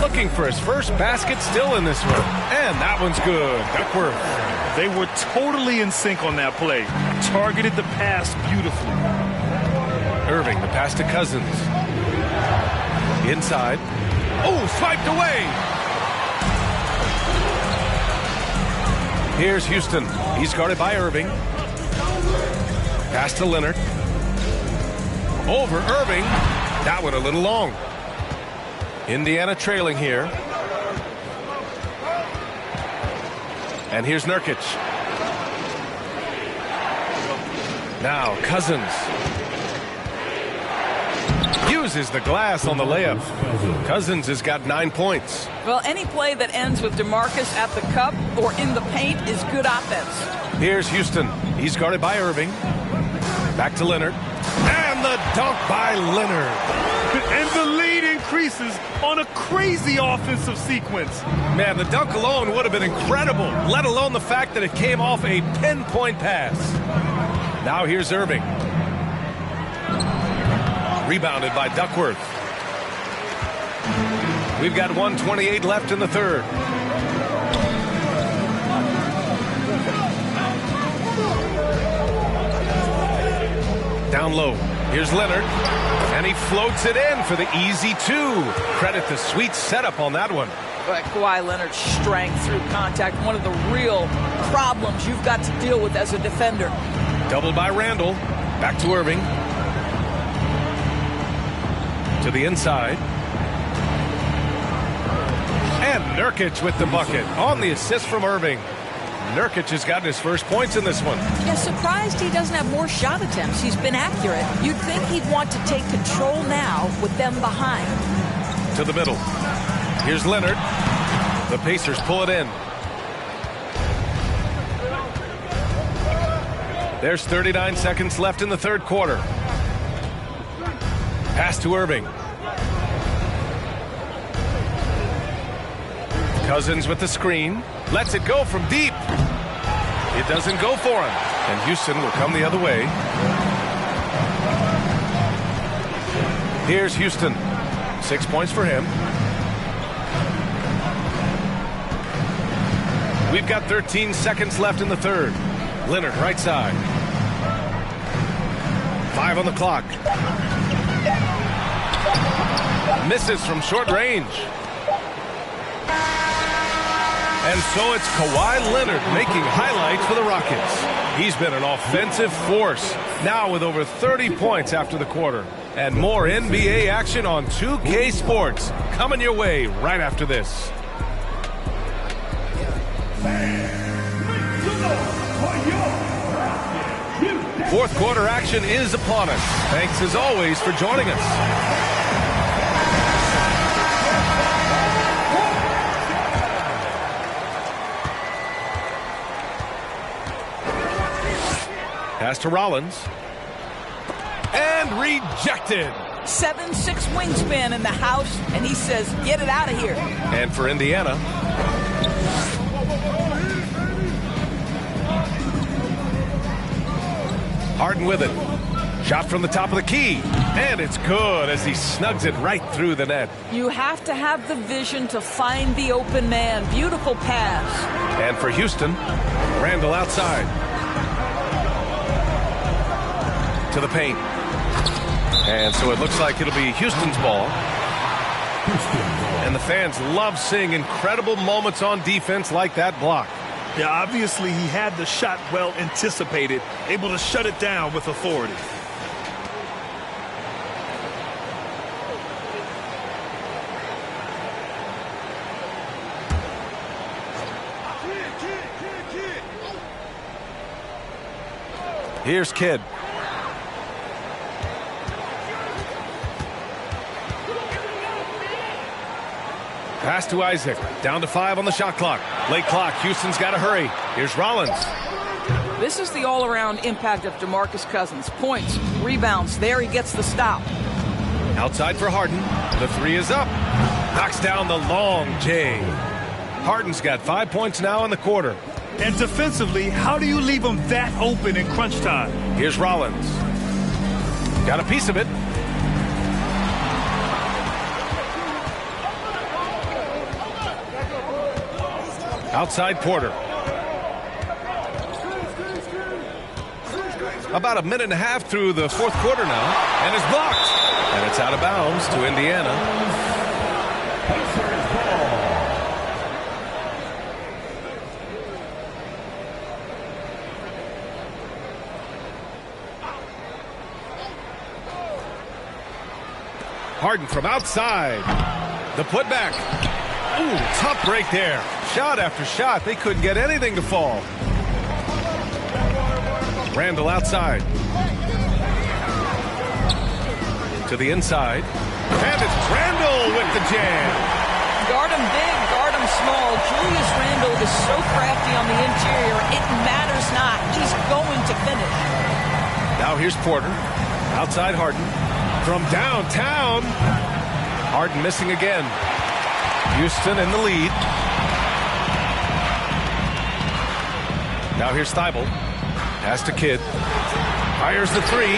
Looking for his first basket still in this one. And that one's good. Duckworth. They were totally in sync on that play. Targeted the pass beautifully. Irving, the pass to Cousins. Inside. Oh, swiped away. Here's Houston. He's guarded by Irving. Pass to Leonard. Over Irving. That one a little long. Indiana trailing here. And here's Nurkic. Now Cousins. Uses the glass on the layup. Cousins has got 9 points. Well, any play that ends with DeMarcus at the cup or in the paint is good offense. Here's Houston. He's guarded by Irving. Back to Leonard. And the dunk by Leonard. And the lead increases on a crazy offensive sequence. Man, the dunk alone would have been incredible, let alone the fact that it came off a pinpoint pass. Now here's Irving. Rebounded by Duckworth. We've got 1:28 left in the third. Down low. Here's Leonard. And he floats it in for the easy two. Credit the sweet setup on that one. But Kawhi Leonard's strength through contact, one of the real problems you've got to deal with as a defender. Doubled by Randall. Back to Irving. To the inside. And Nurkic with the bucket on the assist from Irving. Nurkic has gotten his first points in this one. Yeah, surprised he doesn't have more shot attempts. He's been accurate. You'd think he'd want to take control now with them behind. To the middle. Here's Leonard. The Pacers pull it in. There's 39 seconds left in the third quarter. Pass to Irving. Cousins with the screen. Lets it go from deep. It doesn't go for him. And Houston will come the other way. Here's Houston. 6 points for him. We've got 13 seconds left in the third. Leonard right side. 5 on the clock. Misses from short range. And so it's Kawhi Leonard making highlights for the Rockets. He's been an offensive force, now with over 30 points after the quarter. And more NBA action on 2K Sports coming your way right after this. Fourth quarter action is upon us. Thanks as always for joining us. Pass to Rollins. And rejected. 7'6" wingspan in the house, and he says, get it out of here. And for Indiana. Harden with it. Shot from the top of the key. And it's good as he snugs it right through the net. You have to have the vision to find the open man. Beautiful pass. And for Houston, Randall outside. To the paint. And so it looks like it'll be Houston's ball. And the fans love seeing incredible moments on defense like that block. Yeah, obviously he had the shot well anticipated, able to shut it down with authority. Here's Kidd. Pass to Isaac. Down to 5 on the shot clock. Late clock. Houston's got to hurry. Here's Rollins. This is the all-around impact of DeMarcus Cousins. Points, rebounds. There he gets the stop. Outside for Harden. The 3 is up. Knocks down the long J. Harden's got 5 points now in the quarter. And defensively, how do you leave him that open in crunch time? Here's Rollins. Got a piece of it. Outside Porter. About a minute and a half through the fourth quarter now, and it's blocked. And it's out of bounds to Indiana. Harden from outside. The putback. Ooh, tough break there. Shot after shot. They couldn't get anything to fall. Randall outside. To the inside. And it's Randall with the jam. Guard him big, guard him small. Julius Randall is so crafty on the interior, it matters not. He's going to finish. Now here's Porter. Outside Harden. From downtown. Harden missing again. Houston in the lead. Now here's Thibault. Pass to Kidd. Fires the three.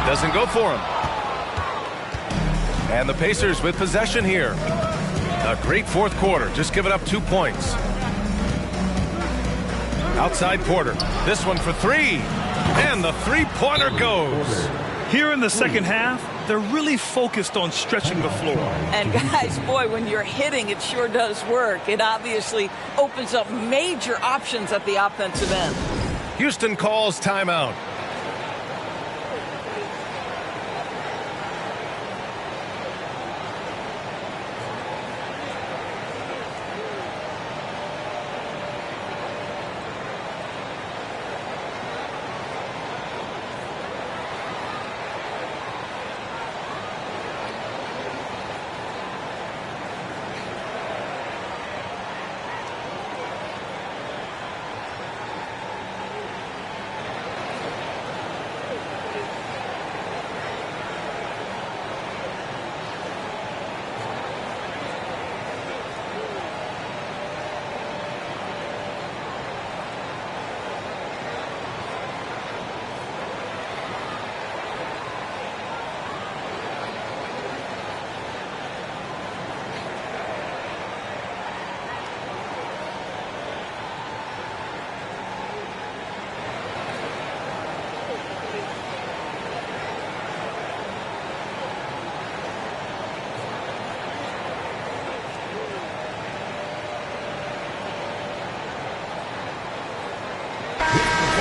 Doesn't go for him. And the Pacers with possession here. A great fourth quarter. Just giving up 2 points. Outside Porter. This one for three. And the three-pointer goes. Here in the second half, they're really focused on stretching the floor. And guys, boy, when you're hitting, it sure does work. It obviously opens up major options at the offensive end. Houston calls timeout.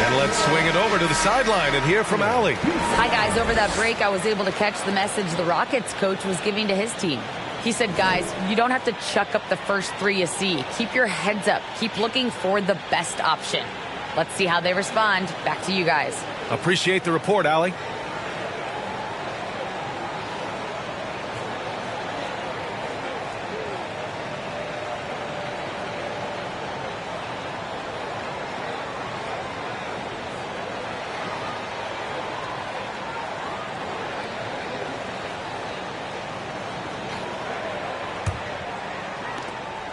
And let's swing it over to the sideline and hear from Allie. Hi, guys. Over that break, I was able to catch the message the Rockets coach was giving to his team. He said, guys, you don't have to chuck up the first three you see. Keep your heads up. Keep looking for the best option. Let's see how they respond. Back to you guys. Appreciate the report, Allie.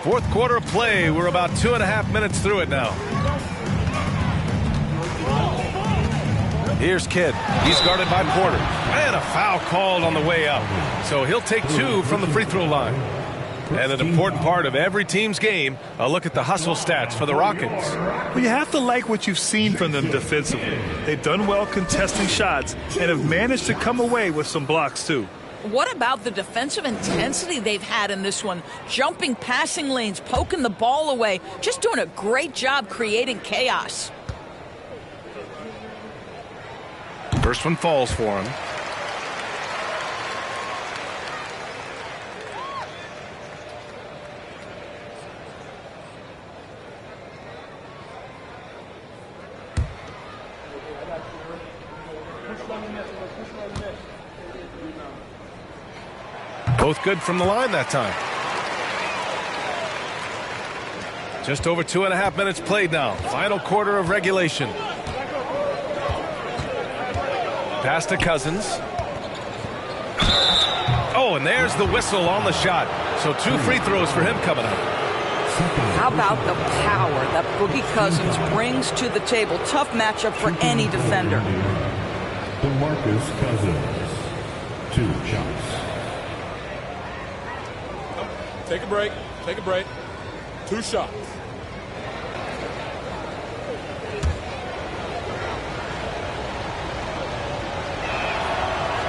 Fourth quarter play. We're about 2.5 minutes through it now. Here's Kidd. He's guarded by Porter. And a foul called on the way up. So he'll take two from the free throw line. And an important part of every team's game, a look at the hustle stats for the Rockets. Well, you have to like what you've seen from them defensively. They've done well contesting shots and have managed to come away with some blocks, too. What about the defensive intensity they've had in this one? Jumping passing lanes, poking the ball away, just doing a great job creating chaos. First one falls for him. Both good from the line that time. Just over 2.5 minutes played now. Final quarter of regulation. Pass to Cousins. Oh, and there's the whistle on the shot. So 2 free throws for him coming up. How about the power that Boogie Cousins brings to the table? Tough matchup for any defender. DeMarcus Cousins, 2 shots. Take a break. Take a break. 2 shots.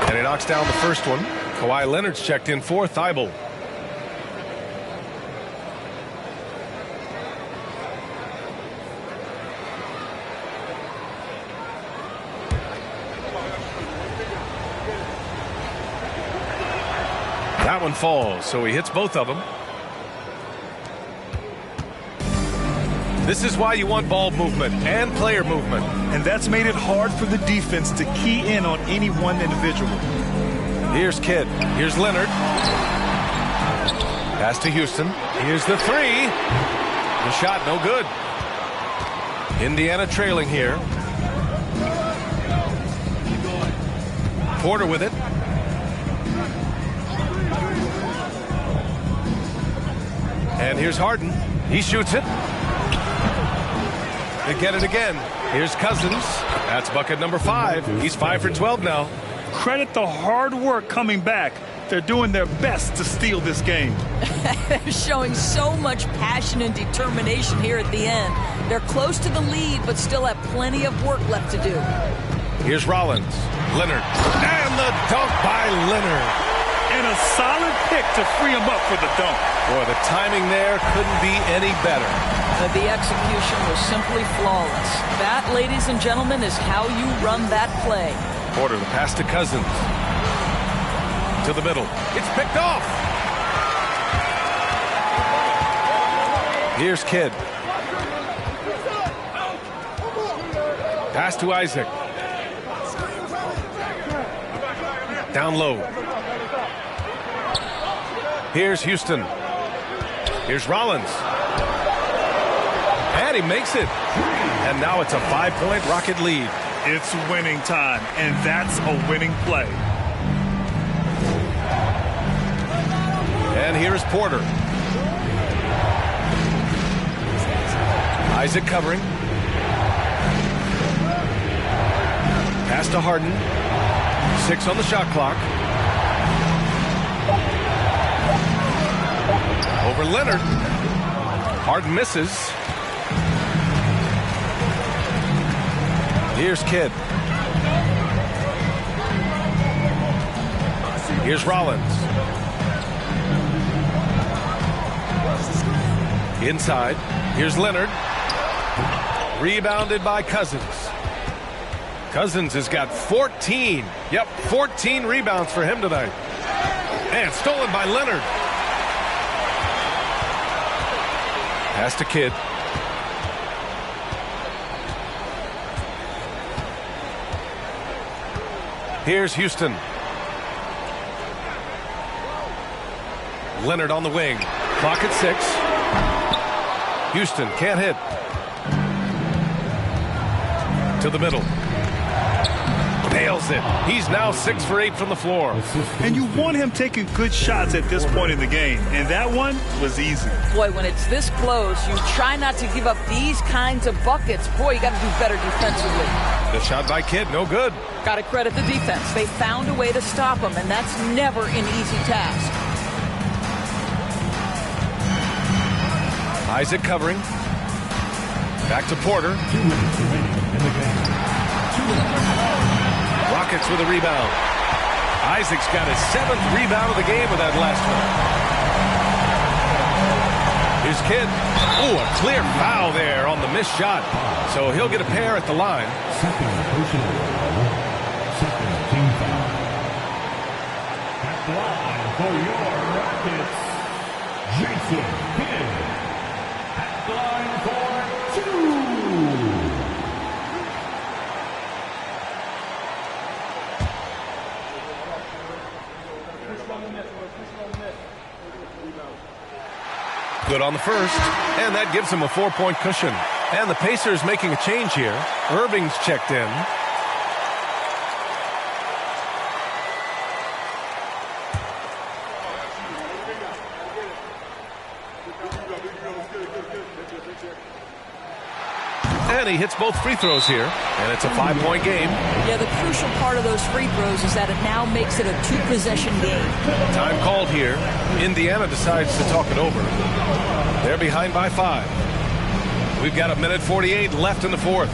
And he knocks down the first one. Kawhi Leonard's checked in for Thibault. That one falls, so he hits both of them. This is why you want ball movement and player movement. And that's made it hard for the defense to key in on any one individual. Here's Kidd. Here's Leonard. Pass to Houston. Here's the three. The shot no good. Indiana trailing here. Porter with it. And here's Harden. He shoots it. They get it again. Here's Cousins. That's bucket number 5. He's 5 for 12 now. Credit the hard work coming back. They're doing their best to steal this game. They're showing so much passion and determination here at the end. They're close to the lead, but still have plenty of work left to do. Here's Rollins. Leonard. And the dunk by Leonard. And a solid pick to free him up for the dunk. Boy, the timing there couldn't be any better. The execution was simply flawless. That, ladies and gentlemen, is how you run that play. Porter, the pass to Cousins. To the middle. It's picked off. Here's Kidd. Pass to Isaac. Down low. Here's Houston. Here's Rollins. And he makes it. And now it's a 5-point Rocket lead. It's winning time, and that's a winning play. And here's Porter. Isaac covering. Pass to Harden. 6 on the shot clock. Over Leonard. Harden misses. Here's Kidd. Here's Rollins. Inside. Here's Leonard. Rebounded by Cousins. Cousins has got 14. Yep, 14 rebounds for him tonight. And stolen by Leonard. Pass to Kidd. Here's Houston. Leonard on the wing. Clock at 6. Houston can't hit. To the middle. Nails it. He's now 6 for 8 from the floor. And you want him taking good shots at this point in the game. And that one was easy. Boy, when it's this close, you try not to give up these kinds of buckets. Boy, you got to do better defensively. The shot by Kidd, no good. Got to credit the defense. They found a way to stop him, and that's never an easy task. Isaac covering. Back to Porter. 2 minutes remaining in the game. Rockets with a rebound. Isaac's got his 7th rebound of the game with that last one. Here's Kidd. Oh, a clear foul there on the missed shot. So he'll get a pair at the line. Second personal foul. Second team foul. At the line for your Rockets, Jason Kidd. At the line for 2. Good on the first, and that gives him a 4-point cushion. And the Pacers making a change here. Irving's checked in. And he hits both free throws here. And it's a 5-point game. Yeah, the crucial part of those free throws is that it now makes it a 2-possession game. Time called here. Indiana decides to talk it over. They're behind by 5. We've got 1:48 left in the fourth.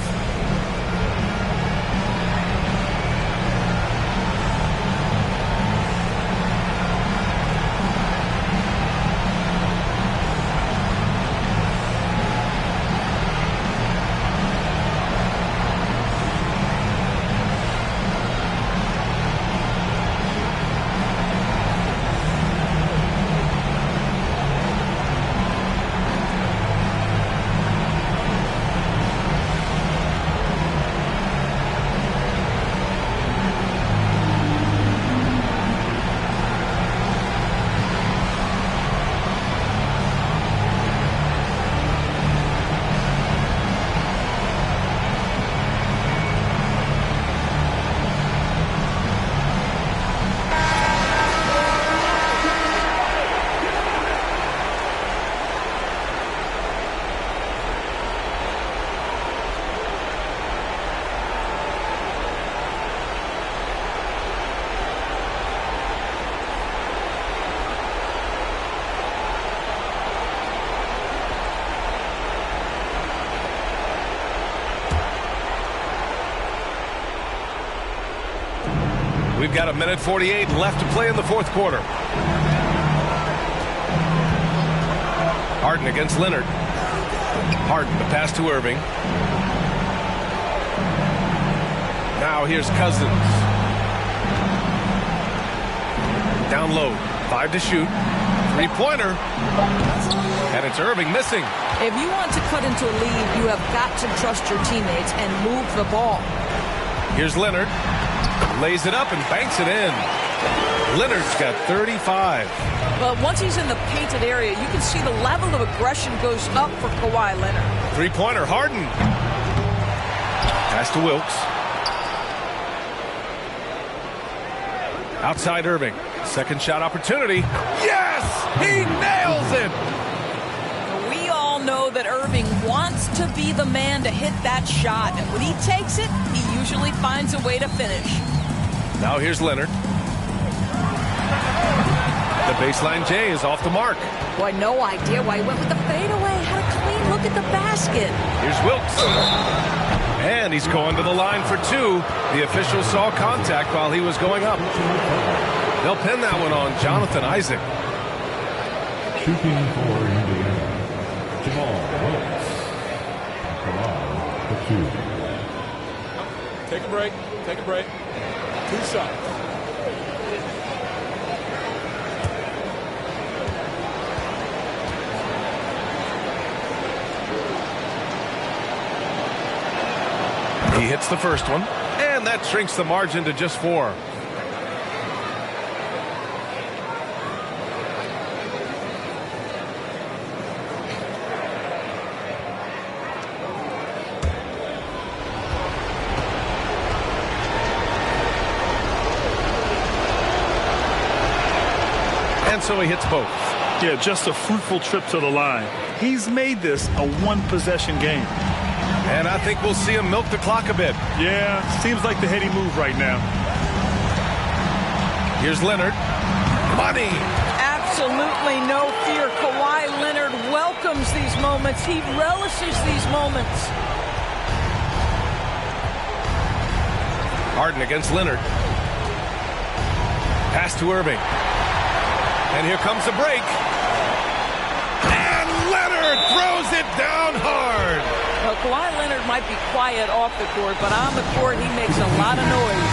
We've got 1:48 left to play in the fourth quarter. Harden against Leonard. Harden, the pass to Irving. Now here's Cousins. Down low. 5 to shoot. 3-pointer. And it's Irving missing. If you want to cut into a lead, you have got to trust your teammates and move the ball. Here's Leonard. Lays it up and banks it in. Leonard's got 35. But once he's in the painted area, you can see the level of aggression goes up for Kawhi Leonard. 3-pointer, Harden. Pass to Wilkes. Outside Irving. Second shot opportunity. Yes! He nails it! We all know that Irving wants to be the man to hit that shot. And when he takes it, he usually finds a way to finish. Now here's Leonard. The baseline J is off the mark. Boy, no idea why he went with the fadeaway. Had a clean look at the basket. Here's Wilkes. And he's going to the line for 2. The official saw contact while he was going up. They'll pin that one on Jonathan Isaac. Shooting for Indiana, Jamal Wilkes. For 2. Take a break. Take a break. 2 shots. He hits the first one, and that shrinks the margin to just 4. And so he hits both. Yeah, just a fruitful trip to the line. He's made this a 1-possession game. And I think we'll see him milk the clock a bit. Yeah, seems like the heady move right now. Here's Leonard. Money! Absolutely no fear. Kawhi Leonard welcomes these moments. He relishes these moments. Harden against Leonard. Pass to Irving. And here comes the break. And Leonard throws it down hard. Well, Kawhi Leonard might be quiet off the court, but on the court he makes a lot of noise.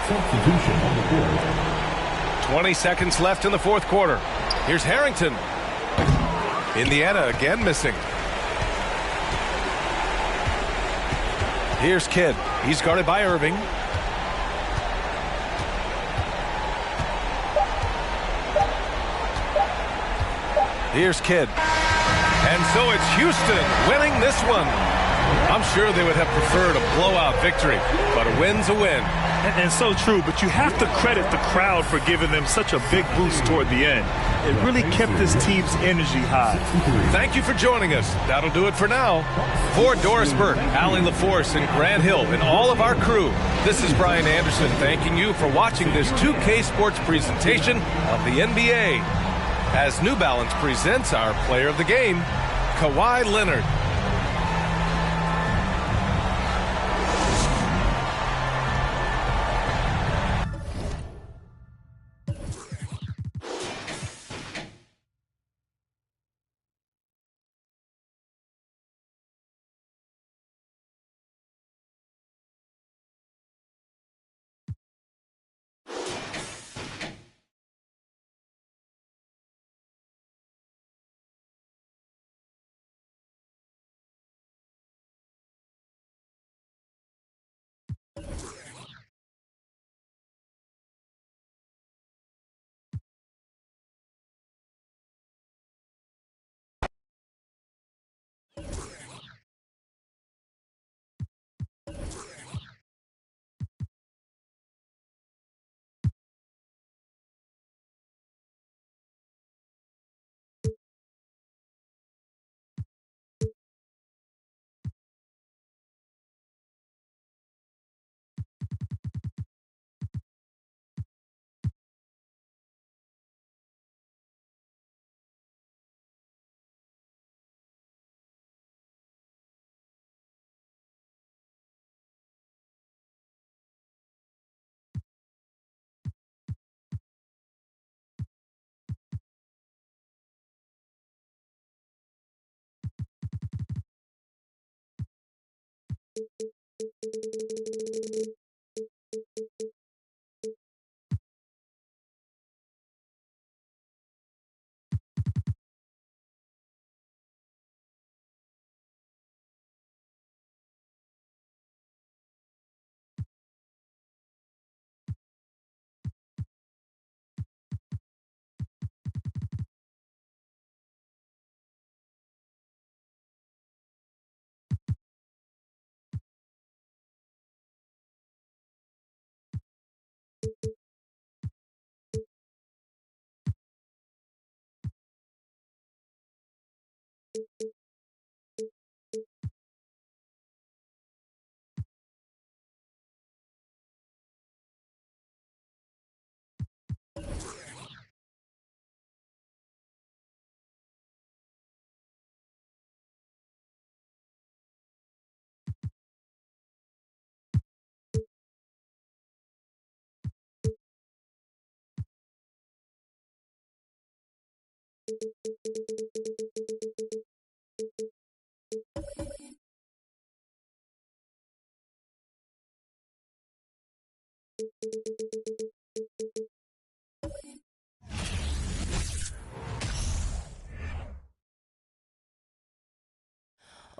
Substitution on the court. 20 seconds left in the fourth quarter. Here's Harrington. Indiana again missing. Here's Kidd. He's guarded by Irving. Here's Kidd. And so it's Houston winning this one. I'm sure they would have preferred a blowout victory, but a win's a win. And so true, but you have to credit the crowd for giving them such a big boost toward the end. It really kept this team's energy high. Thank you for joining us. That'll do it for now. For Doris Burke, Allie LaForce, and Grant Hill, and all of our crew, this is Brian Anderson thanking you for watching this 2K Sports presentation of the NBA. As New Balance presents our player of the game, Kawhi Leonard.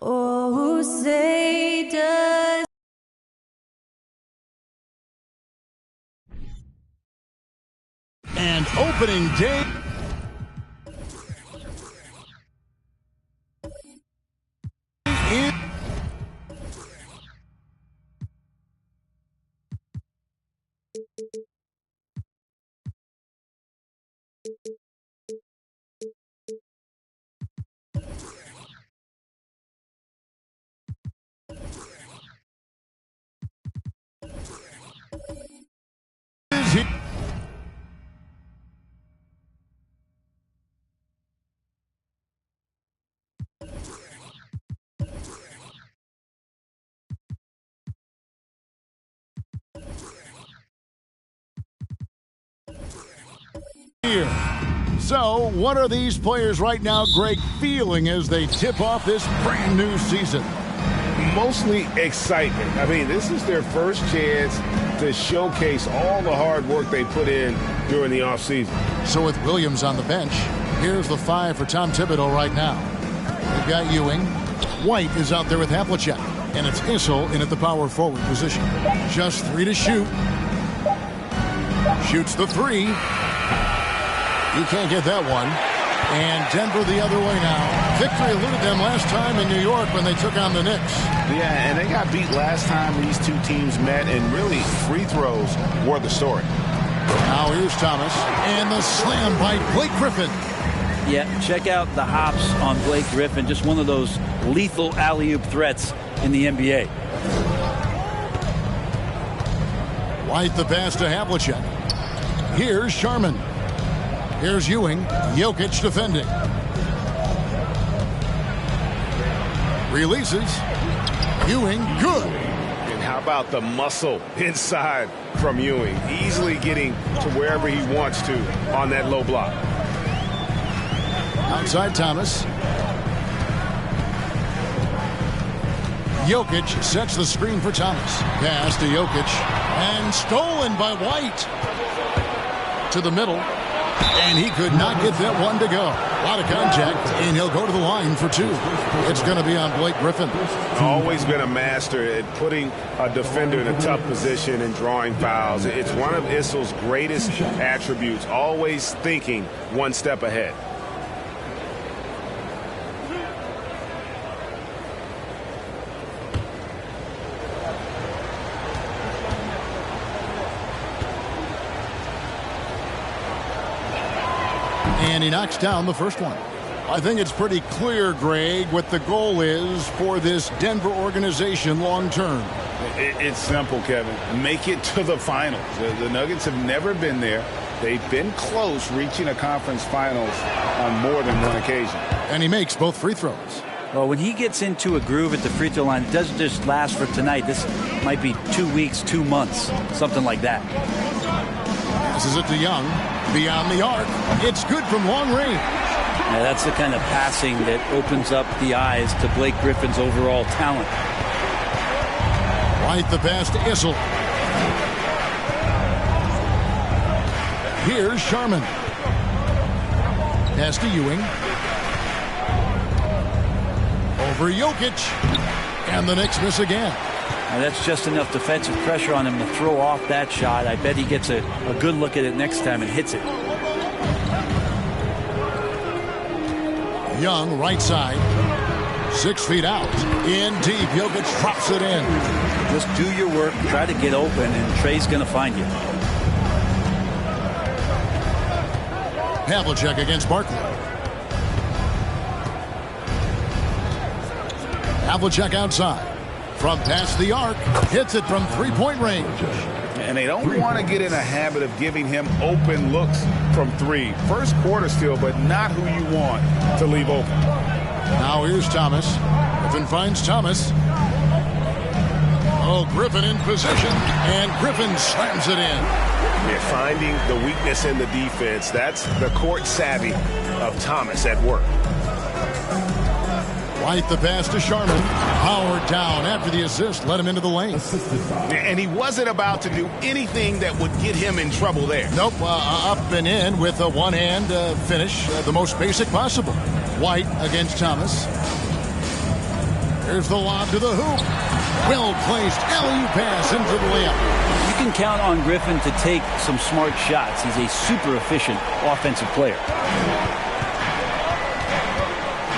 Oh, say does and opening day in here. So, what are these players right now, Greg, feeling as they tip off this brand new season? Mostly excitement. I mean, this is their first chance to showcase all the hard work they put in during the offseason. So with Williams on the bench, here's the 5 for Tom Thibodeau right now. We've got Ewing. White is out there with Havlicek. And it's Issel in at the power forward position. Just 3 to shoot. Shoots the 3. You can't get that one. And Denver the other way now. Victory eluded them last time in New York when they took on the Knicks. Yeah, and they got beat last time these two teams met, and really free throws were the story. Now here's Thomas, and the slam by Blake Griffin. Yeah, check out the hops on Blake Griffin. Just one of those lethal alley-oop threats in the NBA. White the pass to Havlicek. Here's Sharman. Here's Ewing. Jokic defending. Releases. Ewing, good. And how about the muscle inside from Ewing? Easily getting to wherever he wants to on that low block. Outside Thomas. Jokic sets the screen for Thomas. Pass to Jokic. And stolen by White. To the middle. And he could not get that one to go. A lot of contact, and he'll go to the line for two. It's going to be on Blake Griffin. Always been a master at putting a defender in a tough position and drawing fouls. It's one of Issel's greatest attributes, always thinking one step ahead. And he knocks down the first one. I think it's pretty clear, Greg, what the goal is for this Denver organization long term. It's simple, Kevin. Make it to the finals. The Nuggets have never been there. They've been close reaching a conference finals on more than one occasion. And he makes both free throws. Well, when he gets into a groove at the free throw line, it doesn't just last for tonight. This might be 2 weeks, 2 months, something like that. Passes it to Young. Beyond the arc. It's good from long range. Yeah, that's the kind of passing that opens up the eyes to Blake Griffin's overall talent. White the pass to Issel. Here's Sharman. Pass to Ewing. Over Jokic. And the Knicks miss again. Now that's just enough defensive pressure on him to throw off that shot. I bet he gets a good look at it next time and hits it. Young, right side. 6 feet out. In deep. Jokic drops it in. Just do your work. Try to get open, and Trey's going to find you. Havlicek against Barkley. Havlicek outside. From past the arc, hits it from three-point range. And they don't want to get in a habit of giving him open looks from three. First quarter still, but not who you want to leave open. Now here's Thomas. Griffin finds Thomas. Oh, Griffin in position, and Griffin slams it in. Yeah, finding the weakness in the defense. That's the court savvy of Thomas at work. White the pass to Sharman. Howard down after the assist. Let him into the lane. And he wasn't about to do anything that would get him in trouble there. Nope. Up and in with a one-hand finish. The most basic possible. White against Thomas. Here's the lob to the hoop. Well-placed alley-oop pass into the layup. You can count on Griffin to take some smart shots. He's a super efficient offensive player.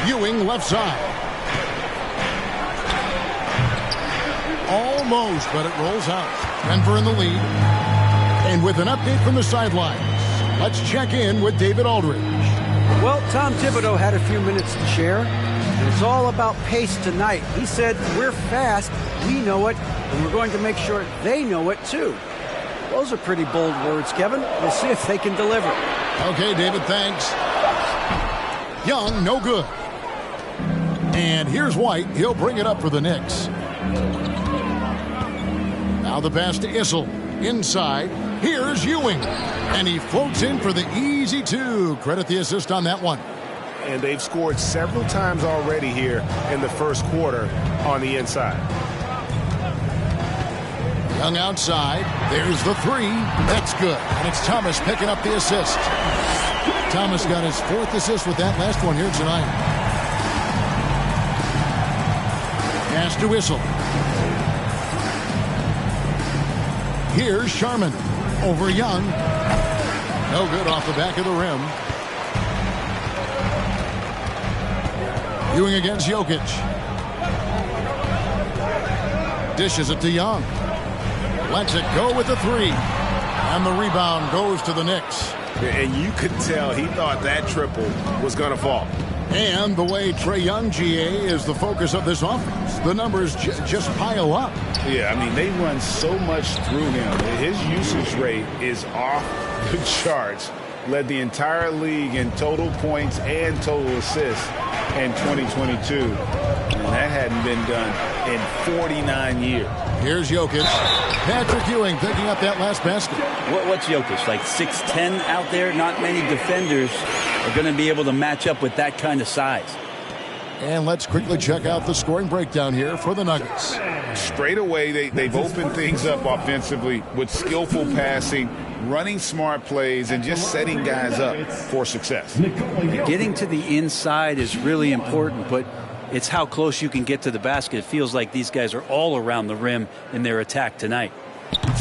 Ewing left side. Almost, but it rolls out. Denver in the lead. And with an update from the sidelines, let's check in with David Aldridge. Well, Tom Thibodeau had a few minutes to share, and it's all about pace tonight. He said, we're fast, we know it, and we're going to make sure they know it too. Those are pretty bold words, Kevin. We'll see if they can deliver. Okay, David, thanks. Young, no good. And here's White. He'll bring it up for the Knicks. Now the pass to Issel. Inside. Here's Ewing. And he floats in for the easy two. Credit the assist on that one. And they've scored several times already here in the first quarter on the inside. Young outside. There's the three. That's good. And it's Thomas picking up the assist. Thomas got his 4th assist with that last one here tonight. Pass to Issel. Here's Sharman. Over Young. No good off the back of the rim. Ewing against Jokic. Dishes it to Young. Lets it go with the three. And the rebound goes to the Knicks. And you could tell he thought that triple was going to fall. And the way Trae Young, GA, is the focus of this offense. The numbers just pile up. Yeah, I mean, they run so much through him. His usage rate is off the charts. Led the entire league in total points and total assists in 2022. And that hadn't been done in 49 years. Here's Jokic. Patrick Ewing picking up that last basket. What's Jokic, like 6'10" out there? Not many defenders are going to be able to match up with that kind of size. And let's quickly check out the scoring breakdown here for the Nuggets. Straight away, they've opened things up offensively with skillful passing, running smart plays, and just setting guys up for success. Getting to the inside is really important, but it's how close you can get to the basket. It feels like these guys are all around the rim in their attack tonight.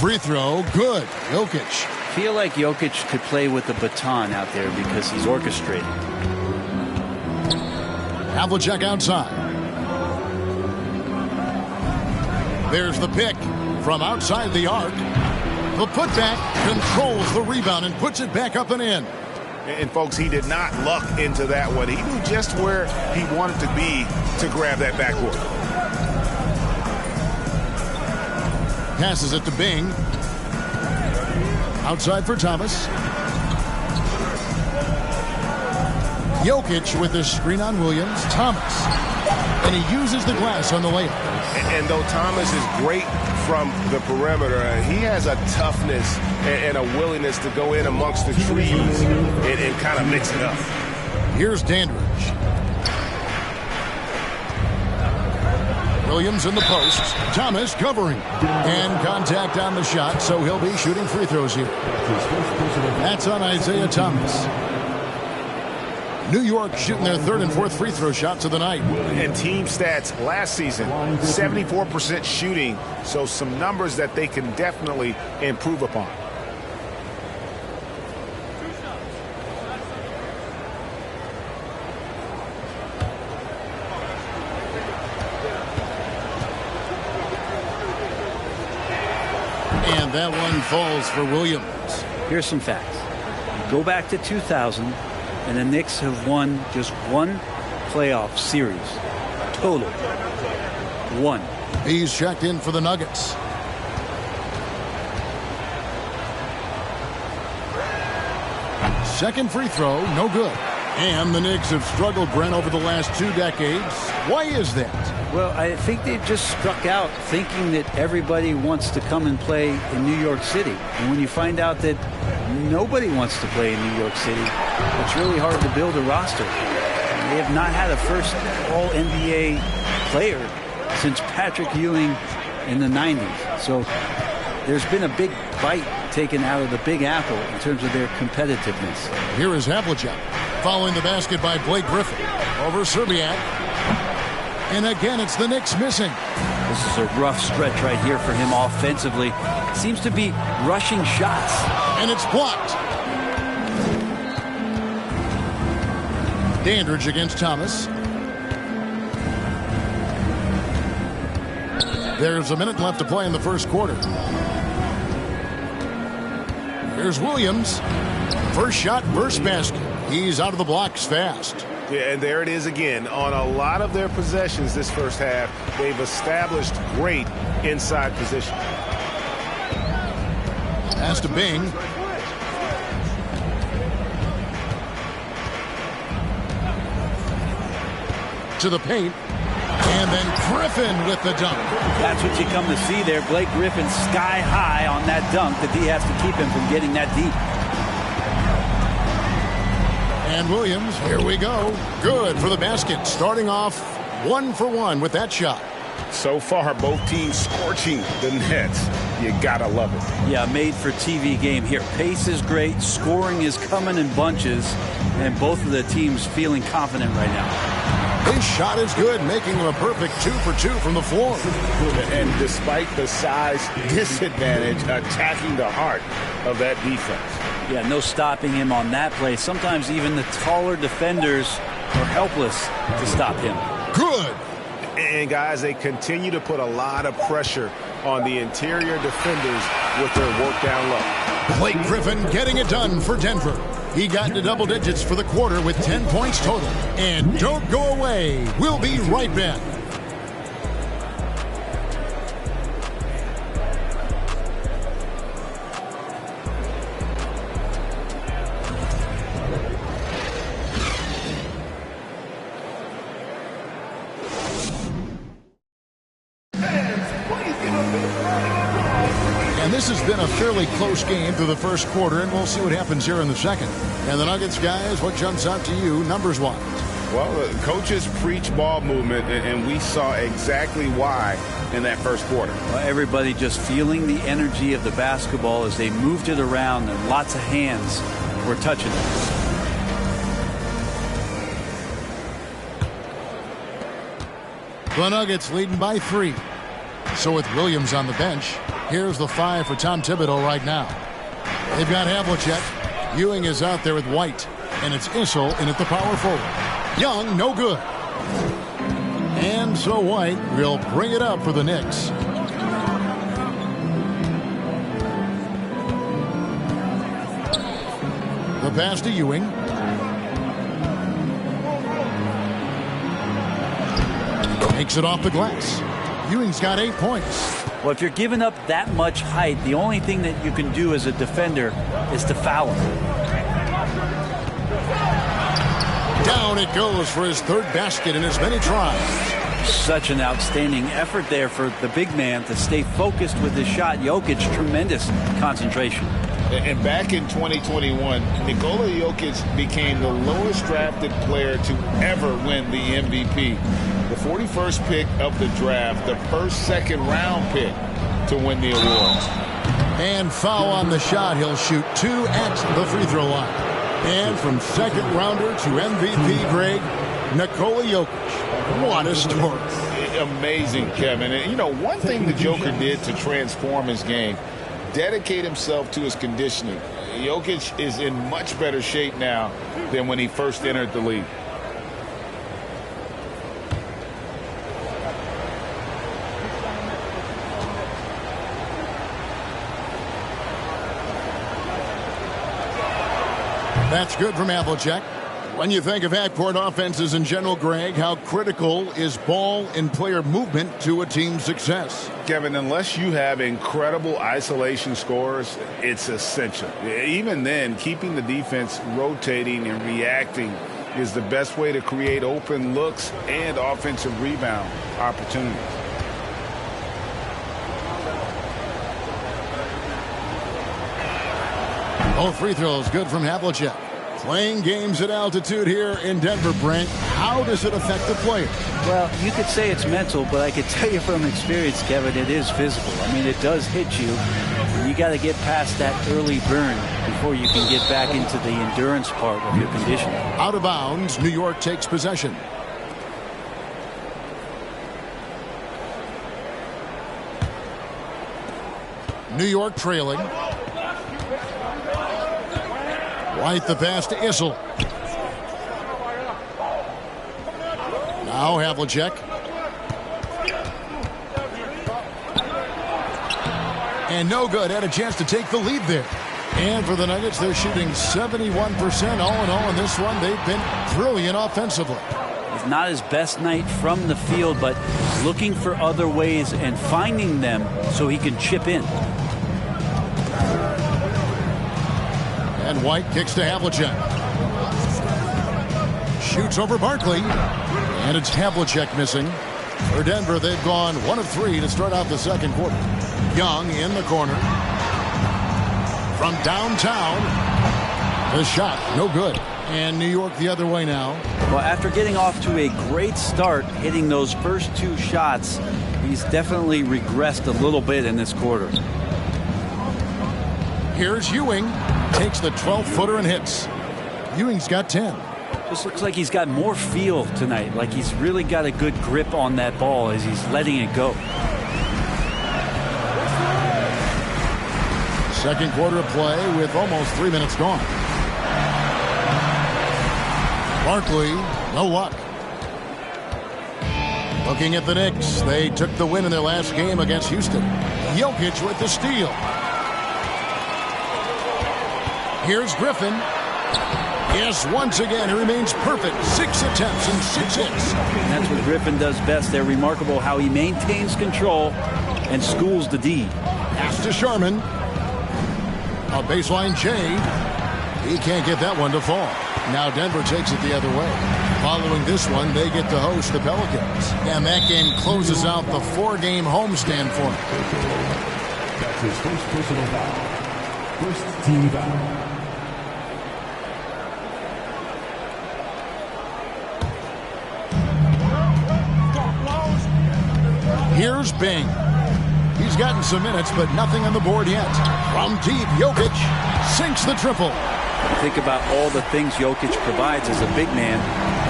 Free throw, good. Jokic. Feel like Jokic could play with the baton out there because he's orchestrating. Havlicek outside. There's the pick from outside the arc. The putback controls the rebound and puts it back up and in. And, folks, he did not luck into that one. He knew just where he wanted to be to grab that backboard. Passes it to Bing. Outside for Thomas. Jokic with the screen on Williams. Thomas. And he uses the glass on the layup. And though Thomas is great from the perimeter, he has a toughness and a willingness to go in amongst the trees and kind of mix it up. Here's Dandridge. Williams in the post. Thomas covering. And contact on the shot, so he'll be shooting free throws here. That's on Isaiah Thomas. New York shooting their third and fourth free throw shots of the night. And team stats last season, 74% shooting, so some numbers that they can definitely improve upon. And that one falls for Williams. Here's some facts. Go back to 2000, and the Knicks have won just one playoff series. Total. One. He's checked in for the Nuggets. Second free throw, no good. And the Knicks have struggled, Brent, over the last 2 decades. Why is that? Well, I think they just struck out thinking that everybody wants to come and play in New York City. And when you find out that nobody wants to play in New York City, it's really hard to build a roster. They have not had a first All-NBA player since Patrick Ewing in the 90s. So there's been a big bite taken out of the Big Apple in terms of their competitiveness. Here is Havlicek following the basket by Blake Griffin over Serbiak. And again, it's the Knicks missing. This is a rough stretch right here for him offensively. Seems to be rushing shots. And it's blocked. Dandridge against Thomas. There's a minute left to play in the first quarter. Here's Williams. First shot, first basket. He's out of the blocks fast. Yeah, and there it is again. On a lot of their possessions this first half, they've established great inside position. Pass to Bing. To the paint. And then Griffin with the dunk. That's what you come to see there. Blake Griffin sky high on that dunk that he has to keep him from getting that deep. And Williams, here we go. Good for the basket. Starting off 1 for 1 with that shot. So far, both teams scorching the Nets. You gotta love it. Yeah, made for TV game here. Pace is great. Scoring is coming in bunches. And both of the teams feeling confident right now. His shot is good, making him a perfect 2 for 2 from the floor. And despite the size disadvantage, attacking the heart of that defense. Yeah, no stopping him on that play. Sometimes even the taller defenders are helpless to stop him. Good. And guys, they continue to put a lot of pressure on the interior defenders with their work down low. Blake Griffin getting it done for Denver. He got into double digits for the quarter with 10 points total. And don't go away. We'll be right back. And this has been a fairly close game through the first quarter, and we'll see what happens here in the second. And the Nuggets, guys, what jumps out to you numbers-wise? Well, the coaches preach ball movement, and we saw exactly why in that first quarter. Well, everybody just feeling the energy of the basketball as they moved it around, and lots of hands were touching it. The Nuggets leading by 3. So with Williams on the bench, here's the 5 for Tom Thibodeau right now. They've got Havlicek. Ewing is out there with White. And it's Issel in at the power forward. Young, no good. And so White will bring it up for the Knicks. The pass to Ewing. Makes it off the glass. Ewing's got 8 points. Well, if you're giving up that much height, the only thing that you can do as a defender is to foul him. Down it goes for his third basket in as many tries. Such an outstanding effort there for the big man to stay focused with his shot. Jokic, tremendous concentration. And back in 2021, Nikola Jokic became the lowest drafted player to ever win the MVP. The 41st pick of the draft, the first second-round pick to win the award. And foul on the shot. He'll shoot 2 at the free throw line. And from second rounder to MVP, Greg, Nikola Jokic. What a story. Amazing, Kevin. And, you know, one thing the Joker did to transform his game, dedicate himself to his conditioning. Jokic is in much better shape now than when he first entered the league. That's good from Havlicek. When you think of half-court offenses in general, Greg, how critical is ball and player movement to a team's success? Kevin, unless you have incredible isolation scores, it's essential. Even then, keeping the defense rotating and reacting is the best way to create open looks and offensive rebound opportunities. Both free throws good from Havlicek. Playing games at altitude here in Denver, Brent. How does it affect the player? Well, you could say it's mental, but I could tell you from experience, Kevin, it is physical. I mean, it does hit you. You got to get past that early burn before you can get back into the endurance part of your conditioning. Out of bounds, New York takes possession. New York trailing. White the pass to Issel. Now Havlicek. And no good. Had a chance to take the lead there. And for the Nuggets, they're shooting 71% all in all in this one. They've been brilliant offensively. It's not his best night from the field, but looking for other ways and finding them so he can chip in. And White kicks to Havlicek. Shoots over Barkley. And it's Havlicek missing. For Denver, they've gone 1 of 3 to start out the second quarter. Young in the corner. From downtown. The shot, no good. And New York the other way now. Well, after getting off to a great start, hitting those first 2 shots, he's definitely regressed a little bit in this quarter. Here's Ewing. Takes the 12-footer and hits. Ewing's got 10. Just looks like he's got more feel tonight. Like he's really got a good grip on that ball as he's letting it go. Second quarter of play with almost 3 minutes gone. Barkley No luck. Looking at the Knicks, they took the win in their last game against Houston. Jokic with the steal. Here's Griffin. Yes, once again, he remains perfect. 6 attempts and 6 hits. And that's what Griffin does best. They're remarkable how he maintains control and schools the D. Pass to Sharman. A baseline J. He can't get that one to fall. Now Denver takes it the other way. Following this one, they get to host the Pelicans. And that game closes out the 4-game homestand for him. That's his first personal foul. First team foul. Here's Bing. He's gotten some minutes, but nothing on the board yet. From deep, Jokic sinks the triple. Think about all the things Jokic provides as a big man,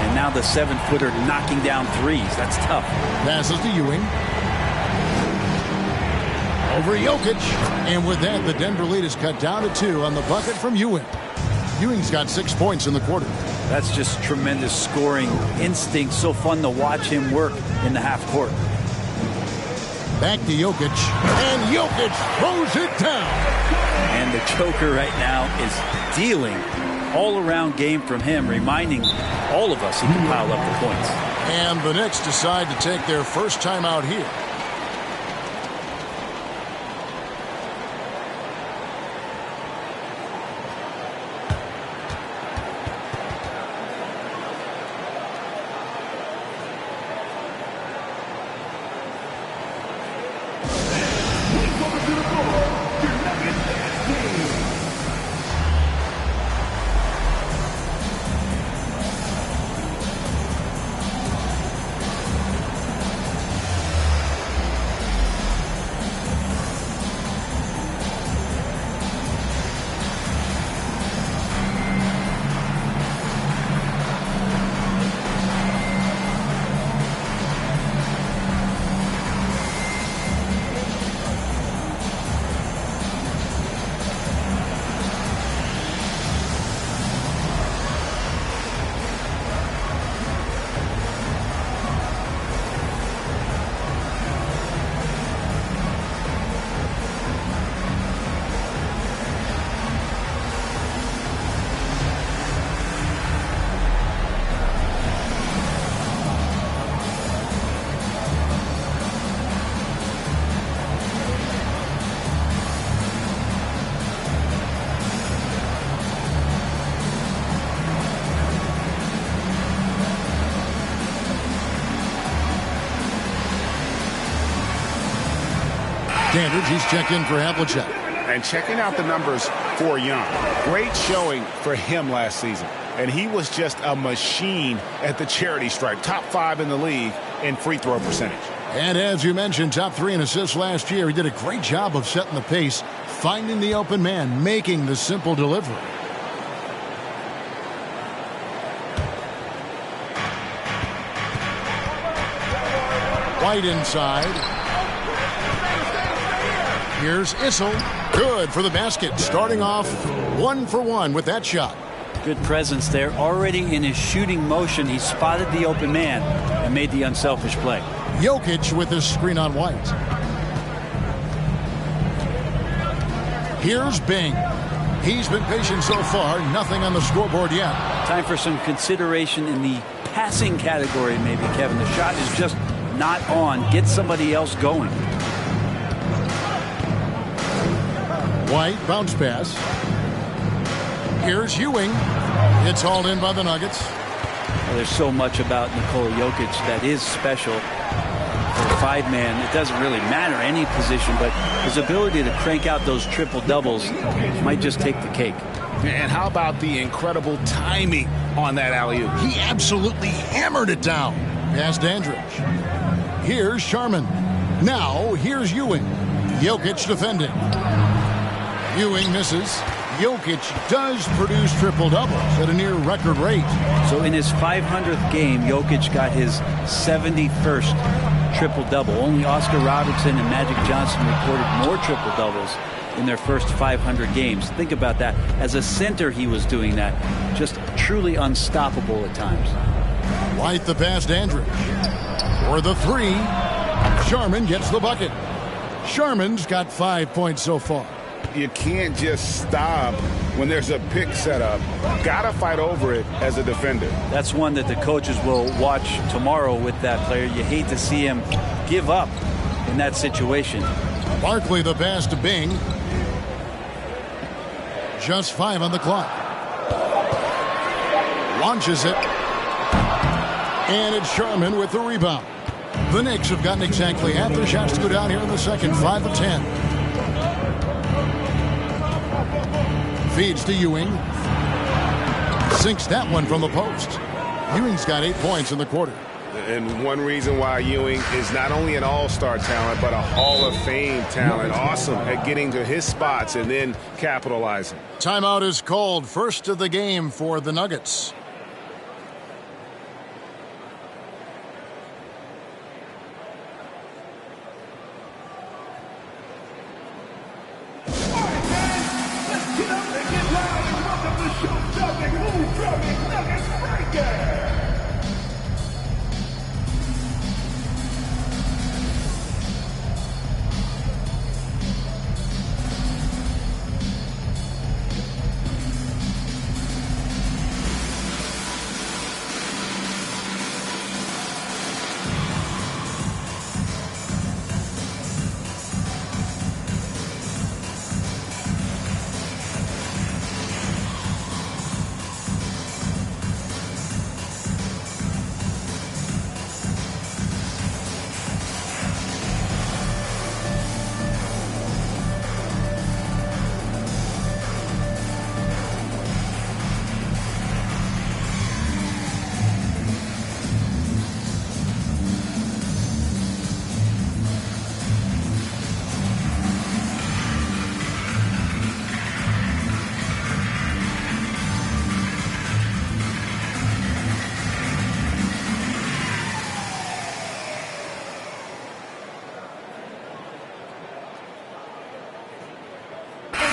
and now the 7-footer knocking down threes. That's tough. Passes to Ewing. Over Jokic. And with that, the Denver lead is cut down to 2 on the bucket from Ewing. Ewing's got 6 points in the quarter. That's just tremendous scoring instinct. So fun to watch him work in the half court. Back to Jokic, and Jokic throws it down. And the choker right now is dealing all-around game from him, reminding all of us he can pile up the points. And the Knicks decide to take their first time out here. Standards, he's checked in for Havlicek. And checking out the numbers for Young. Great showing for him last season. And he was just a machine at the charity stripe. Top 5 in the league in free throw percentage. And as you mentioned, top 3 in assists last year. He did a great job of setting the pace, finding the open man, making the simple delivery. White inside. Here's Issel. Good for the basket. Starting off 1 for 1 with that shot. Good presence there. Already in his shooting motion, he spotted the open man and made the unselfish play. Jokic with his screen on White. Here's Bing. He's been patient so far. Nothing on the scoreboard yet. Time for some consideration in the passing category, maybe, Kevin. The shot is just not on. Get somebody else going. White, bounce pass. Here's Ewing. It's hauled in by the Nuggets. Well, there's so much about Nikola Jokic that is special. For a 5-man, it doesn't really matter any position, but his ability to crank out those triple-doubles might just take the cake. And how about the incredible timing on that alley-oop? He absolutely hammered it down. Past Dandridge. Here's Sharman. Now, here's Ewing. Jokic defending. Ewing misses. Jokic does produce triple-doubles at a near record rate. So in his 500th game, Jokic got his 71st triple-double. Only Oscar Robertson and Magic Johnson recorded more triple-doubles in their first 500 games. Think about that. As a center, he was doing that. Just truly unstoppable at times. White the pass to Andrew. For the three. Sharman gets the bucket. Sharman's got 5 points so far. You can't just stop when there's a pick set up. Gotta fight over it as a defender. That's one that the coaches will watch tomorrow with that player. You hate to see him give up in that situation. Barkley the pass to Bing. Just 5 on the clock. Launches it. And it's Sharman with the rebound. The Knicks have gotten exactly half their shots to go down here in the second. 5 of 10. Feeds to Ewing. Sinks that one from the post. Ewing's got 8 points in the quarter. And one reason why Ewing is not only an all-star talent, but a Hall of Fame talent. Awesome at getting to his spots and then capitalizing. Timeout is called. First of the game for the Nuggets.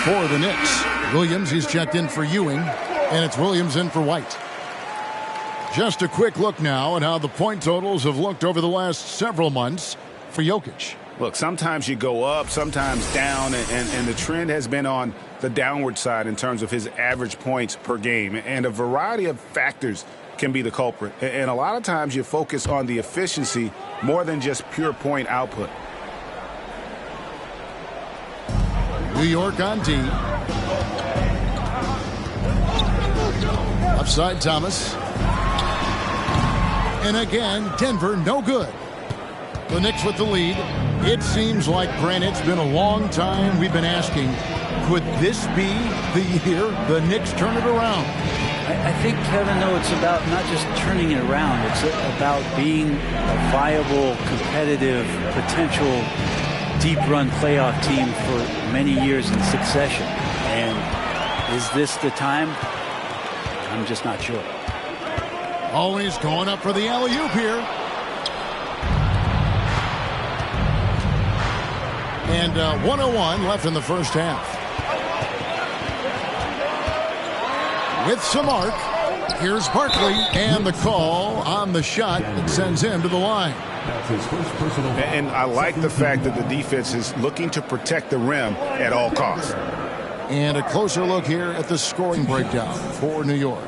For the Knicks, Williams, he's checked in for Ewing, and it's Williams in for White. Just a quick look now at how the point totals have looked over the last several months for Jokic. Look, sometimes you go up, sometimes down, and the trend has been on the downward side in terms of his average points per game. And a variety of factors can be the culprit. And a lot of times you focus on the efficiency more than just pure point output. New York on D. Upside Thomas. And again, Denver no good. The Knicks with the lead. It seems like, Brent, it's been a long time we've been asking, could this be the year the Knicks turn it around? I think, Kevin, though, it's about not just turning it around. It's about being a viable, competitive, potential deep-run playoff team for many years in succession. And is this the time? I'm just not sure. Always going up for the alley-oop here. And 101 left in the first half. With some arc, here's Barkley, and the call on the shot that sends him to the line. And I like the fact that the defense is looking to protect the rim at all costs. And a closer look here at the scoring breakdown for New York.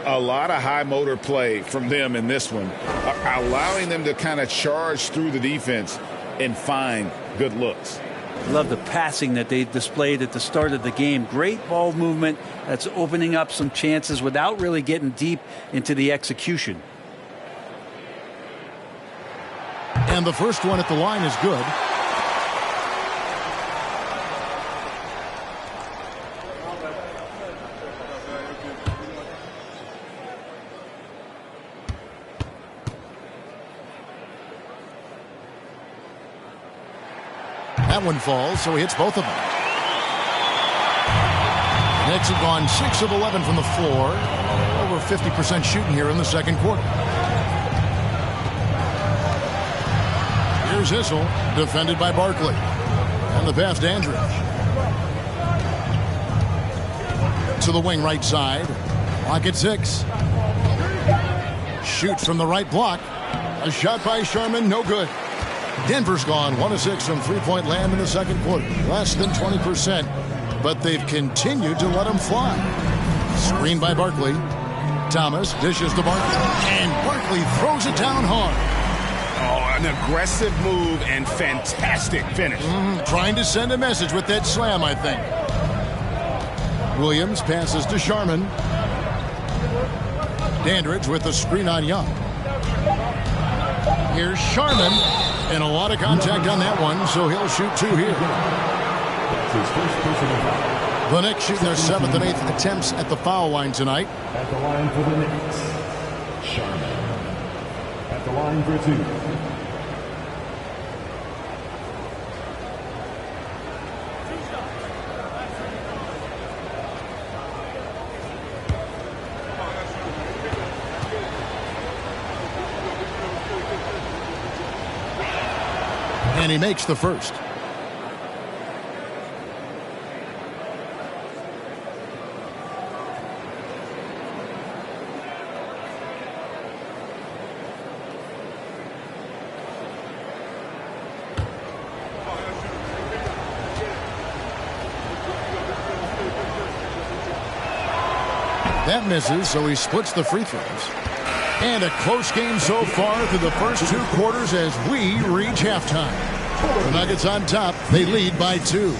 A lot of high motor play from them in this one, allowing them to kind of charge through the defense and find good looks. Love the passing that they displayed at the start of the game. Great ball movement that's opening up some chances without really getting deep into the execution. And the first one at the line is good. That one falls, so he hits both of them. The Knicks have gone 6 of 11 from the floor. Over 50% shooting here in the second quarter. Here's Issel, defended by Barkley. And the pass to Andrew. To the wing right side. Clock at 6. Shoots from the right block. A shot by Sharman, no good. Denver's gone 1 of 6 from three-point land in the second quarter. Less than 20%, but they've continued to let them fly. Screen by Barkley. Thomas dishes to Barkley, and Barkley throws it down hard. Oh, an aggressive move and fantastic finish. Trying to send a message with that slam, I think. Williams passes to Sharman. Dandridge with the screen on Young. Here's Sharman, and a lot of contact on that one, so he'll shoot 2 here. That's his first personal foul. The Knicks shooting their 7th and 8th attempts at the foul line tonight. At the line for the Knicks, Sharman. At the line for 2. And he makes the first. That misses, so he splits the free throws. And a close game so far through the first 2 quarters as we reach halftime. The Nuggets on top. They lead by 2.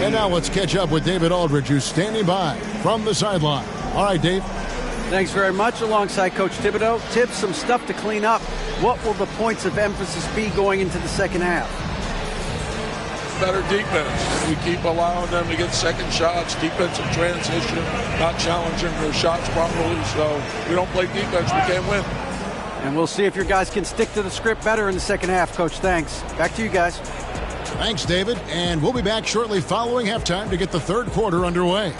And now let's catch up with David Aldridge, who's standing by from the sideline. All right, Dave. Thanks very much. Alongside Coach Thibodeau. Tibbs, some stuff to clean up. What will the points of emphasis be going into the second half? Better defense. We keep allowing them to get second shots, defensive transition, not challenging their shots properly. So we don't play defense, we can't win. And we'll see if your guys can stick to the script better in the second half, Coach. Thanks. Back to you guys. Thanks, David. And we'll be back shortly following halftime to get the third quarter underway.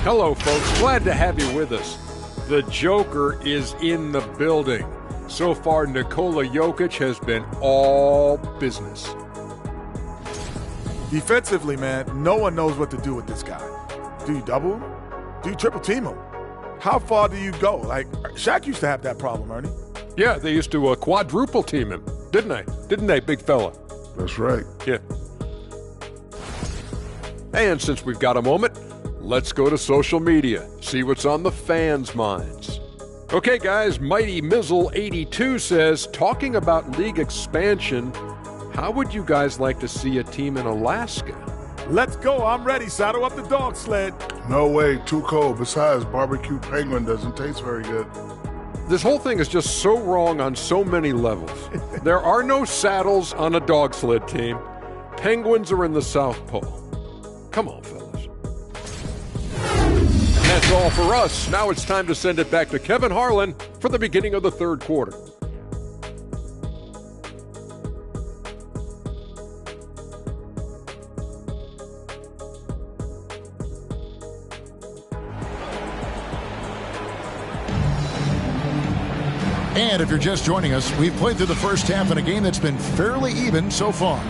Hello, folks. Glad to have you with us. The Joker is in the building. So far, Nikola Jokic has been all business. Defensively, man, no one knows what to do with this guy. Do you double him? Do you triple team him? How far do you go? Like, Shaq used to have that problem, Ernie. Yeah, they used to quadruple team him, didn't they? Didn't they, big fella? That's right. Yeah. And since we've got a moment, let's go to social media, see what's on the fans' minds. Okay, guys, Mighty Mizzle82 says, talking about league expansion, how would you guys like to see a team in Alaska? Let's go. I'm ready. Saddle up the dog sled. No way. Too cold. Besides, barbecue penguin doesn't taste very good. This whole thing is just so wrong on so many levels. There are no saddles on a dog sled team. Penguins are in the South Pole. Come on, fellas. That's all for us. Now it's time to send it back to Kevin Harlan for the beginning of the third quarter. And if you're just joining us, we've played through the first half in a game that's been fairly even so far.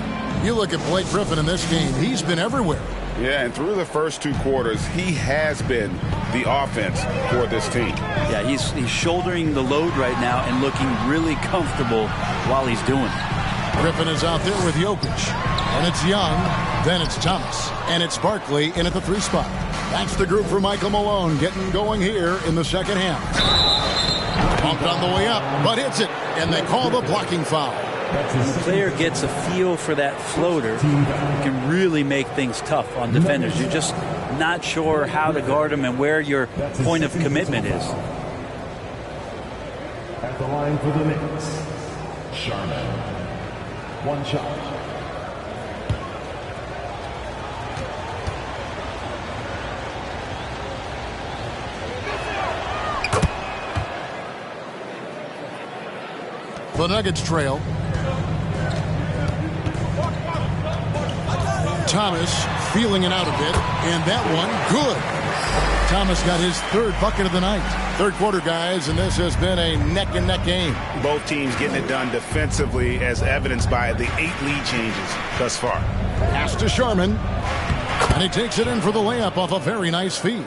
You look at Blake Griffin in this game, he's been everywhere. Yeah, and through the first 2 quarters, he has been the offense for this team. Yeah, he's shouldering the load right now and looking really comfortable while he's doing it. Griffin is out there with Jokic. And it's Young, then it's Thomas, and it's Barkley in at the 3 spot. That's the group for Michael Malone getting going here in the second half. Bumped on the way up, but hits it, and they call the blocking foul. When the player gets a feel for that floater, it can really make things tough on defenders. You're just not sure how to guard them and where your point of commitment is. At the line for the Knicks, Sharman. 1 shot. The Nuggets trail. Thomas feeling it out a bit, and that one good. Thomas got his 3rd bucket of the night. Third quarter, guys, and this has been a neck-and-neck game. Both teams getting it done defensively, as evidenced by the 8 lead changes thus far. Pass to Sharman. And he takes it in for the layup off a very nice feed.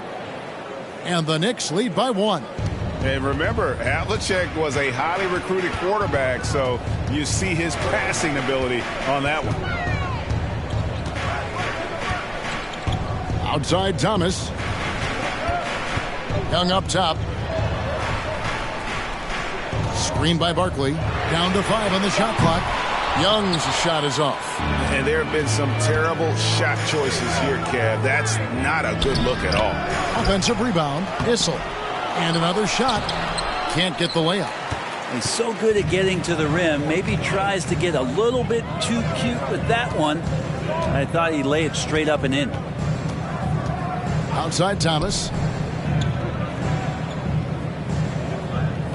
And the Knicks lead by 1. And remember, Havlicek was a highly recruited quarterback, so you see his passing ability on that one. Outside Thomas. Young up top. Screen by Barkley. Down to 5 on the shot clock. Young's shot is off. And there have been some terrible shot choices here, Kev. That's not a good look at all. Offensive rebound. Issel. And another shot. Can't get the layup. He's so good at getting to the rim. Maybe tries to get a little bit too cute with that one. I thought he'd lay it straight up and in. Outside Thomas.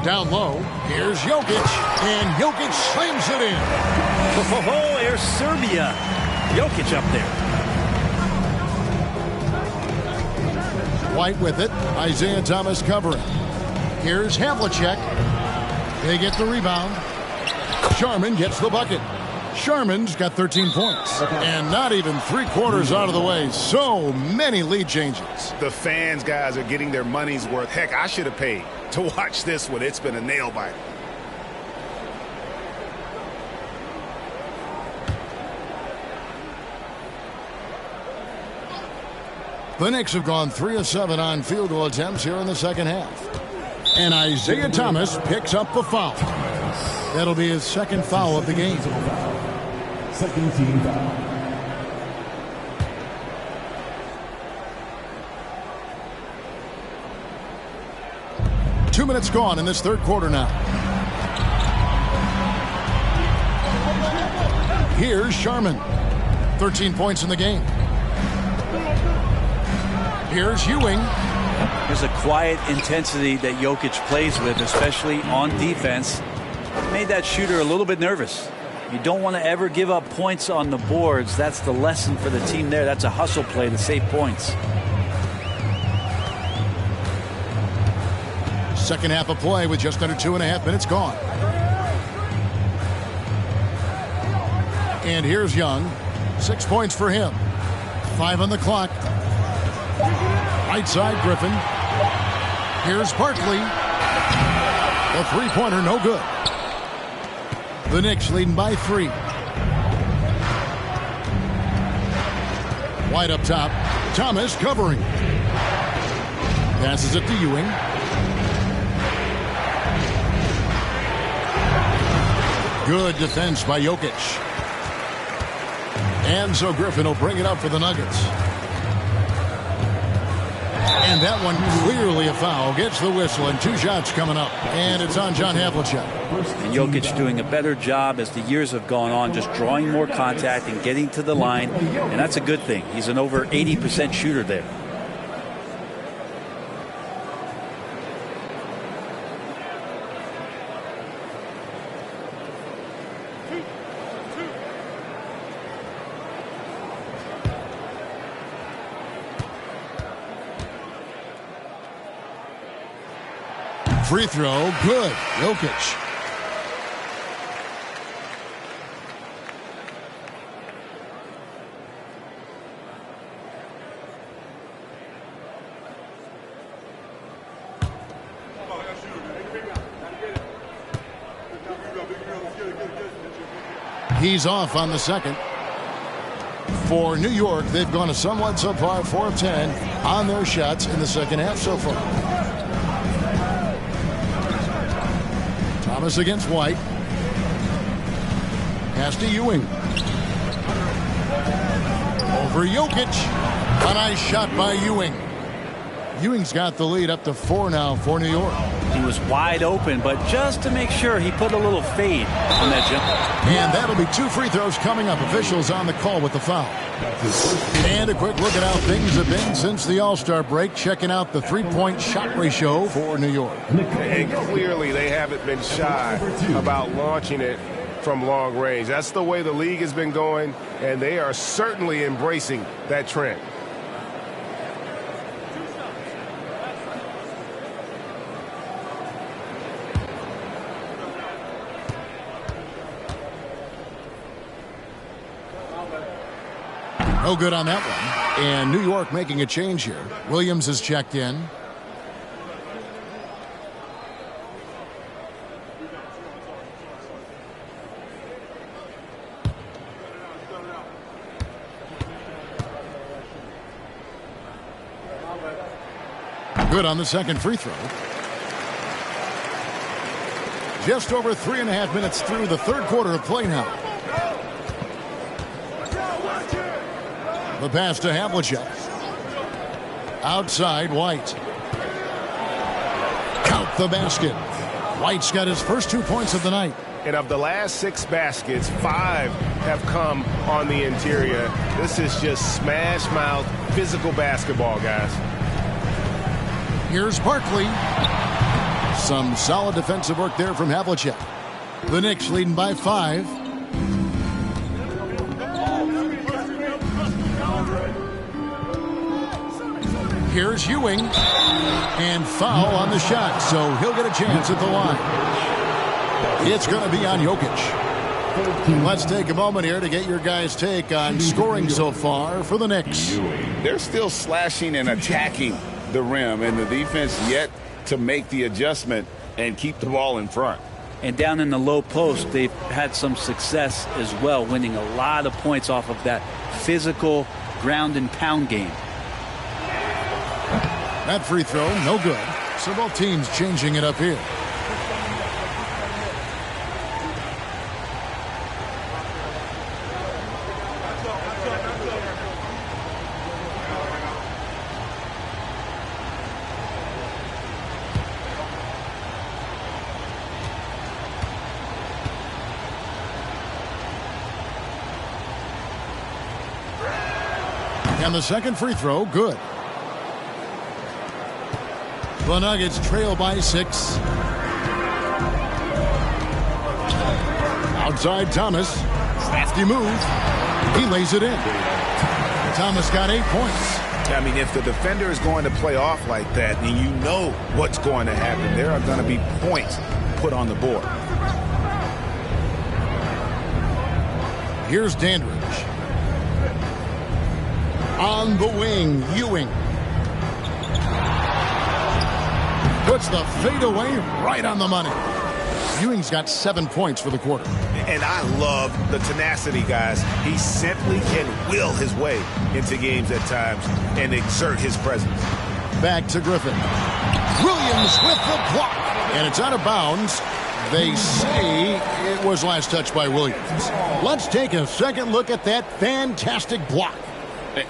Down low. Here's Jokic. And Jokic slams it in. Oh, here's Serbia. Jokic up there. White with it. Isaiah Thomas covering. Here's Havlicek. They get the rebound. Sharman gets the bucket. Sharman's got 13 points. And not even 3/4 out of the way. So many lead changes. The fans, guys, are getting their money's worth. Heck, I should have paid to watch this one. It's been a nail biter. The Knicks have gone 3 of 7 on field goal attempts here in the second half. And Isaiah Thomas picks up the foul. That'll be his second foul of the game. Second team foul. Two minutes gone in this third quarter now. Here's Sharman. 13 points in the game. Here's Ewing. There's a quiet intensity that Jokic plays with, especially on defense. Made that shooter a little bit nervous. You don't want to ever give up points on the boards. That's the lesson for the team there. That's a hustle play to save points. Second half of play with just under 2.5 minutes gone. And here's Young. 6 points for him. 5 on the clock. Right side, Griffin. Here's Barkley. The three-pointer, no good. The Knicks leading by 3. White up top. Thomas covering. Passes it to Ewing. Good defense by Jokic. And so Griffin will bring it up for the Nuggets. And that one clearly a foul. Gets the whistle and 2 shots coming up. And it's on John Havlicek. And Jokic doing a better job as the years have gone on, just drawing more contact and getting to the line. And that's a good thing. He's an over 80% shooter there. Free throw, good. Jokic. He's off on the second. For New York, they've gone a somewhat subpar 4 of 10 on their shots in the second half so far. Thomas against White. Pass to Ewing. Over Jokic. A nice shot by Ewing. Ewing's got the lead up to 4 now for New York. He was wide open, but just to make sure, he put a little fade on that jump. And that'll be 2 free throws coming up. Officials on the call with the foul. And a quick look at how things have been since the All-Star break. Checking out the three-point shot ratio for New York. And clearly they haven't been shy about launching it from long range. That's the way the league has been going, and they are certainly embracing that trend. No good on that one. And New York making a change here. Williams is checked in. Good on the second free throw. Just over 3.5 minutes through the third quarter of play now. The pass to Havlicek. Outside, White. Count the basket. White's got his first 2 points of the night. And of the last 6 baskets, 5 have come on the interior. This is just smash mouth physical basketball, guys. Here's Barkley. Some solid defensive work there from Havlicek. The Knicks leading by 5. Here's Ewing. And foul on the shot, so he'll get a chance at the line. It's going to be on Jokic. Let's take a moment here to get your guys' take on scoring so far for the Knicks. They're still slashing and attacking the rim, and the defense yet to make the adjustment and keep the ball in front. And down in the low post, they've had some success as well, winning a lot of points off of that physical ground and pound game. That free throw, no good. So both teams changing it up here. And the second free throw, good. The Nuggets trail by 6. Outside Thomas. Crafty move. He lays it in. Thomas got 8 points. I mean, if the defender is going to play off like that, then you know what's going to happen. There are going to be points put on the board. Here's Dandridge. On the wing, Ewing. Puts the fadeaway right on the money. Ewing's got 7 points for the quarter. And I love the tenacity, guys. He simply can will his way into games at times and exert his presence. Back to Griffin. Williams with the block. And it's out of bounds. They say it was last touched by Williams. Let's take a second look at that fantastic block.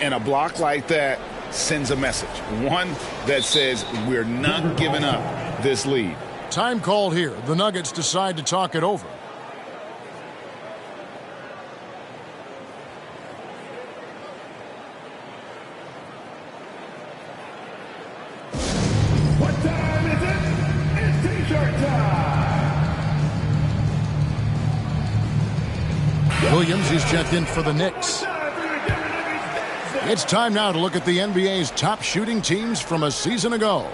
And a block like that sends a message. One that says we're not giving up this lead. Time called here. The Nuggets decide to talk it over. What time is it? It's T-shirt time. Williams is checked in for the Knicks. It's time now to look at the NBA's top shooting teams from a season ago.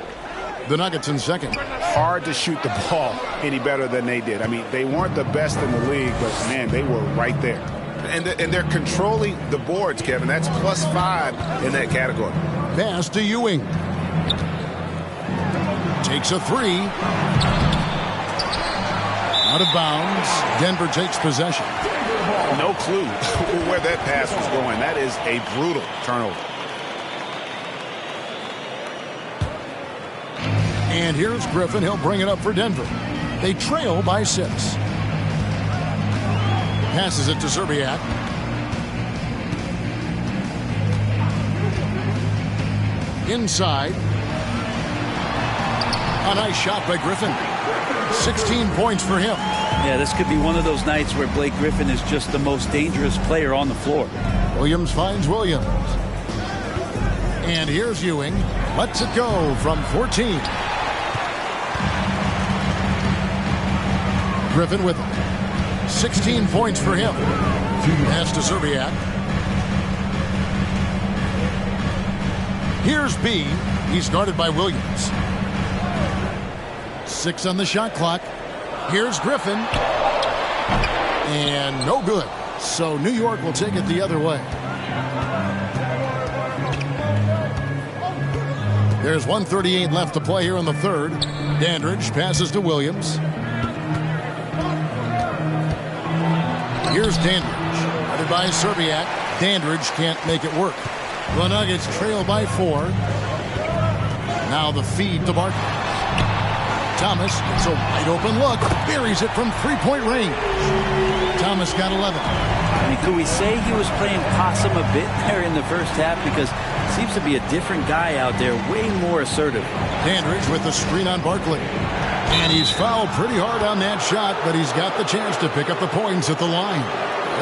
The Nuggets in second. Hard to shoot the ball any better than they did. I mean, they weren't the best in the league, but, man, they were right there. And they're controlling the boards, Kevin. That's +5 in that category. Pass to Ewing. Takes a 3. Out of bounds. Denver takes possession. No clue where that pass was going. That is a brutal turnover. And here's Griffin. He'll bring it up for Denver. They trail by 6. Passes it to Zerbiak. Inside. A nice shot by Griffin. 16 points for him. Yeah, this could be one of those nights where Blake Griffin is just the most dangerous player on the floor. Williams finds Williams. And here's Ewing. Lets it go from 14. Griffin with it. 16 points for him. Pass to Zerbiak. Here's B. He's guarded by Williams. 6 on the shot clock. Here's Griffin. And no good. So New York will take it the other way. There's 1:38 left to play here in the third. Dandridge passes to Williams. Here's Dandridge. Headed by Serbiak. Dandridge can't make it work. The Nuggets trail by 4. Now the feed to Barkley. Thomas gets a wide open look. Buries it from three-point range. Thomas got 11. I mean, could we say he was playing possum a bit there in the first half? Because it seems to be a different guy out there, way more assertive. Dandridge with the screen on Barkley. And he's fouled pretty hard on that shot, but he's got the chance to pick up the points at the line.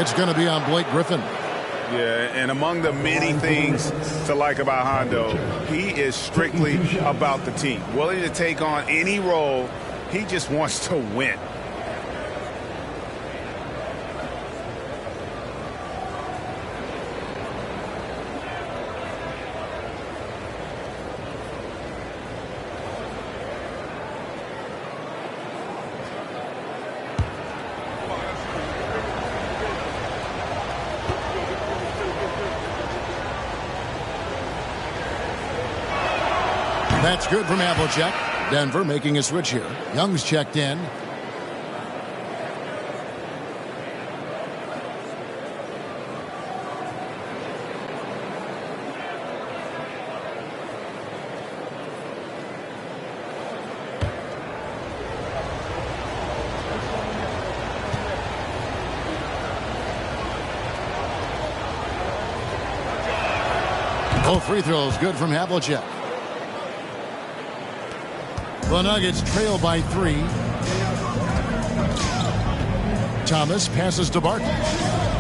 It's going to be on Blake Griffin. Yeah, and among the many things to like about Hondo, he is strictly about the team. Willing to take on any role. He just wants to win. That's good from Havlicek. Denver making a switch here. Young's checked in. Both free throws good from Havlicek. The Nuggets trail by 3. Thomas passes to Barton.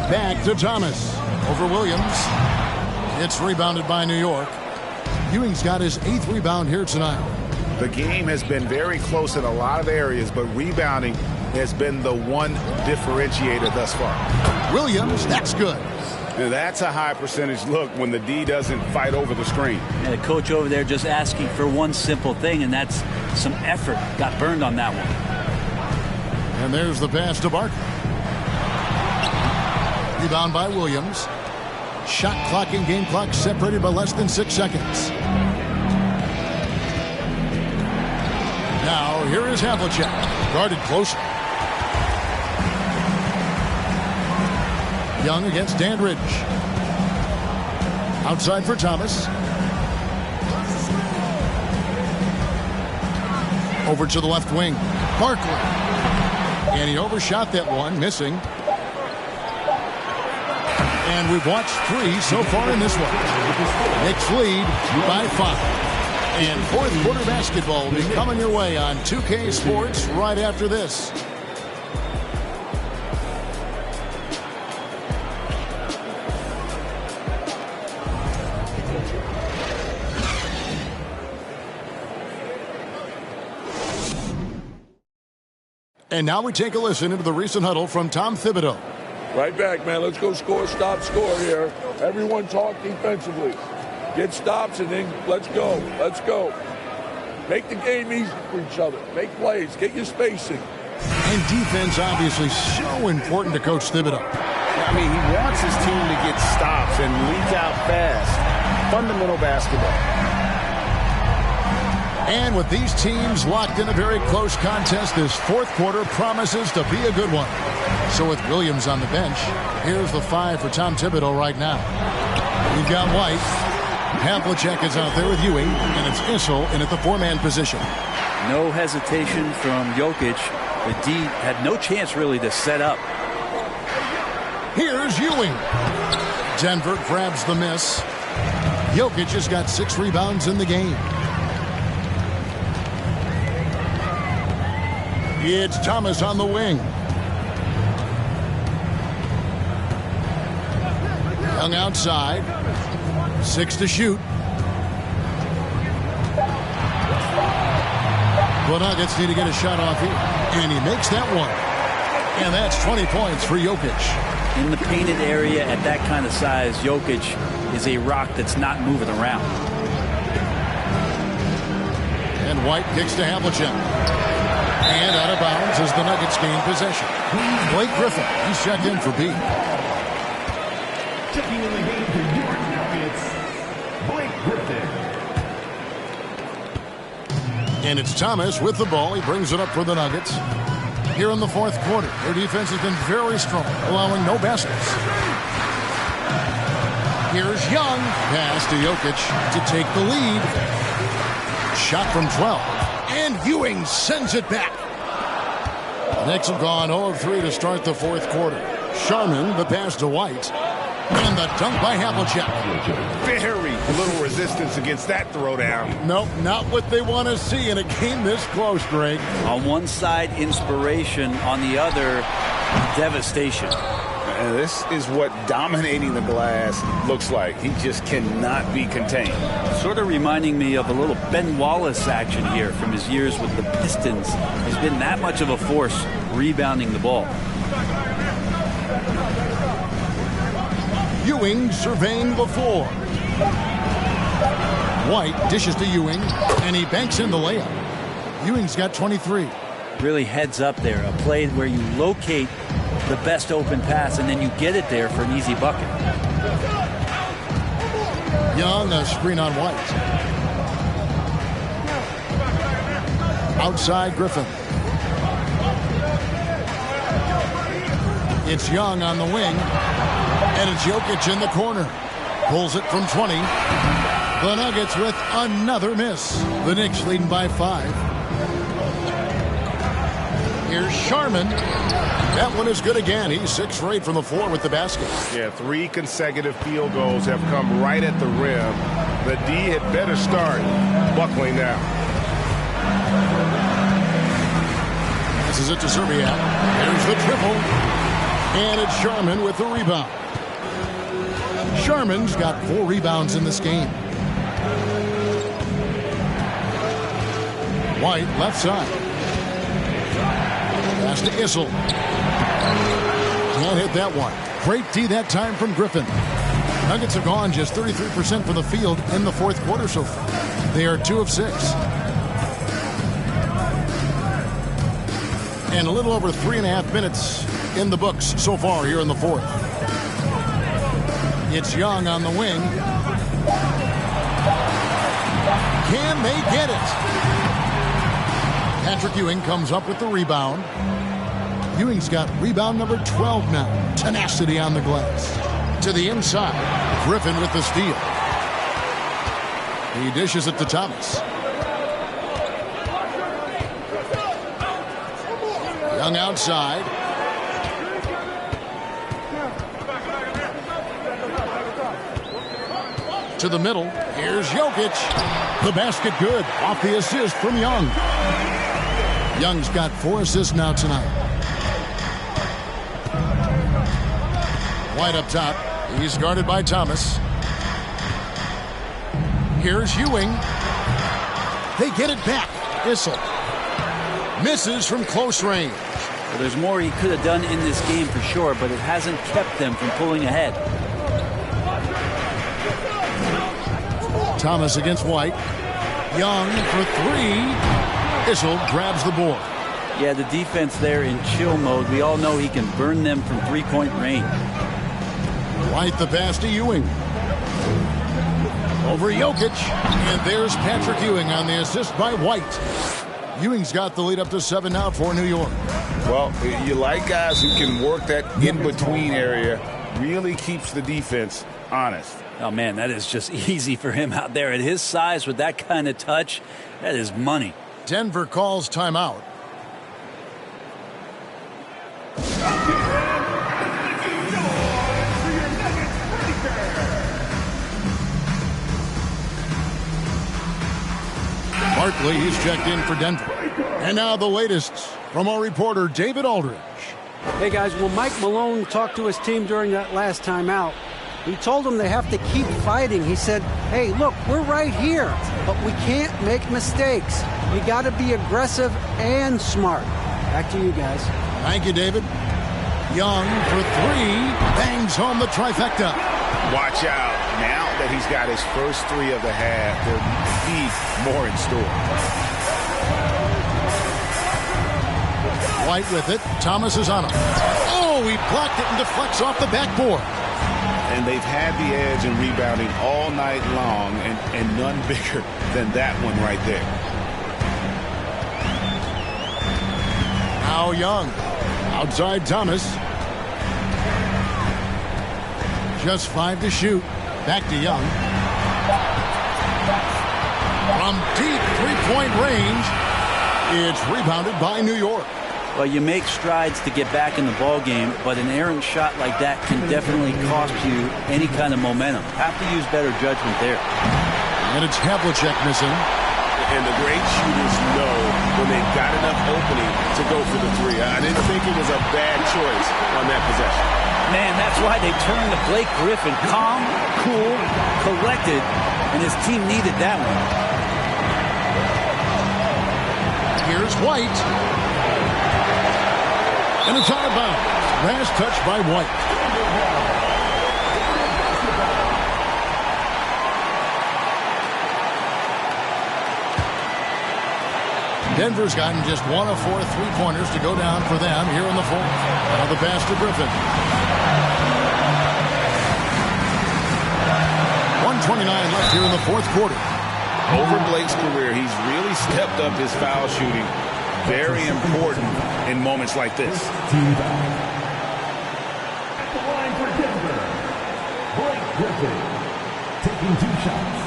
Back to Thomas. Over Williams. It's rebounded by New York. Ewing's got his 8th rebound here tonight. The game has been very close in a lot of areas, but rebounding has been the one differentiator thus far. Williams, that's good. That's a high percentage look when the D doesn't fight over the screen. And the coach over there just asking for one simple thing, and that's some effort. Got burned on that one. And there's the pass to Barkley. Rebound by Williams. Shot clock and game clock separated by less than 6 seconds. Now here is Havlicek. Guarded close. Young against Dandridge. Outside for Thomas. Over to the left wing. Barkley. And he overshot that one, missing. And we've watched 3 so far in this one. Knicks lead by 5. And fourth quarter basketball will be coming your way on 2K Sports right after this. And now we take a listen into the recent huddle from Tom Thibodeau. Right back, man. Let's go score, stop, score here. Everyone talk defensively. Get stops and then let's go. Let's go. Make the game easy for each other. Make plays. Get your spacing. And defense obviously so important to Coach Thibodeau. I mean, he wants his team to get stops and leak out fast. Fundamental basketball. And with these teams locked in a very close contest, this fourth quarter promises to be a good one. So with Williams on the bench, here's the 5 for Tom Thibodeau right now. We've got White. Havlicek is out there with Ewing, and it's Issel in at the 4-man position. No hesitation from Jokic. The D had no chance really to set up. Here's Ewing. Denver grabs the miss. Jokic has got 6 rebounds in the game. It's Thomas on the wing. Young outside. 6 to shoot. The Nuggets need to get a shot off here. And he makes that one. And that's 20 points for Jokic. In the painted area at that kind of size, Jokic is a rock that's not moving around. And White kicks to Havlicek. And out of bounds as the Nuggets gain possession. Blake Griffin, he's checked in for B. Checking in the game for your Nuggets, Blake Griffin. And it's Thomas with the ball. He brings it up for the Nuggets. Here in the fourth quarter, their defense has been very strong, allowing no baskets. Here's Young. Pass to Jokic to take the lead. Shot from 12. And Ewing sends it back. The Knicks have gone 0 of 3 to start the fourth quarter. Sharman, the pass to White. And the dunk by Havlicek. Very little resistance against that throwdown. Nope, not what they want to see in a game this close, Greg. On one side, inspiration. On the other, devastation. And this is what dominating the glass looks like. He just cannot be contained. Sort of reminding me of a little Ben Wallace action here from his years with the Pistons. He's been that much of a force rebounding the ball. Ewing surveying the floor. White dishes to Ewing, and he banks in the layup. Ewing's got 23. Really heads up there, a play where you locate the best open pass and then you get it there for an easy bucket. Young, a screen on White. Outside Griffin. It's Young on the wing. And it's Jokic in the corner. Pulls it from 20. The Nuggets with another miss. The Knicks leading by 5. Here's Sharman. That one is good again. He's 6 for 8 from the floor with the basket. Yeah, 3 consecutive field goals have come right at the rim. The D had better start buckling down. This is it to Serbiak. There's the triple. And it's Sharman with the rebound. Sharman's got 4 rebounds in this game. White left side. Pass to Issel. Can't hit that one. Great D that time from Griffin. Nuggets have gone just 33% from the field in the fourth quarter so far. They are 2 of 6. And a little over 3.5 minutes in the books so far here in the fourth. It's Young on the wing. Can they get it? Patrick Ewing comes up with the rebound. Ewing's got rebound number 12 now. Tenacity on the glass. To the inside. Griffin with the steal. He dishes it to Thomas. Young outside. To the middle. Here's Jokic. The basket good. Off the assist from Young. Young's got 4 assists now tonight. White up top. He's guarded by Thomas. Here's Ewing. They get it back. Issel. Misses from close range. Well, there's more he could have done in this game for sure, but it hasn't kept them from pulling ahead. Thomas against White. Young for 3. Issel grabs the board. Yeah, the defense there in chill mode. We all know he can burn them from three-point range. White the pass to Ewing. Over Jokic. And there's Patrick Ewing on the assist by White. Ewing's got the lead up to 7 now for New York. Well, you like guys who can work that in-between area. Really keeps the defense honest. Oh, man, that is just easy for him out there. At his size with that kind of touch, that is money. Denver calls timeout. Barkley, he's checked in for Denver. And now the latest from our reporter, David Aldridge. Hey, guys, well, Mike Malone talked to his team during that last timeout. He told them they have to keep fighting. He said, hey, look, we're right here, but we can't make mistakes. You got to be aggressive and smart. Back to you guys. Thank you, David. Young for 3. Bangs home the trifecta. Watch out. Now that he's got his first 3 of the half, there'll be more in store. White with it. Thomas is on him. Oh, he blocked it and deflects off the backboard. And they've had the edge in rebounding all night long, and none bigger than that one right there. Now Young. Outside Thomas. Just 5 to shoot. Back to Young. From deep three-point range, it's rebounded by New York. Well, you make strides to get back in the ball game, but an errant shot like that can definitely cost you any kind of momentum. Have to use better judgment there. And it's Havlicek missing. And the great shooters know when they've got enough opening to go for the three. I didn't think it was a bad choice on that possession. Man, that's why they turned to Blake Griffin. Calm, cool, collected, and his team needed that one. Here's White. And it's out of bounds. Last touch by White. Denver's gotten just 1 of 4 three-pointers to go down for them here in the fourth. Now the pass to Griffin. 1:29 left here in the fourth quarter. Over Blake's career, he's really stepped up his foul shooting. Very important in moments like this. At the line for Denver, Blake Griffin taking 2 shots.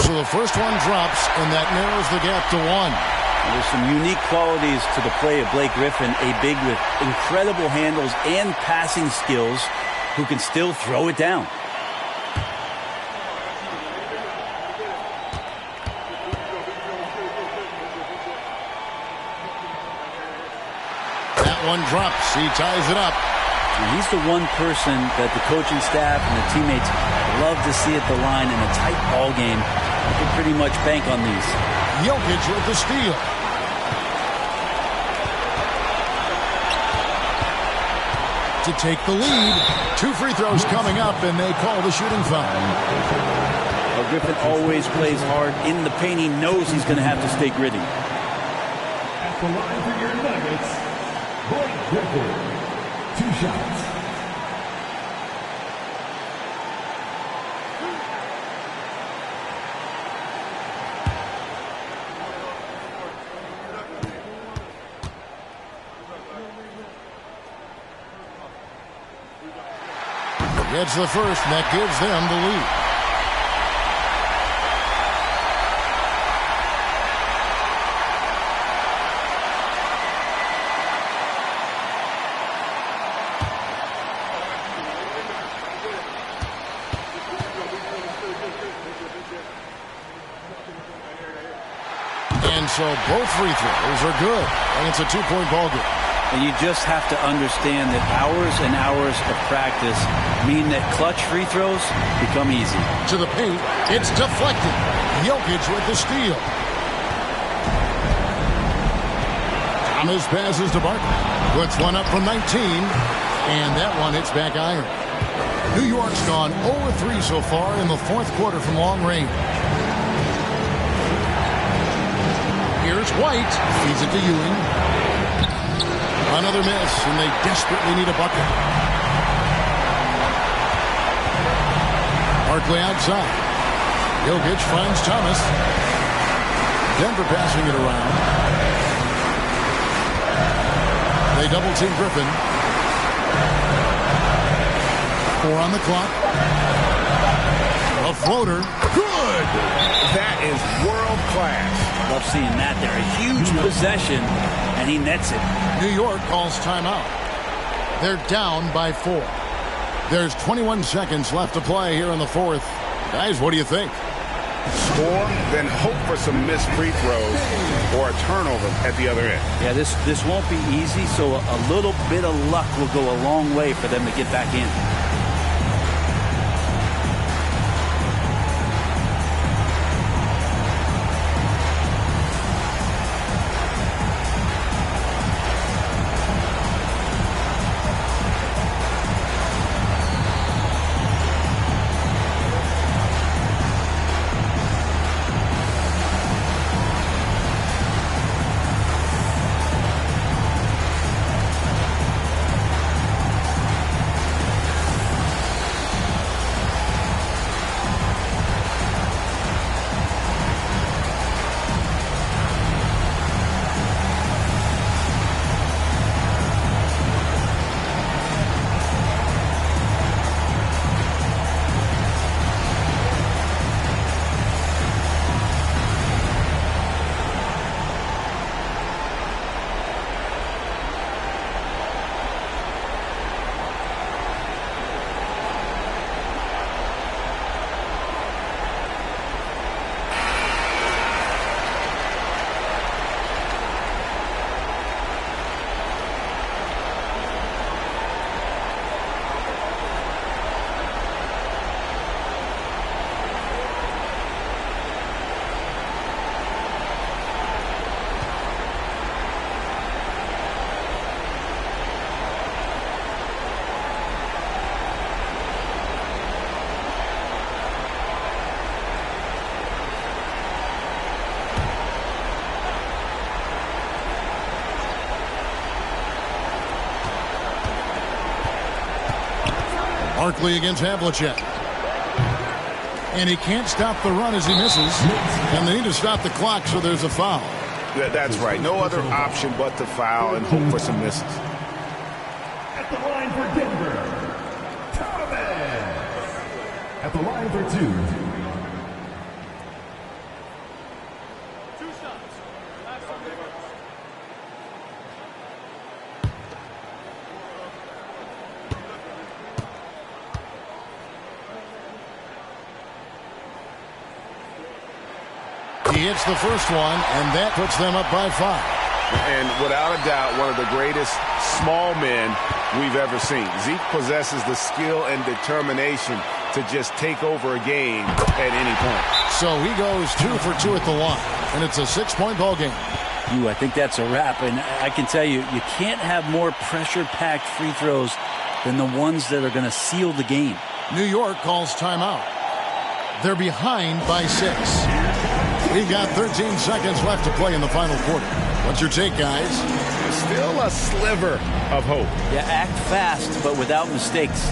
So the first one drops, and that narrows the gap to 1. There's some unique qualities to the play of Blake Griffin, a big with incredible handles and passing skills who can still throw it down. That one drops. He ties it up. And he's the one person that the coaching staff and the teammates love to see at the line in a tight ball game. You can pretty much bank on these. Jokic with the steal. To take the lead. 2 free throws coming up, and they call the shooting foul. Well, Griffin always plays hard in the paint. He knows he's going to have to stay gritty. At the line for your Nuggets, Blake Griffin. 2 shots. Gets the first, and that gives them the lead. And so both free throws are good, and it's a 2-point ball game. And you just have to understand that hours and hours of practice mean that clutch free throws become easy. To the paint, it's deflected. Jokic with the steal. Thomas passes to Barkley. Puts one up from 19, and that one hits back iron. New York's gone 0-3 so far in the fourth quarter from long range. Here's White. Feeds it to Ewing. Another miss, and they desperately need a bucket. Barkley outside. Jokic finds Thomas. Denver passing it around. They double-team Griffin. 4 on the clock. A floater. Good! That is world class. Love seeing that there. A huge possession, and he nets it. New York calls timeout. They're down by 4. There's 21 seconds left to play here in the fourth. Guys, what do you think? Score, then hope for some missed free throws or a turnover at the other end. Yeah, this won't be easy, so a little bit of luck will go a long way for them to get back in. Barkley against Havlicek. And he can't stop the run as he misses. And they need to stop the clock, so there's a foul. That's right. No other option but to foul and hope for some misses. At the line for Denver, Thomas. At the line for 2. He hits the first one, and that puts them up by 5. And without a doubt, one of the greatest small men we've ever seen. Zeke possesses the skill and determination to just take over a game at any point. So he goes 2 for 2 at the line, and it's a 6-point ball game. I think that's a wrap. And I can tell you, you can't have more pressure-packed free throws than the ones that are going to seal the game. New York calls timeout. They're behind by 6. We've got 13 seconds left to play in the final quarter. What's your take, guys? Still a sliver of hope. Yeah, act fast, but without mistakes.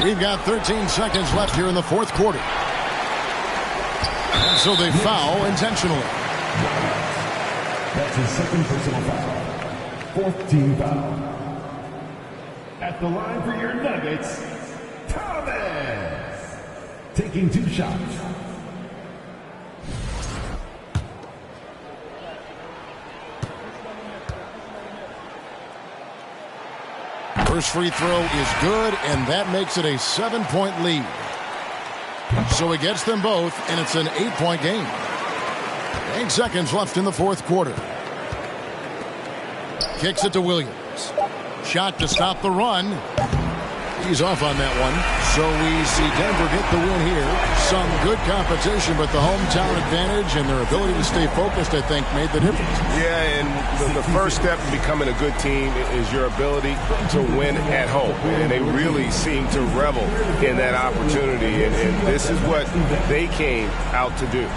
We've got 13 seconds left here in the fourth quarter. And so they foul intentionally. That's his second personal foul. Fourth team foul. At the line for your Nuggets, Thomas. Taking 2 shots. First free throw is good, and that makes it a 7-point lead. So he gets them both, and it's an 8-point game. 8 seconds left in the fourth quarter. Kicks it to Williams. Shot to stop the run. He's off on that one. So we see Denver get the win here. Some good competition, but the hometown advantage and their ability to stay focused, I think, made the difference. Yeah, and the first step in becoming a good team is your ability to win at home. And they really seem to revel in that opportunity. And this is what they came out to do.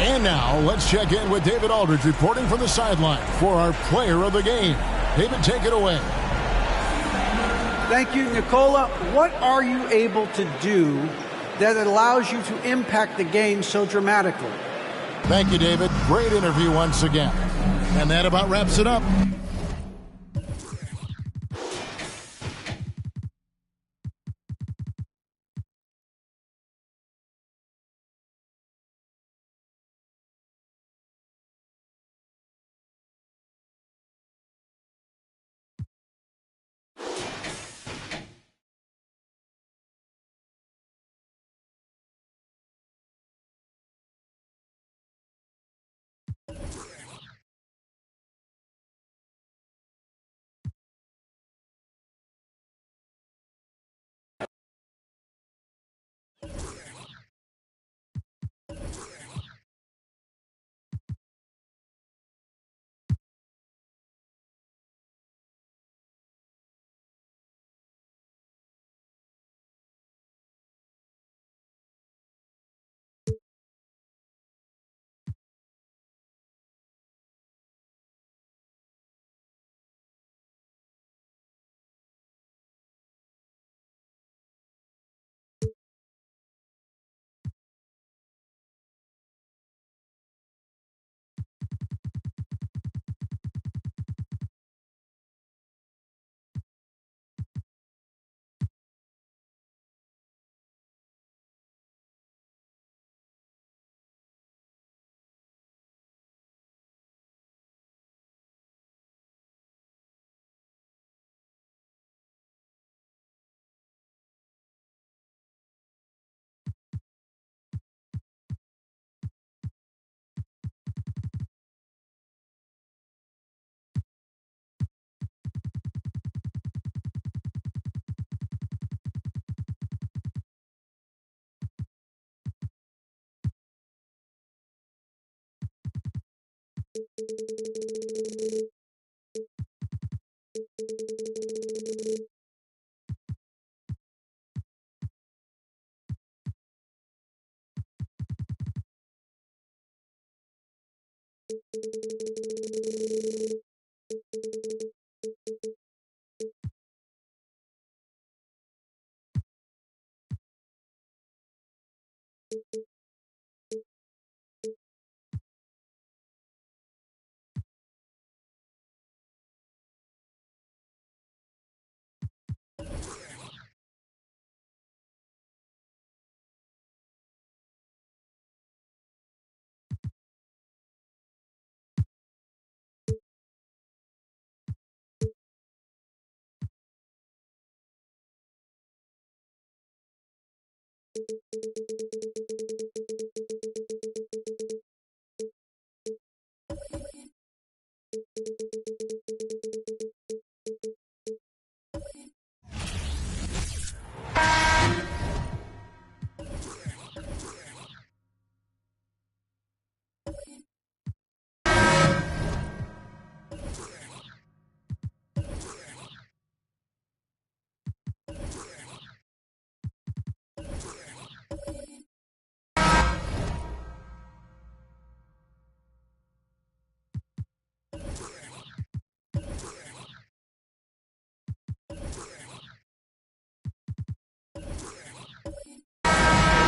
And now let's check in with David Aldridge reporting from the sideline for our player of the game. David, take it away. Thank you, Nicola. What are you able to do that allows you to impact the game so dramatically? Thank you, David. Great interview once again. And that about wraps it up.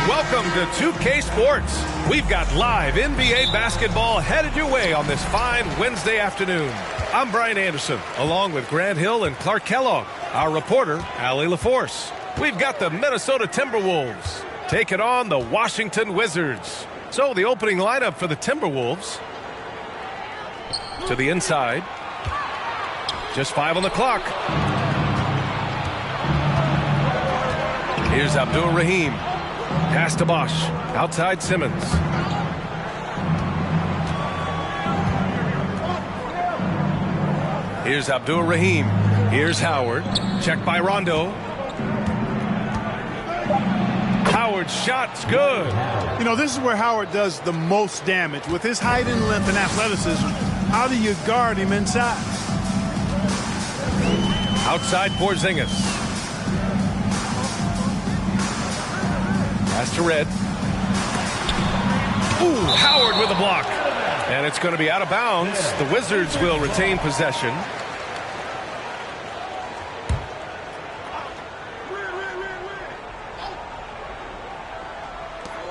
Welcome to 2K Sports. We've got live NBA basketball headed your way on this fine Wednesday afternoon. I'm Brian Anderson, along with Grant Hill and Clark Kellogg. Our reporter, Allie LaForce. We've got the Minnesota Timberwolves taking on the Washington Wizards. So the opening lineup for the Timberwolves. To the inside. Just 5 on the clock. Here's Abdul Rahim. Pass to Bosch. Outside Simmons. Here's Abdul Rahim. Here's Howard. Check by Rondo. Howard's shot's good. You know, this is where Howard does the most damage. With his height and length and athleticism, how do you guard him inside? Outside Porzingis. Pass to Red. Ooh, Howard with a block. And it's going to be out of bounds. The Wizards will retain possession.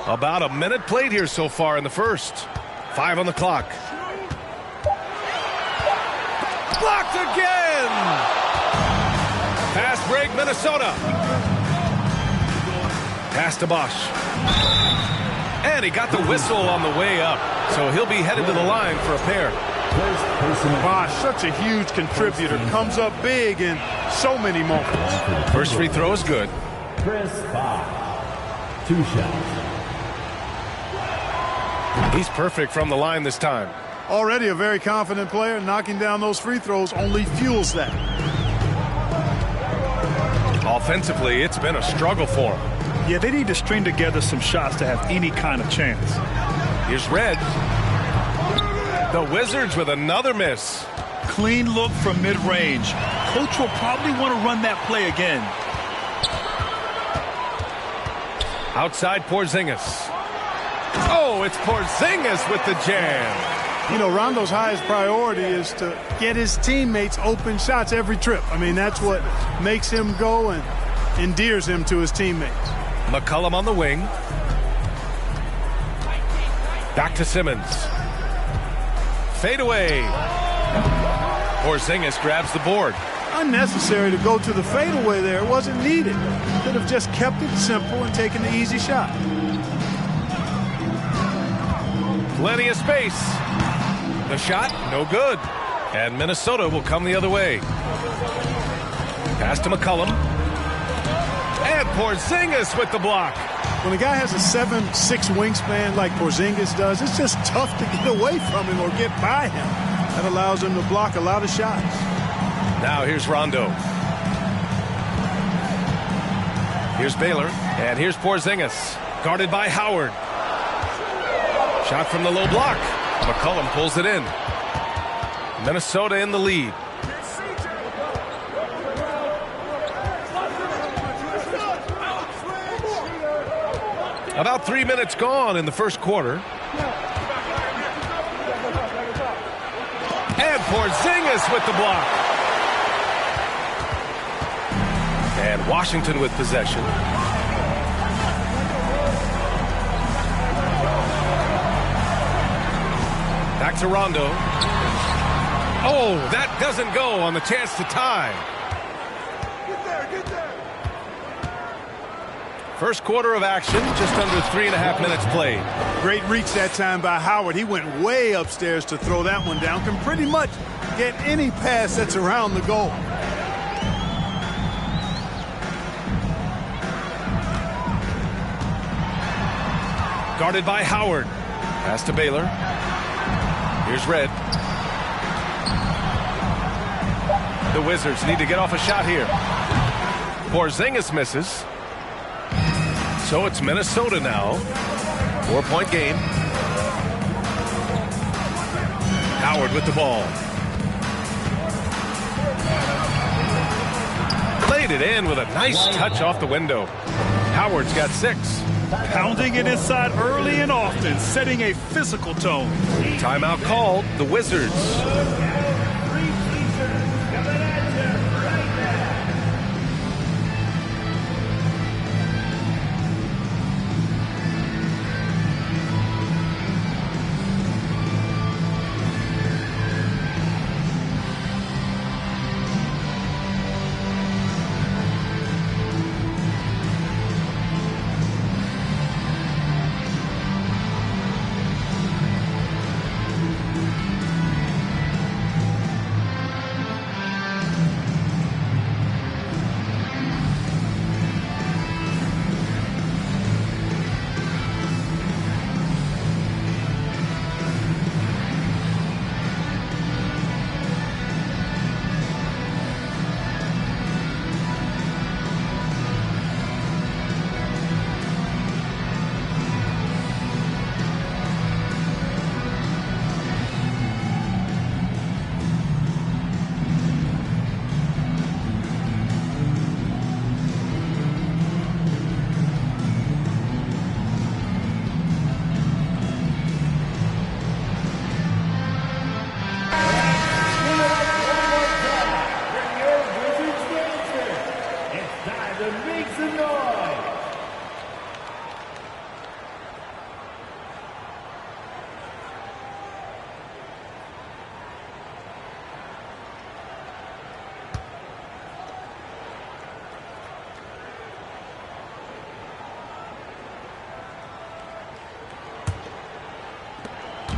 About a minute played here so far in the first. 5 on the clock. Blocked again! Fast break, Minnesota. Pass to Bosch. And he got the whistle on the way up. So he'll be headed to the line for a pair. Bosch, such a huge contributor. Comes up big in so many moments. First free throw is good. Chris Bosch. 2 shots. He's perfect from the line this time. Already a very confident player. Knocking down those free throws only fuels that. Offensively, it's been a struggle for him. Yeah, they need to string together some shots to have any kind of chance. Here's Red. The Wizards with another miss. Clean look from mid-range. Coach will probably want to run that play again. Outside Porzingis. Oh, it's Porzingis with the jam. You know, Rondo's highest priority is to get his teammates open shots every trip. I mean, that's what makes him go and endears him to his teammates. McCollum on the wing. Back to Simmons. Fade away. Porzingis grabs the board. Unnecessary to go to the fadeaway there. It wasn't needed. Could have just kept it simple and taken the easy shot. Plenty of space. The shot, no good. And Minnesota will come the other way. Pass to McCollum. And Porzingis with the block. When a guy has a 7'6" wingspan like Porzingis does, it's just tough to get away from him or get by him. That allows him to block a lot of shots. Now here's Rondo. Here's Baylor. And here's Porzingis. Guarded by Howard. Shot from the low block. McCollum pulls it in. Minnesota in the lead. About 3 minutes gone in the first quarter. And Porzingis with the block. And Washington with possession. Back to Rondo. Oh, that doesn't go on the chance to tie. First quarter of action, just under 3.5 minutes played. Great reach that time by Howard. He went way upstairs to throw that one down. Can pretty much get any pass that's around the goal. Guarded by Howard. Pass to Baylor. Here's Red. The Wizards need to get off a shot here. Porzingis misses. So it's Minnesota now. 4-point game. Howard with the ball. Laid it in with a nice touch off the window. Howard's got 6. Pounding it inside early and often, setting a physical tone. Timeout called. The Wizards.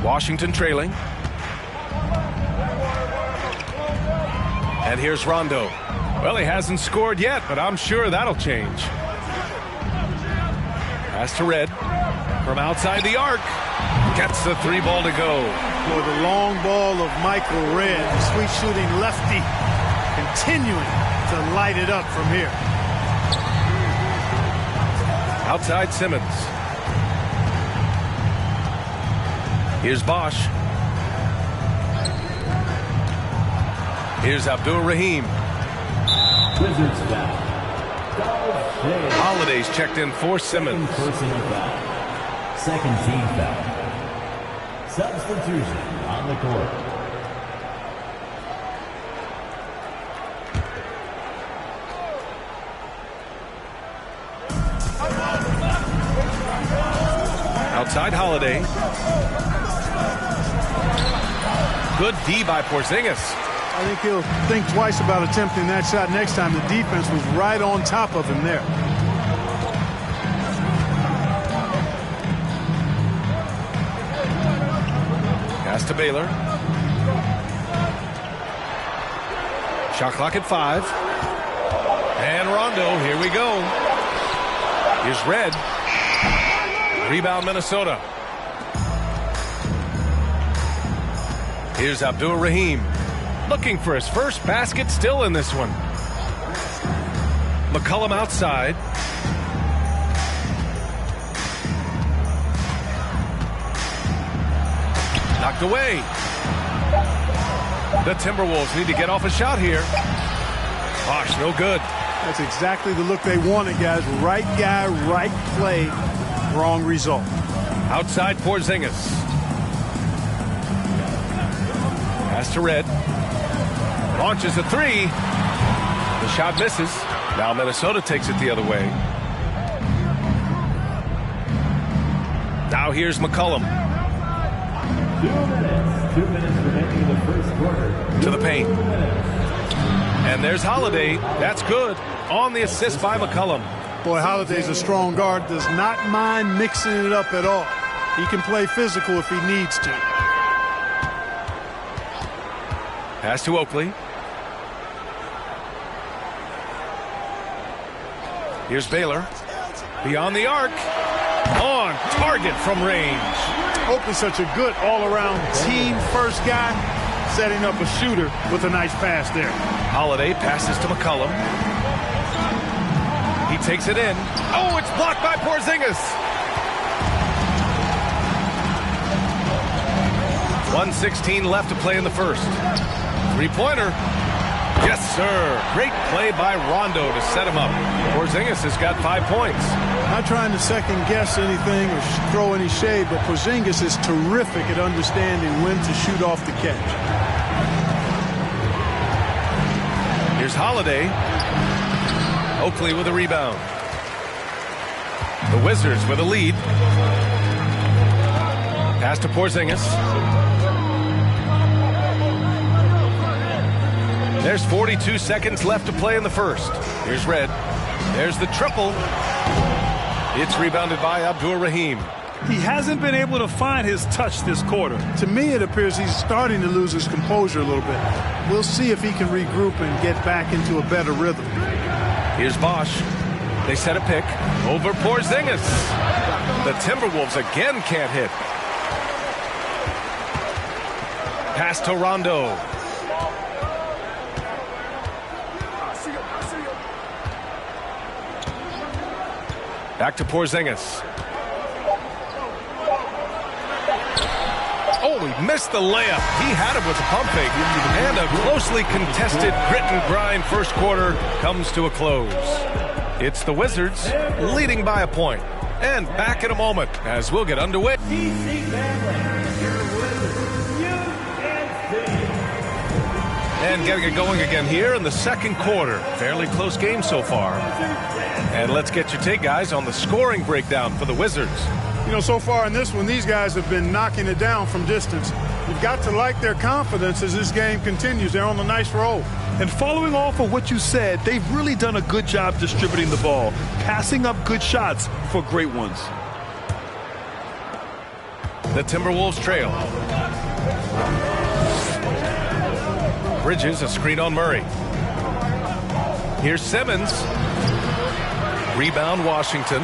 Washington trailing. And here's Rondo. Well, he hasn't scored yet, but I'm sure that'll change. Pass to Red. From outside the arc. Gets the 3 ball to go. For the long ball of Michael Red. The sweet shooting lefty. Continuing to light it up from here. Outside Simmons. Here's Bosch. Here's Abdul-Rahim. Wizards foul. Holiday's checked in for Simmons. Personal foul. Second team foul. Substitution on the court. Outside Holiday. Good D by Porzingis. I think he'll think twice about attempting that shot next time. The defense was right on top of him there. Pass to Baylor. Shot clock at 5. And Rondo, here we go. Here's Red. Rebound Minnesota. Here's Abdul-Rahim. Looking for his first basket, still in this one. McCollum outside. Knocked away. The Timberwolves need to get off a shot here. Gosh, no good. That's exactly the look they wanted, guys. Right guy, right play, wrong result. Outside Porzingis. Pass to Red. Launches a three. The shot misses. Now Minnesota takes it the other way. Now here's McCollum. 2 minutes remaining in the first quarter. To the paint. And there's Holiday. That's good. On the assist by McCollum. Boy, Holiday's a strong guard. Does not mind mixing it up at all. He can play physical if he needs to. Pass to Oakley. Here's Baylor. Beyond the arc. On target from range. Oakley's such a good all-around team first guy, setting up a shooter with a nice pass there. Holiday passes to McCollum. He takes it in. Oh, it's blocked by Porzingis. 1:16 left to play in the first. Three-pointer. Yes, sir. Great play by Rondo to set him up. Porzingis has got 5 points. Not trying to second-guess anything or throw any shade, but Porzingis is terrific at understanding when to shoot off the catch. Here's Holiday. Oakley with a rebound. The Wizards with a lead. Pass to Porzingis. There's 42 seconds left to play in the first. Here's Red. There's the triple. It's rebounded by Abdur-Rahim. He hasn't been able to find his touch this quarter. To me, it appears he's starting to lose his composure a little bit. We'll see if he can regroup and get back into a better rhythm. Here's Bosch. They set a pick over Porzingis. The Timberwolves again can't hit. Pass to Rondo. Back to Porzingis. Oh, he missed the layup. He had it with a pump fake. And a closely contested grit and grind first quarter comes to a close. It's the Wizards leading by a point. And back in a moment as we'll get underway. And getting it going again here in the second quarter. Fairly close game so far. And let's get your take, guys, on the scoring breakdown for the Wizards. You know, so far in this one, these guys have been knocking it down from distance. You've got to like their confidence as this game continues. They're on a nice roll. And following off of what you said, they've really done a good job distributing the ball, passing up good shots for great ones. The Timberwolves trail. Bridges, a screen on Murray. Here's Simmons. Rebound, Washington.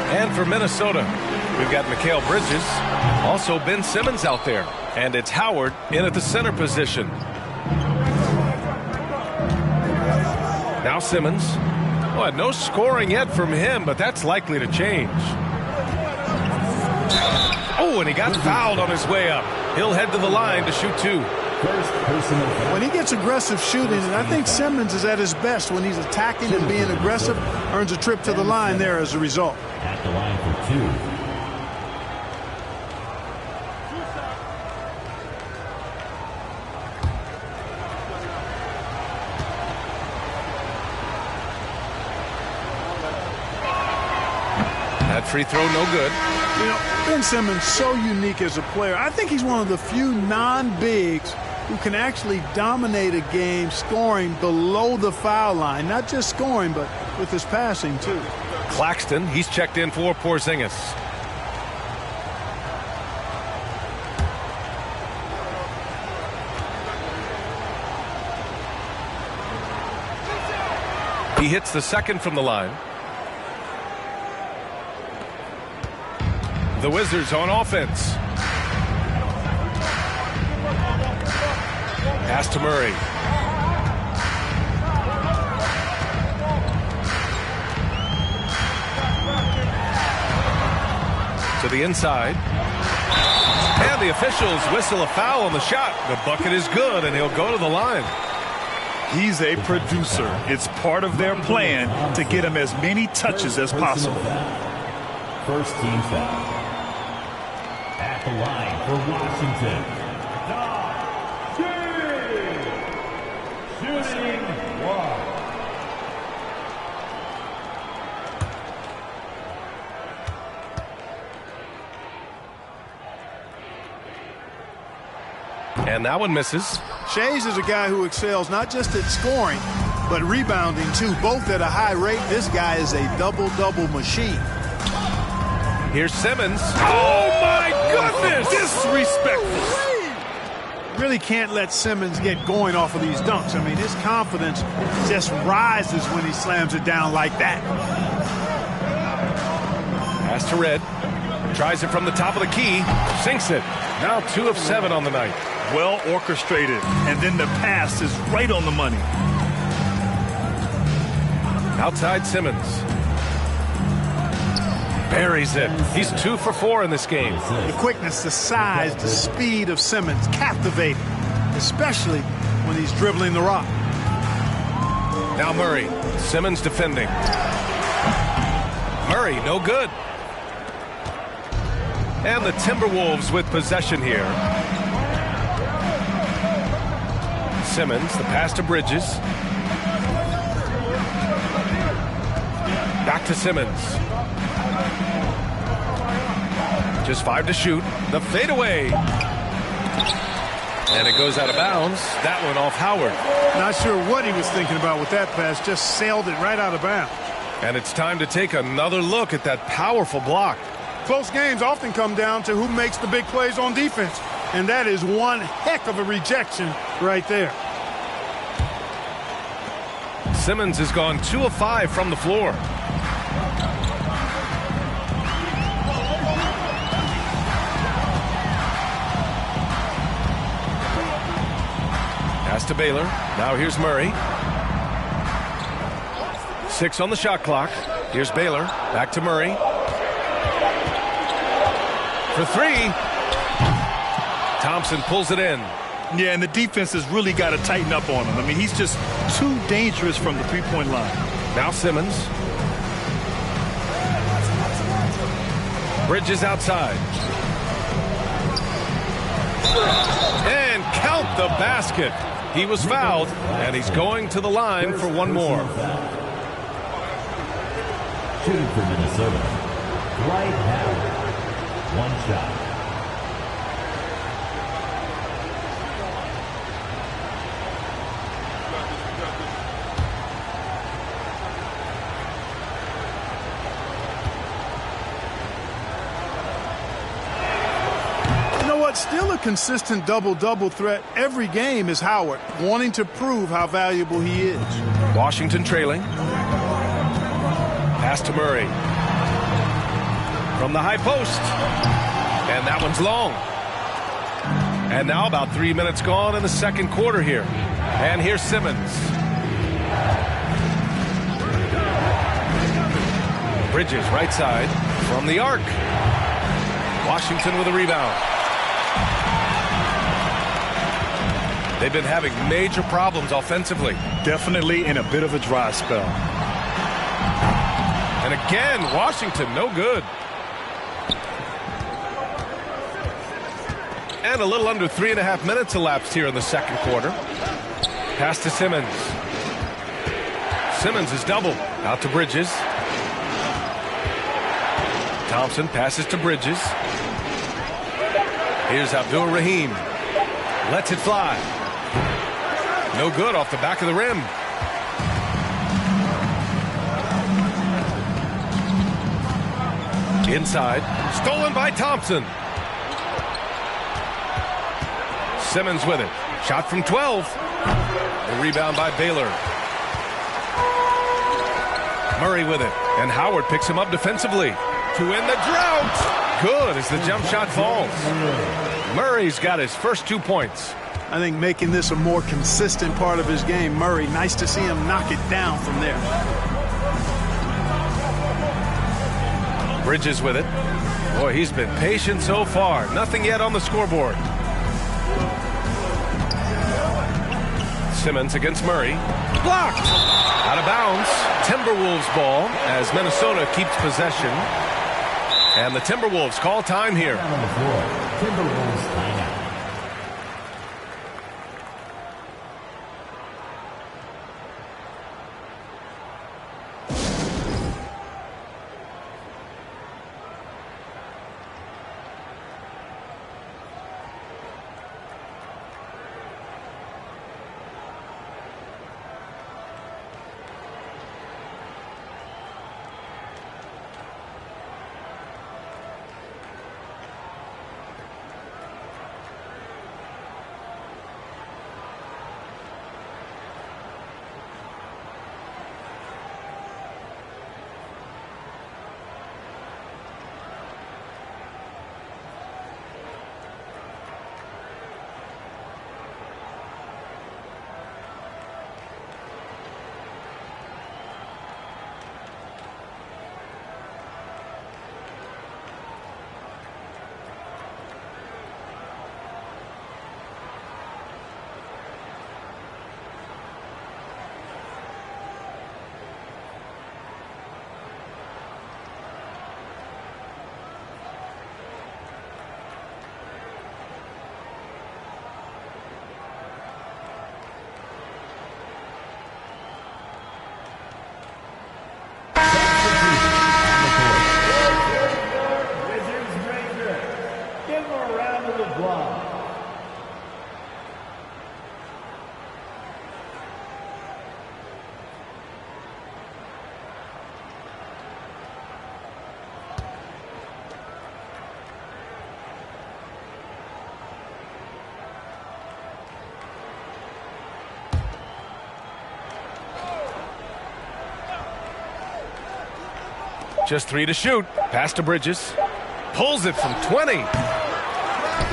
And for Minnesota, we've got Mikal Bridges. Also Ben Simmons out there. And it's Howard in at the center position. Now Simmons. Well, no scoring yet from him, but that's likely to change. Oh, and he got fouled on his way up. He'll head to the line to shoot two. When he gets aggressive shooting, and I think Simmons is at his best when he's attacking and being aggressive, earns a trip to the line there as a result. At the line for two. That free throw no good. You know, Ben Simmons so unique as a player. I think he's one of the few non-bigs who can actually dominate a game scoring below the foul line. Not just scoring, but with his passing, too. Claxton, he's checked in for Porzingis. He hits the second from the line. The Wizards on offense. Pass to Murray. To to the inside. And the officials whistle a foul on the shot. The bucket is good, and he'll go to the line. He's a producer. It's part of their plan to get him as many touches as possible. First team foul. At the line for Washington, shooting one. And that one misses. Shays is a guy who excels not just at scoring, but rebounding too, both at a high rate. This guy is a double-double machine. Here's Simmons. Oh, my goodness! Disrespectful. Really can't let Simmons get going off of these dunks. I mean, his confidence just rises when he slams it down like that. Pass to Red. Tries it from the top of the key. Sinks it. Now 2 of 7 on the night. Well orchestrated. And then the pass is right on the money. Outside Simmons. Buries it. He's 2 for 4 in this game. The quickness, the size, the speed of Simmons, captivating, especially when he's dribbling the rock. Now Murray. Simmons defending. Murray, no good. And the Timberwolves with possession here. Simmons, the pass to Bridges. Back to Simmons. Just 5 to shoot. The fadeaway. And it goes out of bounds. That one off Howard. Not sure what he was thinking about with that pass. Just sailed it right out of bounds. And it's time to take another look at that powerful block. Close games often come down to who makes the big plays on defense. And that is one heck of a rejection right there. Simmons has gone 2 of 5 from the floor. Pass to Baylor. Now here's Murray. 6 on the shot clock. Here's Baylor. Back to Murray. For 3. Thompson pulls it in. Yeah, and the defense has really got to tighten up on him. I mean, he's just too dangerous from the three-point line. Now Simmons. Bridges outside. And count the basket. He was fouled, and he's going to the line for one more. Shooting for Minnesota, Dwight Howard. 1 shot. Still a consistent double-double threat every game is Howard, wanting to prove how valuable he is. Washington trailing. Pass to Murray. From the high post. And that one's long. And now about 3 minutes gone in the second quarter here. And here's Simmons. Bridges right side from the arc. Washington with a rebound. They've been having major problems offensively. Definitely in a bit of a dry spell. And again, Washington, no good. And a little under 3.5 minutes elapsed here in the second quarter. Pass to Simmons. Simmons is doubled. Out to Bridges. Thompson passes to Bridges. Here's Abdul Rahim. Lets it fly. No good off the back of the rim. Inside. Stolen by Thompson. Simmons with it. Shot from 12. The rebound by Baylor. Murray with it. And Howard picks him up defensively. To end the drought. Good as the jump shot falls. Murray's got his first 2 points. I think making this a more consistent part of his game. Murray, nice to see him knock it down from there. Bridges with it. Boy, he's been patient so far. Nothing yet on the scoreboard. Simmons against Murray. Blocked! Out of bounds. Timberwolves ball as Minnesota keeps possession. And the Timberwolves call time here. On the floor, Timberwolves timeout. Just 3 to shoot. Pass to Bridges. Pulls it from 20.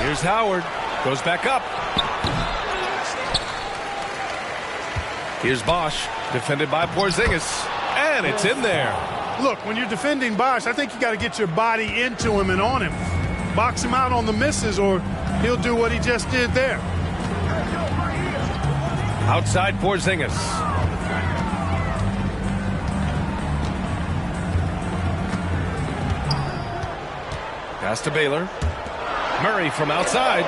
Here's Howard. Goes back up. Here's Bosch. Defended by Porzingis. And it's in there. Look, when you're defending Bosch, I think you got to get your body into him and on him. Box him out on the misses or he'll do what he just did there. Outside Porzingis. Pass to Baylor. Murray from outside.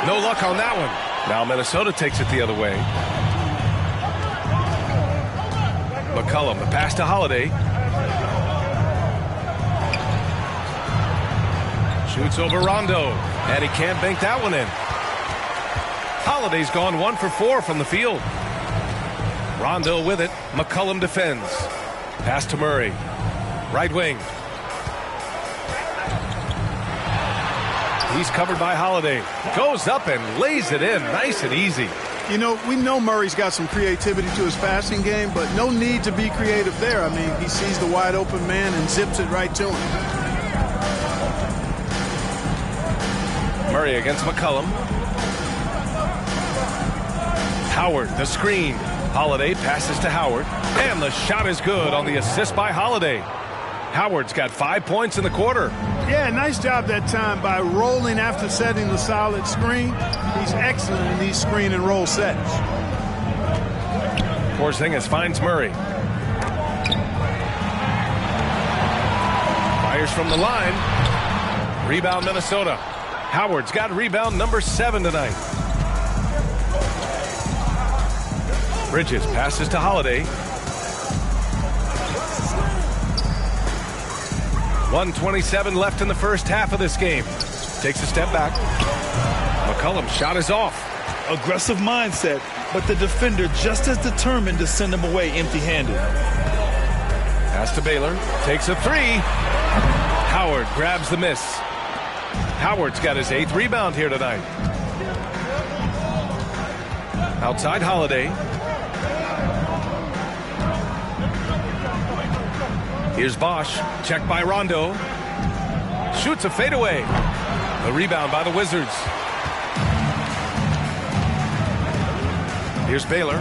No luck on that one. Now Minnesota takes it the other way. McCollum, the pass to Holiday. Shoots over Rondo. And he can't bank that one in. Holiday's gone 1 for 4 from the field. Rondo with it. McCollum defends. Pass to Murray. Right wing. He's covered by Holiday. Goes up and lays it in. Nice and easy. You know, we know Murray's got some creativity to his passing game, but no need to be creative there. I mean, he sees the wide open man and zips it right to him. Murray against McCollum. Howard, the screen. Holiday passes to Howard. And the shot is good on the assist by Holiday. Howard's got 5 points in the quarter. Yeah, nice job that time by rolling after setting the solid screen. He's excellent in these screen and roll sets. Porzingis finds Murray. Fires from the line. Rebound Minnesota. Howard's got rebound number 7 tonight. Bridges passes to Holiday. 1:27 left in the first half of this game. Takes a step back. McCollum's shot is off. Aggressive mindset, but the defender just as determined to send him away empty-handed. Pass to Baylor. Takes a 3. Howard grabs the miss. Howard's got his 8th rebound here tonight. Outside Holiday. Here's Bosch. Checked by Rondo. Shoots a fadeaway. The rebound by the Wizards. Here's Baylor.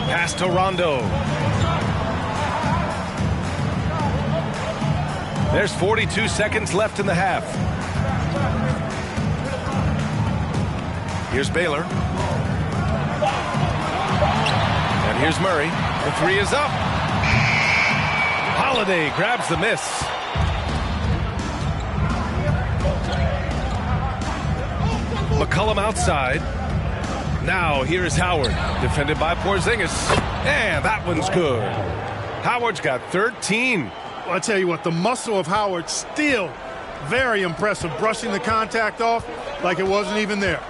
Pass to Rondo. There's 42 seconds left in the half. Here's Baylor. And here's Murray. The three is up. Holiday grabs the miss. McCollum outside. Now here is Howard, defended by Porzingis. And that one's good. Howard's got 13. Well, I tell you what, the muscle of Howard still very impressive, brushing the contact off like it wasn't even there.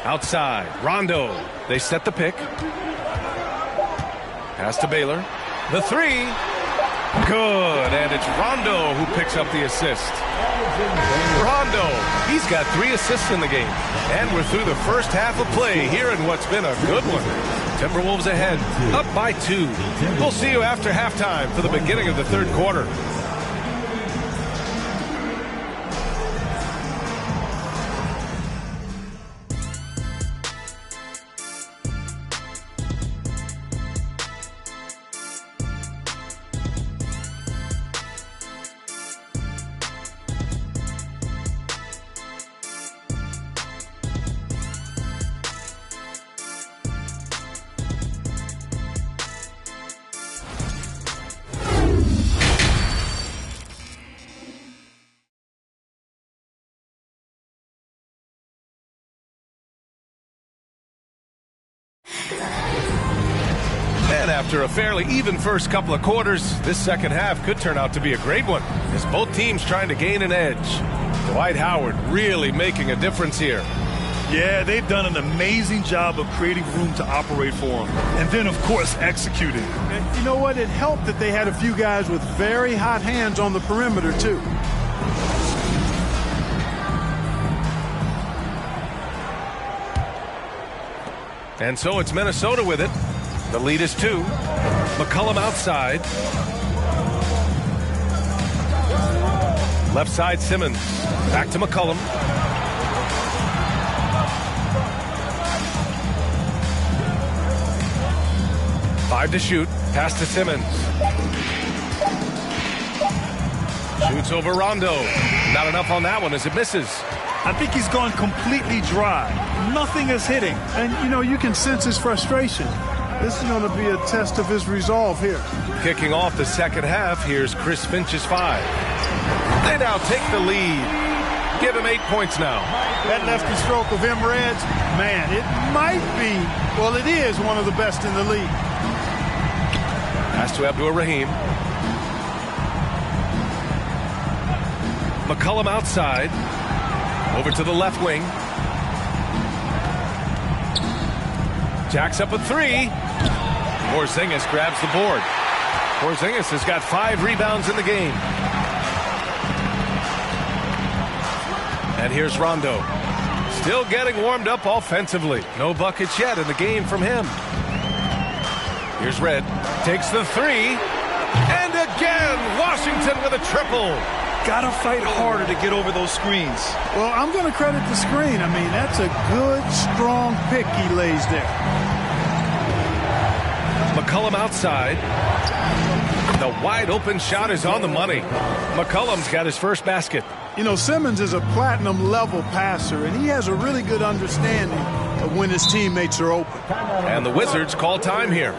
Outside, Rondo. They set the pick. Pass to Baylor. The three. Good. And it's Rondo who picks up the assist. Rondo. He's got 3 assists in the game. And we're through the first half of play here in what's been a good one. Timberwolves ahead, up by 2. We'll see you after halftime for the beginning of the third quarter. And after a fairly even first couple of quarters, this second half could turn out to be a great one, as both teams trying to gain an edge. Dwight Howard really making a difference here. Yeah, they've done an amazing job of creating room to operate for him. And then, of course, executing. And you know what? It helped that they had a few guys with very hot hands on the perimeter, too. And so it's Minnesota with it. The lead is 2. McCollum outside. Left side, Simmons. Back to McCollum. Five to shoot. Pass to Simmons. Shoots over Rondo. Not enough on that one as it misses. I think he's gone completely dry. Nothing is hitting. And, you know, you can sense his frustration. This is going to be a test of his resolve here. Kicking off the second half, here's Chris Finch's 5. They now take the lead. Give him 8 points now. That lefty stroke of Emred's, man, it might be, well, it is one of the best in the league. Pass to Abdur-Rahim. McCollum outside. Over to the left wing. Jacks up a 3. Porzingis grabs the board. Porzingis has got 5 rebounds in the game. And here's Rondo. Still getting warmed up offensively. No buckets yet in the game from him. Here's Red. Takes the 3. And again, Washington with a triple. Gotta fight harder to get over those screens. Well, I'm going to credit the screen. I mean, that's a good, strong pick he lays there. McCollum outside. The wide open shot is on the money. McCollum's got his first basket. You know, Simmons is a platinum level passer, and he has a really good understanding of when his teammates are open. And the Wizards call time here.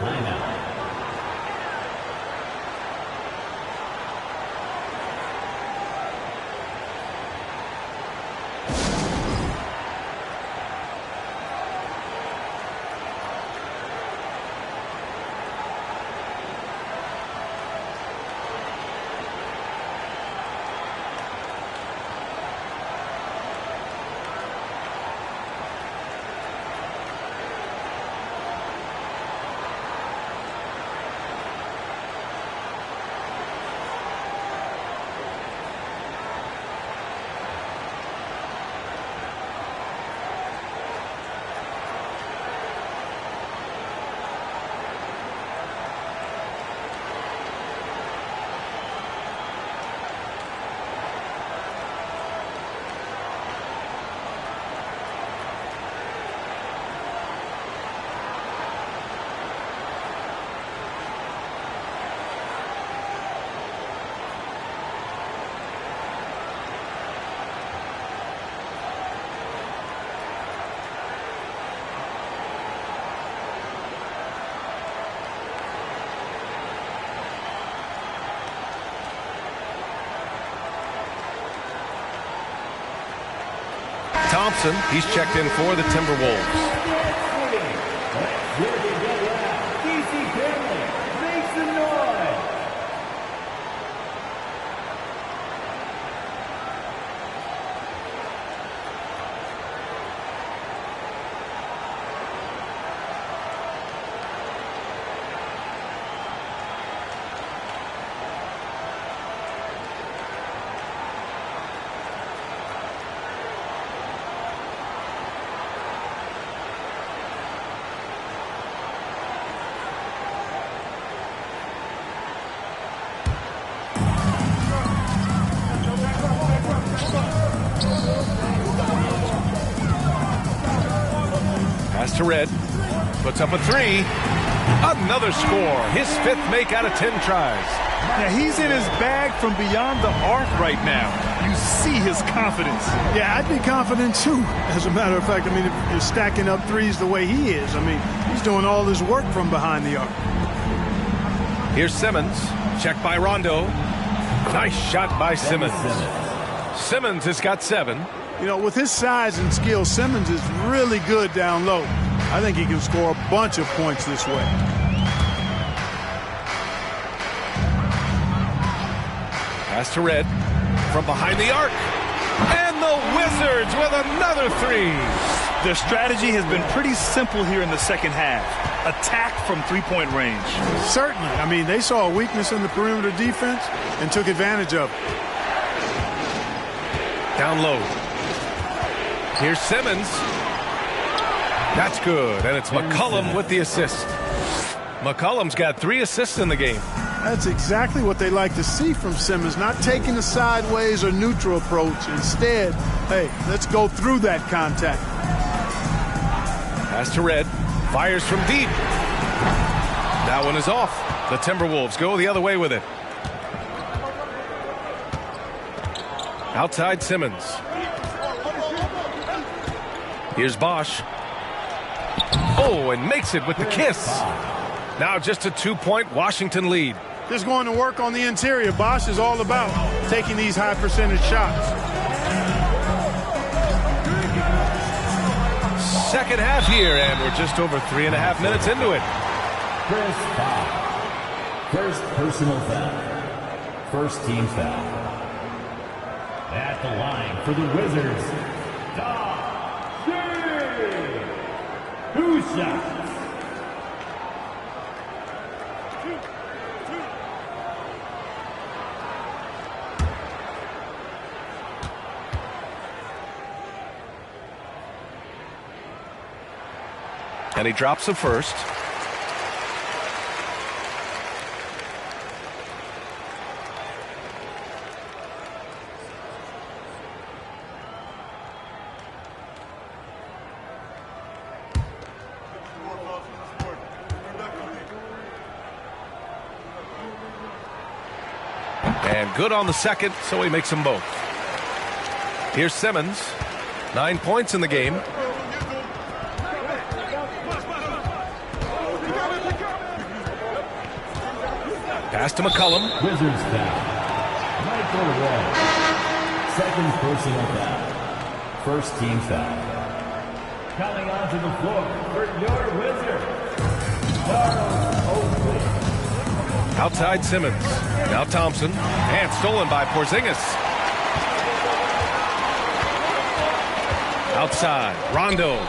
Thompson, he's checked in for the Timberwolves. To Red, puts up a three. Another score. His 5th make out of 10 tries. Now he's in his bag from beyond the arc right now. You see his confidence. Yeah, I'd be confident too. As a matter of fact, I mean, if you're stacking up threes the way he is, I mean, he's doing all his work from behind the arc. Here's Simmons. Checked by Rondo. Nice shot by Simmons. Simmons has got 7. You know, with his size and skill, Simmons is really good down low. I think he can score a bunch of points this way. Pass to Red from behind the arc. And the Wizards with another 3. Their strategy has been pretty simple here in the second half. Attack from three-point range. Certainly. I mean, they saw a weakness in the perimeter defense and took advantage of it. Down low. Here's Simmons. That's good, and it's McCollum with the assist. McCollum's got 3 assists in the game. That's exactly what they like to see from Simmons, not taking a sideways or neutral approach. Instead, hey, let's go through that contact. Pass to Red. Fires from deep. That one is off. The Timberwolves go the other way with it. Outside Simmons. Here's Bosch. Oh, and makes it with the kiss. Now just a 2-point Washington lead. Just going to work on the interior. Bosch is all about taking these high percentage shots. Second half here, and we're just over 3.5 minutes into it. First personal foul. First team foul. At the line for the Wizards, Two shots. And he drops the first. And good on the second, so he makes them both. Here's Simmons. 9 points in the game. Pass to McCollum. Wizards foul. Michael Wall. Second personal foul. First team foul. Coming onto the floor for your Wizards, Charles Oakley. Outside Simmons. Now Thompson. And stolen by Porzingis. Outside. Rondo.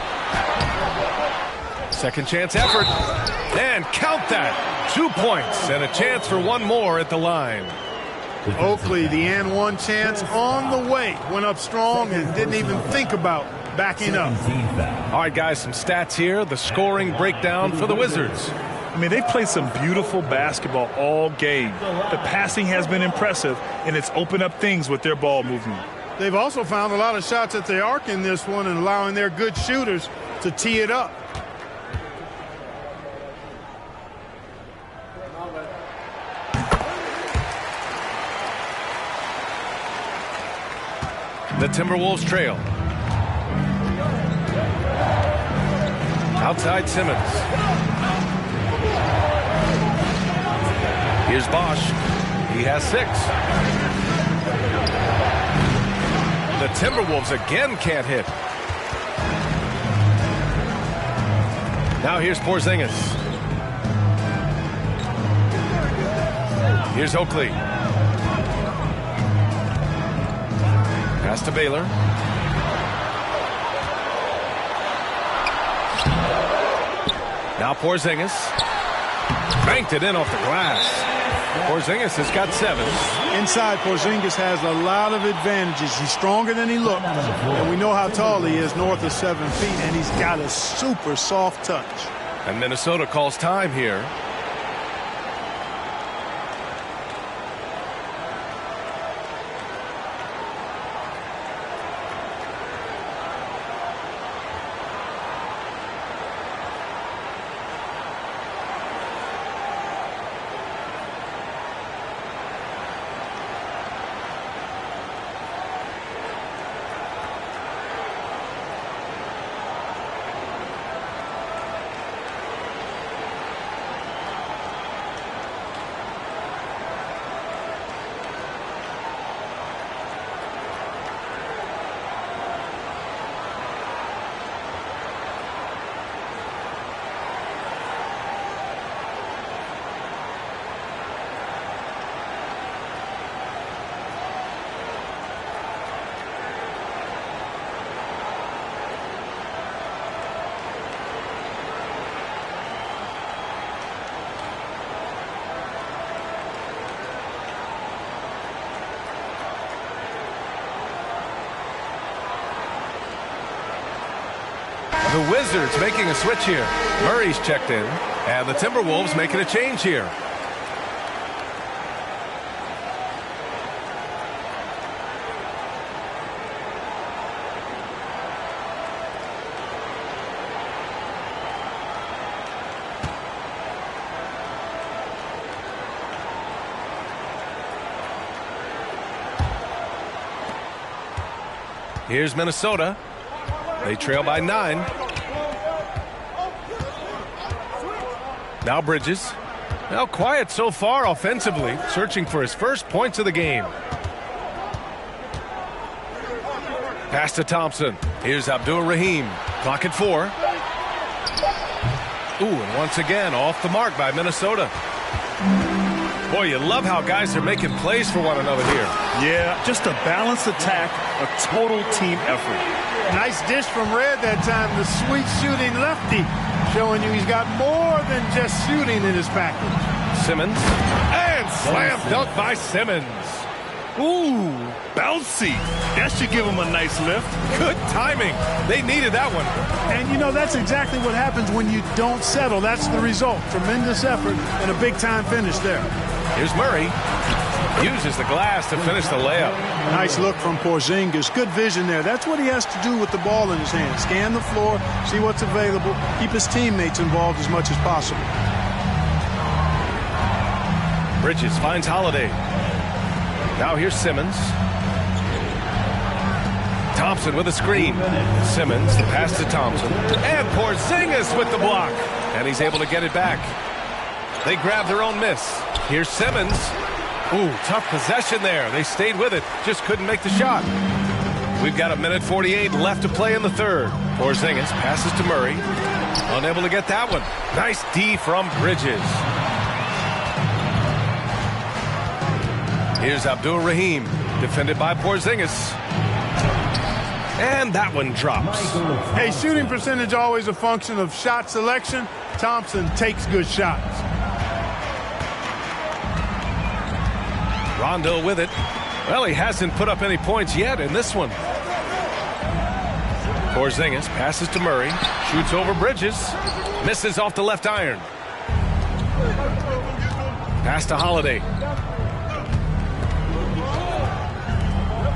Second chance effort. And count that. 2 points and a chance for one more at the line. Oakley, the and one chance on the way. Went up strong and didn't even think about backing up. All right, guys, some stats here. The scoring breakdown for the Wizards. I mean, they've played some beautiful basketball all game. The passing has been impressive, and it's opened up things with their ball movement. They've also found a lot of shots at the arc in this one and allowing their good shooters to tee it up. The Timberwolves trail. Outside Simmons. Here's Bosch. He has 6. The Timberwolves again can't hit. Now here's Porzingis. Here's Oakley. Pass to Baylor. Now Porzingis. Banked it in off the glass. Porzingis has got 7. Inside, Porzingis has a lot of advantages. He's stronger than he looked. And we know how tall he is, north of 7 feet, and he's got a super soft touch. And Minnesota calls time here. The Wizards making a switch here. Murray's checked in, and the Timberwolves making a change here. Here's Minnesota. They trail by 9. Now Bridges. Now quiet so far offensively, searching for his first points of the game. Pass to Thompson. Here's Abdul-Rahim. Clock at 4. Ooh, and once again off the mark by Minnesota. Boy, you love how guys are making plays for one another here. Yeah, just a balanced attack, a total team effort. Nice dish from Red that time. The sweet shooting lefty, showing you he's got more than just shooting in his package. Simmons. And slam dunk by Simmons. Ooh, bouncy. That should give him a nice lift. Good timing. They needed that one. And, you know, that's exactly what happens when you don't settle. That's the result. Tremendous effort and a big-time finish there. Here's Murray. Uses the glass to finish the layup. Nice look from Porzingis. Good vision there. That's what he has to do with the ball in his hand. Scan the floor, see what's available, keep his teammates involved as much as possible. Bridges finds Holiday. Now here's Simmons. Thompson with a screen. Simmons, the pass to Thompson. And Porzingis with the block. And he's able to get it back. They grab their own miss. Here's Simmons. Ooh, tough possession there. They stayed with it. Just couldn't make the shot. We've got 1:48 left to play in the third. Porzingis passes to Murray. Unable to get that one. Nice D from Bridges. Here's Abdul-Rahim. Defended by Porzingis. And that one drops. Hey, shooting percentage always a function of shot selection. Thompson takes good shots. Rondo with it. Well, he hasn't put up any points yet in this one. Porzingis passes to Murray. Shoots over Bridges. Misses off the left iron. Pass to Holiday.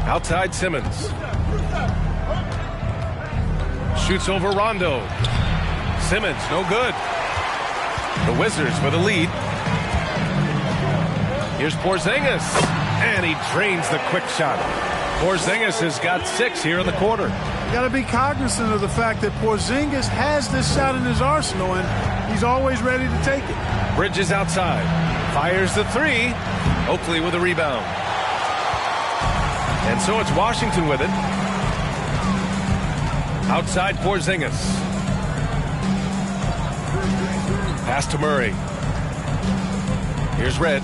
Outside Simmons. Shoots over Rondo. Simmons, no good. The Wizards with a lead. Here's Porzingis. And he drains the quick shot. Porzingis has got 6 here in the quarter. You got to be cognizant of the fact that Porzingis has this shot in his arsenal, and he's always ready to take it. Bridges outside. Fires the 3. Oakley with a rebound. And so it's Washington with it. Outside Porzingis. Pass to Murray. Here's Red.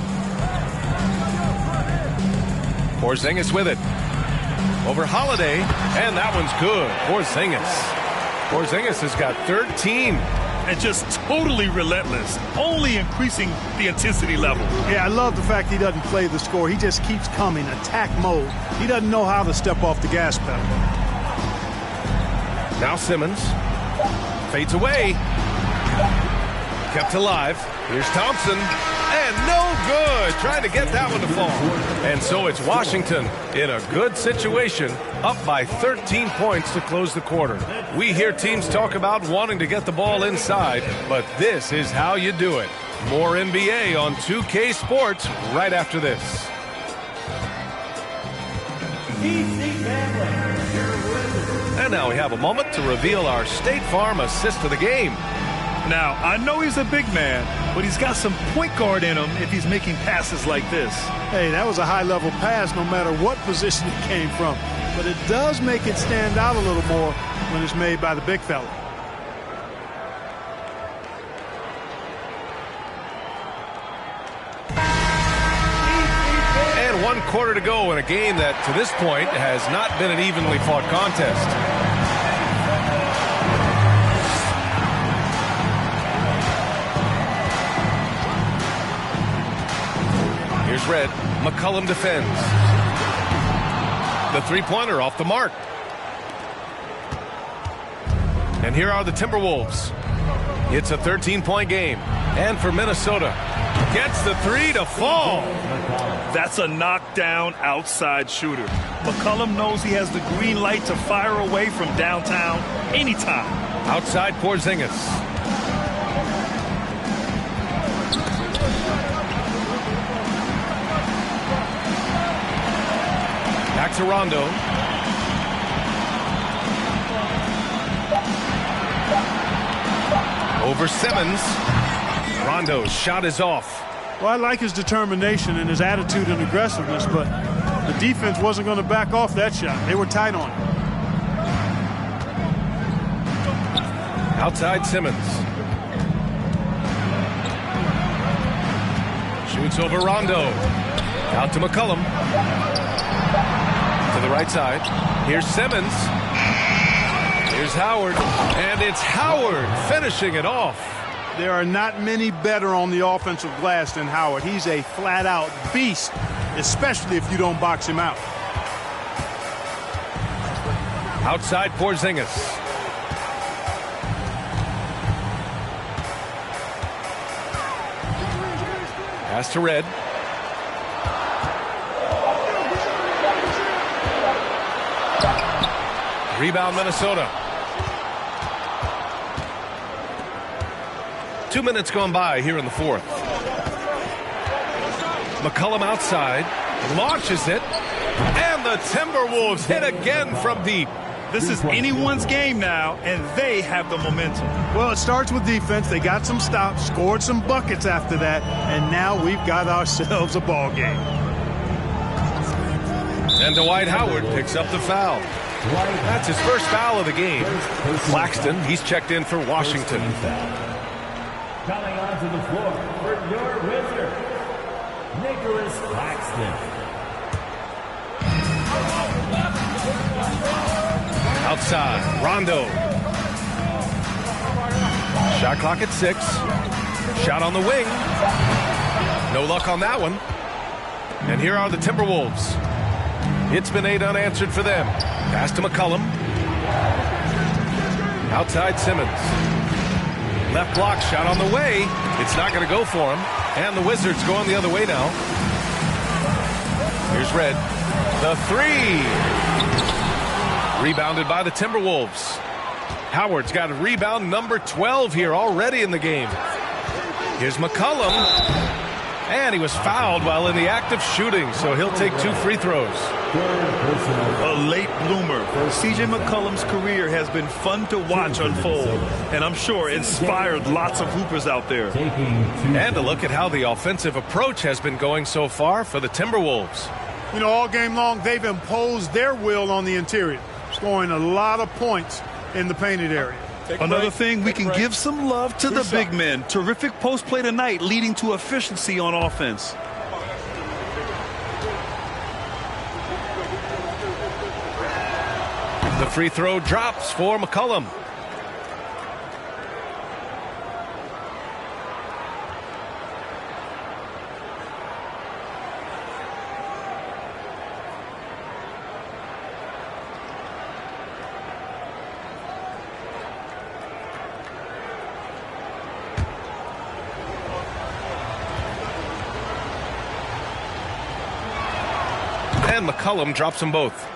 Porzingis with it. Over Holiday, and that one's good. Porzingis has got 13. And just totally relentless, only increasing the intensity level. Yeah, I love the fact he doesn't play the score. He just keeps coming, attack mode. He doesn't know how to step off the gas pedal. Now Simmons fades away. Kept alive. Here's Thompson. And no good. Trying to get that one to fall. And so it's Washington in a good situation, up by 13 points to close the quarter. We hear teams talk about wanting to get the ball inside, but this is how you do it. More NBA on 2K Sports right after this. And now we have a moment to reveal our State Farm assist of the game. Now, I know he's a big man, but he's got some point guard in him if he's making passes like this. Hey, that was a high-level pass no matter what position it came from. But it does make it stand out a little more when it's made by the big fella. And 1 quarter to go in a game that, to this point, has not been an evenly fought contest. Here's Red. McCollum defends. The three-pointer off the mark. And here are the Timberwolves. It's a 13-point game. And for Minnesota, gets the three to fall. That's a knockdown outside shooter. McCollum knows he has the green light to fire away from downtown anytime. Outside Porzingis. Back to Rondo. Over Simmons. Rondo's shot is off. Well, I like his determination and his attitude and aggressiveness, but the defense wasn't going to back off that shot. They were tight on it. Outside Simmons. Shoots over Rondo. Out to McCollum. To the right side. Here's Simmons. Here's Howard. And it's Howard finishing it off. There are not many better on the offensive glass than Howard. He's a flat-out beast, especially if you don't box him out. Outside Porzingis. Pass to Red. Rebound Minnesota. 2 minutes gone by here in the fourth. McCollum outside. Launches it. And the Timberwolves hit again from deep. This is anyone's game now, and they have the momentum. Well, it starts with defense. They got some stops, scored some buckets after that, and now we've got ourselves a ball game. And Dwight Howard picks up the foul. That's his first foul of the game. Claxton, he's checked in for Washington. Coming onto the floor for your Wizard, Nicholas Claxton. Outside, Rondo. Shot clock at 6. Shot on the wing. No luck on that one. And here are the Timberwolves. It's been 8 unanswered for them. Pass to McCollum. Outside Simmons. Left block shot on the way. It's not going to go for him. And the Wizards going the other way now. Here's Red. The three. Rebounded by the Timberwolves. Howard's got a rebound number 12 here already in the game. Here's McCollum. And he was fouled while in the act of shooting, so he'll take 2 free throws. A late bloomer. C.J. McCollum's career has been fun to watch unfold, and I'm sure inspired lots of hoopers out there. And a look at how the offensive approach has been going so far for the Timberwolves. You know, all game long, they've imposed their will on the interior, scoring a lot of points in the painted area. Another thing, we can give some love to the big men. Terrific post play tonight, leading to efficiency on offense. The free throw drops for McCollum. And McCollum drops them both.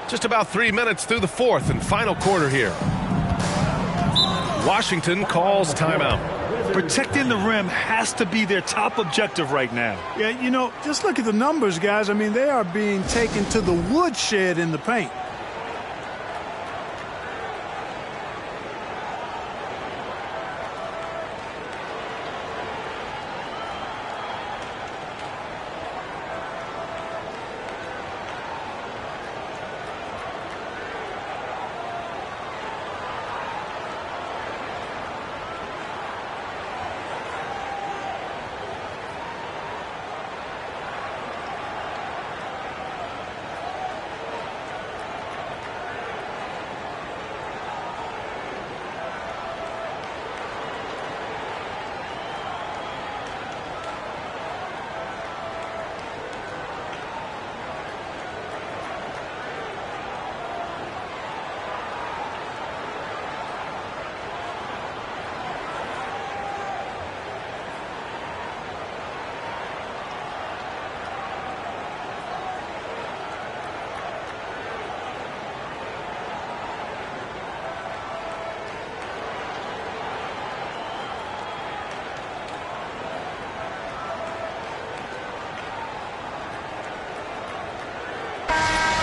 Just about 3 minutes through the fourth and final quarter here. Washington calls timeout. Protecting the rim has to be their top objective right now. Yeah, you know, just look at the numbers, guys. I mean, they are being taken to the woodshed in the paint.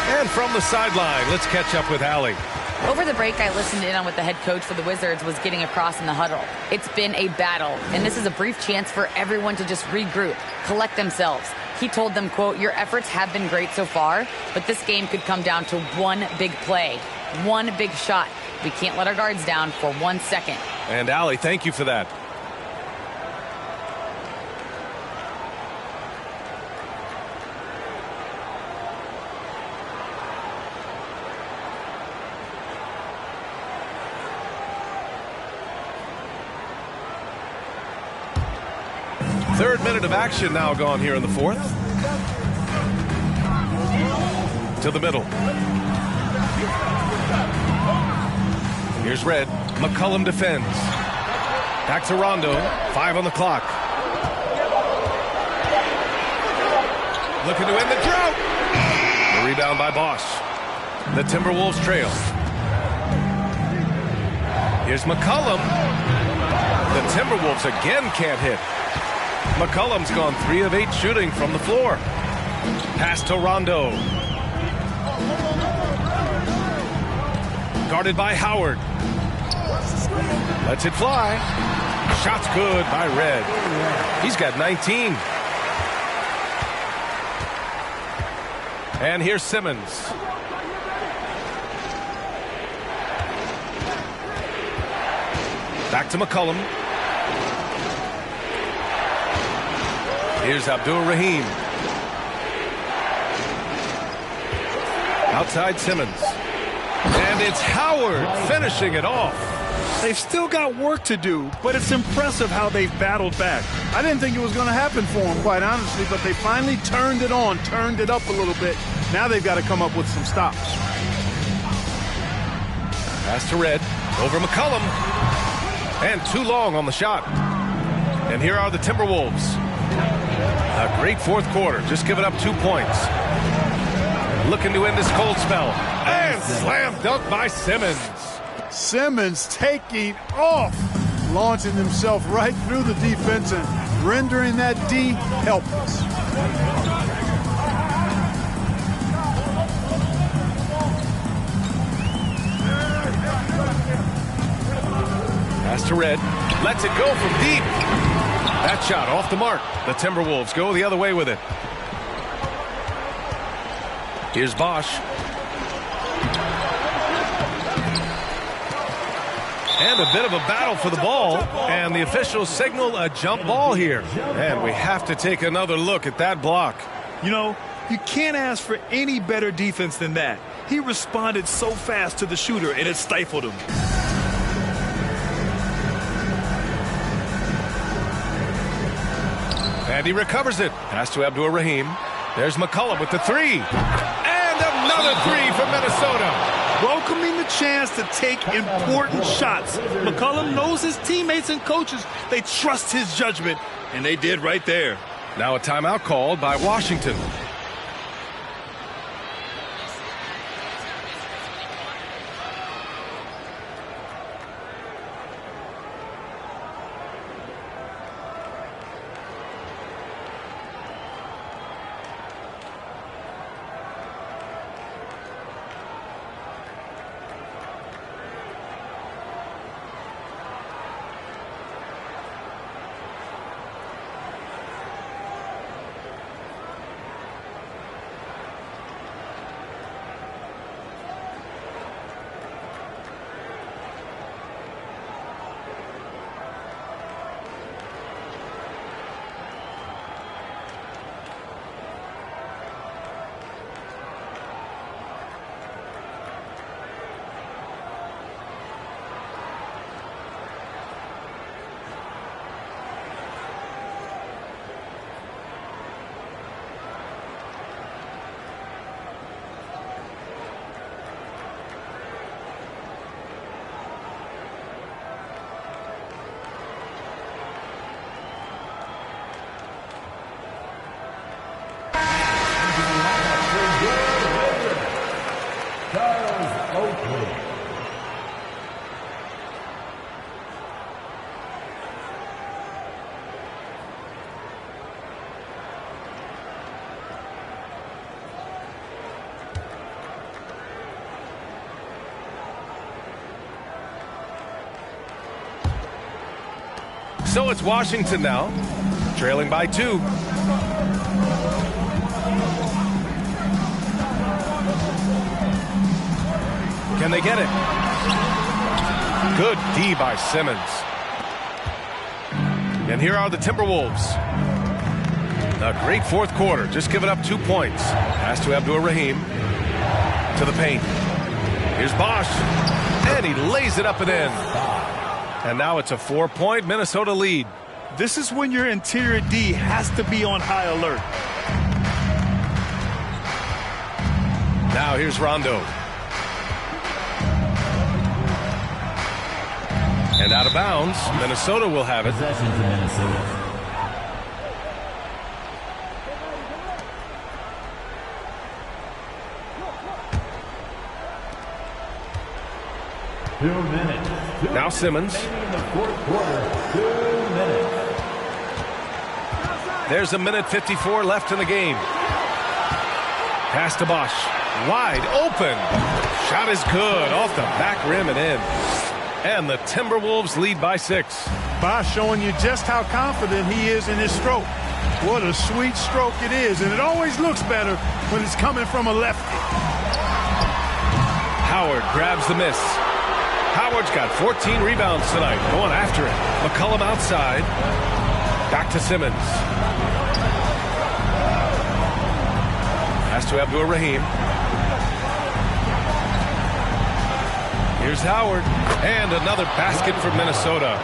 And from the sideline, let's catch up with Allie. Over the break, I listened in on what the head coach for the Wizards was getting across in the huddle. It's been a battle, and this is a brief chance for everyone to just regroup, collect themselves. He told them, quote, "Your efforts have been great so far, but this game could come down to one big play, one big shot. We can't let our guards down for 1 second." And Allie, thank you for that. Third minute of action now gone here in the fourth. To the middle. Here's Red. McCollum defends. Back to Rondo. 5 on the clock. Looking to end the drought. The rebound by Bosch. The Timberwolves trail. Here's McCollum. The Timberwolves again can't hit. McCollum's gone 3 of 8 shooting from the floor. Pass to Rondo. Guarded by Howard. Lets it fly. Shot's good by Red. He's got 19. And here's Simmons. Back to McCollum. Here's Abdul-Rahim. Outside Simmons. And it's Howard finishing it off. They've still got work to do, but it's impressive how they've battled back. I didn't think it was going to happen for them, quite honestly, but they finally turned it on, turned it up a little bit. Now they've got to come up with some stops. Pass to Red. Over McCollum. And too long on the shot. And here are the Timberwolves. A great fourth quarter, just giving up 2 points. Looking to end this cold spell. And slam dunk by Simmons. Simmons taking off, launching himself right through the defense and rendering that D helpless. Pass to Red. Lets it go from deep. That shot off the mark. The Timberwolves go the other way with it. Here's Bosch. And a bit of a battle for the ball, and the officials signal a jump ball here. And we have to take another look at that block. You know, you can't ask for any better defense than that. He responded so fast to the shooter, and it stifled him. And he recovers it. Pass to Abdur-Rahim. There's McCollum with the three. And another three for Minnesota. Welcoming the chance to take important shots. McCollum knows his teammates and coaches. They trust his judgment, and they did right there. Now a timeout called by Washington. So it's Washington now, trailing by 2. Can they get it? Good D by Simmons. And here are the Timberwolves. A great fourth quarter, just giving up 2 points. Pass to Abdur-Rahim. To the paint. Here's Bosch. And he lays it up and in. And now it's a 4-point Minnesota lead. This is when your interior D has to be on high alert. Now here's Rondo. And out of bounds, Minnesota will have it. Possession to Minnesota. Now Simmons. There's a minute 54 left in the game. Pass to Bosch. Wide open. Shot is good. Off the back rim and in. And the Timberwolves lead by 6. Bosch showing you just how confident he is in his stroke. What a sweet stroke it is. And it always looks better when it's coming from a lefty. Howard grabs the miss. Howard's got 14 rebounds tonight, going after it. McCollum outside. Back to Simmons. Pass to Abdur-Rahim. Here's Howard. And another basket for Minnesota.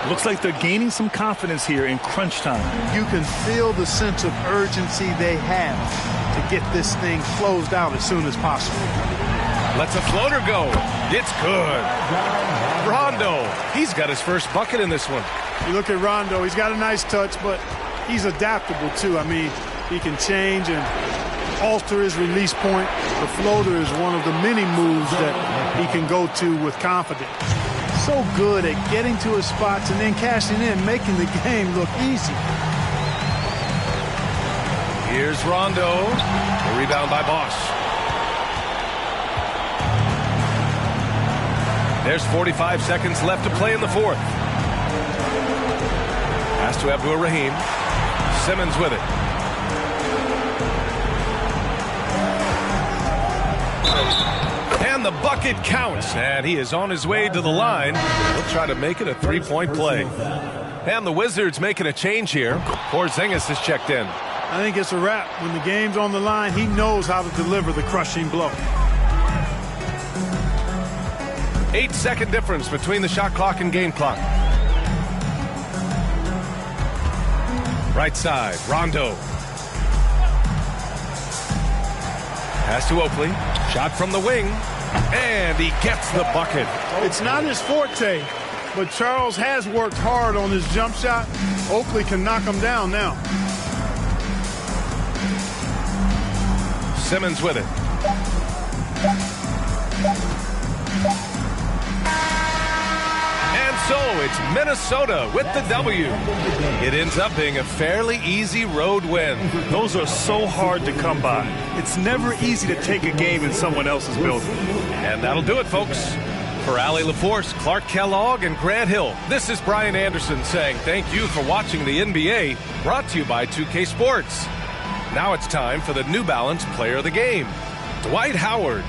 Looks like they're gaining some confidence here in crunch time. You can feel the sense of urgency they have to get this thing closed out as soon as possible. Lets a floater go. It's good. Rondo. He's got his first bucket in this one. You look at Rondo. He's got a nice touch, but he's adaptable, too. I mean, he can change and alter his release point. The floater is one of the many moves that he can go to with confidence. So good at getting to his spots and then cashing in, making the game look easy. Here's Rondo. A rebound by Bosch. There's 45 seconds left to play in the fourth. Pass to Abdur-Rahim. Simmons with it. And And the bucket counts. And he is on his way to the line. He'll try to make it a three-point play. And the Wizards making a change here. Porzingis is checked in. I think it's a wrap. When the game's on the line, he knows how to deliver the crushing blow. 8-second difference between the shot clock and game clock. Right side, Rondo. Pass to Oakley. Shot from the wing. And he gets the bucket. It's not his forte, but Charles has worked hard on his jump shot. Oakley can knock him down now. Simmons with it. And so it's Minnesota with the W. It ends up being a fairly easy road win. Those are so hard to come by. It's never easy to take a game in someone else's building. And that'll do it, folks. For Allie LaForce, Clark Kellogg, and Grant Hill, this is Brian Anderson saying thank you for watching the NBA, brought to you by 2K Sports. Now it's time for the New Balance Player of the Game, Dwight Howard.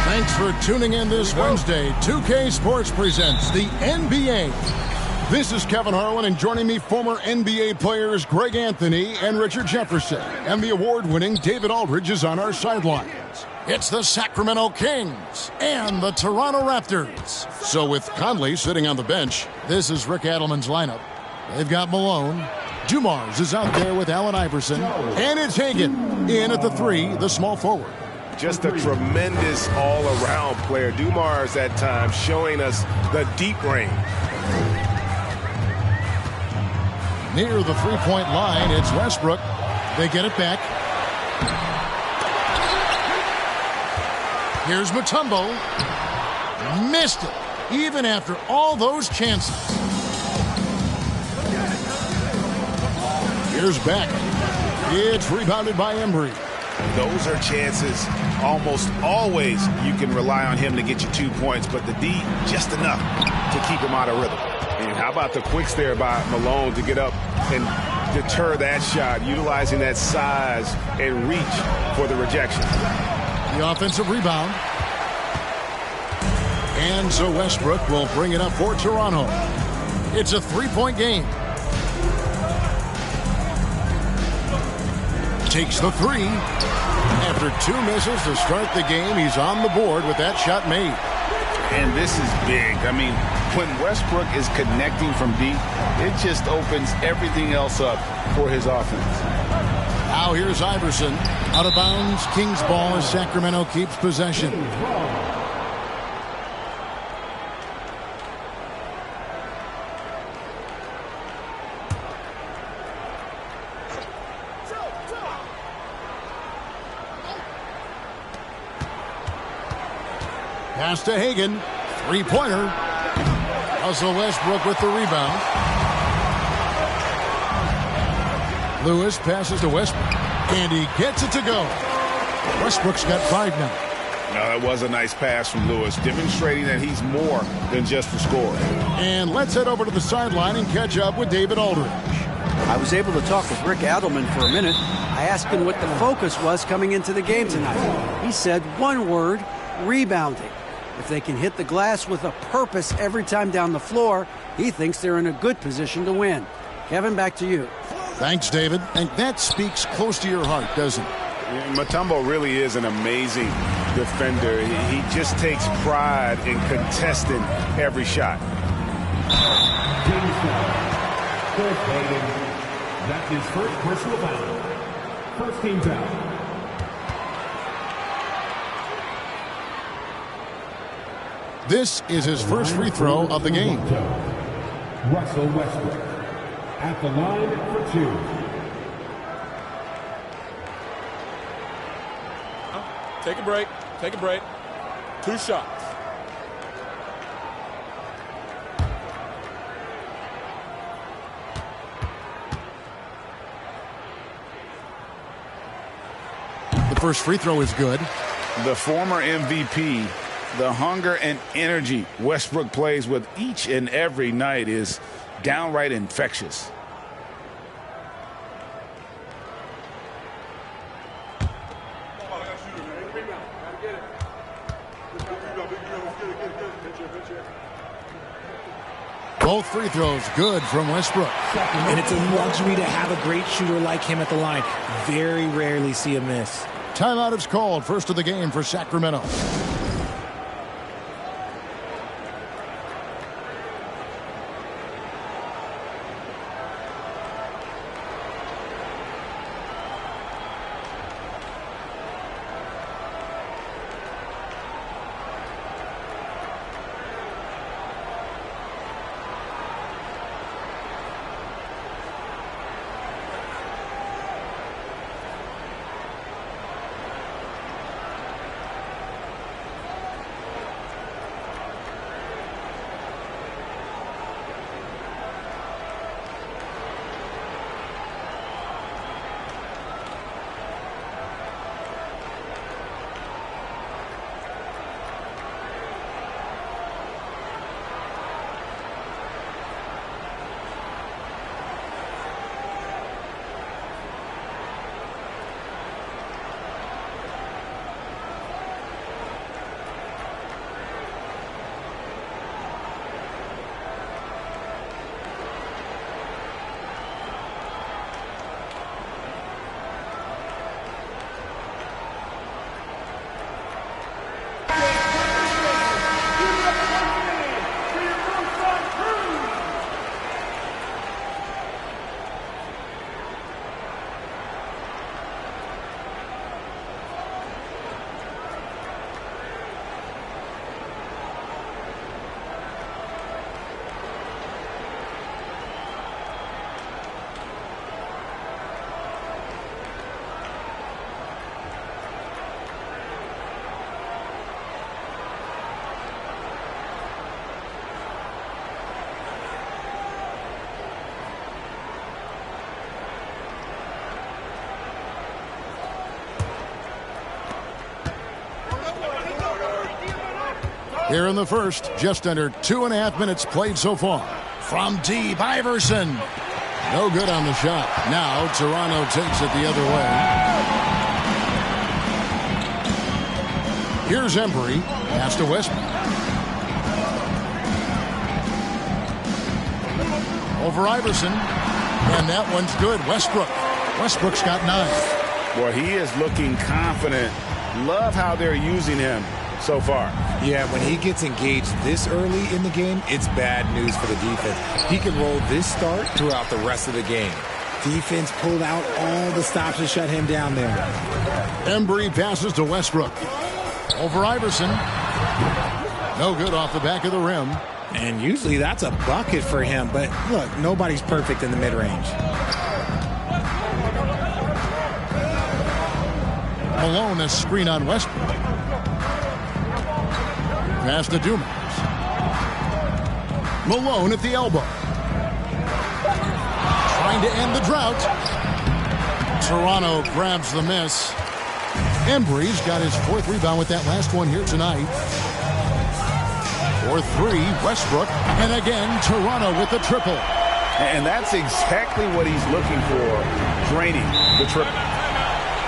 Thanks for tuning in this Wednesday. 2K Sports presents the NBA. This is Kevin Harlan, and joining me, former NBA players Greg Anthony and Richard Jefferson. And the award-winning David Aldridge is on our sidelines. It's the Sacramento Kings and the Toronto Raptors. So with Conley sitting on the bench, this is Rick Adelman's lineup. They've got Malone, Dumars is out there with Allen Iverson. And it's Hagan in at the 3, the small forward. Just a tremendous all-around player. Dumars at times showing us the deep range. Near the three-point line, it's Westbrook. They get it back. Here's Mutombo. Missed it, even after all those chances. Here's Beck. It's rebounded by Embry. Those are chances almost always you can rely on him to get you 2 points, but the D just enough to keep him out of rhythm. And how about the quicks there by Malone to get up and deter that shot, utilizing that size and reach for the rejection. The offensive rebound. And so Westbrook will bring it up for Toronto. It's a 3-point game. Takes the 3. After 2 misses to start the game, he's on the board with that shot made. And this is big. I mean, when Westbrook is connecting from deep, it just opens everything else up for his offense. Now here's Iverson. Out of bounds. Kings ball as Sacramento keeps possession. Pass to Hagan. 3-pointer. Russell Westbrook with the rebound. Lewis passes to Westbrook. And he gets it to go. Westbrook's got 5 now. No, that was a nice pass from Lewis, demonstrating that he's more than just a scorer. And let's head over to the sideline and catch up with David Aldridge. I was able to talk with Rick Adelman for a minute. I asked him what the focus was coming into the game tonight. He said one word: rebounding. If they can hit the glass with a purpose every time down the floor, he thinks they're in a good position to win. Kevin, back to you. Thanks, David. And that speaks close to your heart, doesn't it? Mutombo really is an amazing defender. He just takes pride in contesting every shot. That's his first personal foul. First team foul. This is his first free throw of the game. Russell Westbrook at the line for 2. Take a break. Take a break. 2 shots. The first free throw is good. The former MVP, the hunger and energy Westbrook plays with each and every night is downright infectious. Both free throws good from Westbrook. And it's a luxury to have a great shooter like him at the line. Very rarely see a miss. Timeout is called. First of the game for Sacramento. Here in the first, just under 2.5 minutes played so far. From deep, Iverson. No good on the shot. Now Toronto takes it the other way. Here's Embry. Pass to Westbrook. Over Iverson. And that one's good. Westbrook's got 9. Well, he is looking confident. Love how they're using him so far. Yeah, when he gets engaged this early in the game, it's bad news for the defense. He can roll this start throughout the rest of the game. Defense pulled out all the stops to shut him down there. Embry passes to Westbrook. Over Iverson. No good off the back of the rim. And usually that's a bucket for him, but look, nobody's perfect in the mid-range. Malone, a screen on Westbrook. Pass to Dumas. Malone at the elbow. Trying to end the drought. Toronto grabs the miss. Embry's got his 4th rebound with that last one here tonight. For 3, Westbrook. And again, Toronto with the triple. And that's exactly what he's looking for, draining the triple.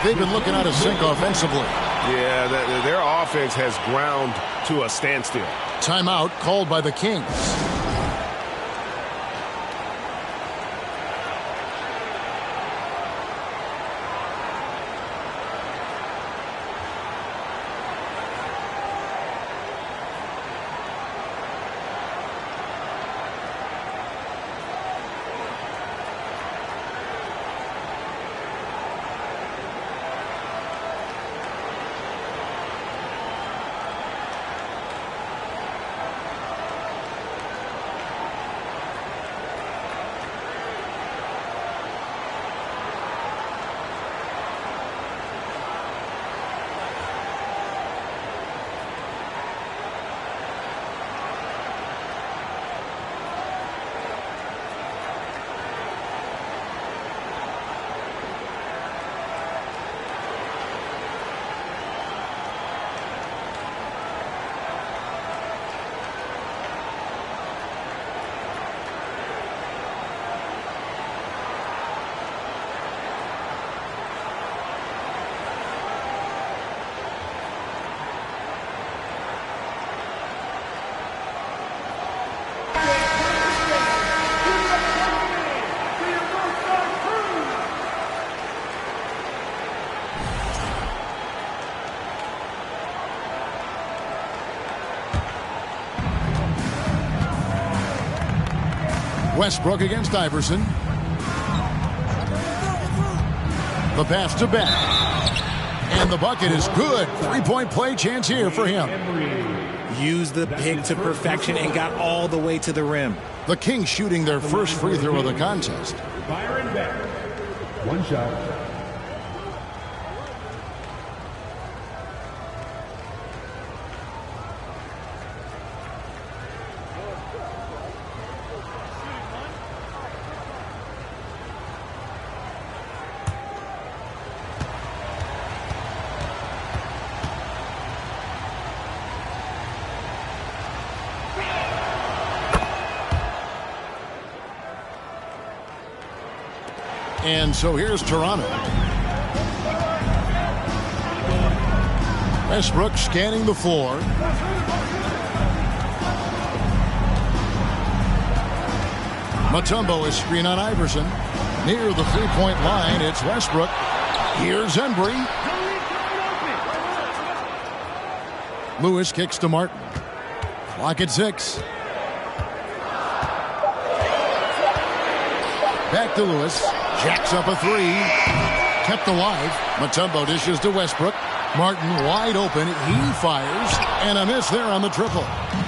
They've been looking out of sync offensively. Yeah, their offense has ground to a standstill. Timeout called by the Kings. Westbrook against Iverson. The pass to Beck. And the bucket is good. 3-point play chance here for him. Used the pick to perfection and got all the way to the rim. The Kings shooting their first free throw of the contest. Byron Beck. 1 shot. And so here's Toronto. Westbrook scanning the floor. Mutombo is screen on Iverson. Near the 3-point line, it's Westbrook. Here's Embry. Lewis kicks to Martin. Clock at 6. Back to Lewis. Jacks up a 3. Kept alive. Mutombo dishes to Westbrook. Martin wide open. He fires. And a miss there on the triple.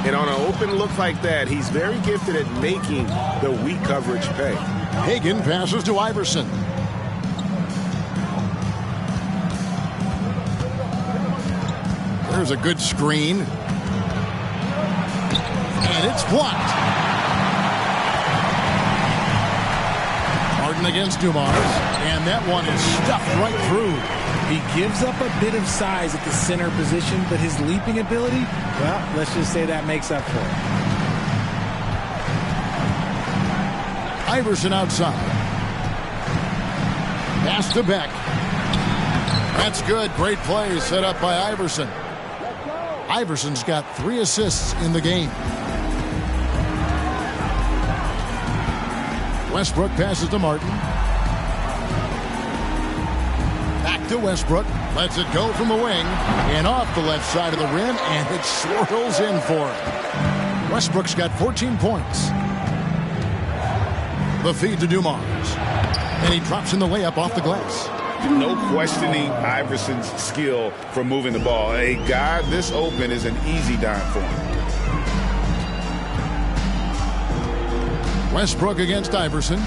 And on an open look like that, he's very gifted at making the weak coverage pay. Hagan passes to Iverson. There's a good screen. And it's blocked. Martin against Dumas. And that one is stuffed right through. He gives up a bit of size at the center position, but his leaping ability, well, let's just say that makes up for it. Iverson outside. Pass to Beck. That's good. Great play set up by Iverson. Iverson's got 3 assists in the game. Westbrook passes to Martin. Back to Westbrook. Lets it go from the wing. And off the left side of the rim. And it swirls in for him. Westbrook's got 14 points. The feed to Dumars. And he drops in the layup off the glass. No questioning Iverson's skill for moving the ball. A guy this open is an easy dime for him. Westbrook against Iverson.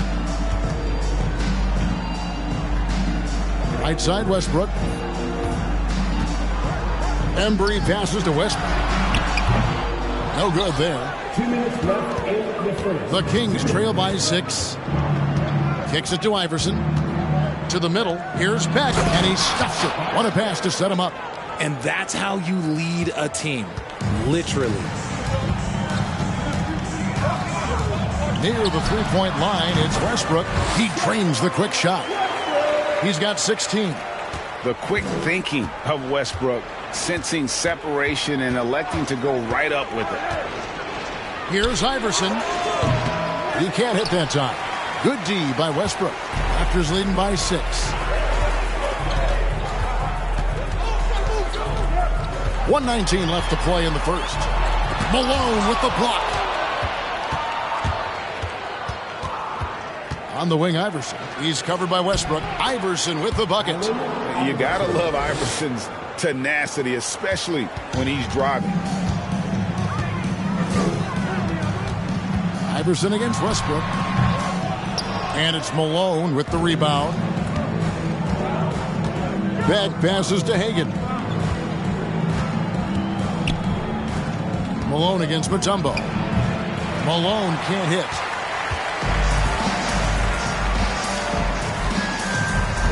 Right side Westbrook. Embry passes to Westbrook. No good there. 2 minutes left in the first. The Kings trail by 6. Kicks it to Iverson. To the middle. Here's Beck, and he stuffs it. What a pass to set him up. And that's how you lead a team. Literally. Near the three-point line, it's Westbrook. He drains the quick shot. He's got 16. The quick thinking of Westbrook, sensing separation and electing to go right up with it. Here's Iverson. He can't hit that time. Good D by Westbrook. Raptors leading by 6. .119 left to play in the first. Malone with the block. On the wing, Iverson. He's covered by Westbrook. Iverson with the bucket. You gotta love Iverson's tenacity, especially when he's driving. Iverson against Westbrook. And it's Malone with the rebound. Beck passes to Hagan. Malone against Mutombo. Malone can't hit.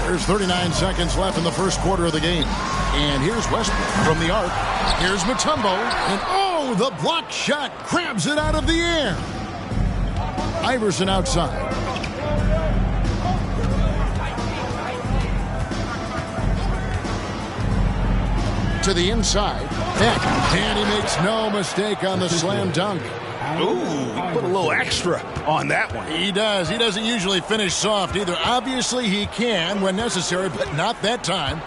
There's 39 seconds left in the first quarter of the game. And here's Westbrook from the arc. Here's Mutombo. And oh, the block shot grabs it out of the air. Iverson outside. To the inside. Beck. And he makes no mistake on the slam dunk. Ooh, he put a little extra on that one. He does. He doesn't usually finish soft either. Obviously, he can when necessary, but not that time.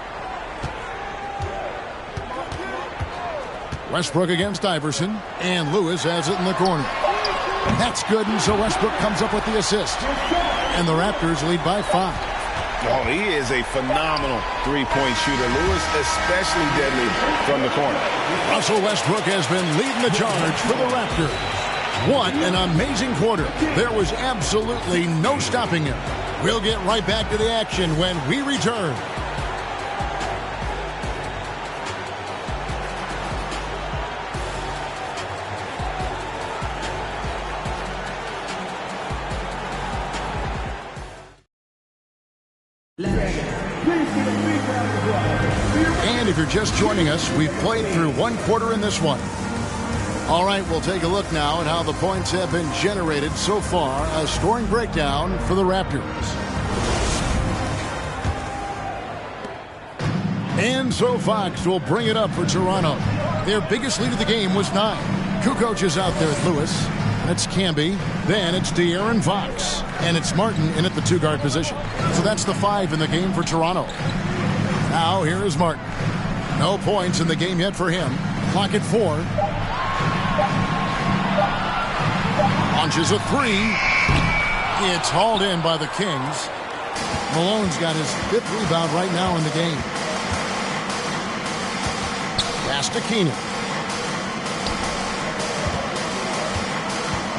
Westbrook against Iverson. And Lewis has it in the corner. That's good, and so Westbrook comes up with the assist. And the Raptors lead by 5. Oh, he is a phenomenal three-point shooter. Lewis especially deadly from the corner. Russell Westbrook has been leading the charge for the Raptors. What an amazing quarter. There was absolutely no stopping him. We'll get right back to the action when we return. And if you're just joining us, we've played through one quarter in this one. All right, we'll take a look now at how the points have been generated so far. A scoring breakdown for the Raptors. And so Fox will bring it up for Toronto. Their biggest lead of the game was 9. Kukoc is out there at Lewis. And it's Camby. Then it's De'Aaron Fox. And it's Martin in at the 2-guard position. So that's the 5 in the game for Toronto. Now here is Martin. No points in the game yet for him. Clock at 4. Launches a 3. It's hauled in by the Kings. Malone's got his 5th rebound right now in the game. Pass to Keenan.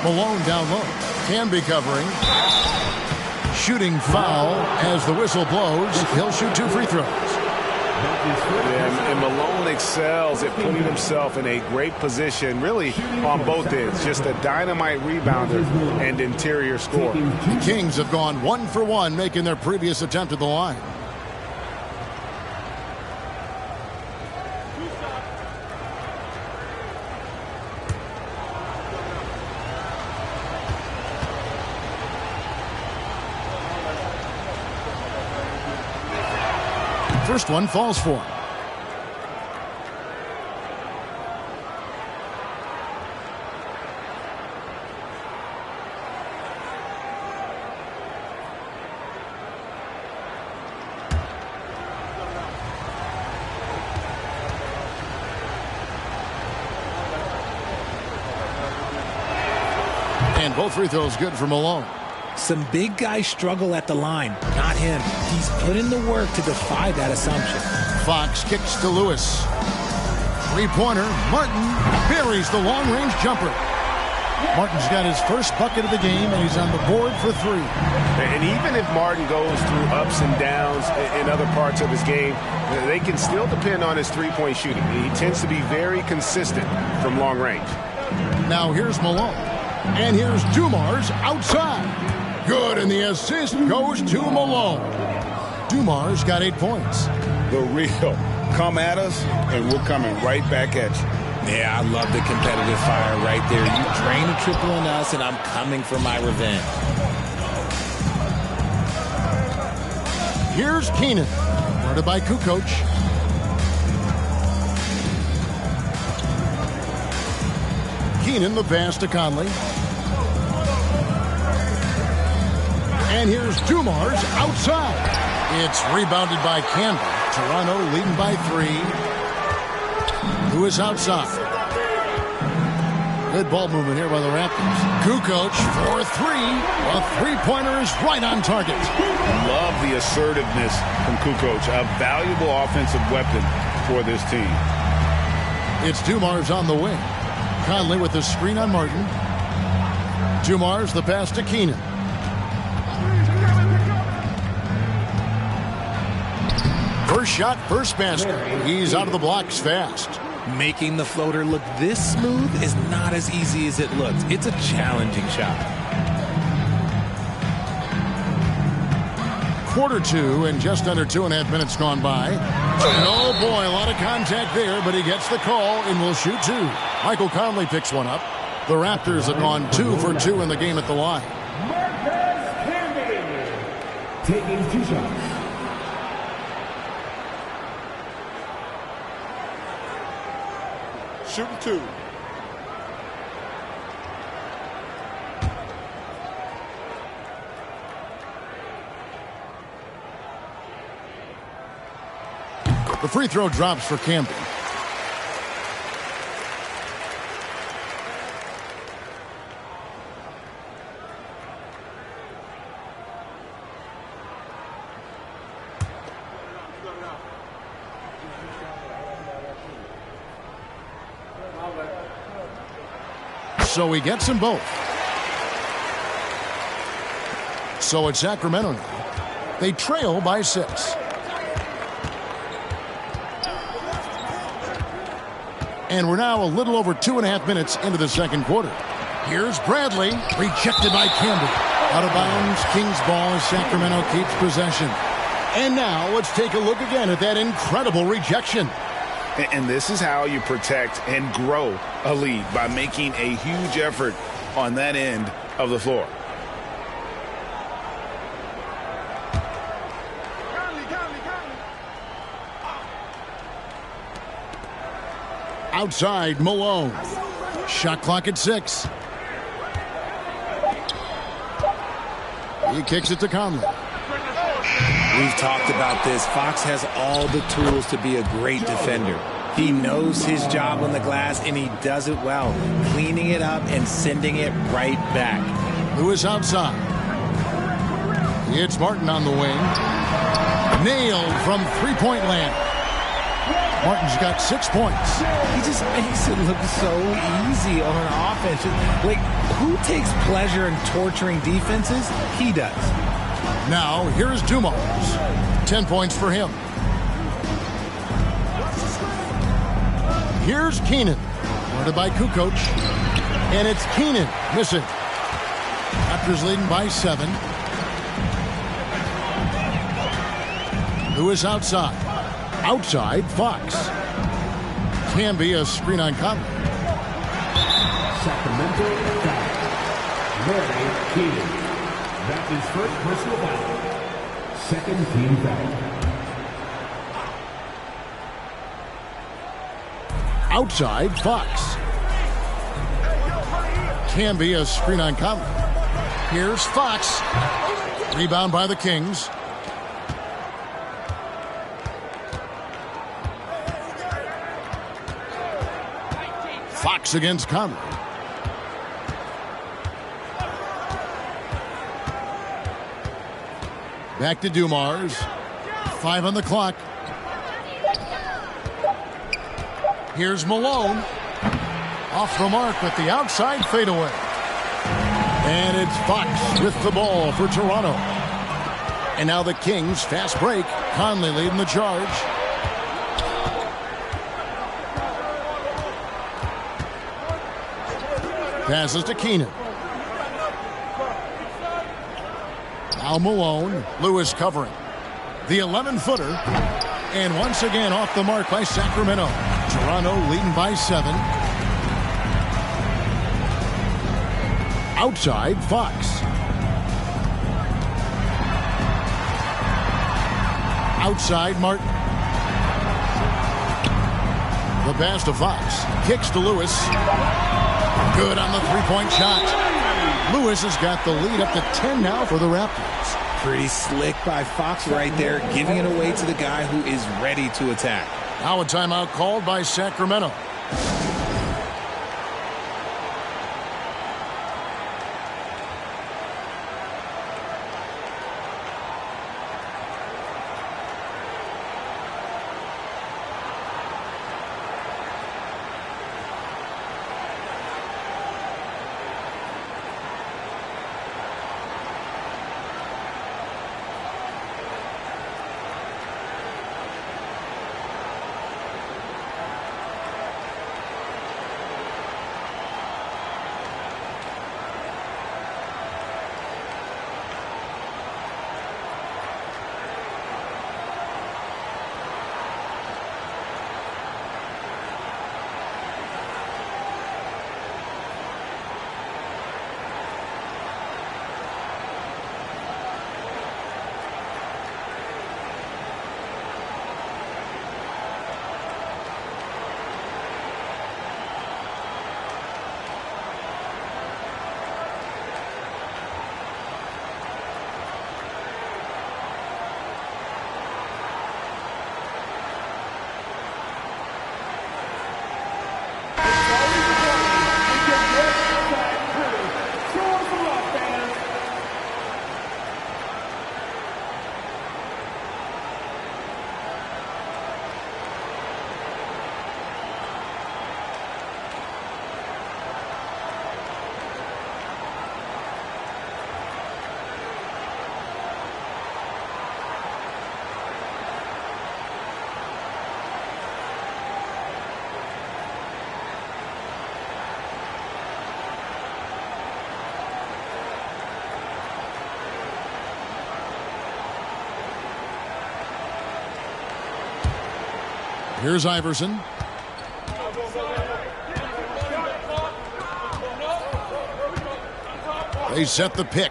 Malone down low. Can be covering. Shooting foul as the whistle blows. He'll shoot 2 free throws. And Malone excels at putting himself in a great position, really on both ends. Just a dynamite rebounder and interior scorer. The Kings have gone 1 for 1, making their previous attempt at the line. First one falls for him. And both free throws good for Malone. Some big guys struggle at the line. Not him. He's put in the work to defy that assumption. Fox kicks to Lewis. Three-pointer. Martin buries the long-range jumper. Martin's got his first bucket of the game, and he's on the board for three. And even if Martin goes through ups and downs in other parts of his game, they can still depend on his three-point shooting. He tends to be very consistent from long range. Now here's Malone. And here's Dumars outside. Good, and the assist goes to Malone. Dumars got 8 points. The real. Come at us, and we're coming right back at you. Yeah, I love the competitive fire right there. You drain a triple on us, and I'm coming for my revenge. Here's Keenan. Guarded by Kukoc. Keenan, the pass to Conley. And here's Dumars outside. It's rebounded by Canby. Toronto leading by 3. Lewis outside. Good ball movement here by the Raptors. Kukoc for 3. A three-pointer is right on target. Love the assertiveness from Kukoc. A valuable offensive weapon for this team. It's Dumars on the wing. Conley with the screen on Martin. Dumars the pass to Keenan. First shot, first basket. He's out of the blocks fast. Making the floater look this smooth is not as easy as it looks. It's a challenging shot. Quarter 2 and just under 2.5 minutes gone by. Oh boy, a lot of contact there, but he gets the call and will shoot 2. Michael Conley picks one up. The Raptors have gone 2 for 2 in the game at the line. Taking 2 shots. Shooting 2. The free throw drops for Campbell. So he gets them both. So it's Sacramento now. They trail by 6. And we're now a little over 2.5 minutes into the second quarter. Here's Bradley, rejected by Campbell. Out of bounds, Kings ball as Sacramento keeps possession. And now let's take a look again at that incredible rejection. And this is how you protect and grow a lead, by making a huge effort on that end of the floor. Outside, Malone. Shot clock at 6. He kicks it to Conley. We've talked about this. Fox has all the tools to be a great defender. He knows his job on the glass, and he does it well, cleaning it up and sending it right back. Lewis outside. It's Martin on the wing. Nailed from three-point land. Martin's got 6 points. He just makes it look so easy on offense. Like, who takes pleasure in torturing defenses? He does. Now, here's Dumars. 10 points for him. Here's Keenan. Guarded by Kukoc. And it's Keenan missing. Raptors leading by 7. Lewis outside. Outside, Fox. Can be a screen on Conley. Sacramento foul. Larry Keenan. That's his first personal foul. Second team foul. Outside, Fox. Can be a screen on Conley. Here's Fox. Rebound by the Kings. Fox against Conley. Back to Dumars. 5 on the clock. Here's Malone. Off the mark with the outside fadeaway. And it's Fox with the ball for Toronto. And now the Kings, fast break. Conley leading the charge. Passes to Keenan. Now Malone. Lewis covering. The 11-footer. And once again off the mark by Sacramento. Toronto leading by 7. Outside, Fox. Outside, Martin. The pass to Fox. Kicks to Lewis. Good on the three-point shot. Lewis has got the lead up to 10 now for the Raptors. Pretty slick by Fox right there, giving it away to the guy who is ready to attack. Now a timeout called by Sacramento. Here's Iverson. They set the pick.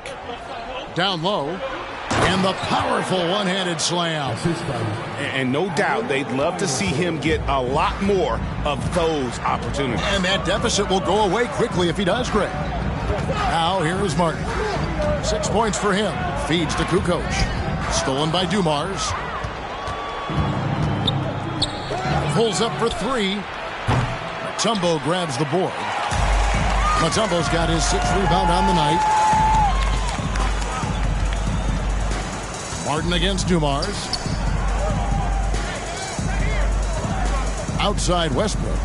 Down low. And the powerful one-handed slam. And no doubt they'd love to see him get a lot more of those opportunities. And that deficit will go away quickly if he does, Greg. Now here is Martin. 6 points for him. Feeds to Kukoc. Stolen by Dumars. Pulls up for 3. Mutombo grabs the board. Mutombo's got his 6th rebound on the night. Martin against Dumars. Outside Westbrook.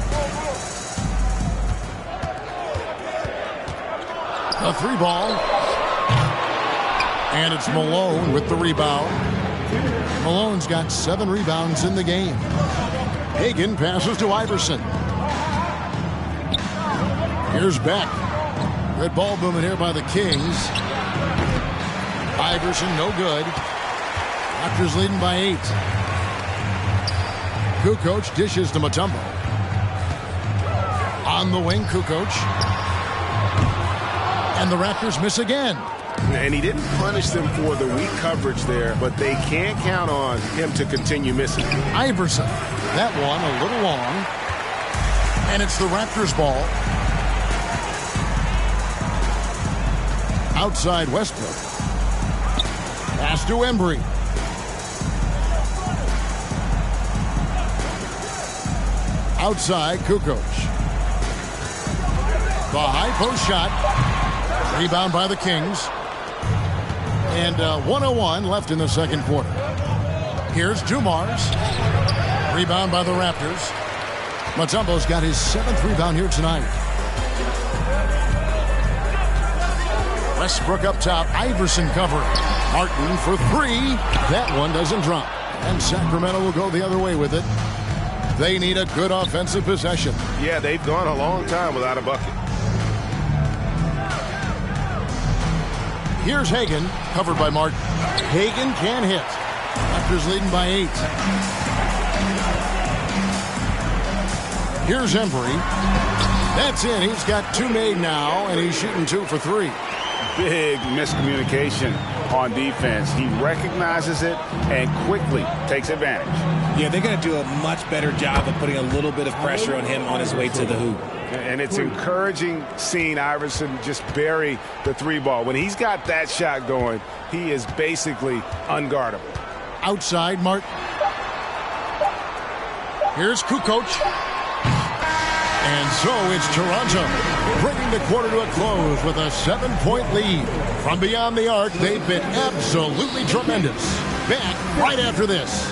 A 3-ball. And it's Malone with the rebound. Malone's got 7 rebounds in the game. Hagan passes to Iverson. Here's Beck. Good ball movement here by the Kings. Iverson, no good. Raptors leading by 8. Kukoc dishes to Mutombo. On the wing, Kukoc. And the Raptors miss again. And he didn't punish them for the weak coverage there, but they can't count on him to continue missing. Iverson. That one a little long. And it's the Raptors' ball. Outside Westbrook. Pass to Embry. Outside Kukoc. The high post shot. Rebound by the Kings. And 1:01 left in the second quarter. Here's Dumars. Rebound by the Raptors. Mutombo's got his 7th rebound here tonight. Westbrook up top. Iverson covering. Martin for 3. That one doesn't drop. And Sacramento will go the other way with it. They need a good offensive possession. Yeah, they've gone a long time without a bucket. Here's Hagan, covered by Martin. Hagan can hit. Raptors leading by 8. Here's Embry. That's in. He's got 2 made now, and he's shooting 2 for 3. Big miscommunication on defense. He recognizes it and quickly takes advantage. Yeah, they're going to do a much better job of putting a little bit of pressure on him on his way to the hoop. And it's encouraging seeing Iverson just bury the 3 ball. When he's got that shot going, he is basically unguardable. Outside, Martin. Here's Kukoc. And so it's Toronto, bringing the quarter to a close with a 7-point lead. From beyond the arc, they've been absolutely tremendous. Back right after this.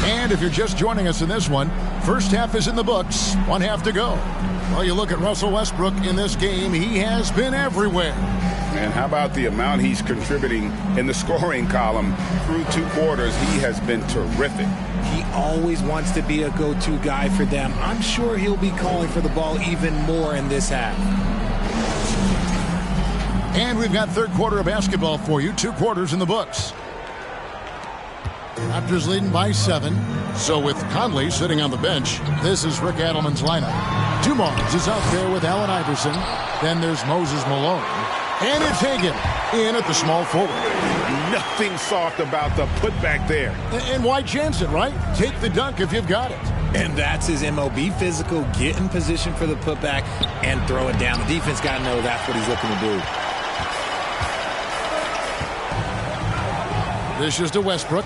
And if you're just joining us in this one, first half is in the books, 1 half to go. Well, you look at Russell Westbrook in this game, he has been everywhere. And how about the amount he's contributing in the scoring column through 2 quarters? He has been terrific. He always wants to be a go-to guy for them. I'm sure he'll be calling for the ball even more in this half. And we've got third quarter of basketball for you, 2 quarters in the books. Raptors leading by 7. So with Conley sitting on the bench, this is Rick Adelman's lineup. Dumars is out there with Allen Iverson. Then there's Moses Malone. And it's Hagan in at the small forward. Nothing soft about the putback there. And why chance it, right? Take the dunk if you've got it. And that's his MO. Be physical, get in position for the putback, and throw it down. The defense got to know that's what he's looking to do. This is to Westbrook.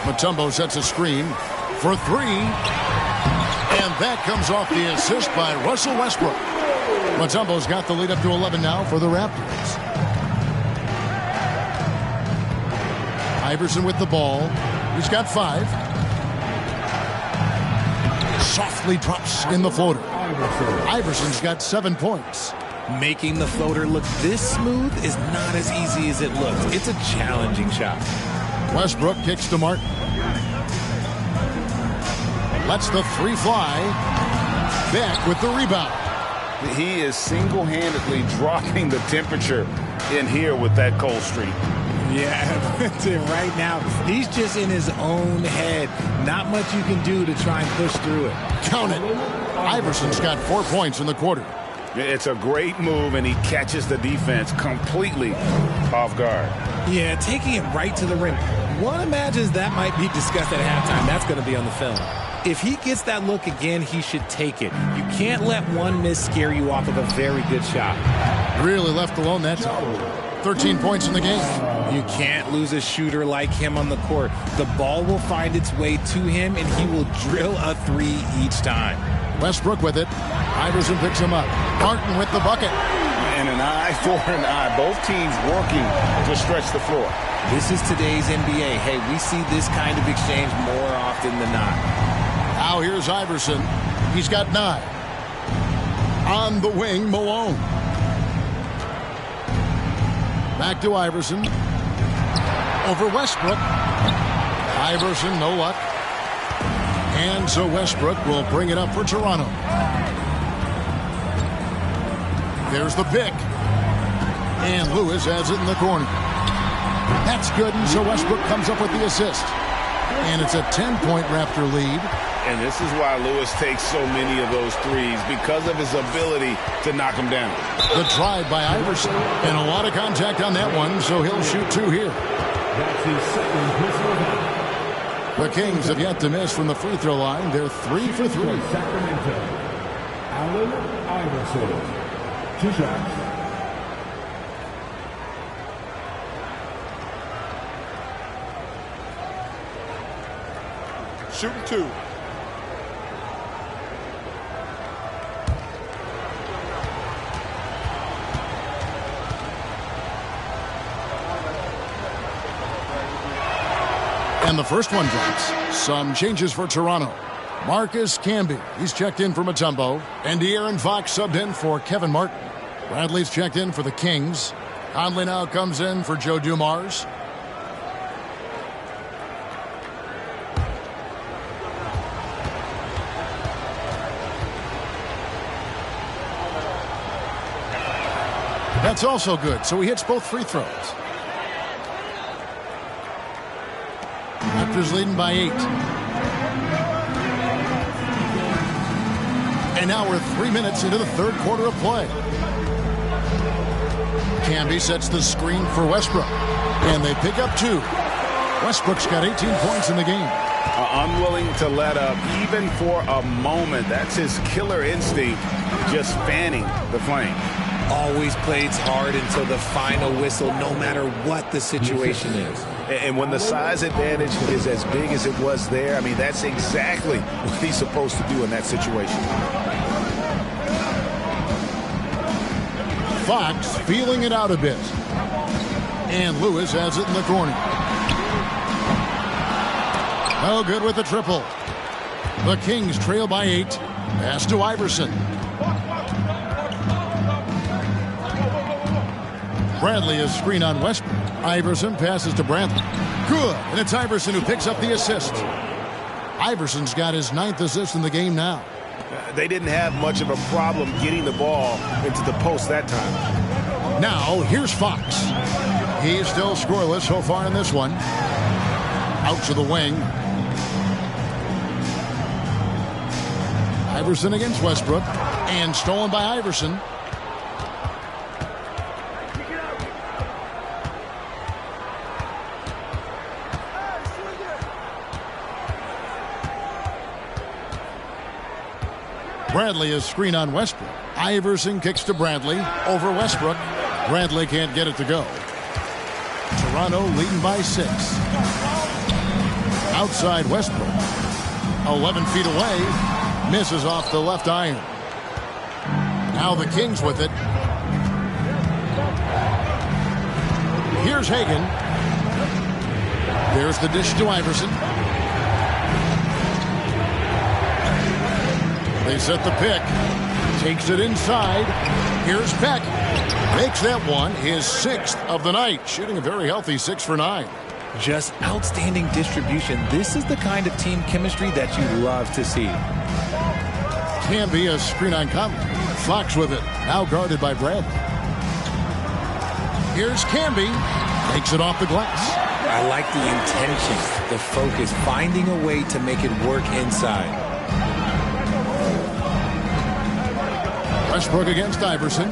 Mutombo sets a screen for 3. And that comes off the assist by Russell Westbrook. Mutombo's got the lead up to 11 now for the Raptors. Iverson with the ball. He's got 5. Softly drops in the floater. Iverson's got 7 points. Making the floater look this smooth is not as easy as it looks. It's a challenging shot. Westbrook kicks to Martin. Lets the 3 fly. Back with the rebound. He is single-handedly dropping the temperature in here with that cold streak. Yeah, right now, he's just in his own head. Not much you can do to try and push through it. Count it. Iverson's got 4 points in the quarter. It's a great move, and he catches the defense completely off guard. Yeah, taking it right to the rim. One imagines that might be discussed at halftime. That's going to be on the film. If he gets that look again, he should take it. You can't let one miss scare you off of a very good shot. Really left alone that time. 13 points in the game. You can't lose a shooter like him on the court. The ball will find its way to him, and he will drill a 3 each time. Westbrook with it. Iverson picks him up. Martin with the bucket. And an an eye for an eye. Both teams working to stretch the floor. This is today's NBA. Hey, we see this kind of exchange more often than not. Now here's Iverson. He's got 9. On the wing, Malone. Back to Iverson. Over Westbrook. Iverson, no luck. And so Westbrook will bring it up for Toronto. There's the pick. And Lewis has it in the corner. That's good, and so Westbrook comes up with the assist. And it's a 10-point Raptor lead. And this is why Lewis takes so many of those threes, because of his ability to knock them down. The drive by Iverson. And a lot of contact on that one, so he'll shoot 2 here. That's his second personal foul. The Kings have yet to miss from the free throw line. They're 3 for 3. Sacramento, Allen Iverson. 2 shots. Shooting 2. And the first one drops. Some changes for Toronto. Marcus Camby, he's checked in for Mutombo. And De'Aaron Fox subbed in for Kevin Martin. Bradley's checked in for the Kings. Conley now comes in for Joe Dumars. That's also good, so he hits both free throws. Raptors leading by 8. And now we're 3 minutes into the third quarter of play. Camby sets the screen for Westbrook. And they pick up 2. Westbrook's got 18 points in the game. Unwilling to let up, even for a moment. That's his killer instinct, just fanning the flame. Always plays hard until the final whistle, no matter what the situation is. And when the size advantage is as big as it was there, I mean, that's exactly what he's supposed to do in that situation. Fox feeling it out a bit. And Lewis has it in the corner. No good with the triple. The Kings trail by 8. Pass to Iverson. Bradley is screen on Westbrook. Iverson passes to Bradley. Good. And it's Iverson who picks up the assist. Iverson's got his 9th assist in the game now. They didn't have much of a problem getting the ball into the post that time. Now, here's Fox. He's still scoreless so far in this one. Out to the wing. Iverson against Westbrook. And stolen by Iverson. Bradley is screen on Westbrook. Iverson kicks to Bradley over Westbrook. Bradley can't get it to go. Toronto leading by 6. Outside Westbrook. 11 feet away. Misses off the left iron. Now the Kings with it. Here's Hagan. There's the dish to Iverson. They set the pick. Takes it inside. Here's Peck. Makes that one his 6th of the night. Shooting a very healthy 6 for 9. Just outstanding distribution. This is the kind of team chemistry that you love to see. Camby a screen on Conley. Fox with it. Now guarded by Bradley. Here's Camby. Takes it off the glass. I like the intention, the focus, finding a way to make it work inside. Westbrook against Iverson.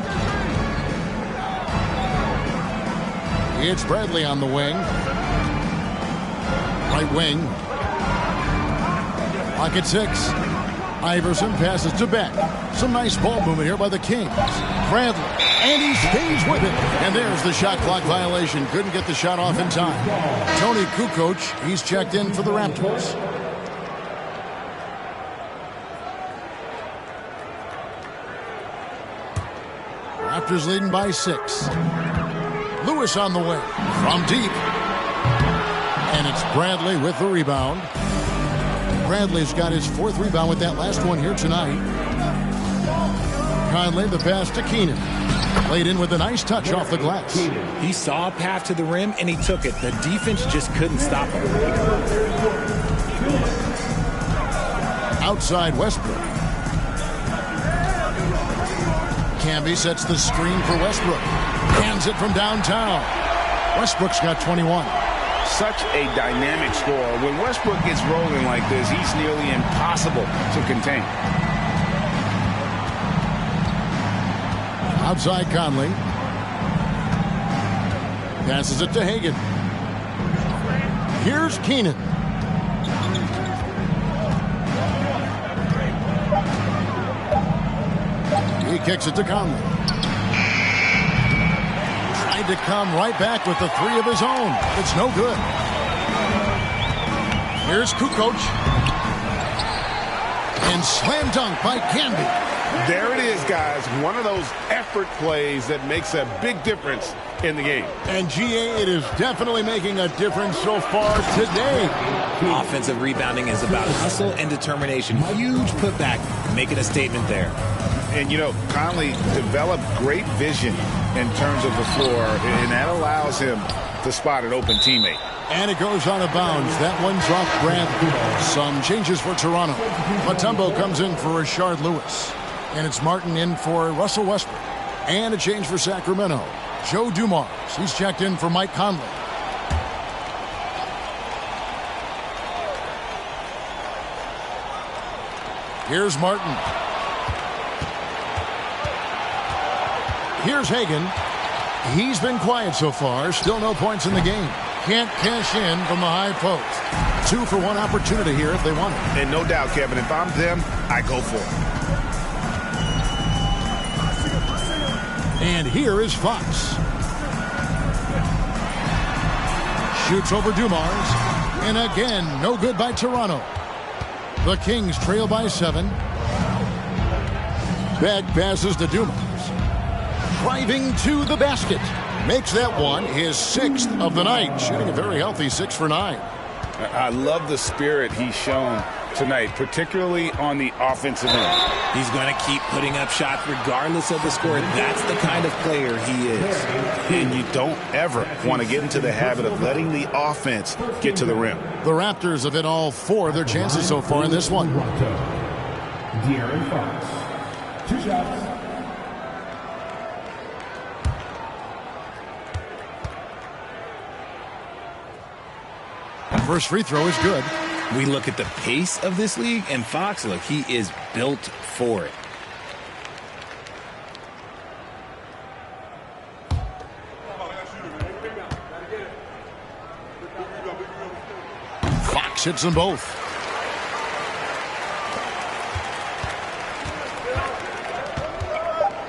It's Bradley on the wing. Right wing. Clock at 6. Iverson passes to Beck. Some nice ball movement here by the Kings. Bradley. And he stays with it. And there's the shot clock violation. Couldn't get the shot off in time. Tony Kukoc, he's checked in for the Raptors. Raptors leading by 6. Lewis on the wing from deep. And it's Bradley with the rebound. Bradley's got his 4th rebound with that last one here tonight. Conley, the pass to Keenan. Laid in with a nice touch off the glass. He saw a path to the rim, and he took it. The defense just couldn't stop him. Outside Westbrook. Camby sets the screen for Westbrook. Hands it from downtown. Westbrook's got 21. Such a dynamic scorer. When Westbrook gets rolling like this, he's nearly impossible to contain. Outside Conley. Passes it to Hagan. Here's Keenan. He kicks it to Conley. Tried to come right back with the 3 of his own. It's no good. Here's Kukoc. And slam dunk by Canby. There it is, guys. One of those effort plays that makes a big difference in the game. And GA, it is definitely making a difference so far today. Offensive rebounding is about hustle and determination. Huge putback, making a statement there. And, you know, Conley developed great vision in terms of the floor, and that allows him to spot an open teammate. And it goes out of bounds. That one's off Bradley. Some changes for Toronto. Mutombo comes in for Rashard Lewis. And it's Martin in for Russell Westbrook. And a change for Sacramento. Joe Dumars. He's checked in for Mike Conley. Here's Martin. Here's Hagan. He's been quiet so far. Still no points in the game. Can't cash in from the high post. 2 for 1 opportunity here if they want it. And no doubt, Kevin, if I'm them, I go for it. And here is Fox. Shoots over Dumars. And again, no good by Toronto. The Kings trail by 7. Back passes to Dumars. Driving to the basket. Makes that one his 6th of the night. Shooting a very healthy 6 for 9. I love the spirit he's shown tonight, particularly on the offensive end. He's going to keep putting up shots regardless of the score. That's the kind of player he is. And you don't ever want to get into the habit of letting the offense get to the rim. The Raptors have hit all 4 of their chances so far in this one. De'Aaron Fox. 2 shots. First free throw is good. We look at the pace of this league, and Fox, look, he is built for it. Fox hits them both.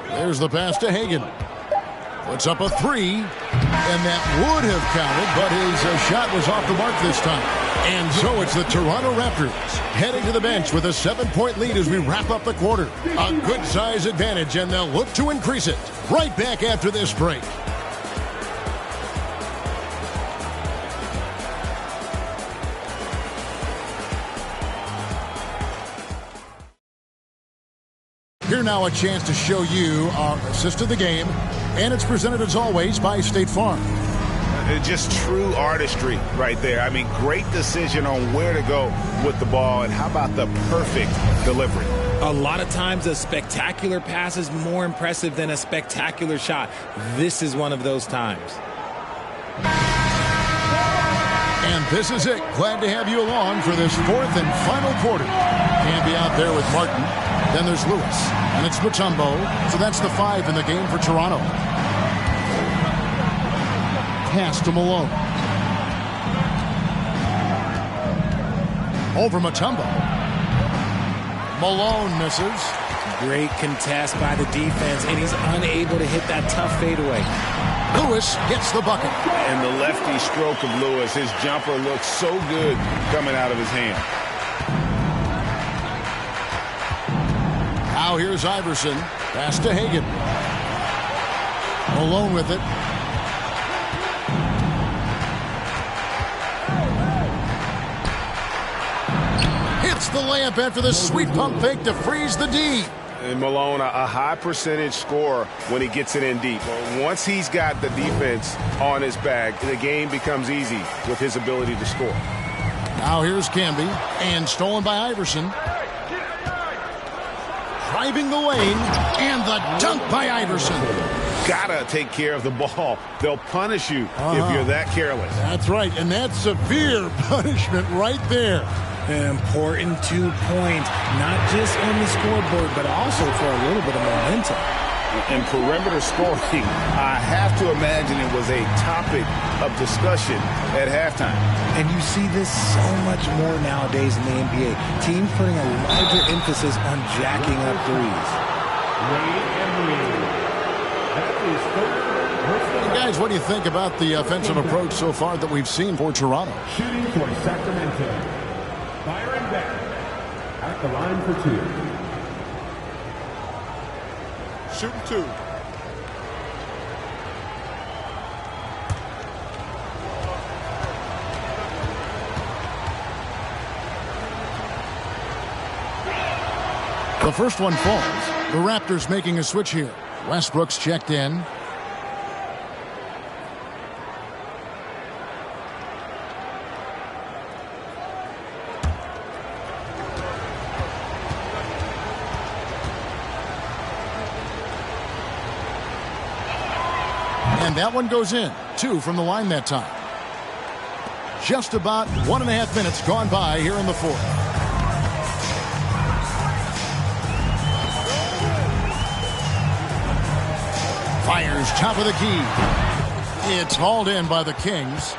There's the pass to Hagan. Puts up a 3, and that would have counted, but his shot was off the mark this time. And so it's the Toronto Raptors heading to the bench with a 7-point lead as we wrap up the quarter. A good size advantage, and they'll look to increase it. Right back after this break. Here now a chance to show you our assist of the game, and it's presented as always by State Farm. Just true artistry right there. I mean, great decision on where to go with the ball, and how about the perfect delivery? A lot of times a spectacular pass is more impressive than a spectacular shot. This is one of those times. And this is it. Glad to have you along for this 4th and final quarter. Canby out there with Martin. Then there's Lewis. And it's Mutombo. So that's the 5 in the game for Toronto. Pass to Malone. Over Mutombo. Malone misses. Great contest by the defense, and he's unable to hit that tough fadeaway. Lewis gets the bucket. And the lefty stroke of Lewis, his jumper looks so good coming out of his hand. Now here's Iverson. Pass to Hagan. Malone with it. Hits the layup after the sweet pump fake to freeze the D. And Malone, a high percentage scorer when he gets it in deep. Once he's got the defense on his back, the game becomes easy with his ability to score. Now here's Camby, and stolen by Iverson. Driving the lane, and the dunk by Iverson. Gotta take care of the ball. They'll punish you if you're that careless. That's right, and that's severe punishment right there. An important 2 points, not just on the scoreboard, but also for a little bit of momentum. And perimeter scoring, I have to imagine it was a topic of discussion at halftime. And you see this so much more nowadays in the NBA. Teams putting a larger emphasis on jacking up threes. Guys, what do you think about the offensive approach so far that we've seen for Toronto? Shooting for Sacramento. Byron Beck at the line for 2. Shooting 2. The first one falls. The Raptors making a switch here. Westbrook's checked in. And that one goes in. 2 from the line that time. Just about 1.5 minutes gone by here in the fourth. Fires top of the key. It's hauled in by the Kings.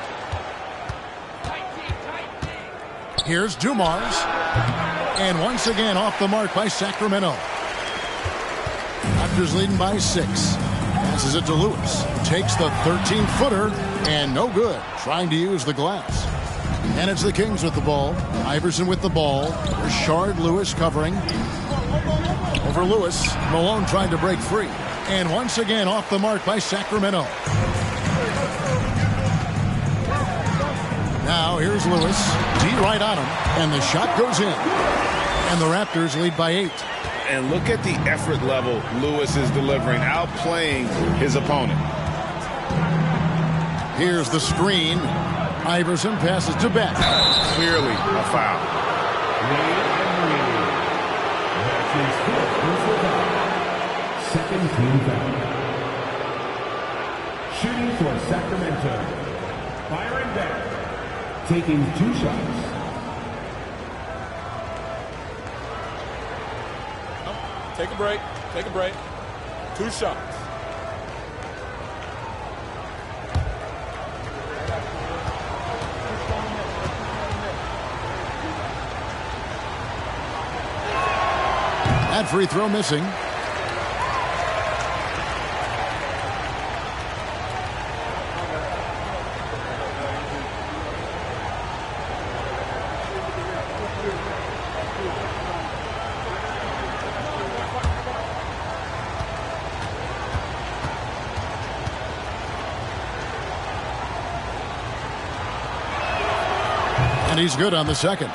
Here's Dumars. And once again off the mark by Sacramento. Raptors leading by 6. Passes it to Lewis. Takes the 13-footer and no good. Trying to use the glass. And it's the Kings with the ball. Iverson with the ball. Rashard Lewis covering. Over Lewis. Malone trying to break free. And once again off the mark by Sacramento. Now here's Lewis. D right on him. And the shot goes in. And the Raptors lead by 8. And look at the effort level Lewis is delivering, outplaying his opponent. Here's the screen. Iverson passes to Beck. Clearly a foul. Second team foul. Shooting for Sacramento. Byron Beck taking 2 shots. Take a break. Take a break. 2 shots. That free throw missing. And he's good on the second.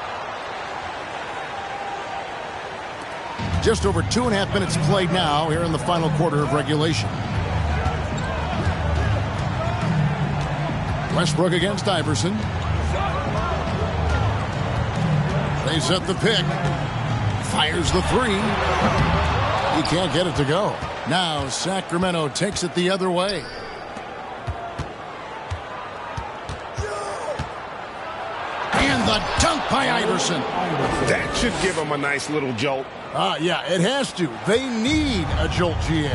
Just over 2.5 minutes played now here in the final quarter of regulation. Westbrook against Iverson. They set the pick. Fires the 3. He can't get it to go. Now Sacramento takes it the other way. And the dunk by Iverson. That should give him a nice little jolt. Yeah, it has to. They need a jolt, GA.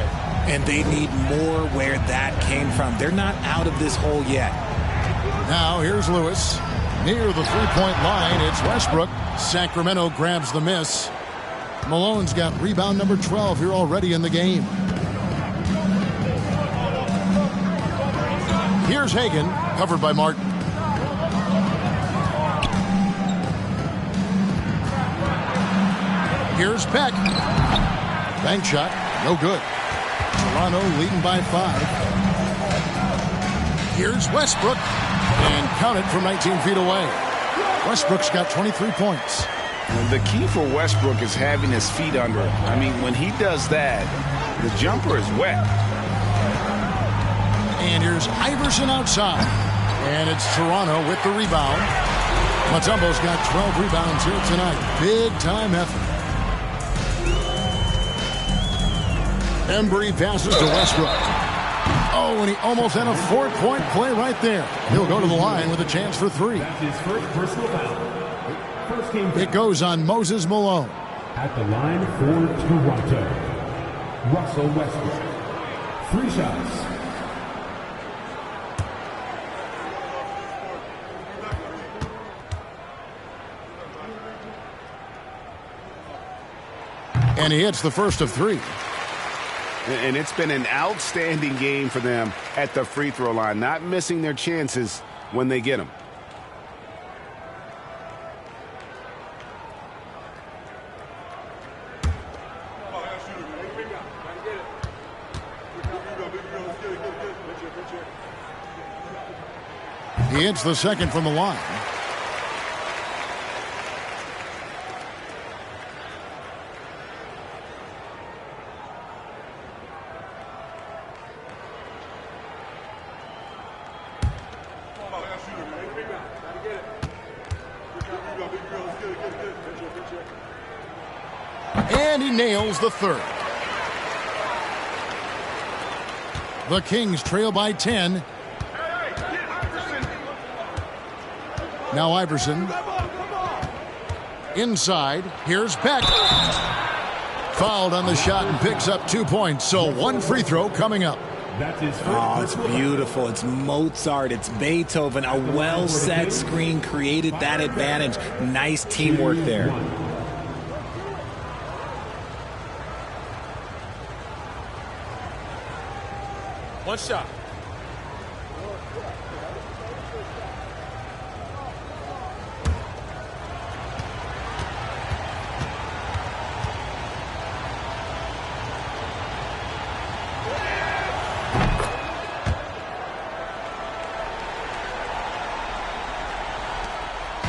And they need more where that came from. They're not out of this hole yet. Now here's Lewis. Near the three-point line, it's Westbrook. Sacramento grabs the miss. Malone's got rebound number 12 here already in the game. Here's Hagan, covered by Martin. Here's Peck. Bank shot, no good. Toronto leading by 5. Here's Westbrook. And count it from 19 feet away. Westbrook's got 23 points. The key for Westbrook is having his feet under him. I mean, when he does that, the jumper is wet. And here's Iverson outside. And it's Toronto with the rebound. Mutombo's got 12 rebounds here tonight. Big-time effort. Embry passes to Westbrook. Oh, and he almost had a 4-point play right there. He'll go to the line with a chance for 3. That's his first personal foul. First game. It goes on Moses Malone. At the line for Toronto, Russell Westbrook. 3 shots. And he hits the first of 3. And it's been an outstanding game for them at the free throw line, not missing their chances when they get them. He hits the second from the line. And he nails the third. The Kings trail by 10. Now Iverson. Inside. Here's Beck. Fouled on the shot and picks up 2 points. So 1 free throw coming up. Oh, it's beautiful. It's Mozart. It's Beethoven. A well-set screen created that advantage. Nice teamwork there. One shot.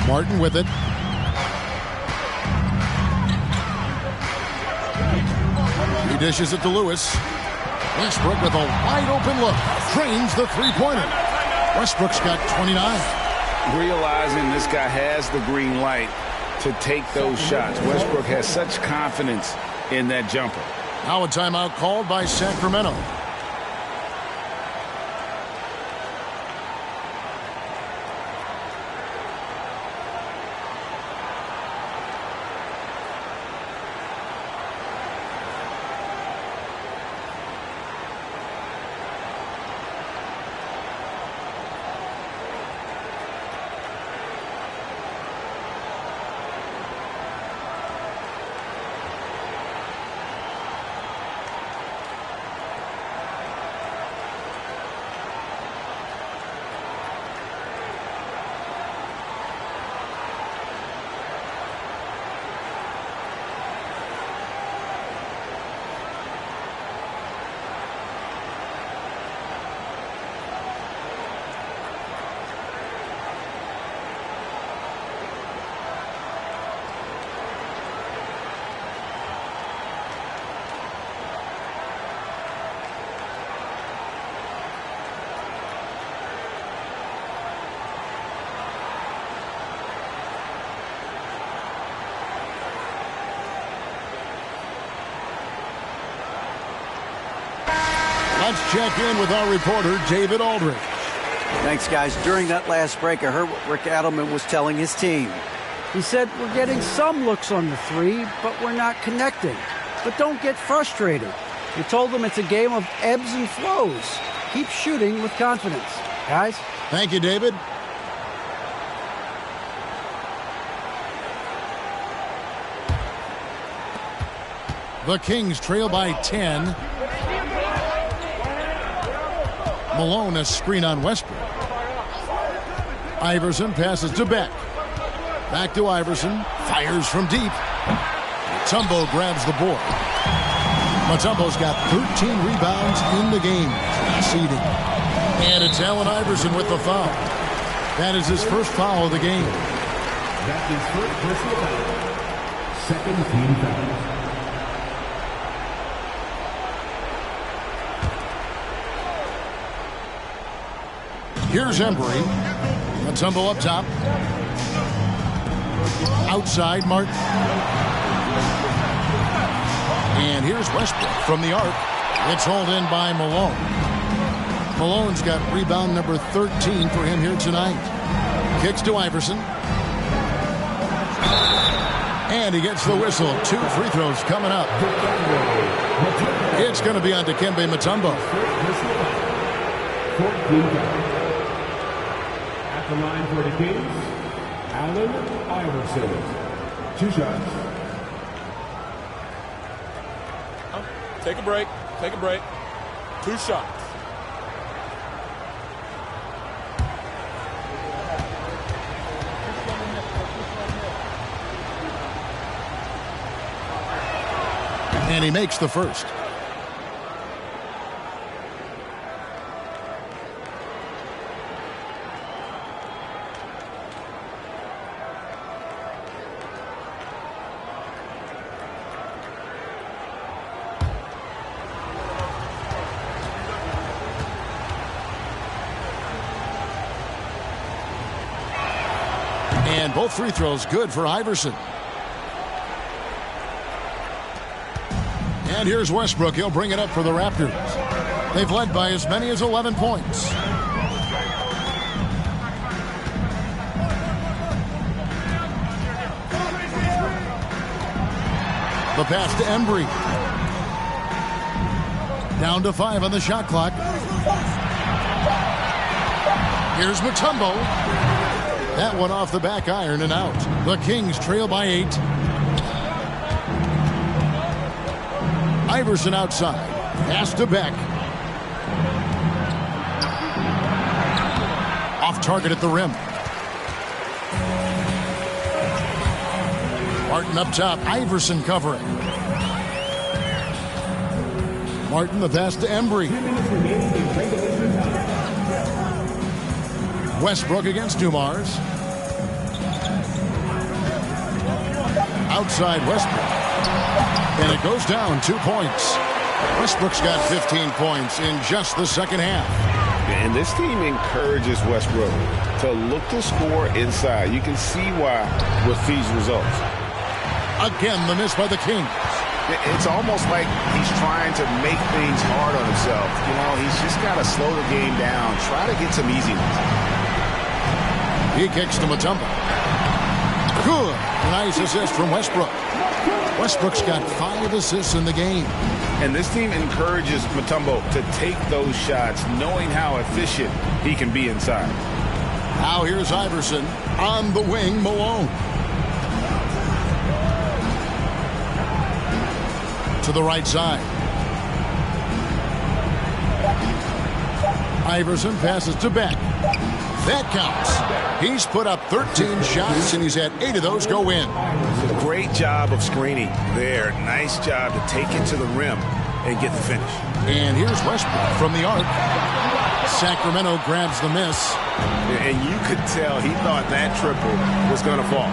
Martin with it. He dishes it to Lewis. Westbrook with a wide open look. Trains the three-pointer. Westbrook's got 29. Realizing this guy has the green light to take those shots. Westbrook has such confidence in that jumper. Now a timeout called by Sacramento. Let's check in with our reporter, David Aldridge. Thanks, guys. During that last break, I heard what Rick Adelman was telling his team. He said, we're getting some looks on the three, but we're not connecting. But don't get frustrated. He told them it's a game of ebbs and flows. Keep shooting with confidence. Guys? Thank you, David. The Kings trail by 10. Malone, a screen on Westbrook. Iverson passes to Beck. Back to Iverson. Fires from deep. Mutombo grabs the board. Mutombo's got 13 rebounds in the game. Conceding. And it's Allen Iverson with the foul. That is his first foul of the game. That's his first personal foul. Second team foul. Here's Embry. Mutombo up top. Outside, Martin. And here's Westbrook from the arc. It's hauled in by Malone. Malone's got rebound number 13 for him here tonight. Kicks to Iverson. And he gets the whistle. 2 free throws coming up. It's going to be on Dikembe Mutombo. At the line for the Kings, Allen Iverson. 2 shots. Take a break. Take a break. 2 shots. And he makes the first. And both free throws good for Iverson. And here's Westbrook. He'll bring it up for the Raptors. They've led by as many as 11 points. The pass to Embry. Down to 5 on the shot clock. Here's Mutombo. That one off the back iron and out. The Kings trail by 8. Iverson outside. Pass to Beck. Off target at the rim. Martin up top. Iverson covering. Martin the pass to Embry. Westbrook against Dumars. Outside Westbrook. And it goes down 2 points. Westbrook's got 15 points in just the second half. And this team encourages Westbrook to look to score inside. You can see why with these results. Again, the miss by the Kings. It's almost like he's trying to make things hard on himself. You know, he's just got to slow the game down, try to get some easiness. He kicks to Mutombo. Good. Nice assist from Westbrook. Westbrook's got 5 assists in the game. And this team encourages Mutombo to take those shots, knowing how efficient he can be inside. Now here's Iverson. On the wing, Malone. To the right side. Iverson passes to Beck. That counts. He's put up 13 shots, and he's had 8 of those go in. Great job of screening there. Nice job to take it to the rim and get the finish. And here's Westbrook from the arc. Sacramento grabs the miss. And you could tell he thought that triple was going to fall.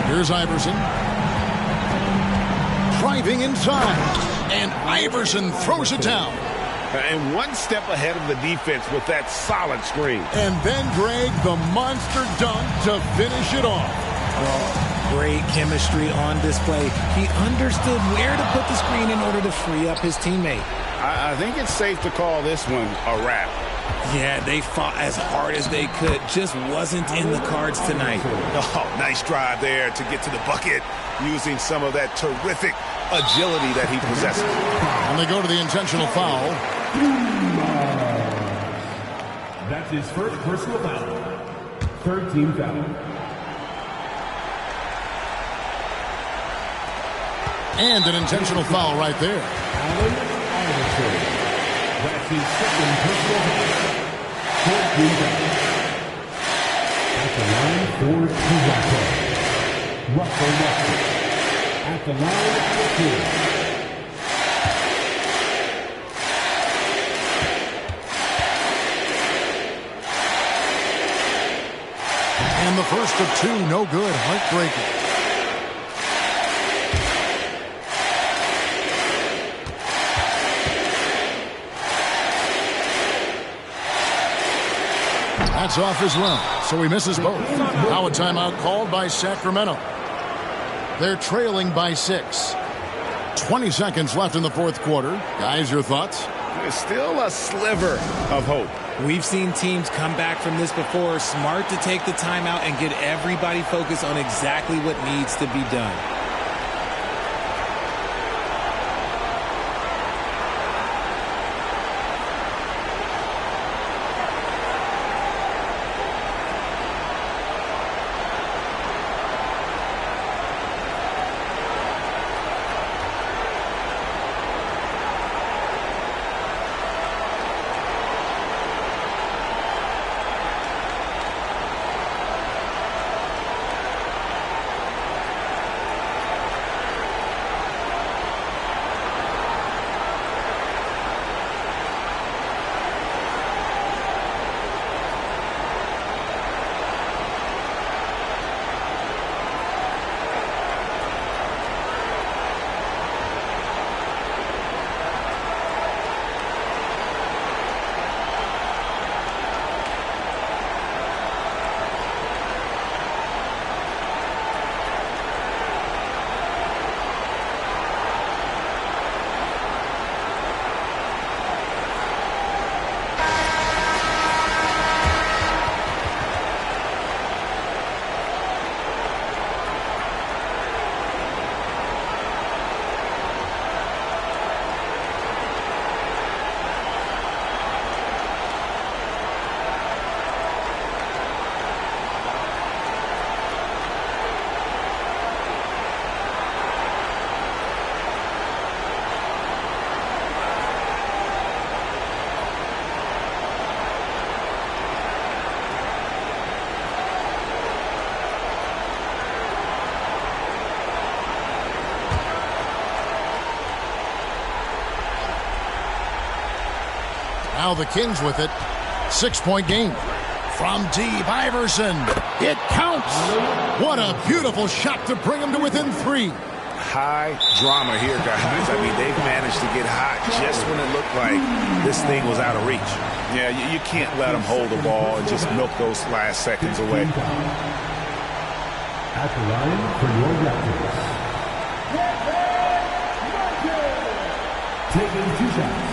Here's Iverson. Driving inside. And Iverson throws it down. And one step ahead of the defense with that solid screen. And then Greg, the monster dunk to finish it off. Well, great chemistry on display. He understood where to put the screen in order to free up his teammate. I think it's safe to call this one a wrap. Yeah, they fought as hard as they could. Just wasn't in the cards tonight. Oh, nice drive there to get to the bucket using some of that terrific agility that he possesses. And they go to the intentional foul. That's his first personal foul. 3rd team foul. And an intentional foul right there. Allen Iverson. That's his 2nd personal foul. 4th team foul. At the line for Toronto, Russell Westbrook. At the line for 2. And the first of two, no good. Heartbreaking. That's off as well, so he misses both. Now a timeout called by Sacramento. They're trailing by 6. 20 seconds left in the fourth quarter. Guys, your thoughts? There's still a sliver of hope. We've seen teams come back from this before. Smart to take the timeout and get everybody focused on exactly what needs to be done. Now the Kings with it. 6-point game. From deep, Iverson. It counts. What a beautiful shot to bring him to within 3. High drama here, guys. I mean, they've managed to get hot just when it looked like this thing was out of reach. Yeah, you can't let them hold the ball and just milk those last seconds away. At the line for your Raptors. Taking 2 shots.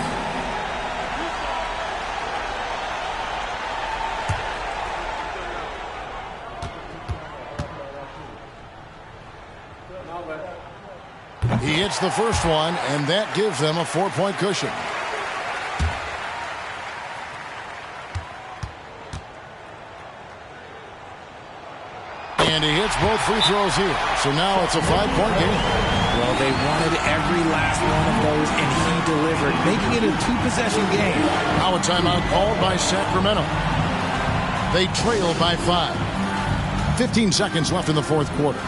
He hits the first one, and that gives them a 4-point cushion. And he hits both free throws here. So now it's a 5-point game. Well, they wanted every last one of those, and he delivered, making it a 2-possession game. Now a timeout called by Sacramento. They trail by 5. 15 seconds left in the fourth quarter.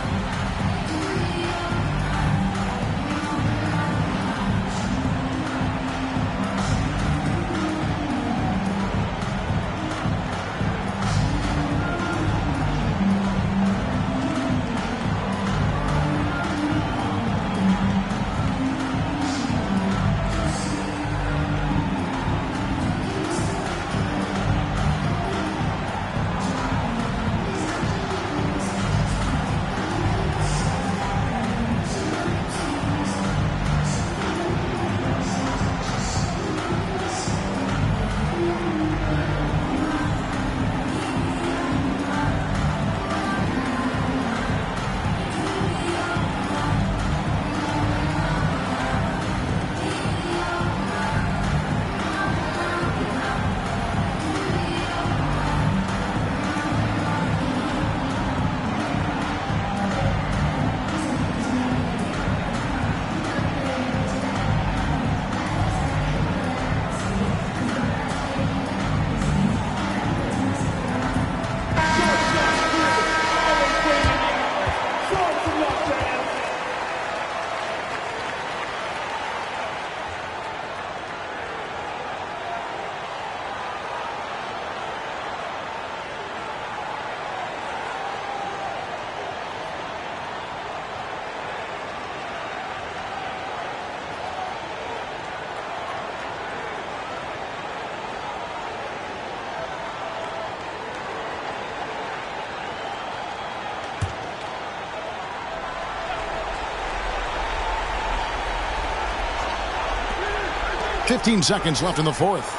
15 seconds left in the fourth.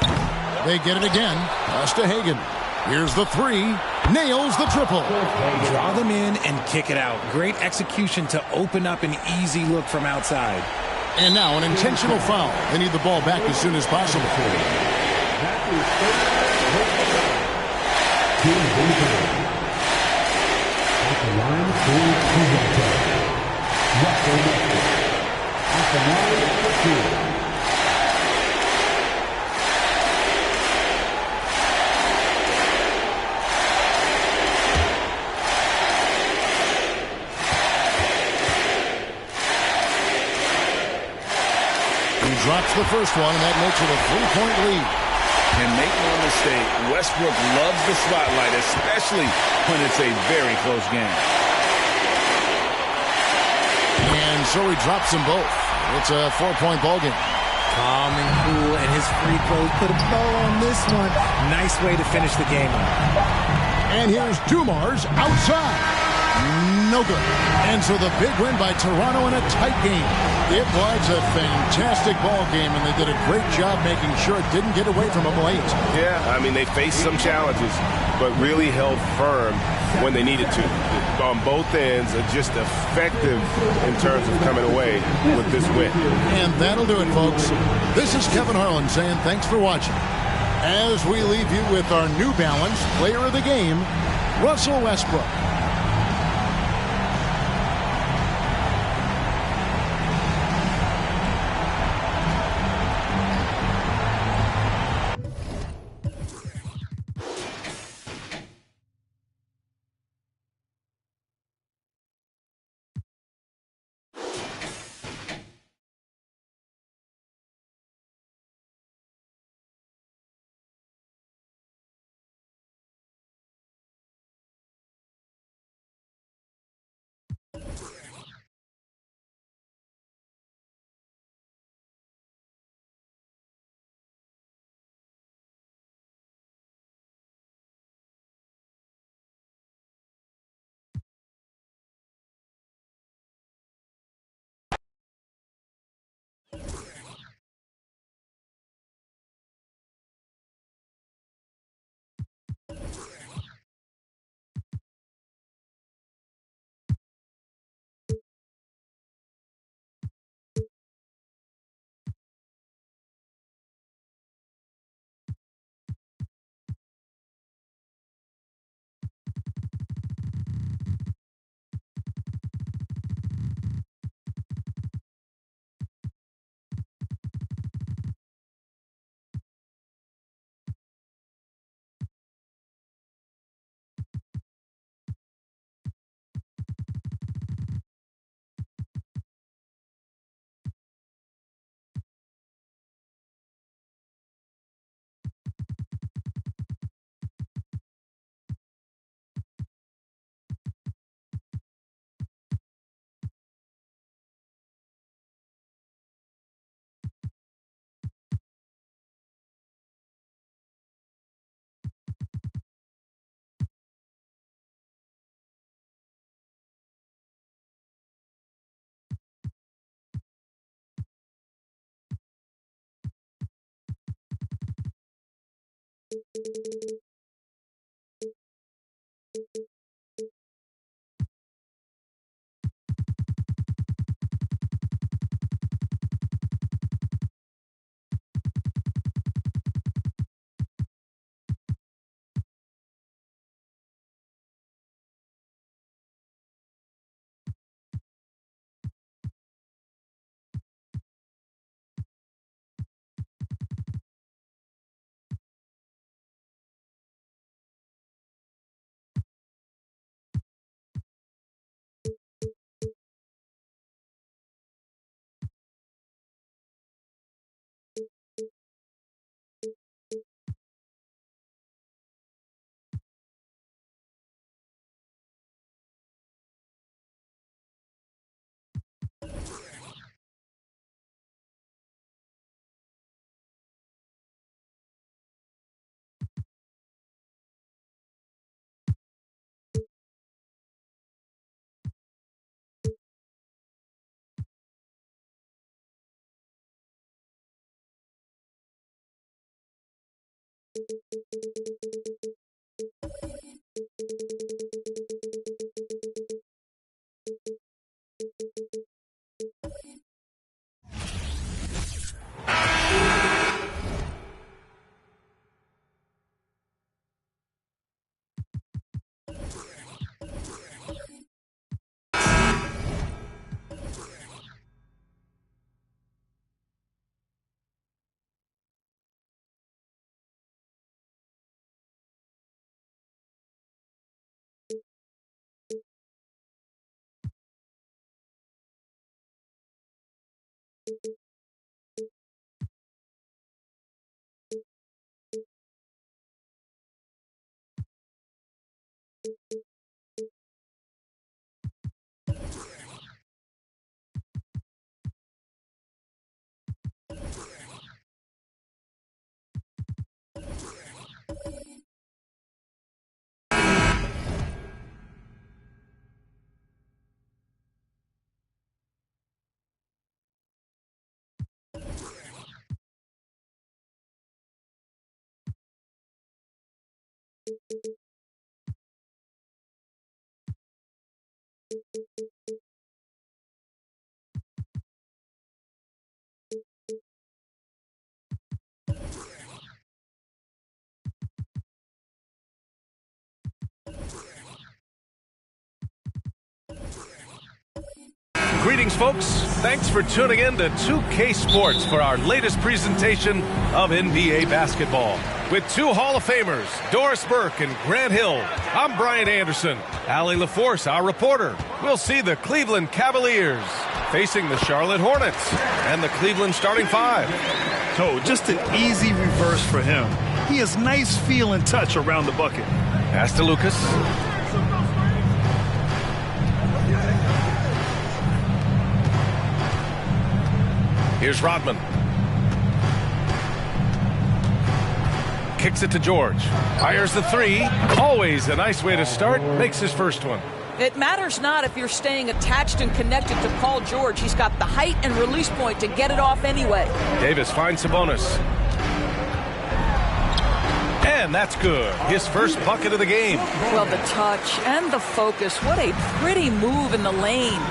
They get it again. Pass to Hagan. Here's the three. Nails the triple. Draw them in and kick it out. Great execution to open up an easy look from outside. And now an intentional foul. They need the ball back as soon as possible. Drops the first one, and that makes it a 3-point lead. And make no mistake, Westbrook loves the spotlight, especially when it's a very close game. And so he drops them both. It's a 4-point ball game. Calm and cool, and his free throws put a bow on this one. Nice way to finish the game off. And here's Dumars outside. No good. And so the big win by Toronto in a tight game. It was a fantastic ball game, and they did a great job making sure it didn't get away from them late. Yeah, I mean, they faced some challenges, but really held firm when they needed to. On both ends, just effective in terms of coming away with this win. And that'll do it, folks. This is Kevin Harlan saying thanks for watching. As we leave you with our New Balance player of the game, Russell Westbrook. Greetings, folks. Thanks for tuning in to 2K Sports for our latest presentation of NBA basketball. With two Hall of Famers, Doris Burke and Grant Hill, I'm Brian Anderson. Allie LaForce, our reporter. We'll see the Cleveland Cavaliers facing the Charlotte Hornets and the Cleveland starting five. Oh, just an easy reverse for him. He has nice feel and touch around the bucket. Pass to Lucas. Here's Rodman. Kicks it to George. Fires the three. Always a nice way to start. Makes his first one. It matters not if you're staying attached and connected to Paul George. He's got the height and release point to get it off anyway. Davis finds Sabonis. And that's good. His first bucket of the game. Well, the touch and the focus. What a pretty move in the lane.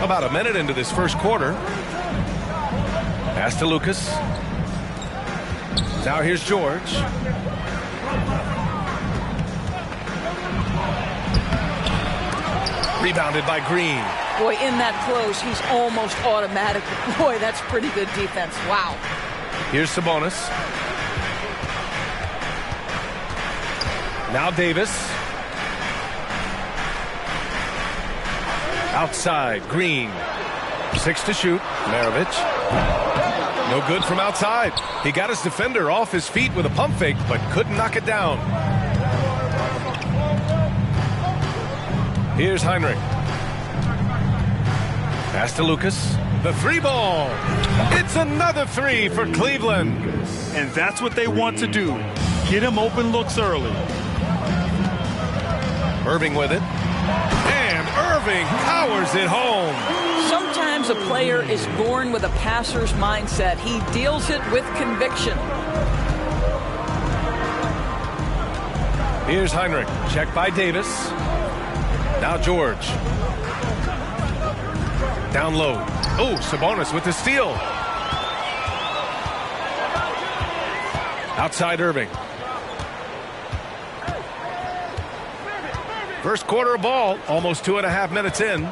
About a minute into this first quarter. Pass to Lucas. Now here's George. Rebounded by Green. Boy, in that close, he's almost automatic. Boy, that's pretty good defense. Wow. Here's Sabonis. Now Davis. Outside, Green. 6 to shoot. Maravich. No good from outside. He got his defender off his feet with a pump fake, but couldn't knock it down. Here's Heinrich. Pass to Lucas. The three ball. It's another three for Cleveland. And that's what they want to do. Get him open looks early. Irving with it. And Irving powers it home. Sometimes a player is born with a passer's mindset. He deals it with conviction. Here's Heinrich. Check by Davis. Now George. Down low. Oh, Sabonis with the steal. Outside Irving. First quarter of ball, almost 2.5 minutes in.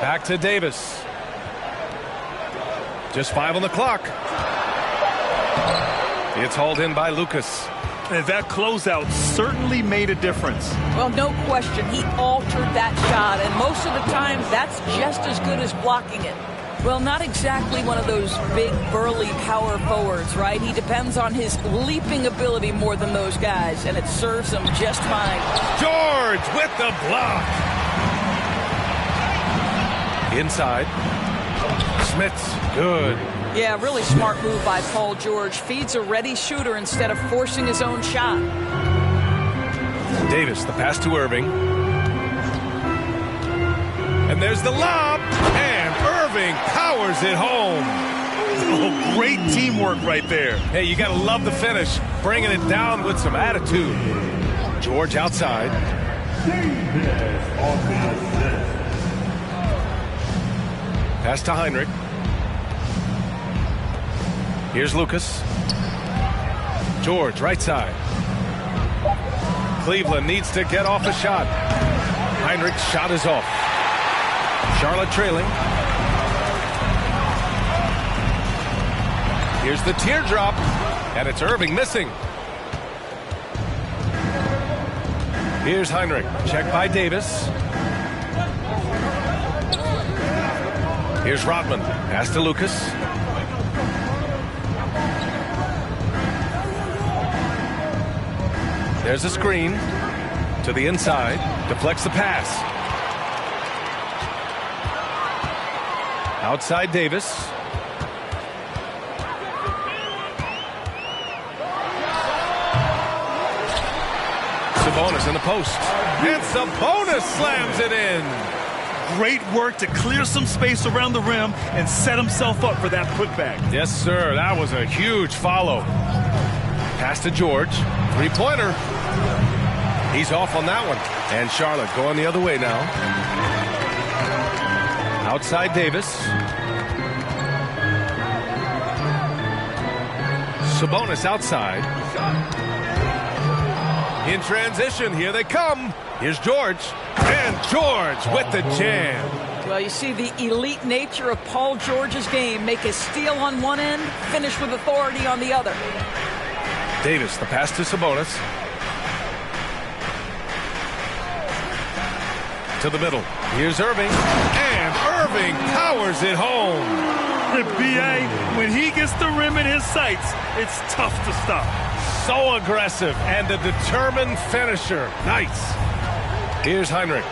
Back to Davis. Just 5 on the clock. It's hauled in by Lucas. And that closeout certainly made a difference. Well, no question. He altered that shot, and most of the time, that's just as good as blocking it. Well, not exactly one of those big, burly power forwards, right? He depends on his leaping ability more than those guys, and it serves him just fine. George with the block. Inside. Smith's good. Yeah, really smart move by Paul George. Feeds a ready shooter instead of forcing his own shot. Davis, the pass to Irving. And there's the lob. And Irving Irving powers it home. Oh, great teamwork right there. Hey, you got to love the finish. Bringing it down with some attitude. George outside. Pass to Heinrich. Here's Lucas. George, right side. Cleveland needs to get off a shot. Heinrich's shot is off. Charlotte trailing. Here's the teardrop, and it's Irving missing. Here's Heinrich. Check by Davis. Here's Rodman. Pass to Lucas. There's a screen to the inside. Deflects the pass. Outside Davis. Sabonis in the post. And Sabonis slams it in. Great work to clear some space around the rim and set himself up for that putback. Yes, sir. That was a huge follow. Pass to George. Three-pointer. He's off on that one. And Charlotte going the other way now. Outside Davis. Sabonis outside. In transition, here they come. Here's George. And George with the jam. Well, you see the elite nature of Paul George's game. Make a steal on one end, finish with authority on the other. Davis, the pass to Sabonis. To the middle. Here's Irving. And Irving powers it home. The BA, when he gets the rim in his sights, it's tough to stop. So aggressive and a determined finisher. Nice. Here's Heinrich.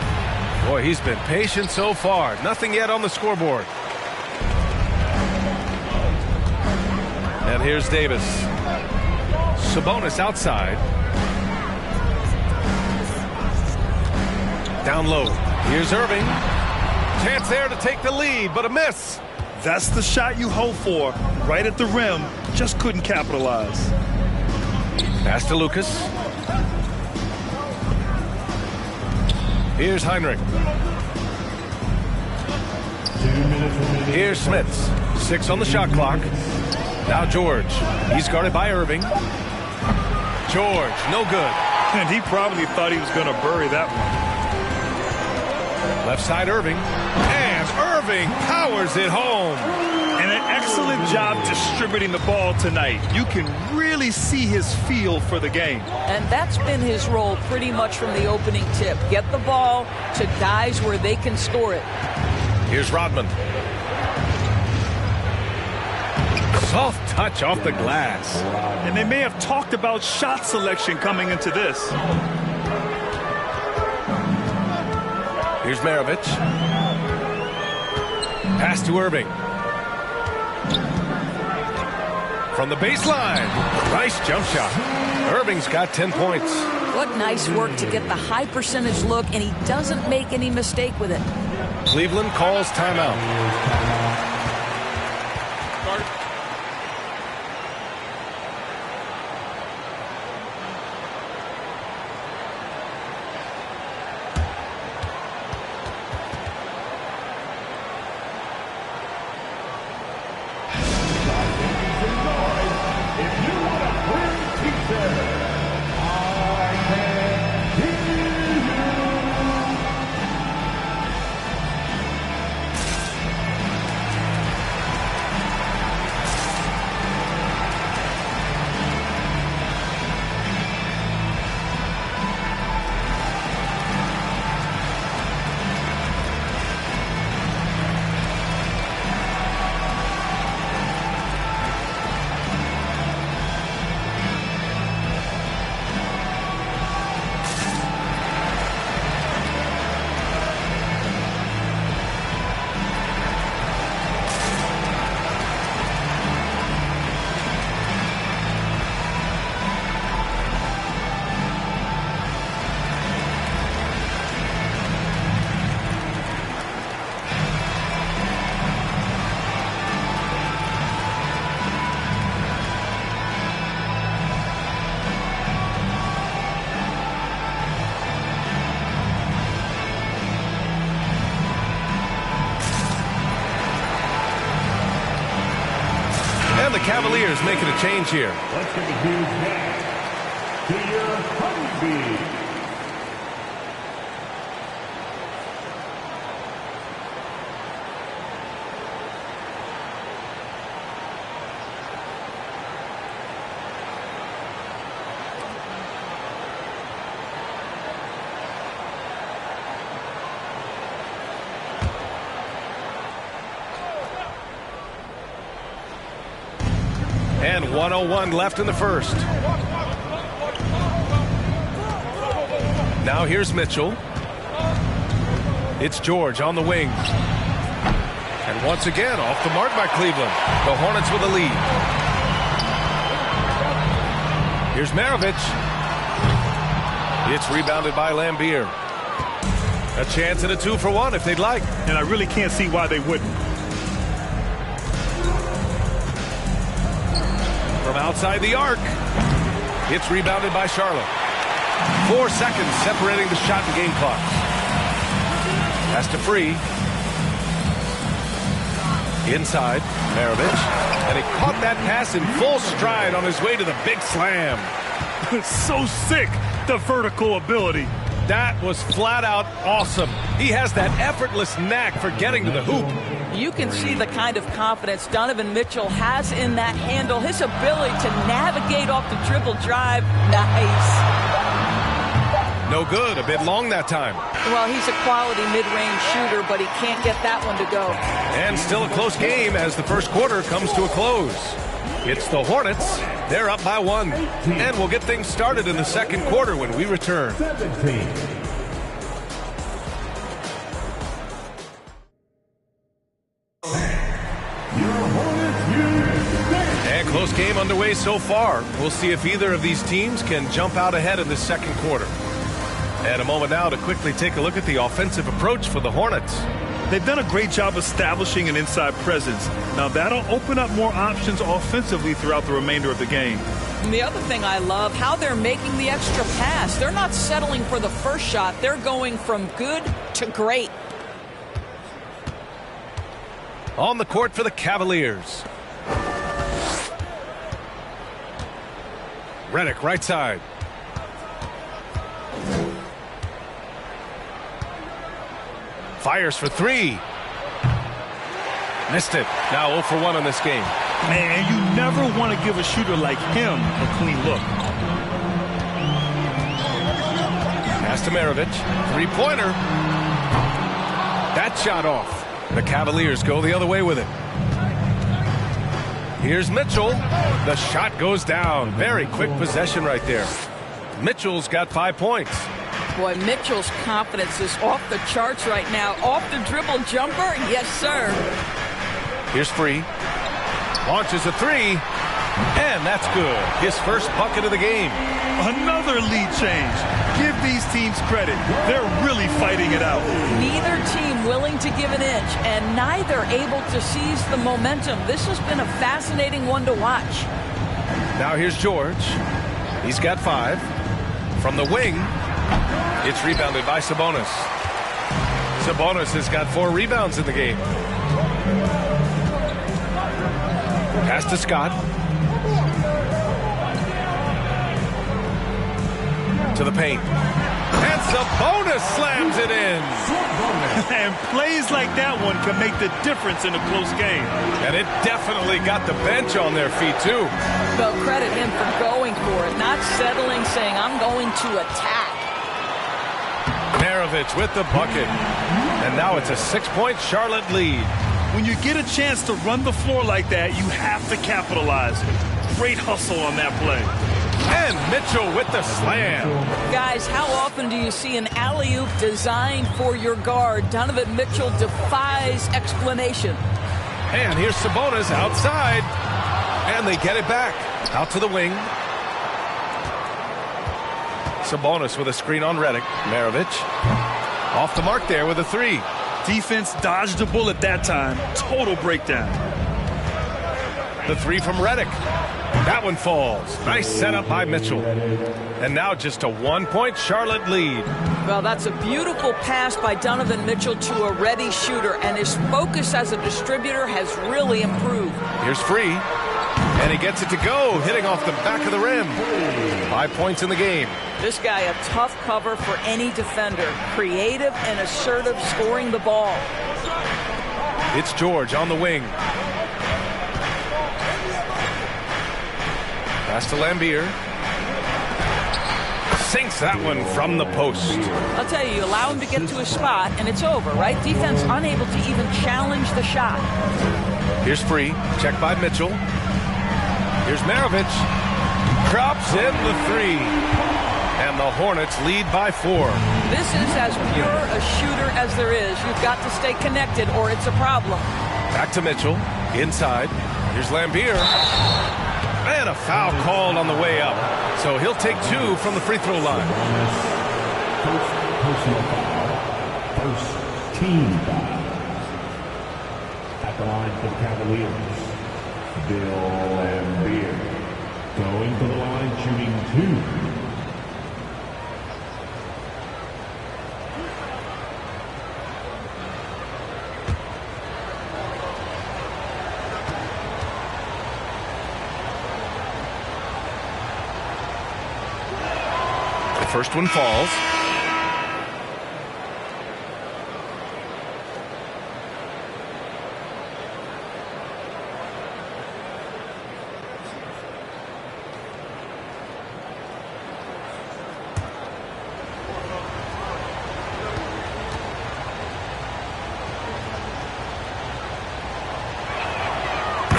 Boy, he's been patient so far. Nothing yet on the scoreboard. And here's Davis. Sabonis outside. Down low. Here's Irving. Chance there to take the lead, but a miss. That's the shot you hope for. Right at the rim. Just couldn't capitalize. Pass to Lucas. Here's Heinrich. Here's Smits. 6 on the shot clock. Now George. He's guarded by Irving. George, no good. And he probably thought he was going to bury that one. Left side Irving. And Irving powers it home. And an excellent job distributing the ball tonight. You can really see his feel for the game. And that's been his role pretty much from the opening tip. Get the ball to guys where they can score it. Here's Rodman. Soft touch off the glass. And they may have talked about shot selection coming into this. Here's Maravich. Pass to Irving. From the baseline. Nice jump shot. Irving's got 10 points. What nice work to get the high percentage look, and he doesn't make any mistake with it. Cleveland calls timeout. the Cavaliers making a change here. Let's get the views next to your Honeybee. And 1:01 left in the first. Now here's Mitchell. It's George on the wing. And once again, off the mark by Cleveland. The Hornets with a lead. Here's Maravich. It's rebounded by Lambier. A chance at a 2-for-1 if they'd like. And I really can't see why they wouldn't. From outside the arc. It's rebounded by Charlotte. 4 seconds separating the shot and game clock. Pass to Free. Inside, Maravich. And he caught that pass in full stride on his way to the big slam. So sick, the vertical ability. That was flat out awesome. He has that effortless knack for getting to the hoop. You can see the kind of confidence Donovan Mitchell has in that handle. His ability to navigate off the dribble drive. Nice. No good. A bit long that time. Well, he's a quality mid-range shooter, but he can't get that one to go. And still a close game as the first quarter comes to a close. It's the Hornets. They're up by 1. And we'll get things started in the second quarter when we return. 17. And close game underway so far. We'll see if either of these teams can jump out ahead in the second quarter. And a moment now to quickly take a look at the offensive approach for the Hornets. They've done a great job establishing an inside presence. Now that'll open up more options offensively throughout the remainder of the game. And the other thing I love, how they're making the extra pass. They're not settling for the first shot. They're going from good to great. On the court for the Cavaliers. Redick right side. Fires for 3. Missed it. Now 0 for 1 on this game. Man, you never want to give a shooter like him a clean look. Pass to Maravich. 3-pointer. That shot off. The Cavaliers go the other way with it. Here's Mitchell. The shot goes down. Very quick possession right there. Mitchell's got 5 points. Boy, Mitchell's confidence is off the charts right now. Off the dribble jumper? Yes, sir. Here's Free. Launches a 3. And that's good. His first bucket of the game. Another lead change. Give these teams credit. They're really fighting it out. Neither team willing to give an inch, and neither able to seize the momentum. This has been a fascinating one to watch. Now here's George. He's got 5. From the wing, it's rebounded by Sabonis. Sabonis has got 4 rebounds in the game. Pass to Scott. To the paint. And Sabonis slams it in. And plays like that one can make the difference in a close game. And it definitely got the bench on their feet, too. Well, credit him for going for it, not settling, saying, I'm going to attack. Maravich with the bucket. And now it's a 6-point Charlotte lead. When you get a chance to run the floor like that, you have to capitalize. Great hustle on that play. And Mitchell with the slam. Guys, how often do you see an alley-oop designed for your guard? Donovan Mitchell defies explanation. And here's Sabonis outside. And they get it back. Out to the wing. Sabonis with a screen on Redick. Maravich off the mark there with a 3. Defense dodged a bullet that time. Total breakdown. The 3 from Redick. That one falls. Nice setup by Mitchell. And now just a 1-point Charlotte lead. Well, that's a beautiful pass by Donovan Mitchell to a ready shooter, and his focus as a distributor has really improved. Here's Free. And he gets it to go, hitting off the back of the rim. 5 points in the game. This guy, a tough cover for any defender. Creative and assertive scoring the ball. It's George on the wing. Pass to Lambier. Sinks that one from the post. I'll tell you, allow him to get to his spot, and it's over, right? Defense unable to even challenge the shot. Here's Free. Check by Mitchell. Here's Maravich. Drops in the 3. And the Hornets lead by 4. This is as pure a shooter as there is. You've got to stay connected or it's a problem. Back to Mitchell. Inside. Here's Lambier. And a foul called on the way up. So he'll take 2 from the free throw line. First personal foul. First team foul. At the line for the Cavaliers, Bill Lambier. Going to the line, shooting 2. First one falls.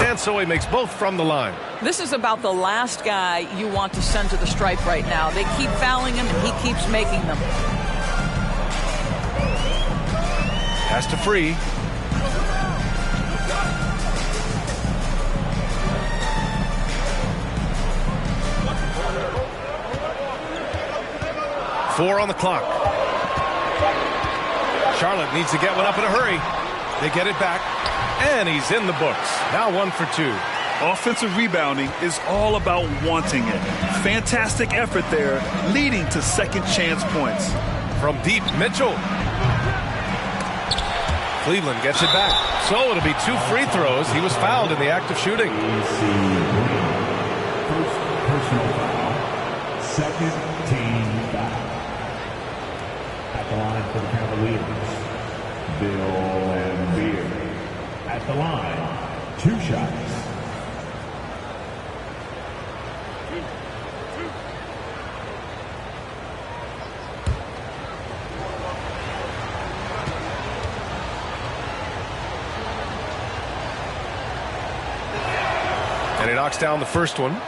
And so he makes both from the line. This is about the last guy you want to send to the stripe right now. They keep fouling him, and he keeps making them. Pass to Free. Four on the clock. Charlotte needs to get one up in a hurry. They get it back, and he's in the books. Now 1 for 2. Offensive rebounding is all about wanting it. Fantastic effort there, leading to second chance points. From deep, Mitchell. Cleveland gets it back. So it'll be 2 free throws. He was fouled in the act of shooting. First personal foul. Second team foul. At the line for the Cavaliers, Bill Lambier. At the line, 2 shots. And he knocks down the first one.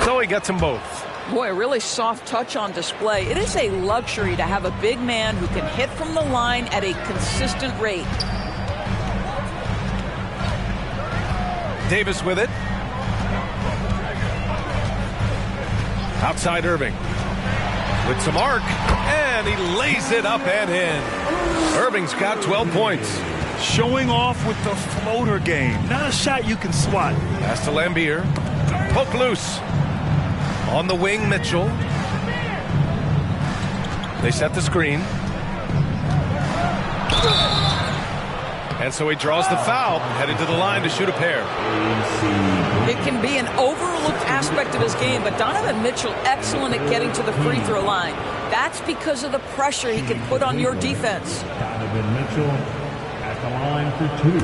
So he gets them both. Boy, a really soft touch on display. It is a luxury to have a big man who can hit from the line at a consistent rate. Davis with it. Outside Irving. With some arc. And he lays it up and in. Irving's got 12 points. Showing off with the floater game. Not a shot you can swat. Pass to Lambier. Poke loose. On the wing, Mitchell. They set the screen. And so he draws the foul, headed to the line to shoot a pair. It can be an overlooked aspect of his game, but Donovan Mitchell excellent at getting to the free throw line. That's because of the pressure he can put on your defense. Donovan Mitchell at the line for 2.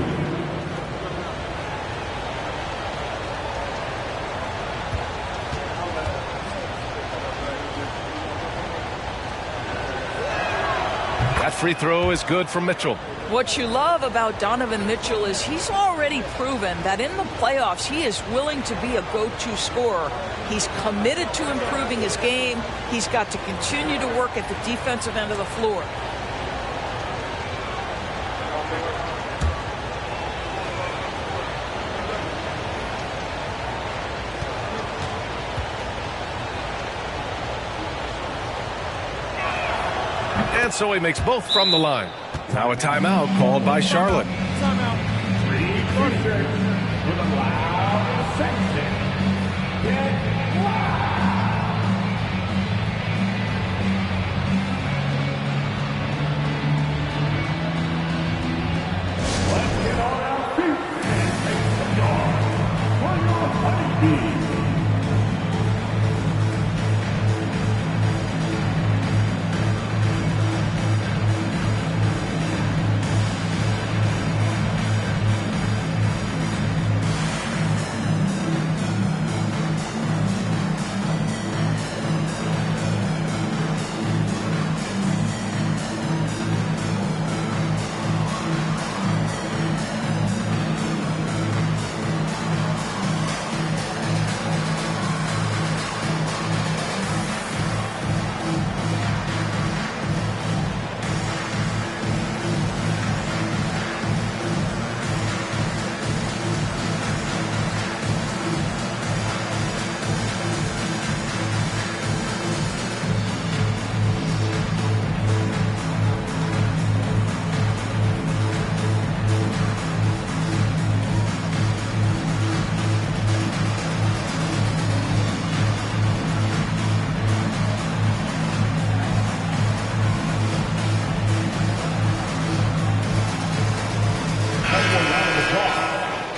That free throw is good from Mitchell. What you love about Donovan Mitchell is he's already proven that in the playoffs he is willing to be a go-to scorer. He's committed to improving his game. He's got to continue to work at the defensive end of the floor. And so he makes both from the line. Now a timeout called by Charlotte. With a loud section. Get loud. Let's get on our feet and make some noise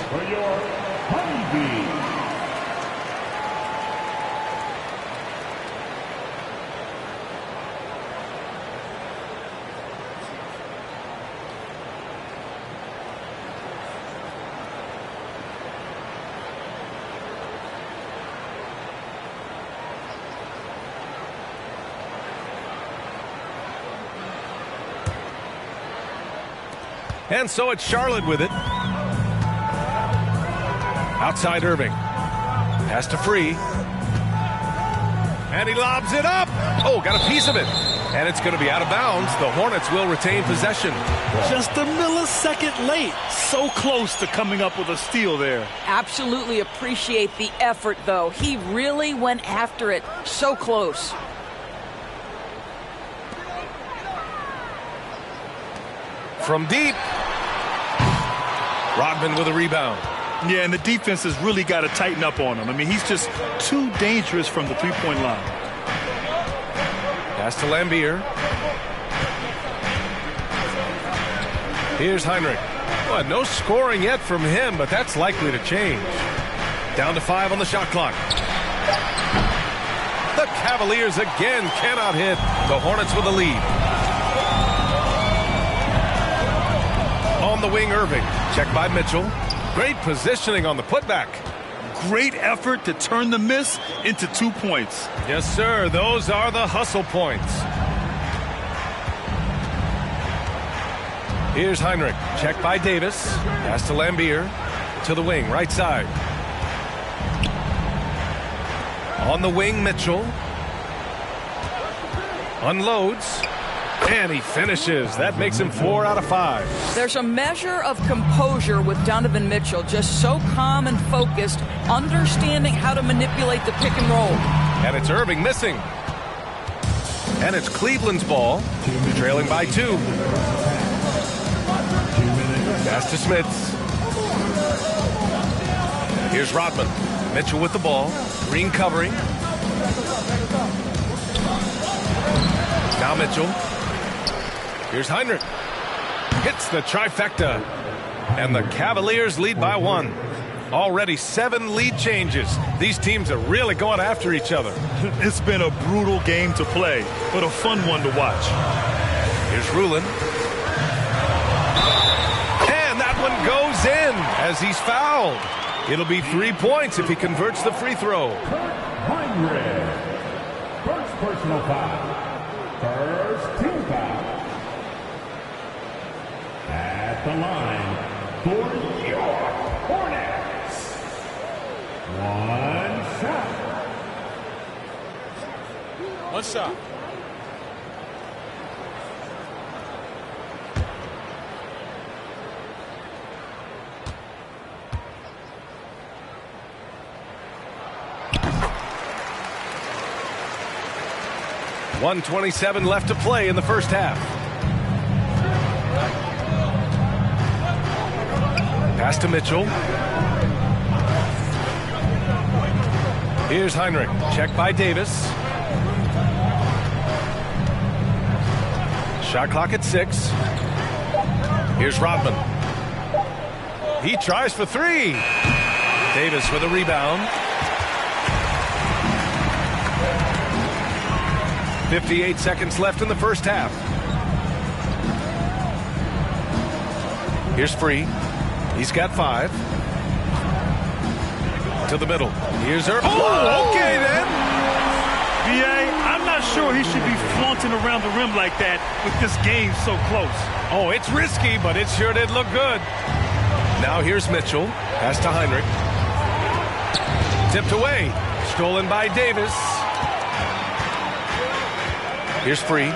for your honeybee. And so it's Charlotte with it. Outside Irving. Pass to Free. And he lobs it up. Oh, got a piece of it. And it's going to be out of bounds. The Hornets will retain possession. Just a millisecond late. So close to coming up with a steal there. Absolutely appreciate the effort, though. He really went after it. So close. From deep. Rodman with a rebound. Yeah, and the defense has really got to tighten up on him. I mean, he's just too dangerous from the three-point line. Pass to Lambier. Here's Heinrich. Well, no scoring yet from him, but that's likely to change. Down to 5 on the shot clock. The Cavaliers again cannot hit. The Hornets with the lead. On the wing, Irving. Check by Mitchell. Great positioning on the putback. Great effort to turn the miss into 2 points. Yes, sir. Those are the hustle points. Here's Heinrich. Check by Davis. Pass to Lambier. To the wing, right side. On the wing, Mitchell. Unloads. And he finishes. That makes him 4 out of 5. There's a measure of composure with Donovan Mitchell. Just so calm and focused, understanding how to manipulate the pick and roll. And it's Irving missing. And it's Cleveland's ball. Trailing by 2. Pass to Smits. Here's Rodman. Mitchell with the ball. Green covering. Now Mitchell. Here's Heinrich. Hits the trifecta. And the Cavaliers lead by 1. Already 7 lead changes. These teams are really going after each other. It's been a brutal game to play, but a fun one to watch. Here's Rulin. And that one goes in as he's fouled. It'll be 3 points if he converts the free throw. Heinrich. First personal foul. First team foul. At the line for your Hornets. 1 shot. 1 shot. 1:27 left to play in the first half. Pass to Mitchell. Here's Heinrich. Check by Davis. Shot clock at 6. Here's Rodman. He tries for 3. Davis with a rebound. 58 seconds left in the first half. Here's Free. He's got 5. To the middle. Here's Irving. Oh, okay then. B.A., I'm not sure he should be flaunting around the rim like that with this game so close. Oh, it's risky, but it sure did look good. Now here's Mitchell. Pass to Heinrich. Tipped away. Stolen by Davis. Here's Free.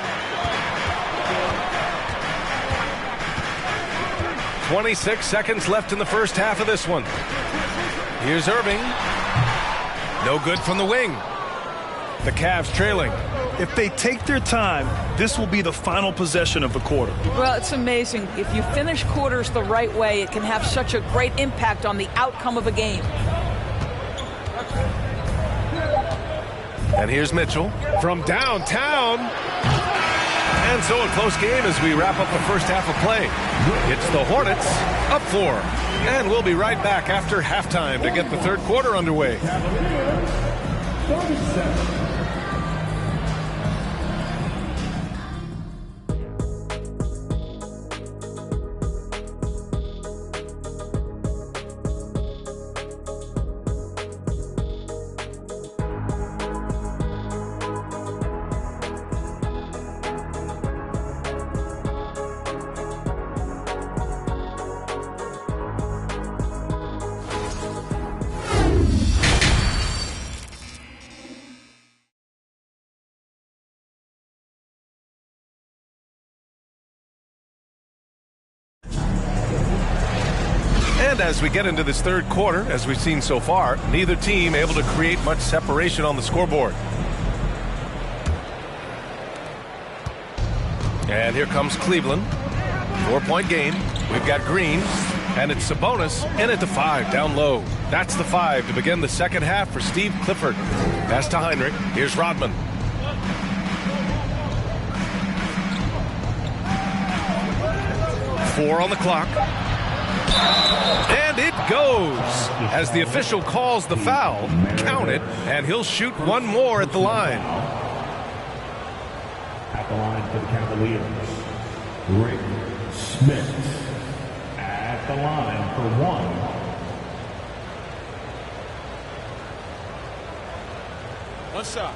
26 seconds left in the first half of this one. Here's Irving. No good from the wing. The Cavs trailing. If they take their time, this will be the final possession of the quarter. Well, it's amazing. If you finish quarters the right way, it can have such a great impact on the outcome of a game. And here's Mitchell from downtown. And so a close game as we wrap up the first half of play. It's the Hornets up 4. And we'll be right back after halftime to get the third quarter underway. And as we get into this third quarter, as we've seen so far, neither team able to create much separation on the scoreboard. And here comes Cleveland. 4-point game. We've got Green, and it's Sabonis in at the 5, down low. That's the 5 to begin the second half for Steve Clifford. Pass to Heinrich. Here's Rodman. Four on the clock. And it goes as the official calls the foul. Count it, and he'll shoot one more at the line. At the line for the Cavaliers, Rick Smith. At the line for 1. One shot.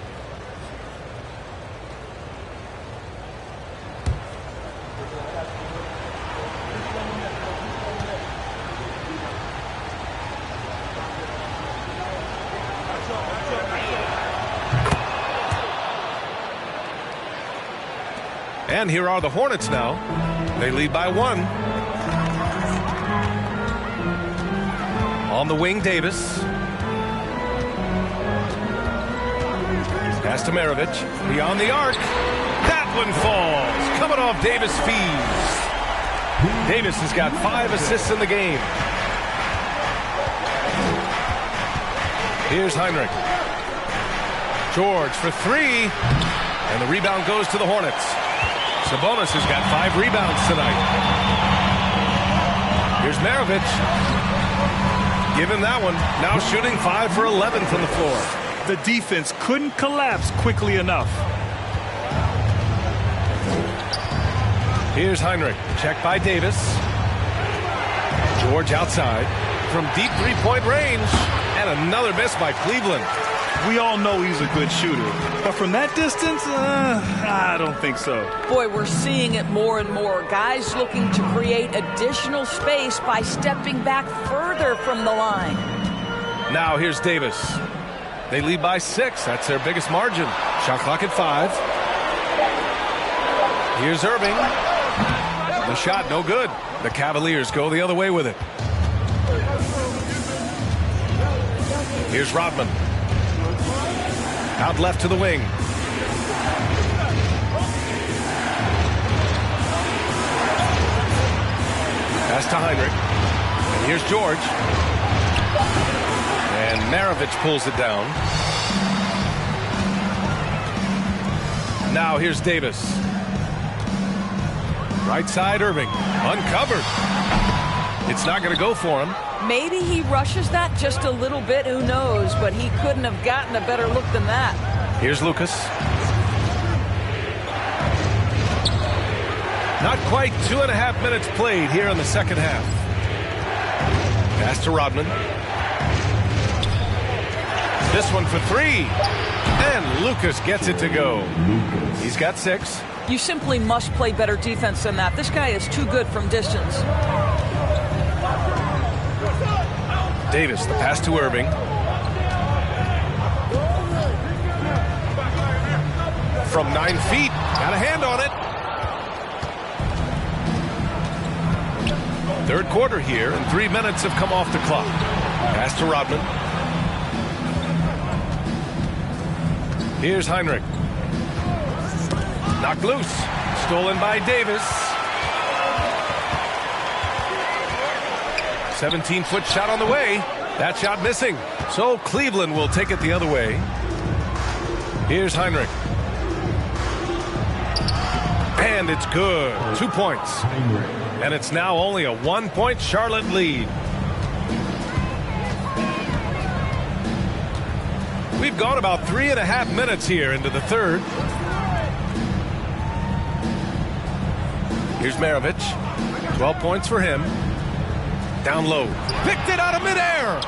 And here are the Hornets now. They lead by 1. On the wing, Davis. Pass to Maravich. Beyond the arc. That one falls. Coming off Davis' fees. Davis has got 5 assists in the game. Here's Heinrich. George for 3. And the rebound goes to the Hornets. Sabonis has got 5 rebounds tonight. Here's Maravich. Give him that one. Now shooting 5 for 11 from the floor. The defense couldn't collapse quickly enough. Here's Heinrich. Check by Davis. George outside. From deep three-point range. And another miss by Cleveland. We all know he's a good shooter, but from that distance, I don't think so. Boy, we're seeing it more and more. Guys looking to create additional space by stepping back further from the line. Now here's Davis. They lead by 6. That's their biggest margin. Shot clock at 5. Here's Irving. The shot no good. The Cavaliers go the other way with it. Here's Rodman. Out left to the wing. Pass to Heinrich. And here's George. And Maravich pulls it down. Now here's Davis. Right side, Irving. Uncovered. It's not going to go for him. Maybe he rushes that just a little bit. Who knows? But he couldn't have gotten a better look than that. Here's Lucas. Not quite 2.5 minutes played here in the second half. Pass to Rodman. This one for 3. And Lucas gets it to go. He's got 6. You simply must play better defense than that. This guy is too good from distance. Davis, the pass to Irving. From 9 feet. Got a hand on it. Third quarter here, and 3 minutes have come off the clock. Pass to Rodman. Here's Heinrich. Knocked loose. Stolen by Davis. 17-foot shot on the way. That shot missing. So Cleveland will take it the other way. Here's Heinrich. And it's good. 2 points. And it's now only a 1-point Charlotte lead. We've gone about 3.5 minutes here into the third. Here's Maravich. 12 points for him. Down low. Picked it out of midair.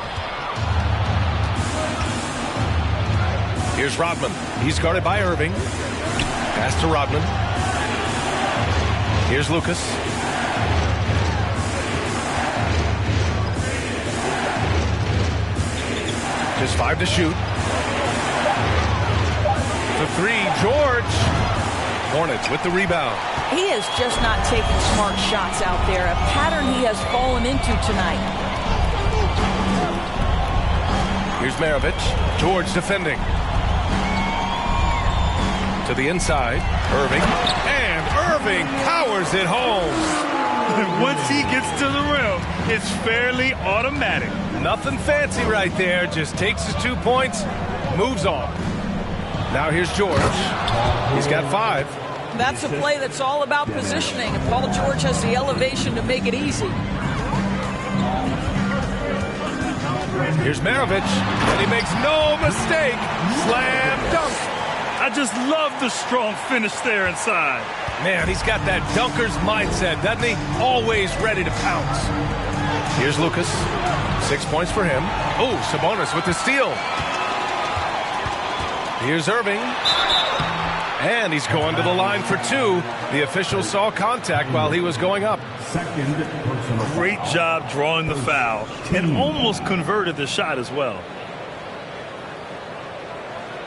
Here's Rodman. He's guarded by Irving. Pass to Rodman. Here's Lucas. Just 5 to shoot. For 3, George. Hornets with the rebound. He is just not taking smart shots out there. A pattern he has fallen into tonight. Here's Maravich. George defending. To the inside. Irving. And Irving powers it home. Once he gets to the rim, it's fairly automatic. Nothing fancy right there. Just takes his 2 points, moves on. Now here's George. He's got 5. That's a play that's all about positioning, and Paul George has the elevation to make it easy. Here's Maravich, and he makes no mistake. Slam dunk. I just love the strong finish there inside. Man, he's got that dunker's mindset, doesn't he? Always ready to pounce. Here's Lucas. 6 points for him. Oh, Sabonis with the steal. Here's Irving. And he's going to the line for 2. The official saw contact while he was going up. Great job drawing the foul and almost converted the shot as well.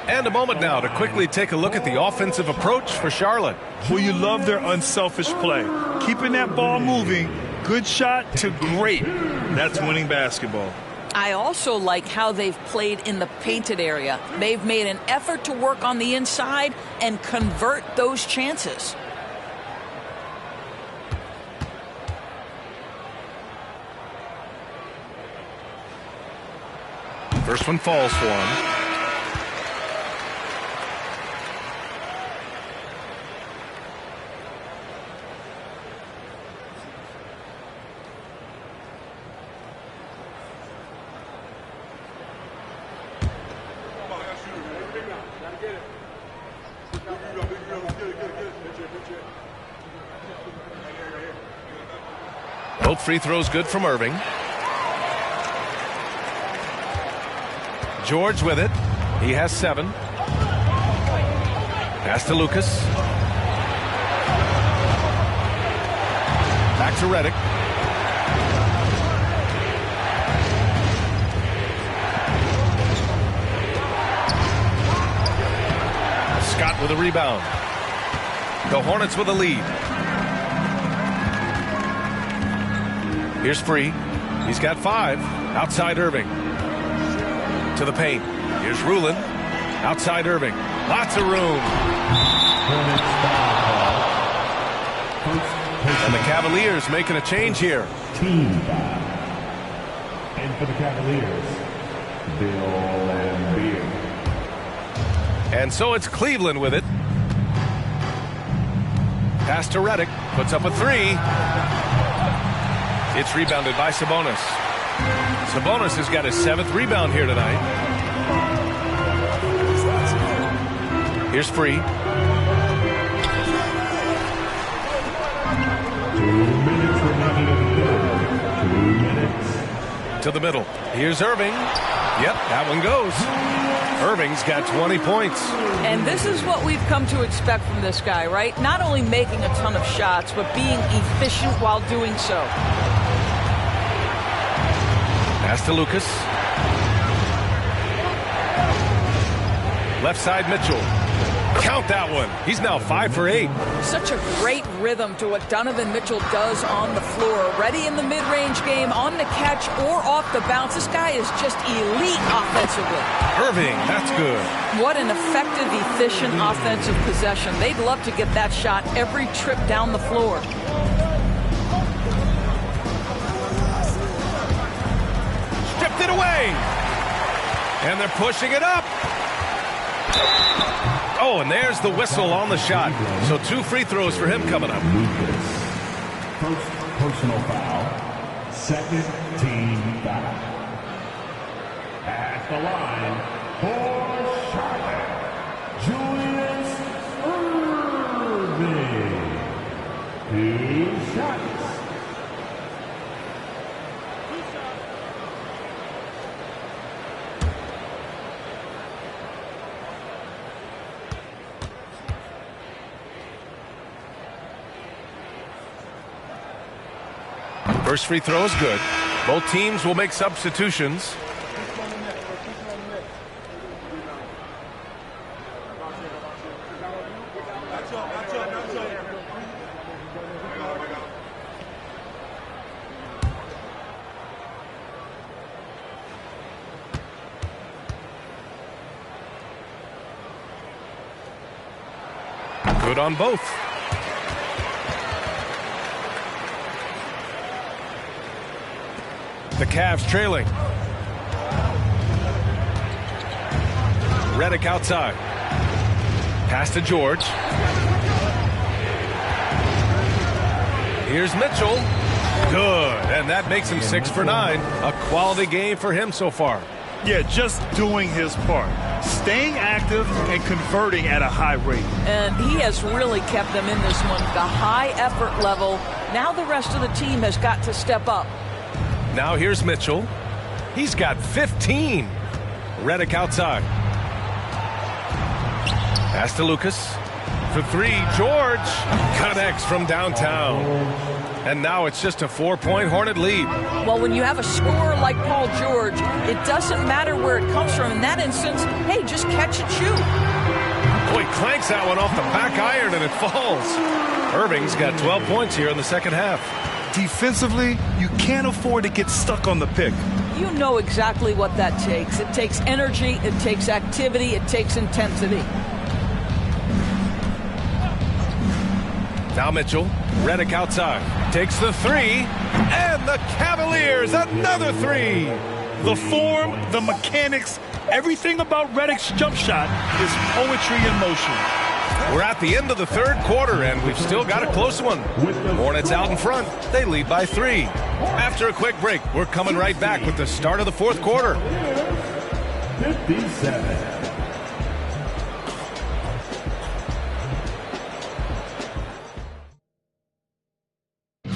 And a moment now to quickly take a look at the offensive approach for Charlotte. Well, you love their unselfish play. Keeping that ball moving, good shot to great. That's winning basketball. I also like how they've played in the painted area. They've made an effort to work on the inside and convert those chances. First one falls for him. Both free throws good from Irving. George with it. He has 7. Pass to Lucas. Back to Redick. Scott with a rebound. The Hornets with a lead. Here's Free. He's got 5. Outside Irving. To the paint. Here's Rulin. Outside Irving. Lots of room. And the Cavaliers making a change here. team foul. And for the Cavaliers, Bill Laimbeer. And so it's Cleveland with it. Pass to Redick. Puts up a three. It's rebounded by Sabonis. Sabonis has got his 7th rebound here tonight. Here's Free. 2 minutes remaining in the third. 2 minutes. To the middle. Here's Irving. Yep, that one goes. Irving's got 20 points. And this is what we've come to expect from this guy, right? Not only making a ton of shots, but being efficient while doing so. Pass to Lucas. Left side Mitchell. Count that one. He's now 5 for 8. Such a great rhythm to what Donovan Mitchell does on the floor. Ready in the mid-range game, on the catch, or off the bounce. This guy is just elite offensively. Irving, that's good. What an effective, efficient offensive possession. They'd love to get that shot every trip down the floor. Stripped it away. And they're pushing it up. Oh, and there's the whistle on the shot. So 2 free throws for him coming up. First personal foul. Second team foul. At the line for Charlotte, Julius Irving. 2 shots. First free throw is good. Both teams will make substitutions. Good on both. The Cavs trailing. Redick outside. Pass to George. Here's Mitchell. Good. And that makes him 6 for 9. A quality game for him so far. Yeah, just doing his part. Staying active and converting at a high rate. And he has really kept them in this one. The high effort level. Now the rest of the team has got to step up. Now here's Mitchell. He's got 15. Redick outside. Pass to Lucas. For 3, George connects from downtown. And now it's just a 4-point Hornet lead. Well, when you have a scorer like Paul George, it doesn't matter where it comes from. In that instance, hey, just catch and shoot. Boy, clanks that one off the back iron and it falls. Irving's got 12 points here in the second half. Defensively, you can't afford to get stuck on the pick. You know exactly what that takes. It takes energy, it takes activity, it takes intensity. Now Mitchell, Redick outside, takes the 3, and the Cavaliers, another 3. The form, the mechanics, everything about Redick's jump shot is poetry in motion. We're at the end of the third quarter, and we've still got a close one. Hornets out in front. They lead by 3. After a quick break, we're coming right back with the start of the fourth quarter. 57.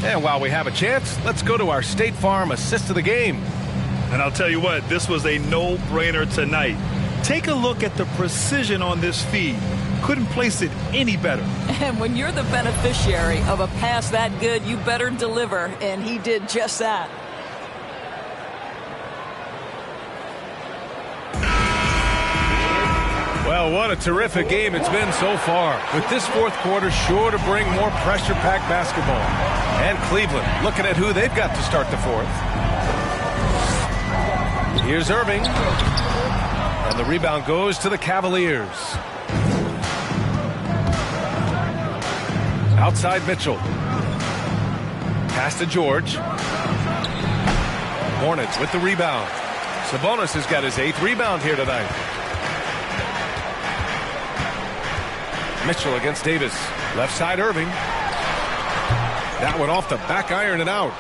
And while we have a chance, let's go to our State Farm assist of the game. And I'll tell you what, this was a no-brainer tonight. Take a look at the precision on this feed. Couldn't place it any better. And when you're the beneficiary of a pass that good, you better deliver, and he did just that. Well, what a terrific game it's been so far. With this fourth quarter sure to bring more pressure-packed basketball. And Cleveland looking at who they've got to start the fourth. Here's Irving. And the rebound goes to the Cavaliers. Outside Mitchell. Pass to George. Hornets with the rebound. Sabonis has got his 8th rebound here tonight. Mitchell against Davis. Left side Irving. That one off the back iron and out.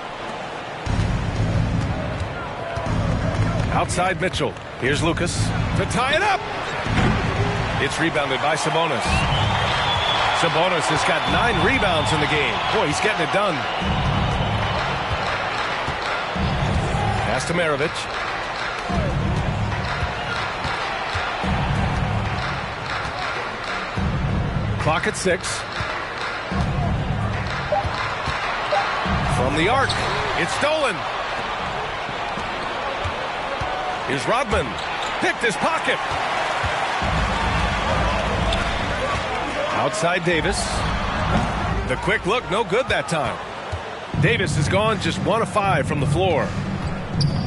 Outside Mitchell. Here's Lucas to tie it up. It's rebounded by Sabonis. Sabonis has got 9 rebounds in the game. Boy, he's getting it done. Pass to Maravich. Clock at 6. From the arc. It's stolen. Here's Rodman. Picked his pocket. Outside Davis. The quick look, no good that time. Davis has gone just 1 of 5 from the floor.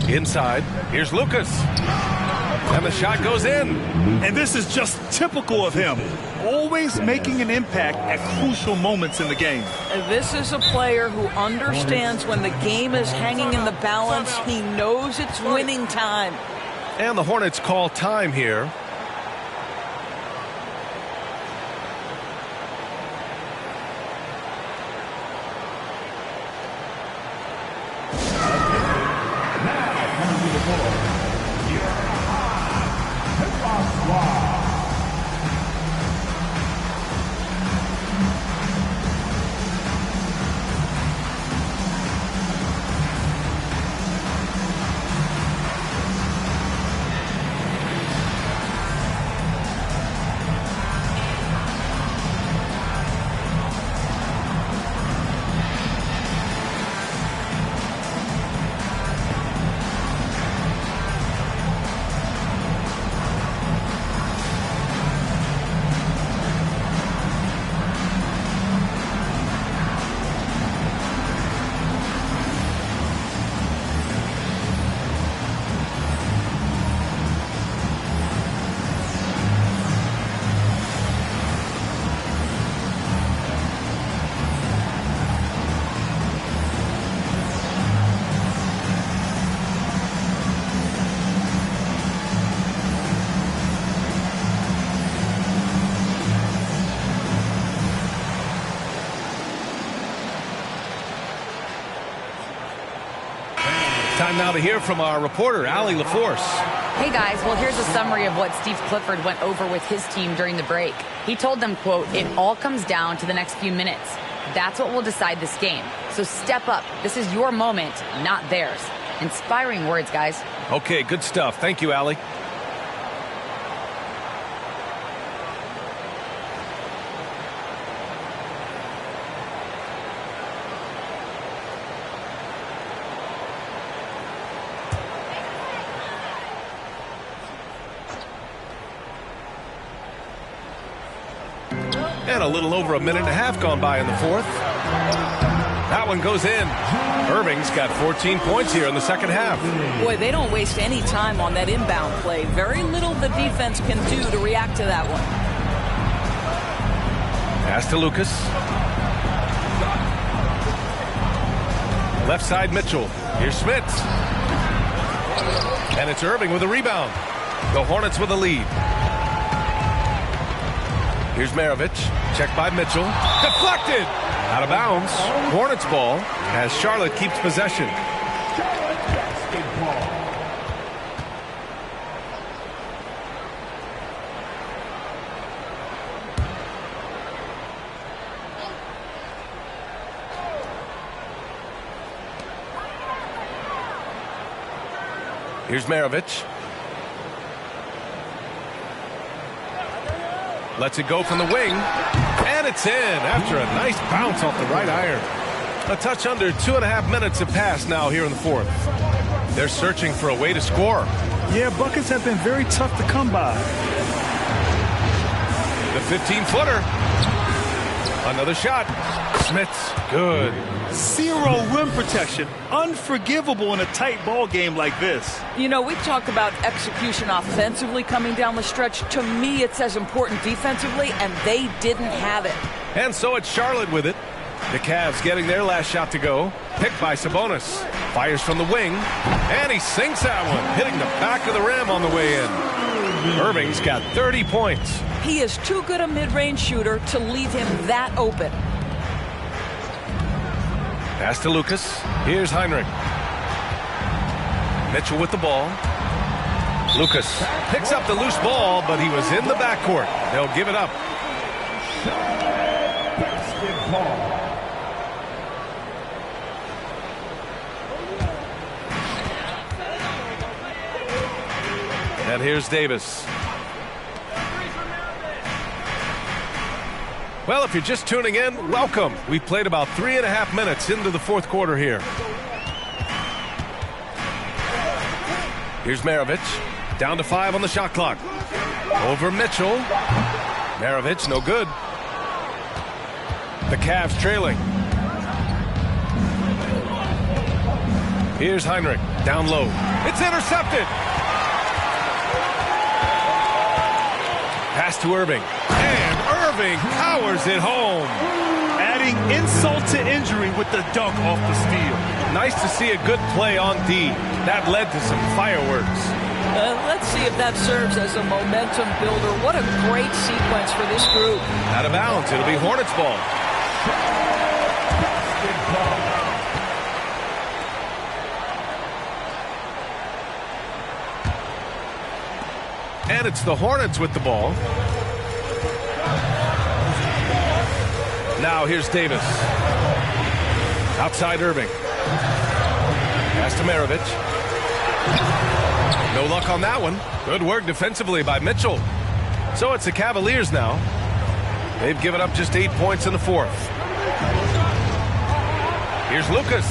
Inside, here's Lucas. And the shot goes in. And this is just typical of him. Always making an impact at crucial moments in the game. And this is a player who understands when the game is hanging in the balance. He knows it's winning time. And the Hornets call time here. Time now to hear from our reporter, Allie LaForce. Hey guys, well here's a summary of what Steve Clifford went over with his team during the break. He told them, quote, "It all comes down to the next few minutes. That's what will decide this game. So step up. This is your moment, not theirs." Inspiring words, guys. Okay, good stuff. Thank you, Allie. And a little over a minute and a half gone by in the 4th. That one goes in. Irving's got 14 points here in the second half. Boy, they don't waste any time on that inbound play. Very little the defense can do to react to that one. Pass to Lucas. Left side Mitchell. Here's Smits. And it's Irving with a rebound. The Hornets with a lead. Here's Maravich. Checked by Mitchell. Deflected! Out of bounds. Hornets ball as Charlotte keeps possession. Here's Maravich. Lets it go from the wing. And it's in after a nice bounce off the right iron. A touch under 2.5 minutes have passed now here in the 4th. They're searching for a way to score. Yeah, buckets have been very tough to come by. The 15-footer. Another shot. Smits. Good. Zero rim protection. Unforgivable in a tight ball game like this. You know, we talk about execution offensively coming down the stretch. To me, it's as important defensively, and they didn't have it. And so it's Charlotte with it. The Cavs getting their last shot to go. Picked by Sabonis. Fires from the wing. And he sinks that one, hitting the back of the rim on the way in. Irving's got 30 points. He is too good a mid-range shooter to leave him that open. Pass to Lucas. Here's Heinrich. Mitchell with the ball. Lucas picks up the loose ball, but he was in the backcourt. They'll give it up. And here's Davis. Well, if you're just tuning in, welcome. We played about 3.5 minutes into the fourth quarter here. Here's Maravich. Down to 5 on the shot clock. Over Mitchell. Maravich, no good. The Cavs trailing. Here's Heinrich. Down low. It's intercepted. Pass to Irving. And Irving powers it home. Adding insult to injury with the dunk off the steal. Nice to see a good play on D. That led to some fireworks. Let's see if that serves as a momentum builder. What a great sequence for this group. Out of bounds. It'll be Hornets ball. And it's the Hornets with the ball. Now here's Davis. Outside Irving. Pass to Maravich. No luck on that one. Good work defensively by Mitchell. So it's the Cavaliers now. They've given up just 8 points in the fourth. Here's Lucas.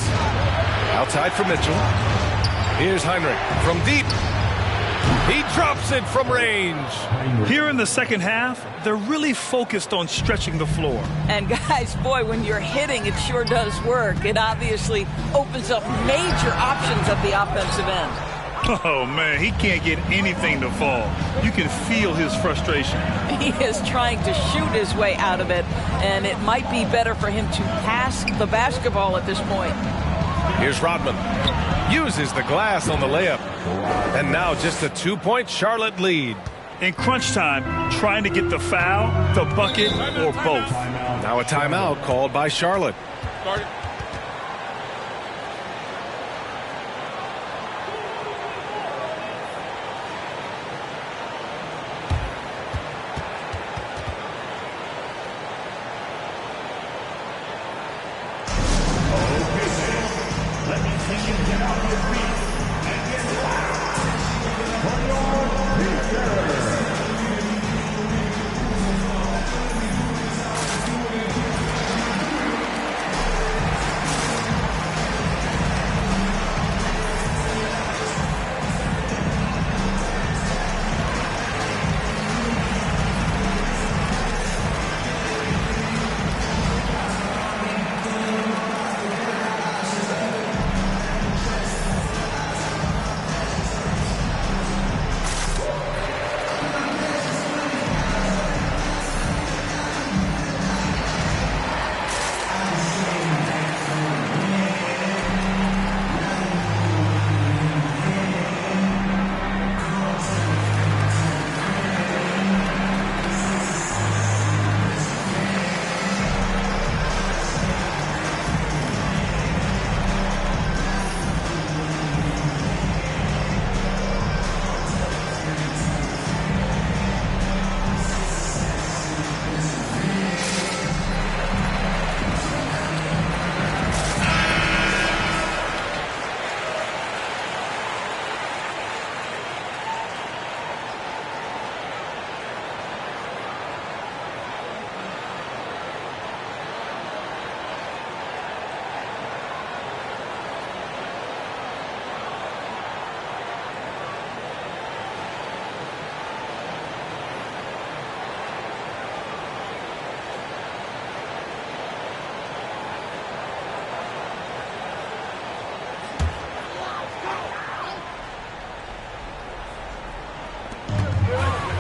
Outside for Mitchell. Here's Heinrich from deep. He drops it from range. Here in the second half, they're really focused on stretching the floor. And guys, boy, when you're hitting, it sure does work. It obviously opens up major options at the offensive end. Oh, man, he can't get anything to fall. You can feel his frustration. He is trying to shoot his way out of it, and it might be better for him to pass the basketball at this point. Here's Rodman. Uses the glass on the layup. And now just a 2-point Charlotte lead. In crunch time, trying to get the foul, the bucket, or both. Now a timeout called by Charlotte.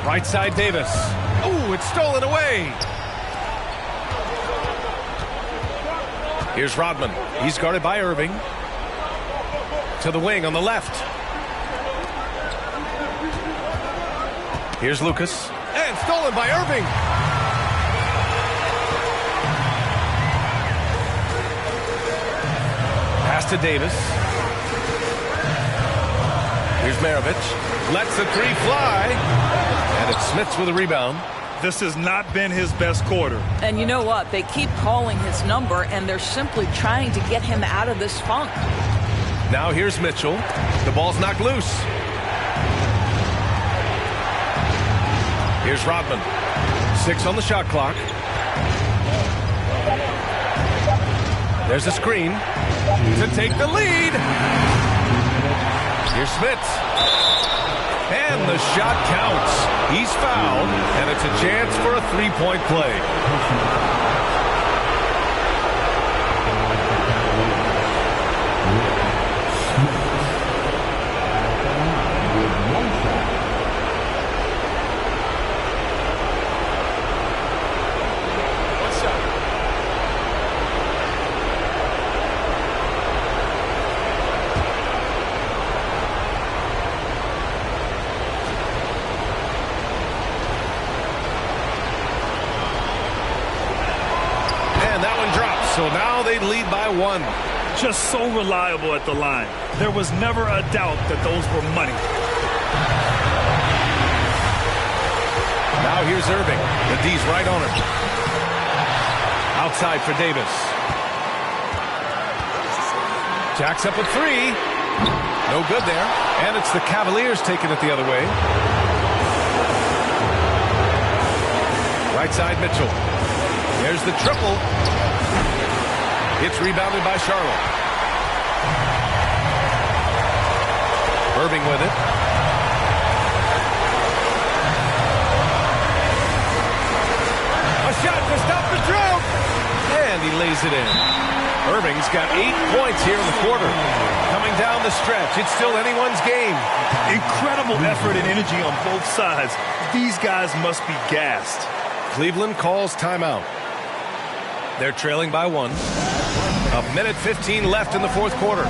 Right side Davis. Oh, it's stolen away. Here's Rodman. He's guarded by Irving. To the wing on the left. Here's Lucas. And stolen by Irving. Pass to Davis. Here's Maravich. Lets the three fly. And it's Smits with a rebound. This has not been his best quarter. And you know what? They keep calling his number, and they're simply trying to get him out of this funk. Now here's Mitchell. The ball's knocked loose. Here's Rodman. 6 on the shot clock. There's a screen to take the lead. Here's Smits. And the shot counts. He's fouled, and it's a chance for a three-point play. So now they lead by 1. Just so reliable at the line. There was never a doubt that those were money. Now here's Irving. The D's right on him. Outside for Davis. Jacks up a 3. No good there. And it's the Cavaliers taking it the other way. Right side Mitchell. There's the triple. It's rebounded by Charlotte. Irving with it. A shot to stop the drought. And he lays it in. Irving's got 8 points here in the quarter. Coming down the stretch, it's still anyone's game. Incredible effort and energy on both sides. These guys must be gassed. Cleveland calls timeout. They're trailing by 1. A minute 15 left in the fourth quarter.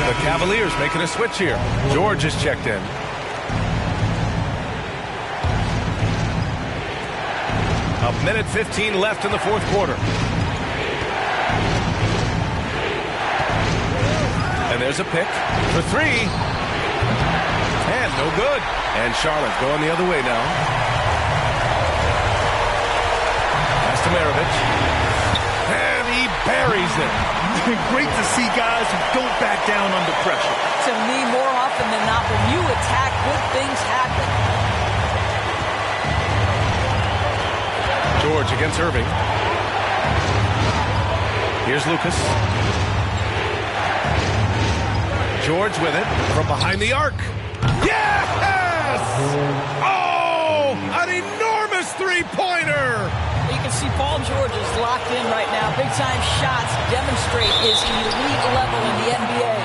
The Cavaliers making a switch here. George is checked in. A minute 15 left in the fourth quarter. And there's a pick for 3. And no good. And Charlotte going the other way now. Pass to Maravich. And he buries it. Great to see guys who don't back down under pressure. To me, more often than not, when you attack, good things happen. George against Irving. Here's Lucas. George with it from behind the arc. Yes! Oh, an enormous three-pointer! You can see Paul George is locked in right now. Big-time shots demonstrate his elite level in the NBA.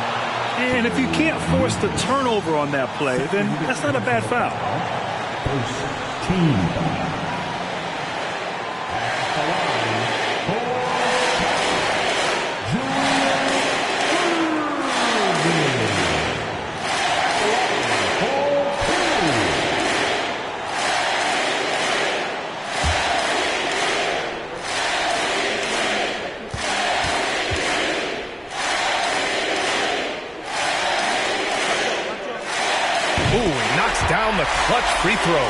And if you can't force the turnover on that play, then that's not a bad foul. First team. Down the clutch free throw.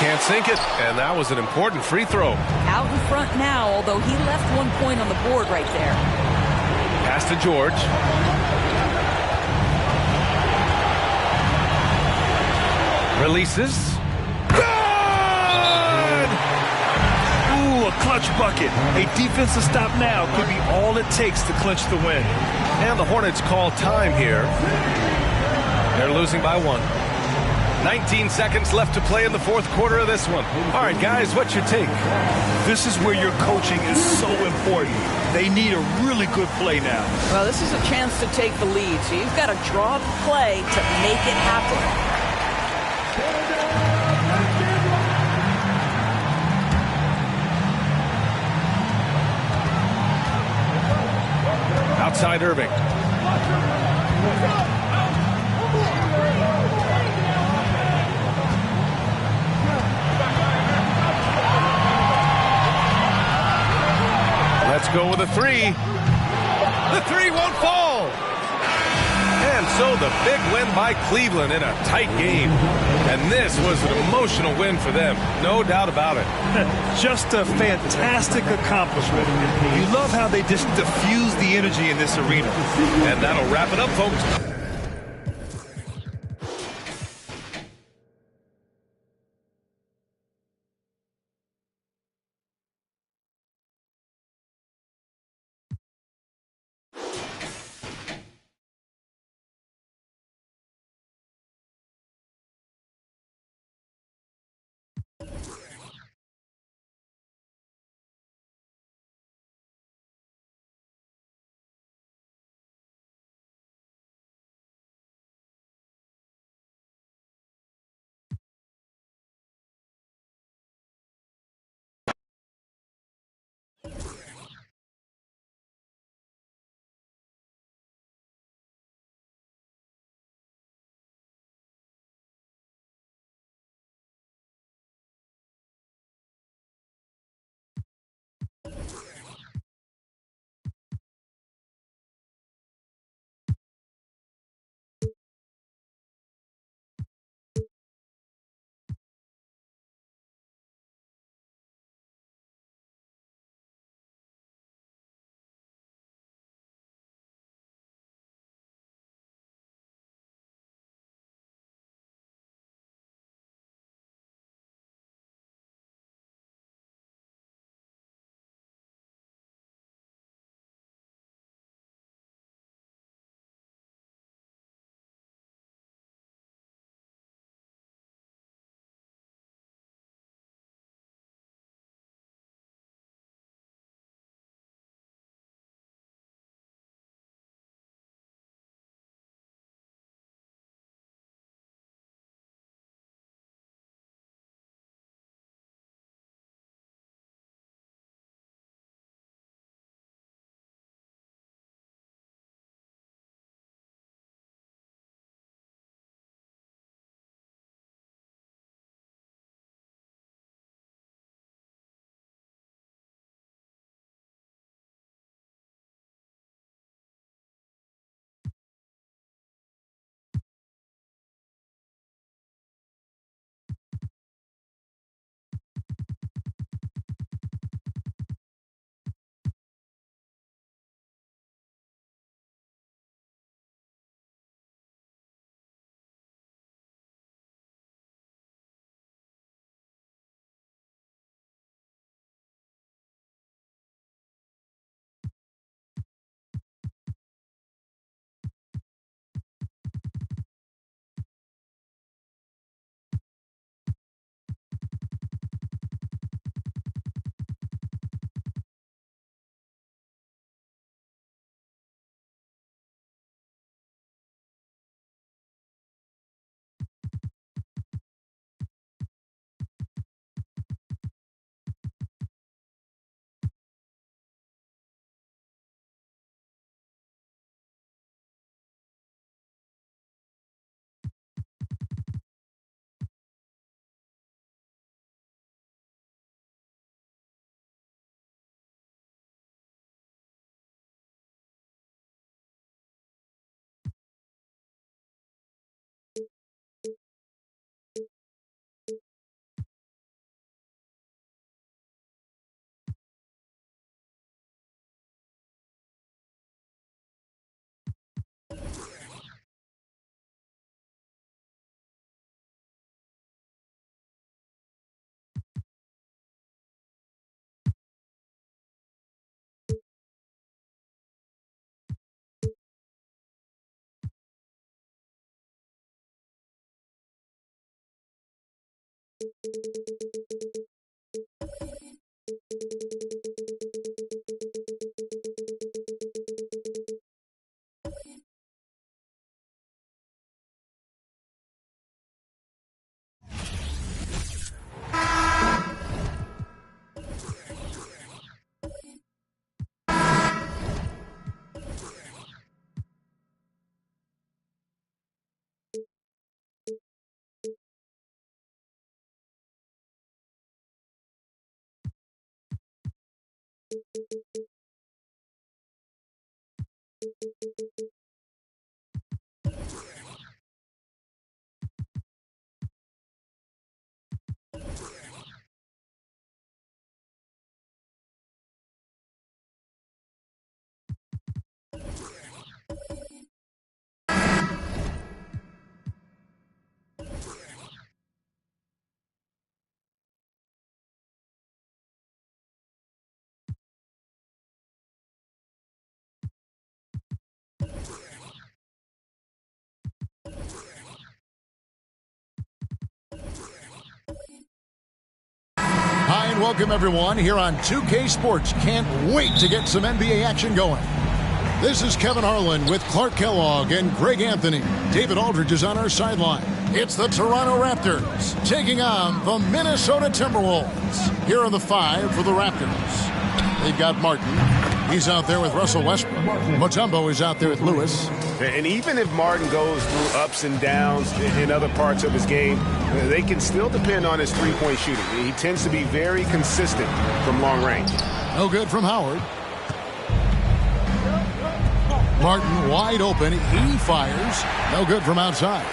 can't sink it. And that was an important free throw. Out in front now, although he left 1 point on the board right there. Pass to George. Releases. Good! Ooh, a clutch bucket. A defensive stop now could be all it takes to clinch the win. And the Hornets call time here. They're losing by 1. 19 seconds left to play in the fourth quarter of this one. All right, guys, what's your take? This is where your coaching is so important. They need a really good play now. Well, this is a chance to take the lead, so you've got to draw the play to make it happen. Outside Irving. Let's go with a 3. The 3 won't fall. And so the big win by Cleveland in a tight game. And this was an emotional win for them. No doubt about it. Just a fantastic accomplishment. You love how they just diffuse the energy in this arena. And that'll wrap it up, folks. Hi, and welcome everyone here on 2K Sports. Can't wait to get some NBA action going. This is Kevin Harlan with Clark Kellogg and Greg Anthony. David Aldridge is on our sideline. It's the Toronto Raptors taking on the Minnesota Timberwolves. Here are the 5 for the Raptors. They've got Martin. He's out there with Russell Westbrook. Mutombo is out there with Lewis. And even if Martin goes through ups and downs in other parts of his game, they can still depend on his three-point shooting. He tends to be very consistent from long range. No good from Howard. Martin wide open. He fires. No good from outside.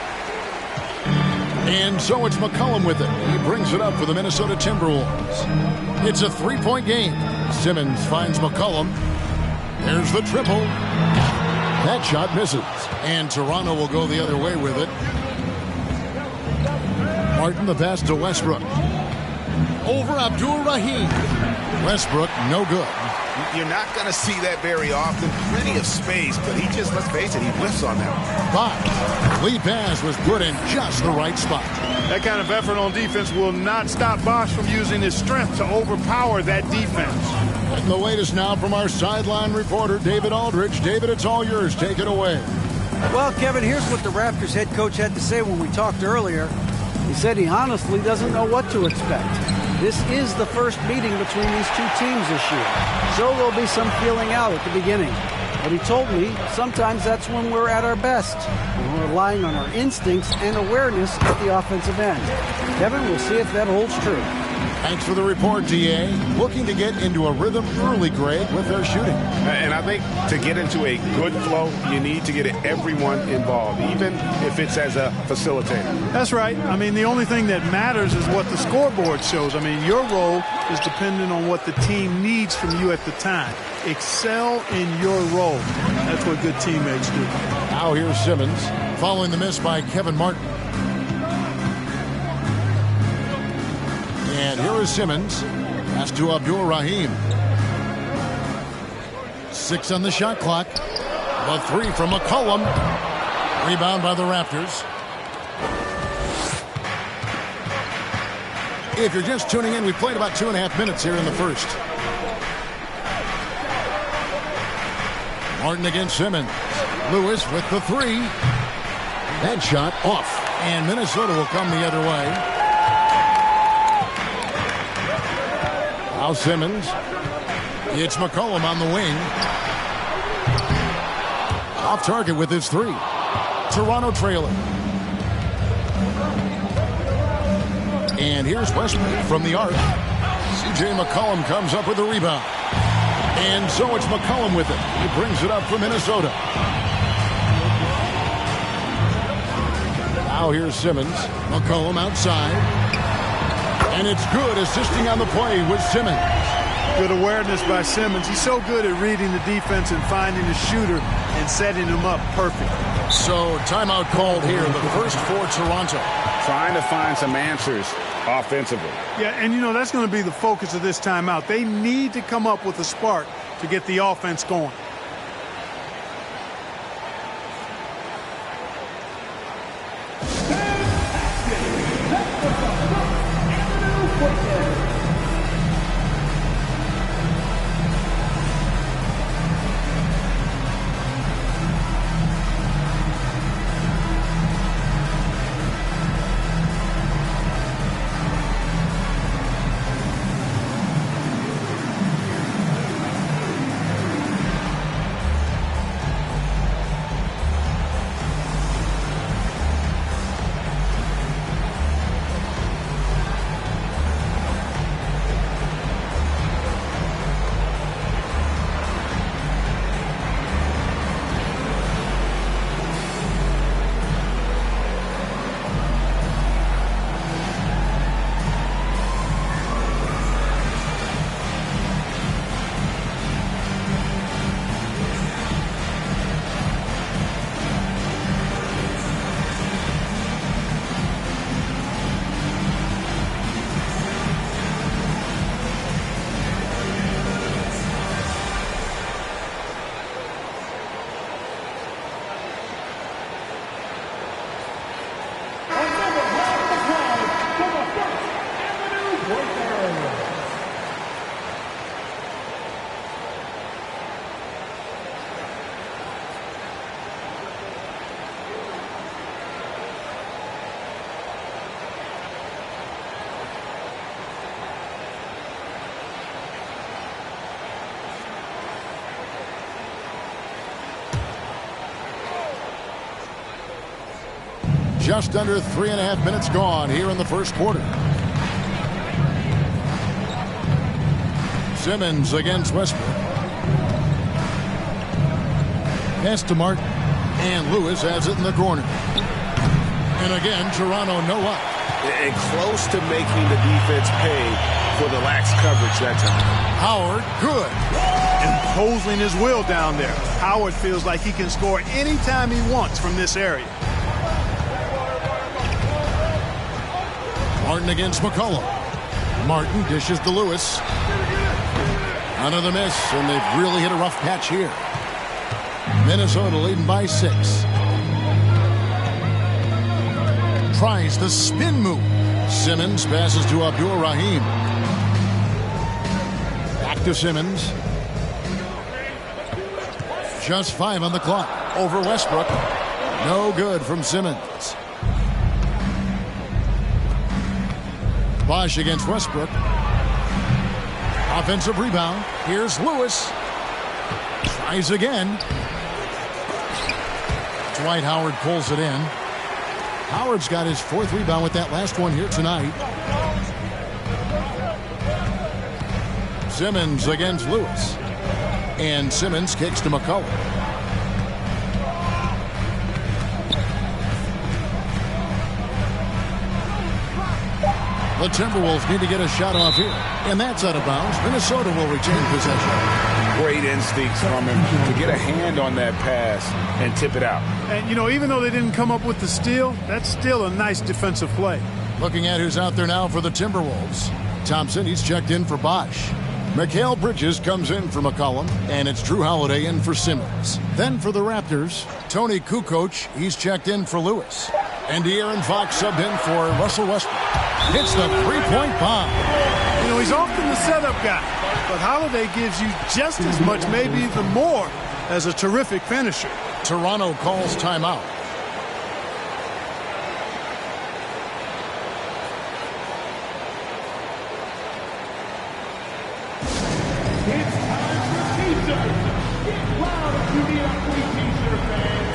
And so it's McCollum with it. He brings it up for the Minnesota Timberwolves. It's a three-point game. Simmons finds McCollum. There's the triple. That shot misses. And Toronto will go the other way with it. Martin the pass to Westbrook. Over Abdul-Rahim. Westbrook, no good. You're not going to see that very often. Plenty of space, but he just, let's face it, he whiffs on that. 5. Lead pass was put in just the right spot. That kind of effort on defense will not stop Bosch from using his strength to overpower that defense. And the latest now from our sideline reporter, David Aldridge. David, it's all yours. Take it away. Well, Kevin, here's what the Raptors head coach had to say when we talked earlier. He said he honestly doesn't know what to expect. This is the first meeting between these two teams this year, so there'll be some feeling out at the beginning. But he told me sometimes that's when we're at our best, when we're relying on our instincts and awareness at the offensive end. Kevin, we'll see if that holds true. Thanks for the report, DA. Looking to get into a rhythm early, Greg, with their shooting. And I think to get into a good flow, you need to get everyone involved, even if it's as a facilitator. That's right. I mean, the only thing that matters is what the scoreboard shows. I mean, your role is dependent on what the team needs from you at the time. Excel in your role. That's what good teammates do. Now here's Simmons, following the miss by Kevin Martin. And here is Simmons. Pass to Abdul-Rahim. 6 on the shot clock. The 3 from McCollum. Rebound by the Raptors. If you're just tuning in, we played about 2.5 minutes here in the first. Martin against Simmons. Lewis with the 3. That shot off. And Minnesota will come the other way. Now Simmons. It's McCollum on the wing. Off target with his 3. Toronto trailing. And here's Westbrook from the arc. C.J. McCollum comes up with the rebound. And so it's McCollum with it. He brings it up for Minnesota. Now here's Simmons. McCollum outside. And it's good, assisting on the play with Simmons. Good awareness by Simmons. He's so good at reading the defense and finding the shooter and setting him up perfect. So timeout called here, the first for Toronto. Trying to find some answers offensively. Yeah, and you know, that's going to be the focus of this timeout. They need to come up with a spark to get the offense going. Just under 3.5 minutes gone here in the first quarter. Simmons against Westbrook. Pass to Martin. And Lewis has it in the corner. And again, Toronto no up. And close to making the defense pay for the lax coverage that time. Howard, good. Imposing his will down there. Howard feels like he can score anytime he wants from this area. Martin against McCollum. Martin dishes to Lewis. Another miss, and they've really hit a rough patch here. Minnesota leading by 6. Tries the spin move. Simmons passes to Abdul Rahim. Back to Simmons. Just 5 on the clock. Over Westbrook. No good from Simmons. Bosch against Westbrook. Offensive rebound. Here's Lewis. Tries again. Dwight Howard pulls it in. Howard's got his 4th rebound with that last one here tonight. Simmons against Lewis. And Simmons kicks to McCollum. The Timberwolves need to get a shot off here. And that's out of bounds. Minnesota will retain possession. Great instincts from him to get a hand on that pass and tip it out. And, you know, even though they didn't come up with the steal, that's still a nice defensive play. Looking at who's out there now for the Timberwolves. Thompson, he's checked in for Bosch. Mikal Bridges comes in for McCollum, and it's Drew Holiday in for Simmons. Then for the Raptors, Tony Kukoc, he's checked in for Lewis. And De'Aaron Fox subbed in for Russell Westbrook. Hits the three-point bomb. You know, he's often the setup guy, but Holiday gives you just as much, maybe even more, as a terrific finisher. Toronto calls timeout. It's time for T-shirts. Get loud if you need a free T-shirt, fans.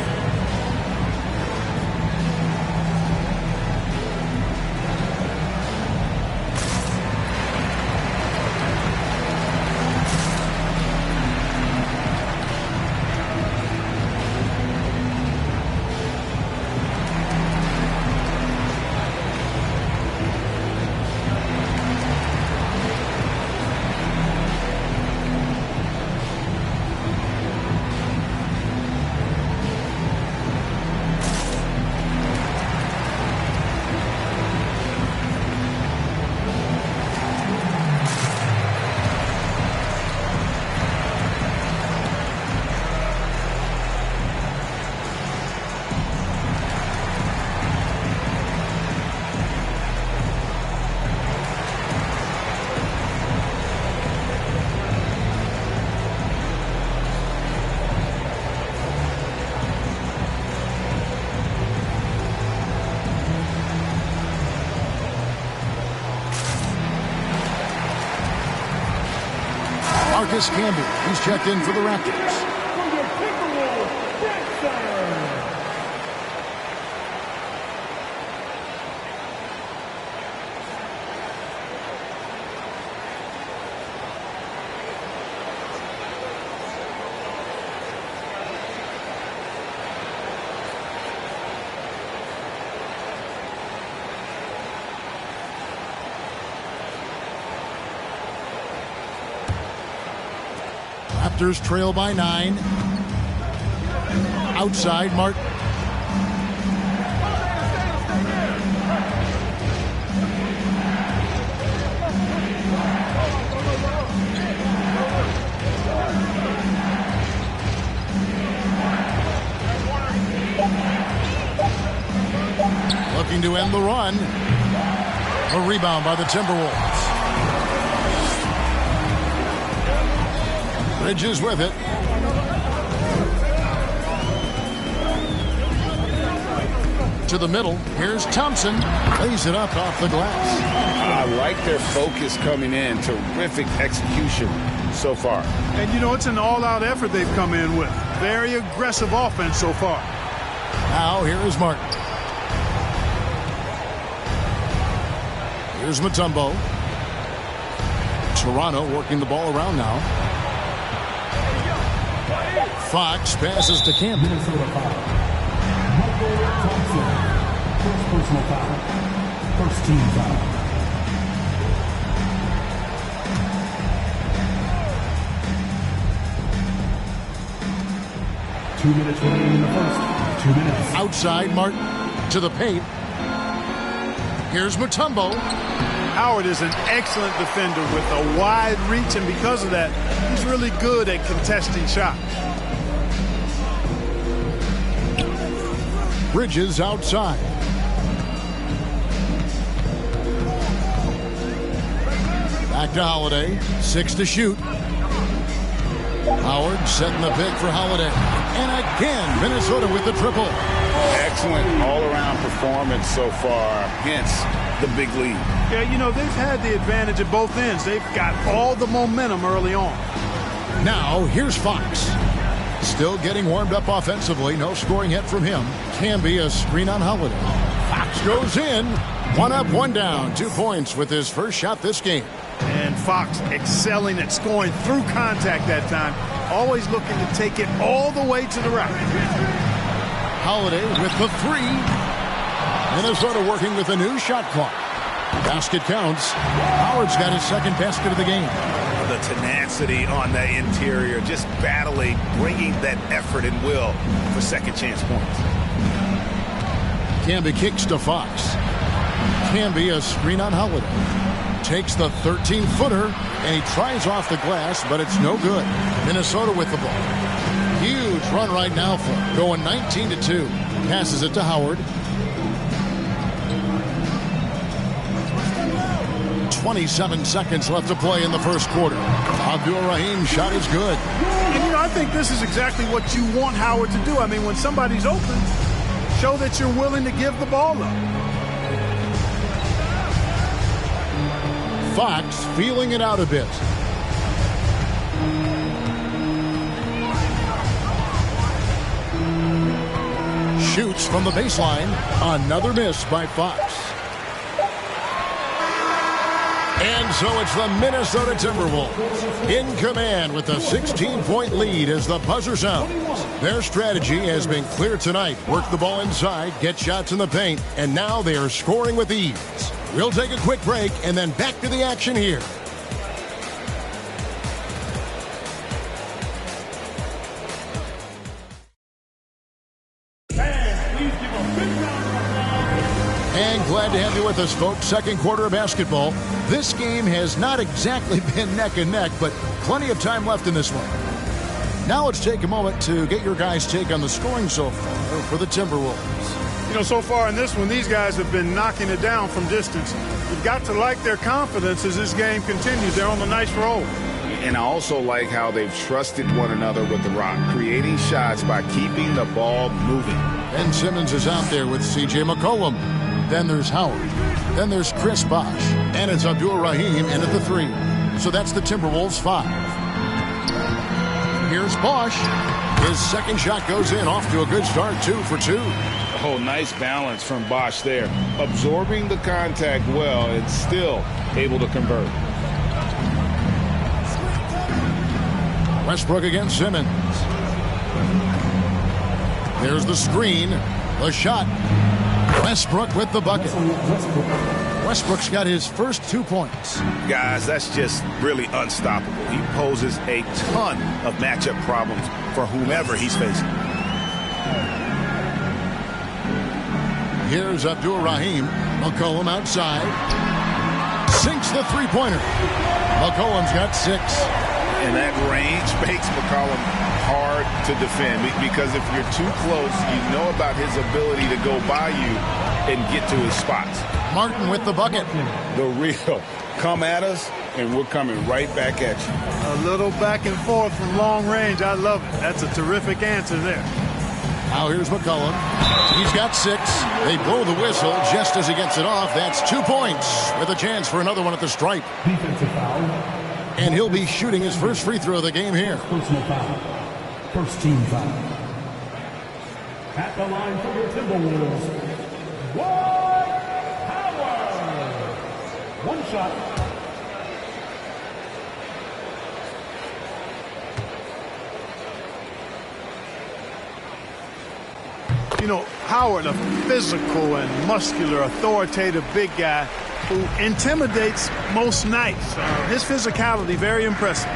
Marcus Campbell. He's checked in for the Raptors. Raptors trail by 9. Outside, Martin. Looking to end the run. A rebound by the Timberwolves. Bridges with it. To the middle. Here's Thompson. Lays it up off the glass. I like their focus coming in. Terrific execution so far. And, you know, it's an all-out effort they've come in with. Very aggressive offense so far. Now, here is Martin. Here's Mutombo. Toronto working the ball around now. Fox passes to Campbell. Minnesota foul. Michael Thompson. First personal foul. First team foul. Two minutes remaining in the first. 2 minutes. Outside, Martin to the paint. Here's Mutombo. Howard is an excellent defender with a wide reach, and because of that, he's really good at contesting shots. Bridges outside. Back to Holiday. 6 to shoot. Howard setting the pick for Holiday. And again, Minnesota with the triple. Excellent all-around performance so far, hence the big lead. Yeah, you know, they've had the advantage at both ends. They've got all the momentum early on. Now, here's Fox. Still getting warmed up offensively. No scoring hit from him. Can be a screen on Holiday. Fox goes in. 1 up, 1 down. 2 points with his first shot this game. And Fox excelling at scoring through contact that time. Always looking to take it all the way to the rack. Holiday with the 3. Minnesota working with a new shot clock. Basket counts. Howard's got his second basket of the game. The tenacity on that interior, just battling, bringing that effort and will for second chance points. Camby kicks to Fox. Camby a screen on Holiday. Takes the 13-footer, and he tries off the glass, but it's no good. Minnesota with the ball. Huge run right now for him. Going 19-2. Passes it to Howard. 27 seconds left to play in the first quarter. Abdul-Rahim's shot is good. And, you know, I think this is exactly what you want Howard to do. I mean, when somebody's open, show that you're willing to give the ball up. Fox feeling it out a bit. Shoots from the baseline. Another miss by Fox. And so it's the Minnesota Timberwolves in command with a 16-point lead as the buzzer sounds. Their strategy has been clear tonight. Work the ball inside, get shots in the paint, and now they are scoring with ease. We'll take a quick break and then back to the action here. And glad to have you with us, folks. Second quarter of basketball. This game has not exactly been neck and neck, but plenty of time left in this one. Now let's take a moment to get your guys' take on the scoring so far for the Timberwolves. You know, so far in this one, these guys have been knocking it down from distance. You've got to like their confidence as this game continues. They're on a nice roll. And I also like how they've trusted one another with the rock, creating shots by keeping the ball moving. Ben Simmons is out there with C.J. McCollum. Then there's Howard. Then there's Chris Bosh. And it's Abdul-Rahim in at the 3. So that's the Timberwolves 5. Here's Bosch. His second shot goes in, off to a good start, 2 for 2. Oh, nice balance from Bosch there. Absorbing the contact well and still able to convert. Westbrook against Simmons. There's the screen. The shot. Westbrook with the bucket. Westbrook's got his first 2 points. Guys, that's just really unstoppable. He poses a ton of matchup problems for whomever he's facing. Here's Abdul-Rahim. McCollum outside. Sinks the three-pointer. McCollum's got 6. And that range makes McCollum hard to defend because if you're too close, you know about his ability to go by you and get to his spots. Martin with the bucket. The real come at us, and we're coming right back at you. A little back and forth from long range. I love it. That's a terrific answer there. Now here's McCollum. He's got 6. They blow the whistle just as he gets it off. That's 2 points with a chance for another one at the stripe. Defensive foul. And he'll be shooting his first free throw of the game here. Personal foul. First team foul. At the line for your Timberwolves, Dwight Howard. 1 shot. You know, Howard, a physical and muscular, authoritative big guy who intimidates most nights. His physicality, very impressive.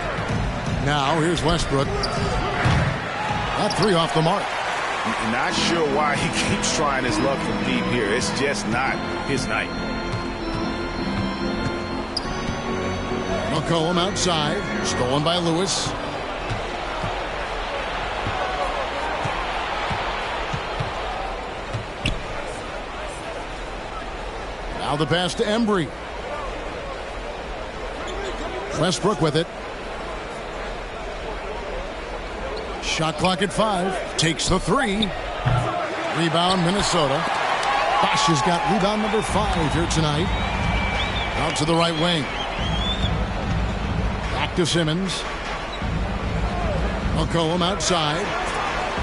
Now, here's Westbrook. That 3 off the mark. Not sure why he keeps trying his luck from deep here. It's just not his night. McCollum outside. Stolen by Lewis. Now the pass to Embry. Westbrook with it. Shot clock at 5. Takes the 3. Rebound Minnesota. Bosch has got rebound number 5 here tonight. Out to the right wing. Back to Simmons. McCollum outside.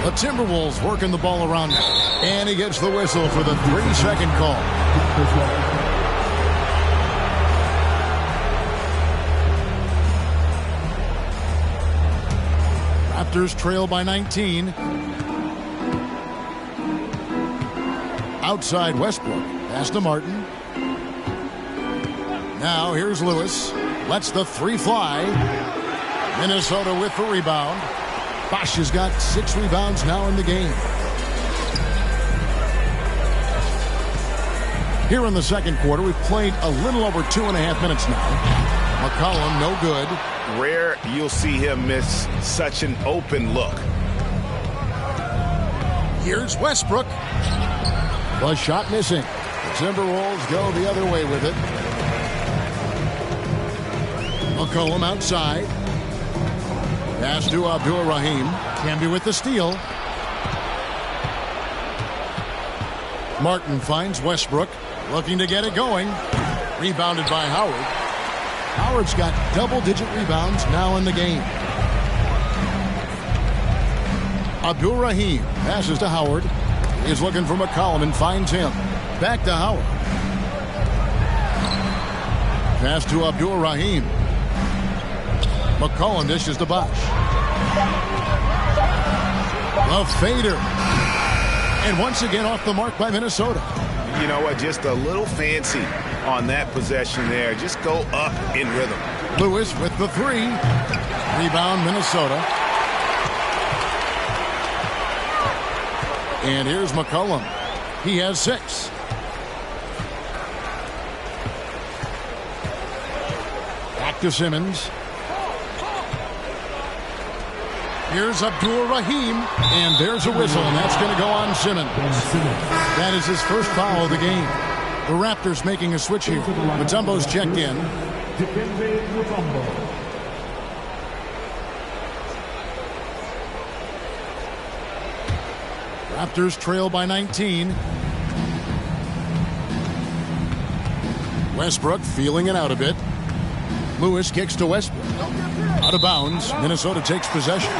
The Timberwolves working the ball around him. And he gets the whistle for the 3-second call. Raptors trail by 19. Outside Westbrook. Pass to Martin. Now here's Lewis. Lets the 3 fly. Minnesota with the rebound. Bosch has got 6 rebounds now in the game. Here in the second quarter, we've played a little over 2.5 minutes now. McCollum, no good. Rare you'll see him miss such an open look. Here's Westbrook. The shot missing. The Timberwolves go the other way with it. McCollum outside. Pass to Abdul-Rahim. Camby with the steal. Martin finds Westbrook. Looking to get it going. Rebounded by Howard. Howard's got double-digit rebounds now in the game. Abdul-Rahim passes to Howard. He's looking for McCollum and finds him. Back to Howard. Pass to Abdul-Rahim. McCollum dishes to Bosch. The fader. And once again off the mark by Minnesota. You know what? Just a little fancy on that possession there. Just go up in rhythm. Lewis with the 3. Rebound Minnesota. And here's McCollum. He has 6. Back to Simmons. Here's Abdul-Rahim, and there's a whistle, and that's going to go on Simmons. That is his first foul of the game. The Raptors making a switch here. Mutombo's checked in. Raptors trail by 19. Westbrook feeling it out a bit. Lewis kicks to Westbrook. Out of bounds. Minnesota takes possession.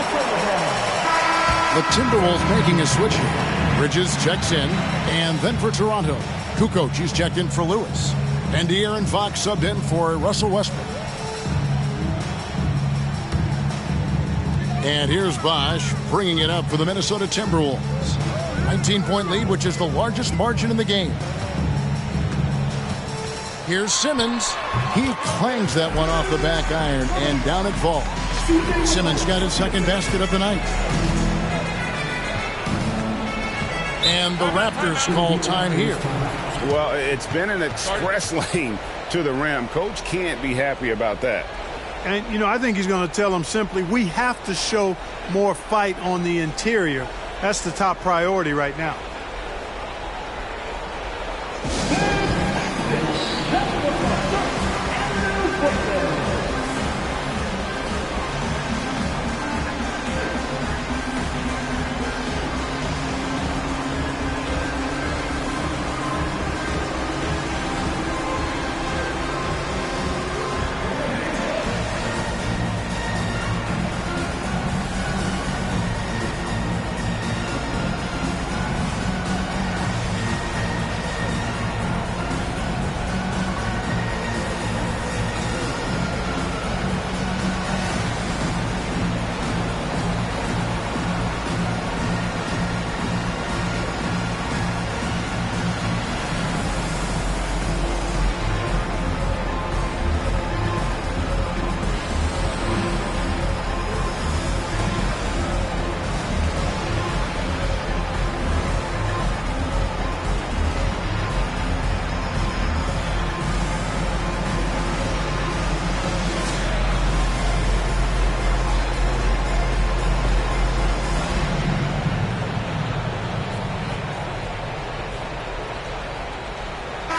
The Timberwolves making a switch here. Bridges checks in. And then for Toronto, Kukoc, he's checked in for Lewis. And De'Aaron Fox subbed in for Russell Westbrook. And here's Bosch bringing it up for the Minnesota Timberwolves. 19-point lead, which is the largest margin in the game. Here's Simmons. He clangs that one off the back iron, and down it falls. Simmons got his second basket of the night. And the Raptors call time here. Well, it's been an express lane to the rim. Coach can't be happy about that. And, you know, I think he's going to tell them simply, we have to show more fight on the interior. That's the top priority right now.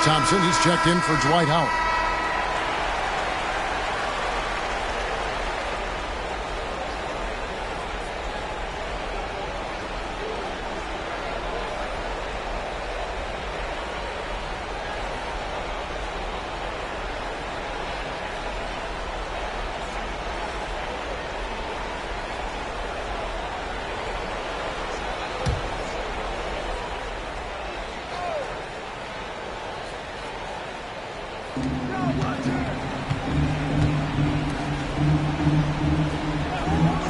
Thompson, he's checked in for Dwight Howard.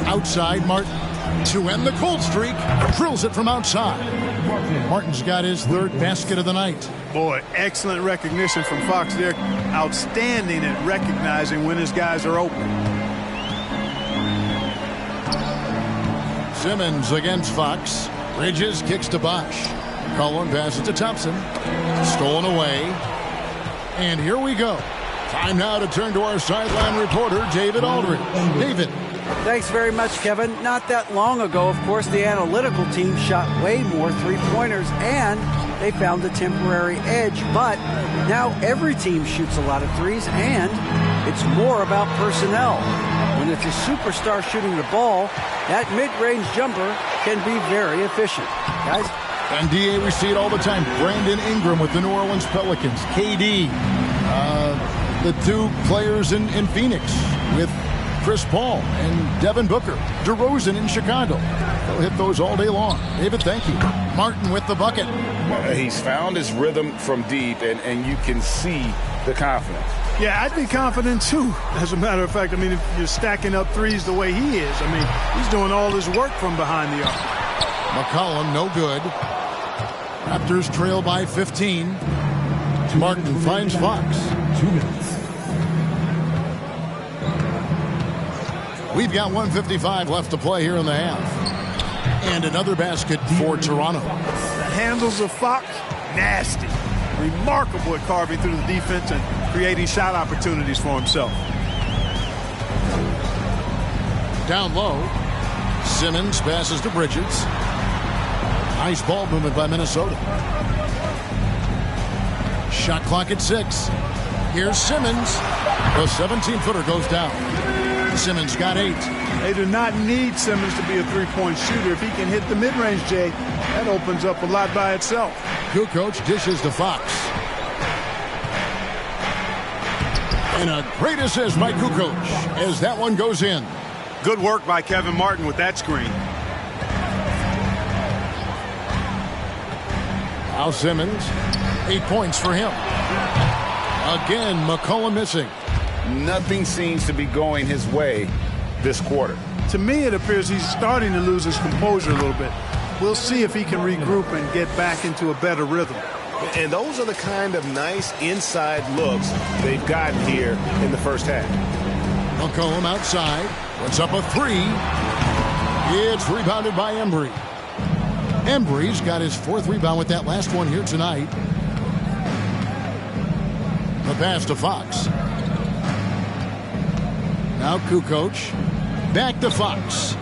Outside, Martin to end the cold streak. Drills it from outside. Martin's got his third basket of the night. Boy, excellent recognition from Fox there. Outstanding at recognizing when his guys are open. Simmons against Fox. Bridges kicks to Bosch. Cullen passes to Thompson. Stolen away. And here we go. Time now to turn to our sideline reporter, David Aldridge. David. Thanks very much, Kevin. Not that long ago, of course, the analytical team shot way more three-pointers, and they found a temporary edge. But now every team shoots a lot of threes, and it's more about personnel. When it's a superstar shooting the ball, that mid-range jumper can be very efficient. Guys? And DA, we see it all the time. Brandon Ingram with the New Orleans Pelicans. KD, the two players in Phoenix with Chris Paul and Devin Booker. DeRozan in Chicago. They'll hit those all day long. David, thank you. Martin with the bucket. He's found his rhythm from deep, and you can see the confidence. Yeah, I'd be confident too. As a matter of fact, I mean, if you're stacking up threes the way he is, I mean, he's doing all his work from behind the arc. McCollum, no good. Raptors trail by 15. Martin finds Fox. 2 minutes. We've got 1:55 left to play here in the half. And another basket for Toronto. The handles of Fox, nasty. Remarkable at carving through the defense and creating shot opportunities for himself. Down low. Simmons passes to Bridges. Nice ball movement by Minnesota. Shot clock at 6. Here's Simmons. The 17-footer goes down. Simmons got 8. They do not need Simmons to be a three-point shooter. If he can hit the mid-range, Jay, that opens up a lot by itself. Kukoc dishes to Fox. And a great assist by Kukoc as that one goes in. Good work by Kevin Martin with that screen. Now Simmons, 8 points for him. Again, McCollum missing. Nothing seems to be going his way this quarter. To me, it appears he's starting to lose his composure a little bit. We'll see if he can regroup and get back into a better rhythm. And those are the kind of nice inside looks they've gotten here in the first half. McCollum outside. Puts up a three. It's rebounded by Embry. Embry's got his 4th rebound with that last one here tonight. The pass to Fox. Now Kukoc. Back to Fox.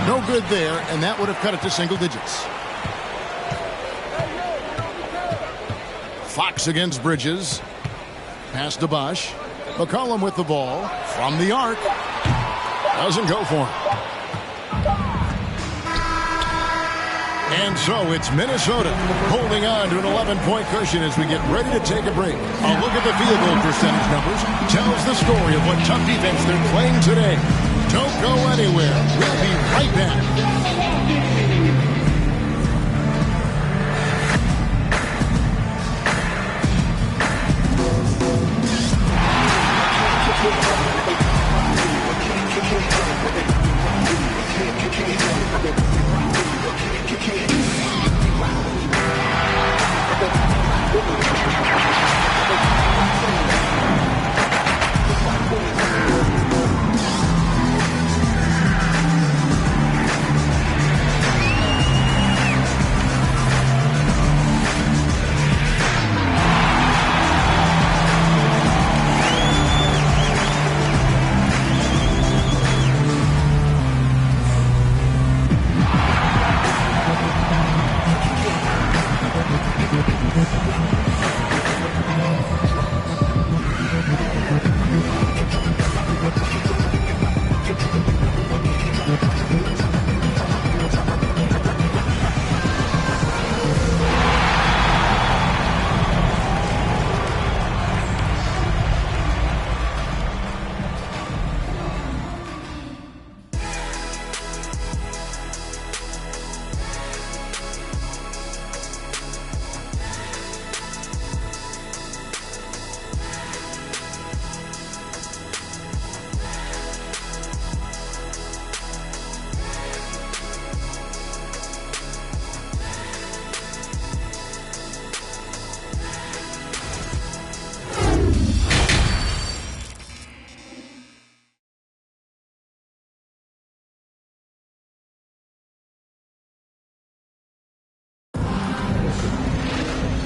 No good there, and that would have cut it to single digits. Fox against Bridges. Pass to Bosch. McCollum with the ball from the arc. Doesn't go for him. And so it's Minnesota holding on to an 11-point cushion as we get ready to take a break. A look at the field goal percentage numbers tells the story of what tough defense they're playing today. Don't go anywhere. We'll be right back.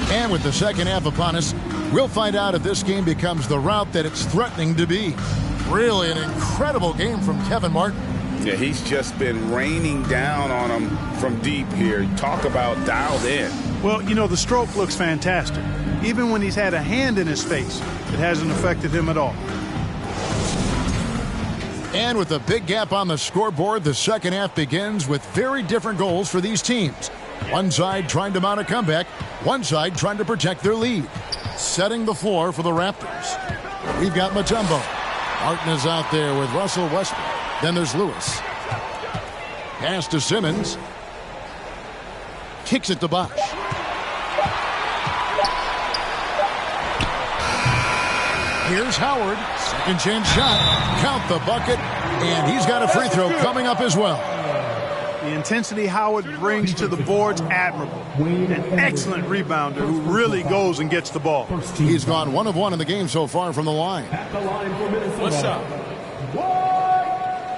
And with the second half upon us, we'll find out if this game becomes the route that it's threatening to be. Really an incredible game from Kevin Martin. Yeah, he's just been raining down on him from deep here. Talk about dialed in. Well, you know, the stroke looks fantastic. Even when he's had a hand in his face, it hasn't affected him at all. And with a big gap on the scoreboard, the second half begins with very different goals for these teams. One side trying to mount a comeback, one side trying to protect their lead. Setting the floor for the Raptors. We've got Mutombo. Martin is out there with Russell Westbrook. Then there's Lewis. Pass to Simmons. Kicks it to Bosch. Here's Howard. Second chance shot. Count the bucket. And he's got a free throw coming up as well. The intensity Howard brings to the board's admirable. An excellent rebounder who really goes and gets the ball. He's gone 1 of 1 in the game so far from the line. What's up?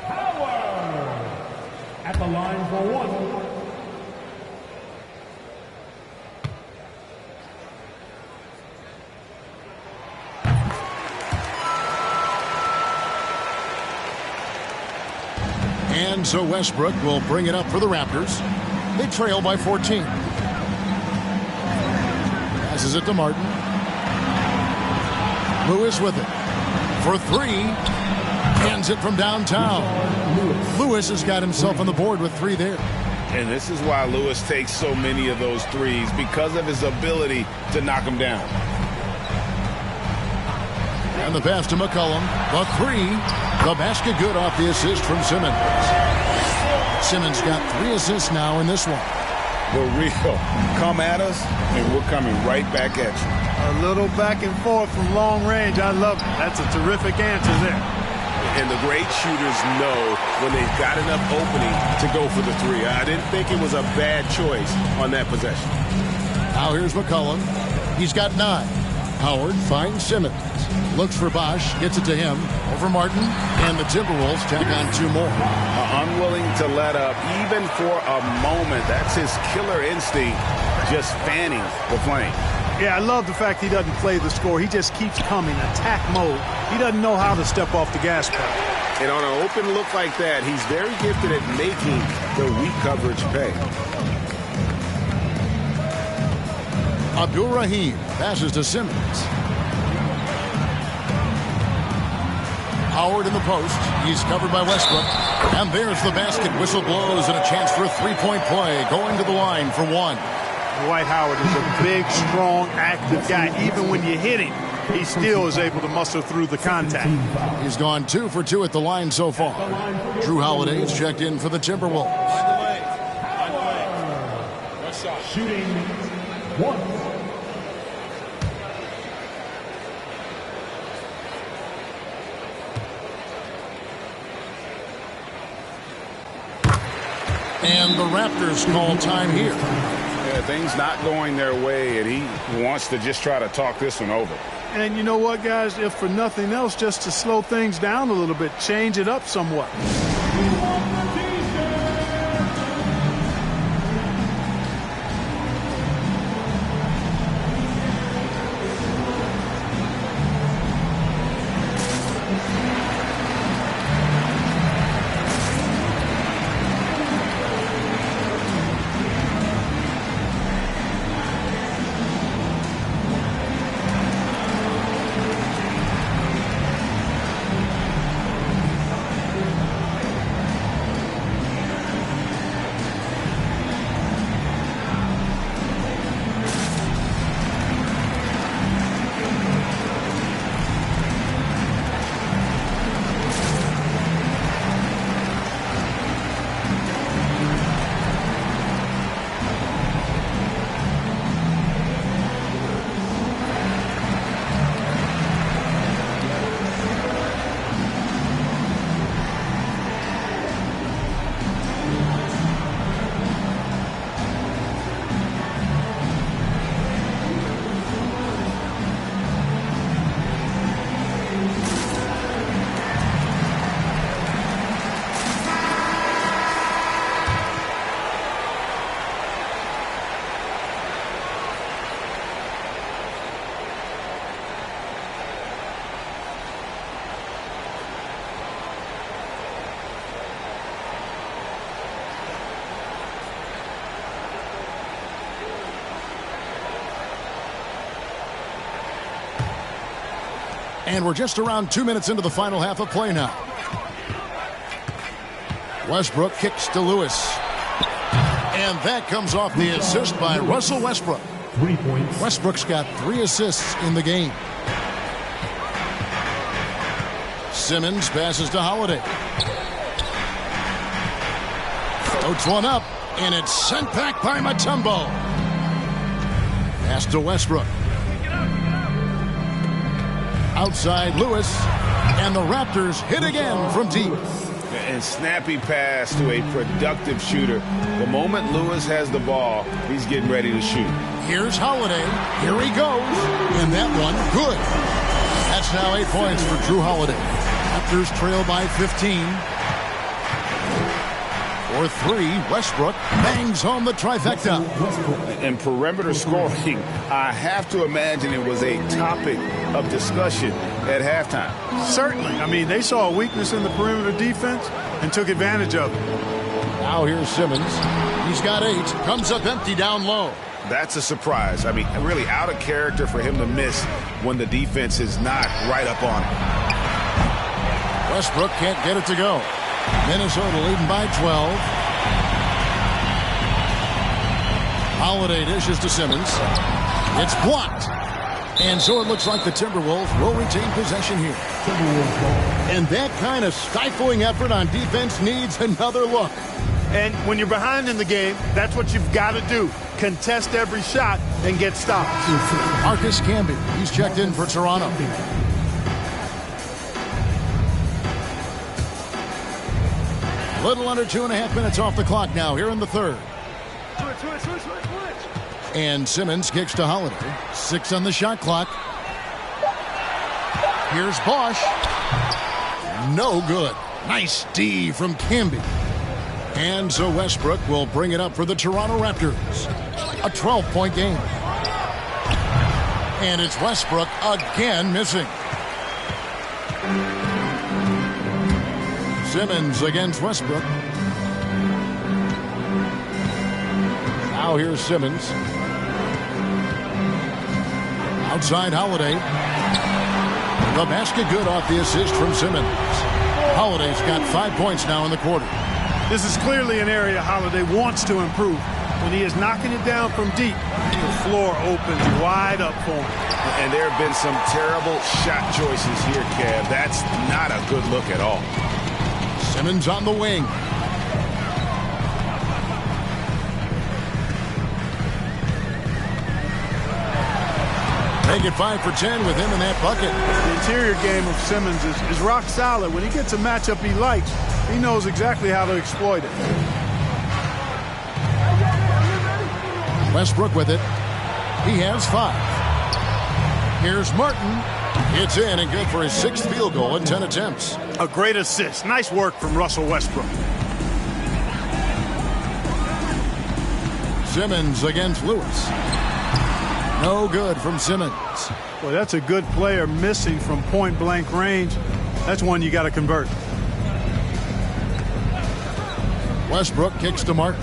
Howard at the line for one. And so Westbrook will bring it up for the Raptors. They trail by 14. Passes it to Martin. Lewis with it. For three. Hands it from downtown. Lewis has got himself on the board with 3 there. And this is why Lewis takes so many of those threes, because of his ability to knock them down. And the pass to McCollum. The 3. The basket good off the assist from Simmons. Simmons got 3 assists now in this one. The real come at us, and we're coming right back at you. A little back and forth from long range. I love it. That's a terrific answer there. And the great shooters know when they've got enough opening to go for the 3. I didn't think it was a bad choice on that possession. Now here's McCollum. He's got 9. Howard finds Simmons. Looks for Bosch. Gets it to him. Over Martin. And the Timberwolves tack on 2 more. Unwilling to let up even for a moment. That's his killer instinct, just fanning the flame. Yeah, I love the fact he doesn't play the score. He just keeps coming, attack mode. He doesn't know how to step off the gas pedal. And on an open look like that, he's very gifted at making the weak coverage pay. Abdul Rahim passes to Simmons. Howard in the post. He's covered by Westbrook. And there's the basket. Whistle blows and a chance for a 3-point play. Going to the line for 1. Dwight Howard is a big, strong, active guy. Even when you hit him, he still is able to muscle through the contact. He's gone 2 for 2 at the line so far. Drew Holiday is checked in for the Timberwolves. One shot. Shooting 1. And the Raptors call time here. Yeah, things not going their way, and he wants to just try to talk this one over. And you know what, guys? If for nothing else, just to slow things down a little bit, change it up somewhat. And we're just around 2 minutes into the final half of play now. Westbrook kicks to Lewis. And that comes off the assist by Russell Westbrook. 3 points. Westbrook's got 3 assists in the game. Simmons passes to Holiday. Floats one up, and it's sent back by Mutombo. Pass to Westbrook. Outside Lewis, and the Raptors hit again from deep. And snappy pass to a productive shooter. The moment Lewis has the ball, he's getting ready to shoot. Here's Holiday. Here he goes. And that one, good. That's now 8 points for Drew Holiday. Raptors trail by 15. For 3, Westbrook bangs home the trifecta. And perimeter scoring, I have to imagine it was a topic of discussion at halftime. Certainly. I mean, they saw a weakness in the perimeter defense and took advantage of it. Now here's Simmons. He's got 8. Comes up empty down low. That's a surprise. I mean, really out of character for him to miss when the defense is not right up on him. Westbrook can't get it to go. Minnesota leading by 12. Holiday dishes to Simmons. It's blocked. And so it looks like the Timberwolves will retain possession here. And that kind of stifling effort on defense needs another look. And when you're behind in the game, that's what you've got to do. Contest every shot and get stops. Marcus Camby, he's checked in for Toronto. A little under 2.5 minutes off the clock now here in the third. And Simmons kicks to Holiday. 6 on the shot clock. Here's Bosch. No good. Nice D from Camby. And so Westbrook will bring it up for the Toronto Raptors. A 12-point game. And it's Westbrook again missing. Simmons against Westbrook. Now here's Simmons. Outside Holiday. The basket good off the assist from Simmons. Holiday's got 5 points now in the quarter. This is clearly an area Holiday wants to improve. When he is knocking it down from deep, the floor opens wide up for him. And there have been some terrible shot choices here, Kev. That's not a good look at all. Simmons on the wing. Make it 5 for 10 with him in that bucket. The interior game of Simmons is rock solid. When he gets a matchup he likes, he knows exactly how to exploit it. Westbrook with it. He has 5. Here's Martin. It's in and good for his 6th field goal in 10 attempts. A great assist. Nice work from Russell Westbrook. Simmons against Lewis. No good from Simmons. Well, that's a good player missing from point-blank range. That's one you got to convert. Westbrook kicks to Martin.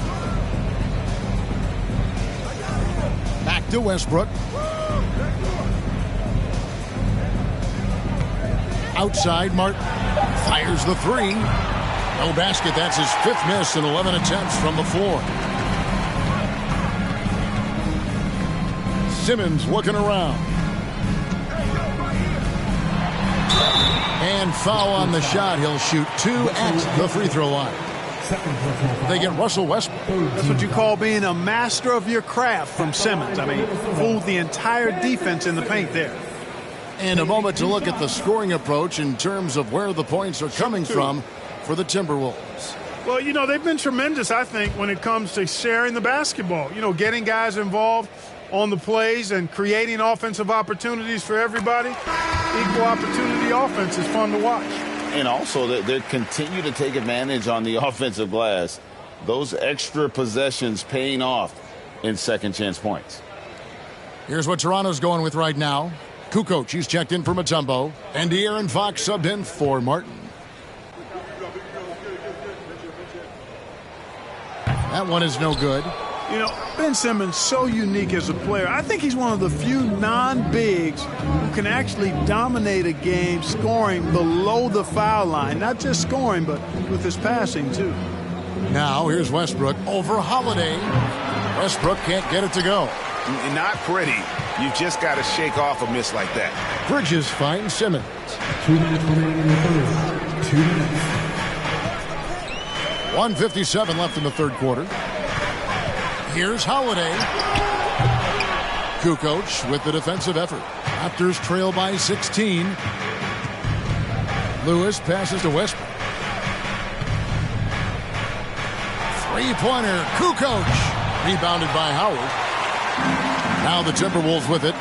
Back to Westbrook. Outside Martin. Fires the 3. No basket. That's his 5th miss in 11 attempts from the floor. Simmons looking around. And foul on the shot. He'll shoot 2 at the free throw line. They get Russell Westbrook. That's what you call being a master of your craft from Simmons. I mean, fooled the entire defense in the paint there. And a moment to look at the scoring approach in terms of where the points are coming from for the Timberwolves. Well, you know, they've been tremendous, I think, when it comes to sharing the basketball. You know, getting guys involved on the plays and creating offensive opportunities for everybody. Equal opportunity offense is fun to watch. And also, they continue to take advantage on the offensive glass. Those extra possessions paying off in second chance points. Here's what Toronto's going with right now. Kukoc, he's checked in for Mutombo. And De'Aaron Fox subbed in for Martin. That one is no good. You know, Ben Simmons, so unique as a player. I think he's one of the few non-bigs who can actually dominate a game scoring below the foul line. Not just scoring, but with his passing, too. Now, here's Westbrook over Holiday. Westbrook can't get it to go. Not pretty. You just got to shake off a miss like that. Bridges finds Simmons. 2 minutes remaining in the third. 2 minutes. 1:57 left in the third quarter. Here's Holiday. Kukoc with the defensive effort. Raptors trail by 16. Lewis passes to Westbrook. Three-pointer. Kukoc. Rebounded by Howard. Now the Timberwolves with it.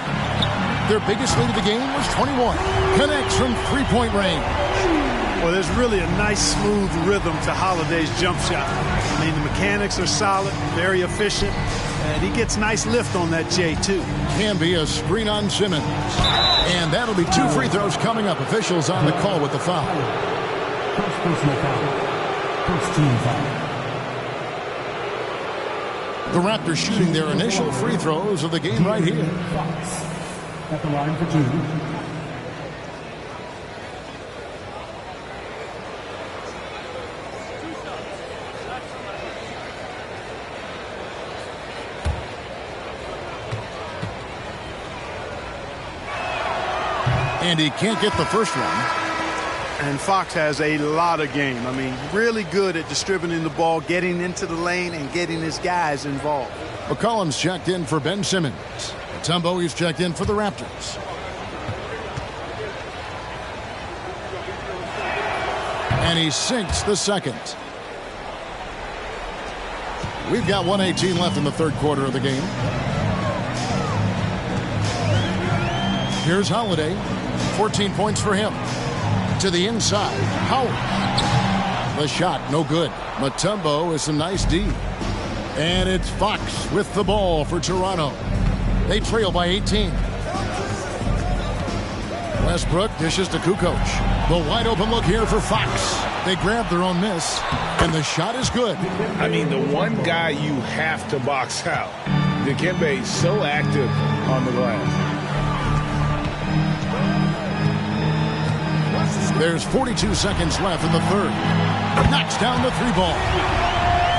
Their biggest lead of the game was 21. Connects from three-point range. Well, there's really a nice, smooth rhythm to Holiday's jump shot. I mean, the mechanics are solid, very efficient, and he gets nice lift on that J, too. Can be a screen on Simmons. And that'll be 2 free throws coming up. Officials on the call with the foul. First personal foul. First team foul. The Raptors shooting their initial free throws of the game right here. Fox at the line for 2. And he can't get the first one. And Fox has a lot of game. I mean, really good at distributing the ball, getting into the lane, and getting his guys involved. McCollum's checked in for Ben Simmons. Mutombo, he's checked in for the Raptors. And he sinks the second. We've got 1:18 left in the third quarter of the game. Here's Holiday. 14 points for him. To the inside. Howard. The shot, no good. Mutombo with some nice D. And it's Fox with the ball for Toronto. They trail by 18. Westbrook dishes to Kukoc. The wide open look here for Fox. They grab their own miss, and the shot is good. I mean, the one guy you have to box out. Dikembe is so active on the glass. There's 42 seconds left in the third. Knocks down the three ball.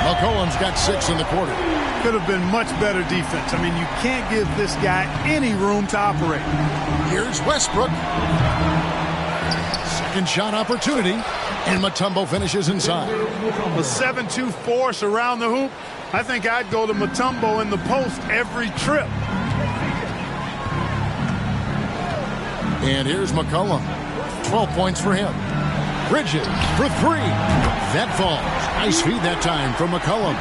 McCollum's got 6 in the quarter. Could have been much better defense. I mean, you can't give this guy any room to operate. Here's Westbrook. Second shot opportunity. And Mutombo finishes inside. A 7-2 force around the hoop. I think I'd go to Mutombo in the post every trip. And here's McCollum. 12 points for him. Bridges for 3. That falls. Nice feed that time from McCollum.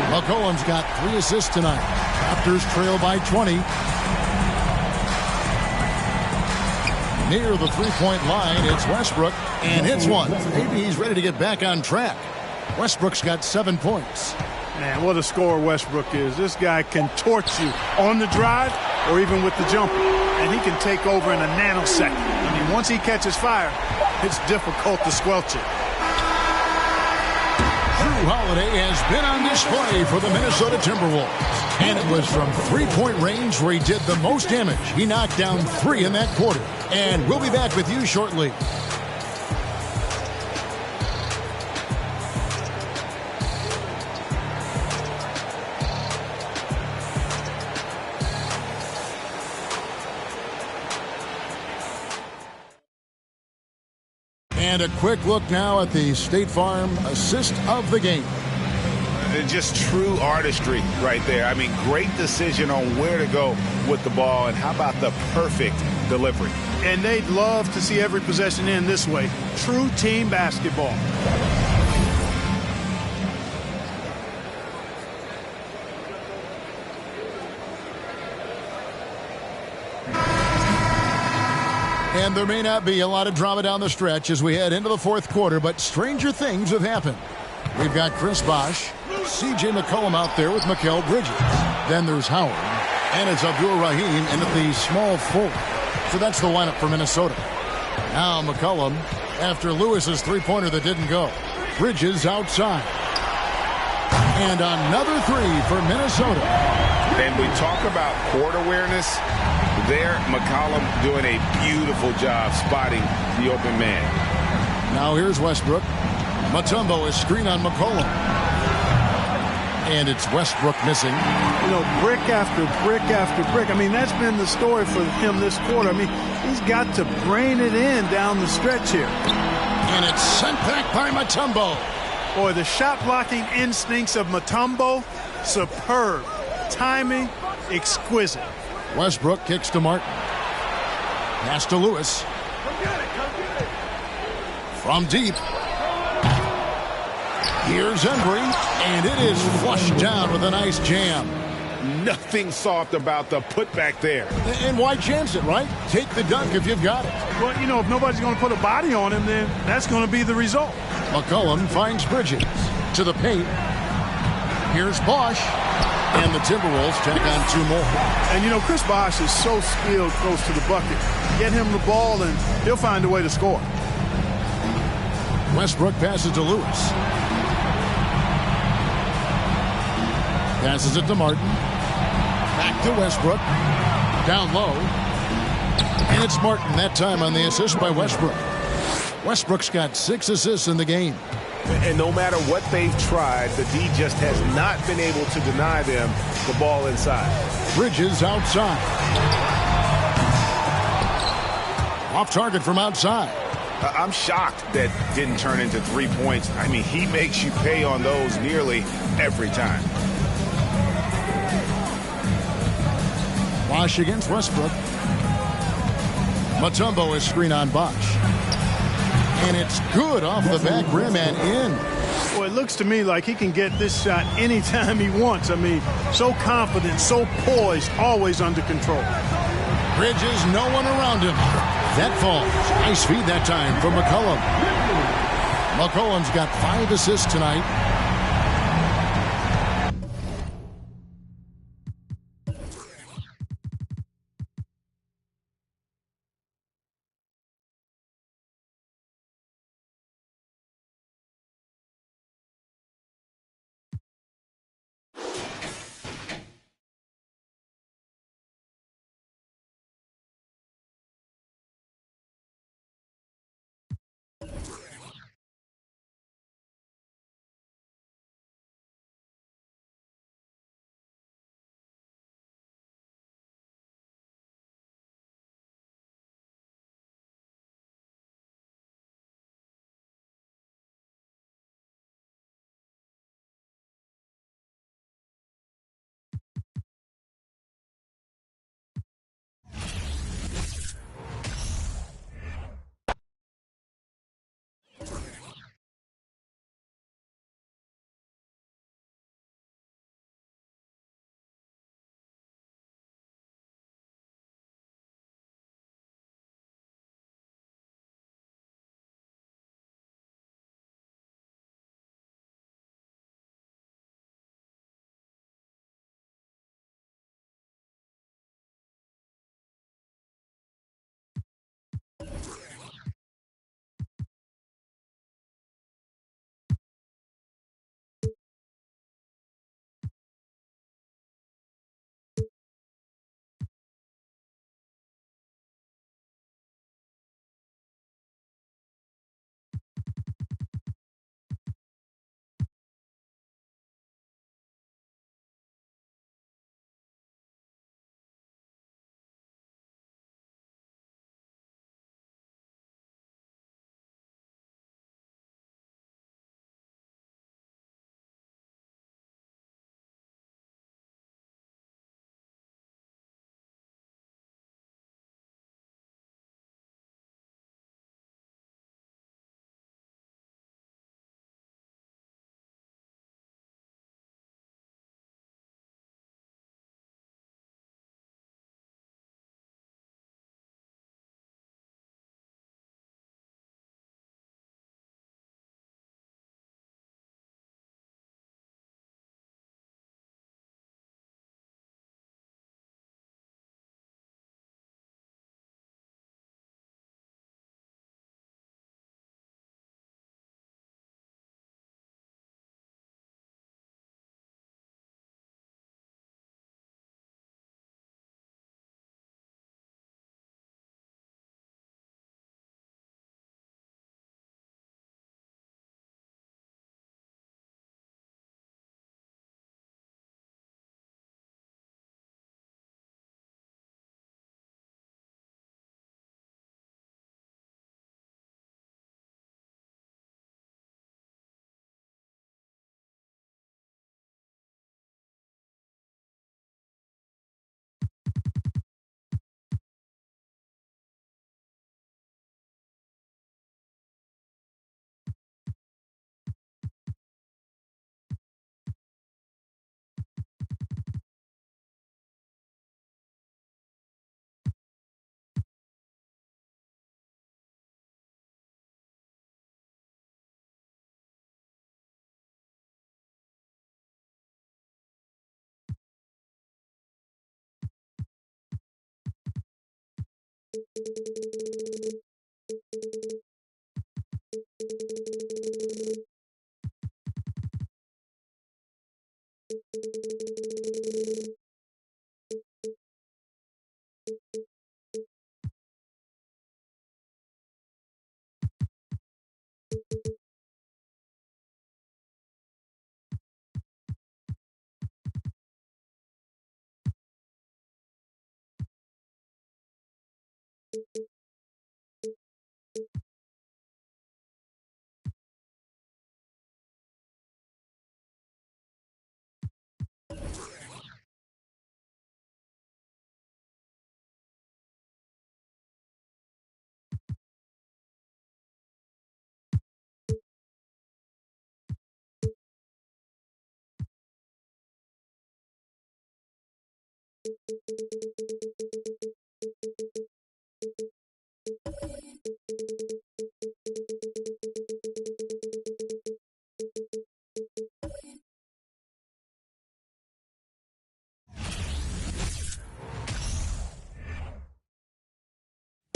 McCollum's got 3 assists tonight. Raptors trail by 20. Near the three-point line, it's Westbrook, and hits one. Maybe he's ready to get back on track. Westbrook's got 7 points. Man, what a scorer Westbrook is. This guy can torch you on the drive or even with the jumper. And he can take over in a nanosecond. I mean, once he catches fire, it's difficult to squelch it. Drew Holiday has been on display for the Minnesota Timberwolves. And it was from three-point range where he did the most damage. He knocked down 3 in that quarter. And we'll be back with you shortly. And a quick look now at the State Farm assist of the game. Just true artistry right there. I mean, great decision on where to go with the ball, and how about the perfect delivery. And they'd love to see every possession end this way. True team basketball. And there may not be a lot of drama down the stretch as we head into the fourth quarter, but stranger things have happened. We've got Chris Bosh, C.J. McCollum out there with Mikal Bridges. Then there's Howard, and it's Abdul Rahim in at the small forward. So that's the lineup for Minnesota. Now McCollum, after Lewis's three-pointer that didn't go. Bridges outside. And another 3 for Minnesota. And we talk about court awareness. There, McCollum doing a beautiful job spotting the open man. Now here's Westbrook. Mutombo is screen on McCollum. And it's Westbrook missing. You know, brick after brick after brick. I mean, that's been the story for him this quarter. I mean, he's got to brain it in down the stretch here. And it's sent back by Mutombo. Boy, the shot blocking instincts of Mutombo, superb. Timing, exquisite. Westbrook kicks to Martin. Pass to Lewis. From deep. Here's Embry, and it is flushed down with a nice jam. Nothing soft about the putback there. And why chance it, right? Take the dunk if you've got it. Well, you know, if nobody's going to put a body on him, then that's going to be the result. McCollum finds Bridges to the paint. Here's Bosh. And the Timberwolves tack on 2 more. And, you know, Chris Bosh is so skilled close to the bucket. Get him the ball, and he'll find a way to score. Westbrook passes to Lewis. Passes it to Martin. Back to Westbrook. Down low. And it's Martin that time on the assist by Westbrook. Westbrook's got 6 assists in the game. And no matter what they've tried, the D just has not been able to deny them the ball inside. Bridges outside. Off target from outside. I'm shocked that didn't turn into 3 points. I mean, he makes you pay on those nearly every time. Bosch against Westbrook. Mutombo is screen on Bosch. And it's good off the back rim and in. Well, it looks to me like he can get this shot anytime he wants. I mean, so confident, so poised, always under control. Bridges, no one around him. That falls. Nice feed that time from McCollum. McCollum's got 5 assists tonight.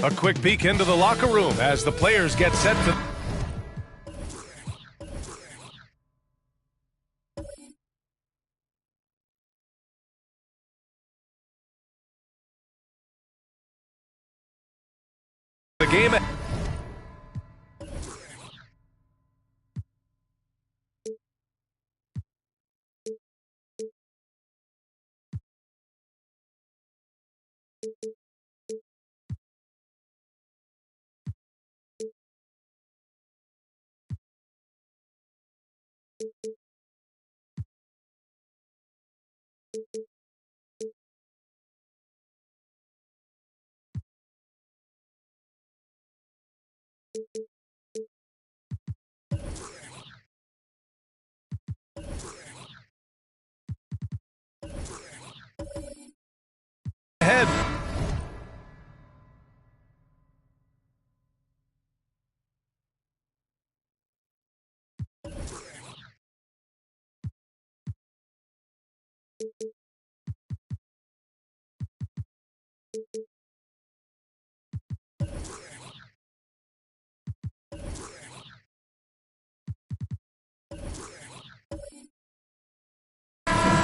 A quick peek into the locker room as the players get set for the game. Ahead.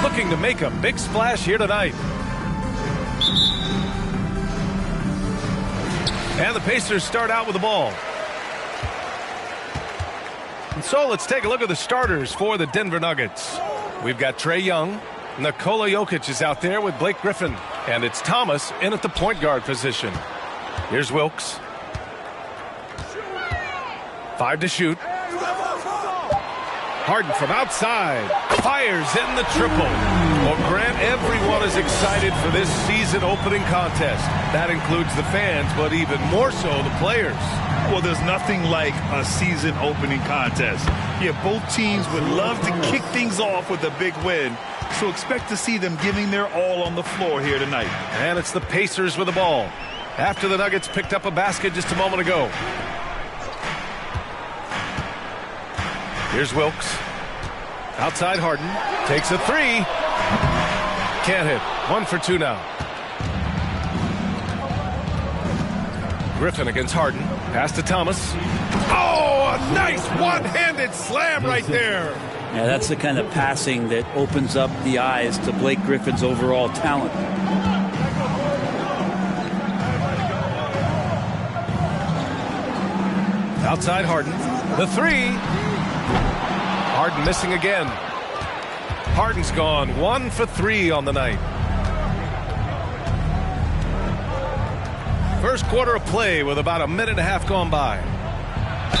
Looking to make a big splash here tonight. And the Pacers start out with the ball. And so let's take a look at the starters for the Denver Nuggets. We've got Trae Young. Nikola Jokic is out there with Blake Griffin. And it's Thomas in at the point guard position. Here's Wilkes. 5 to shoot. Harden from outside. Fires in the triple. Well, Grant, everyone is excited for this season opening contest. That includes the fans, but even more so the players. Well, there's nothing like a season opening contest. Yeah, both teams would love to kick things off with a big win. So expect to see them giving their all on the floor here tonight. And it's the Pacers with the ball. After the Nuggets picked up a basket just a moment ago. Here's Wilkes. Outside Harden. Takes a three. Can't hit. 1 for 2 now. Griffin against Harden. Pass to Thomas. Oh, a nice one-handed slam right there. Yeah, that's the kind of passing that opens up the eyes to Blake Griffin's overall talent. Outside Harden. The three. Harden missing again. Harden's gone 1 for 3 on the night. First quarter of play with about a minute and a half gone by.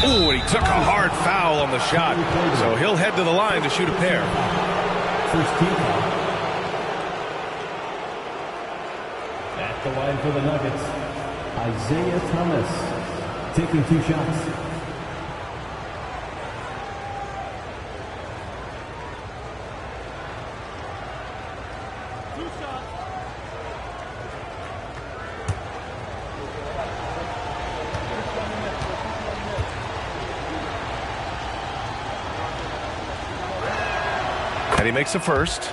Ooh, and he took a hard foul on the shot. So he'll head to the line to shoot a pair. First team foul. At the line for the Nuggets, Isaiah Thomas taking 2 shots. And he makes the first.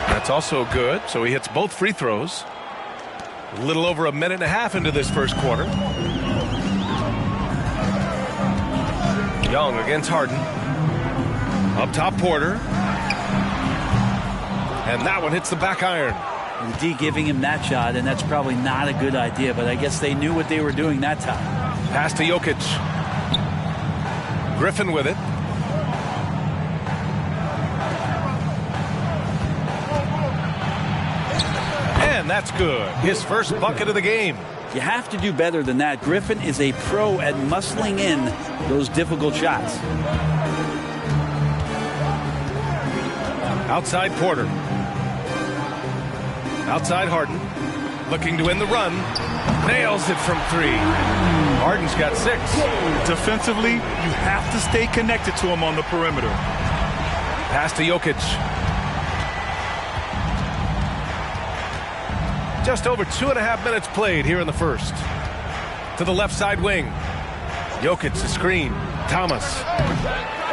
That's also good, so he hits both free throws. A little over a minute and a half into this first quarter. Young against Harden. Up top, Porter. And that one hits the back iron. And D giving him that shot, and that's probably not a good idea, but I guess they knew what they were doing that time. Pass to Jokic. Griffin with it. And that's good. His first bucket of the game. You have to do better than that. Griffin is a pro at muscling in those difficult shots. Outside Porter. Outside Harden. Looking to win the run. Nails it from 3. Harden's got 6. Defensively, you have to stay connected to him on the perimeter. Pass to Jokic. Just over 2.5 minutes played here in the first. To the left side wing. Jokic the screen. Thomas.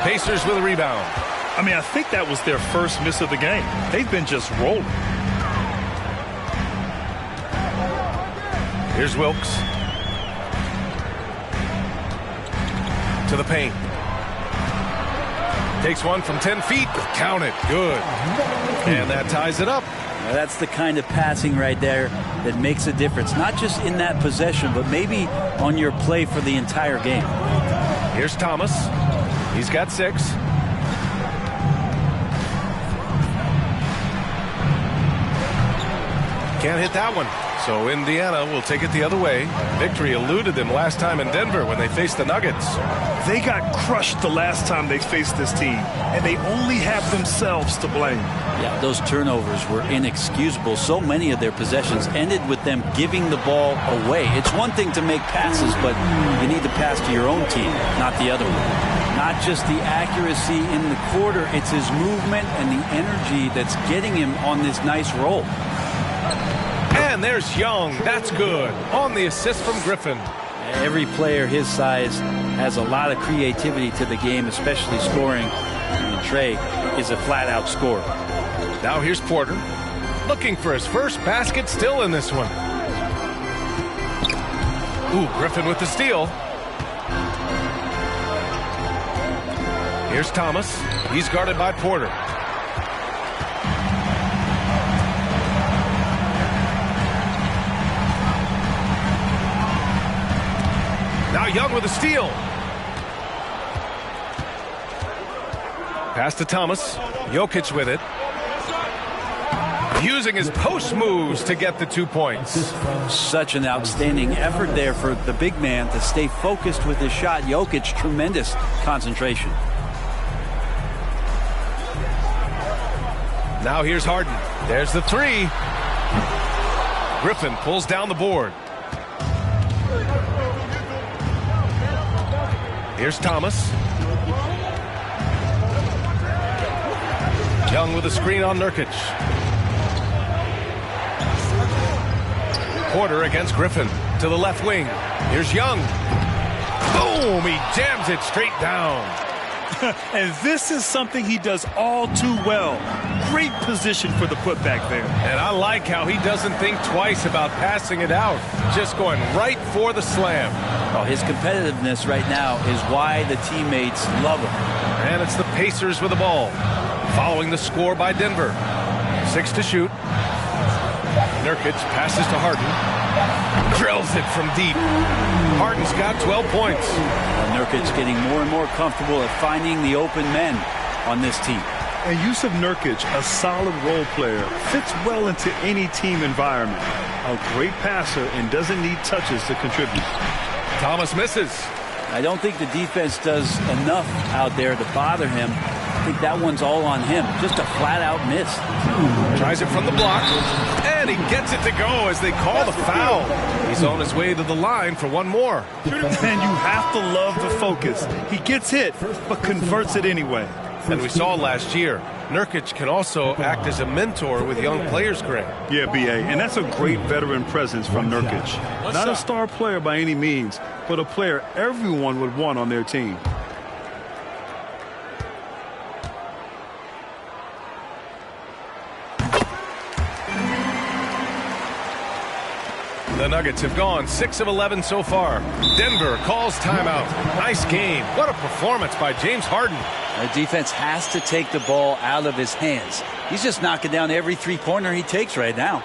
Pacers with a rebound. I mean, I think that was their first miss of the game. They've been just rolling. Here's Wilkes. To the paint. Takes one from 10 feet. Count it. Good. And that ties it up. Well, that's the kind of passing right there that makes a difference. Not just in that possession, but maybe on your play for the entire game. Here's Thomas. He's got 6. Can't hit that one. So Indiana will take it the other way. Victory eluded them last time in Denver when they faced the Nuggets. They got crushed the last time they faced this team, and they only have themselves to blame. Yeah, those turnovers were inexcusable. So many of their possessions ended with them giving the ball away. It's one thing to make passes, but you need to pass to your own team, not the other one. Not just the accuracy in the quarter, it's his movement and the energy that's getting him on this nice roll. And there's Young. That's good. On the assist from Griffin. Every player his size has a lot of creativity to the game, especially scoring. And Trey is a flat-out scorer. Now here's Porter. Looking for his first basket still in this one. Ooh, Griffin with the steal. Here's Thomas. He's guarded by Porter. Now Young with a steal. Pass to Thomas. Jokic with it. Using his post moves to get the 2 points. Such an outstanding effort there for the big man to stay focused with his shot. Jokic, tremendous concentration. Now here's Harden. There's the 3. Griffin pulls down the board. Here's Thomas. Young with a screen on Nurkic. Porter against Griffin to the left wing. Here's Young. Boom! He jams it straight down. And this is something he does all too well. Great position for the putback there. And I like how he doesn't think twice about passing it out. Just going right for the slam. Oh, his competitiveness right now is why the teammates love him. And it's the Pacers with the ball. Following the score by Denver. 6 to shoot. Nurkic passes to Harden. Drills it from deep. Harden's got 12 points. Nurkic getting more and more comfortable at finding the open men on this team. And Yusuf Nurkic, a solid role player, fits well into any team environment. A great passer and doesn't need touches to contribute. Thomas misses. I don't think the defense does enough out there to bother him. I think that one's all on him. Just a flat-out miss. Tries it from the block, and he gets it to go as they call the foul. He's on his way to the line for one more. And you have to love the focus. He gets hit, but converts it anyway. And we saw last year, Nurkic can also act as a mentor with young players, Greg. Yeah, B.A., and that's a great veteran presence from Nurkic. Not a star player by any means, but a player everyone would want on their team. The Nuggets have gone 6 of 11 so far. Denver calls timeout. Nice game. What a performance by James Harden. The defense has to take the ball out of his hands. He's just knocking down every three-pointer he takes right now.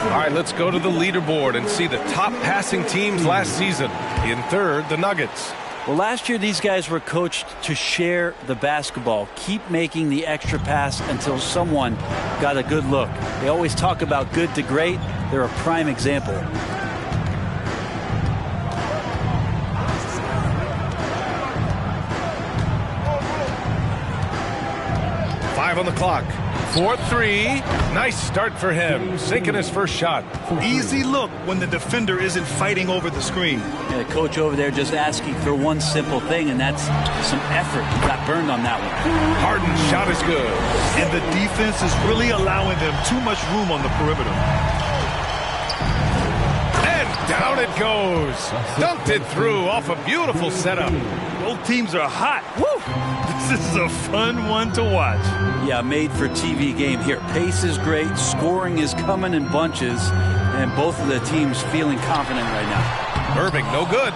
All right, let's go to the leaderboard and see the top passing teams last season. In third, the Nuggets. Well, last year these guys were coached to share the basketball, keep making the extra pass until someone got a good look. They always talk about good to great. They're a prime example. Five on the clock. 4-3. Nice start for him. Sinking his first shot. Easy look when the defender isn't fighting over the screen. Yeah, the coach over there just asking for one simple thing, and that's some effort. He got burned on that one. Harden's shot is good. And the defense is really allowing them too much room on the perimeter. Down it goes. Dunked it through off a beautiful setup. Both teams are hot. Woo! This is a fun one to watch. Yeah, made for TV game here. Pace is great. Scoring is coming in bunches. And both of the teams feeling confident right now. Irving, no good.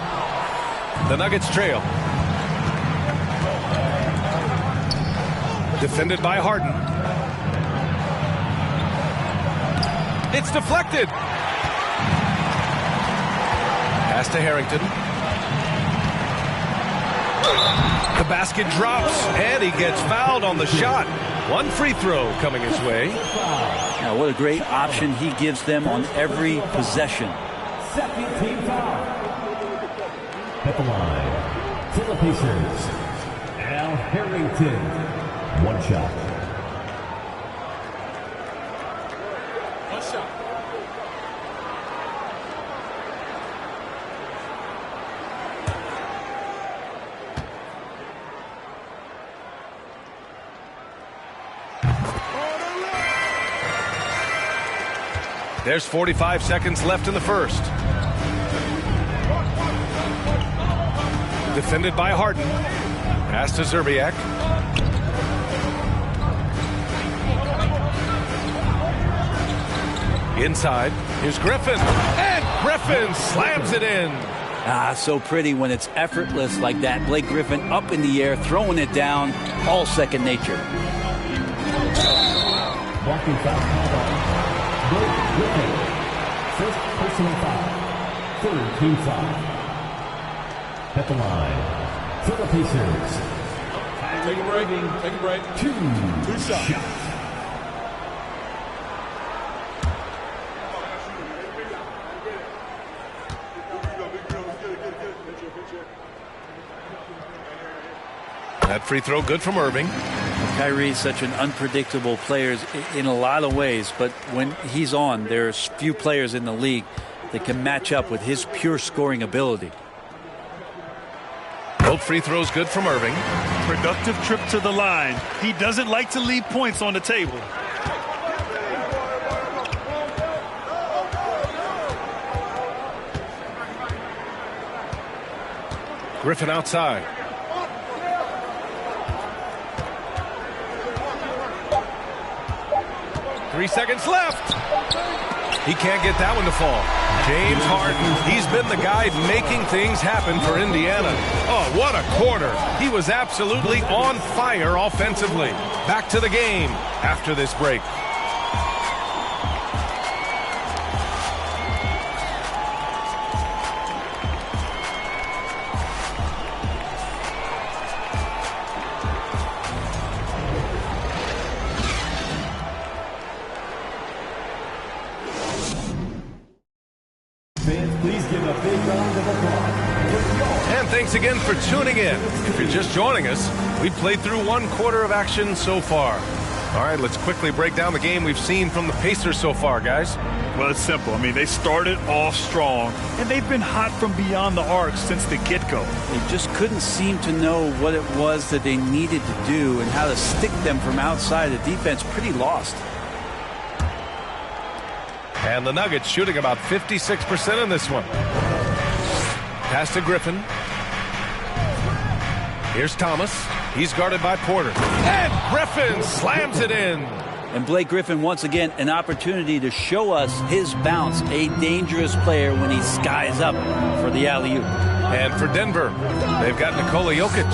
The Nuggets trail. Defended by Harden. It's deflected. Pass to Harrington. The basket drops, and he gets fouled on the shot. One free throw coming his way. Now, what a great option he gives them on every possession. Second team foul. At the line, for the Pacers, Al Harrington. One shot. One shot. There's 45 seconds left in the first. Defended by Harden. Pass to Zerbiak. Inside. Here's Griffin. And Griffin slams it in. Ah, so pretty when it's effortless like that. Blake Griffin up in the air, throwing it down, all second nature. Walking foul called on Blake Griffin. First personal foul. Third team foul. At the line, for the Pacers. Take a break. Take a break. Two shots. That free throw good from Irving. Kyrie's such an unpredictable player in a lot of ways, but when he's on, there's few players in the league that can match up with his pure scoring ability. Both free throws good from Irving. Productive trip to the line. He doesn't like to leave points on the table. Griffin outside. Three seconds left. He can't get that one to fall. James Harden, he's been the guy making things happen for Indiana. Oh, what a quarter. He was absolutely on fire offensively. Back to the game after this break. And thanks again for tuning in. If you're just joining us, we've played through one quarter of action so far. All right, let's quickly break down the game we've seen from the Pacers so far, guys. Well, it's simple. I mean, they started off strong, and they've been hot from beyond the arc since the get-go. They just couldn't seem to know what it was that they needed to do and how to stick them from outside. The defense pretty lost. And the Nuggets shooting about 56% in this one. Pass to Griffin. Here's Thomas. He's guarded by Porter. And Griffin slams it in. And Blake Griffin, once again, an opportunity to show us his bounce. A dangerous player when he skies up for the alley-oop. And for Denver, they've got Nikola Jokic.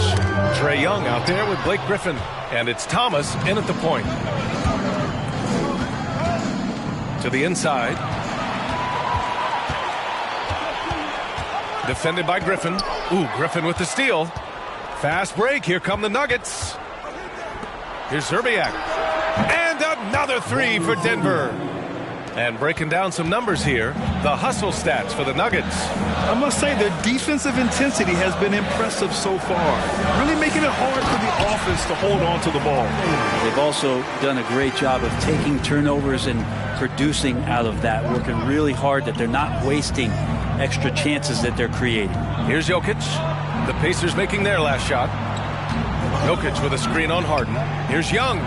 Trae Young out there with Blake Griffin. And it's Thomas in at the point. To the inside. Defended by Griffin. Ooh, Griffin with the steal. Fast break. Here come the Nuggets. Here's Zerbiak. And another three for Denver. And breaking down some numbers here, the hustle stats for the Nuggets. I must say their defensive intensity has been impressive so far, really making it hard for the offense to hold on to the ball. They've also done a great job of taking turnovers and producing out of that, working really hard that they're not wasting extra chances that they're creating. Here's Jokic. The Pacers making their last shot. Jokic with a screen on Harden. Here's Young.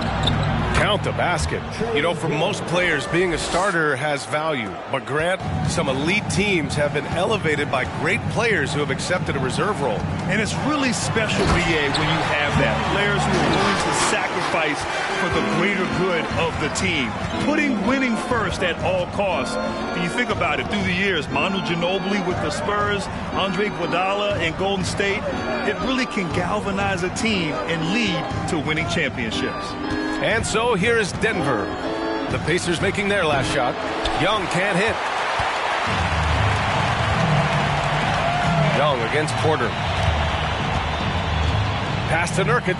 Count the basket. You know, for most players, being a starter has value. But Grant, some elite teams have been elevated by great players who have accepted a reserve role. And it's really special, BA, when you have that. Players who are willing to sacrifice for the greater good of the team. Putting winning first at all costs. And you think about it, through the years, Manu Ginobili with the Spurs, Andre Iguodala in Golden State, it really can galvanize a team and lead to winning championships. And so here is Denver. The Pacers making their last shot. Young can't hit. Young against Porter. Pass to Nurkic.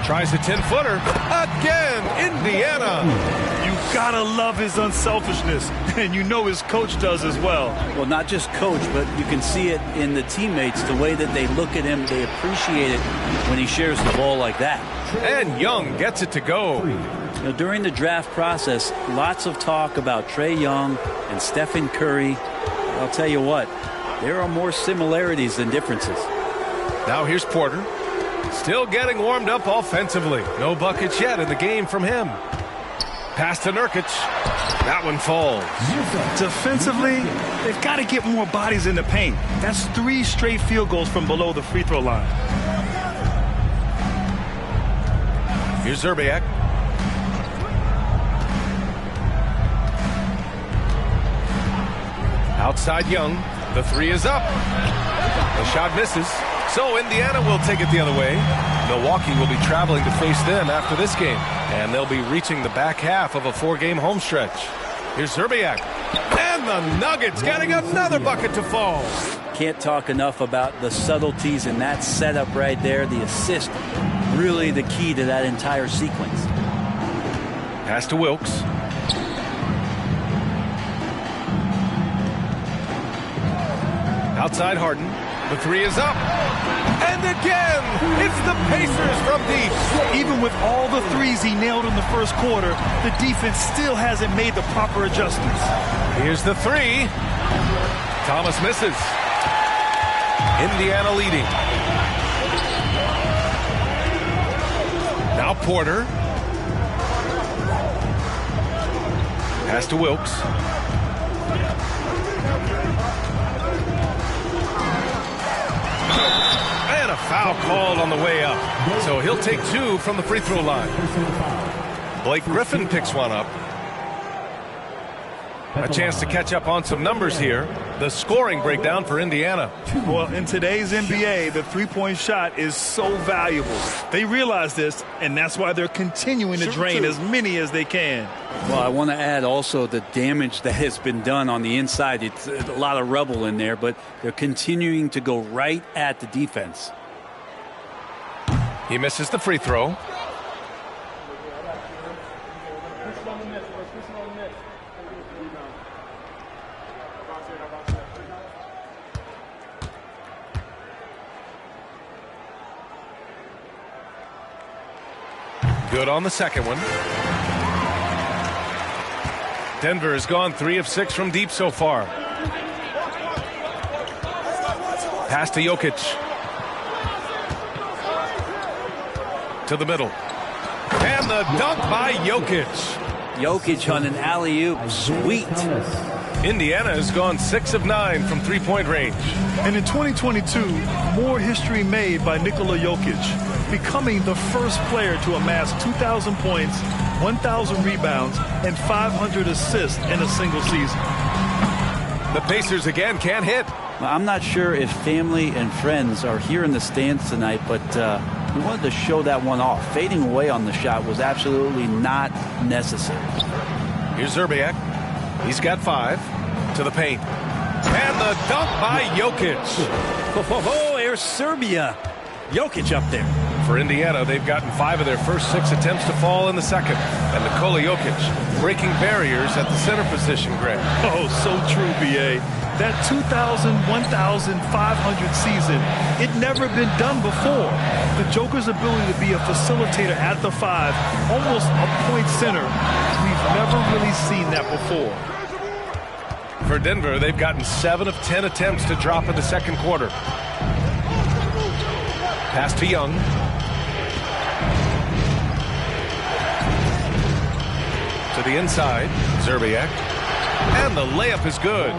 Tries a 10-footer. Again, Indiana. You gotta love his unselfishness, and you know his coach does as well. Well, not just coach, but you can see it in the teammates, the way that they look at him. They appreciate it when he shares the ball like that. And Young gets it to go. You know, during the draft process, lots of talk about Trae Young and Stephen Curry. I'll tell you what, there are more similarities than differences. Now here's Porter. Still getting warmed up offensively. No buckets yet in the game from him. Pass to Nurkic. That one falls. Defensively, they've got to get more bodies in the paint. That's 3 straight field goals from below the free throw line. Here's Zerbiak. Outside Young. The 3 is up. The shot misses. So Indiana will take it the other way. Milwaukee will be traveling to face them after this game. And they'll be reaching the back half of a 4-game home stretch. Here's Zerbiak. And the Nuggets getting another bucket to fall. Can't talk enough about the subtleties in that setup right there. The assist, really the key to that entire sequence. Pass to Wilkes. Outside Harden. The 3 is up. And again, it's the Pacers from deep. Even with all the threes he nailed in the first quarter, the defense still hasn't made the proper adjustments. Here's the 3. Thomas misses. Indiana leading. Now Porter. Pass to Wilkes. And a foul called on the way up. So he'll take 2 from the free throw line. Blake Griffin picks one up. A chance to catch up on some numbers here. The scoring breakdown for Indiana. Well, in today's NBA, the three-point shot is so valuable. They realize this, and that's why they're continuing to drain as many as they can. Well, I want to add also the damage that has been done on the inside. It's a lot of rubble in there, but they're continuing to go right at the defense. He misses the free throw. Good on the second one. Denver has gone 3 of 6 from deep so far. Pass to Jokic. To the middle. And the dunk by Jokic. Jokic on an alley-oop. Sweet. Indiana has gone 6 of 9 from three-point range. And in 2022, more history made by Nikola Jokic, becoming the first player to amass 2,000 points, 1,000 rebounds, and 500 assists in a single season. The Pacers again can't hit. I'm not sure if family and friends are here in the stands tonight, but we wanted to show that one off. Fading away on the shot was absolutely not necessary. Here's Zerbiak. He's got 5 to the paint. And the dunk by Jokic. Oh, there's Serbia. Jokic up there. For Indiana, they've gotten 5 of their first 6 attempts to fall in the second. And Nikola Jokic breaking barriers at the center position, Greg. Oh, so true, B.A. That 2,000, 1,500 season, it never been done before. The Joker's ability to be a facilitator at the 5, almost a point center, we've never really seen that before. For Denver, they've gotten 7 of 10 attempts to drop in the second quarter. Pass to Young. To the inside, Zerbiak. And the layup is good.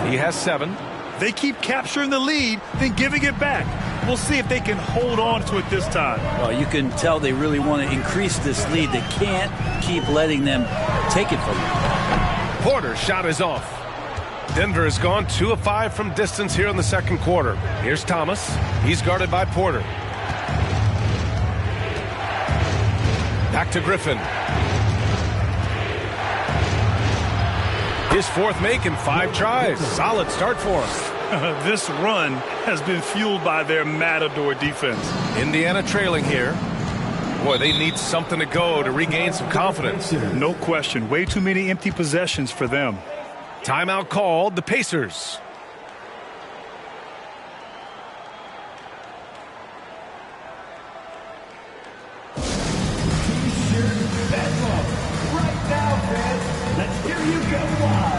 He has 7. They keep capturing the lead, then giving it back. We'll see if they can hold on to it this time. Well, you can tell they really want to increase this lead. They can't keep letting them take it from them. Porter's shot is off. Denver has gone 2 of 5 from distance here in the second quarter. Here's Thomas. He's guarded by Porter. Back to Griffin. His 4th make in 5 tries. Solid start for him. This run has been fueled by their Matador defense. Indiana trailing here. Boy, they need something to go to regain some confidence. No question. Way too many empty possessions for them. Timeout called. The Pacers. Right now, fans, let's hear you go wild.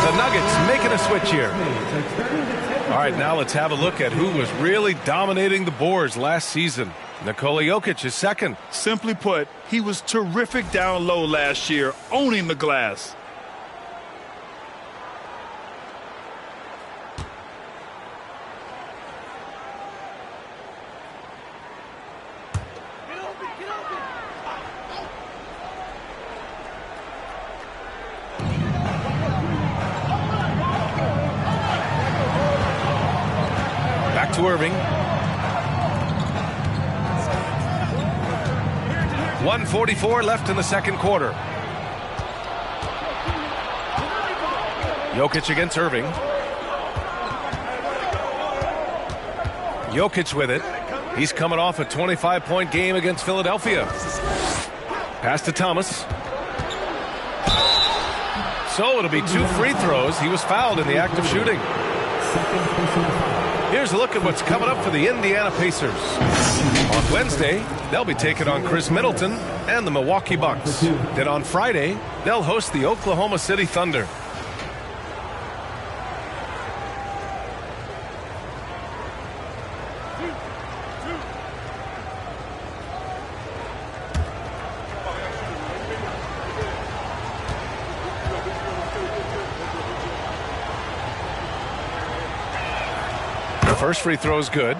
The Nuggets making a switch here. All right, now let's have a look at who was really dominating the boards last season. Nikola Jokic is second. Simply put, he was terrific down low last year, owning the glass. To Irving. 1:44 left in the second quarter. Jokic against Irving. Jokic with it. He's coming off a 25-point game against Philadelphia. Pass to Thomas. So it'll be 2 free throws. He was fouled in the act of shooting. Here's a look at what's coming up for the Indiana Pacers. On Wednesday, they'll be taking on Chris Middleton and the Milwaukee Bucks. Then on Friday, they'll host the Oklahoma City Thunder. First free throw is good.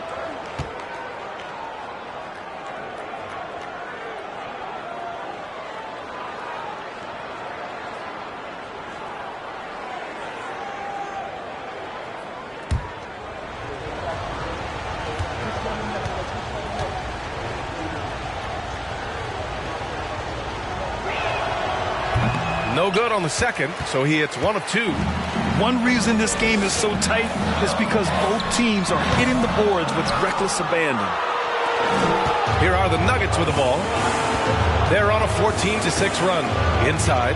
No good on the second, so he hits 1 of 2. One reason this game is so tight is because both teams are hitting the boards with reckless abandon. Here are the Nuggets with the ball. They're on a 14-6 run. Inside.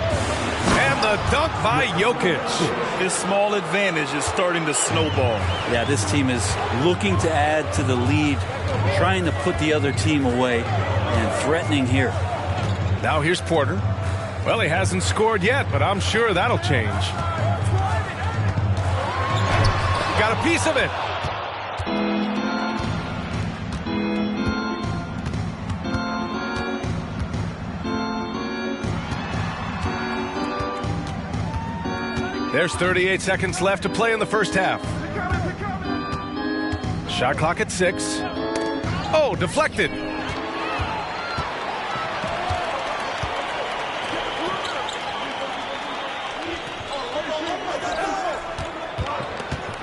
dunk by Jokic. This small advantage is starting to snowball. Yeah, this team is looking to add to the lead, trying to put the other team away, and threatening here. Now here's Porter. Well, he hasn't scored yet, but I'm sure that'll change. Got a piece of it. There's 38 seconds left to play in the first half. Shot clock at 6. Oh, deflected.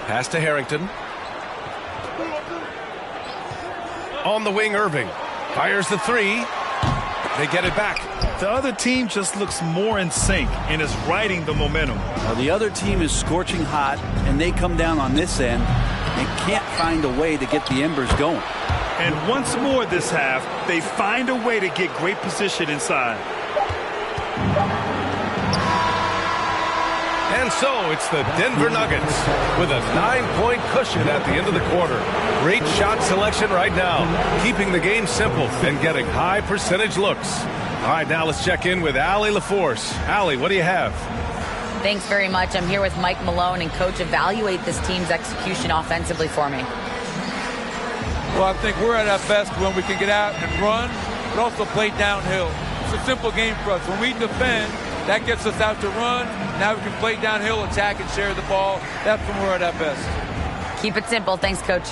Pass to Harrington. On the wing, Irving. Fires the 3. They get it back. The other team just looks more in sync and is riding the momentum. Well, the other team is scorching hot, and they come down on this end and can't find a way to get the embers going. And once more this half, they find a way to get great position inside. And so it's the Denver Nuggets with a 9-point cushion at the end of the quarter. Great shot selection right now, keeping the game simple and getting high percentage looks. All right, now let's check in with Allie LaForce. Allie, what do you have? Thanks very much. I'm here with Mike Malone, and Coach, evaluate this team's execution offensively for me. Well, I think we're at our best when we can get out and run, but also play downhill. It's a simple game for us. When we defend, that gets us out to run. Now we can play downhill, attack, and share the ball. That's when we're at our best. Keep it simple. Thanks, Coach.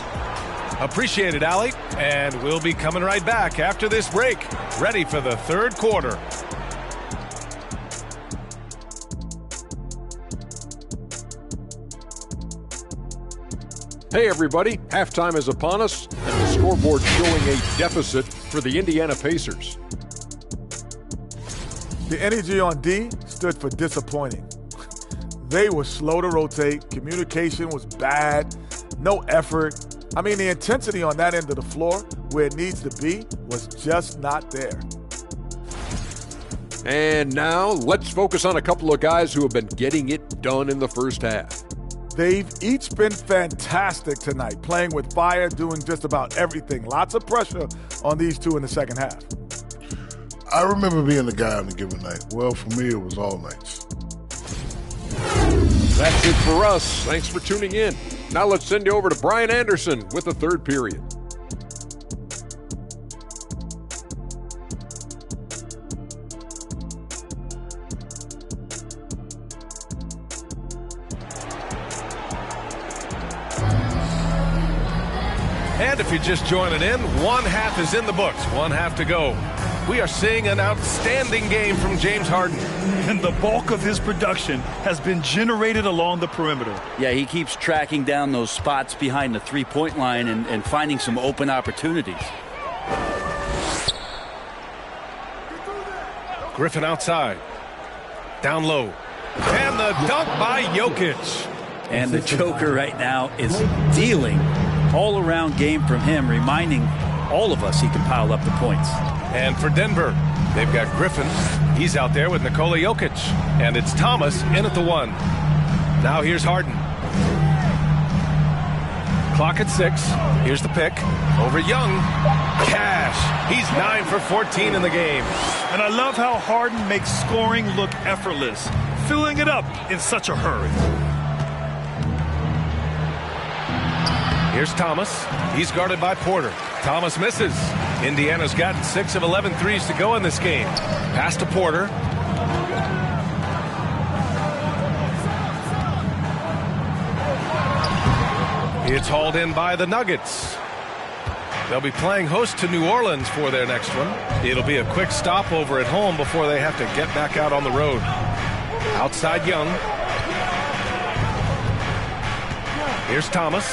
Appreciate it, Allie. And we'll be coming right back after this break. Ready for the third quarter. Hey, everybody. Halftime is upon us, and the scoreboard showing a deficit for the Indiana Pacers. The energy on D stood for disappointing. They were slow to rotate. Communication was bad. No effort. I mean, the intensity on that end of the floor, where it needs to be, was just not there. And now, let's focus on a couple of guys who have been getting it done in the first half. They've each been fantastic tonight, playing with fire, doing just about everything. Lots of pressure on these two in the second half. I remember being the guy on a given night. Well, for me, it was all nights. That's it for us. Thanks for tuning in. Now let's send you over to Brian Anderson with the third period. And if you're just joining in, one half is in the books, one half to go. We are seeing an outstanding game from James Harden. And the bulk of his production has been generated along the perimeter. Yeah, he keeps tracking down those spots behind the three-point line and finding some open opportunities. Griffin outside. Down low. And the dunk by Jokic. And the Joker right now is dealing all-around game from him, reminding all of us he can pile up the points. And for Denver, they've got Griffin. He's out there with Nikola Jokic. And it's Thomas in at the 1. Now here's Harden. Clock at 6. Here's the pick. Over Young. Cash. He's 9 for 14 in the game. And I love how Harden makes scoring look effortless, filling it up in such a hurry. Here's Thomas. He's guarded by Porter. Thomas misses. Indiana's gotten 6 of 11 threes to go in this game. Pass to Porter. It's hauled in by the Nuggets. They'll be playing host to New Orleans for their next one. It'll be a quick stopover at home before they have to get back out on the road. Outside Young. Here's Thomas.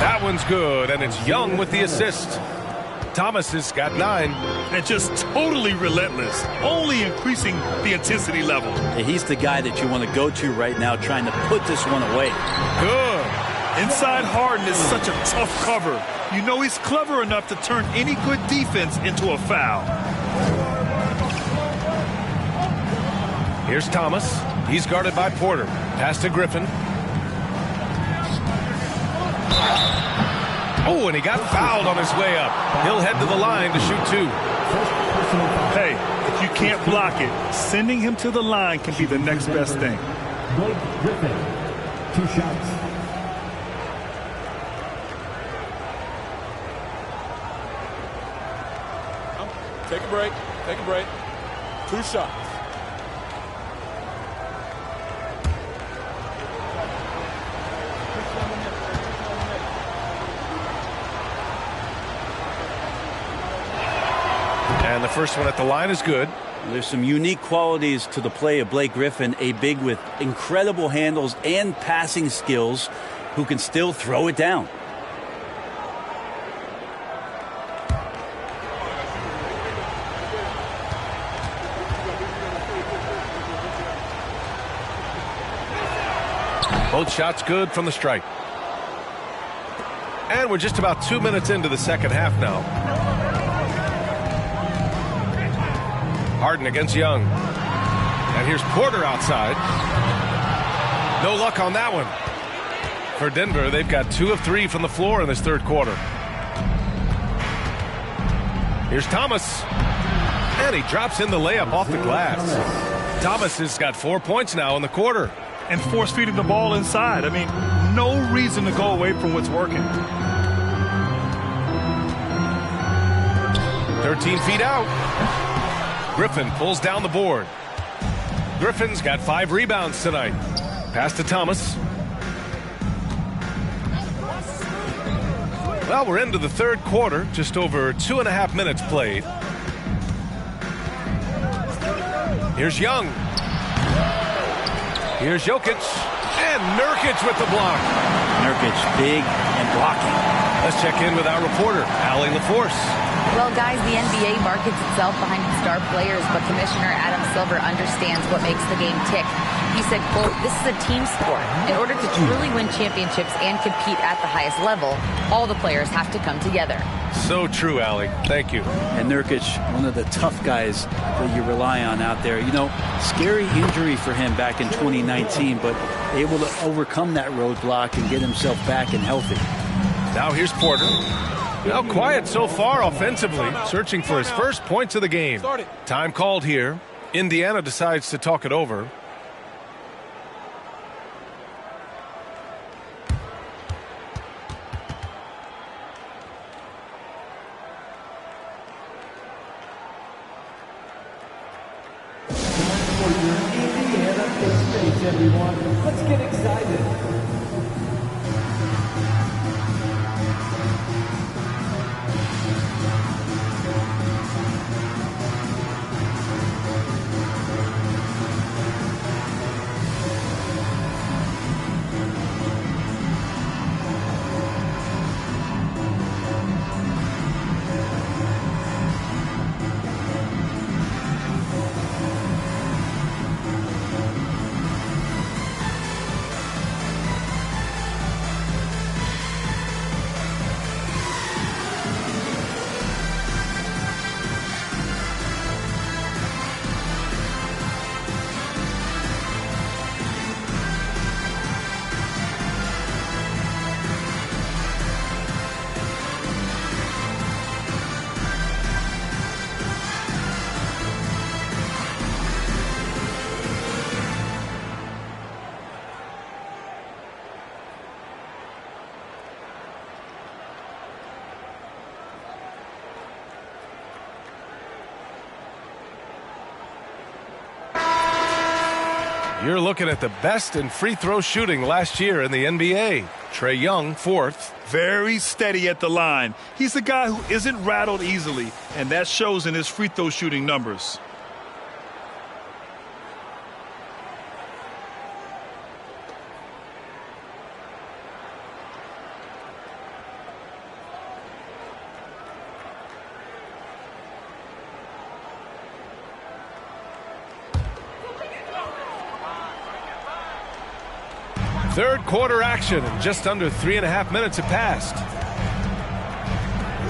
That one's good, and it's Young with the assist. Thomas has got 9. And just totally relentless, only increasing the intensity level. Yeah, he's the guy that you want to go to right now, trying to put this one away. Good. Inside Harden is such a tough cover. You know he's clever enough to turn any good defense into a foul. Here's Thomas. He's guarded by Porter. Pass to Griffin. Oh, and he got fouled on his way up. He'll head to the line to shoot 2. Hey, if you can't block it, sending him to the line can be the next best thing. Blake Griffin, 2 shots. Take a break. Take a break. 2 shots. And the first one at the line is good. There's some unique qualities to the play of Blake Griffin, a big with incredible handles and passing skills who can still throw it down. Both shots good from the stripe. And we're just about 2 minutes into the second half now. Harden against Young. And here's Porter outside. No luck on that one. For Denver, they've got 2 of 3 from the floor in this third quarter. Here's Thomas. And he drops in the layup off the glass. Thomas has got 4 points now in the quarter. And force feeding the ball inside. I mean, no reason to go away from what's working. 13 feet out. Griffin pulls down the board. Griffin's got 5 rebounds tonight. Pass to Thomas. Well, we're into the third quarter. Just over 2.5 minutes played. Here's Young. Here's Jokic. And Nurkic with the block. Nurkic, big and blocking. Let's check in with our reporter, Allie LaForce. Well, guys, the NBA markets itself behind its star players, but Commissioner Adam Silver understands what makes the game tick. He said, quote, "This is a team sport. In order to truly win championships and compete at the highest level, all the players have to come together." So true, Allie. Thank you. And Nurkic, one of the tough guys that you rely on out there. You know, scary injury for him back in 2019, but able to overcome that roadblock and get himself back and healthy. Now here's Porter. Now quiet so far offensively, searching for his first points of the game. Time called here. Indiana decides to talk it over. Everyone, let's get excited. You're looking at the best in free throw shooting last year in the NBA. Trae Young, 4th. Very steady at the line. He's the guy who isn't rattled easily, and that shows in his free throw shooting numbers. Third quarter action, and just under 3.5 minutes have passed.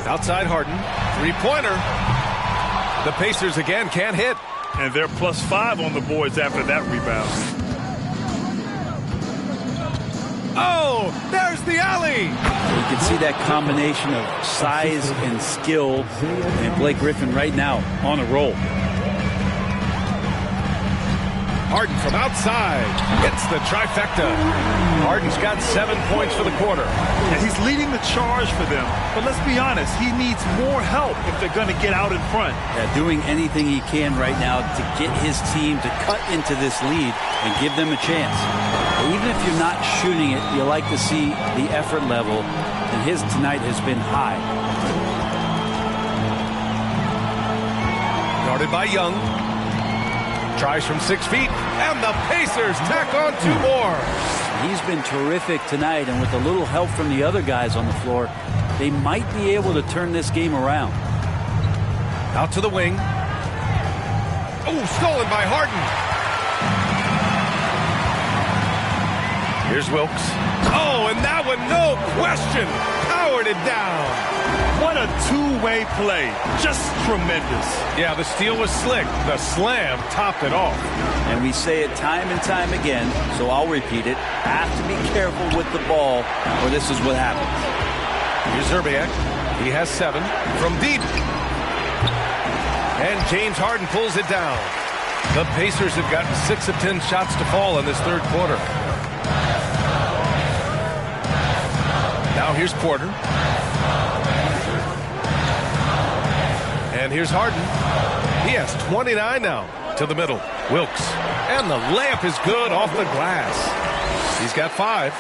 Outside Harden, 3-pointer. The Pacers again can't hit. And they're +5 on the boards after that rebound. Oh, there's the alley. You can see that combination of size and skill. And Blake Griffin right now on a roll. Harden from outside hits the trifecta. Harden's got 7 points for the quarter. And he's leading the charge for them. But let's be honest, he needs more help if they're going to get out in front. Yeah, doing anything he can right now to get his team to cut into this lead and give them a chance. Even if you're not shooting it, you like to see the effort level, and his tonight has been high. Guarded by Young. Tries from 6 feet, and the Pacers tack on 2 more. He's been terrific tonight, and with a little help from the other guys on the floor, they might be able to turn this game around. Out to the wing. Oh, stolen by Harden. Here's Wilkes. Oh, and that one, no question, powered it down. What a two-way play. Just tremendous. Yeah, the steal was slick. The slam topped it off. And we say it time and time again, so I'll repeat it. Have to be careful with the ball, or this is what happens. Here's Zerbiak. He has 7 from deep. And James Harden pulls it down. The Pacers have gotten 6 of 10 shots to fall in this third quarter. Now here's Porter. And here's Harden. He has 29 now. To the middle. Wilkes. And the layup is good off the glass. He's got 5.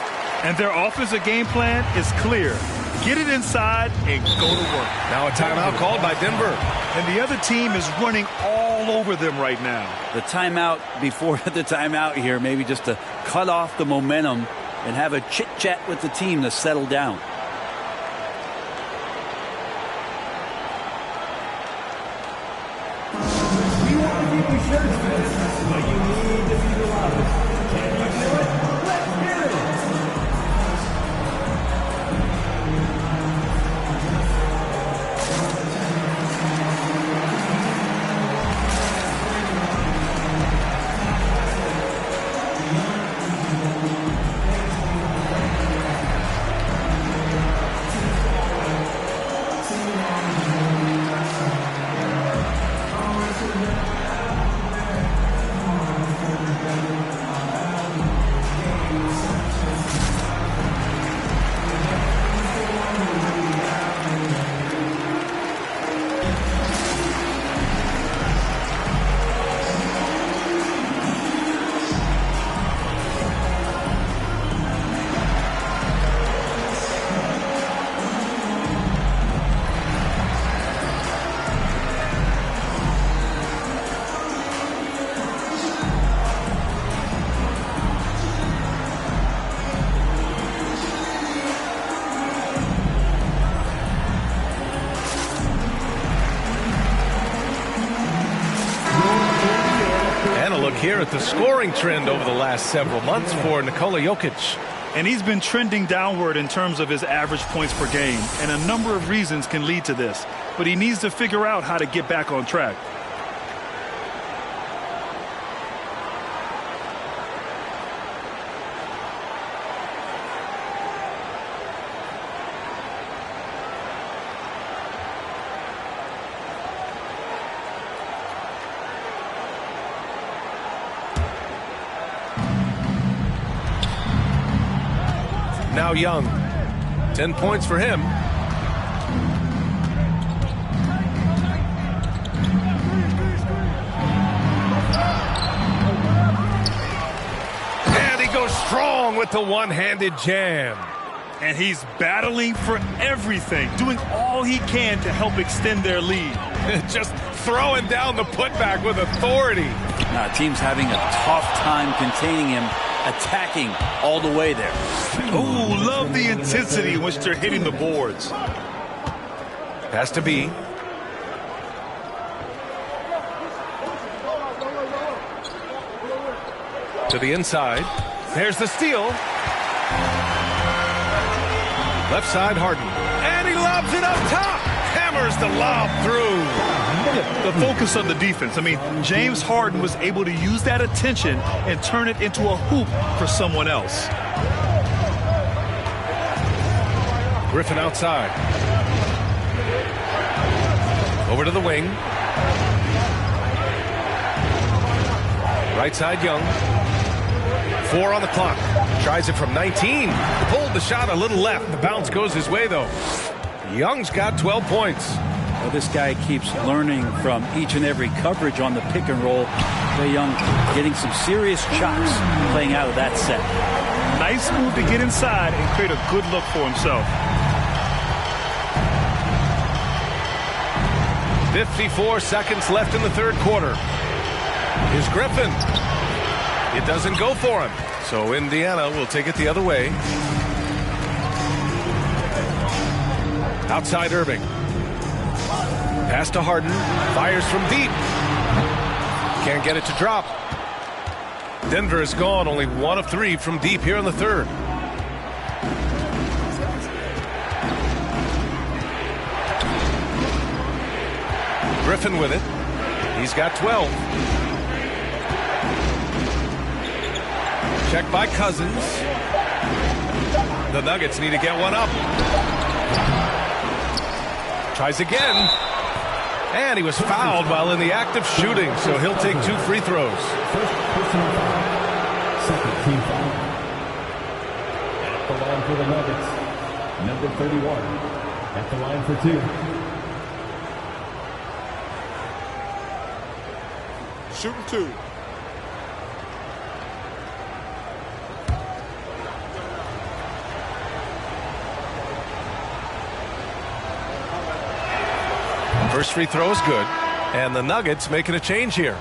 And their offensive game plan is clear. Get it inside and go to work. Now a timeout called by Denver. And the other team is running all over them right now. The timeout before the timeout here, maybe just to cut off the momentum and have a chit-chat with the team to settle down. Here at the scoring trend over the last several months for Nikola Jokic. And he's been trending downward in terms of his average points per game. And a number of reasons can lead to this. But he needs to figure out how to get back on track. Now Young. 10 points for him. And he goes strong with the one-handed jam. And he's battling for everything, doing all he can to help extend their lead. Just throwing down the putback with authority. Now, team's having a tough time containing him, attacking all the way there. Ooh, love the intensity in which they're hitting the boards. Has to be. To the inside. There's the steal. Left side, Harden. And he lobs it up top. Hammers the lob through. The focus of the defense. I mean, James Harden was able to use that attention and turn it into a hoop for someone else. Griffin outside. Over to the wing. Right side, Young. 4 on the clock. Tries it from 19. Pulled the shot a little left. The bounce goes his way, though. Young's got 12 points. Well, this guy keeps learning from each and every coverage on the pick and roll. Trae Young getting some serious chops playing out of that set. Nice move to get inside and create a good look for himself. 54 seconds left in the third quarter. Here's Griffin. It doesn't go for him. So Indiana will take it the other way. Outside Irving. Pass to Harden. Fires from deep. Can't get it to drop. Denver is gone. Only 1 of 3 from deep here in the third. Griffin with it. He's got 12. Check by Cousins. The Nuggets need to get one up. Tries again. And he was fouled while in the act of shooting, so he'll take 2 free throws. First personal foul. Second team foul. At the line for the Nuggets, number 31. At the line for 2. Shooting 2. First free throw is good, and the Nuggets making a change here.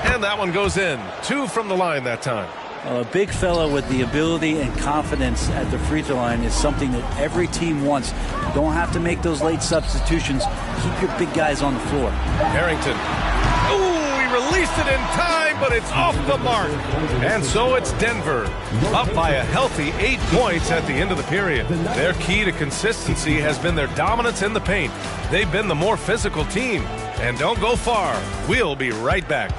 And that one goes in. 2 from the line that time. A big fella with the ability and confidence at the free throw line is something that every team wants. You don't have to make those late substitutions. Keep your big guys on the floor. Harrington. Ooh, he released it in time, but it's off the mark. And so it's Denver, up by a healthy 8 points at the end of the period. Their key to consistency has been their dominance in the paint. They've been the more physical team. And don't go far. We'll be right back.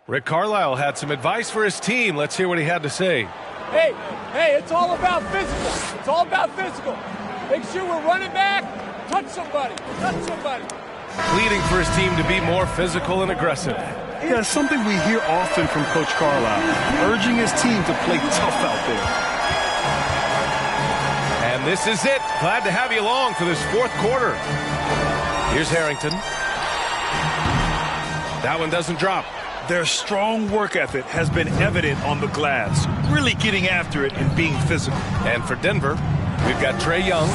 Rick Carlisle had some advice for his team. Let's hear what he had to say. Hey, it's all about physical. It's all about physical. Make sure we're running back. Touch somebody. Pleading for his team to be more physical and aggressive. Yeah, something we hear often from Coach Carlisle, urging his team to play tough out there. And this is it. Glad to have you along for this fourth quarter. Here's Harrington. That one doesn't drop. Their strong work ethic has been evident on the glass, really getting after it and being physical. And for Denver, we've got Trae Young,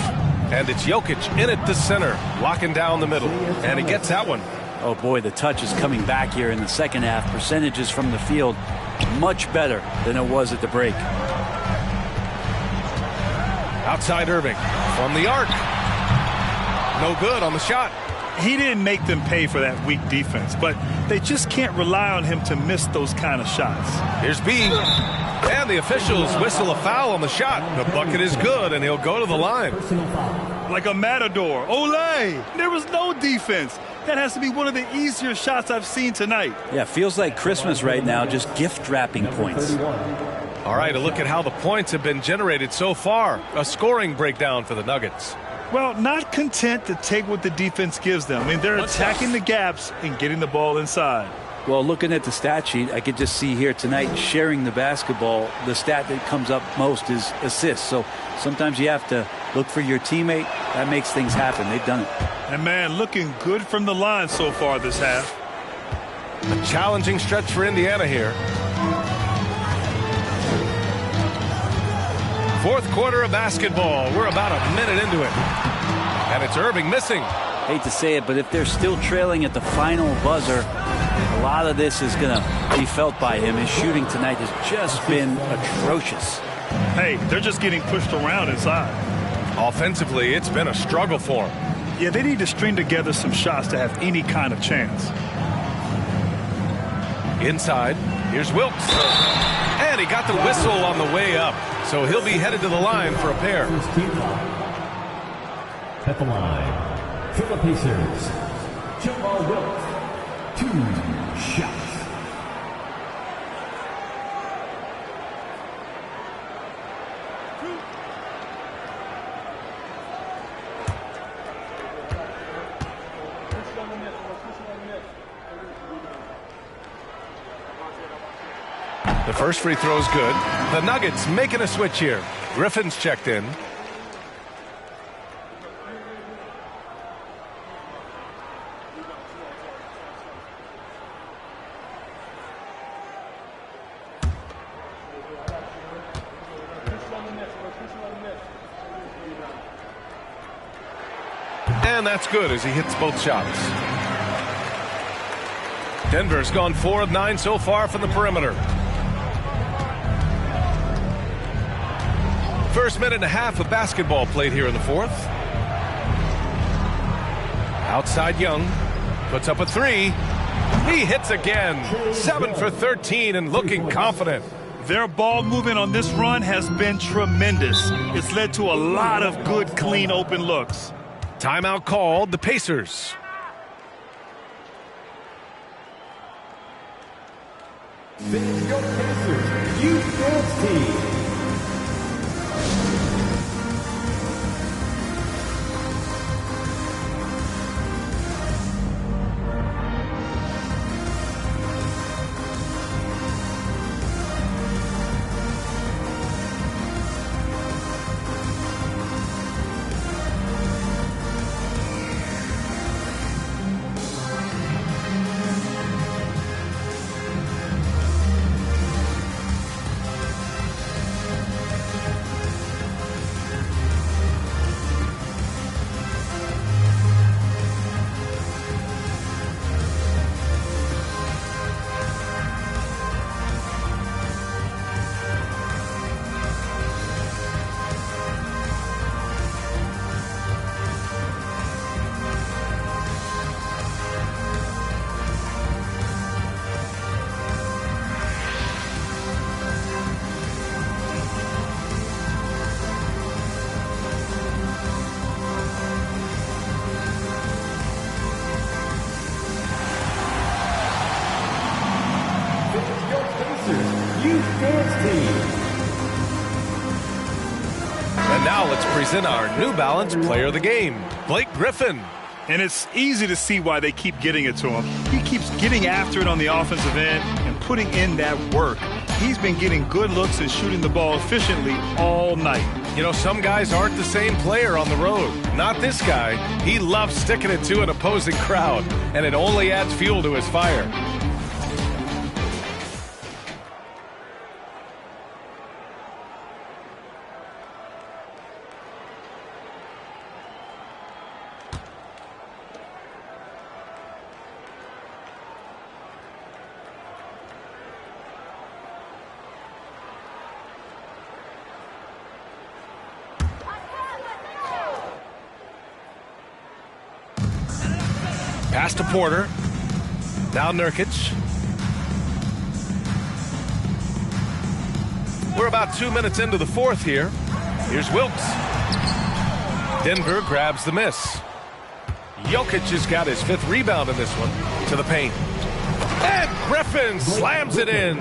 and it's Jokic in at the center, locking down the middle, and he gets that one. Oh boy, the touch is coming back here in the second half. Percentages from the field much better than it was at the break. Outside Irving from the arc. No good on the shot. He didn't make them pay for that weak defense, but they just can't rely on him to miss those kind of shots. Here's B. And the officials whistle a foul on the shot. The bucket is good, and he'll go to the line. Like a matador. Ole! There was no defense. That has to be one of the easier shots I've seen tonight. Yeah, feels like Christmas right now, just gift wrapping points. All right, a look at how the points have been generated so far. A scoring breakdown for the Nuggets. Well, not content to take what the defense gives them. I mean, they're attacking the gaps and getting the ball inside. Well, looking at the stat sheet, I could just see here tonight sharing the basketball. The stat that comes up most is assists. So sometimes you have to look for your teammate. That makes things happen. They've done it. And, man, looking good from the line so far this half. A challenging stretch for Indiana here. Fourth quarter of basketball. We're about a minute into it. And it's Irving missing. Hate to say it, but if they're still trailing at the final buzzer, a lot of this is going to be felt by him. His shooting tonight has just been atrocious. Hey, they're just getting pushed around inside. Offensively, it's been a struggle for him. Yeah, they need to string together some shots to have any kind of chance. Inside, here's Wilkes. And he got the whistle on the way up, so he'll be headed to the line for a pair. At the line, for the Pacers, Jamal Wilkes, 2 shots. The first free throw is good. The Nuggets making a switch here. Griffin's checked in. And that's good as he hits both shots. Denver's gone 4 of 9 so far from the perimeter. First minute and a half of basketball played here in the fourth. Outside Young. Puts up a 3. He hits again. 7 for 13 and looking confident. Their ball movement on this run has been tremendous. It's led to a lot of good, clean, open looks. Timeout called. The Pacers. This is your Pacers Youth Dance Team. And now let's present our New Balance player of the game, Blake Griffin. And it's easy to see why they keep getting it to him. He keeps getting after it on the offensive end and putting in that work. He's been getting good looks and shooting the ball efficiently all night. You know, some guys aren't the same player on the road. Not this guy. He loves sticking it to an opposing crowd, and it only adds fuel to his fire. Pass to Porter. Now Nurkic. We're about 2 minutes into the fourth here. Here's Wilkes. Denver grabs the miss. Jokic has got his 5th rebound in this one. To the paint. And Griffin slams it in.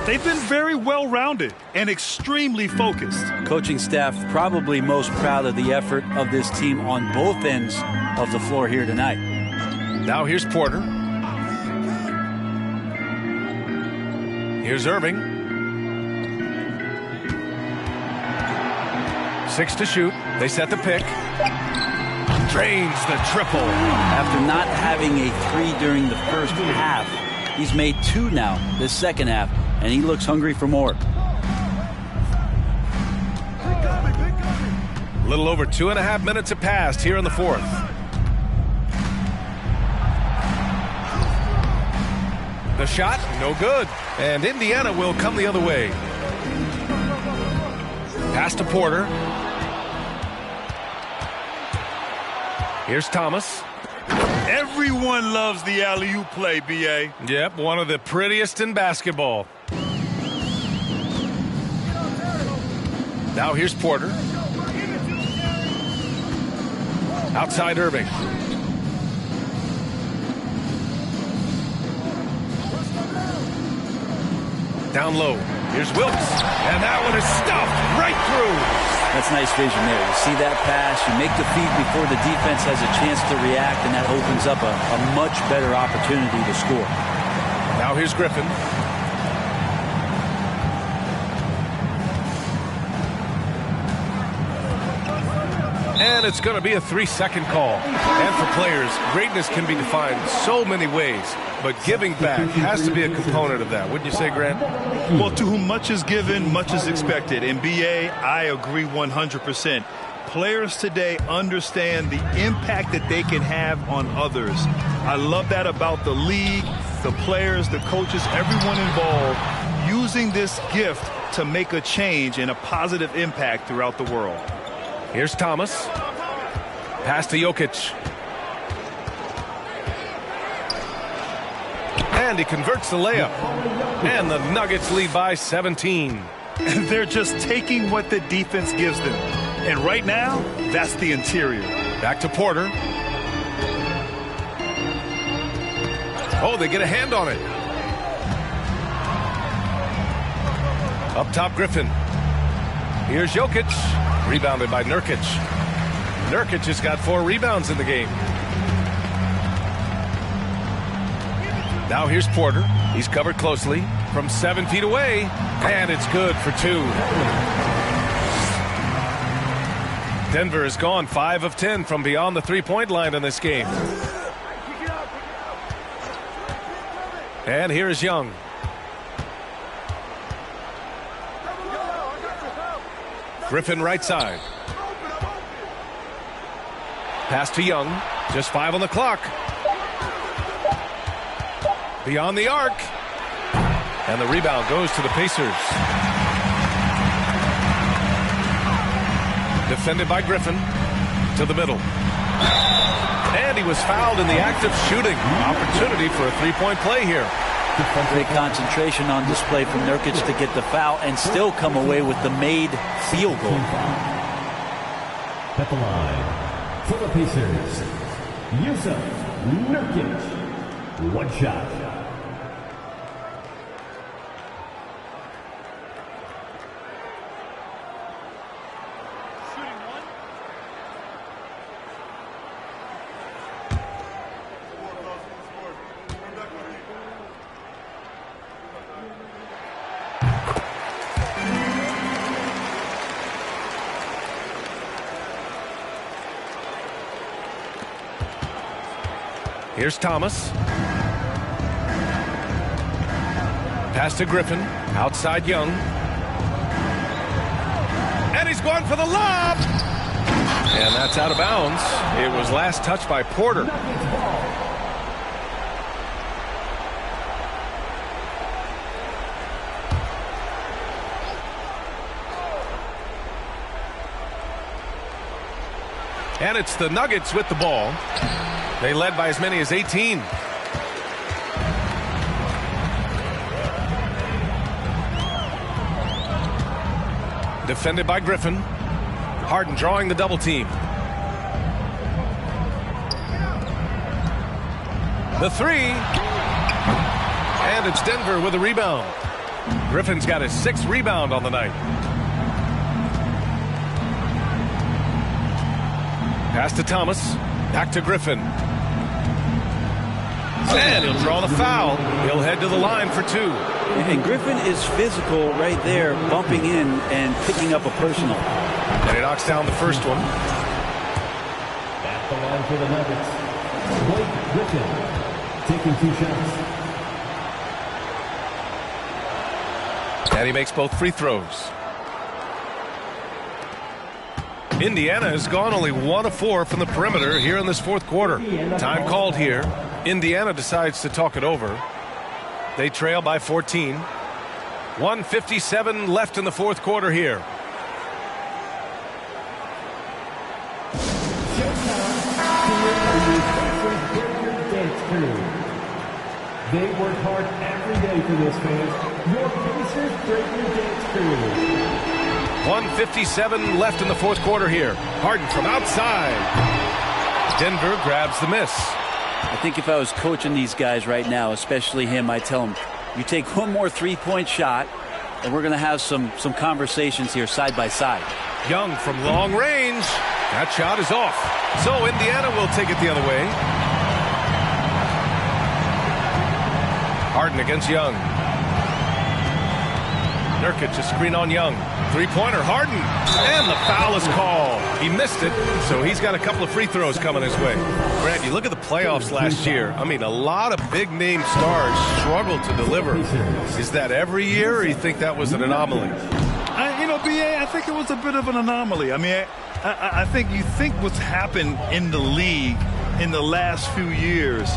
They've been very well-rounded and extremely focused. Coaching staff probably most proud of the effort of this team on both ends of the floor here tonight. Now here's Porter. Here's Irving. 6 to shoot. They set the pick. Drains the triple. After not having a 3 during the first half, he's made 2 now this second half, and he looks hungry for more. A little over 2.5 minutes have passed here in the fourth. The shot, no good. And Indiana will come the other way. Pass to Porter. Here's Thomas. Everyone loves the alley-oop play, B.A. Yep, one of the prettiest in basketball. Now here's Porter. Outside Irving. Down low. Here's Wilkes. And that one is stuffed right through. That's nice vision there. You see that pass, you make the feed before the defense has a chance to react, and that opens up a much better opportunity to score. Now here's Griffin. And it's going to be a 3-second call. And for players, greatness can be defined so many ways, but giving back has to be a component of that. Wouldn't you say, Grant? Well, to whom much is given, much is expected. And BA, I agree 100%. Players today understand the impact that they can have on others. I love that about the league, the players, the coaches, everyone involved, using this gift to make a change and a positive impact throughout the world. Here's Thomas. Pass to Jokic. And he converts the layup. And the Nuggets lead by 17. And they're just taking what the defense gives them. And right now, that's the interior. Back to Porter. Oh, they get a hand on it. Up top, Griffin. Here's Jokic. Rebounded by Nurkic. Nurkic has got 4 rebounds in the game. Now here's Porter. He's covered closely from 7 feet away. And it's good for 2. Denver has gone 5 of 10 from beyond the 3-point line in this game. And here is Young. Griffin right side. Pass to Young. Just 5 on the clock. Beyond the arc. And the rebound goes to the Pacers. Defended by Griffin. To the middle. And he was fouled in the act of shooting. Opportunity for a 3-point play here. Great concentration on display from Nurkic to get the foul and still come away with the made field goal. At the line for the Pacers, Yusuf Nurkic. 1 shot. Here's Thomas. Pass to Griffin. Outside Young. And he's going for the lob. And that's out of bounds. It was last touched by Porter. And it's the Nuggets with the ball. They led by as many as 18. Defended by Griffin. Harden drawing the double team. The 3. And it's Denver with a rebound. Griffin's got his 6th rebound on the night. Pass to Thomas. Back to Griffin. And he'll draw the foul. He'll head to the line for 2. And Griffin is physical right there, bumping in and picking up a personal. And he knocks down the first one. At the line for the Nuggets, Blake Griffin taking 2 shots. And he makes both free throws. Indiana has gone only 1 of 4 from the perimeter here in this 4th quarter. Time called here. Indiana decides to talk it over. They trail by 14. 1:57 left in the fourth quarter here. They work hard every day for this, fans. Your Pacers break your dance crew. 1:57 left in the fourth quarter here. Harden from outside. Denver grabs the miss. I think if I was coaching these guys right now, especially him, I'd tell him, you take one more three-point shot, and we're going to have some conversations here side by side. Young from long range. That shot is off. So Indiana will take it the other way. Harden against Young. Nurkic a screen on Young. Three-pointer, Harden. And the foul is called. He missed it, so he's got a couple of free throws coming his way. Brad, you look at the playoffs last year. I mean, a lot of big-name stars struggled to deliver. Is that every year, or you think that was an anomaly? BA, I think it was a bit of an anomaly. I mean, I think you think what's happened in the league in the last few years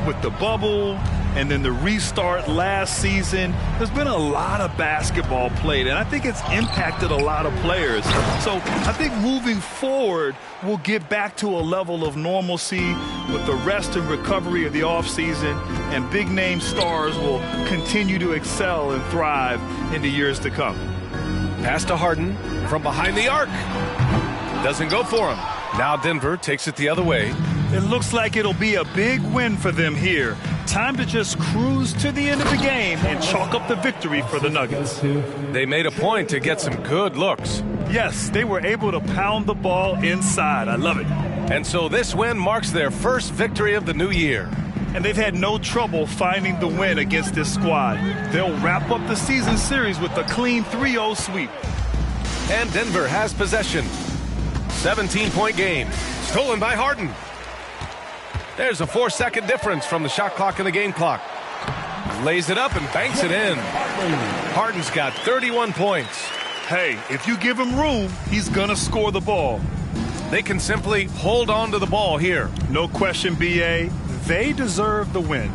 with the bubble and then the restart last season, there's been a lot of basketball played, and I think it's impacted a lot of players. So I think moving forward, we'll get back to a level of normalcy with the rest and recovery of the offseason, and big-name stars will continue to excel and thrive in the years to come. Pass to Harden from behind the arc. Doesn't go for him. Now Denver takes it the other way. It looks like it'll be a big win for them here. Time to just cruise to the end of the game and chalk up the victory for the Nuggets. They made a point to get some good looks. Yes, they were able to pound the ball inside. I love it. And so this win marks their first victory of the new year. And they've had no trouble finding the win against this squad. They'll wrap up the season series with a clean 3-0 sweep. And Denver has possession. 17-point game. Stolen by Harden. There's a 4-second difference from the shot clock and the game clock. Lays it up and banks it in. Harden's got 31 points. Hey, if you give him room, he's going to score the ball. They can simply hold on to the ball here. No question, BA. They deserve the win.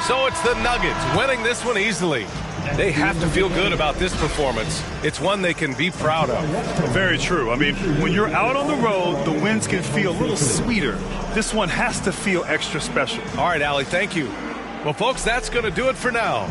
So it's the Nuggets winning this one easily. They have to feel good about this performance. It's one they can be proud of. Very true. I mean, when you're out on the road, the wins can feel a little sweeter. This one has to feel extra special. All right, Allie, thank you. Well, folks, that's going to do it for now.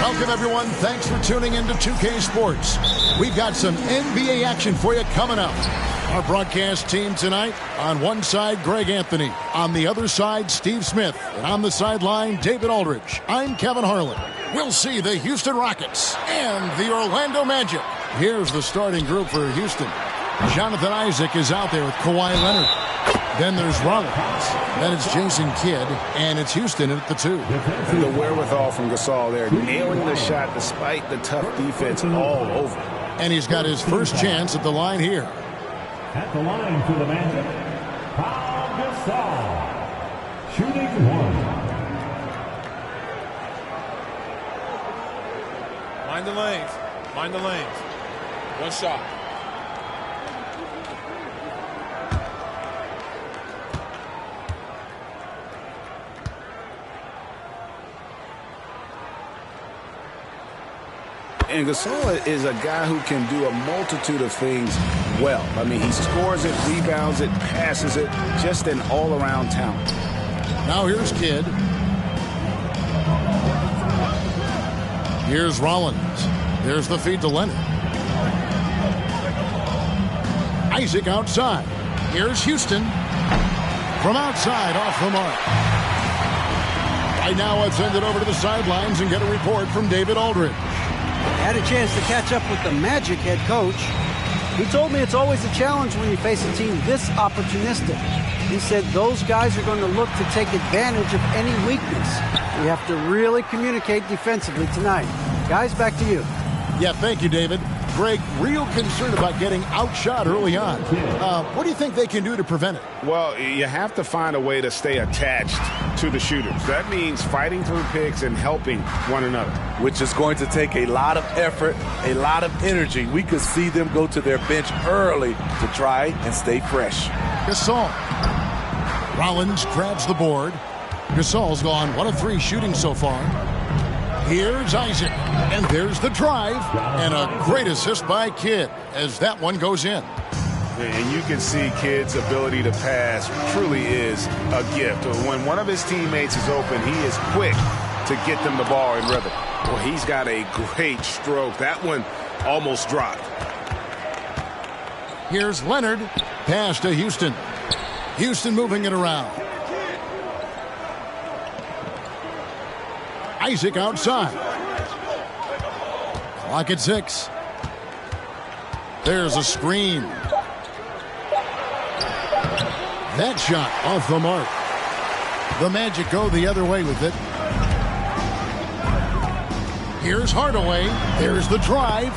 Welcome, everyone. Thanks for tuning in to 2K Sports. We've got some NBA action for you coming up. Our broadcast team tonight, on one side, Greg Anthony. On the other side, Steve Smith. And on the sideline, David Aldridge. I'm Kevin Harlan. We'll see the Houston Rockets and the Orlando Magic. Here's the starting group for Houston. Jonathan Isaac is out there with Kawhi Leonard. Then there's Rollins. Then it's Jason Kidd, and it's Houston at the 2. And the wherewithal from Gasol there, nailing the shot despite the tough defense all over. And he's got his first chance at the line here. At the line for the Magic, Pau Gasol, shooting 1. Mind the lanes. Mind the lanes. One shot. And Gasol is a guy who can do a multitude of things well. I mean, he scores it, rebounds it, passes it, just an all-around talent. Now here's Kidd. Here's Rollins. There's the feed to Leonard. Isaac outside. Here's Houston. From outside, off the mark. Right now, let's send it over to the sidelines and get a report from David Aldridge. Had a chance to catch up with the Magic head coach. He told me it's always a challenge when you face a team this opportunistic. He said those guys are going to look to take advantage of any weakness. We have to really communicate defensively tonight. Guys, back to you. Yeah, thank you, David. Greg, real concerned about getting outshot early on. What do you think they can do to prevent it? Well, you have to find a way to stay attached to the shooters. That means fighting through picks and helping one another. Which is going to take a lot of effort, a lot of energy. We could see them go to their bench early to try and stay fresh. Gasol. Rollins grabs the board. Gasol's gone 1 of 3 shooting so far. Here's Isaac, and there's the drive, and a great assist by Kidd as that one goes in. And you can see Kidd's ability to pass truly is a gift. When one of his teammates is open, he is quick to get them the ball in rhythm. Well, he's got a great stroke. That one almost dropped. Here's Leonard, pass to Houston. Houston moving it around. Isaac outside. Clock at 6. There's a screen. That shot off the mark. The Magic go the other way with it. Here's Hardaway. There's the drive.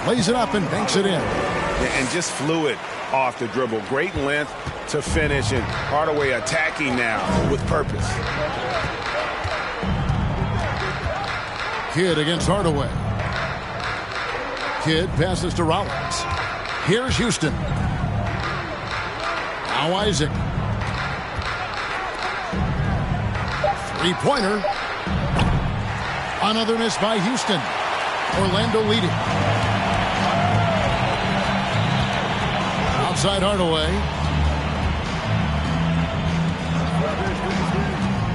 Lays it up and banks it in. And just fluid off the dribble. Great length to finish, and Hardaway attacking now with purpose. Kidd against Hardaway. Kidd passes to Rollins. Here's Houston. Now Isaac. Three-pointer. Another miss by Houston. Orlando leading. Outside Hardaway.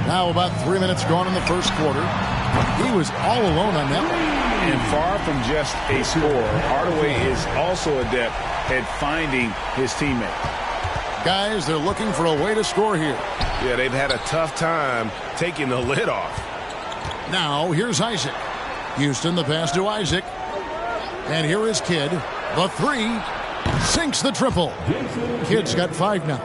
Now about 3 minutes gone in the first quarter. He was all alone on that one. And far from just a scorer, Hardaway is also adept at finding his teammate. Guys, they're looking for a way to score here. Yeah, they've had a tough time taking the lid off. Now, here's Isaac. Houston, the pass to Isaac. And here is Kidd. The three. Sinks the triple. Kidd's got 5 now.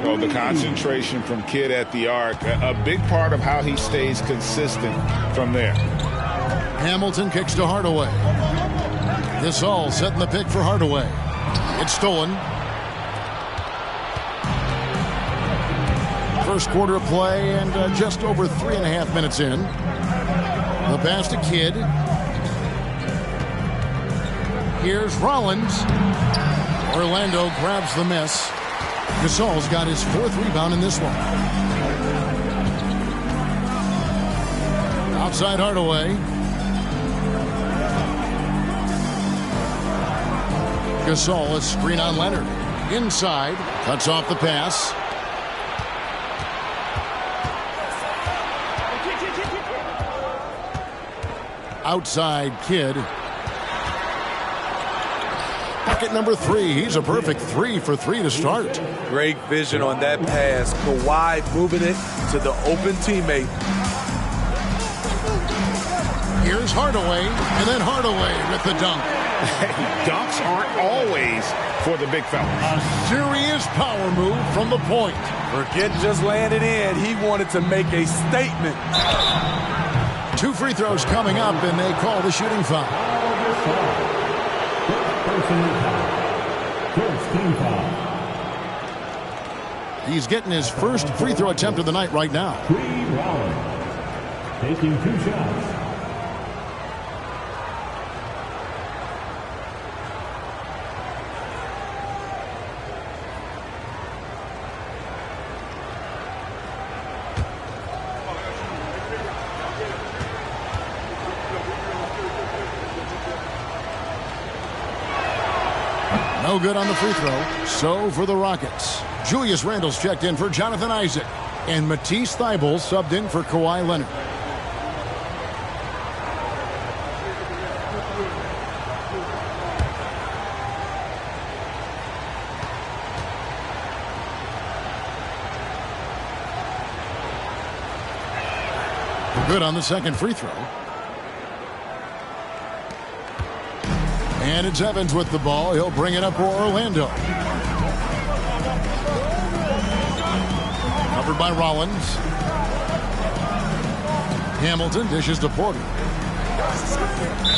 Oh, the concentration from Kidd at the arc, a big part of how he stays consistent from there. Hamilton kicks to Hardaway. Gasol setting the pick for Hardaway. It's stolen. First quarter of play and just over 3.5 minutes in. The pass to Kidd. Here's Rollins. Orlando grabs the miss. Gasol's got his 4th rebound in this one. Outside Hardaway. Gasol, a screen on Leonard. Inside, cuts off the pass. Outside Kidd. Bucket number 3. He's a perfect 3 for 3 to start. Great vision on that pass. Kawhi moving it to the open teammate. Here's Hardaway, and then Hardaway with the dunk. Dunks aren't always for the big fella. A serious power move from the point. Forget just landing in. He wanted to make a statement. 2 free throws coming up, and they call the shooting foul. He's getting his first free throw attempt of the night right now. Taking 2 shots. No good on the free throw. So for the Rockets, Julius Randle's checked in for Jonathan Isaac, and Matisse Thybulle subbed in for Kawhi Leonard. Good on the second free throw. And it's Evans with the ball. He'll bring it up for Orlando. Covered by Rollins. Hamilton dishes to Porter.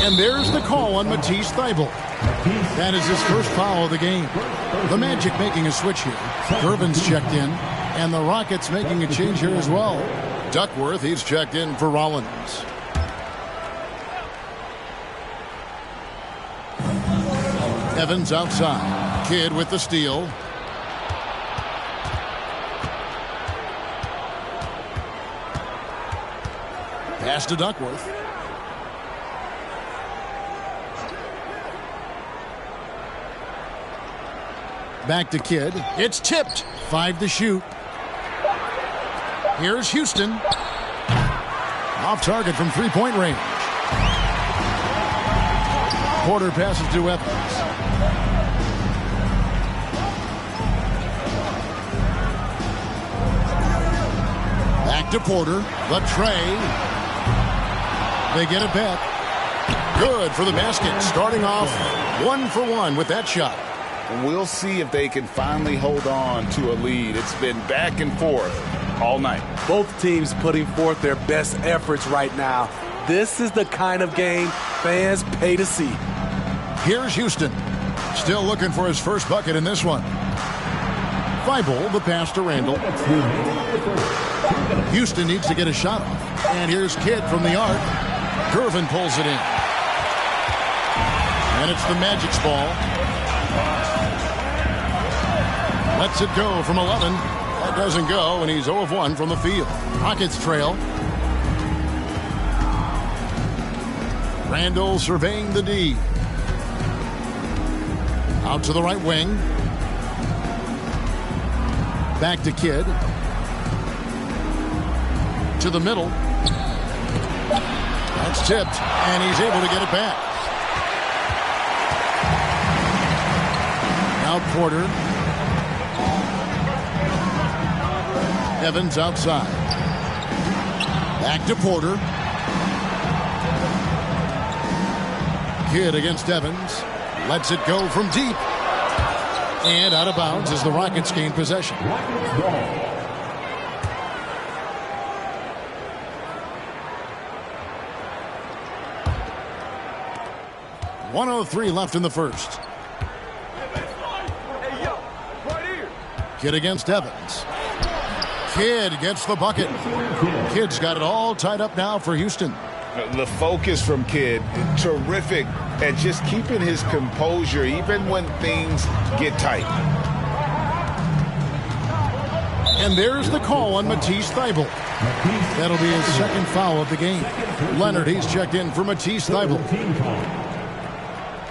And there's the call on Matisse Thybulle. That is his first foul of the game. The Magic making a switch here. Gervin's checked in. And the Rockets making a change here as well. Duckworth, he's checked in for Rollins. Evans outside. Kidd with the steal. Pass to Duckworth. Back to Kidd. It's tipped. 5 to shoot. Here's Houston. Off target from 3-point range. Porter passes to Evans. Back to Porter. The tray. They get it back. Good for the basket. Starting off 1 for 1 with that shot. And we'll see if they can finally hold on to a lead. It's been back and forth all night. Both teams putting forth their best efforts right now. This is the kind of game fans pay to see. Here's Houston. Still looking for his first bucket in this one. Thybulle, the pass to Randle. Houston needs to get a shot off. And here's Kidd from the arc. Gervin pulls it in. And it's the Magic's ball. Lets it go from 11. That doesn't go, and he's 0 of 1 from the field. Rockets trail. Randle surveying the D. Out to the right wing. Back to Kidd. To the middle. That's tipped, and he's able to get it back. Now Porter. Evans outside. Back to Porter. Kidd against Evans. Lets it go from deep. And out of bounds as the Rockets gain possession. 1:03 left in the first. Kidd against Evans. Kidd gets the bucket. Kidd's got it all tied up now for Houston. The focus from Kidd, terrific at just keeping his composure even when things get tight. And there's the call on Matisse Thybulle. That'll be his second foul of the game. Leonard, he's checked in for Matisse Thybulle.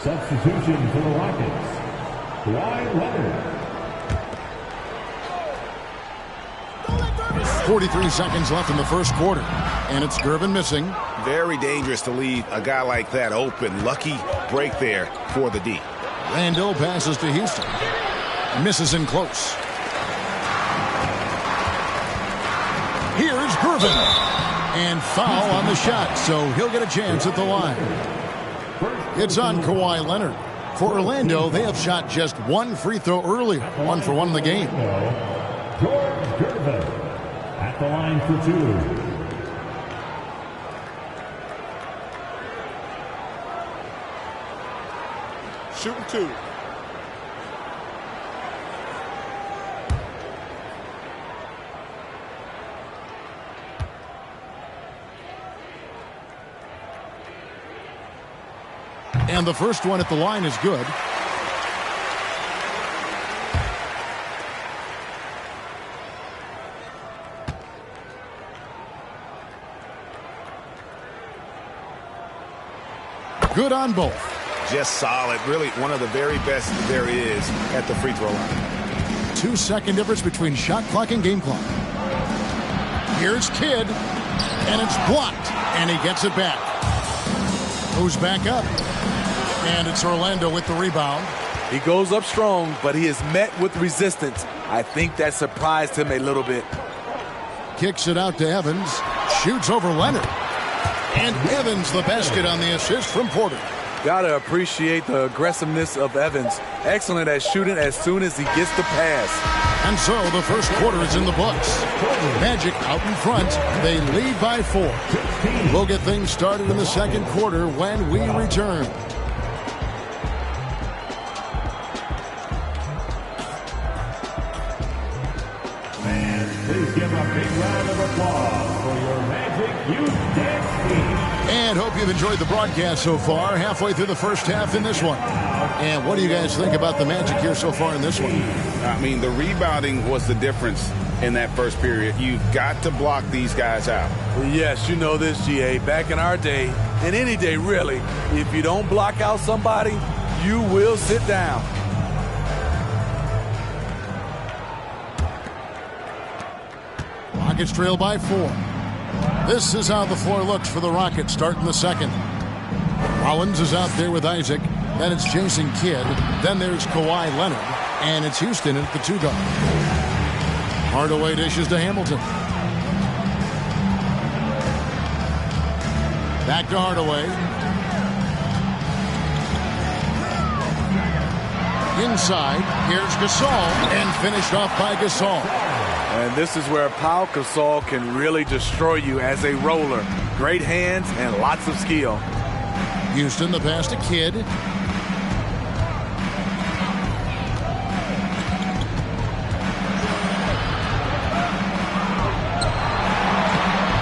Substitution for the Rockets. Kawhi Leonard. 43 seconds left in the first quarter. And it's Gervin missing. Very dangerous to leave a guy like that open. Lucky break there for the D. Randall passes to Houston. Misses in close. Here's Gervin. And foul on the shot, so he'll get a chance at the line. It's on Kawhi Leonard. For Orlando, they have shot just one free throw earlier. 1 for 1 in the game. George Gervin at the line for 2. Shooting 2. And the first one at the line is good. Good on both. Just solid. Really one of the very best there is at the free throw line. 2 second difference between shot clock and game clock. Here's Kidd. And it's blocked. And he gets it back. Moves back up. And it's Orlando with the rebound. He goes up strong, but he is met with resistance. I think that surprised him a little bit. Kicks it out to Evans. Shoots over Leonard. And Evans the basket on the assist from Porter. Gotta appreciate the aggressiveness of Evans. Excellent at shooting as soon as he gets the pass. And so the first quarter is in the books. Magic out in front. They lead by 4. We'll get things started in the second quarter when we return. Please give a big round of applause for your Magic Youth Dance Team. And hope you've enjoyed the broadcast so far. Halfway through the first half in this one. And what do you guys think about the Magic here so far in this one? I mean, the rebounding was the difference in that first period. You've got to block these guys out. Well, yes, you know this, GA. Back in our day, and any day really, if you don't block out somebody, you will sit down. Rockets trail by 4. This is how the floor looks for the Rockets starting the second. Rollins is out there with Isaac. Then it's Jason Kidd. Then there's Kawhi Leonard. And it's Houston at the 2 guard. Hardaway dishes to Hamilton. Back to Hardaway. Inside, here's Gasol. And finished off by Gasol. And this is where Pau Gasol can really destroy you as a roller. Great hands and lots of skill. Houston, the pass to Kidd.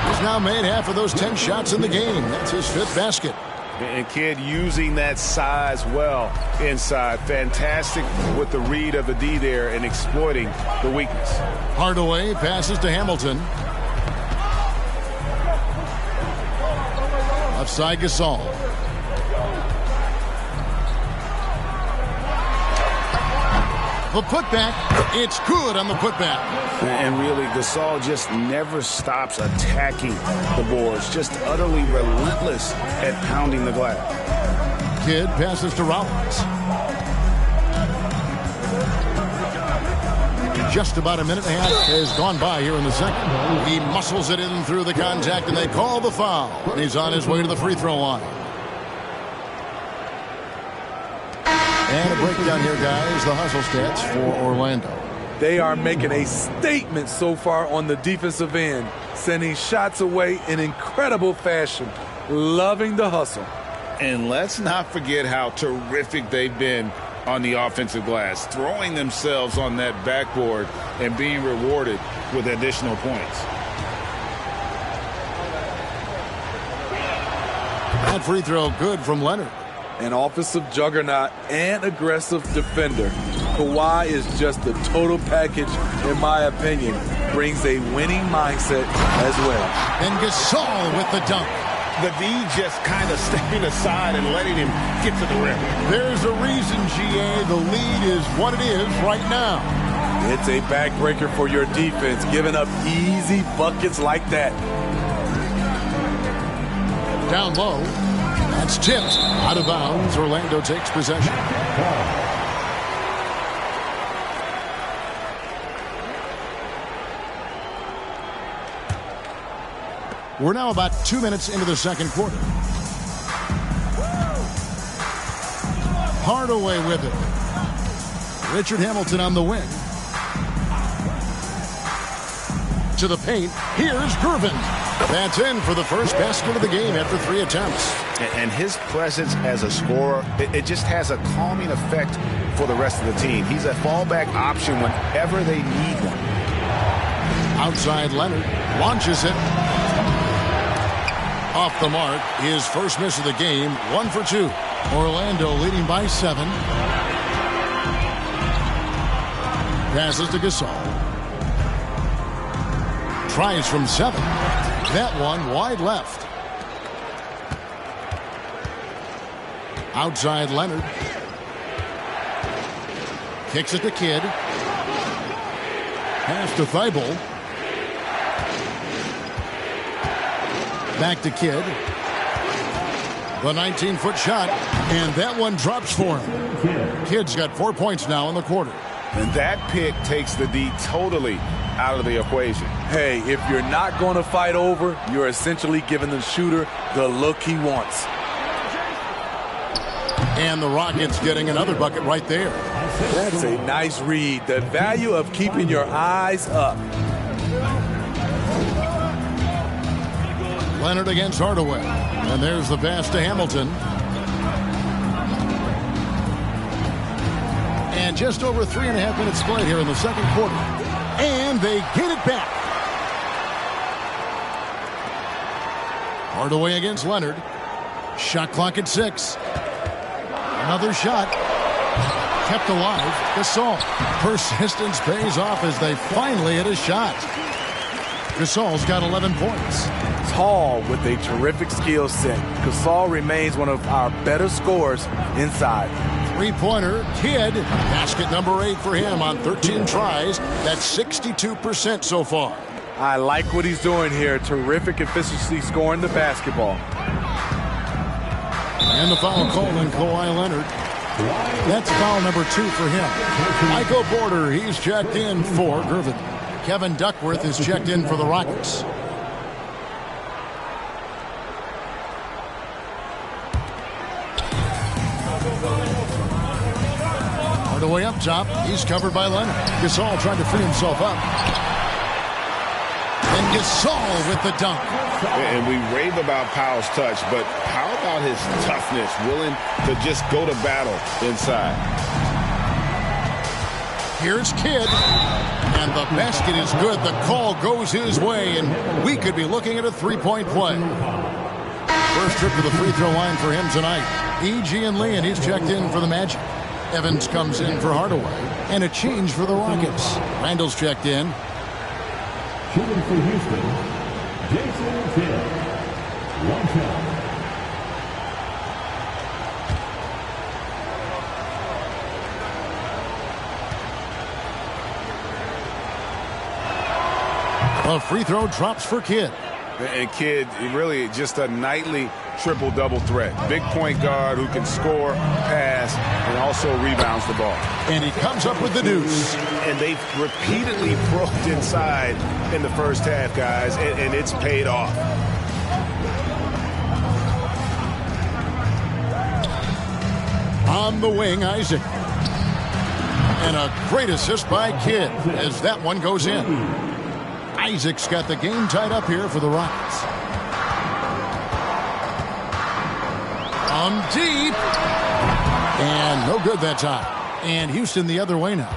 He's now made half of those 10 shots in the game. That's his 5th basket. And Kidd using that size well inside. Fantastic with the read of the D there and exploiting the weakness. Hardaway passes to Hamilton. Offside Gasol. a putback. It's good on the putback. And really, Gasol just never stops attacking the boards. Just utterly relentless at pounding the glass. Kidd passes to Rollins. Just about a minute and a half has gone by here in the second. He muscles it in through the contact, and they call the foul. And he's on his way to the free throw line. And a breakdown here, guys. The hustle stats for Orlando. They are making a statement so far on the defensive end, sending shots away in incredible fashion. Loving the hustle. And let's not forget how terrific they've been on the offensive glass, throwing themselves on that backboard and being rewarded with additional points. That free throw good from Leonard. An offensive juggernaut and aggressive defender. Kawhi is just the total package, in my opinion. Brings a winning mindset as well. And Gasol with the dunk. The D just kind of stepping aside and letting him get to the rim. There's a reason, GA, the lead is what it is right now. It's a backbreaker for your defense, giving up easy buckets like that. Down low. That's tipped. Out of bounds. Orlando takes possession. We're now about 2 minutes into the second quarter. Hardaway with it. Richard Hamilton on the wing. To the paint. Here's Gervin. That's in for the first basket of the game after 3 attempts. And his presence as a scorer, it just has a calming effect for the rest of the team. He's a fallback option whenever they need one. Outside Leonard. Launches it. Off the mark. His first miss of the game. 1 for 2. Orlando leading by 7. Passes to Gasol. Tries from 7. That one wide left. Outside Leonard. Kicks it to Kidd. Pass to Thibault. Back to Kidd. The 19-foot shot. And that one drops for him. Kidd's got 4 points now in the quarter. And that pick takes the D totally out of the equation. Hey, if you're not going to fight over, you're essentially giving the shooter the look he wants. And the Rockets getting another bucket right there. That's a nice read. The value of keeping your eyes up. Leonard against Hardaway. And there's the pass to Hamilton. And just over 3.5 minutes played here in the second quarter. And they get it back. Hardaway against Leonard. Shot clock at 6. Another shot. Kept alive. Gasol. Persistence pays off as they finally hit a shot. Gasol's got 11 points. Tall with a terrific skill set. Gasol remains one of our better scorers inside. Three-pointer, Kidd. Basket number 8 for him on 13 tries. That's 62% so far. I like what he's doing here. Terrific efficiency scoring the basketball. And the foul call on Kawhi Leonard. That's foul number 2 for him. Michael Porter, he's checked in for Gervin. Kevin Duckworth is checked in for the Rockets. Hardaway up top. He's covered by Leonard. Gasol trying to free himself up. And Gasol with the dunk. And we rave about Powell's touch, but how about his toughness, willing to just go to battle inside? Here's Kidd. And the basket is good. The call goes his way, and we could be looking at a three-point play. First trip to the free throw line for him tonight. E.G. and Lee, and he's checked in for the Magic. Evans comes in for Hardaway. And a change for the Rockets. Randall's checked in. Shooting for Houston, Jason Kidd. 1 shot. A free throw drops for Kidd. And Kidd, really just a nightly triple-double threat. Big point guard who can score, pass, and also rebounds the ball. And he comes up with the deuce. And they've repeatedly broke inside in the first half, guys, and it's paid off. On the wing, Isaac. And a great assist by Kidd as that one goes in. Isaac's got the game tied up here for the Rockets. Deep. And no good that time. And Houston the other way now.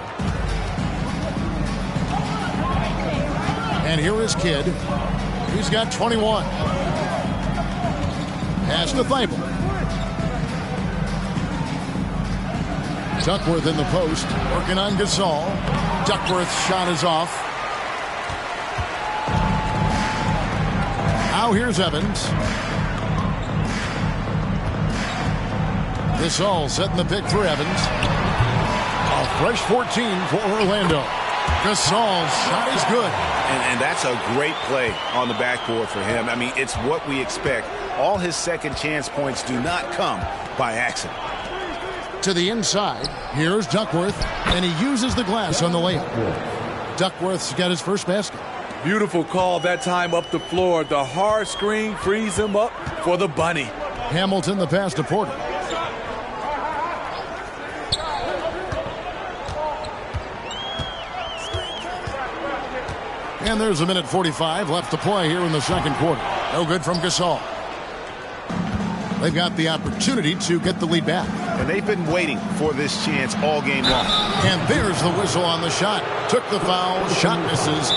And here is Kidd. He's got 21. Pass to Thibault. Duckworth in the post, working on Gasol. Duckworth's shot is off. Now here's Evans. Gasol setting the pick for Evans. A fresh 14 for Orlando. Gasol's shot is good. And that's a great play on the backboard for him. I mean, it's what we expect. All his second chance points do not come by accident. To the inside, here's Duckworth, and he uses the glass on the layup. Duckworth's got his first basket. Beautiful call that time up the floor. The hard screen frees him up for the bunny. Hamilton the pass to Porter. And there's a minute 45 left to play here in the second quarter. No good from Gasol. They've got the opportunity to get the lead back. And they've been waiting for this chance all game long. And there's the whistle on the shot. Took the foul. Shot misses.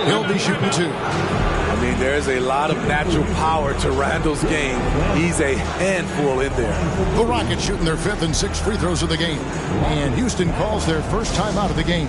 He'll be shooting two. I mean, there's a lot of natural power to Randall's game. He's a handful in there. The Rockets shooting their fifth and sixth free throws of the game. And Houston calls their first time out of the game.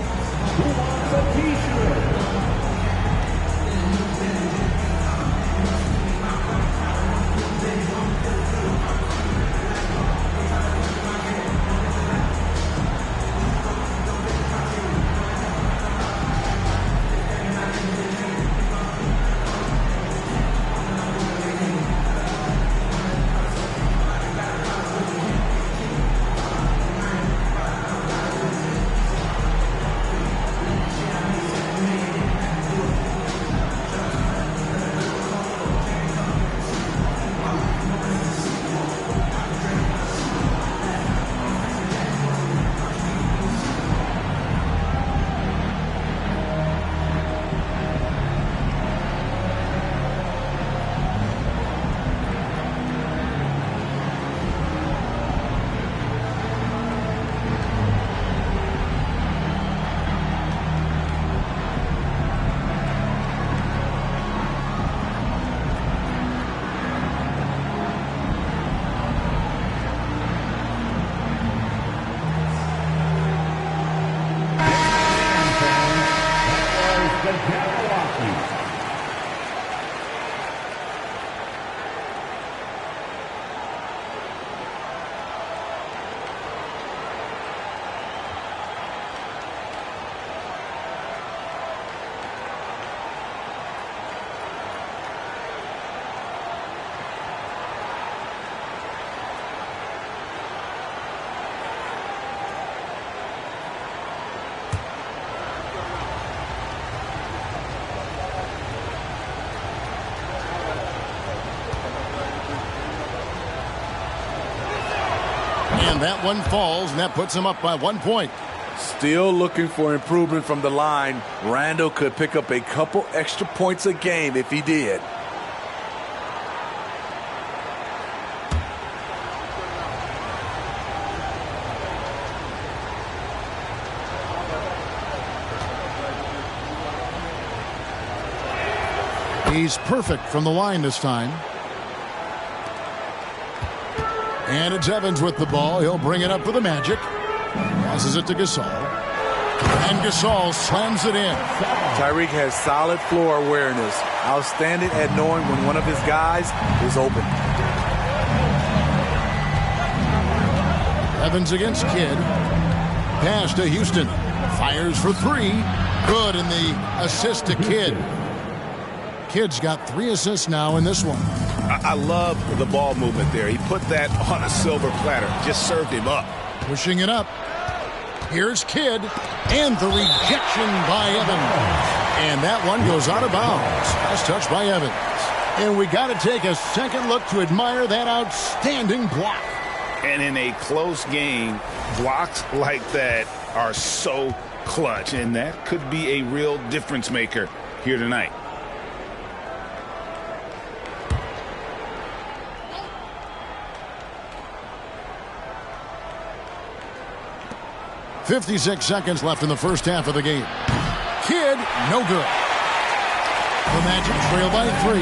And that one falls, and that puts him up by 1 point. Still looking for improvement from the line. Randall could pick up a couple extra points a game if he did. He's perfect from the line this time. And it's Evans with the ball. He'll bring it up for the Magic. Passes it to Gasol. And Gasol slams it in. Tyreek has solid floor awareness. Outstanding at knowing when one of his guys is open. Evans against Kidd. Pass to Houston. Fires for three. Good, and the assist to Kidd. Kidd's got 3 assists now in this one. I love the ball movement there. He put that on a silver platter. Just served him up. Pushing it up. Here's Kidd. And the rejection by Evans. And that one goes out of bounds. Nice touch by Evans. And we got to take a second look to admire that outstanding block. And in a close game, blocks like that are so clutch. And that could be a real difference maker here tonight. .56 seconds left in the first half of the game. Kidd, no good. The Magic trail by 3.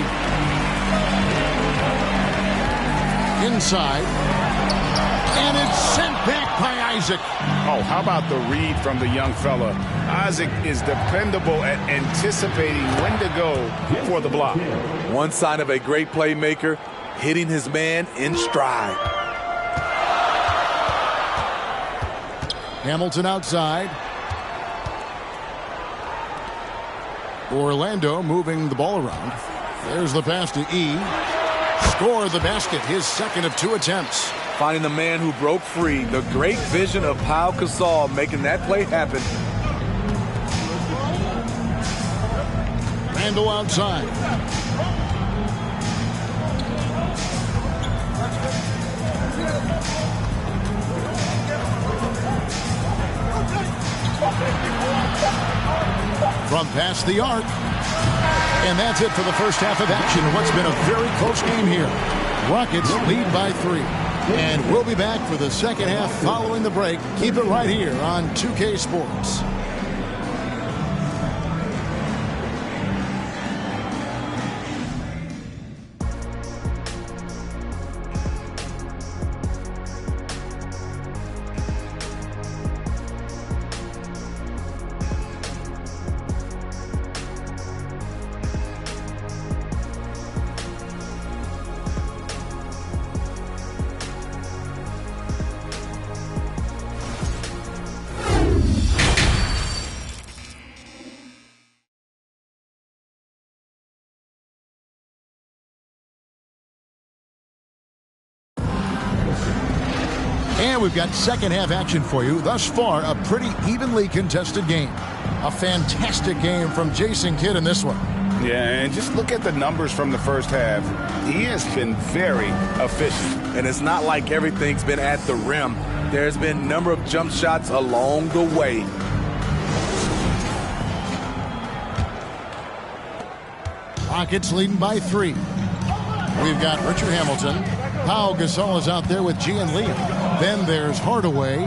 Inside. And it's sent back by Isaac. Oh, how about the read from the young fella? Isaac is dependable at anticipating when to go for the block. One sign of a great playmaker, hitting his man in stride. Hamilton outside. Orlando moving the ball around. There's the pass to E. Score the basket, his second of 2 attempts. Finding the man who broke free. The great vision of Pau Gasol making that play happen. Randall outside. From past the arc. And that's it for the first half of action. What's been a very close game here. Rockets lead by 3. And we'll be back for the second half following the break. Keep it right here on 2K Sports. And we've got second half action for you. Thus far, a pretty evenly contested game. A fantastic game from Jason Kidd in this one. Yeah, and just look at the numbers from the first half. He has been very efficient. And it's not like everything's been at the rim. There's been a number of jump shots along the way. Rockets leading by 3. We've got Richard Hamilton. Pau Gasol is out there with Gian Lee. Then there's Hardaway,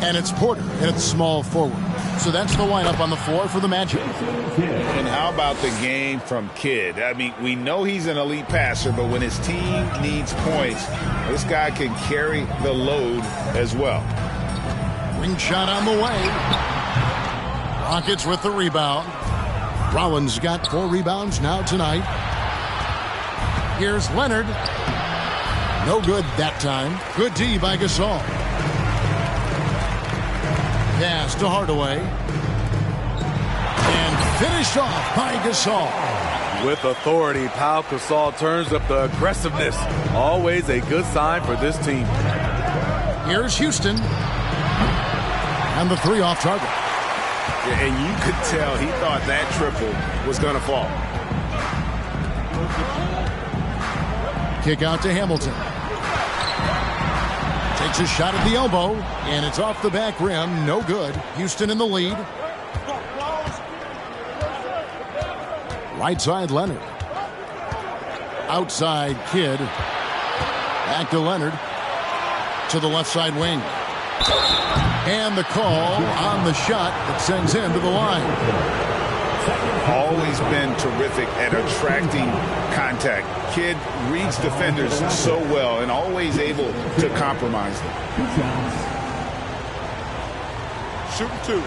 and it's Porter, and it's small forward. So that's the lineup on the floor for the Magic. And how about the game from Kidd? I mean, we know he's an elite passer, but when his team needs points, this guy can carry the load as well. Ring shot on the way. Rockets with the rebound. Rollins got 4 rebounds now tonight. Here's Leonard. No good that time. Good D by Gasol. Pass to Hardaway. And finished off by Gasol. With authority, Pau Gasol turns up the aggressiveness. Always a good sign for this team. Here's Houston. And the 3 off target. Yeah, and you could tell he thought that triple was going to fall. Kick out to Hamilton. Takes a shot at the elbow, and it's off the back rim. No good. Houston in the lead. Right side, Leonard. Outside, Kidd. Back to Leonard. To the left side wing. And the call on the shot that sends him to the line. Always been terrific at attracting contact. Kidd reads defenders so well and always able to compromise them. Shooting 2.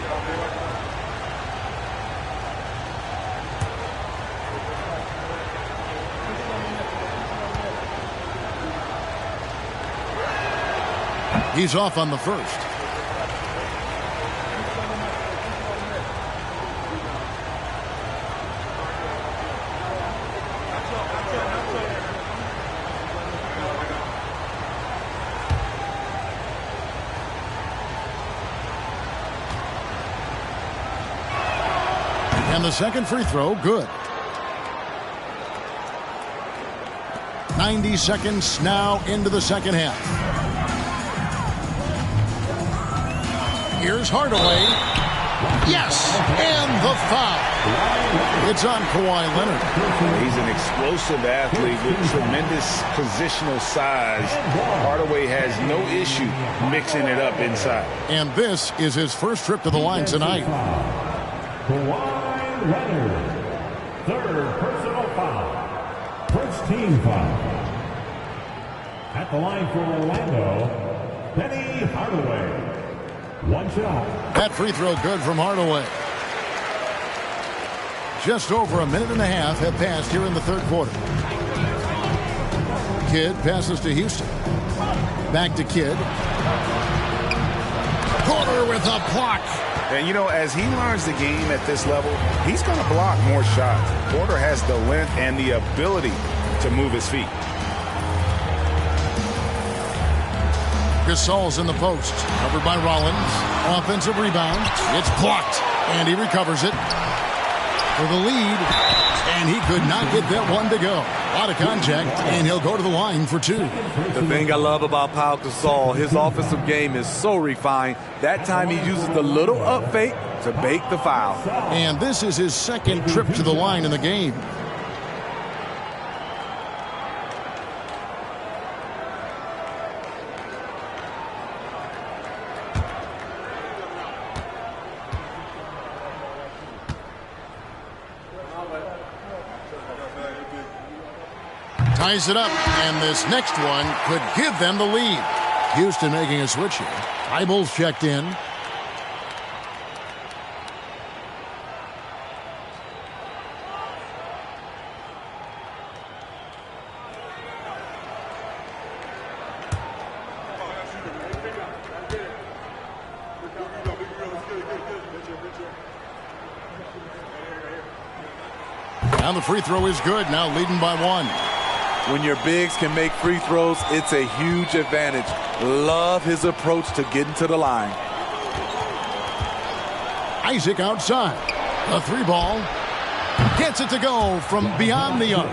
He's off on the first. And the second free throw, good. 90 seconds now into the second half. Here's Hardaway. Yes, and the foul. It's on Kawhi Leonard. He's an explosive athlete with tremendous positional size. Hardaway has no issue mixing it up inside. And this is his first trip to the line tonight. Kawhi Leonard, third personal foul. First team foul. At the line for Orlando, Penny Hardaway. One shot. That free throw good from Hardaway. Just over a minute and a half have passed here in the third quarter. Kidd passes to Houston. Back to Kidd. Porter with a block. And, you know, as he learns the game at this level, he's going to block more shots. Porter has the length and the ability to move his feet. Gasol's in the post. Covered by Rollins. Offensive rebound. It's blocked. And he recovers it for the lead. And he could not get that one to go. A lot of contact. And he'll go to the line for two. The thing I love about Pau Gasol, his offensive game is so refined. That time he uses the little up fake to bake the foul. And this is his second trip to the line in the game. Ties it up, and this next one could give them the lead. Houston making a switch here. Eibel's checked in. Now the free throw is good, now leading by one. When your bigs can make free throws, it's a huge advantage. Love his approach to getting to the line. Isaac outside. A three ball. Gets it to go from beyond the arc.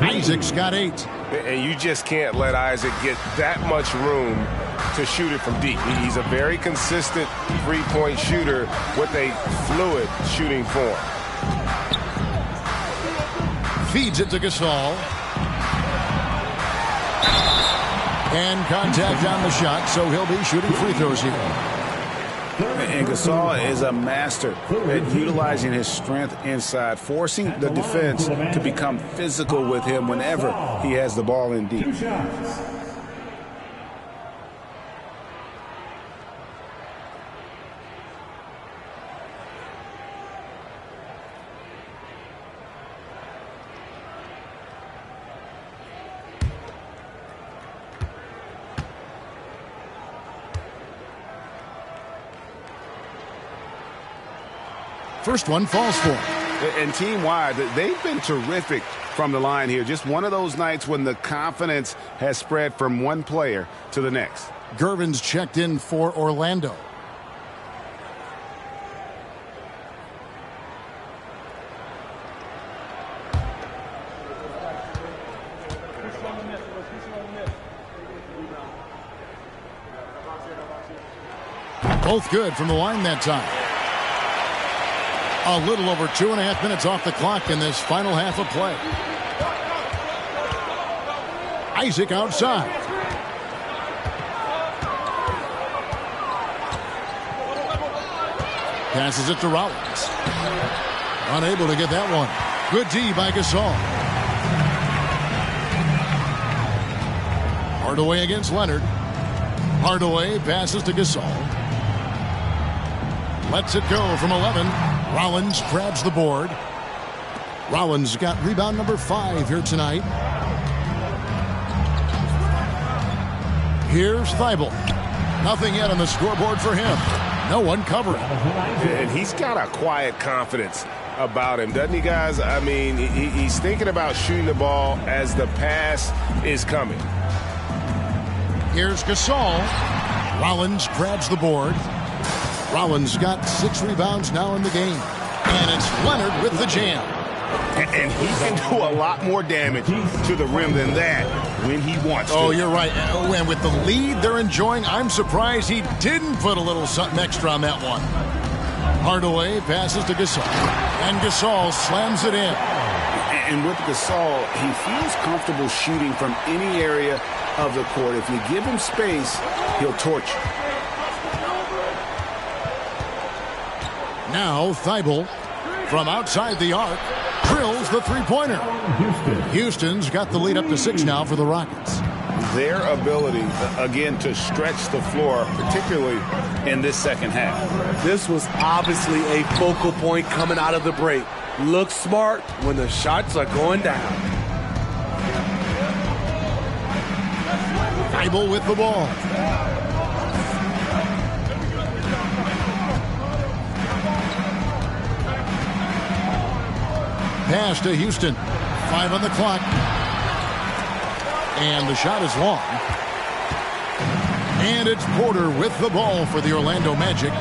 Isaac's got 8. And you just can't let Isaac get that much room to shoot it from deep. He's a very consistent three-point shooter with a fluid shooting form. Feeds it to Gasol. And contact on the shot, so he'll be shooting free throws here. And Gasol is a master at utilizing his strength inside, forcing the defense to become physical with him whenever he has the ball in deep. First one falls for him. And team-wide, they've been terrific from the line here. Just one of those nights when the confidence has spread from one player to the next. Gervin's checked in for Orlando. Both good from the line that time. A little over 2.5 minutes off the clock in this final half of play. Isaac outside. Passes it to Rollins. Unable to get that one. Good D by Gasol. Hardaway against Leonard. Hardaway passes to Gasol. Lets it go from 11. Rollins grabs the board. Rollins got rebound number 5 here tonight. Here's Thibault. Nothing yet on the scoreboard for him. No one covering. And he's got a quiet confidence about him, doesn't he, guys? I mean, he's thinking about shooting the ball as the pass is coming. Here's Gasol. Rollins grabs the board. Rollins got 6 rebounds now in the game. And it's Leonard with the jam. And he can do a lot more damage to the rim than that when he wants to. Oh, you're right. And with the lead they're enjoying, I'm surprised he didn't put a little something extra on that one. Hardaway passes to Gasol. And Gasol slams it in. And with Gasol, he feels comfortable shooting from any area of the court. If you give him space, he'll torch you. Now Thibault from outside the arc drills the three-pointer. Houston's got the lead up to 6 now for the Rockets. Their ability, again, to stretch the floor, particularly in this second half. This was obviously a focal point coming out of the break. Look smart when the shots are going down. Thibault with the ball. Pass to Houston. 5 on the clock. And the shot is long. And it's Porter with the ball for the Orlando Magic.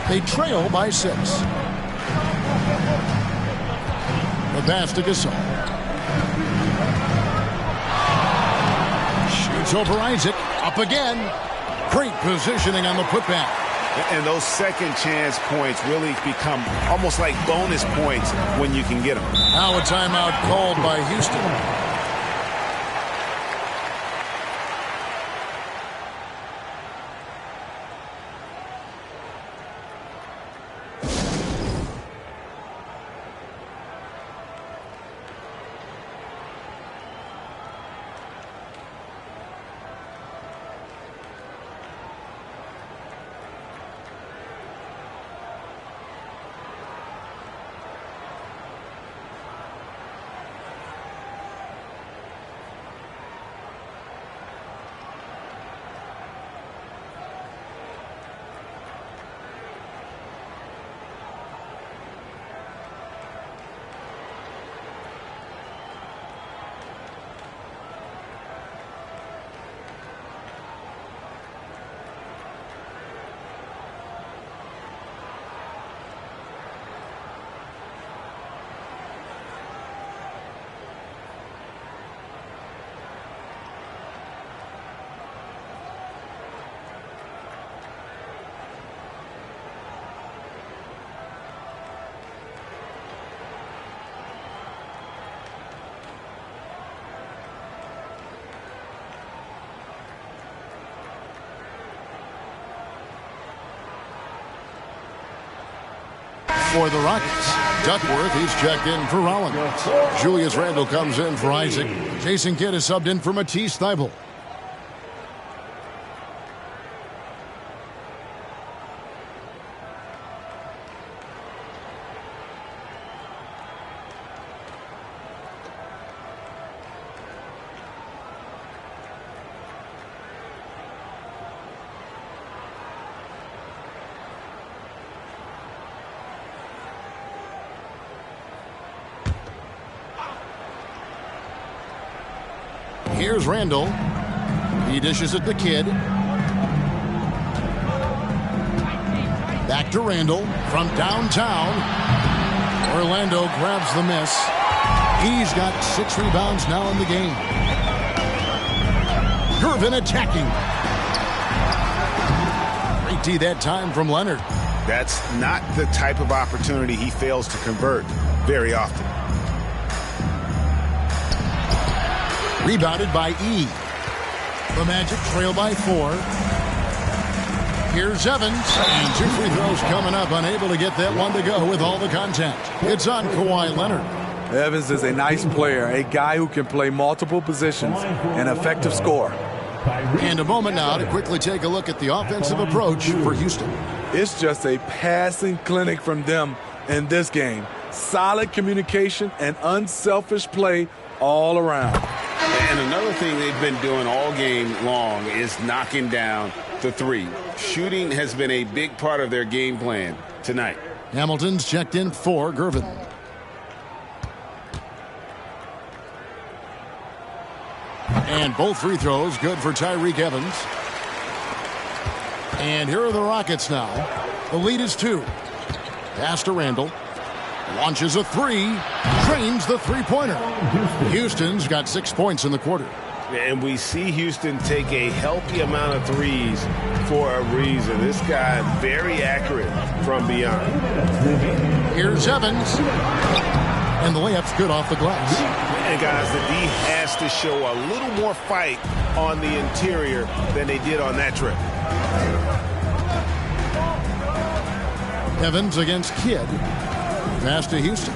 They trail by 6. The pass to Gasol. Shoots over Isaac. Up again. Great positioning on the putback. And those second chance points really become almost like bonus points when you can get them. Now a timeout called by Houston. For the Rockets, Duckworth, he's checked in for Rollins. Julius Randle comes in for Isaac. Jason Kidd is subbed in for Matisse Thybulle. Here's Randle. He dishes it to Kidd. Back to Randle from downtown. Orlando grabs the miss. He's got 6 rebounds now in the game. Gervin attacking. Great D that time from Leonard. That's not the type of opportunity he fails to convert very often. Rebounded by E. The Magic trail by 4. Here's Evans. And 2 free throws coming up. Unable to get that one to go with all the contact. It's on Kawhi Leonard. Evans is a nice player, a guy who can play multiple positions, an effective scorer. And a moment now to quickly take a look at the offensive approach for Houston. It's just a passing clinic from them in this game. Solid communication and unselfish play all around. And another thing they've been doing all game long is knocking down the 3. Shooting has been a big part of their game plan tonight. Hamilton's checked in for Gervin. And both free throws good for Tyreke Evans. And here are the Rockets now. The lead is 2. Pass to Randle. Launches a three. Drains the three-pointer. Houston's got 6 points in the quarter. And we see Houston take a healthy amount of threes for a reason. This guy very accurate from beyond. Here's Evans. And the layup's good off the glass. And guys, the D has to show a little more fight on the interior than they did on that trip. Evans against Kidd. Pass to Houston.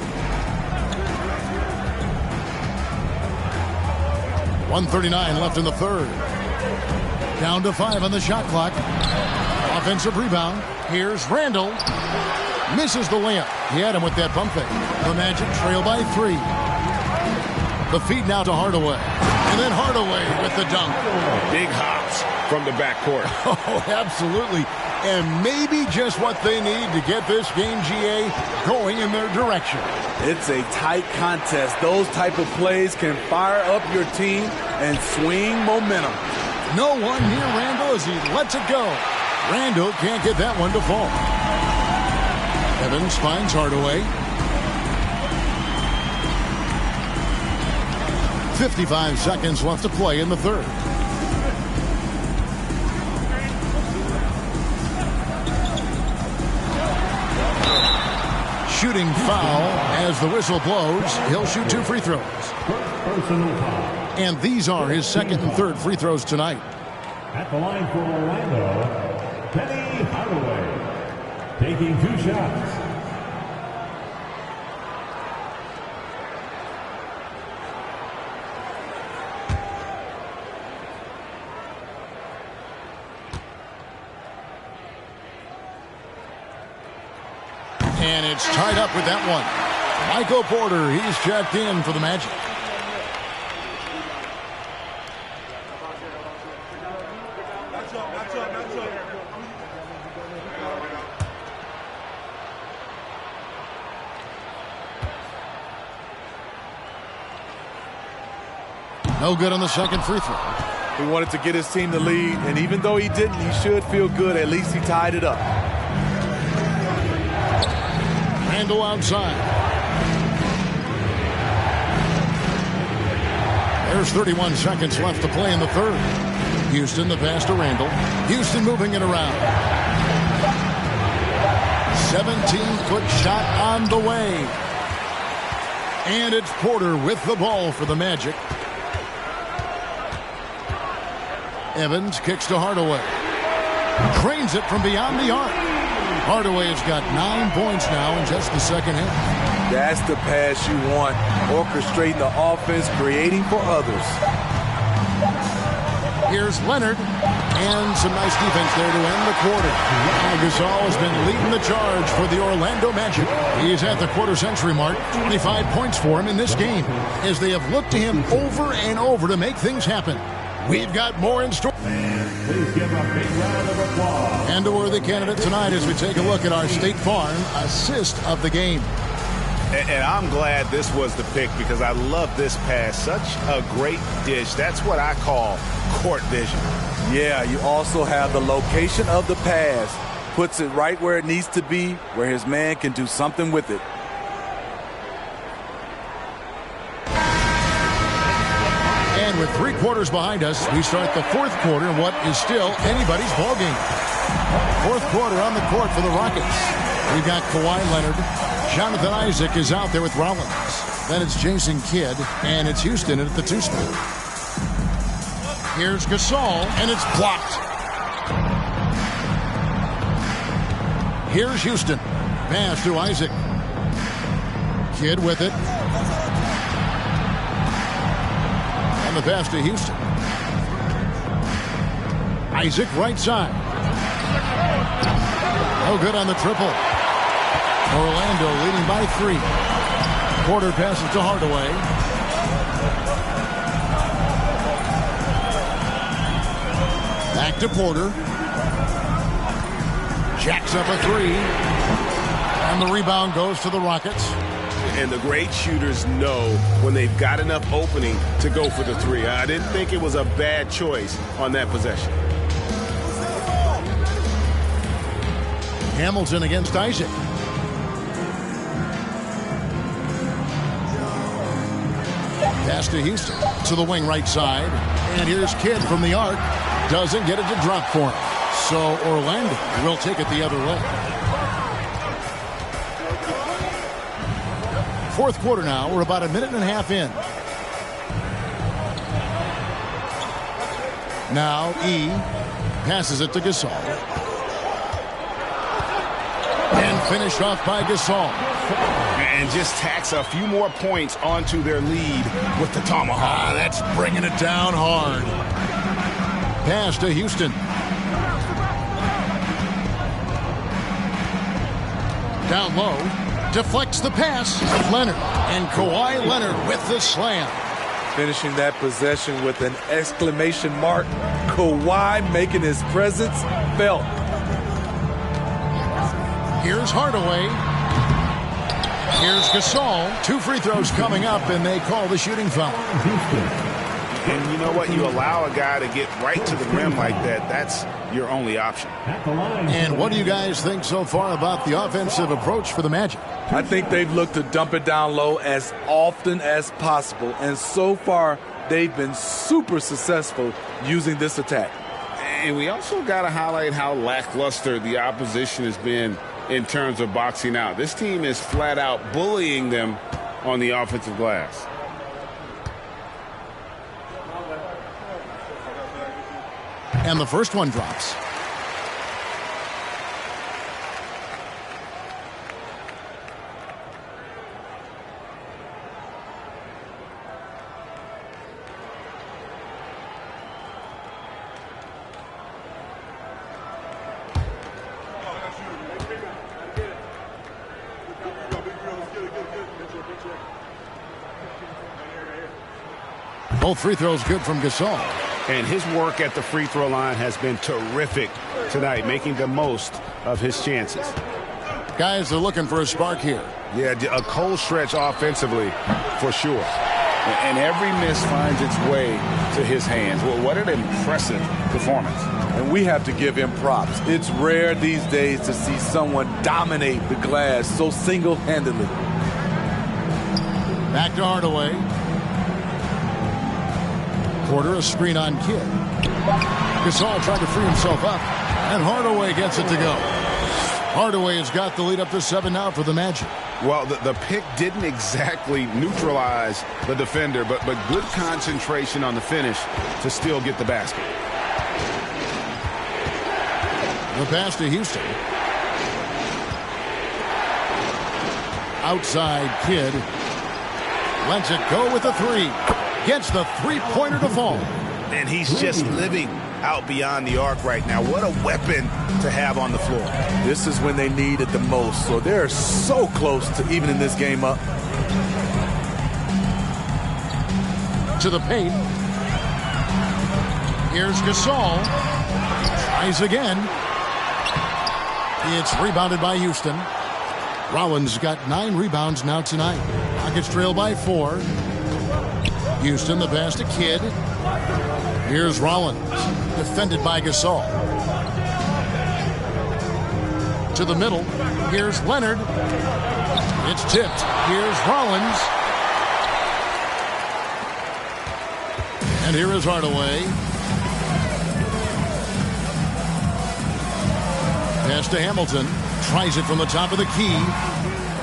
1:39 left in the third. Down to 5 on the shot clock. Offensive rebound. Here's Randall. Misses the layup. He had him with that bump fake. The Magic trail by 3. The feed now to Hardaway. And then Hardaway with the dunk. Big hops from the backcourt. Oh, absolutely. And maybe just what they need to get this game, GA, going in their direction. It's a tight contest. Those type of plays can fire up your team and swing momentum. No one near Randall as he lets it go. Randall can't get that one to fall. Evans finds Hardaway. 55 seconds left to play in the third. Shooting foul as the whistle blows. He'll shoot 2 free throws. And these are his second and third free throws tonight. At the line for Orlando, Penny Hardaway, taking 2 shots. And it's tied up with that one. Michael Porter, he's checked in for the Magic. No good on the second free throw. He wanted to get his team the lead, and even though he didn't, he should feel good. At least he tied it up. Randall outside. There's 31 seconds left to play in the third. Houston, the pass to Randall. Houston moving it around. 17-foot shot on the way. And it's Porter with the ball for the Magic. Evans kicks to Hardaway. Trains it from beyond the arc. Hardaway has got 9 points now in just the second half. That's the pass you want. Orchestrating the offense, creating for others. Here's Leonard. And some nice defense there to end the quarter. Gasol has been leading the charge for the Orlando Magic. He's at the quarter-century mark. 25 points for him in this game as they have looked to him over and over to make things happen. We've got more in store. Please give a big round of applause. And a worthy candidate tonight as we take a look at our State Farm assist of the game. And I'm glad this was the pick because I love this pass. Such a great dish. That's what I call court vision. Yeah, you also have the location of the pass. Puts it right where it needs to be, where his man can do something with it. And with 3 quarters behind us, we start the fourth quarter in what is still anybody's ballgame. Fourth quarter on the court for the Rockets. We've got Kawhi Leonard. Jonathan Isaac is out there with Rollins. Then it's Jason Kidd, and it's Houston at the 2 spot. Here's Gasol, and it's blocked. Here's Houston. Pass to Isaac. Kidd with it. And the pass to Houston. Isaac right side. No good on the triple. Orlando leading by 3. Porter passes to Hardaway. Back to Porter. Jacks up a 3. And the rebound goes to the Rockets. And the great shooters know when they've got enough opening to go for the 3. I didn't think it was a bad choice on that possession. Hamilton against Isaac. Pass to Houston. To the wing right side. And here's Kidd from the arc. Doesn't get it to drop for him. So Orlando will take it the other way. Fourth quarter now. We're about a minute and a half in. Now E passes it to Gasol. And finished off by Gasol. And just tacks a few more points onto their lead with the tomahawk. That's bringing it down hard. Pass to Houston. Down low. Deflects the pass. Leonard. And Kawhi Leonard with the slam. Finishing that possession with an exclamation mark. Kawhi making his presence felt. Here's Hardaway. Here's Gasol. 2 free throws coming up, and they call the shooting foul. And you know what? You allow a guy to get right to the rim like that. That's your only option. And what do you guys think so far about the offensive approach for the Magic? I think they've looked to dump it down low as often as possible. And so far, they've been super successful using this attack. And we also got to highlight how lackluster the opposition has been in terms of boxing out. This team is flat out bullying them on the offensive glass. And the first one drops. Both free throws good from Gasol. And his work at the free throw line has been terrific tonight, making the most of his chances. Guys are looking for a spark here. Yeah, a cold stretch offensively for sure. And every miss finds its way to his hands. Well, what an impressive performance. And we have to give him props. It's rare these days to see someone dominate the glass so single-handedly. Back to Hardaway. Porter, a screen on Kidd. Gasol tried to free himself up, and Hardaway gets it to go. Hardaway has got the lead up to 7 now for the Magic. Well, the pick didn't exactly neutralize the defender, but good concentration on the finish to still get the basket. The pass to Houston. Outside Kidd. Lets it go with a 3. Gets the three-pointer to fall. And he's just living out beyond the arc right now. What a weapon to have on the floor. This is when they need it the most, so they're so close to evening this game up. To the paint. Here's Gasol. Tries again. It's rebounded by Houston. Rollins got 9 rebounds now tonight. Rockets trail by 4. Houston, the pass to Kidd. Here's Rollins, defended by Gasol. To the middle. Here's Leonard. It's tipped. Here's Rollins. And here is Hardaway. Pass to Hamilton. Tries it from the top of the key.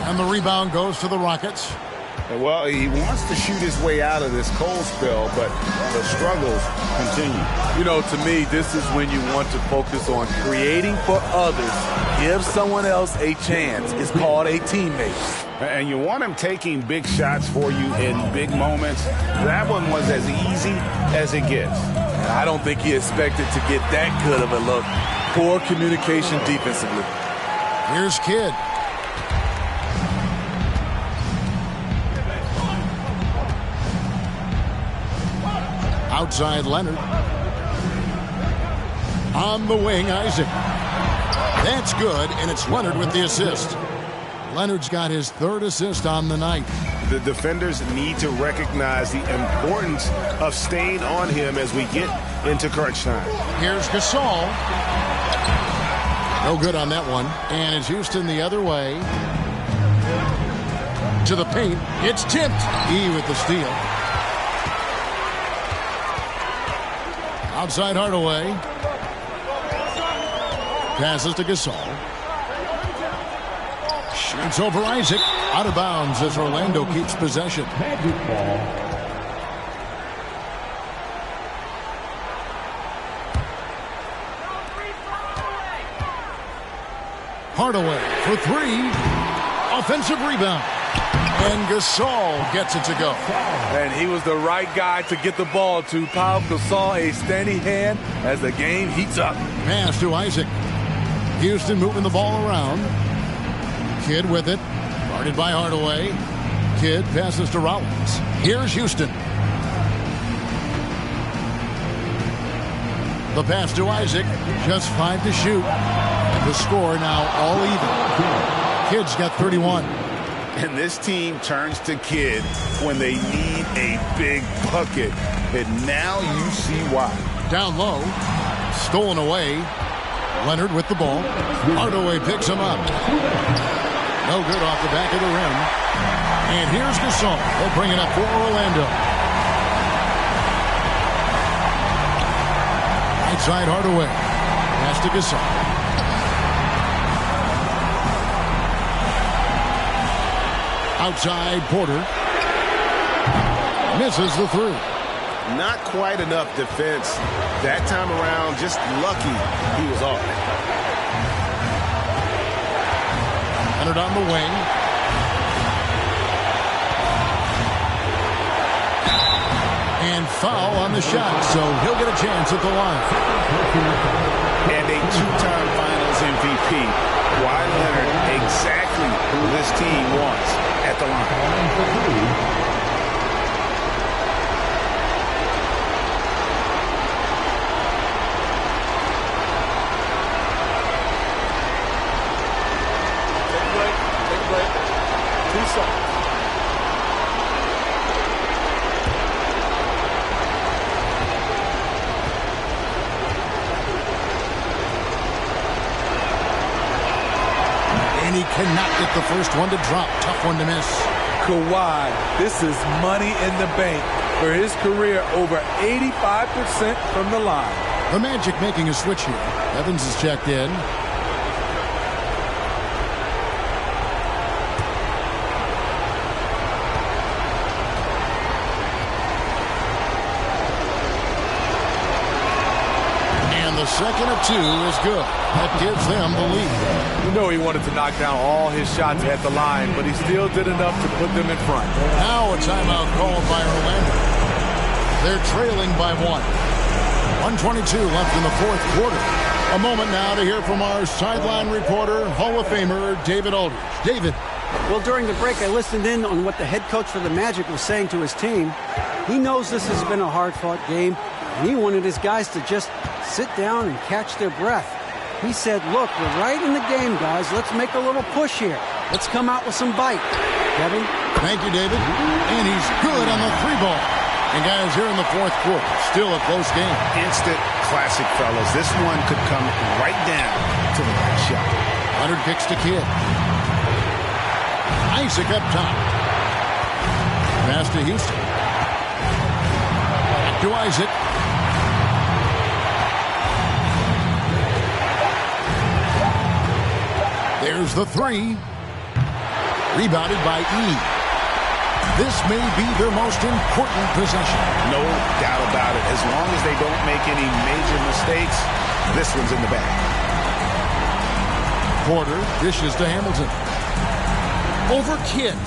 And the rebound goes to the Rockets. Well, he wants to shoot his way out of this cold spell, but the struggles continue. You know, to me, this is when you want to focus on creating for others. Give someone else a chance. It's called a teammate. And you want him taking big shots for you in big moments. That one was as easy as it gets. I don't think he expected to get that good of a look. Poor communication defensively. Here's Kidd. Outside Leonard. On the wing, Isaac. That's good, and it's Leonard with the assist. Leonard's got his 3rd assist on the night. The defenders need to recognize the importance of staying on him as we get into crunch time. Here's Gasol. No good on that one. And it's Houston the other way. To the paint. It's tipped. E with the steal. Outside Hardaway. Passes to Gasol. Shoots over Isaac. Out of bounds as Orlando keeps possession. Magic ball. Hardaway for three. Offensive rebound. And Gasol gets it to go. And he was the right guy to get the ball to. Pau Gasol, a steady hand as the game heats up. Pass to Isaac. Houston moving the ball around. Kidd with it. Guarded by Hardaway. Kidd passes to Rollins. Here's Houston. The pass to Isaac. Just 5 to shoot. And the score now all even. Kidd's got 31. And this team turns to Kidd when they need a big bucket. And now you see why. Down low. Stolen away. Leonard with the ball. Hardaway picks him up. No good off the back of the rim. And here's Gasol. They'll bring it up for Orlando. Right side Hardaway. Pass to Gasol. Outside Porter. Misses the three. Not quite enough defense. That time around, just lucky he was off. Leonard on the wing. And foul on the shot, so he'll get a chance at the line. And a two-time Finals MVP. Kawhi Leonard, exactly who this team wants at the line. And he cannot get the first one to drop. Tough one to miss. Kawhi, this is money in the bank for his career, over 85% from the line. The Magic making a switch here. Evans is checked in. Second of two is good. That gives them the lead. You know he wanted to knock down all his shots at the line, but he still did enough to put them in front. Now a timeout called by Orlando. They're trailing by 1:22 left in the fourth quarter. A moment now to hear from our sideline reporter, Hall of Famer David Aldridge. David. Well, during the break, I listened in on what the head coach for the Magic was saying to his team. He knows this has been a hard-fought game, and he wanted his guys to just sit down and catch their breath. He said, look, we're right in the game, guys. Let's make a little push here. Let's come out with some bite. Kevin? Thank you, David. And he's good on the three ball. And guys, here in the fourth quarter, still a close game. Instant classic, fellas. This one could come right down to the last shot. Leonard kicks to Kidd. Isaac up top. Pass to Houston. Back to Isaac. There's the three. Rebounded by E. This may be their most important possession. No doubt about it. As long as they don't make any major mistakes, this one's in the bag. Porter dishes to Hamilton. Over Kidd.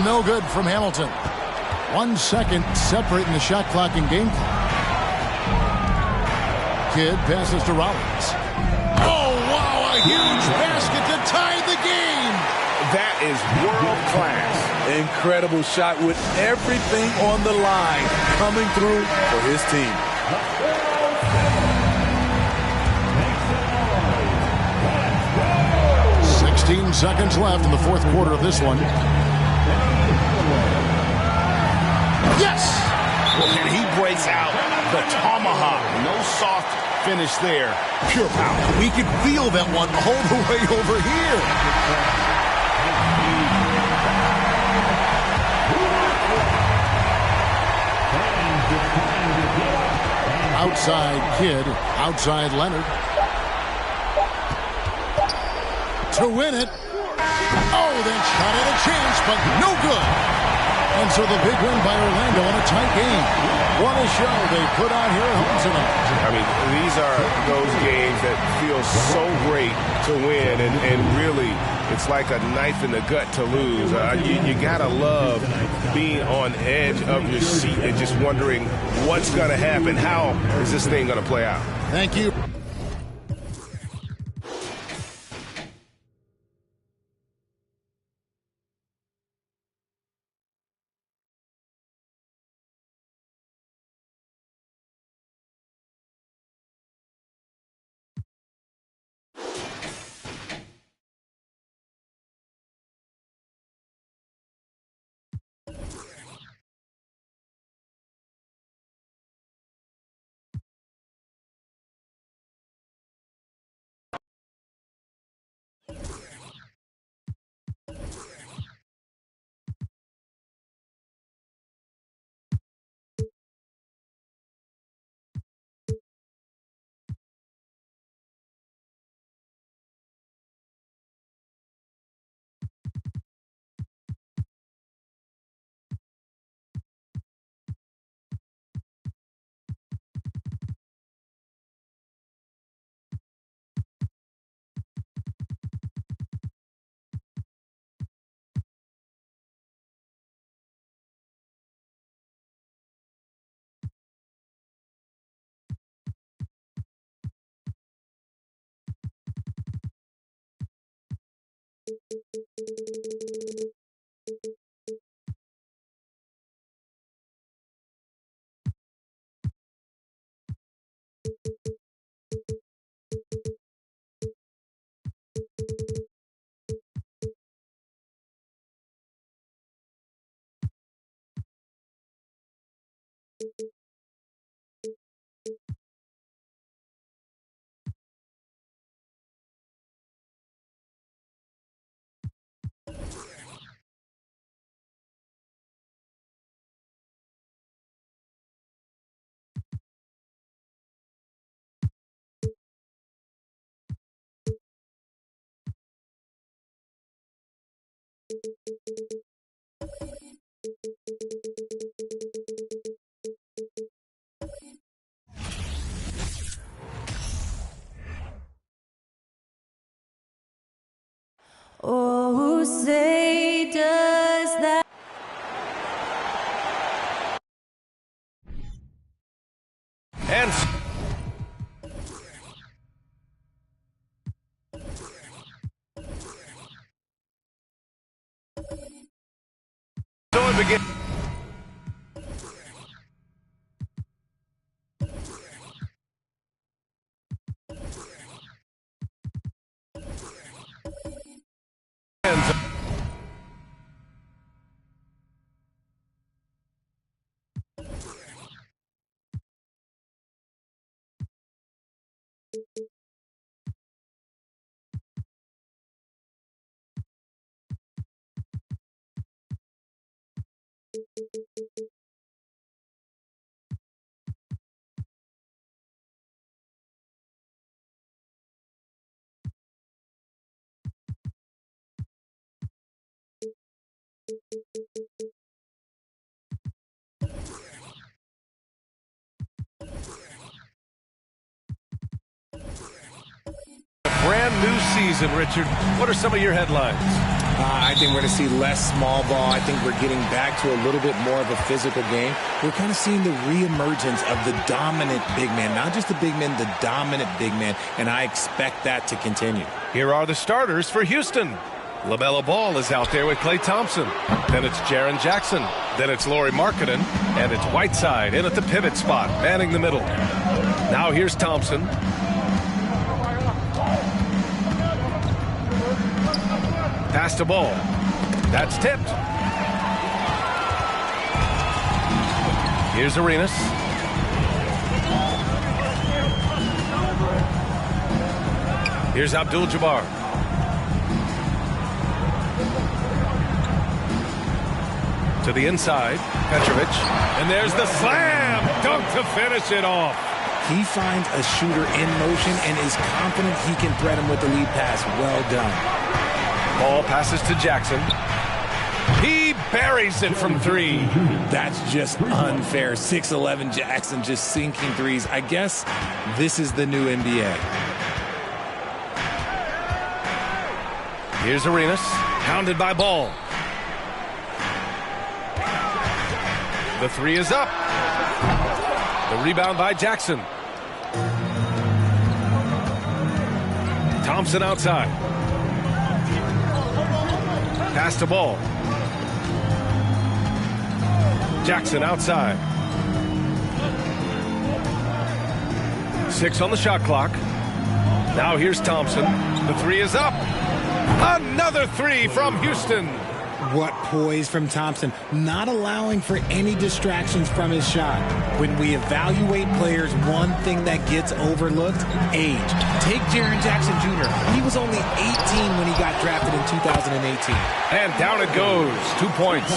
No good from Hamilton. 1 second separating the shot clock and game clock. Kidd passes to Rollins. Oh, wow, a huge basket to tie the game. That is world class. Incredible shot with everything on the line coming through for his team. 16 seconds left in the fourth quarter of this one. Yes! And he breaks out the tomahawk. No soft finish there. Pure power. We could feel that one all the way over here. Outside Kidd, outside Leonard. To win it. Oh, then shot at a chance, but no good. And so the big win by Orlando in a tight game. What a show they put out here at home tonight. I mean, these are those games that feel so great to win, and really, it's like a knife in the gut to lose. You got to love being on edge of your seat and just wondering what's going to happen. How is this thing going to play out? Thank you. Oh, who say does that? And so it begins. Brand new season, Richard. What are some of your headlines? I think we're going to see less small ball. I think we're getting back to a little bit more of a physical game. We're kind of seeing the reemergence of the dominant big man, not just the big man, the dominant big man, and I expect that to continue. Here are the starters for Houston. LaMelo Ball is out there with Klay Thompson. Then it's Jaren Jackson. Then it's Lauri Markkanen. And it's Whiteside in at the pivot spot, manning the middle. Now here's Thompson. Pass to Ball. That's tipped. Here's Arenas. Here's Abdul-Jabbar. To the inside, Petrovic. And there's the slam dunk to finish it off. He finds a shooter in motion and is confident he can thread him with the lead pass. Well done. Ball passes to Jackson. He buries it from 3. That's just unfair. 6'11" Jackson just sinking threes. I guess this is the new NBA. Here's Arenas, hounded by Ball. The 3 is up. The rebound by Jackson. Thompson outside. Pass to Ball. Jackson outside. 6 on the shot clock. Now here's Thompson. The 3 is up. Another 3 from Houston. What poise from Thompson, not allowing for any distractions from his shot. When we evaluate players, one thing that gets overlooked, age. Take Jaren Jackson Jr. He was only 18 when he got drafted in 2018. And down it goes. 2 points.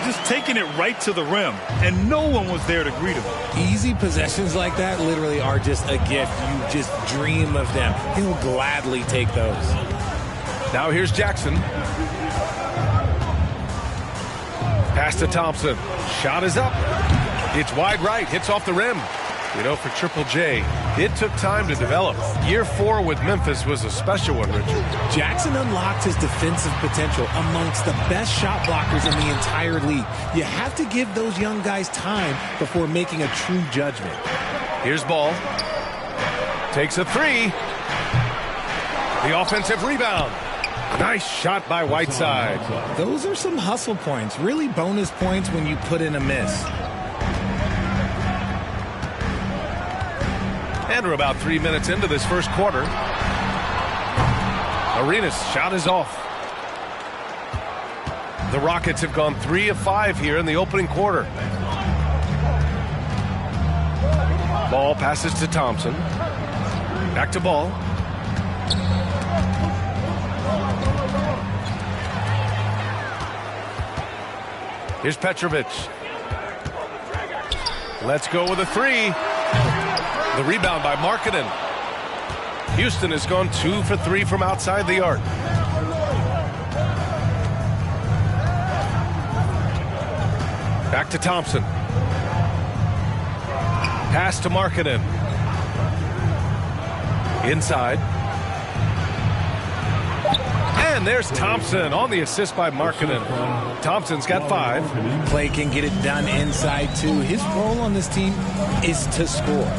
Just taking it right to the rim, and no one was there to greet him. Easy possessions like that literally are just a gift. You just dream of them. He'll gladly take those. Now here's Jackson. Pass to Thompson. Shot is up. It's wide right. Hits off the rim. You know, for Triple J, it took time to develop. Year 4 with Memphis was a special one, Richard. Jackson unlocked his defensive potential amongst the best shot blockers in the entire league. You have to give those young guys time before making a true judgment. Here's Ball. Takes a 3. The offensive rebound. Nice shot by Whiteside. Those are some hustle points. Really bonus points when you put in a miss. And we're about 3 minutes into this first quarter. Arenas' shot is off. The Rockets have gone 3 of 5 here in the opening quarter. Ball passes to Thompson. Back to Ball. Here's Petrovic. Let's go with a 3. The rebound by Markkanen. Houston has gone 2 for 3 from outside the arc. Back to Thompson. Pass to Markkanen. Inside. And there's Thompson on the assist by Markkanen. Thompson's got 5. Clay can get it done inside, too. His role on this team is to score.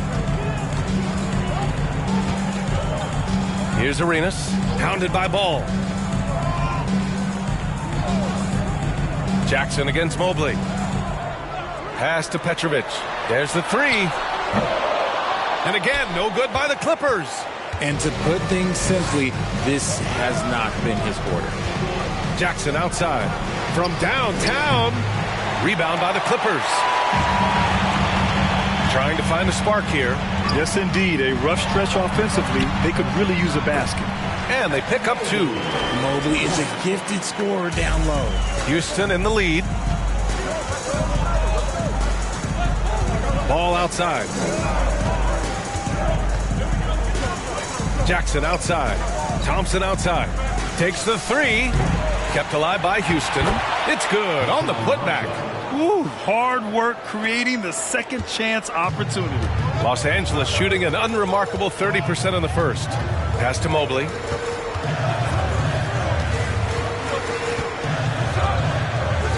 Here's Arenas, hounded by Ball. Jackson against Mobley. Pass to Petrovic. There's the 3. And again, no good by the Clippers. And to put things simply, this has not been his quarter. Jackson outside. From downtown. Rebound by the Clippers. Trying to find a spark here. Yes, indeed. A rough stretch offensively. They could really use a basket. And they pick up 2. Mobley is a gifted scorer down low. Houston in the lead. Ball outside. Jackson outside. Thompson outside. Takes the 3. Kept alive by Houston. It's good on the putback. Woo, hard work creating the second chance opportunity. Los Angeles shooting an unremarkable 30% in the first. Pass to Mobley.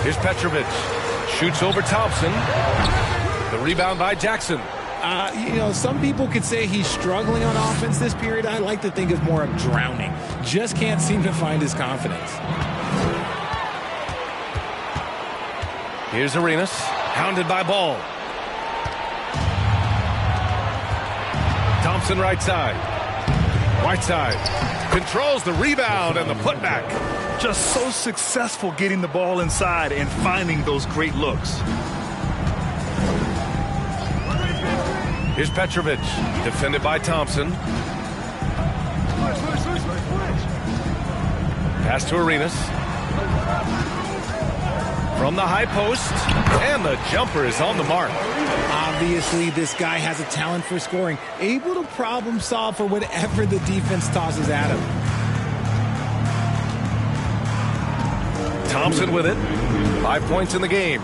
Here's Petrovic. Shoots over Thompson. The rebound by Jackson. Some people could say he's struggling on offense this period. I like to think of more of drowning. Just can't seem to find his confidence. Here's Arenas, hounded by Ball. Thompson right side. Whiteside controls the rebound and the putback. Just so successful getting the ball inside and finding those great looks. Here's Petrovic, defended by Thompson. Pass to Arenas. From the high post, and the jumper is on the mark. On Obviously, this guy has a talent for scoring, able to problem solve for whatever the defense tosses at him. Thompson with it. 5 points in the game.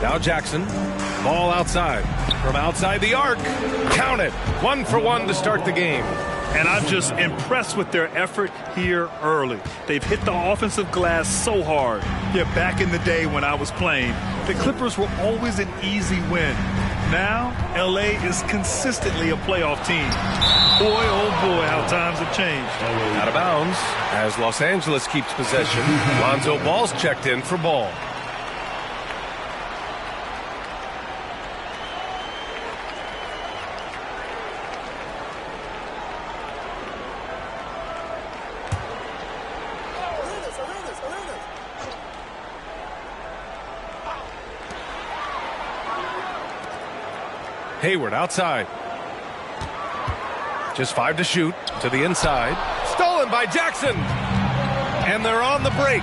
Now Jackson. Ball outside. From outside the arc. Count it. 1 for 1 to start the game. And I'm just impressed with their effort here early. They've hit the offensive glass so hard. Yeah, back in the day when I was playing, the Clippers were always an easy win. Now, L.A. is consistently a playoff team. Boy, oh boy, how times have changed. Out of bounds as Los Angeles keeps possession. Lonzo Ball's checked in for Ball. Hayward outside. Just 5 to shoot. To the inside. Stolen by Jackson. And they're on the break.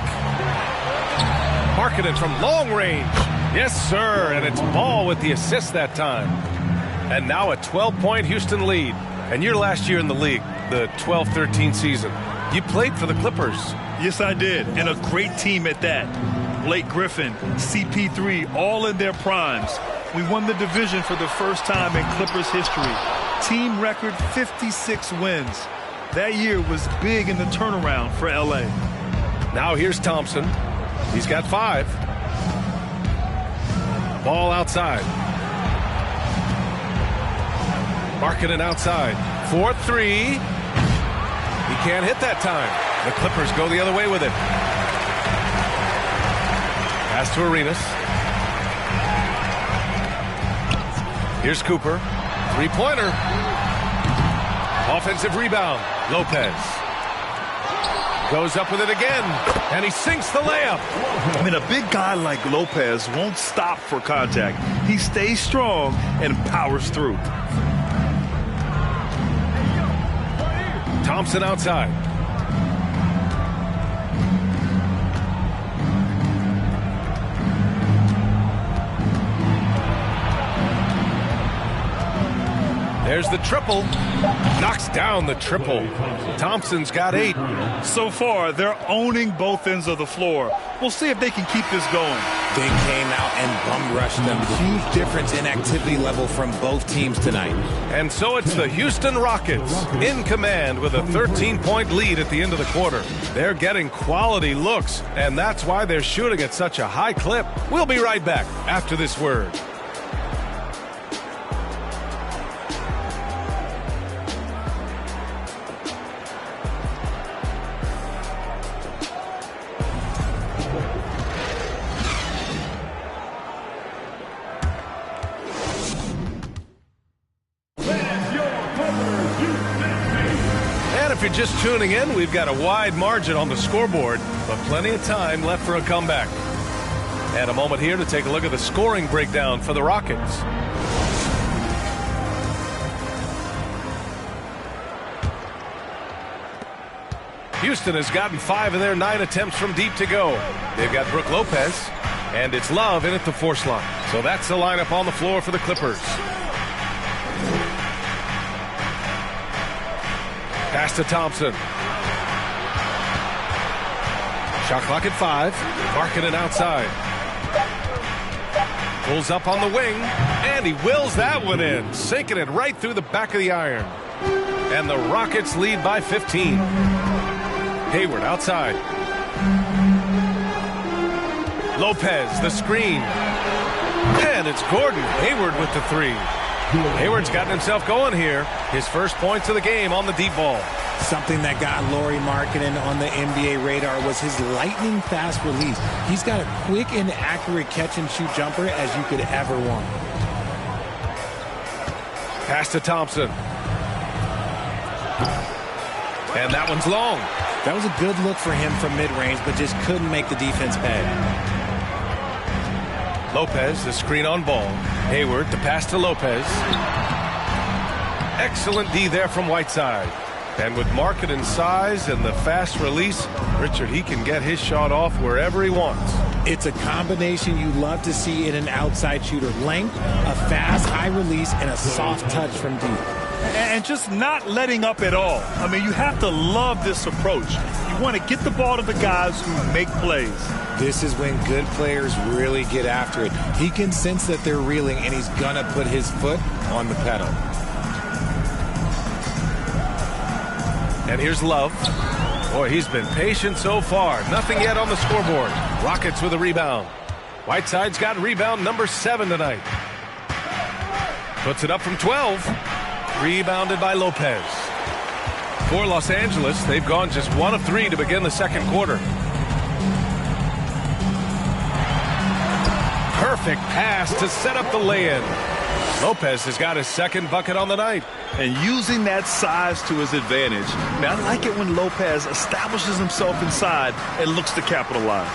Marketed from long range. Yes, sir. And it's Ball with the assist that time. And now a 12-point Houston lead. And your last year in the league, the 12-13 season, you played for the Clippers. Yes, I did. And a great team at that. Blake Griffin, CP3, all in their primes. We won the division for the first time in Clippers history. Team record 56 wins. That year was big in the turnaround for L.A. Now here's Thompson. He's got 5. Ball outside. Marketing outside. 4-3. He can't hit that time. The Clippers go the other way with it. Pass to Arenas. Here's Cooper. 3-pointer. Offensive rebound. Lopez. Goes up with it again. And he sinks the layup. I mean, a big guy like Lopez won't stop for contact. He stays strong and powers through. Thompson outside. There's the triple. Knocks down the triple. Thompson's got 8. So far, they're owning both ends of the floor. We'll see if they can keep this going. They came out and bum rushed them. Huge difference in activity level from both teams tonight. And so it's the Houston Rockets in command with a 13-point lead at the end of the quarter. They're getting quality looks, and that's why they're shooting at such a high clip. We'll be right back after this word. If you're just tuning in, we've got a wide margin on the scoreboard, but plenty of time left for a comeback. And a moment here to take a look at the scoring breakdown for the Rockets. Houston has gotten 5 of their 9 attempts from deep to go. They've got Brook Lopez, and it's Love in at the force line. So that's the lineup on the floor for the Clippers. Pass to Thompson. Shot clock at 5. Marketing outside. Pulls up on the wing, and he wills that one in, sinking it right through the back of the iron. And the Rockets lead by 15. Hayward outside. Lopez, the screen. And it's Gordon Hayward with the 3. Hayward's gotten himself going here. His first points of the game on the deep ball. Something that got Lauri Markkanen on the NBA radar was his lightning fast release. He's got a quick and accurate catch and shoot jumper as you could ever want. Pass to Thompson. And that one's long. That was a good look for him from mid-range, but just couldn't make the defense pay. Lopez, the screen on Ball. Hayward, the pass to Lopez. Excellent D there from Whiteside. And with Markkanen's size and the fast release, Richard, he can get his shot off wherever he wants. It's a combination you love to see in an outside shooter. Length, a fast, high release, and a soft touch from deep. And just not letting up at all. I mean, you have to love this approach. You want to get the ball to the guys who make plays. This is when good players really get after it. He can sense that they're reeling, and he's going to put his foot on the pedal. And here's Love. Boy, he's been patient so far. Nothing yet on the scoreboard. Rockets with a rebound. Whiteside's got rebound number 7 tonight. Puts it up from 12. Rebounded by Lopez. For Los Angeles, they've gone just 1 of 3 to begin the second quarter. Perfect pass to set up the lay-in. Lopez has got his second bucket on the night. And using that size to his advantage. Now, I like it when Lopez establishes himself inside and looks to capitalize.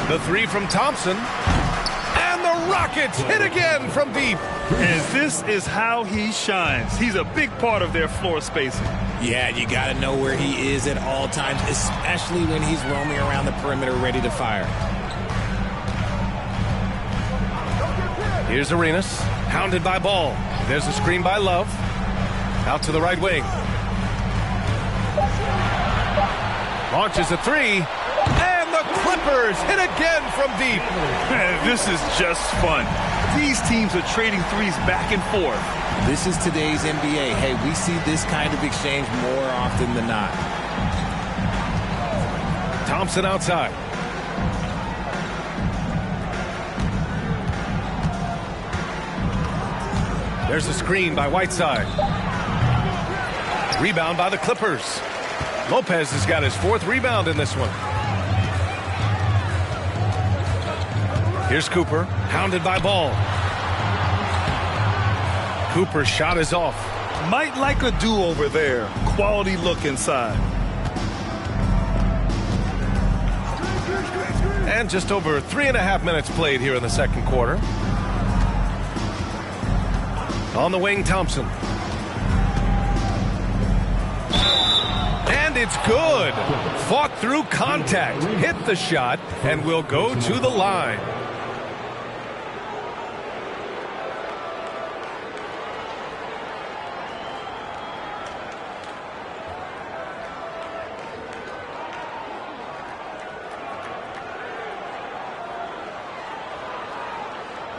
The 3 from Thompson. And the Rockets hit again from deep. And this is how he shines. He's a big part of their floor spacing. Yeah, you got to know where he is at all times, especially when he's roaming around the perimeter ready to fire. Here's Arenas, hounded by Ball. There's a screen by Love. Out to the right wing. Launches a 3. And the Clippers hit again from deep. This is just fun. These teams are trading threes back and forth. This is today's NBA. Hey, we see this kind of exchange more often than not. Thompson outside. There's a screen by Whiteside. Rebound by the Clippers. Lopez has got his 4th rebound in this one. Here's Cooper, hounded by Ball. Cooper's shot is off. Might like a do-over there. Quality look inside. And just over 3.5 minutes played here in the second quarter. On the wing, Thompson. And it's good. Fought through contact, hit the shot, and will go to the line.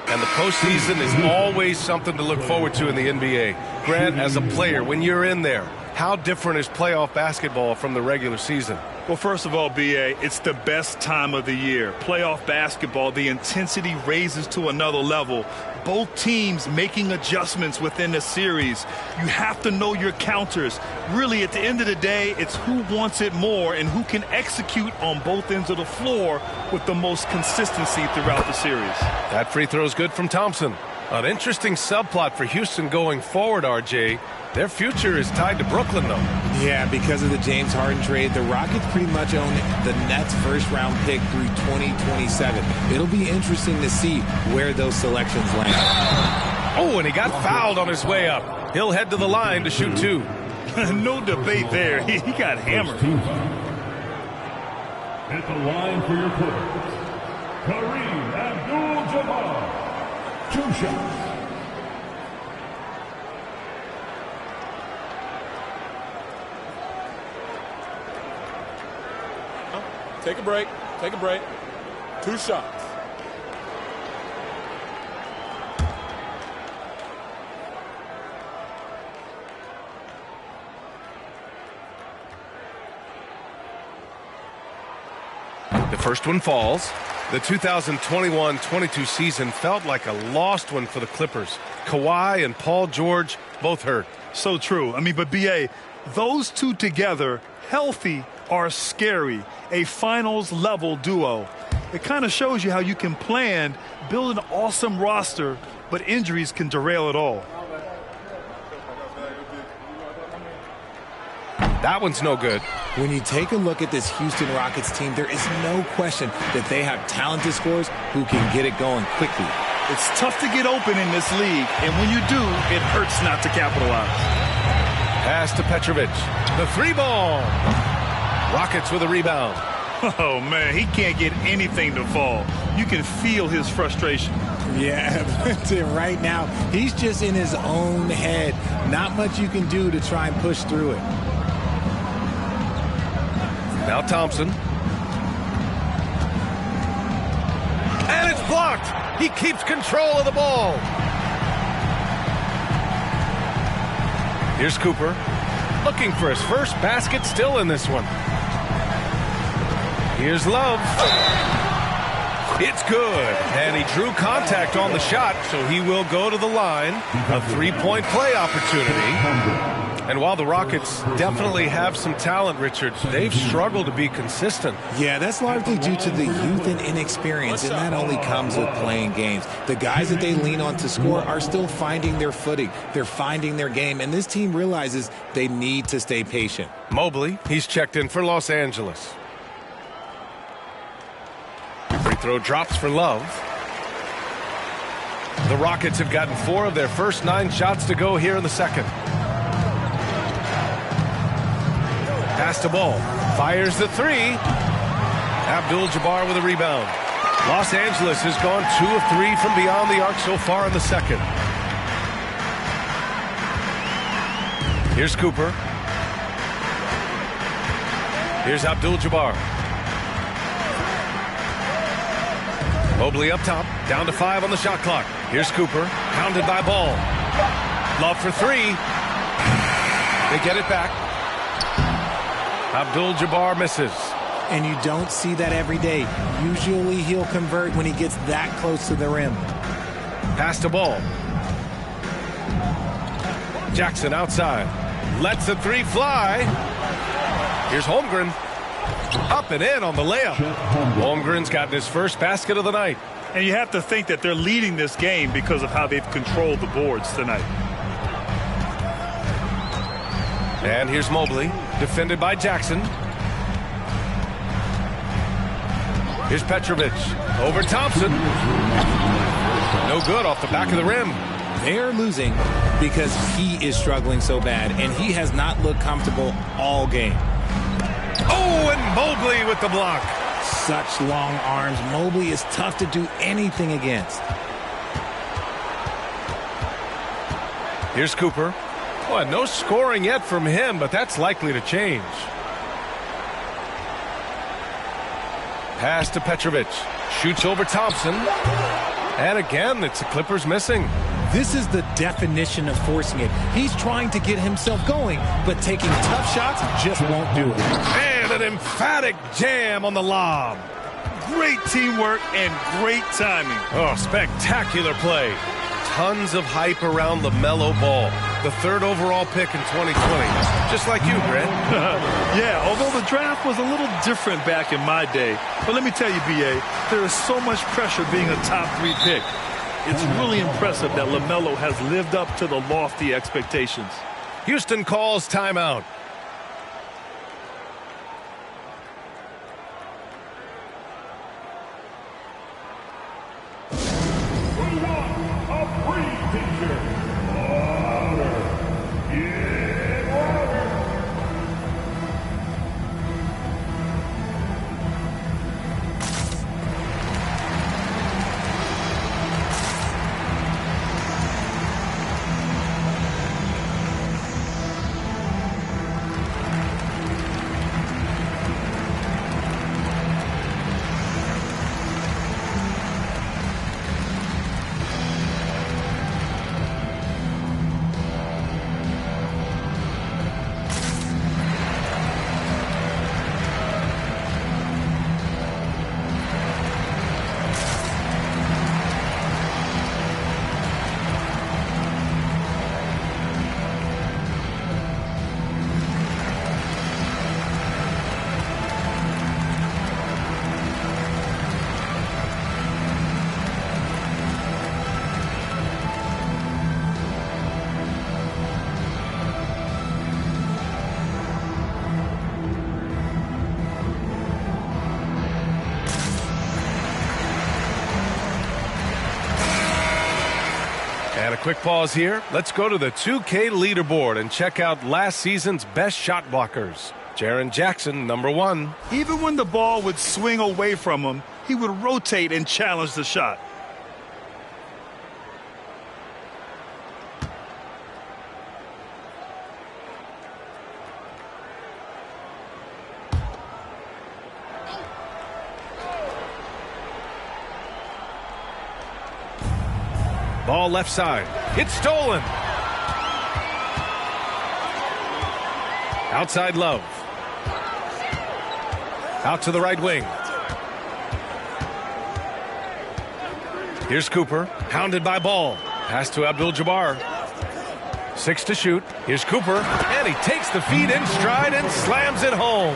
And the postseason is always something to look forward to in the NBA. Grant, as a player, when you're in there, how different is playoff basketball from the regular season? Well, first of all, B.A., it's the best time of the year. Playoff basketball, the intensity raises to another level. Both teams making adjustments within the series. You have to know your counters. Really, at the end of the day, it's who wants it more and who can execute on both ends of the floor with the most consistency throughout the series. That free throw is good from Thompson. An interesting subplot for Houston going forward, RJ. Their future is tied to Brooklyn, though. Yeah, because of the James Harden trade, the Rockets pretty much own the Nets' first-round pick through 2027. It'll be interesting to see where those selections land. Oh, and he got fouled on his way up. He'll head to the line to shoot 2. No debate there. He got hammered. At the line for your Clippers, Kareem Abdul-Jabbar. 2 shots. Take a break. Take a break. 2 shots. The first one falls. The 2021-22 season felt like a lost one for the Clippers. Kawhi and Paul George both hurt. So true. I mean, but B.A., those two together, healthy, are scary. A finals-level duo. It kind of shows you how you can plan, build an awesome roster, but injuries can derail it all. That one's no good. When you take a look at this Houston Rockets team, there is no question that they have talented scorers who can get it going quickly. It's tough to get open in this league, and when you do, it hurts not to capitalize. Pass to Petrovic. The 3 ball. Rockets with a rebound. Oh, man, he can't get anything to fall. You can feel his frustration. Yeah, right now, he's just in his own head. Not much you can do to try and push through it. Now Thompson. And it's blocked. He keeps control of the ball. Here's Cooper. Looking for his first basket still in this one. Here's Love. It's good. And he drew contact on the shot, so he will go to the line. A three-point play opportunity. And while the Rockets definitely have some talent, Richard, they've struggled to be consistent. Yeah, that's largely due to the youth and inexperience, and that only comes with playing games. The guys that they lean on to score are still finding their footing. They're finding their game, and this team realizes they need to stay patient. Mobley, he's checked in for Los Angeles. Free throw drops for Love. The Rockets have gotten 4 of their first 9 shots to go here in the second. Pass the ball. Fires the 3. Abdul-Jabbar with a rebound. Los Angeles has gone 2 of 3 from beyond the arc so far in the second. Here's Cooper. Here's Abdul-Jabbar. Mobley up top. Down to 5 on the shot clock. Here's Cooper. Pounded by Ball. Love for 3. They get it back. Abdul-Jabbar misses. And you don't see that every day. Usually he'll convert when he gets that close to the rim. Pass the ball. Jackson outside. Lets the 3 fly. Here's Holmgren. Up and in on the layup. Holmgren's gotten his first basket of the night. And you have to think that they're leading this game because of how they've controlled the boards tonight. And here's Mobley, defended by Jackson. Here's Petrovic, over Thompson. No good off the back of the rim. They're losing because he is struggling so bad, and he has not looked comfortable all game. Oh, and Mobley with the block. Such long arms. Mobley is tough to do anything against. Here's Cooper. Well, no scoring yet from him, but that's likely to change. Pass to Petrovic. Shoots over Thompson. And again, it's the Clippers missing. This is the definition of forcing it. He's trying to get himself going, but taking tough shots just won't do it. And an emphatic jam on the lob. Great teamwork and great timing. Oh, spectacular play. Tons of hype around LaMelo Ball, the 3rd overall pick in 2020. Just like you, Grant. Yeah, although the draft was a little different back in my day. But let me tell you, B.A., there is so much pressure being a top 3 pick. It's really impressive that LaMelo has lived up to the lofty expectations. Houston calls timeout. And a quick pause here. Let's go to the 2K leaderboard and check out last season's best shot blockers. Jaren Jackson, number 1. Even when the ball would swing away from him, he would rotate and challenge the shot. Ball left side. It's stolen. Outside Love. Out to the right wing. Here's Cooper. Hounded by Ball. Pass to Abdul-Jabbar. 6 to shoot. Here's Cooper. And he takes the feed in stride and slams it home.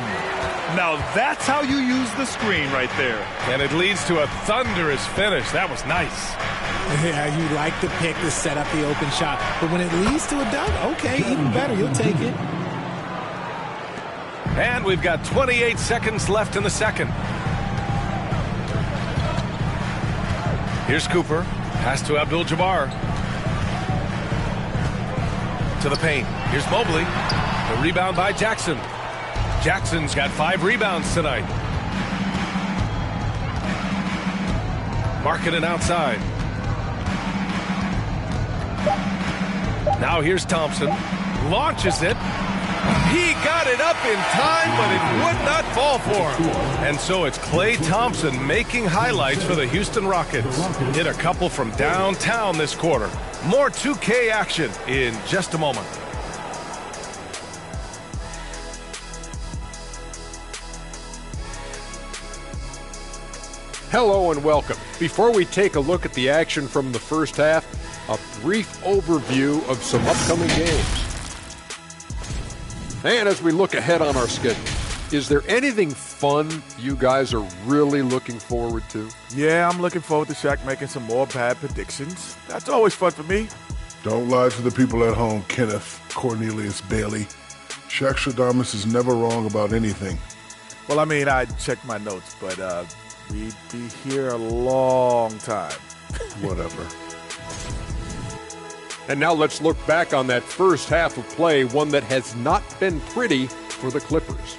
Now that's how you use the screen right there. And it leads to a thunderous finish. That was nice. Yeah, you like the pick to set up the open shot. But when it leads to a dunk, okay, even better. You'll take it. And we've got 28 seconds left in the second. Here's Cooper. Pass to Abdul-Jabbar. To the paint. Here's Mobley. The rebound by Jackson. Jackson's got 5 rebounds tonight. Marking it outside. Now here's Thompson. Launches it. He got it up in time, but it would not fall for him. And so it's Klay Thompson making highlights for the Houston Rockets. Hit a couple from downtown this quarter. More 2K action in just a moment. Hello and welcome. Before we take a look at the action from the first half, a brief overview of some upcoming games. And as we look ahead on our schedule, is there anything fun you guys are really looking forward to? Yeah, I'm looking forward to Shaq making some more bad predictions. That's always fun for me. Don't lie to the people at home, Kenneth Cornelius Bailey. Shaq Stradamus is never wrong about anything. Well, I mean, I checked my notes, but we'd be here a long time. Whatever. And now let's look back on that first half of play, one that has not been pretty for the Clippers.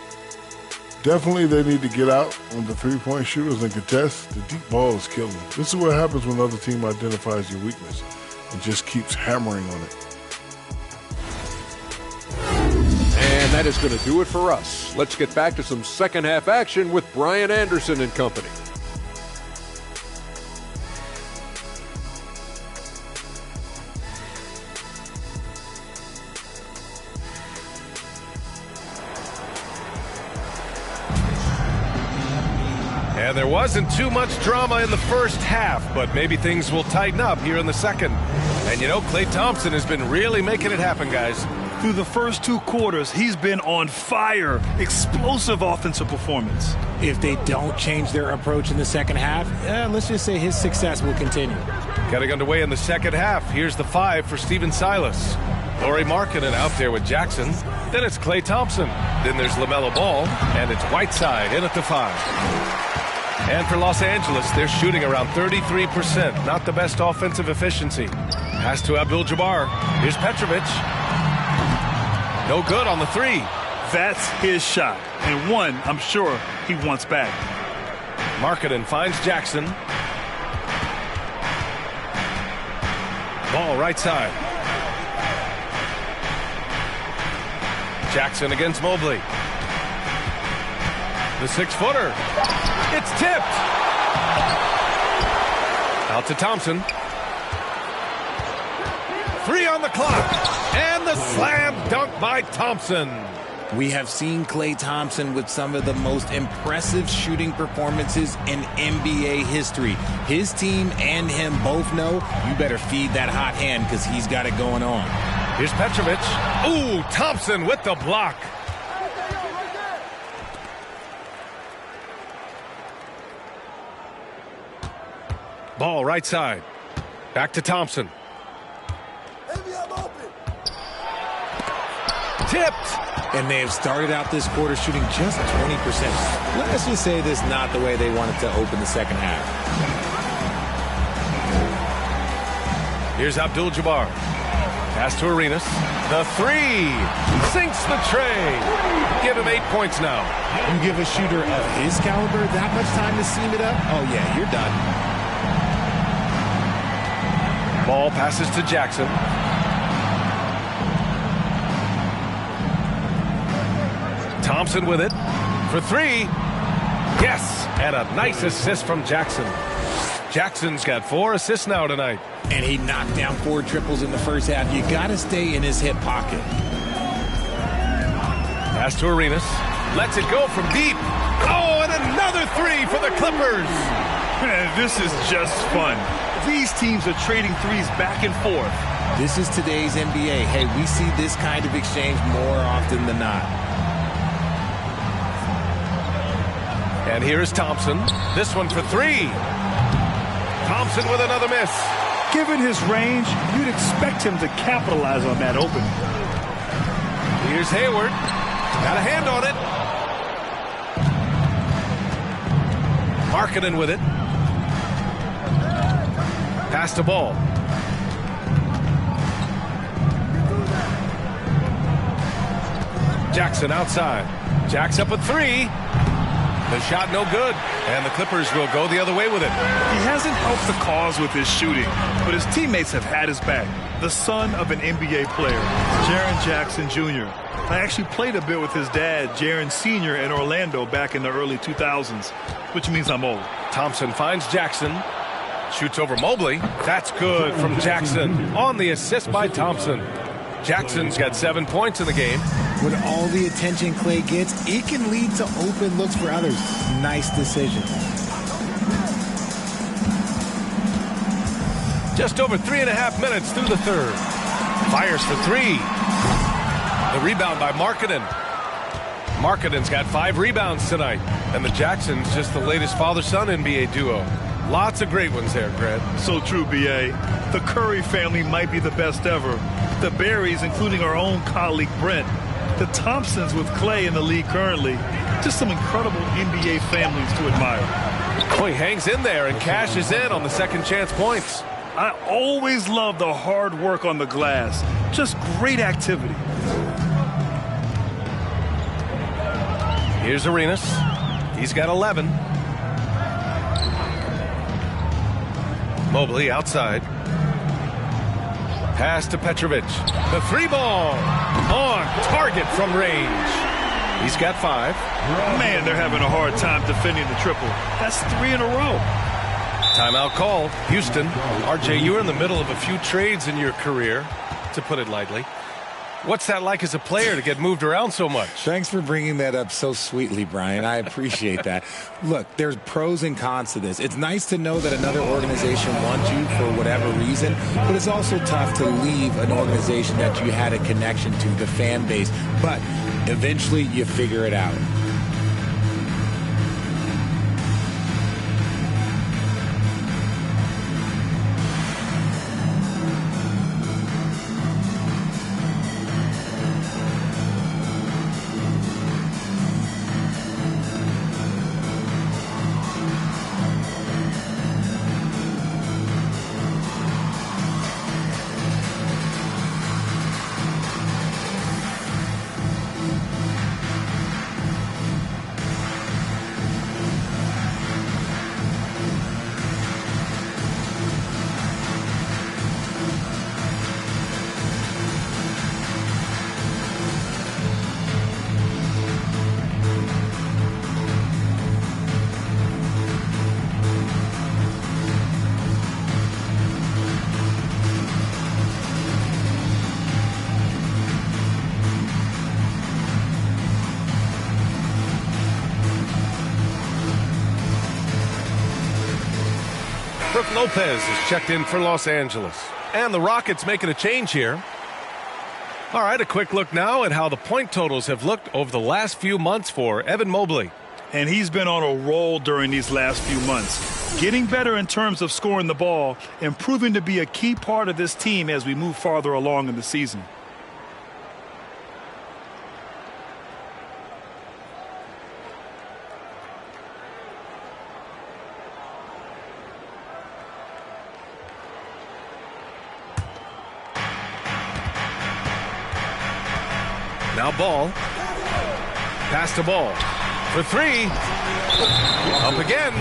Definitely they need to get out on the three-point shooters and contest. The deep ball is killing them. This is what happens when the other team identifies your weakness and just keeps hammering on it. And that is going to do it for us. Let's get back to some second half action with Brian Anderson and company. And there wasn't too much drama in the first half, but maybe things will tighten up here in the second. And you know, Klay Thompson has been really making it happen, guys. Through the first 2 quarters, he's been on fire. Explosive offensive performance. If they don't change their approach in the second half, let's just say his success will continue. Getting underway in the second half. Here's the 5 for Stephen Silas. Lauri Markkanen out there with Jackson. Then it's Klay Thompson. Then there's LaMelo Ball. And it's Whiteside in at the 5. And for Los Angeles, they're shooting around 33%. Not the best offensive efficiency. Pass to Abdul-Jabbar. Here's Petrovic. No good on the 3. That's his shot. And one, I'm sure, he wants back. Markkanen finds Jackson. Ball right side. Jackson against Mobley. The 6-footer. It's tipped. Out to Thompson. 3 on the clock. And the slam dunk by Thompson. We have seen Klay Thompson with some of the most impressive shooting performances in NBA history. His team and him both know you better feed that hot hand because he's got it going on. Here's Petrovic. Ooh, Thompson with the block. Ball right side. Back to Thompson. Tipped. And they have started out this quarter shooting just 20%. Let's just say this is not the way they wanted to open the second half. Here's Abdul-Jabbar. Pass to Arenas. The three. Sinks the tray. Give him 8 points now. You give a shooter of his caliber that much time to seam it up? Oh, yeah, you're done. Ball passes to Jackson. Thompson with it. For three. Yes. And a nice assist from Jackson. Jackson's got 4 assists now tonight. And he knocked down 4 triples in the first half. You got to stay in his hip pocket. Pass to Arenas. Lets it go from deep. Oh, and another three for the Clippers. Man, this is just fun. These teams are trading threes back and forth. This is today's NBA. Hey, we see this kind of exchange more often than not. And here is Thompson. This one for three. Thompson with another miss. Given his range, you'd expect him to capitalize on that opening. Here's Hayward. Got a hand on it. Markkanen with it. Pass the ball. Jackson outside. Jack's up a three. The shot no good, and the Clippers will go the other way with it. He hasn't helped the cause with his shooting, but his teammates have had his back. The son of an NBA player, Jaren Jackson Jr. I actually played a bit with his dad, Jaren Sr. in Orlando back in the early 2000s, which means I'm old. Thompson finds Jackson. Shoots over Mobley. That's good from Jackson on the assist by Thompson. Jackson's got 7 points in the game. With all the attention Clay gets, it can lead to open looks for others. Nice decision. Just over 3.5 minutes through the third. Fires for three. The rebound by Markkanen. Markkanen's got 5 rebounds tonight. And the Jacksons just the latest father-son NBA duo. Lots of great ones there, Greg. So true, B.A. The Curry family might be the best ever. The Berries, including our own colleague Brent. The Thompsons with Clay in the league currently. Just some incredible NBA families to admire. Oh, he hangs in there and cashes in on the second chance points. I always love the hard work on the glass. Just great activity. Here's Arenas. He's got 11. Mobley outside. Pass to Petrovic. The three ball on target from range. He's got 5. Man, they're having a hard time defending the triple. That's 3 in a row. Timeout called. Houston. RJ, you were in the middle of a few trades in your career, to put it lightly. What's that like as a player to get moved around so much? Thanks for bringing that up so sweetly, Brian. I appreciate that. Look, there's pros and cons to this. It's nice to know that another organization wants you for whatever reason, but it's also tough to leave an organization that you had a connection to, the fan base. But eventually you figure it out. Brook Lopez is checked in for Los Angeles. And the Rockets making a change here. All right, a quick look now at how the point totals have looked over the last few months for Evan Mobley. And he's been on a roll during these last few months. Getting better in terms of scoring the ball and proving to be a key part of this team as we move farther along in the season. Now Ball. Pass to Ball. For three. Up again.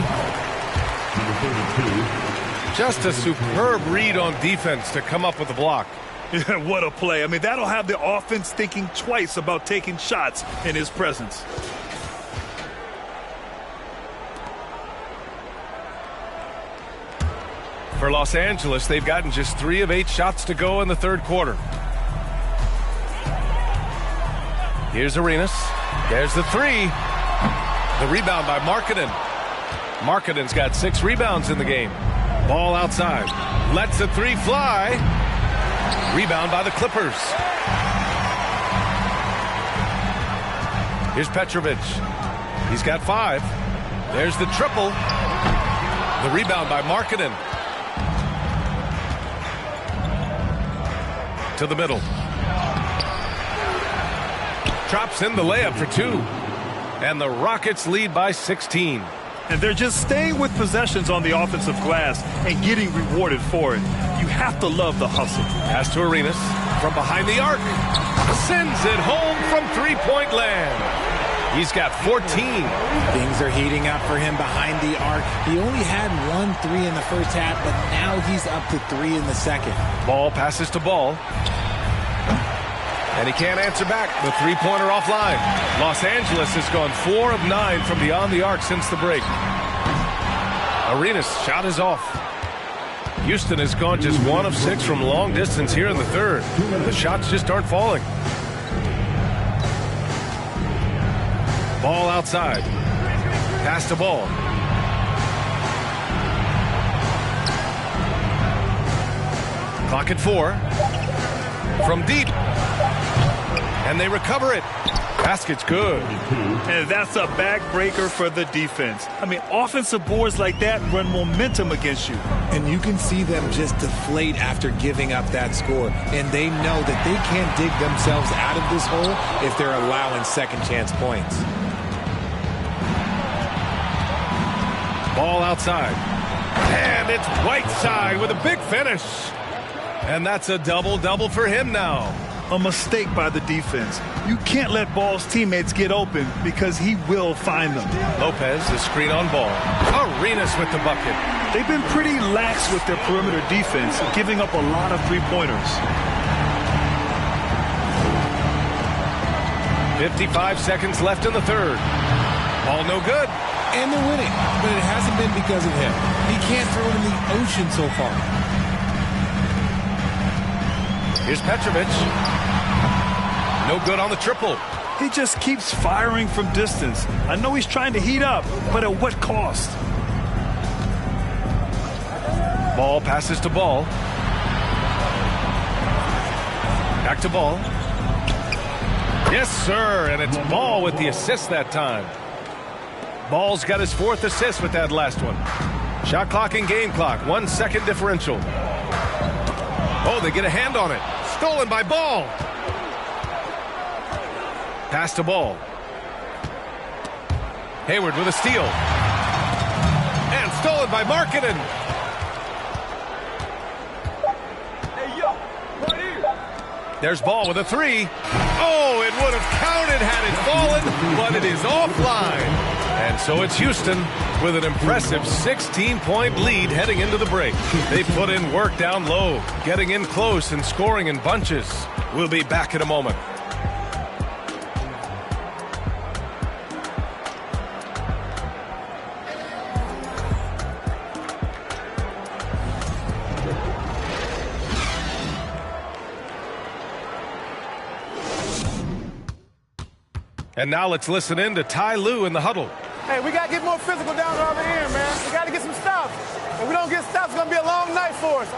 Just a superb read on defense to come up with the block. Yeah, what a play. I mean, that'll have the offense thinking twice about taking shots in his presence. For Los Angeles, they've gotten just 3 of 8 shots to go in the third quarter. Here's Arenas. There's the three. The rebound by Markkanen. Markkanen's got 6 rebounds in the game. Ball outside. Lets the three fly. Rebound by the Clippers. Here's Petrovic. He's got 5. There's the triple. The rebound by Markkanen. To the middle. Drops in the layup for 2. And the Rockets lead by 16. And they're just staying with possessions on the offensive glass and getting rewarded for it. You have to love the hustle. Pass to Arenas from behind the arc. Sends it home from three-point land. He's got 14. Things are heating up for him behind the arc. He only had 1 3 in the first half, but now he's up to 3 in the second. Ball passes to Ball. And he can't answer back. The three-pointer offline. Los Angeles has gone 4 of 9 from beyond the arc since the break. Arenas' shot is off. Houston has gone just 1 of 6 from long distance here in the third. The shots just aren't falling. Ball outside. Pass to Ball. Clock at 4. From deep. And they recover it. Basket's good. And that's a backbreaker for the defense. I mean, offensive boards like that run momentum against you. And you can see them just deflate after giving up that score. And they know that they can't dig themselves out of this hole if they're allowing second chance points. Ball outside. And it's Whiteside with a big finish. And that's a double-double for him now. A mistake by the defense. You can't let Ball's teammates get open because he will find them. Lopez, the screen on Ball. Arenas with the bucket. They've been pretty lax with their perimeter defense, giving up a lot of three-pointers. 55 seconds left in the third. Ball no good. And they're winning, but it hasn't been because of him. He can't throw it in the ocean so far. Here's Petrovic. No good on the triple. He just keeps firing from distance. I know he's trying to heat up, but at what cost? Ball passes to Ball. Back to Ball. Yes, sir, and it's Ball with the assist that time. Ball's got his 4th assist with that last one. Shot clock and game clock, 1 second differential. Oh, they get a hand on it. Stolen by Ball. Pass to Ball. Hayward with a steal. And stolen by Markkanen. Hey, yo, right here. There's Ball with a 3. Oh, it would have counted had it fallen, but it is offline. And so it's Houston with an impressive 16-point lead heading into the break. They put in work down low, getting in close and scoring in bunches. We'll be back in a moment. And now let's listen in to Ty Lue in the huddle. Hey, we got to get more physical down the other end, man. We got to get some stops. If we don't get stops, it's going to be a long night for us.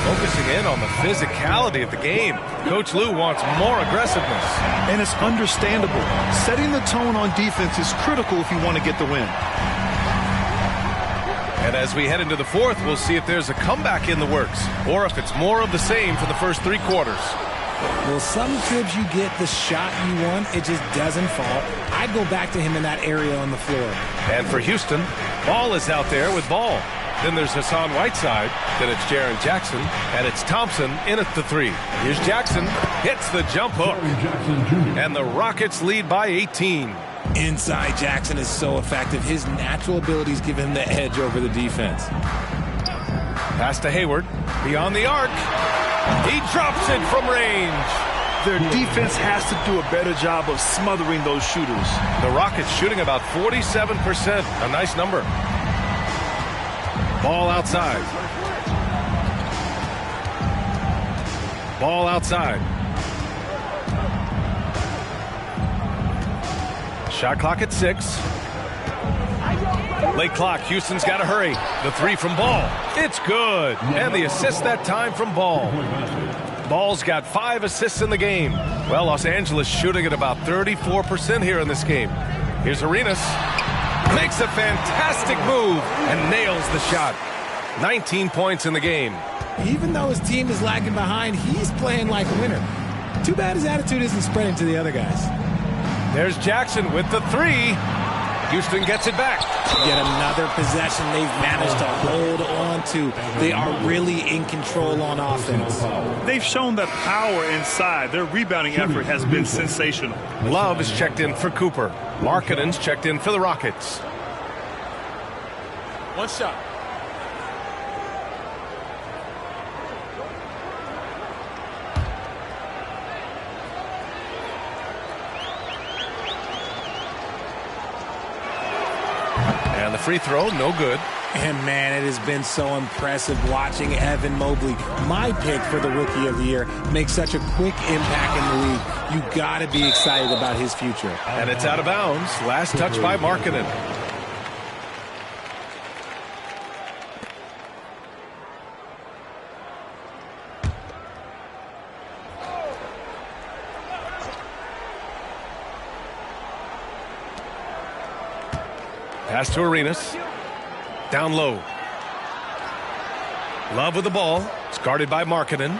Focusing in on the physicality of the game, Coach Lue wants more aggressiveness. And it's understandable. Setting the tone on defense is critical if you want to get the win. And as we head into the fourth, we'll see if there's a comeback in the works or if it's more of the same for the first 3 quarters. Well, some trips you get the shot you want, it just doesn't fall. I'd go back to him in that area on the floor. And for Houston, Ball is out there with Ball. Then there's Hassan Whiteside. Then it's Jaren Jackson. And it's Thompson in at the 3. Here's Jackson. Hits the jump hook. And the Rockets lead by 18. Inside Jackson is so effective. His natural abilities give him the edge over the defense. Pass to Hayward. Beyond the arc. He drops it from range. Their defense has to do a better job of smothering those shooters. The Rockets shooting about 47%. A nice number. Ball outside. Ball outside. Shot clock at 6. Late clock. Houston's got to hurry. The 3 from Ball. It's good. And the assist that time from Ball. Ball's got 5 assists in the game. Well, Los Angeles shooting at about 34% here in this game. Here's Arenas. Makes a fantastic move and nails the shot. 19 points in the game. Even though his team is lagging behind, he's playing like a winner. Too bad his attitude isn't spreading to the other guys. There's Jackson with the 3. Houston gets it back. Yet another possession they've managed to hold on to. They are really in control on offense. They've shown that power inside. Their rebounding effort has been sensational. Love is checked in for Cooper. Markkanen's checked in for the Rockets. One shot. And the free throw, no good. And, man, it has been so impressive watching Evan Mobley, my pick for the Rookie of the Year, make such a quick impact in the league. You got to be excited about his future. And it's out of bounds. Last touch by Markkanen. Pass to Arenas. Down low. Love with the ball. It's guarded by Markkanen.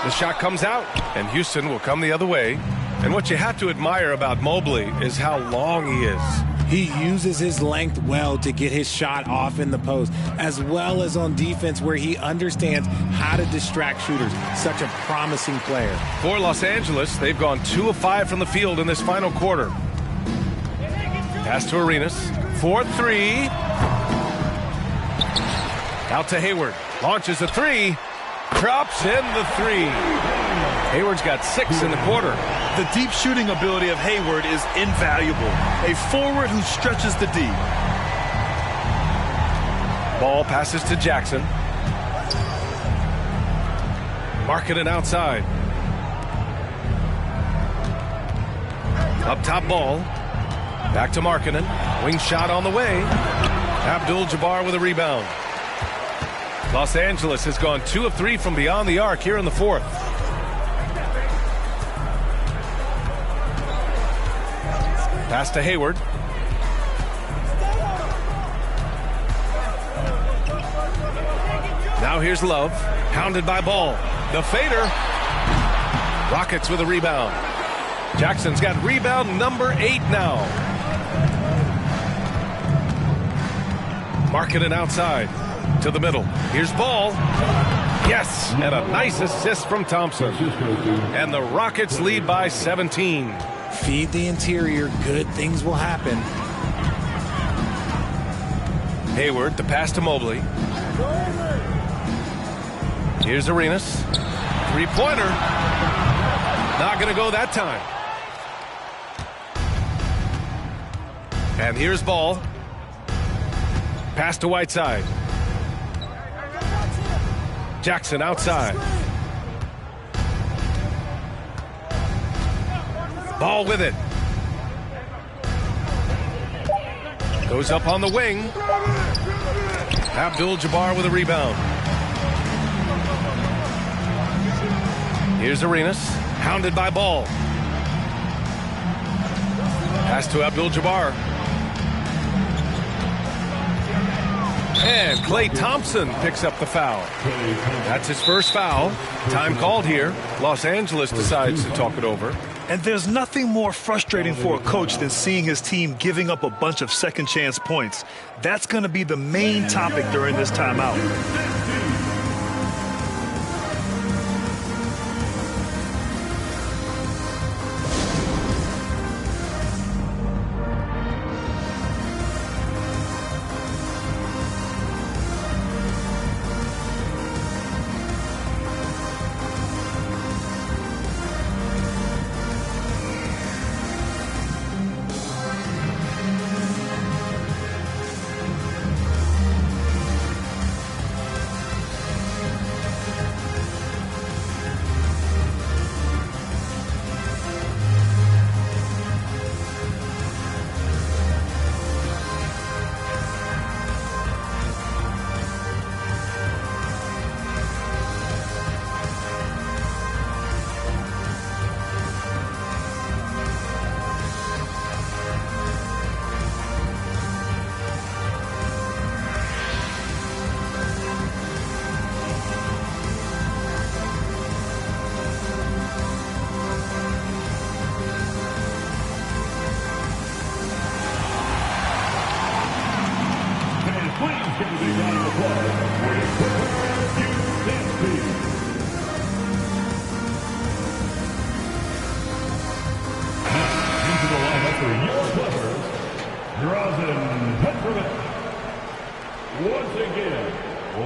The shot comes out, and Houston will come the other way. And what you have to admire about Mobley is how long he is. He uses his length well to get his shot off in the post, as well as on defense where he understands how to distract shooters. Such a promising player. For Los Angeles, they've gone 2 of 5 from the field in this final quarter. Pass to Arenas. 4-3. Out to Hayward. Launches a 3. Drops in the 3. Hayward's got 6 in the quarter. The deep shooting ability of Hayward is invaluable. A forward who stretches the D. Ball passes to Jackson. Markkanen outside. Up top ball. Back to Markkanen. Wing shot on the way. Abdul-Jabbar with a rebound. Los Angeles has gone 2 of 3 from beyond the arc here in the 4th. Pass to Hayward. Now here's Love. Hounded by Ball. The fader. Rockets with a rebound. Jackson's got rebound number 8 now. Markkanen outside to the middle. Here's Ball. Yes, and a nice assist from Thompson. And the Rockets lead by 17. Feed the interior. Good things will happen. Hayward, the pass to Mobley. Here's Arenas. Three-pointer. Not going to go that time. And here's Ball. Pass to Whiteside. Jackson outside. Ball with it. Goes up on the wing. Abdul-Jabbar with a rebound. Here's Arenas. Hounded by Ball. Pass to Abdul-Jabbar. And Klay Thompson picks up the foul. That's his first foul. Time called here. Los Angeles decides to talk it over. And there's nothing more frustrating for a coach than seeing his team giving up a bunch of second chance points. That's going to be the main topic during this timeout. Once again,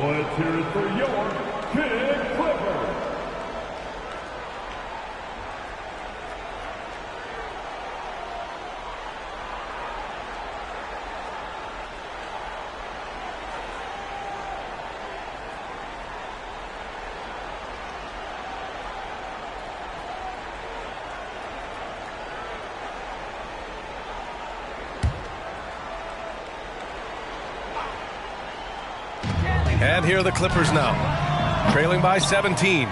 let's hear it for your Kid Clippers. And here are the Clippers now, trailing by 17.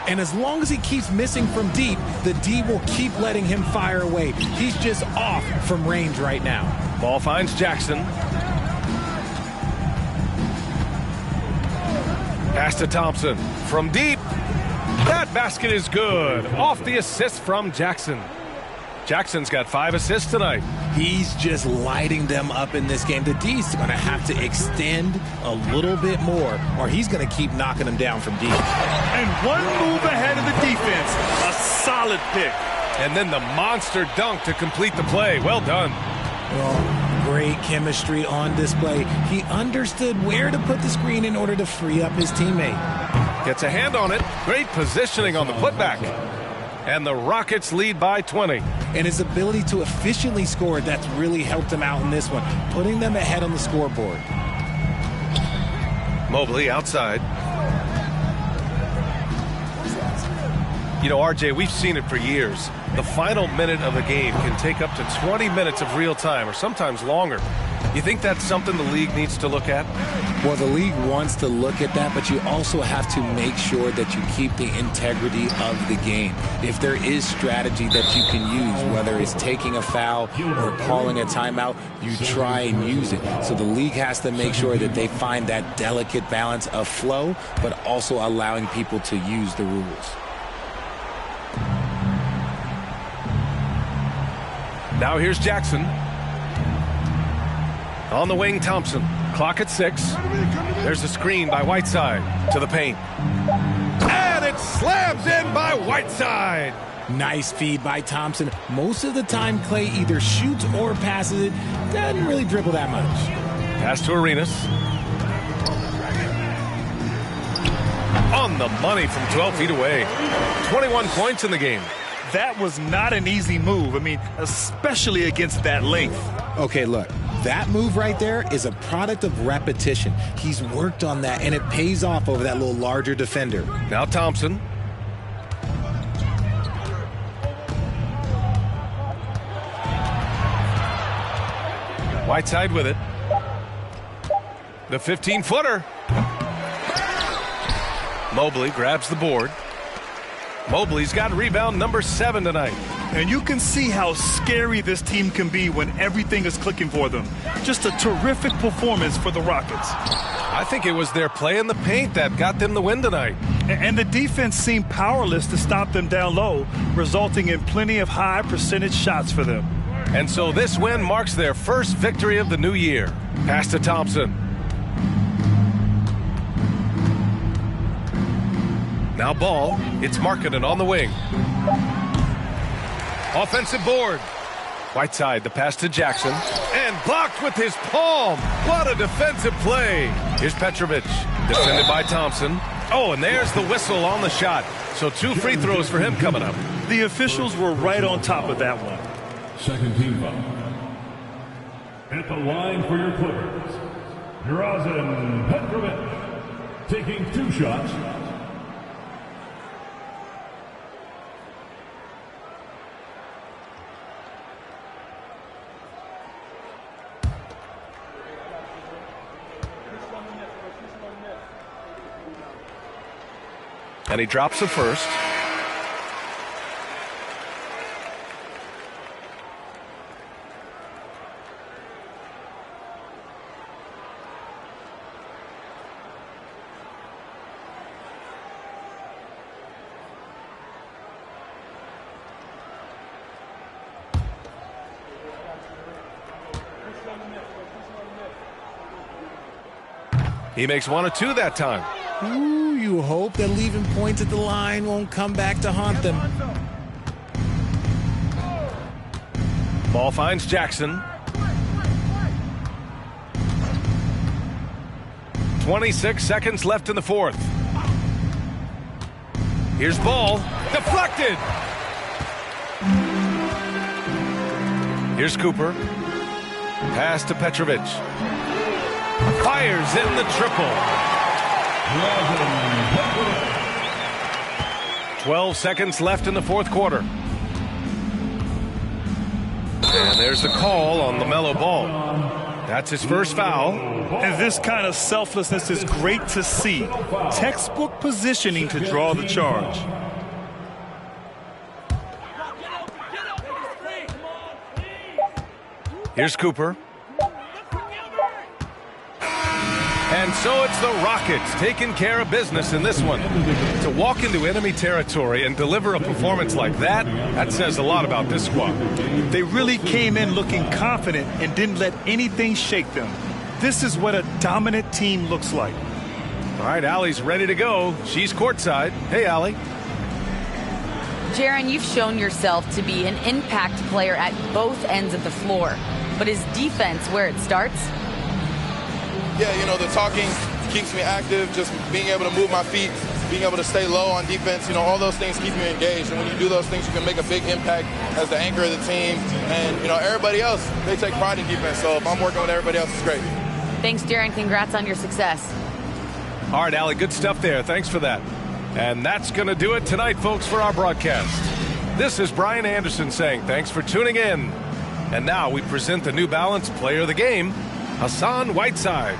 And as long as he keeps missing from deep, the D will keep letting him fire away. He's just off from range right now. Ball finds Jackson. Pass to Thompson from deep. That basket is good. Off the assist from Jackson. Jackson's got 5 assists tonight. He's just lighting them up in this game. The D's going to have to extend a little bit more, or he's going to keep knocking them down from deep. And one move ahead of the defense. A solid pick. And then the monster dunk to complete the play. Well done. Well, great chemistry on display. He understood where to put the screen in order to free up his teammate. Gets a hand on it. Great positioning on the putback. And the Rockets lead by 20. And his ability to efficiently score, that's really helped him out in this one, putting them ahead on the scoreboard. Mobley outside. You know, RJ, we've seen it for years. The final minute of a game can take up to 20 minutes of real time, or sometimes longer. You think that's something the league needs to look at? Well, the league wants to look at that, but you also have to make sure that you keep the integrity of the game. If there is strategy that you can use, whether it's taking a foul or calling a timeout, you try and use it. So the league has to make sure that they find that delicate balance of flow, but also allowing people to use the rules. Now here's Jackson. On the wing, Thompson. Clock at 6. There's a screen by Whiteside to the paint. And it slams in by Whiteside. Nice feed by Thompson. Most of the time, Clay either shoots or passes it. Doesn't really dribble that much. Pass to Arenas. On the money from 12 feet away. 21 points in the game. That was not an easy move. I mean, especially against that length. Okay, look. That move right there is a product of repetition. He's worked on that, and it pays off over that little larger defender. Now Thompson. Whiteside with it. The 15-footer. Mobley grabs the board. Mobley's got rebound number 7 tonight. And you can see how scary this team can be when everything is clicking for them. Just a terrific performance for the Rockets. I think it was their play in the paint that got them the win tonight. And the defense seemed powerless to stop them down low, resulting in plenty of high percentage shots for them. And so this win marks their first victory of the new year. Pass to Thompson. Now Ball. It's Markkanen on the wing. Offensive board. Whiteside, the pass to Jackson. And blocked with his palm. What a defensive play. Here's Petrovic. Defended by Thompson. Oh, and there's the whistle on the shot. So 2 free throws for him coming up. The officials were right on top of that one. Second team foul. At the line for your Clippers, Drazen Petrovic, taking 2 shots. And he drops the first. He makes 1 of 2 that time. Ooh, you hope that leaving points at the line won't come back to haunt them. Ball finds Jackson. 26 seconds left in the fourth. Here's Ball. Deflected. Here's Cooper. Pass to Petrovic. Fires in the triple. 12 seconds left in the fourth quarter. And there's the call on LaMelo Ball. That's his first foul. And this kind of selflessness is great to see. Textbook positioning to draw the charge. Here's Cooper. And so it's the Rockets taking care of business in this one. To walk into enemy territory and deliver a performance like that, that says a lot about this squad. They really came in looking confident and didn't let anything shake them. This is what a dominant team looks like. All right, Allie's ready to go. She's courtside. Hey, Allie. Jaren, you've shown yourself to be an impact player at both ends of the floor. But is defense where it starts? Yeah, you know, the talking keeps me active, just being able to move my feet, being able to stay low on defense, you know, all those things keep you engaged. And when you do those things, you can make a big impact as the anchor of the team. And, you know, everybody else, they take pride in defense. So if I'm working with everybody else, it's great. Thanks, Jaren. Congrats on your success. All right, Allie, good stuff there. Thanks for that. And that's going to do it tonight, folks, for our broadcast. This is Brian Anderson saying thanks for tuning in. And now we present the New Balance Player of the Game, Hassan Whiteside.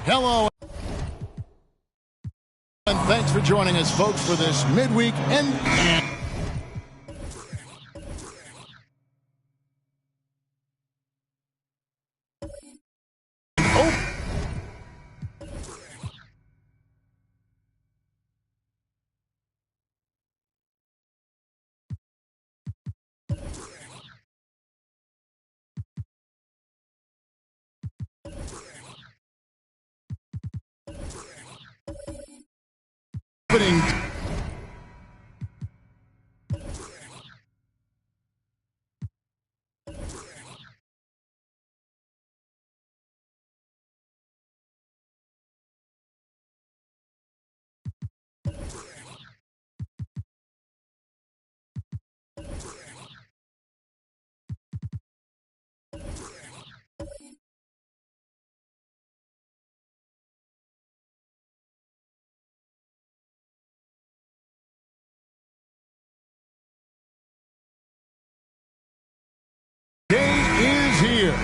Hello, and thanks for joining us, folks, for this midweek and... is here.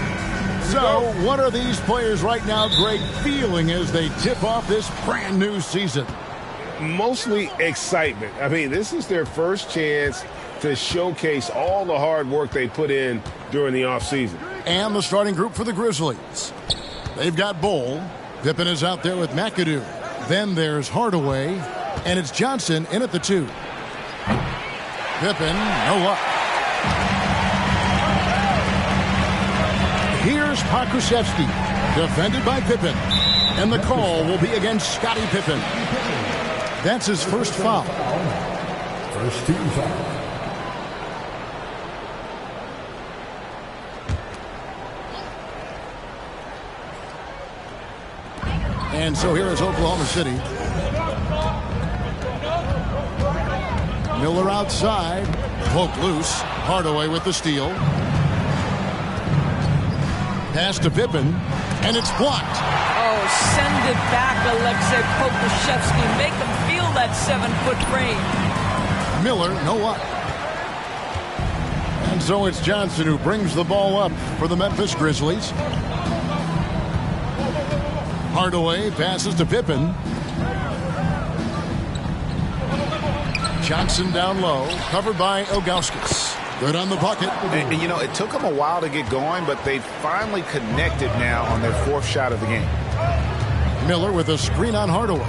So, what are these players right now, Greg, feeling as they tip off this brand new season? Mostly excitement. I mean, this is their first chance to showcase all the hard work they put in during the offseason. And the starting group for the Grizzlies. They've got Bowl. Pippen is out there with McAdoo. Then there's Hardaway. And it's Johnson in at the 2. Pippen, no luck. Here's Pokusevski, defended by Pippen. And the call will be against Scottie Pippen. That's his first foul. First team foul. And so here is Oklahoma City. Miller outside. Poke loose. Hardaway with the steal. Pass to Pippen. And it's blocked. Oh, send it back, Alexei Pokusevski. Make him feel that 7-foot frame. Miller, no luck. And so it's Johnson who brings the ball up for the Memphis Grizzlies. Hardaway passes to Pippen. Johnson down low, covered by Ilgauskas. Good on the bucket. And, you know, it took them a while to get going, but they finally connected now on their 4th shot of the game. Miller with a screen on Hardaway.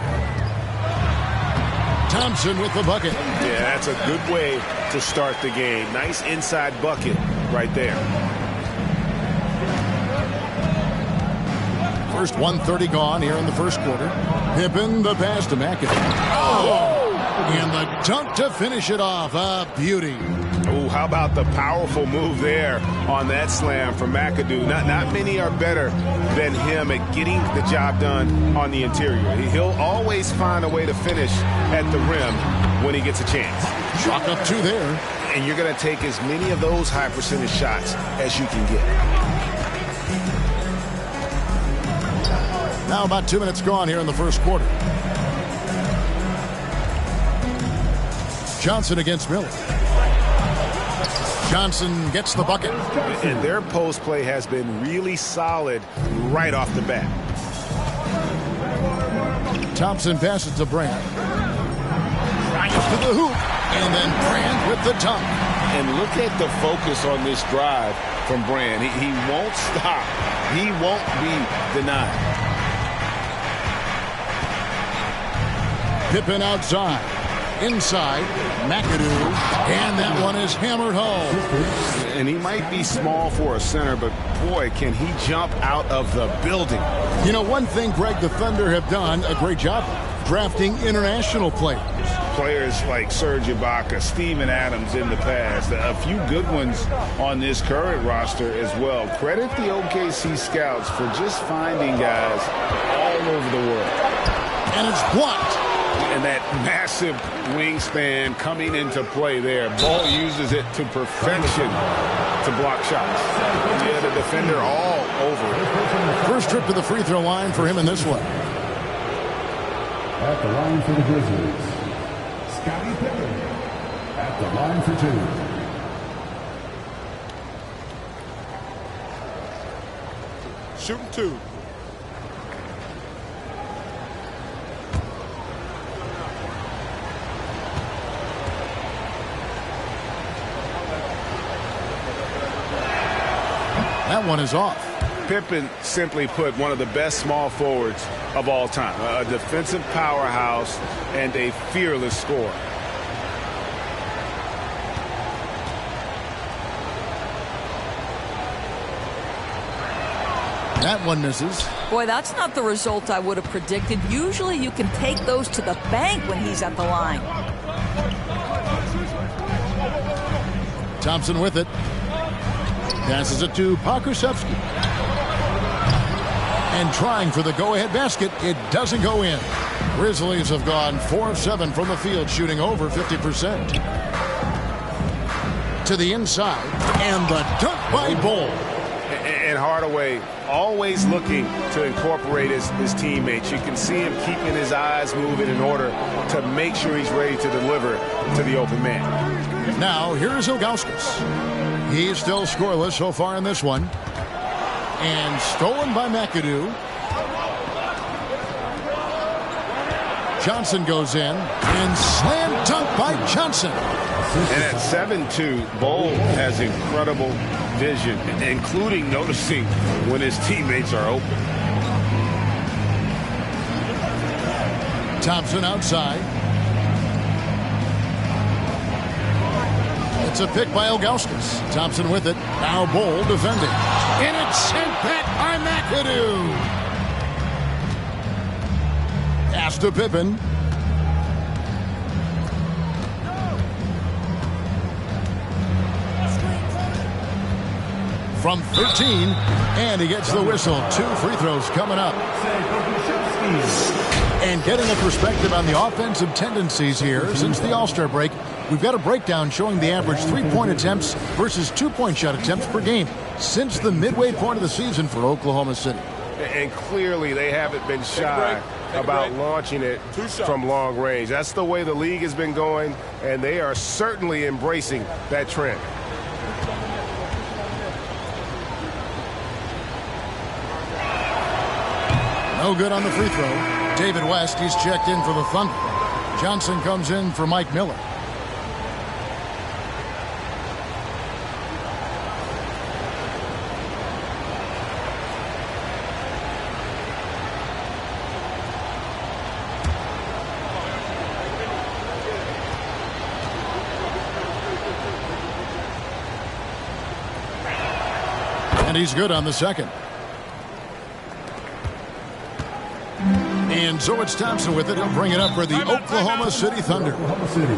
Thompson with the bucket. Yeah, that's a good way to start the game. Nice inside bucket right there. First 1:30 gone here in the first quarter. Pippen, the pass to McAdoo. Oh! And the dunk to finish it off. A beauty. Oh, how about the powerful move there on that slam from McAdoo. Not many are better than him at getting the job done on the interior. He'll always find a way to finish at the rim. when he gets a chance. Chalk up 2 there. And you're going to take as many of those high percentage shots as you can get. Now about 2 minutes gone here in the first quarter. Johnson against Miller. Johnson gets the bucket. And their post play has been really solid right off the bat. Thompson passes to Brand. Bryant to the hoop. And then Brand with the dunk. And look at the focus on this drive from Brand. He won't stop. He won't be denied. Pippen outside. Inside, McAdoo, and that one is hammered home. And he might be small for a center, but boy, can he jump out of the building. You know, one thing, Greg, the Thunder have done a great job of drafting international players. Players like Serge Ibaka, Steven Adams in the past, a few good ones on this current roster as well. Credit the OKC scouts for just finding guys all over the world. And it's blocked. And that massive wingspan coming into play there. Ball uses it to perfection to block shots. Yeah, the defender all over it. First trip to the free throw line for him in this one. At the line for the Grizzlies, Scottie Pippen. At the line for 2. Shooting 2. That one is off. Pippen, simply put, one of the best small forwards of all time. A defensive powerhouse and a fearless scorer. That one misses. Boy, that's not the result I would have predicted. Usually you can take those to the bank when he's at the line. Thompson with it. Passes it to Pokusevski. And trying for the go-ahead basket. It doesn't go in. Grizzlies have gone 4 of 7 from the field, shooting over 50%. To the inside. And the dunk by Bull. And Hardaway always looking to incorporate his teammates. You can see him keeping his eyes moving in order to make sure he's ready to deliver to the open man. Now, here's Ilgauskas. He's still scoreless so far in this one. And stolen by McAdoo. Johnson goes in. And slam dunk by Johnson. And at 7'2", Bol has incredible vision, including noticing when his teammates are open. Thompson outside. It's a pick by Ilgauskas. Thompson with it. Now Bol defending. And it's sent back by McAdoo. Pass to Pippen. From 13, and he gets the whistle. 2 free throws coming up. And getting a perspective on the offensive tendencies here since the All-Star break, we've got a breakdown showing the average 3-point attempts versus 2-point shot attempts per game since the midway point of the season for Oklahoma City. And clearly they haven't been shy about launching it from long range. That's the way the league has been going, and they are certainly embracing that trend. No good on the free throw. David West, he's checked in for the Thunder. Johnson comes in for Mike Miller. And he's good on the second. And so it's Thompson with it. He'll bring it up for the Oklahoma City Thunder.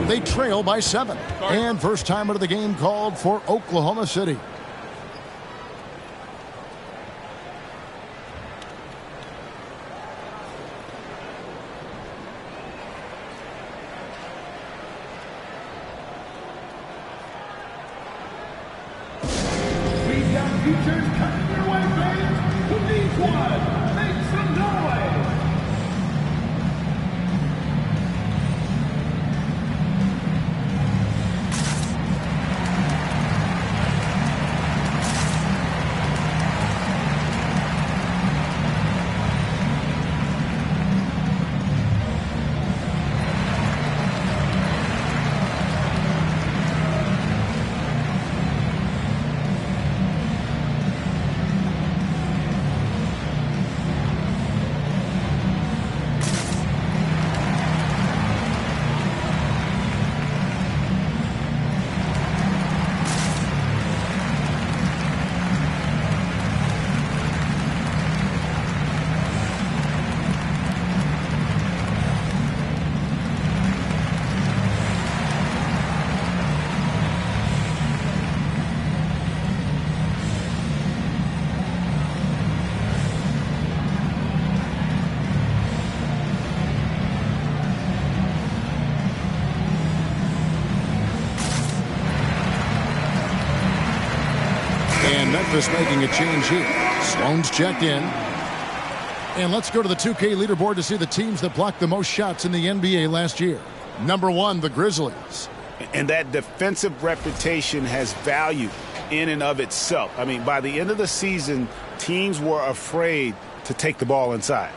They trail by 7. And first time out of the game called for Oklahoma City. teachers coming your way, fans. Who needs one? Make some noise. Memphis making a change here. Sloan's checked in. And let's go to the 2K leaderboard to see the teams that blocked the most shots in the NBA last year. Number 1, the Grizzlies. And that defensive reputation has value in and of itself. I mean, by the end of the season, teams were afraid to take the ball inside.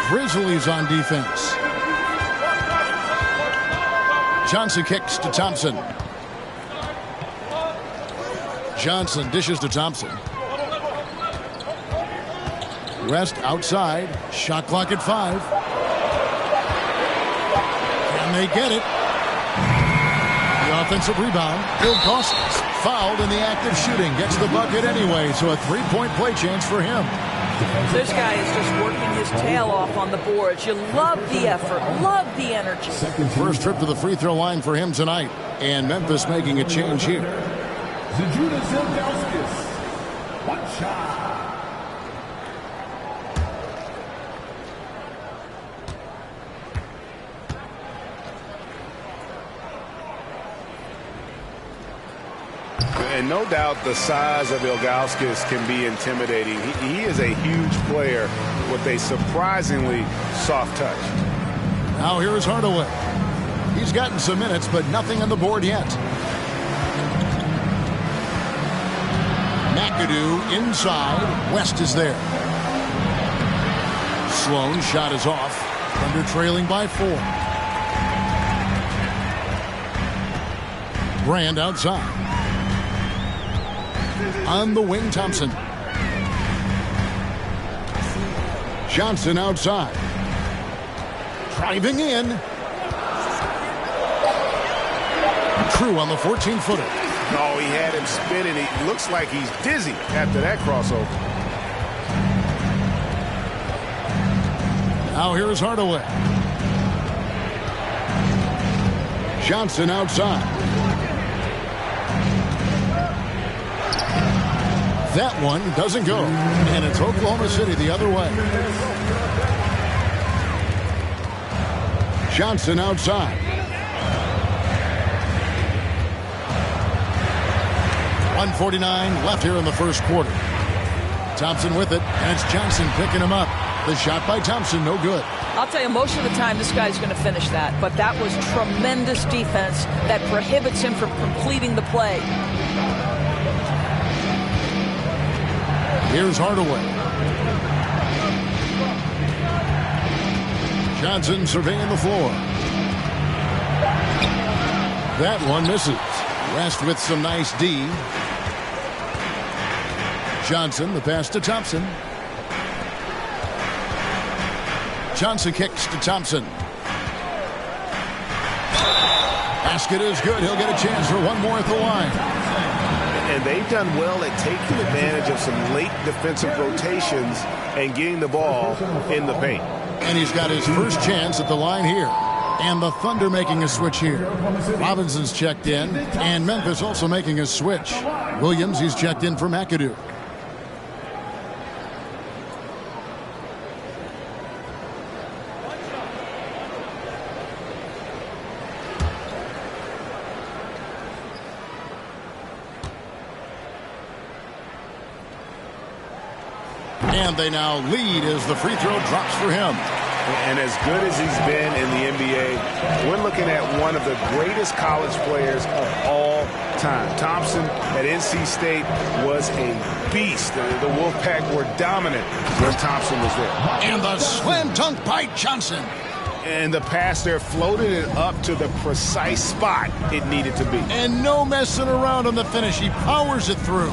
Grizzlies on defense. Johnson kicks to Thompson. Johnson dishes to Thompson. West outside. Shot clock at 5. Can they get it? The offensive rebound. Bill Costas fouled in the act of shooting. Gets the bucket anyway, so a 3-point play chance for him. This guy is just working his tail off on the boards. You love the effort, love the energy. First trip to the free throw line for him tonight. And Memphis making a change here. One shot. And no doubt the size of Ilgauskas can be intimidating. He is a huge player with a surprisingly soft touch. Now here is Hardaway. He's gotten some minutes, but nothing on the board yet. McAdoo inside. West is there. Sloan shot is off. Thunder trailing by 4. Brand outside. On the wing, Thompson. Johnson outside. Driving in. Crew on the 14-footer. No, he had him spinning. He looks like he's dizzy after that crossover. Now here is Hardaway. Johnson outside. That one doesn't go. And it's Oklahoma City the other way. Johnson outside. .149 left here in the first quarter. Thompson with it, and it's Johnson picking him up. The shot by Thompson, no good. I'll tell you, most of the time this guy's going to finish that, but that was tremendous defense that prohibits him from completing the play. Here's Hardaway. Johnson surveying the floor. That one misses. West with some nice D. Johnson, the pass to Thompson. Johnson kicks to Thompson. Basket is good. He'll get a chance for one more at the line. And they've done well at taking advantage of some late defensive rotations and getting the ball in the paint. And he's got his first chance at the line here. And the Thunder making a switch here. Robinson's checked in. And Memphis also making a switch. Williams, he's checked in for McAdoo. And they now lead as the free throw drops for him. And as good as he's been in the NBA, we're looking at one of the greatest college players of all time. Thompson at NC State was a beast. The Wolfpack were dominant when Thompson was there. And the slam dunk by Johnson. And the pass there floated it up to the precise spot it needed to be. And no messing around on the finish. He powers it through.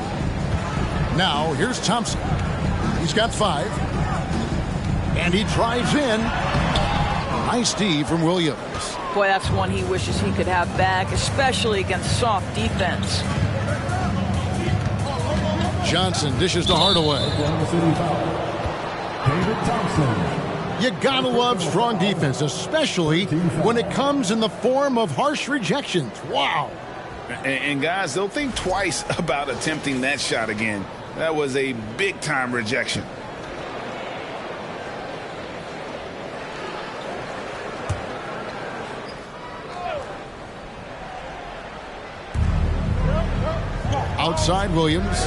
Now, here's Thompson. He's got 5. And he drives in. Nice D from Williams. Boy, that's one he wishes he could have back, especially against soft defense. Johnson dishes to Hardaway. David Thompson. You gotta love strong defense, especially when it comes in the form of harsh rejections. Wow. And guys, they'll think twice about attempting that shot again. That was a big-time rejection. Outside Williams.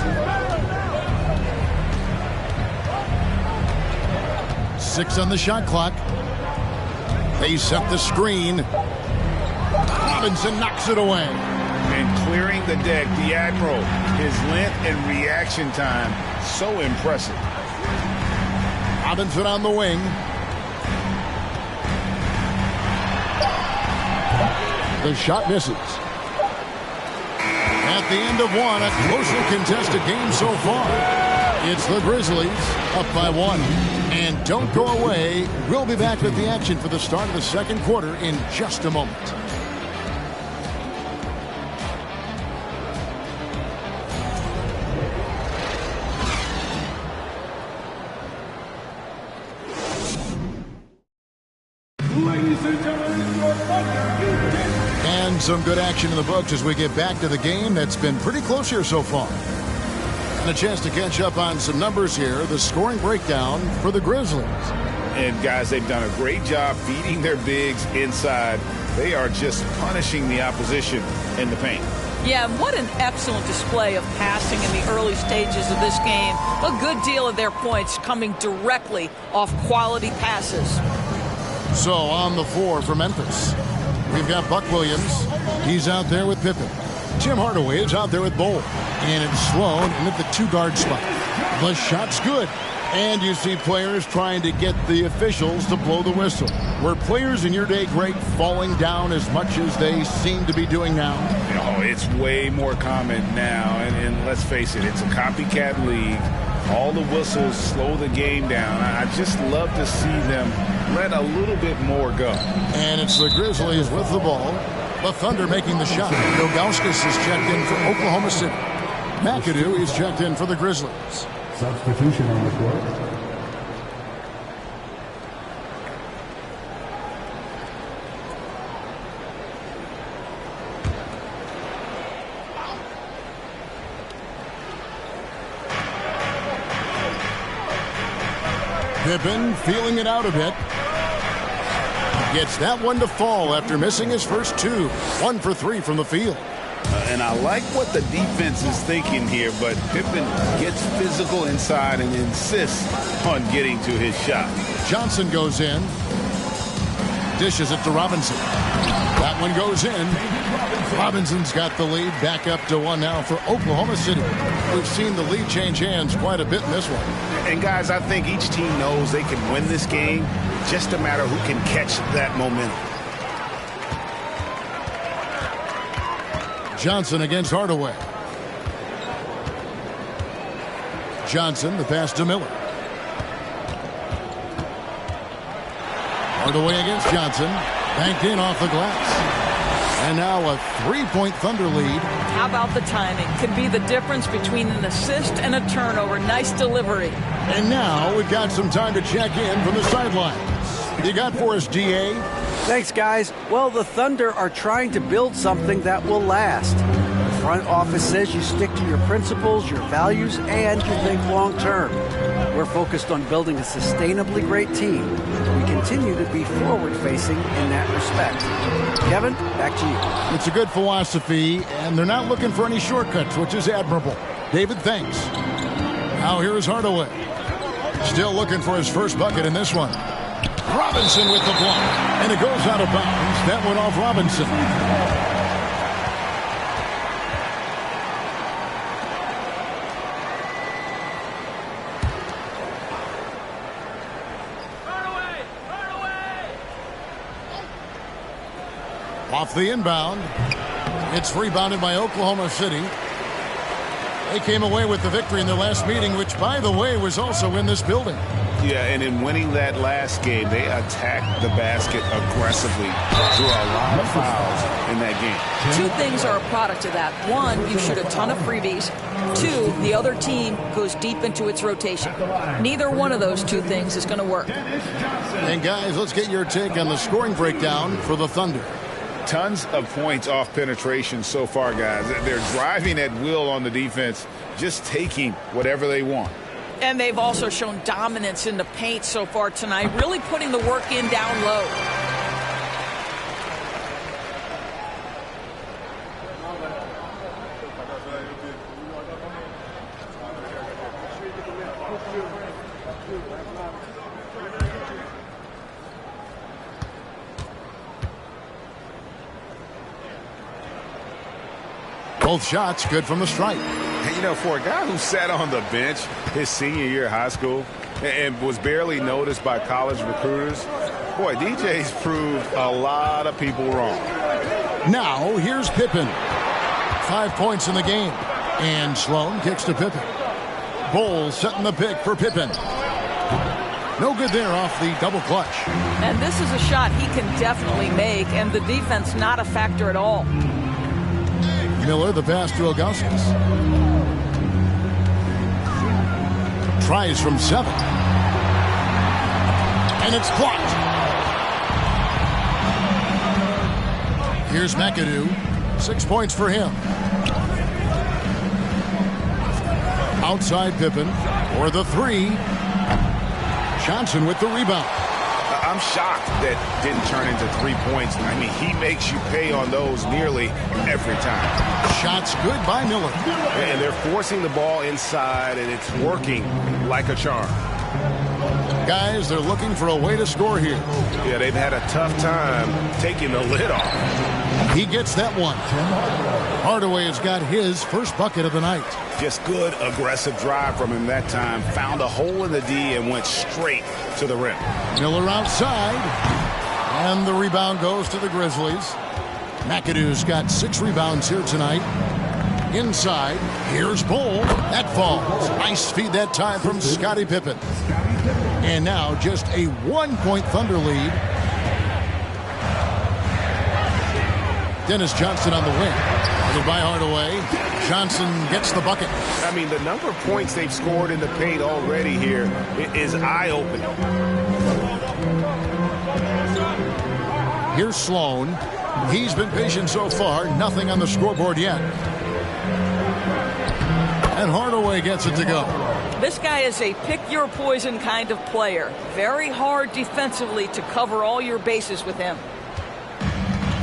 6 on the shot clock. They set the screen. Robinson knocks it away. And clearing the deck, the Admiral, his length and reaction time, so impressive. Robinson on the wing. The shot misses. At the end of one, a closely contested game so far. It's the Grizzlies up by 1. And don't go away. We'll be back with the action for the start of the second quarter in just a moment. And some good action in the books as we get back to the game that's been pretty close here so far. And a chance to catch up on some numbers here. The scoring breakdown for the Grizzlies. And guys, they've done a great job feeding their bigs inside. They are just punishing the opposition in the paint. Yeah, what an excellent display of passing in the early stages of this game. A good deal of their points coming directly off quality passes. So on the floor for Memphis, we've got Buck Williams. He's out there with Pippen. Tim Hardaway is out there with Bowl. And it's Sloan in at the 2-guard spot. The shot's good. And you see players trying to get the officials to blow the whistle. Were players in your day, Greg, falling down as much as they seem to be doing now? Oh, it's way more common now. And let's face it, it's a copycat league. All the whistles slow the game down. I just love to see them let a little bit more go. And it's the Grizzlies with the ball. The Thunder making the shot. Ilgauskas is checked in for Oklahoma City. McAdoo is checked in for the Grizzlies. Substitution on the court. Pippen feeling it out a bit. Gets that one to fall after missing his first 2. 1 for 3 from the field. And I like what the defense is thinking here, but Pippen gets physical inside and insists on getting to his shot. Johnson goes in. Dishes it to Robinson. That one goes in. Robinson's got the lead back up to 1 now for Oklahoma City. We've seen the lead change hands quite a bit in this one. And guys, I think each team knows they can win this game. Just a matter who can catch that momentum. Johnson against Hardaway. Johnson, the pass to Miller. Hardaway against Johnson. Banked in off the glass. And now a 3-point Thunder lead. How about the timing? Could be the difference between an assist and a turnover. Nice delivery. And now we've got some time to check in from the sidelines. You got for us, DA? Thanks, guys. Well, the Thunder are trying to build something that will last. The front office says you stick to your principles, your values, and you think long term. We're focused on building a sustainably great team. We continue to be forward-facing in that respect. Kevin, back to you. It's a good philosophy, and they're not looking for any shortcuts, which is admirable. David, thanks. Now here is Hardaway. Still looking for his first bucket in this one. Robinson with the block, and it goes out of bounds. That went off Robinson. Off the inbound. It's rebounded by Oklahoma City. They came away with the victory in their last meeting, which, by the way, was also in this building. Yeah, and in winning that last game, they attacked the basket aggressively. Drew a lot of fouls in that game. Two things are a product of that. One, you shoot a ton of freebies. Two, the other team goes deep into its rotation. Neither one of those two things is going to work. And guys, let's get your take on the scoring breakdown for the Thunder. Tons of points off penetration so far, guys. They're driving at will on the defense, just taking whatever they want. And they've also shown dominance in the paint so far tonight, really putting the work in down low. Both shots good from the stripe. You know, for a guy who sat on the bench his senior year of high school and was barely noticed by college recruiters, boy, DJ's proved a lot of people wrong. Now, here's Pippen. 5 points in the game. And Sloan kicks to Pippen. Bowles setting the pick for Pippen. No good there off the double clutch. And this is a shot he can definitely make, and the defense not a factor at all. Miller, the pass to Augustus. Tries from 7. And it's blocked. Here's McAdoo. 6 points for him. Outside Pippen for the 3. Johnson with the rebound. I'm shocked that didn't turn into 3 points. I mean, he makes you pay on those nearly every time. Shots good by Miller. And they're forcing the ball inside, and it's working like a charm. Guys, they're looking for a way to score here. Yeah, they've had a tough time taking the lid off. He gets that one. Hardaway has got his first bucket of the night. Just good, aggressive drive from him that time. Found a hole in the D and went straight to the rim. Miller outside. And the rebound goes to the Grizzlies. McAdoo's got 6 rebounds here tonight. Inside, here's Bull. That falls. Nice feed that time from Scottie Pippen. And now just a 1-point Thunder lead. Dennis Johnson on the wing. By Hardaway. Johnson gets the bucket. I mean, the number of points they've scored in the paint already here is eye-opening. Here's Sloan. He's been patient so far. Nothing on the scoreboard yet. And Hardaway gets it to go. This guy is a pick-your-poison kind of player. Very hard defensively to cover all your bases with him.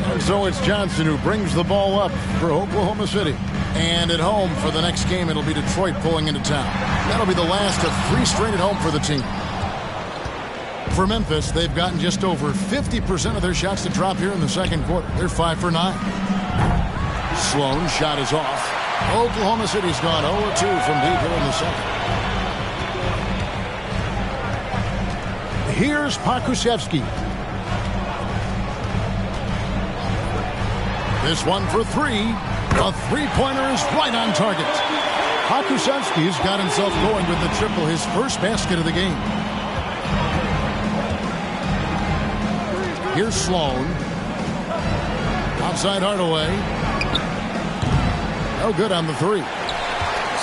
And so it's Johnson who brings the ball up for Oklahoma City. And at home for the next game, it'll be Detroit pulling into town. That'll be the last of 3 straight at home for the team. For Memphis, they've gotten just over 50% of their shots to drop here in the second quarter. They're 5 for 9. Sloan shot is off. Oklahoma City's gone 0-2 from deep here in the second. Here's Pokusevski. This one for 3. A 3-pointer is right on target. Pokusevski's got himself going with the triple, his first basket of the game. Here's Sloan. Outside Hardaway. No good on the 3.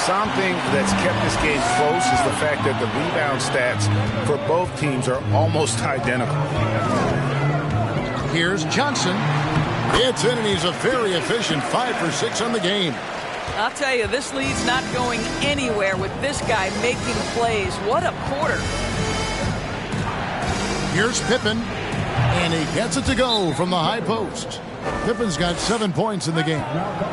Something that's kept this game close is the fact that the rebound stats for both teams are almost identical. Here's Johnson. It's in, and he's a very efficient 5 for 6 on the game. I'll tell you, this lead's not going anywhere with this guy making plays. What a quarter. Here's Pippen, and he gets it to go from the high post. Pippen's got 7 points in the game.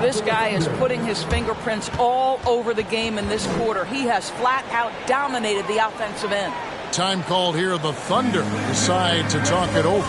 This guy is putting his fingerprints all over the game in this quarter. He has flat out dominated the offensive end. Time called here. The Thunder decide to talk it over.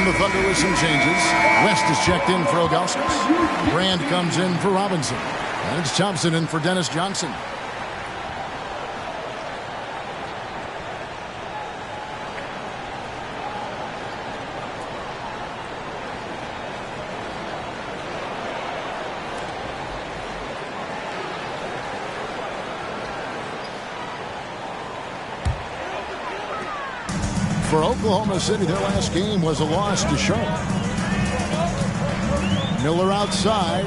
The Thunder with some changes. West is checked in for Ilgauskas. Brand comes in for Robinson. And it's Thompson in for Dennis Johnson. For Oklahoma City, their last game was a loss to Charlotte. Miller outside.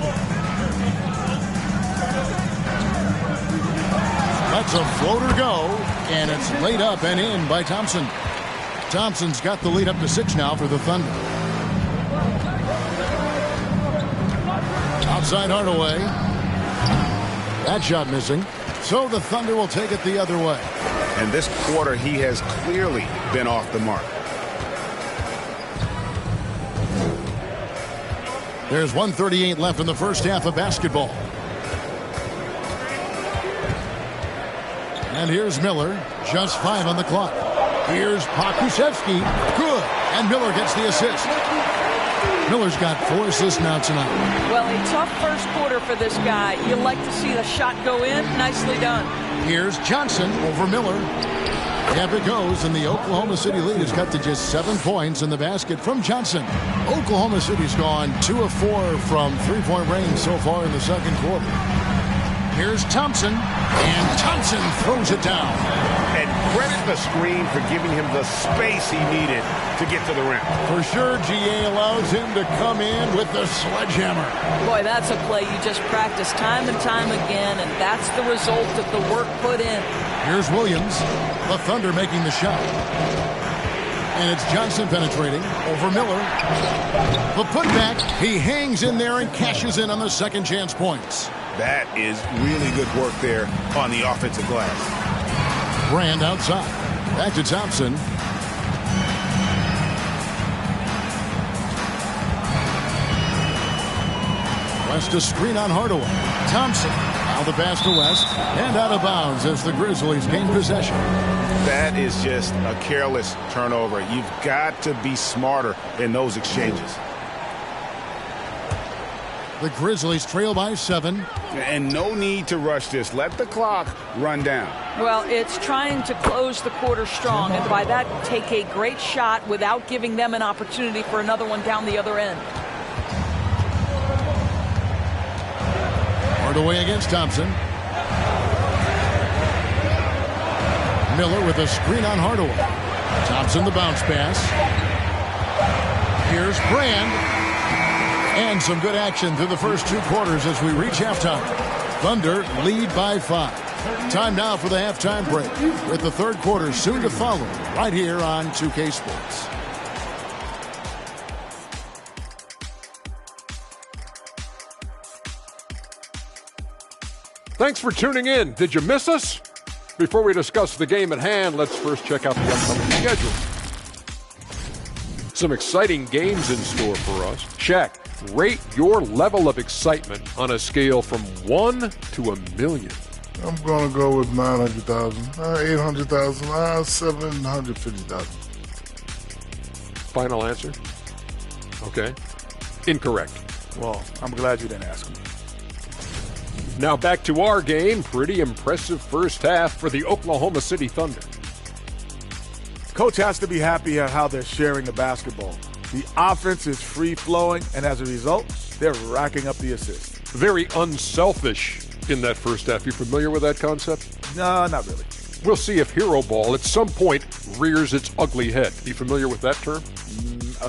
Lets a floater go, and it's laid up and in by Thompson. Thompson's got the lead up to 6 now for the Thunder. Outside Hardaway. That shot missing. So the Thunder will take it the other way. And this quarter, he has clearly been off the mark. There's 1:38 left in the first half of basketball. And here's Miller, just 5 on the clock. Here's Pokusevski, good, and Miller gets the assist. Miller's got 4 assists now tonight. Well, a tough first quarter for this guy. You like to see the shot go in. Nicely done. Here's Johnson over Miller. Up it goes, and the Oklahoma City lead is cut to just 7 points in the basket from Johnson. Oklahoma City's gone 2 of 4 from three-point range so far in the second quarter. Here's Thompson, and Thompson throws it down. And credit the screen for giving him the space he needed to get to the rim. For sure, GA allows him to come in with the sledgehammer. Boy, that's a play you just practice time and time again, and that's the result of the work put in. Here's Williams, the Thunder making the shot. And it's Johnson penetrating over Miller. The putback, he hangs in there and cashes in on the second chance points. That is really good work there on the offensive glass. Brand outside. Back to Thompson. West a screen on Hardaway. Thompson. Now the pass to West. And out of bounds as the Grizzlies gain possession. That is just a careless turnover. You've got to be smarter in those exchanges. The Grizzlies trail by 7. And no need to rush this. Let the clock run down. Well, it's trying to close the quarter strong, and by that, take a great shot without giving them an opportunity for another one down the other end. Hardaway against Thompson. Miller with a screen on Hardaway. Thompson the bounce pass. Here's Brand. And some good action through the first 2 quarters as we reach halftime. Thunder lead by 5. Time now for the halftime break, with the third quarter soon to follow right here on 2K Sports. Thanks for tuning in. Did you miss us? Before we discuss the game at hand, let's first check out the upcoming schedule. Some exciting games in store for us. Shaq, rate your level of excitement on a scale from 1 to 1,000,000. I'm going to go with 900,000, 800,000, 750,000. Final answer? Okay. Incorrect. Well, I'm glad you didn't ask me. Now back to our game. Pretty impressive first half for the Oklahoma City Thunder. Coach has to be happy at how they're sharing the basketball. The offense is free-flowing, and as a result, they're racking up the assists. Very unselfish in that first half. You familiar with that concept? No, not really. We'll see if hero ball at some point rears its ugly head. You familiar with that term?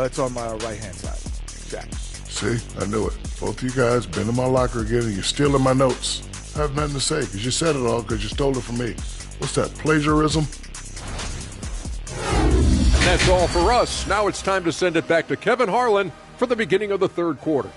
It's on my right-hand side. Jack. See, I knew it. Both of you guys been in my locker again, and you're stealing my notes. I have nothing to say, because you said it all, because you stole it from me. What's that, plagiarism? And that's all for us. Now it's time to send it back to Kevin Harlan for the beginning of the third quarter.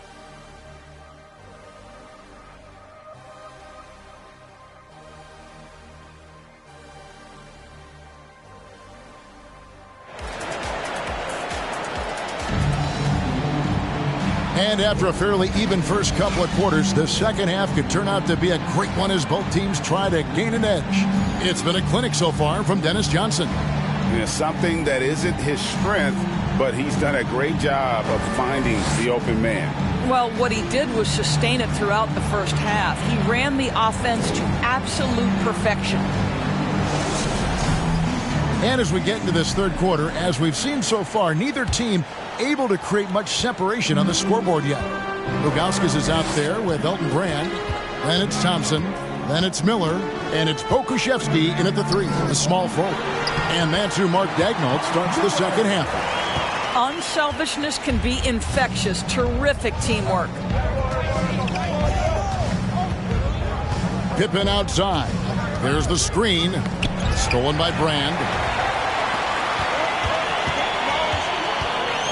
And after a fairly even first couple of quarters, the second half could turn out to be a great one as both teams try to gain an edge. It's been a clinic so far from Dennis Johnson. Something that isn't his strength, but he's done a great job of finding the open man. Well, what he did was sustain it throughout the first half. He ran the offense to absolute perfection. And as we get into this third quarter, as we've seen so far, neither team able to create much separation on the scoreboard yet. Ilgauskas is out there with Elton Brand. Then it's Thompson. Then it's Miller. And it's Pokuševski in at the 3, the small forward. And that's who Mark Daigneault starts the second half. Unselfishness can be infectious. Terrific teamwork. Pippen outside. There's the screen. Stolen by Brand.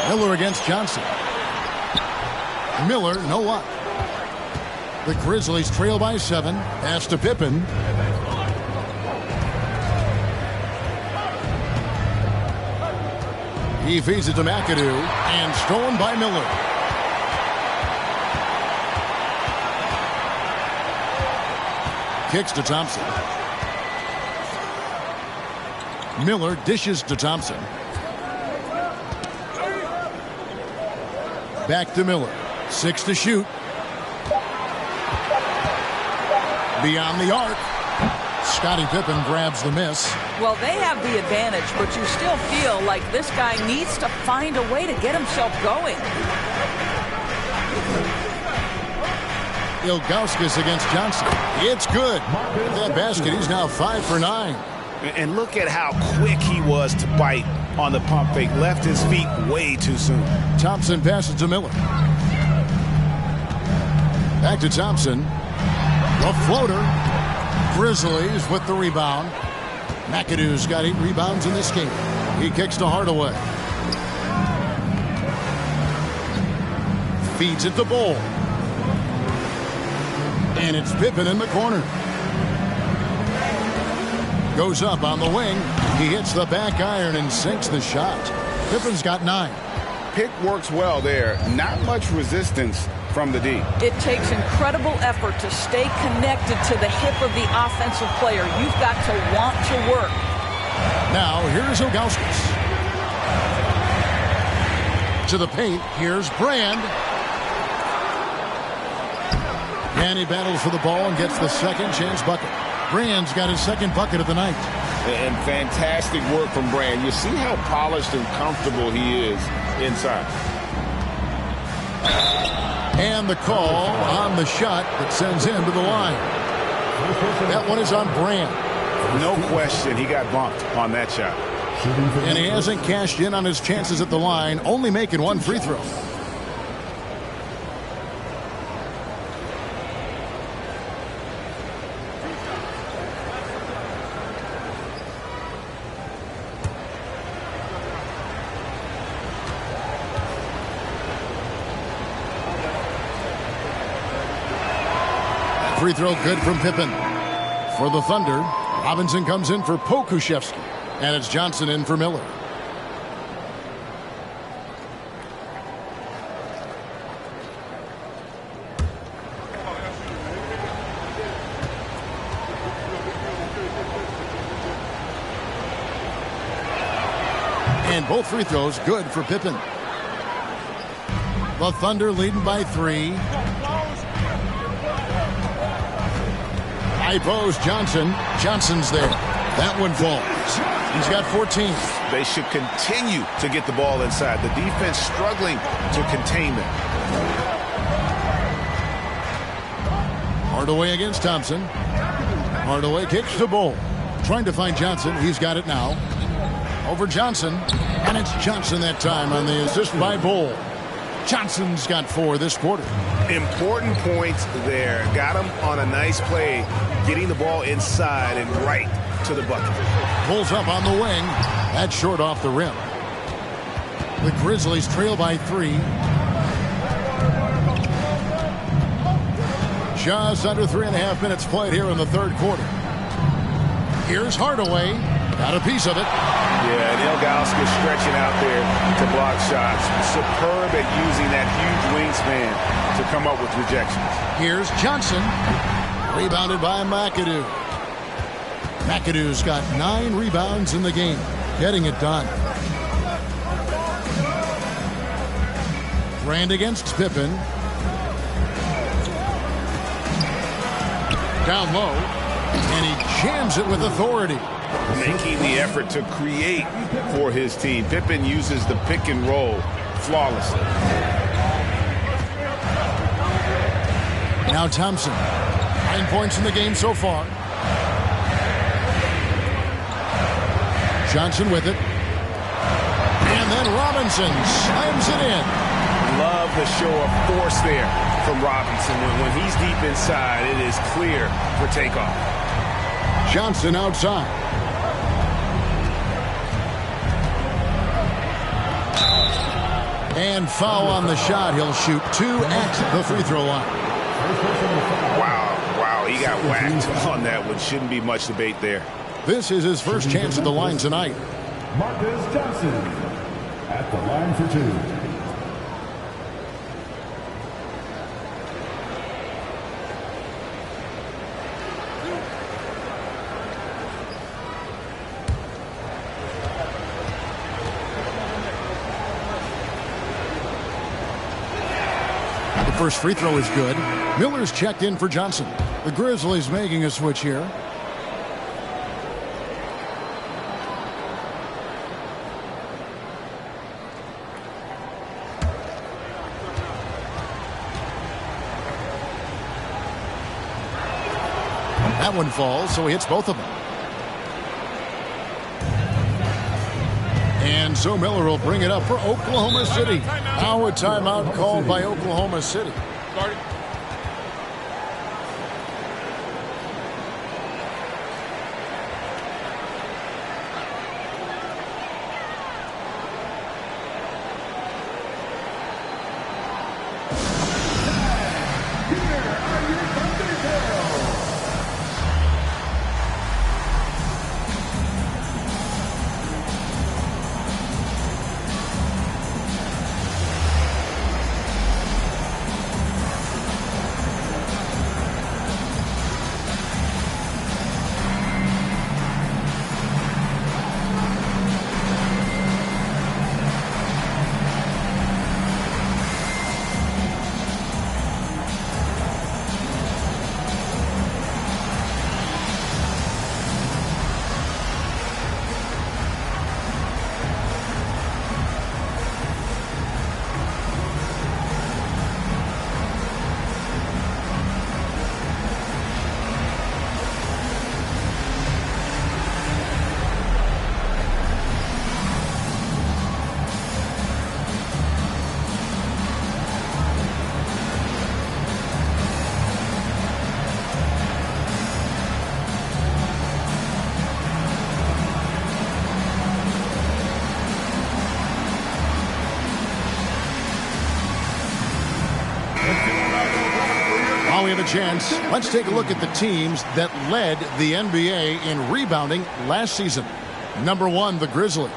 Miller against Johnson. Miller, no luck. The Grizzlies trail by 7. Pass to Pippen. He feeds it to McAdoo, and stolen by Miller. Kicks to Thompson. Miller dishes to Thompson. Back to Miller. 6 to shoot. Beyond the arc. Scottie Pippen grabs the miss. Well, they have the advantage, but you still feel like this guy needs to find a way to get himself going. Ilgauskas against Johnson. It's good. With that basket, he's now 5 for 9. And look at how quick he was to bite on the pump fake. Left his feet way too soon. Thompson passes to Miller. Back to Thompson. The floater. Grizzlies with the rebound. McAdoo's got 8 rebounds in this game. He kicks to Hardaway. Feeds it to Bol. And it's Pippen in the corner. Goes up on the wing. He hits the back iron and sinks the shot. Pippen's got 9. Pick works well there. Not much resistance from the D. It takes incredible effort to stay connected to the hip of the offensive player. You've got to want to work. Now, here's Ilgauskas. To the paint, here's Brand. And he battles for the ball and gets the second chance bucket. Brand's got his second bucket of the night. And fantastic work from Brand. You see how polished and comfortable he is inside. And the call on the shot that sends him to the line. That one is on Brand. No question, he got bumped on that shot. And he hasn't cashed in on his chances at the line, only making 1 free throw. Free throw good from Pippen. For the Thunder, Robinson comes in for Pokushevsky, and it's Johnson in for Miller. And both free throws good for Pippen. The Thunder leading by 3. High post, Johnson. Johnson's there. That one falls. He's got 14. They should continue to get the ball inside. The defense struggling to contain them. Hardaway against Thompson. Hardaway kicks to Bull. Trying to find Johnson. He's got it now. Over Johnson. And it's Johnson that time on the assist by Bull. Johnson's got 4 this quarter. Important points there. Got him on a nice play, getting the ball inside and right to the bucket. Pulls up on the wing. That's short off the rim. The Grizzlies trail by 3. Just under 3.5 minutes played here in the third quarter. Here's Hardaway. Got a piece of it. Yeah, and Ilgauskas stretching out there to block shots. Superb at using that huge wingspan to come up with rejections. Here's Johnson. Rebounded by McAdoo. McAdoo's got 9 rebounds in the game. Getting it done. Grant against Pippen. Down low. And he jams it with authority. Making the effort to create for his team. Pippen uses the pick and roll flawlessly. Now Thompson. 9 points in the game so far. Johnson with it. And then Robinson slams it in. Love the show of force there from Robinson. When he's deep inside, it is clear for takeoff. Johnson outside. And foul on the shot. He'll shoot 2 at the free throw line. Wow, he got whacked on that one. Shouldn't be much debate there. This is his first chance at the line tonight. Marcus Johnson at the line for 2. First free throw is good. Miller's checked in for Johnson. The Grizzlies making a switch here. That one falls, so he hits both of them. And so Miller will bring it up for Oklahoma City. Now a timeout called by Oklahoma City. Now we have a chance. Let's take a look at the teams that led the NBA in rebounding last season. Number 1, the Grizzlies.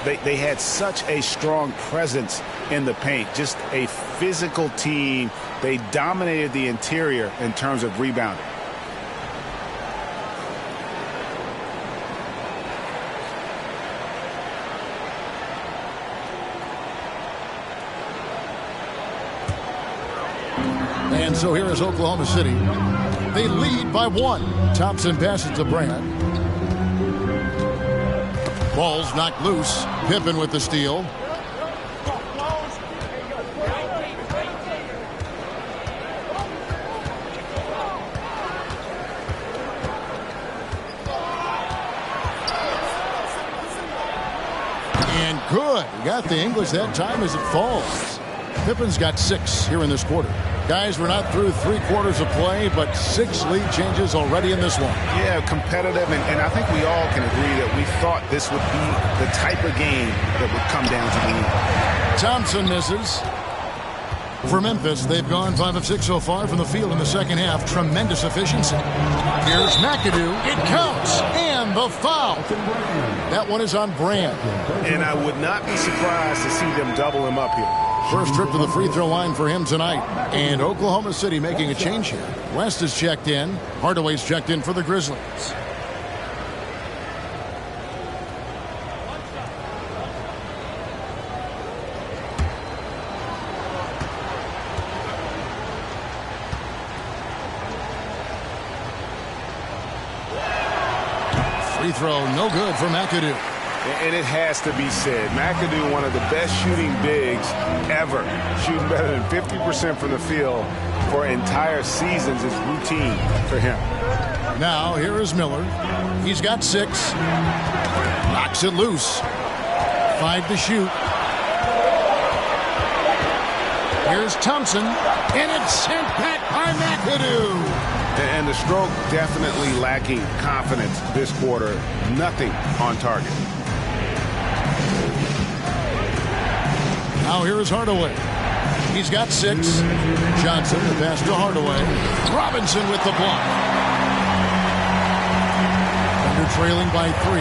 They had such a strong presence in the paint, just a physical team. They dominated the interior in terms of rebounding. And so here is Oklahoma City. They lead by 1. Thompson passes to Brand. Ball's knocked loose. Pippen with the steal. And good. Got the English that time as it falls. Pippen's got 6 here in this quarter. Guys, we're not through 3 quarters of play, but 6 lead changes already in this one. Yeah, competitive, and I think we all can agree that we thought this would be the type of game that would come down to the end. Thompson misses. For Memphis, they've gone 5 of 6 so far from the field in the second half. Tremendous efficiency. Here's McAdoo. It counts. And the foul. That one is on Brand. And I would not be surprised to see them double him up here. First trip to the free throw line for him tonight. And Oklahoma City making a change here. West is checked in. Hardaway's checked in for the Grizzlies. Free throw no good for McAdoo. And it has to be said, McAdoo, one of the best shooting bigs ever, shooting better than 50% from the field for entire seasons is routine for him. Now here is Miller. He's got 6. Knocks it loose. 5 to shoot. Here's Thompson, and it's sent back by McAdoo. And the stroke definitely lacking confidence this quarter. Nothing on target. Now here is Hardaway. He's got 6. Johnson, the pass to Hardaway. Robinson with the block. Thunder trailing by 3.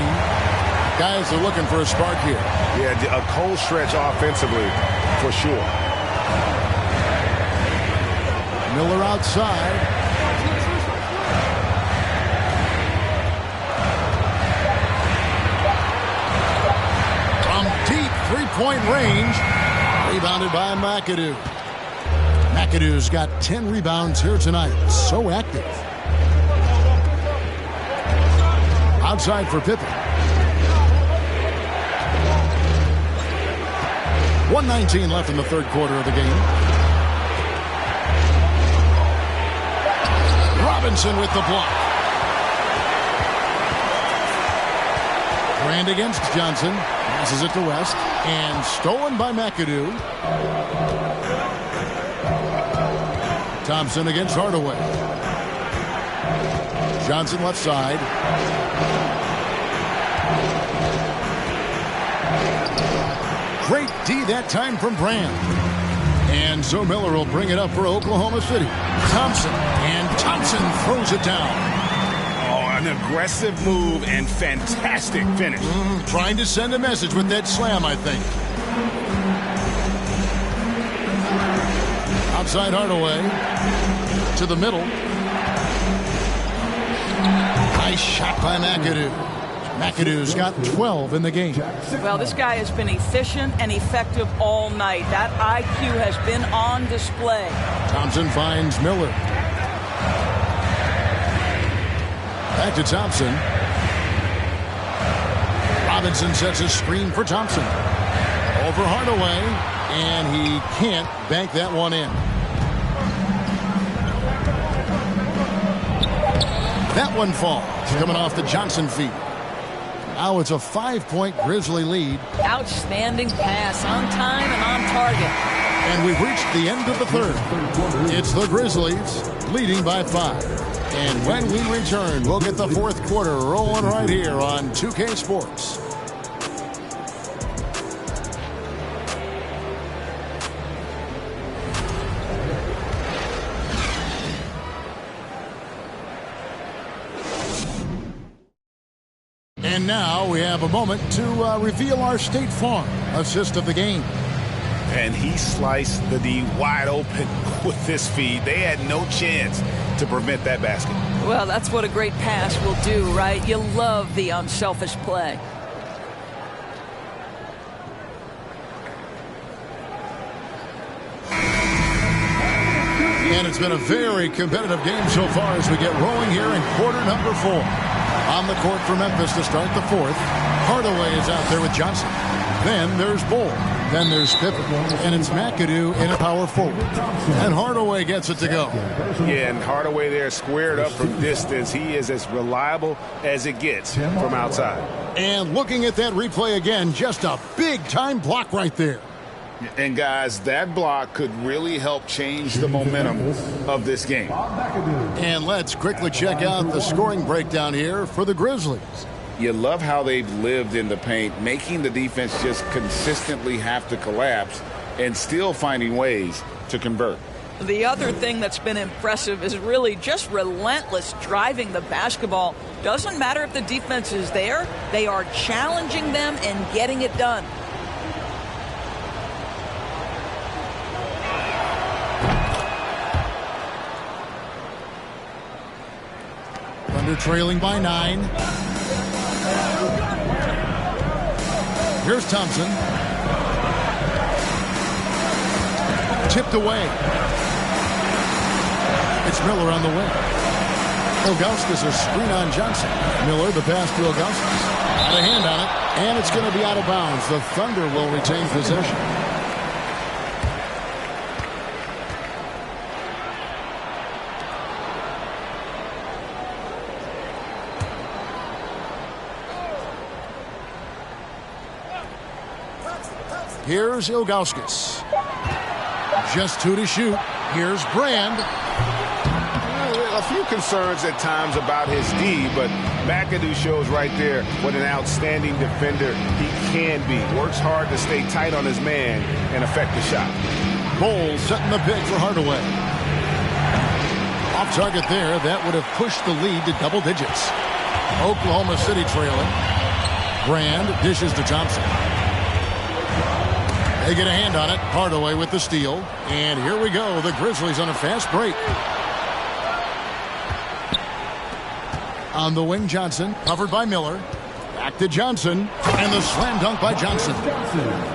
Guys are looking for a spark here. Yeah, a cold stretch offensively for sure. Miller outside. From deep three-point range. Rebounded by McAdoo. McAdoo's got 10 rebounds here tonight. So active. Outside for Pippen. 1:19 left in the third quarter of the game. Robinson with the block. Brand against Johnson. Passes it to West. And stolen by McAdoo. Thompson against Hardaway. Johnson left side. Great D that time from Brand. And so Miller will bring it up for Oklahoma City. Thompson. And Thompson throws it down. An aggressive move and fantastic finish. Trying to send a message with that slam, I think. Outside Hardaway. To the middle. Nice shot by McAdoo. McAdoo's got 12 in the game. Well, this guy has been efficient and effective all night. That IQ has been on display. Thompson finds Miller. Back to Thompson. Robinson sets a screen for Thompson. Over Hardaway. And he can't bank that one in. That one falls. Coming off the Johnson feet. Now it's a 5-point Grizzly lead. Outstanding pass on time and on target. And we've reached the end of the third. It's the Grizzlies leading by 5. And when we return, we'll get the fourth quarter rolling right here on 2K Sports. And now we have a moment to reveal our State Farm assist of the game. And he sliced the D wide open with his feed. They had no chance to prevent that basket. Well, that's what a great pass will do, right? You love the unselfish play. And it's been a very competitive game so far as we get rolling here in quarter number 4. On the court for Memphis to start the fourth. Hardaway is out there with Johnson. Then there's Bull. Then there's Pippen. And it's McAdoo in a power forward. And Hardaway gets it to go. Yeah, and Hardaway there squared up from distance. He is as reliable as it gets from outside. And looking at that replay again, just a big-time block right there. And, guys, that block could really help change the momentum of this game. And let's quickly check out the scoring breakdown here for the Grizzlies. You love how they've lived in the paint, making the defense just consistently have to collapse and still finding ways to convert. The other thing that's been impressive is really just relentless driving the basketball. Doesn't matter if the defense is there, they are challenging them and getting it done. Thunder trailing by 9. Here's Thompson. Tipped away. It's Miller on the wing. Ilgauskas a screen on Johnson. Miller the pass to Ilgauskas. Got a hand on it, and it's going to be out of bounds. The Thunder will retain possession. Here's Ilgauskas. Just 2 to shoot. Here's Brand. A few concerns at times about his D, but McAdoo shows right there what an outstanding defender he can be. Works hard to stay tight on his man and affect the shot. Bowles setting the pick for Hardaway. Off target there. That would have pushed the lead to double digits. Oklahoma City trailing. Brand dishes to Thompson. They get a hand on it. Hardaway with the steal. And here we go. The Grizzlies on a fast break. On the wing, Johnson. Covered by Miller. Back to Johnson. And the slam dunk by Johnson.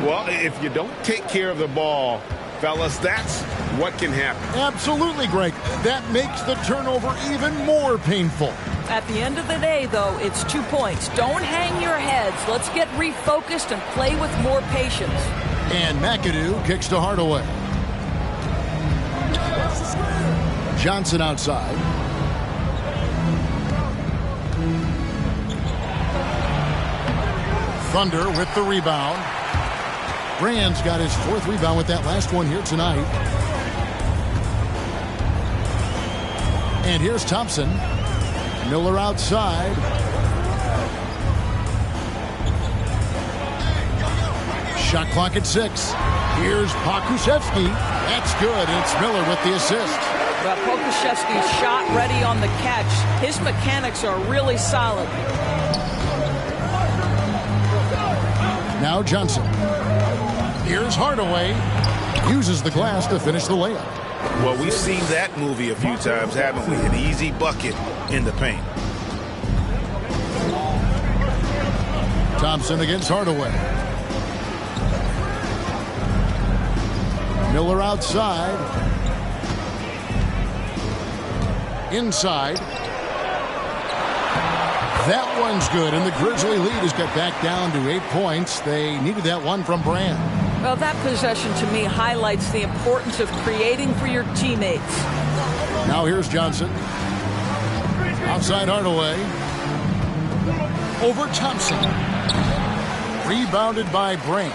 Well, if you don't take care of the ball, fellas, that's what can happen. Absolutely, Greg. That makes the turnover even more painful. At the end of the day, though, it's 2 points. Don't hang your heads. Let's get refocused and play with more patience. And McAdoo kicks to Hardaway. Johnson outside. Thunder with the rebound. Brand's got his 4th rebound with that last one here tonight. And here's Thompson. Miller outside. Shot clock at 6. Here's Pokusevski. That's good. It's Miller with the assist. Well, Pokusevski's shot ready on the catch. His mechanics are really solid. Now Johnson. Here's Hardaway. Uses the glass to finish the layup. Well, we've seen that movie a few times, haven't we? An easy bucket in the paint. Thompson against Hardaway. Miller outside. Inside. That one's good, and the Grizzly lead has got back down to 8 points. They needed that one from Brand. Well, that possession to me highlights the importance of creating for your teammates. Now here's Johnson. Outside Hardaway. Over Thompson. Rebounded by Brand.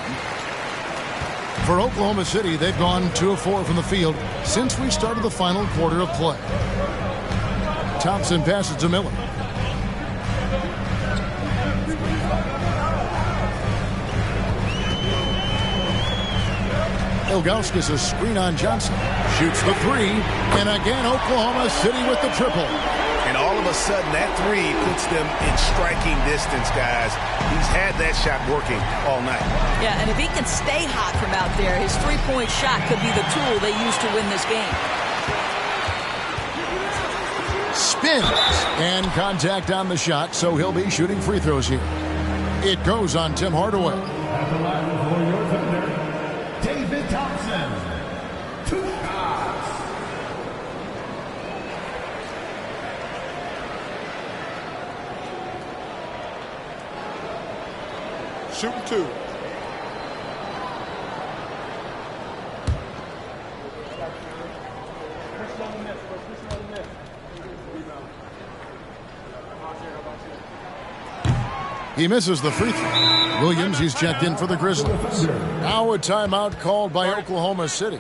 For Oklahoma City, they've gone 2 of 4 from the field since we started the final quarter of play. Thompson passes to Miller. Ilgauskas a screen on Johnson. Shoots the 3. And again, Oklahoma City with the triple. And all of a sudden, that three puts them in striking distance, guys. He's had that shot working all night. Yeah, and if he can stay hot from out there, his three-point shot could be the tool they use to win this game. Spins and contact on the shot, so he'll be shooting free throws here. It goes on Tim Hardaway. At the line for your defender, David Thompson. 2 shots. Shooting 2. He misses the free throw. Williams, he's checked in for the Grizzlies. Now a timeout called by Oklahoma City.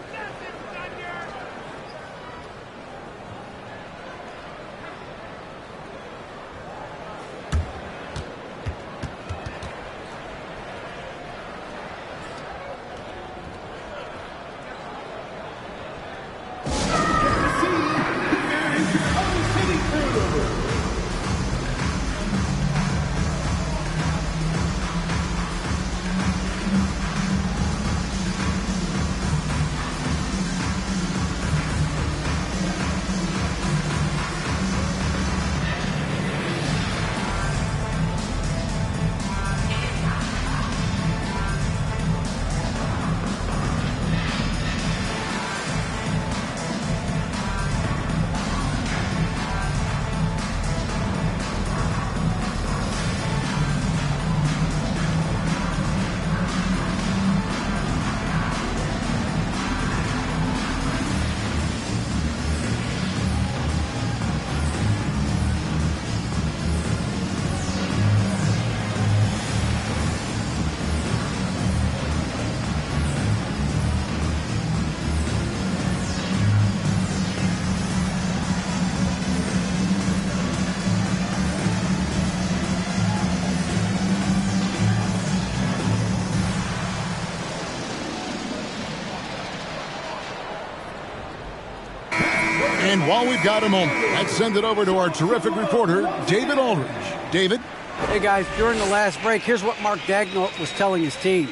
And while we've got a moment, let's send it over to our terrific reporter, David Aldridge. David? Hey, guys, during the last break, here's what Mark Dagnall was telling his team.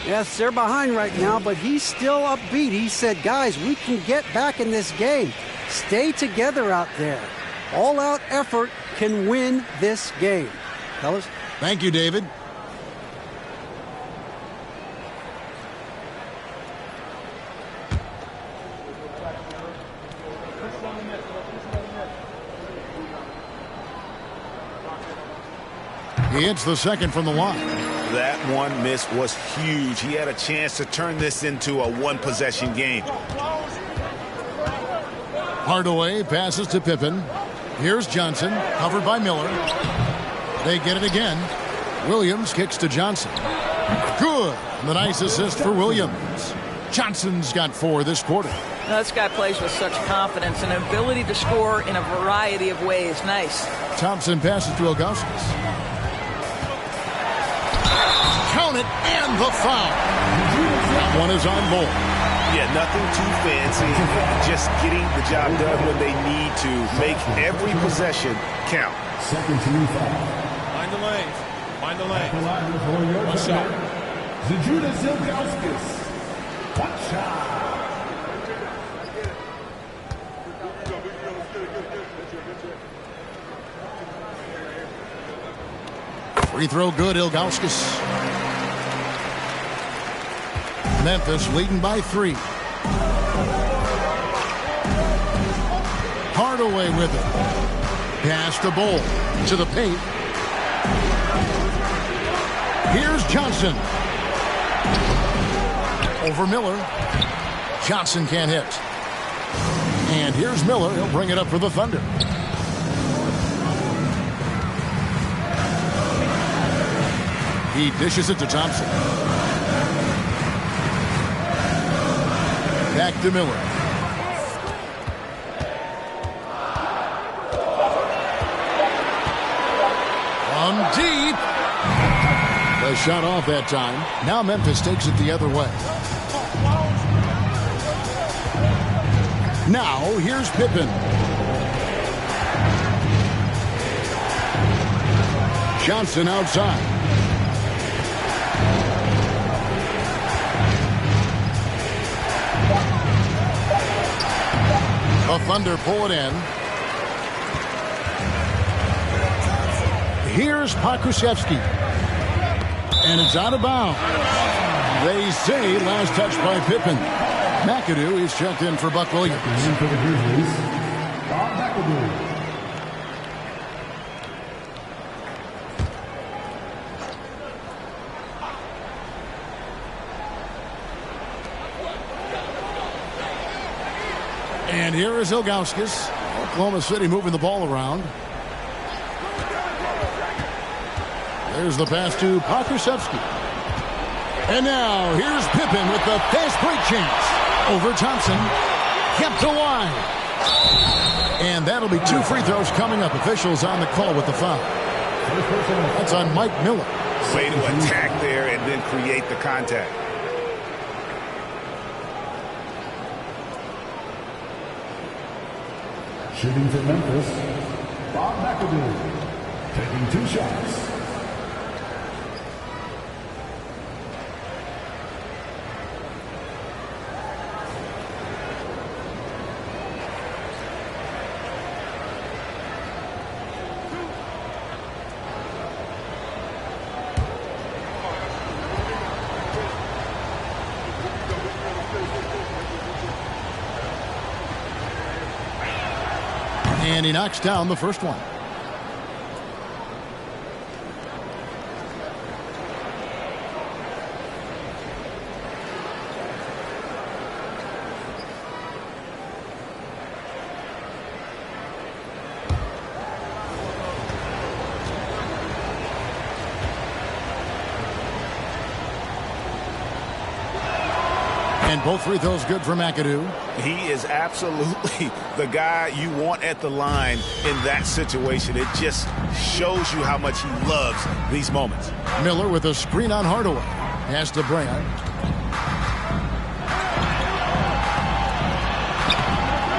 Yes, they're behind right now, but he's still upbeat. He said, guys, we can get back in this game. Stay together out there. All-out effort can win this game. Fellas? Thank you, David. He hits the second from the line. That one miss was huge. He had a chance to turn this into a one-possession game. Hardaway passes to Pippen. Here's Johnson, covered by Miller. They get it again. Williams kicks to Johnson. Good. The nice assist for Williams. Johnson's got 4 this quarter. Now, this guy plays with such confidence and ability to score in a variety of ways. Nice. Thompson passes to Ilgauskas. Count it, and the foul. That one is on board. Yeah, nothing too fancy. Just getting the job done when they need to. Make every possession count. Second team foul. Mind the lanes. Mind the lanes. At the line for your One shot. Zajudas Ilgauskas. 1 shot. Free throw good, Ilgauskas. Memphis leading by 3. Hardaway with it. Pass to Bol. To the paint. Here's Johnson. Over Miller. Johnson can't hit. And here's Miller. He'll bring it up for the Thunder. He dishes it to Thompson. Back to Miller. From deep. The shot off that time. Now Memphis takes it the other way. Now here's Pippen. Johnson outside. The Thunder pull it in. Here's Pokusevski. And it's out of bounds. They say last touch by Pippen. McAdoo is checked in for Buck Williams. For the Grizzlies, Bob McAdoo. And here is Ilgauskas. Oklahoma City moving the ball around. There's the pass to Pokusevski. And now here's Pippen with the fast break chance. Over Thompson. Kept to wide. And that'll be 2 free throws coming up. Officials on the call with the foul. That's on Mike Miller. Way to attack there and then create the contact. Shooting for Memphis, Bob McAdoo. Taking 2 shots. And he knocks down the first one. And both free throws good for McAdoo. He is absolutely the guy you want at the line in that situation. It just shows you how much he loves these moments. Miller with a screen on Hardaway. Pass to Brand.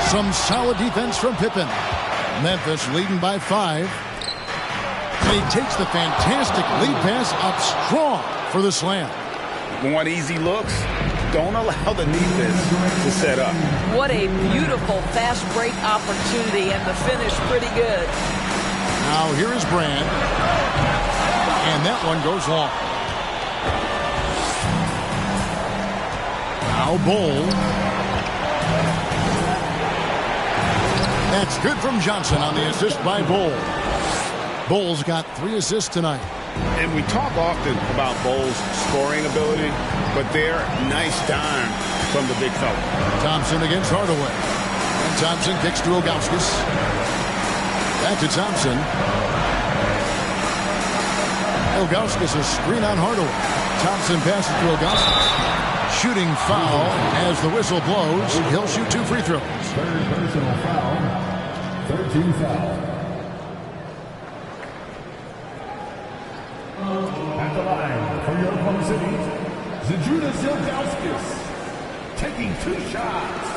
Some solid defense from Pippen. Memphis leading by 5. And he takes the fantastic lead pass up strong for the slam. Want easy looks? Don't allow the defense to set up. What a beautiful fast break opportunity, and the finish pretty good. Now here is Brand. And that one goes long. Now Bowl. That's good from Johnson on the assist by Bowl. Bowles got 3 assists tonight. And we talk often about Bowles' scoring ability, but they're nice dime from the big fella. Thompson against Hardaway. And Thompson kicks to Ilgauskas. Back to Thompson. Ilgauskas a screen on Hardaway. Thompson passes to Ilgauskas. Shooting foul as the whistle blows. He'll shoot 2 free throws. Third personal foul. 13 foul. At the line for your Oklahoma City, Zydrunas Ilgauskas taking 2 shots.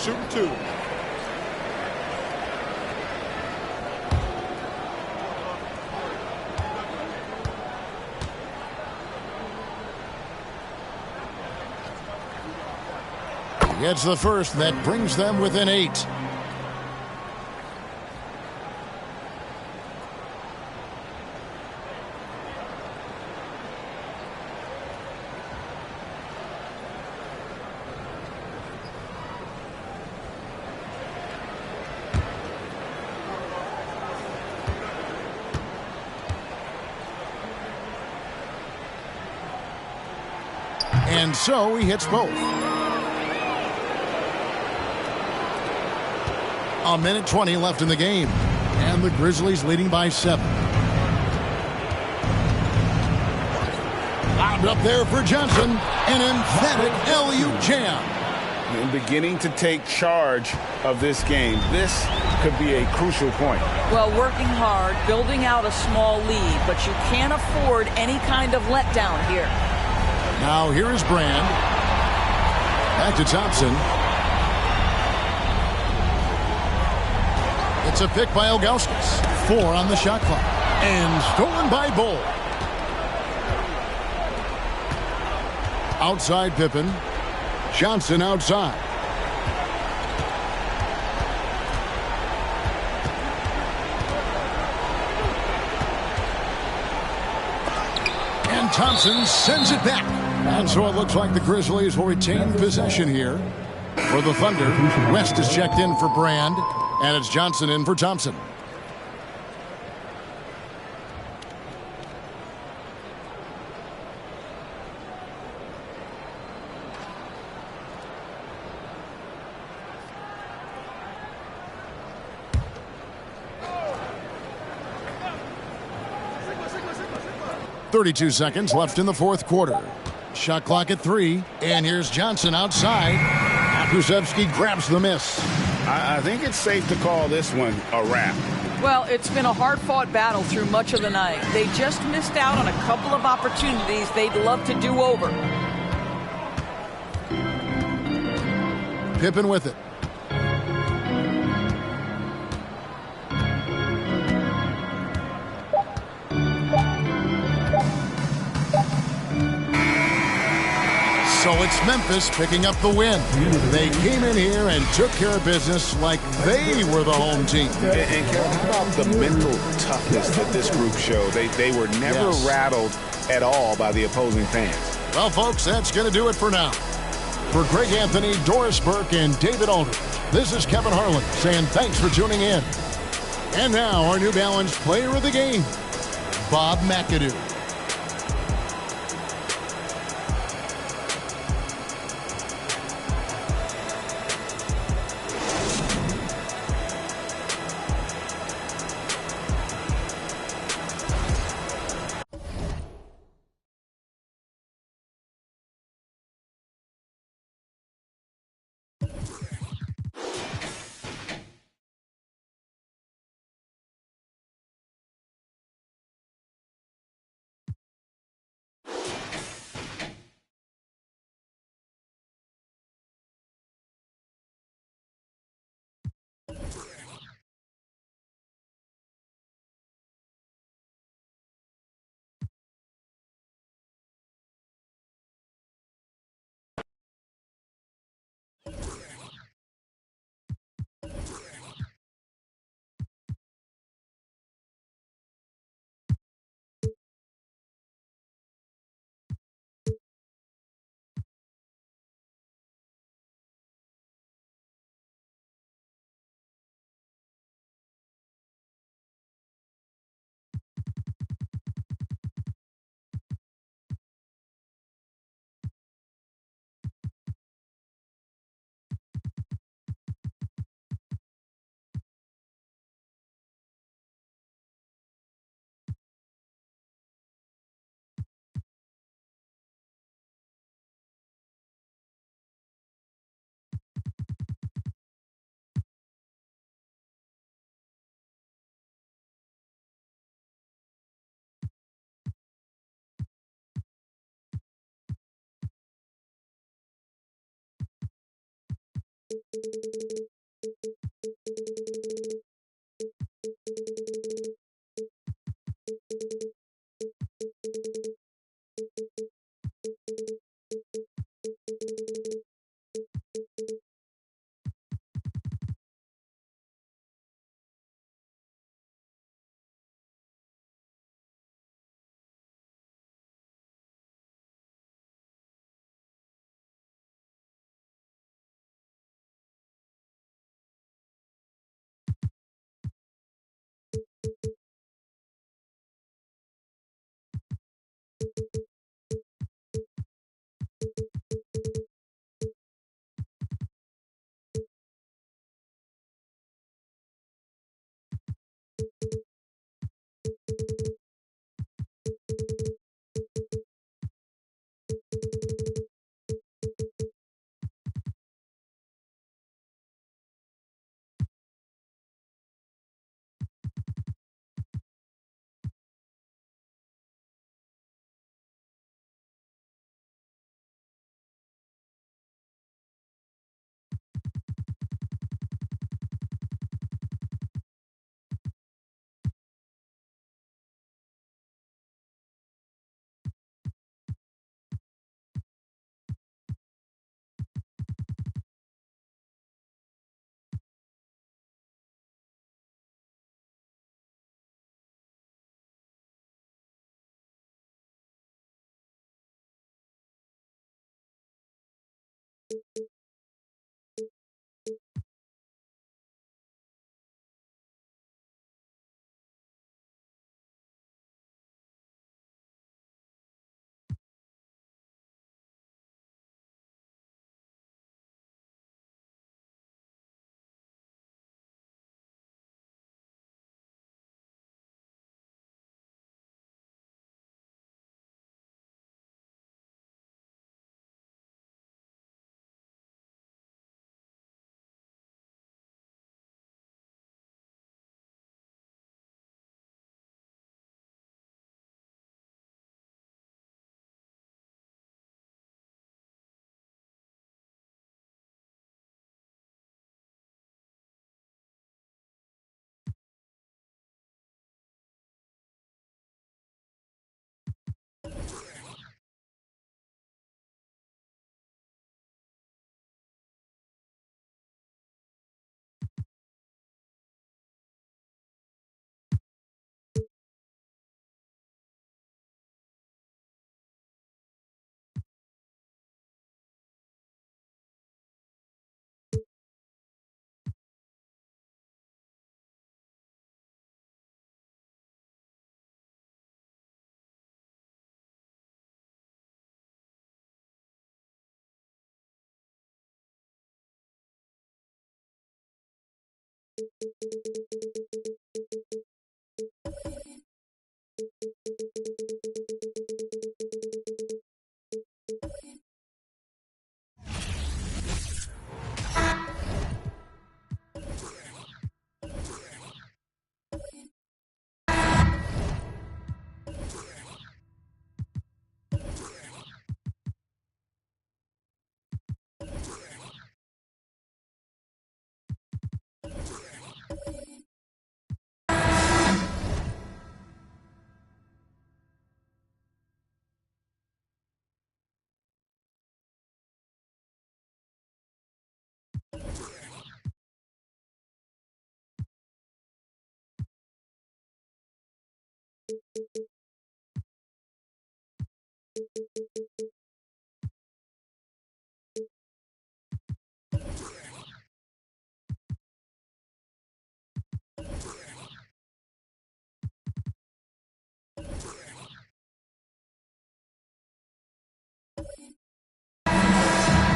Shooting 2. Gets the first. That brings them within 8. And so he hits both. A minute 20 left in the game. And the Grizzlies leading by 7. Lobbed up there for Johnson. An emphatic LU jam. And beginning to take charge of this game. This could be a crucial point. Well, working hard, building out a small lead, but you can't afford any kind of letdown here. Now here is Brand. Back to Thompson. It's a pick by Ilgauskas. 4 on the shot clock. And stolen by Bull. Outside Pippen. Johnson outside. And Thompson sends it back. And so it looks like the Grizzlies will retain possession here. For the Thunder, West is checked in for Brand, and it's Johnson in for Thompson. .32 seconds left in the fourth quarter. Shot clock at 3, and here's Johnson outside. Kuszewski grabs the miss. I think it's safe to call this one a wrap. Well, it's been a hard-fought battle through much of the night. They just missed out on a couple of opportunities they'd love to do over. Pippen with it. So it's Memphis picking up the win. They came in here and took care of business like they were the home team. And Carol, how about the mental toughness that this group showed? They were never rattled at all by the opposing fans. Well, folks, that's going to do it for now. For Greg Anthony, Doris Burke, and David Aldridge, this is Kevin Harlan saying thanks for tuning in. And now our New Balance player of the game, Bob McAdoo.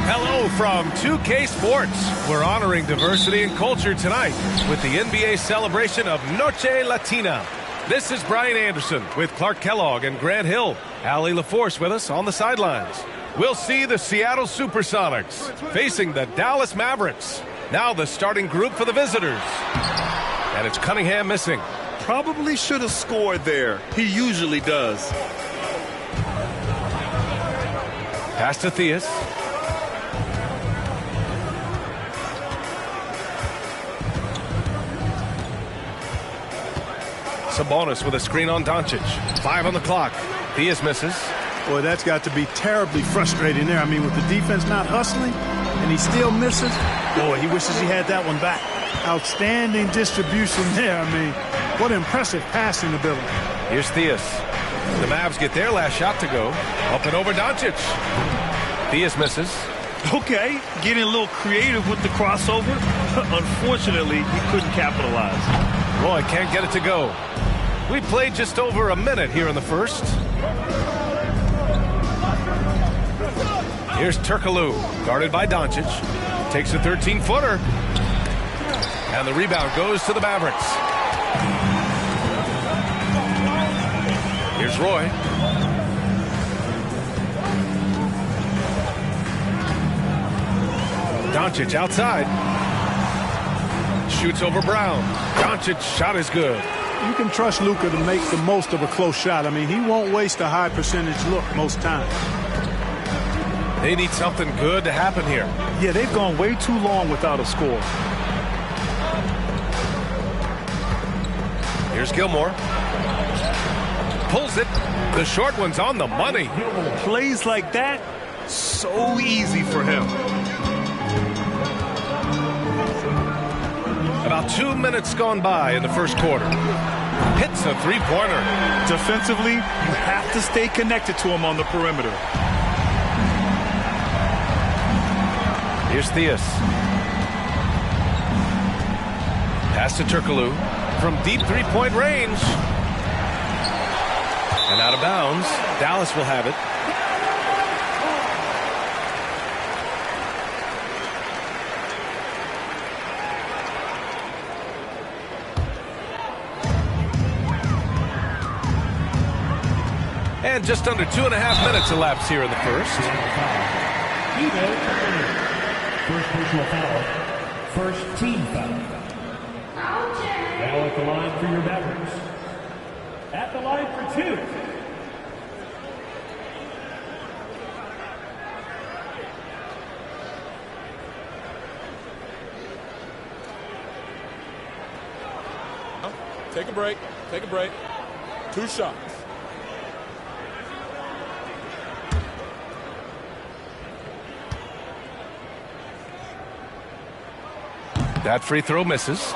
Hello from 2K Sports. We're honoring diversity and culture tonight with the NBA celebration of Noche Latina. This is Brian Anderson with Clark Kellogg and Grant Hill. Allie LaForce with us on the sidelines. We'll see the Seattle Supersonics facing the Dallas Mavericks. Now the starting group for the visitors. And it's Cunningham missing. Probably should have scored there. He usually does. Pass to Theus. Sabonis with a screen on Doncic. 5 on the clock. Theus misses. Boy, that's got to be terribly frustrating there. I mean, with the defense not hustling and he still misses, boy, he wishes he had that one back. Outstanding distribution there. I mean, what impressive passing ability. Here's Theus. The Mavs get their last shot to go. Up and over Doncic. Theus misses. Okay, getting a little creative with the crossover. Unfortunately, he couldn't capitalize. Roy can't get it to go. We played just over a minute here in the first. Here's Turkoglu, guarded by Doncic. Takes a 13-footer. And the rebound goes to the Mavericks. Here's Roy. Doncic outside. Shoots over Brown. Doncic's shot is good. You can trust Luka to make the most of a close shot. I mean, he won't waste a high percentage look most times. They need something good to happen here. Yeah, they've gone way too long without a score. Here's Gilmore. Pulls it. The short one's on the money. Plays like that, so easy for him. About 2 minutes gone by in the first quarter. Hits a three-pointer. Defensively, you have to stay connected to him on the perimeter. Here's Theus. Pass to Turkoglu from deep three-point range. And out of bounds. Dallas will have it. And just under 2.5 minutes elapsed here in the first. First personal foul. First team foul. Now at the line for your Mavericks. At the line for 2. Take a break. Take a break. 2 shots. That free throw misses.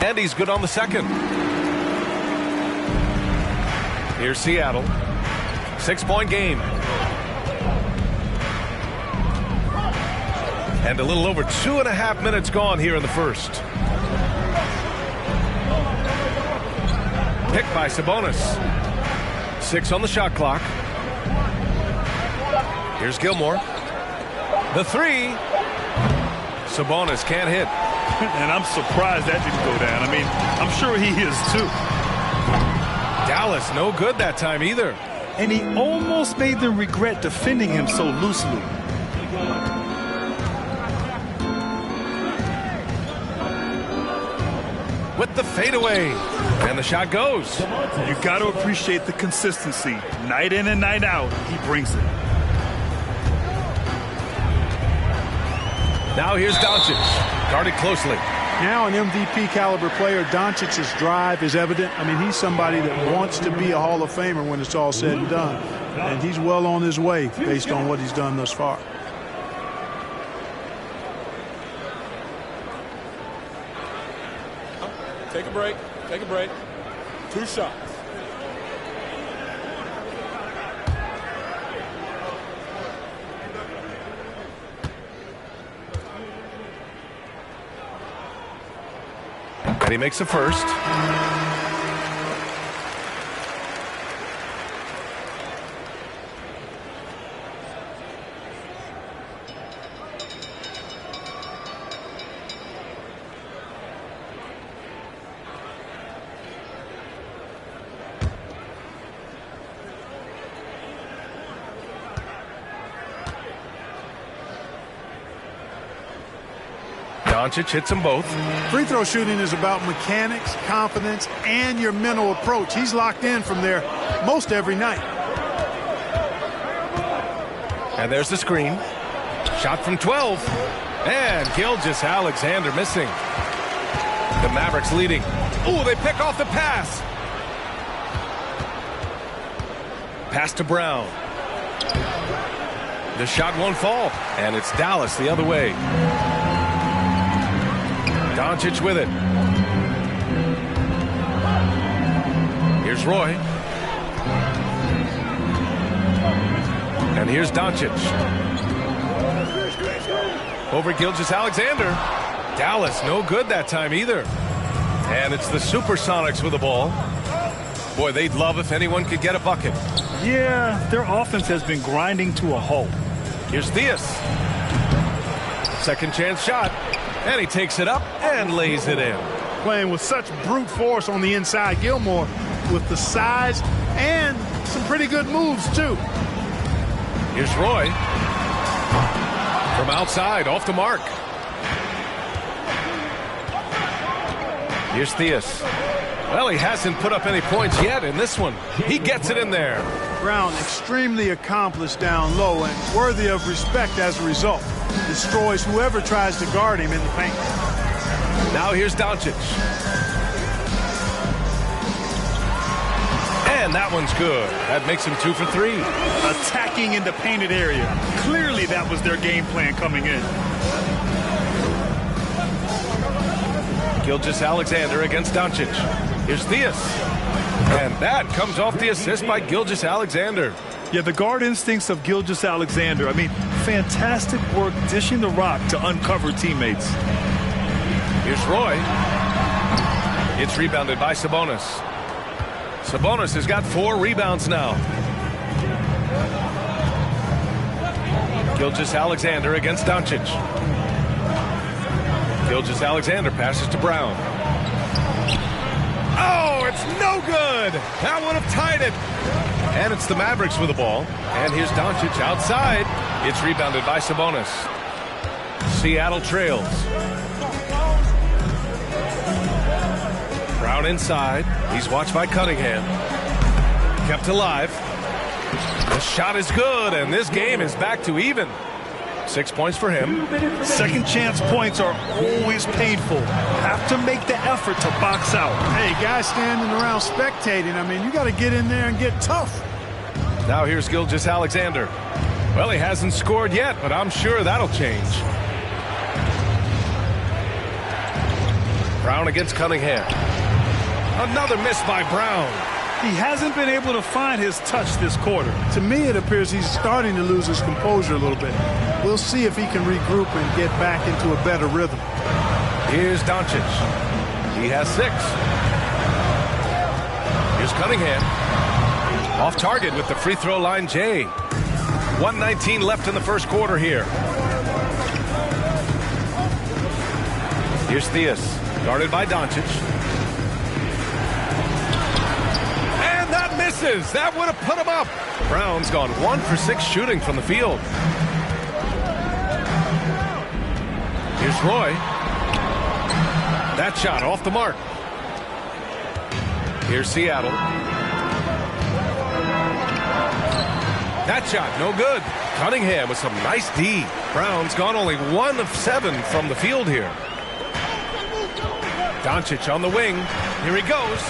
And he's good on the second. Here's Seattle. 6-point game. And a little over 2.5 minutes gone here in the first. Picked by Sabonis. 6 on the shot clock. Here's Gilmore. The 3. Sabonis can't hit. And I'm surprised that didn't go down. I mean, I'm sure he is too. Dallas, no good that time either. And he almost made them regret defending him so loosely. With the fadeaway. And the shot goes. You got to appreciate the consistency. Night in and night out, he brings it. Now here's Doncic. Guarded closely. Now an MVP caliber player. Doncic's drive is evident. I mean, he's somebody that wants to be a Hall of Famer when it's all said and done. And he's well on his way based on what he's done thus far. Take a break. Take a break. 2 shots. And he makes the first. Doncic hits them both. Free throw shooting is about mechanics, confidence, and your mental approach. He's locked in from there most every night. And there's the screen. Shot from 12. And Gilgeous-Alexander missing. The Mavericks leading. Ooh, they pick off the pass. Pass to Brown. The shot won't fall. And it's Dallas the other way. Doncic with it. Here's Roy. And here's Doncic. Over Gilgeous-Alexander. Dallas no good that time either. And it's the Supersonics with the ball. Boy, they'd love if anyone could get a bucket. Yeah, their offense has been grinding to a halt. Here's Theus. Second chance shot. And he takes it up and lays it in. Playing with such brute force on the inside. Gilmore with the size and some pretty good moves, too. Here's Roy. From outside, off the mark. Here's Theus. Well, he hasn't put up any points yet in this one. He gets it in there. Brown extremely accomplished down low and worthy of respect as a result. Destroys whoever tries to guard him in the paint. Now here's Doncic. And that one's good. That makes him 2 for 3. Attacking in the painted area. Clearly that was their game plan coming in. Gilgeous-Alexander against Doncic. Here's Theus. And that comes off the assist by Gilgeous-Alexander. Yeah, the guard instincts of Gilgeous-Alexander. I mean, fantastic work dishing the rock to uncover teammates. Here's Roy. It's rebounded by Sabonis. Sabonis has got 4 rebounds now. Gilgeous-Alexander against Doncic. Gilgeous-Alexander passes to Brown. Oh, it's no good. That would have tied it. And it's the Mavericks with the ball. And here's Doncic outside. It's rebounded by Sabonis. Seattle trails. Brown inside. He's watched by Cunningham. Kept alive. The shot is good, and this game is back to even. 6 points for him. Second chance points are always painful. Have to make the effort to box out. Hey, guys standing around spectating, I mean, you got to get in there and get tough. Now here's Gilgeous-Alexander. Well, he hasn't scored yet, but I'm sure that'll change. Brown against Cunningham. Another miss by Brown. He hasn't been able to find his touch this quarter. To me, it appears he's starting to lose his composure a little bit. We'll see if he can regroup and get back into a better rhythm. Here's Doncic. He has 6. Here's Cunningham. Off target with the free throw line, Jay. 1:19 left in the first quarter here. Here's Theus, guarded by Doncic. And that misses. That would have put him up. Brown's gone 1 for 6 shooting from the field. Here's Roy. That shot off the mark. Here's Seattle. That shot, no good. Cunningham with some nice D. Brown's gone only 1 of 7 from the field here. Doncic on the wing. Here he goes.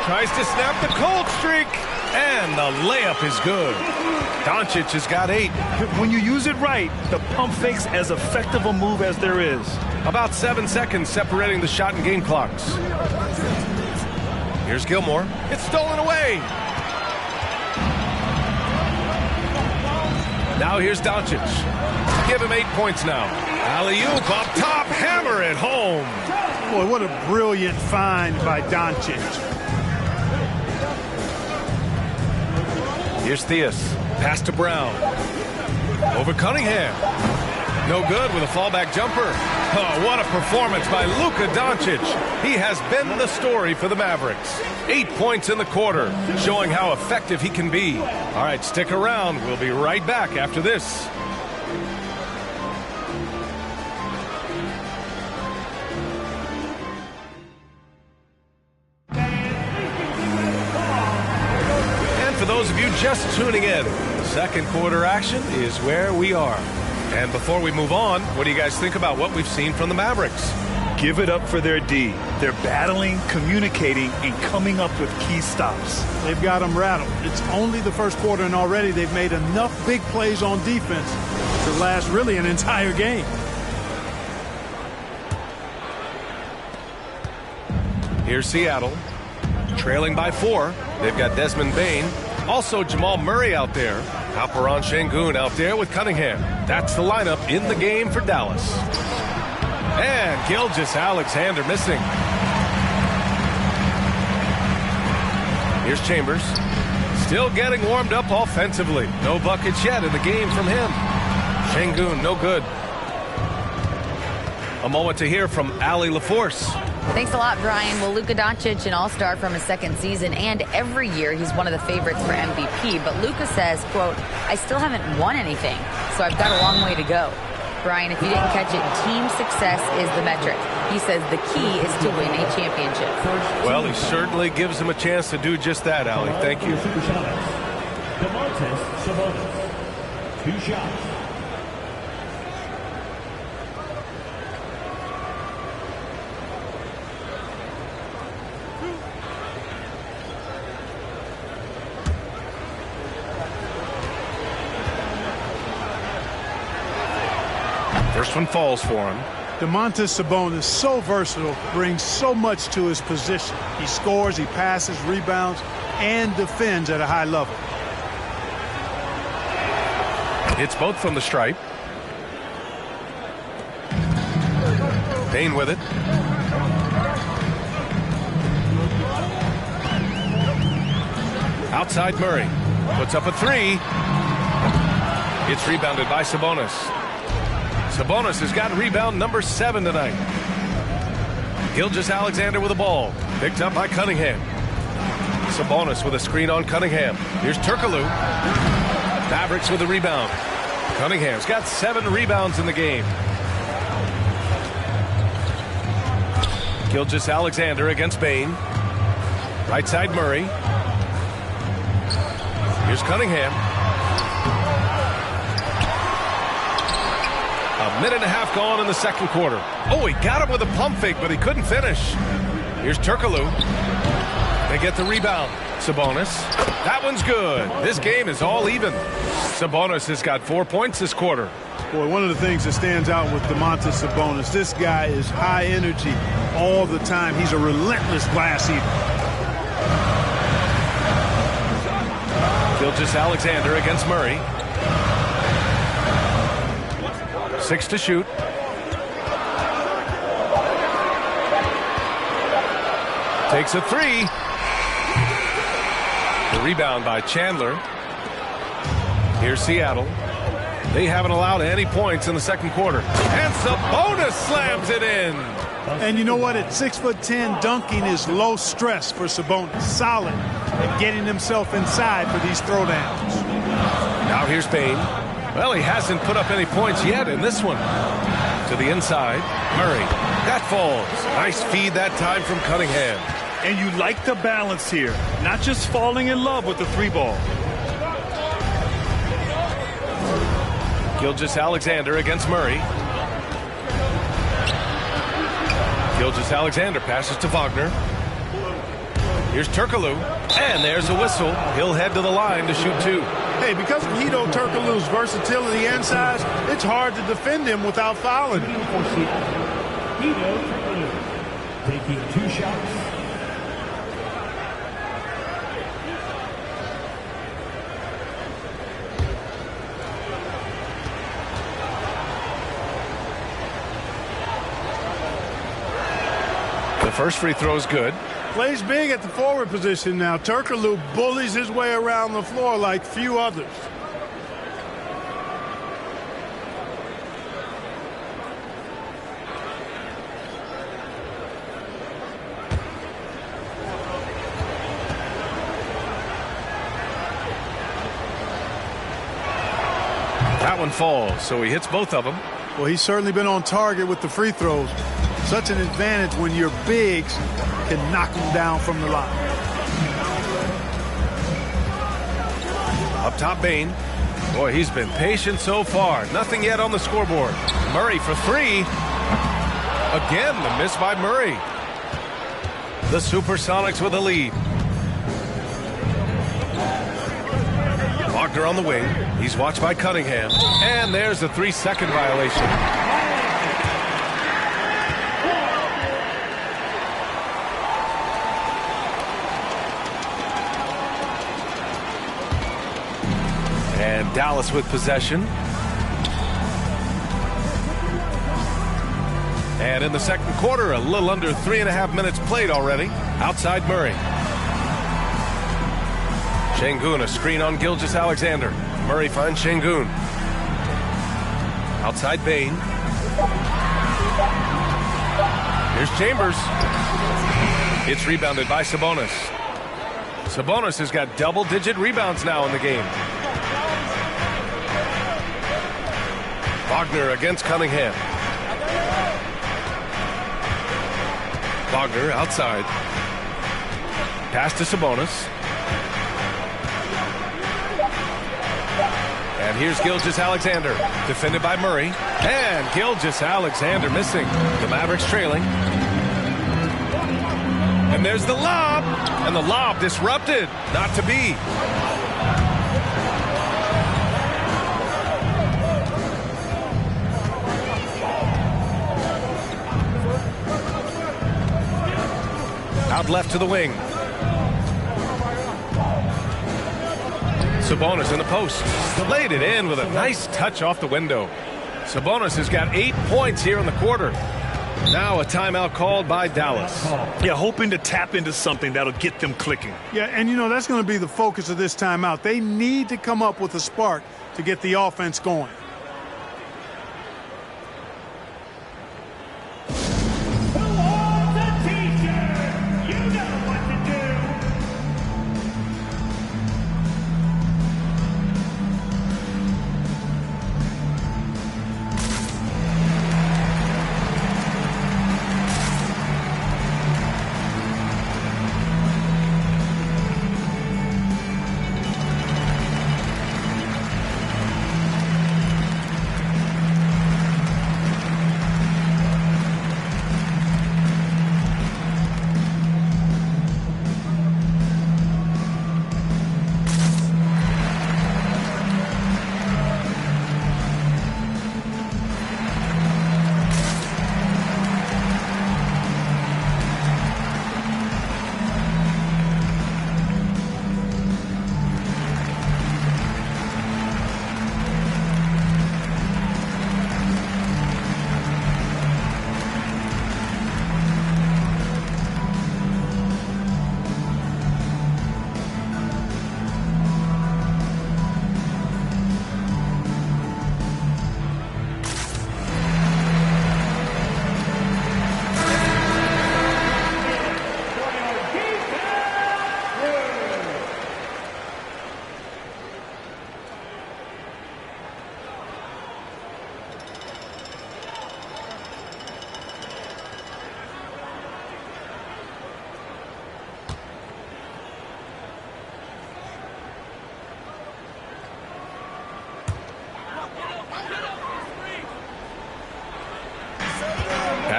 Tries to snap the cold streak. And the layup is good. Doncic has got 8. When you use it right, the pump fake's as effective a move as there is. About 7 seconds separating the shot and game clocks. Here's Gilmore. It's stolen away. Now here's Doncic. Give him 8 points now. Alley-oop up top. Hammer it home. Boy, what a brilliant find by Doncic. Here's Theus. Pass to Brown. Over Cunningham. No good with a fallback jumper. Oh, what a performance by Luka Doncic. He has been the story for the Mavericks. 8 points in the quarter, showing how effective he can be. All right, stick around. We'll be right back after this. For those of you just tuning in, second quarter action is where we are. And before we move on, what do you guys think about what we've seen from the Mavericks? Give it up for their D. They're battling, communicating, and coming up with key stops. They've got them rattled. It's only the first quarter, and already they've made enough big plays on defense to last really an entire game. Here's Seattle, trailing by 4. They've got Desmond Bane. Also Jamal Murray out there. Alperon Şengün out there with Cunningham. That's the lineup in the game for Dallas. And Gilgeous-Alexander missing. Here's Chambers. Still getting warmed up offensively. No buckets yet in the game from him. Şengün, no good. A moment to hear from Allie LaForce. Thanks a lot, Brian. Well, Luka Doncic, an all-star from his second season, and every year he's one of the favorites for MVP. But Luka says, quote, I still haven't won anything, so I've got a long way to go. Brian, if you didn't catch it, team success is the metric. He says the key is to win a championship. Well, he certainly gives him a chance to do just that, Allie. Thank you. Domantas Sabonis, 2 shots. First one falls for him. Domantas Sabonis, so versatile, brings so much to his position. He scores, he passes, rebounds, and defends at a high level. Hits both from the stripe. Bane with it. Outside Murray. Puts up a 3. It's rebounded by Sabonis. Sabonis has got rebound number 7 tonight. Gilgeous-Alexander with the ball. Picked up by Cunningham. Sabonis with a screen on Cunningham. Here's Turkoglu. Mavericks with the rebound. Cunningham's got 7 rebounds in the game. Gilgeous-Alexander against Bane. Right side Murray. Here's Cunningham. A minute and a half gone in the second quarter. Oh, he got him with a pump fake, but he couldn't finish. Here's Turkoglu. They get the rebound. Sabonis. That one's good. This game is all even. Sabonis has got 4 points this quarter. Boy, one of the things that stands out with Domantas Sabonis, this guy is high energy all the time. He's a relentless glass eater. Gilgeous-Alexander against Murray. 6 to shoot. Takes a 3. The rebound by Chandler. Here's Seattle. They haven't allowed any points in the second quarter. And Sabonis slams it in. And you know what? At 6'10", dunking is low stress for Sabonis. Solid at getting himself inside for these throwdowns. Now here's Payne. Well, he hasn't put up any points yet in this one. To the inside, Murray. That falls. Nice feed that time from Cunningham. And you like the balance here. Not just falling in love with the 3-ball. Gilgeous-Alexander against Murray. Gilgeous-Alexander passes to Wagner. Here's Turkoglu. And there's a whistle. He'll head to the line to shoot 2. Hey, because of Hedo Turkoglu's versatility and size, it's hard to defend him without fouling him. Hedo Turkoglu taking 2 shots. The first free throw is good. Plays big at the forward position now. Turkoglu bullies his way around the floor like few others. That one falls, so he hits both of them. Well, he's certainly been on target with the free throws. Such an advantage when your bigs can knock them down from the line. Up top, Bane. Boy, he's been patient so far. Nothing yet on the scoreboard. Murray for 3. Again, the miss by Murray. The Supersonics with a lead. Wagner on the wing. He's watched by Cunningham. And there's a 3-second violation. And Dallas with possession. And in the second quarter, a little under 3.5 minutes played already. Outside Murray. Şengün, a screen on Gilgeous-Alexander. Murray finds Şengün. Outside Bane. Here's Chambers. It's rebounded by Sabonis. Sabonis has got double-digit rebounds now in the game. Wagner against Cunningham. Wagner outside. Pass to Sabonis. And here's Gilgeous-Alexander, defended by Murray. And Gilgeous-Alexander missing. The Mavericks trailing. And there's the lob. And the lob disrupted. Not to be. Out left to the wing. Sabonis in the post. Laid it in with a nice touch off the window. Sabonis has got 8 points here in the quarter. Now a timeout called by Dallas. Yeah, hoping to tap into something that'll get them clicking. Yeah, and you know, that's going to be the focus of this timeout. They need to come up with a spark to get the offense going.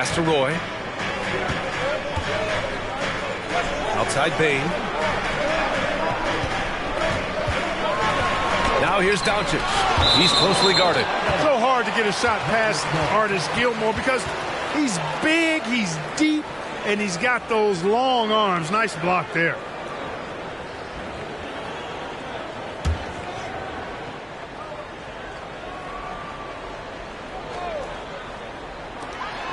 Pass to Roy. Outside Bain. Now here's Doncic. He's closely guarded. So hard to get a shot past Artis Gilmore because he's big, he's deep, and he's got those long arms. Nice block there.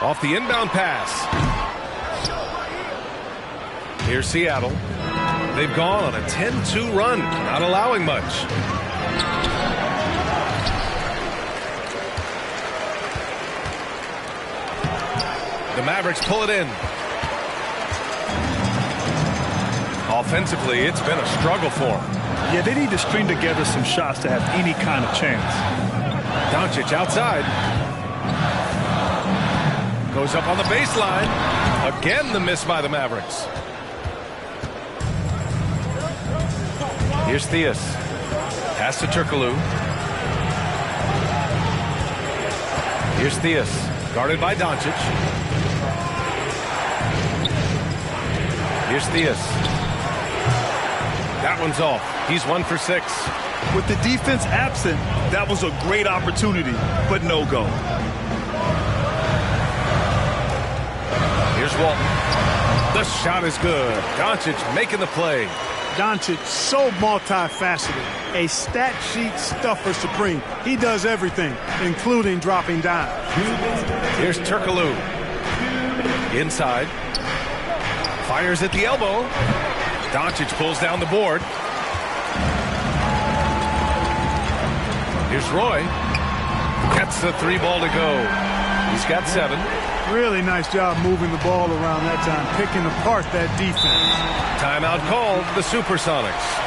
Off the inbound pass. Here's Seattle. They've gone on a 10-2 run, not allowing much. The Mavericks pull it in. Offensively, it's been a struggle for them. Yeah, they need to string together some shots to have any kind of chance. Doncic outside. Goes up on the baseline. Again, the miss by the Mavericks. Here's Theus. Pass to Turkoglu. Here's Theus. Guarded by Doncic. Here's Theus. That one's off. He's 1 for 6. With the defense absent, that was a great opportunity, but no go. Here's Walton. The shot is good. Doncic making the play. Doncic, so multifaceted. A stat sheet stuffer supreme. He does everything, including dropping down. Here's Turkoglu. Inside. Fires at the elbow. Doncic pulls down the board. Here's Roy. Gets the 3 ball to go. He's got 7. Really nice job moving the ball around that time, picking apart that defense. Timeout called, the Supersonics.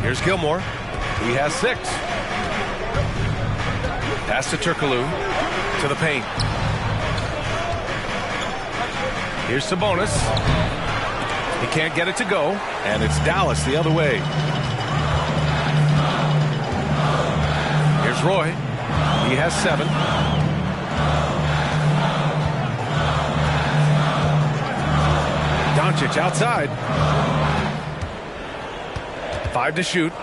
Here's Gilmore. He has 6. Pass to Turkoglu. To the paint. Here's Sabonis. He can't get it to go. And it's Dallas the other way. Here's Roy. He has 7. Doncic outside. 5 to shoot.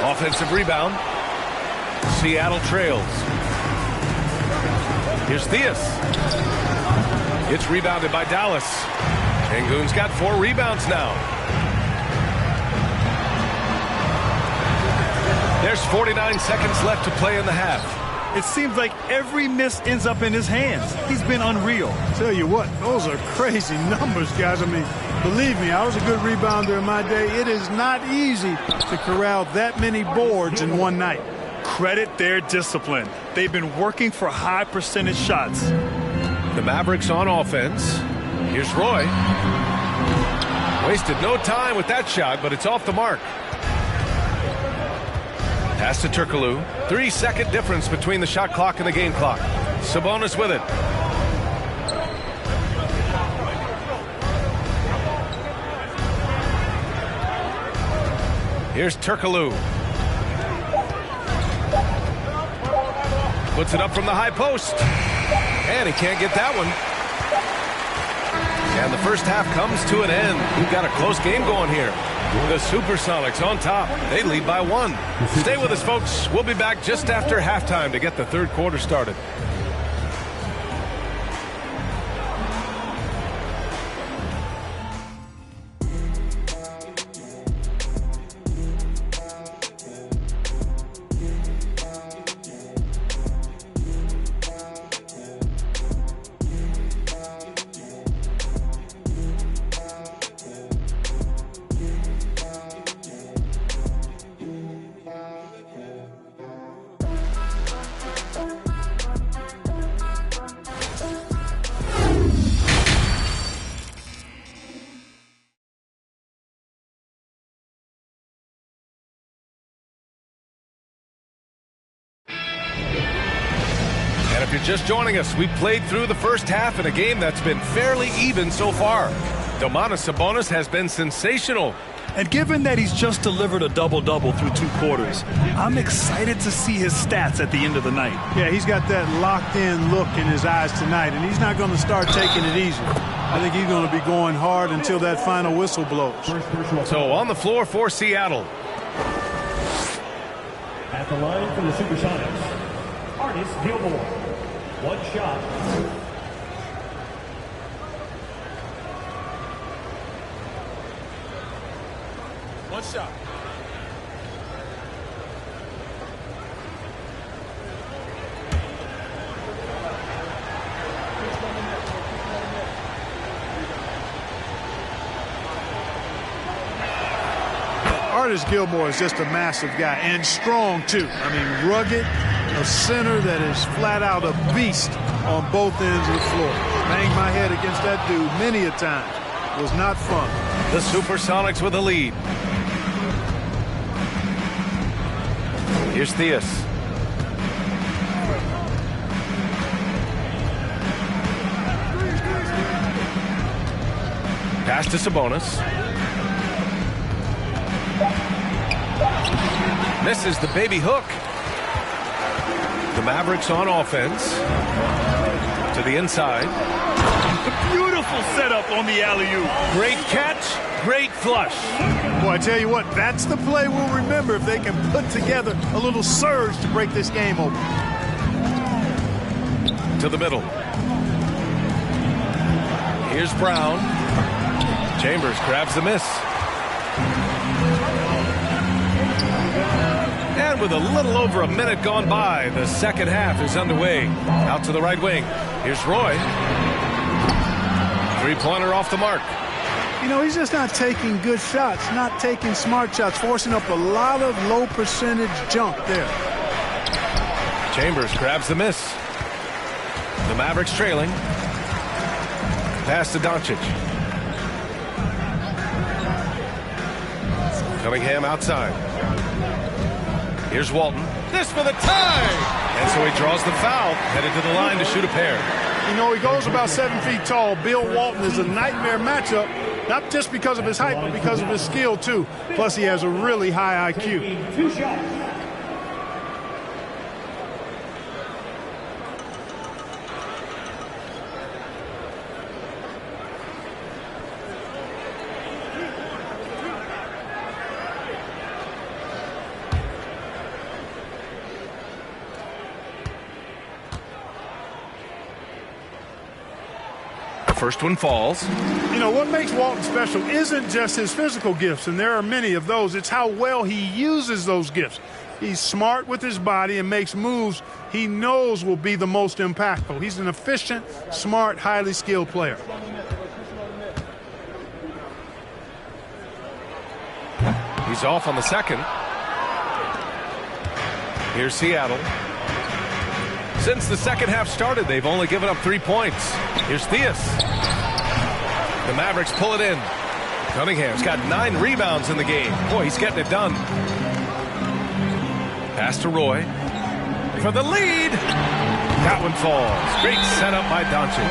Offensive rebound. Seattle trails. Here's Theus. It's rebounded by Dallas. Sengun's got 4 rebounds now. There's 49 seconds left to play in the half. It seems like every miss ends up in his hands. He's been unreal. Tell you what, those are crazy numbers, guys. I mean, believe me, I was a good rebounder in my day. It is not easy to corral that many boards in one night. Credit their discipline. They've been working for high percentage shots. The Mavericks on offense. Here's Roy. Wasted no time with that shot, but it's off the mark. Pass to Turkoglu. 3-second difference between the shot clock and the game clock. Sabonis with it. Here's Turkoglu. Puts it up from the high post. And he can't get that one. And the first half comes to an end. We've got a close game going here. The Supersonics on top. They lead by 1. Stay with us, folks. We'll be back just after halftime to get the third quarter started. If you're just joining us, we played through the first half in a game that's been fairly even so far. Domantas Sabonis has been sensational. And given that he's just delivered a double-double through 2 quarters, I'm excited to see his stats at the end of the night. Yeah, he's got that locked-in look in his eyes tonight, and he's not going to start taking it easy. I think he's going to be going hard until that final whistle blows. So on the floor for Seattle. At the line for the Supersonics, Artis Gilmore. 1 shot. One shot. Artis Gilmore is just a massive guy and strong too. I mean, rugged, a center that is flat out a beast on both ends of the floor. Banged my head against that dude many a time. It was not fun. The Supersonics with a lead. Here's Theus. Pass to Sabonis. Misses the baby hook. The Mavericks on offense. To the inside. Beautiful setup on the alley-oop. Great catch, great flush. Boy, I tell you what, that's the play we'll remember if they can put together a little surge to break this game open. To the middle. Here's Brown. Chambers grabs the miss. And with a little over a minute gone by, the second half is underway. Out to the right wing. Here's Roy. 3-pointer off the mark. You know, he's just not taking good shots, not taking smart shots, forcing up a lot of low percentage junk there. Chambers grabs the miss. The Mavericks trailing. Pass to Doncic. Cunningham outside. Here's Walton. This for the tie! And so he draws the foul, headed to the line to shoot a pair. You know, he goes about 7 feet tall. Bill Walton is a nightmare matchup, not just because of his height, but because of his skill, too. Plus, he has a really high IQ. 2 shots. First one falls. You know, what makes Walton special isn't just his physical gifts, and there are many of those. It's how well he uses those gifts. He's smart with his body and makes moves he knows will be the most impactful. He's an efficient, smart, highly skilled player. He's off on the second. Here's Seattle. Since the second half started, they've only given up 3 points. Here's Theus. The Mavericks pull it in. Cunningham's got 9 rebounds in the game. Boy, he's getting it done. Pass to Roy for the lead. That one falls. Great setup by Doncic.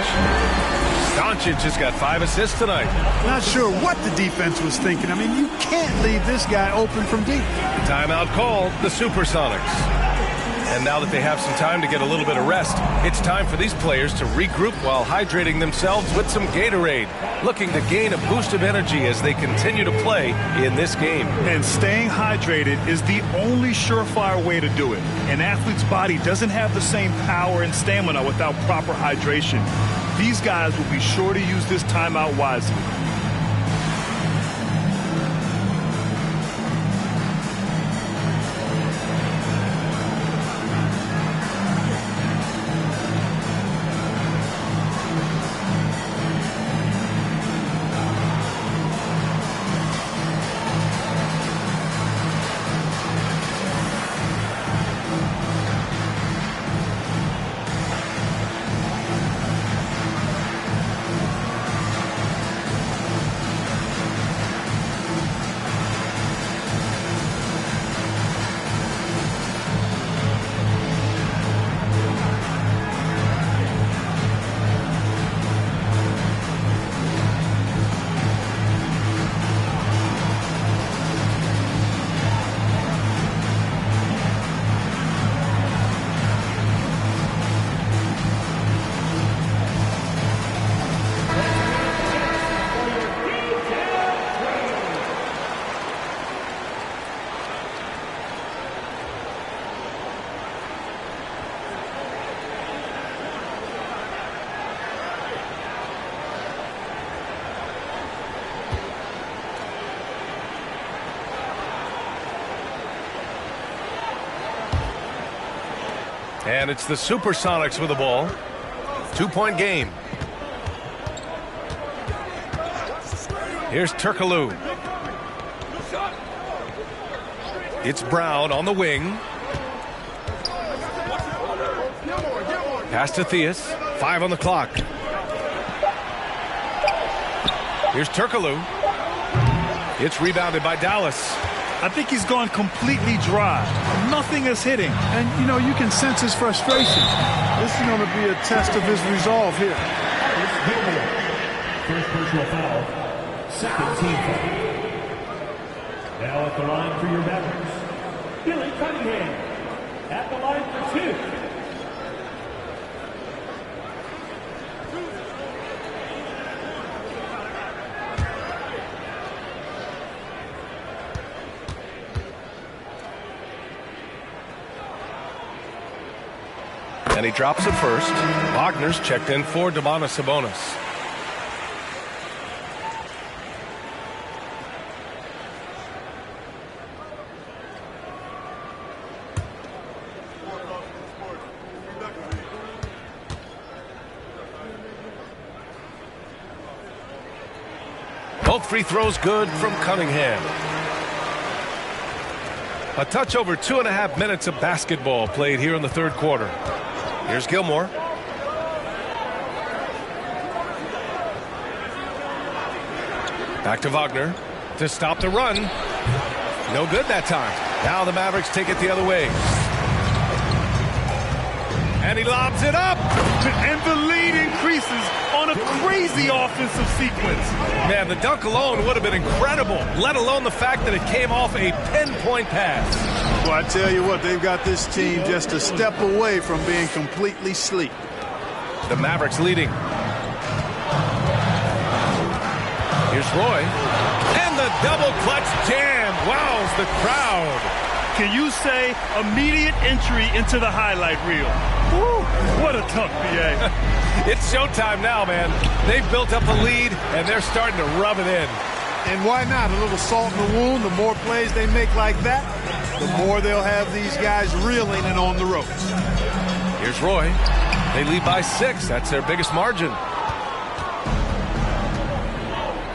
Doncic has got 5 assists tonight. Not sure what the defense was thinking. I mean, you can't leave this guy open from deep. Timeout called, the Supersonics. And now that they have some time to get a little bit of rest, it's time for these players to regroup while hydrating themselves with some Gatorade, looking to gain a boost of energy as they continue to play in this game. And staying hydrated is the only surefire way to do it. An athlete's body doesn't have the same power and stamina without proper hydration. These guys will be sure to use this timeout wisely. And it's the Supersonics with the ball. 2-point game. Here's Turkoglu. It's Brown on the wing. Pass to Theus. 5 on the clock. Here's Turkoglu. It's rebounded by Dallas. I think he's gone completely dry. Nothing is hitting. And, you know, you can sense his frustration. This is going to be a test of his resolve here. First personal foul. Second team foul. Now at the line for your Mavericks, Billy Cunningham. At the line for 2. And he drops it first. Wagner's checked in for Domantas Sabonis. Both free throws good from Cunningham. A touch over 2.5 minutes of basketball played here in the third quarter. Here's Gilmore. Back to Wagner to stop the run. No good that time. Now the Mavericks take it the other way. And he lobs it up. And the lead increases on a crazy offensive sequence. Man, the dunk alone would have been incredible, let alone the fact that it came off a pinpoint pass. Well, I tell you what, they've got this team just a step away from being completely asleep. The Mavericks leading. Here's Roy. And the double clutch jam. Wows the crowd. Can you say immediate entry into the highlight reel? Woo, what a dunk, BA. It's showtime now, man. They've built up a lead, and they're starting to rub it in. And why not? A little salt in the wound. The more plays they make like that, the more they'll have these guys reeling and on the ropes. Here's Roy. They lead by 6. That's their biggest margin.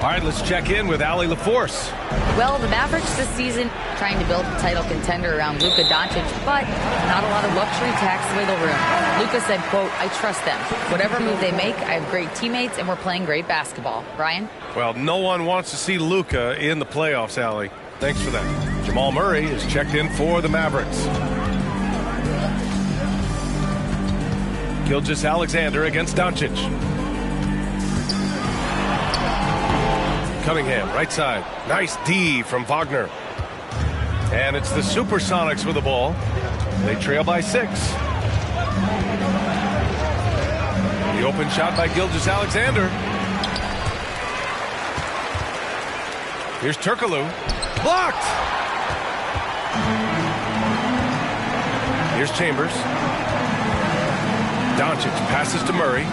All right, let's check in with Allie LaForce. Well, the Mavericks this season trying to build a title contender around Luka Doncic, but not a lot of luxury tax wiggle room. Luka said, quote, "I trust them. Whatever move they make, I have great teammates, and we're playing great basketball." Brian? Well, no one wants to see Luka in the playoffs, Allie. Thanks for that. Jamal Murray is checked in for the Mavericks. Gilgeous-Alexander against Doncic. Cunningham, right side. Nice D from Wagner. And it's the Supersonics with the ball. They trail by 6. The open shot by Gilgeous-Alexander. Here's Turkoglu. Blocked! Here's Chambers. Doncic passes to Murray.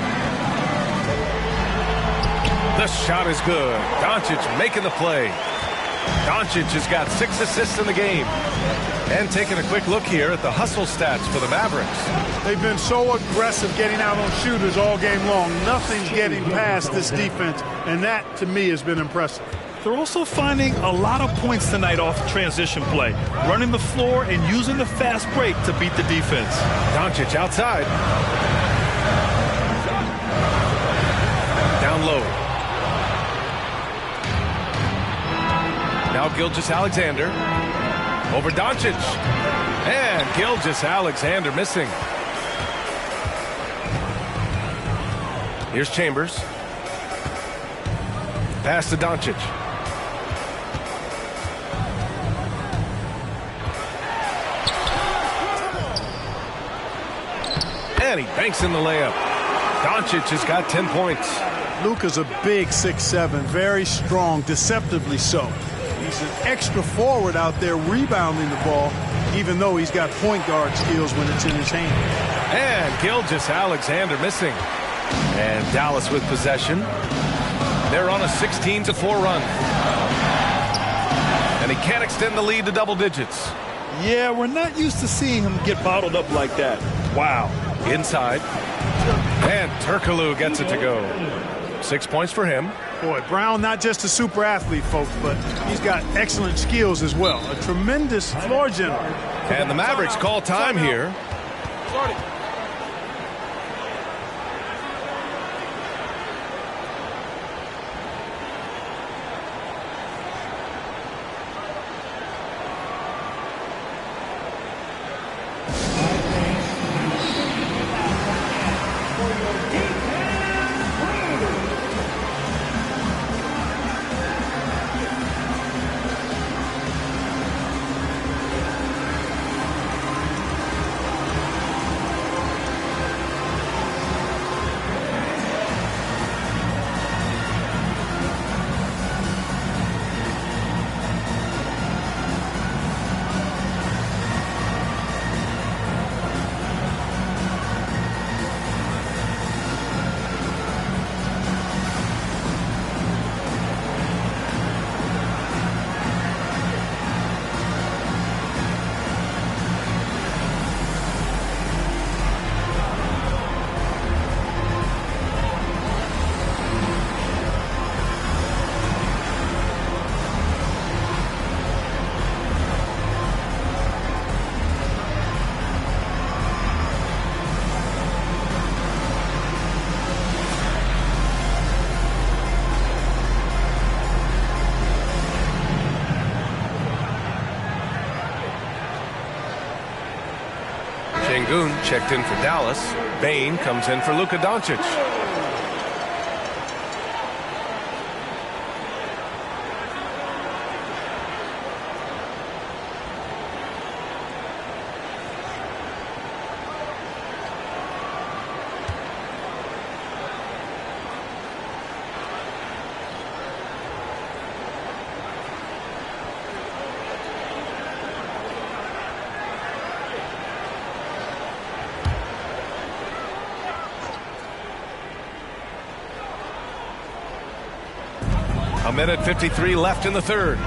The shot is good. Doncic making the play. Doncic has got 6 assists in the game. And taking a quick look here at the hustle stats for the Mavericks. They've been so aggressive getting out on shooters all game long. Nothing's getting past this defense, and that, to me, has been impressive. They're also finding a lot of points tonight off transition play, running the floor and using the fast break to beat the defense. Doncic outside. Down low. Now Gilgeous-Alexander over Doncic. And Gilgeous-Alexander missing. Here's Chambers. Pass to Doncic. And he banks in the layup. Doncic has got 10 points. Luka's a big 6'7", very strong, deceptively so. He's an extra forward out there rebounding the ball, even though he's got point guard skills when it's in his hand. And Gilgeous-Alexander missing. And Dallas with possession. They're on a 16-4 run. And he can't extend the lead to double digits. Yeah, we're not used to seeing him get bottled up like that. Wow. Inside. And Turkoglu gets it to go. 6 points for him. Boy, Brown not just a super athlete, folks, but he's got excellent skills as well. A tremendous floor general. And the Mavericks call time here. Sengun checked in for Dallas. Bane comes in for Luka Doncic. A minute 53 left in the third.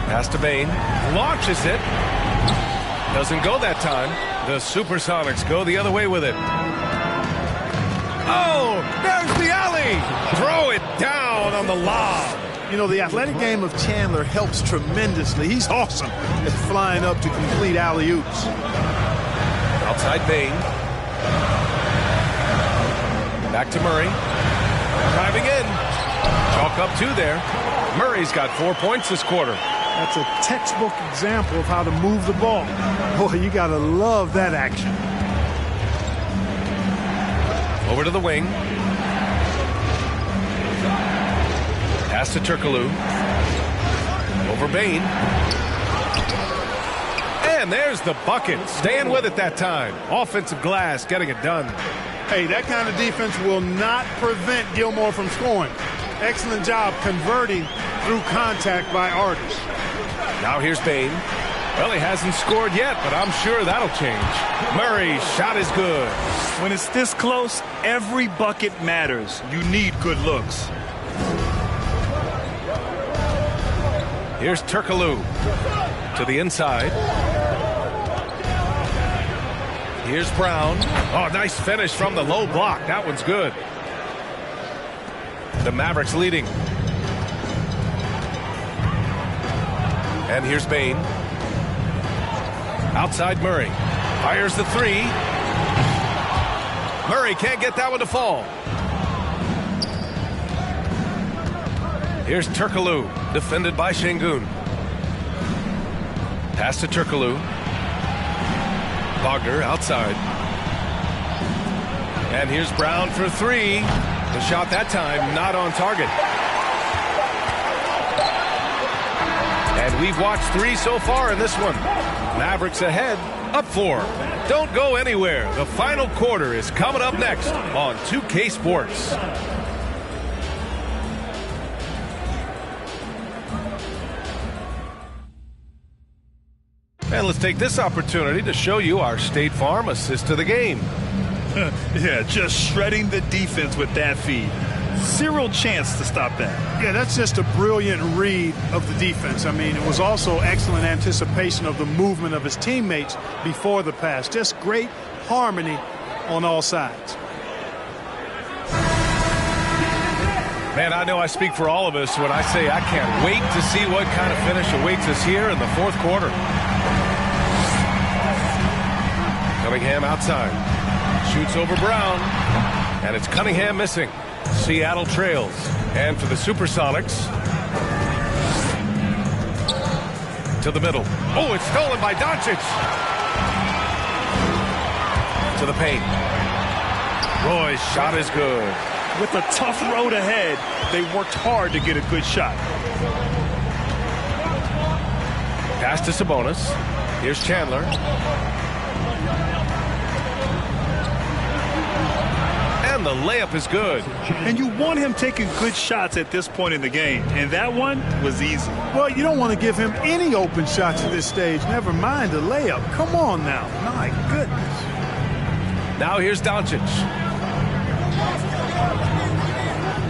Pass to Bane. Launches it. Doesn't go that time. The Supersonics go the other way with it. Oh, there's the alley. Throw it down on the lob. You know, the athletic game of Chandler helps tremendously. He's awesome at flying up to complete alley-oops. Outside Bain. Back to Murray. Driving in. Chalk up 2 there. Murray's got 4 points this quarter. That's a textbook example of how to move the ball. Boy, you got to love that action. Over to the wing. Pass to Turkoglu. Over Bain. And there's the bucket. Staying with it that time. Offensive glass getting it done. Hey, that kind of defense will not prevent Gilmore from scoring. Excellent job converting through contact by Artis. Now here's Bain. Well, he hasn't scored yet, but I'm sure that'll change. Murray's shot is good. When it's this close, every bucket matters. You need good looks. Here's Turkoglu to the inside. Here's Brown. Oh, nice finish from the low block. That one's good. The Mavericks leading. And here's Bain. Outside Murray. Fires the 3. Murray can't get that one to fall. Here's Turkoglu, defended by Şengün. Pass to Turkoglu. Wagner outside. And here's Brown for 3. The shot that time not on target. And we've watched 3 so far in this one. Mavericks ahead, up 4. Don't go anywhere. The final quarter is coming up next on 2K Sports. And let's take this opportunity to show you our State Farm assist to the game. Yeah, just shredding the defense with that feed. Zero chance to stop that. Yeah, that's just a brilliant read of the defense. I mean, it was also excellent anticipation of the movement of his teammates before the pass. Just great harmony on all sides. Man, I know I speak for all of us when I say I can't wait to see what kind of finish awaits us here in the 4th quarter. Cunningham outside. Shoots over Brown. And it's Cunningham missing. Seattle trails. And for the Supersonics. To the middle. Oh, it's stolen by Doncic. To the paint. Roy's shot is good. With a tough road ahead, they worked hard to get a good shot. Pass to Sabonis. Here's Chandler. And the layup is good. And you want him taking good shots at this point in the game. And that one was easy. Well, you don't want to give him any open shots at this stage. Never mind the layup. Come on now. My goodness. Now here's Doncic.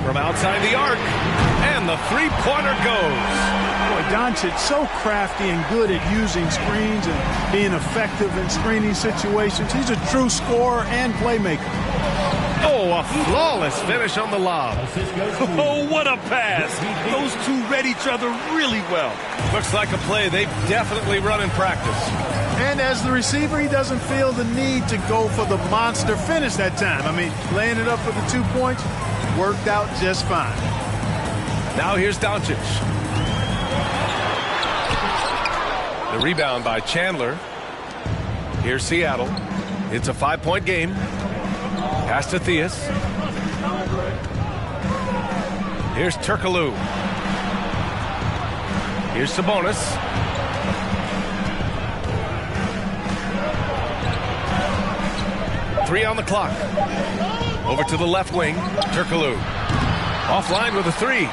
From outside the arc. And the 3-pointer goes. Boy, Doncic so crafty and good at using screens and being effective in screening situations. He's a true scorer and playmaker. Oh, a flawless finish on the lob. Oh, what a pass. Those two read each other really well. Looks like a play they've definitely run in practice. And as the receiver, he doesn't feel the need to go for the monster finish that time. I mean, laying it up for the 2 points worked out just fine. Now here's Doncic. The rebound by Chandler. Here's Seattle. It's a 5-point game. Pass to Theus. Here's Turkoglu. Here's Sabonis. Three on the clock. Over to the left wing. Turkoglu. Offline with a 3.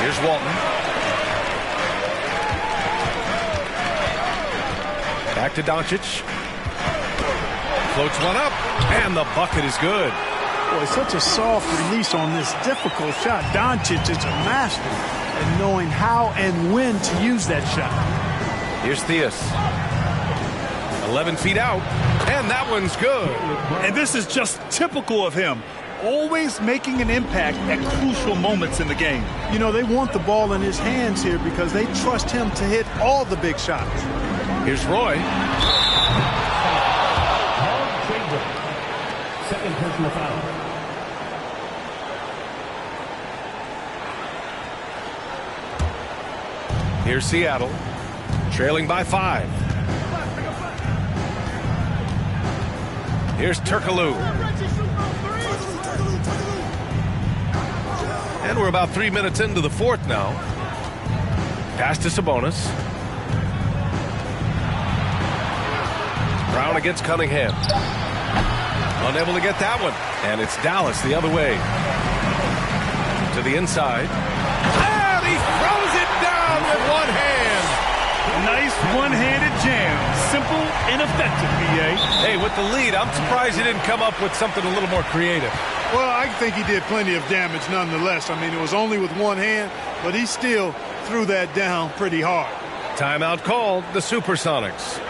Here's Walton. Back to Doncic. Floats one up, and the bucket is good. Boy, such a soft release on this difficult shot. Doncic is a master and knowing how and when to use that shot. Here's Theus. 11 feet out, and that one's good. And this is just typical of him. Always making an impact at crucial moments in the game. You know, they want the ball in his hands here because they trust him to hit all the big shots. Here's Roy. Second personal foul. Here's Seattle, trailing by 5. Here's Turkoglu. And we're about 3 minutes into the fourth now. Pass to Sabonis. Brown against Cunningham. Unable to get that one. And it's Dallas the other way. To the inside. And he throws it down with one hand. Nice one-handed jam. Simple and effective, B.A. Hey, with the lead, I'm surprised he didn't come up with something a little more creative. Well, I think he did plenty of damage nonetheless. I mean, it was only with one hand, but he still threw that down pretty hard. Timeout called, the Supersonics.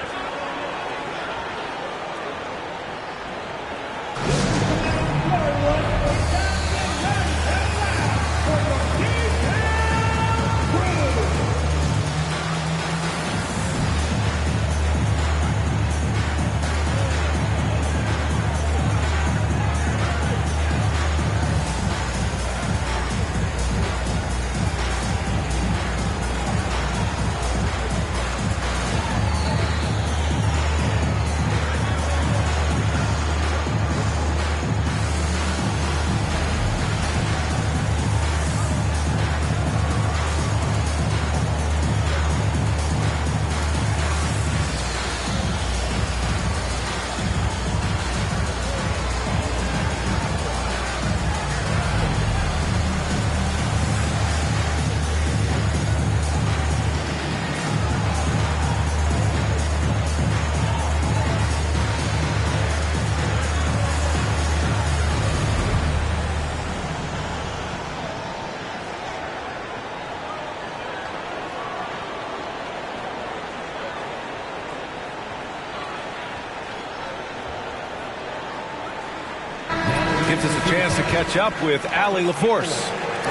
Gives us a chance to catch up with Allie LaForce.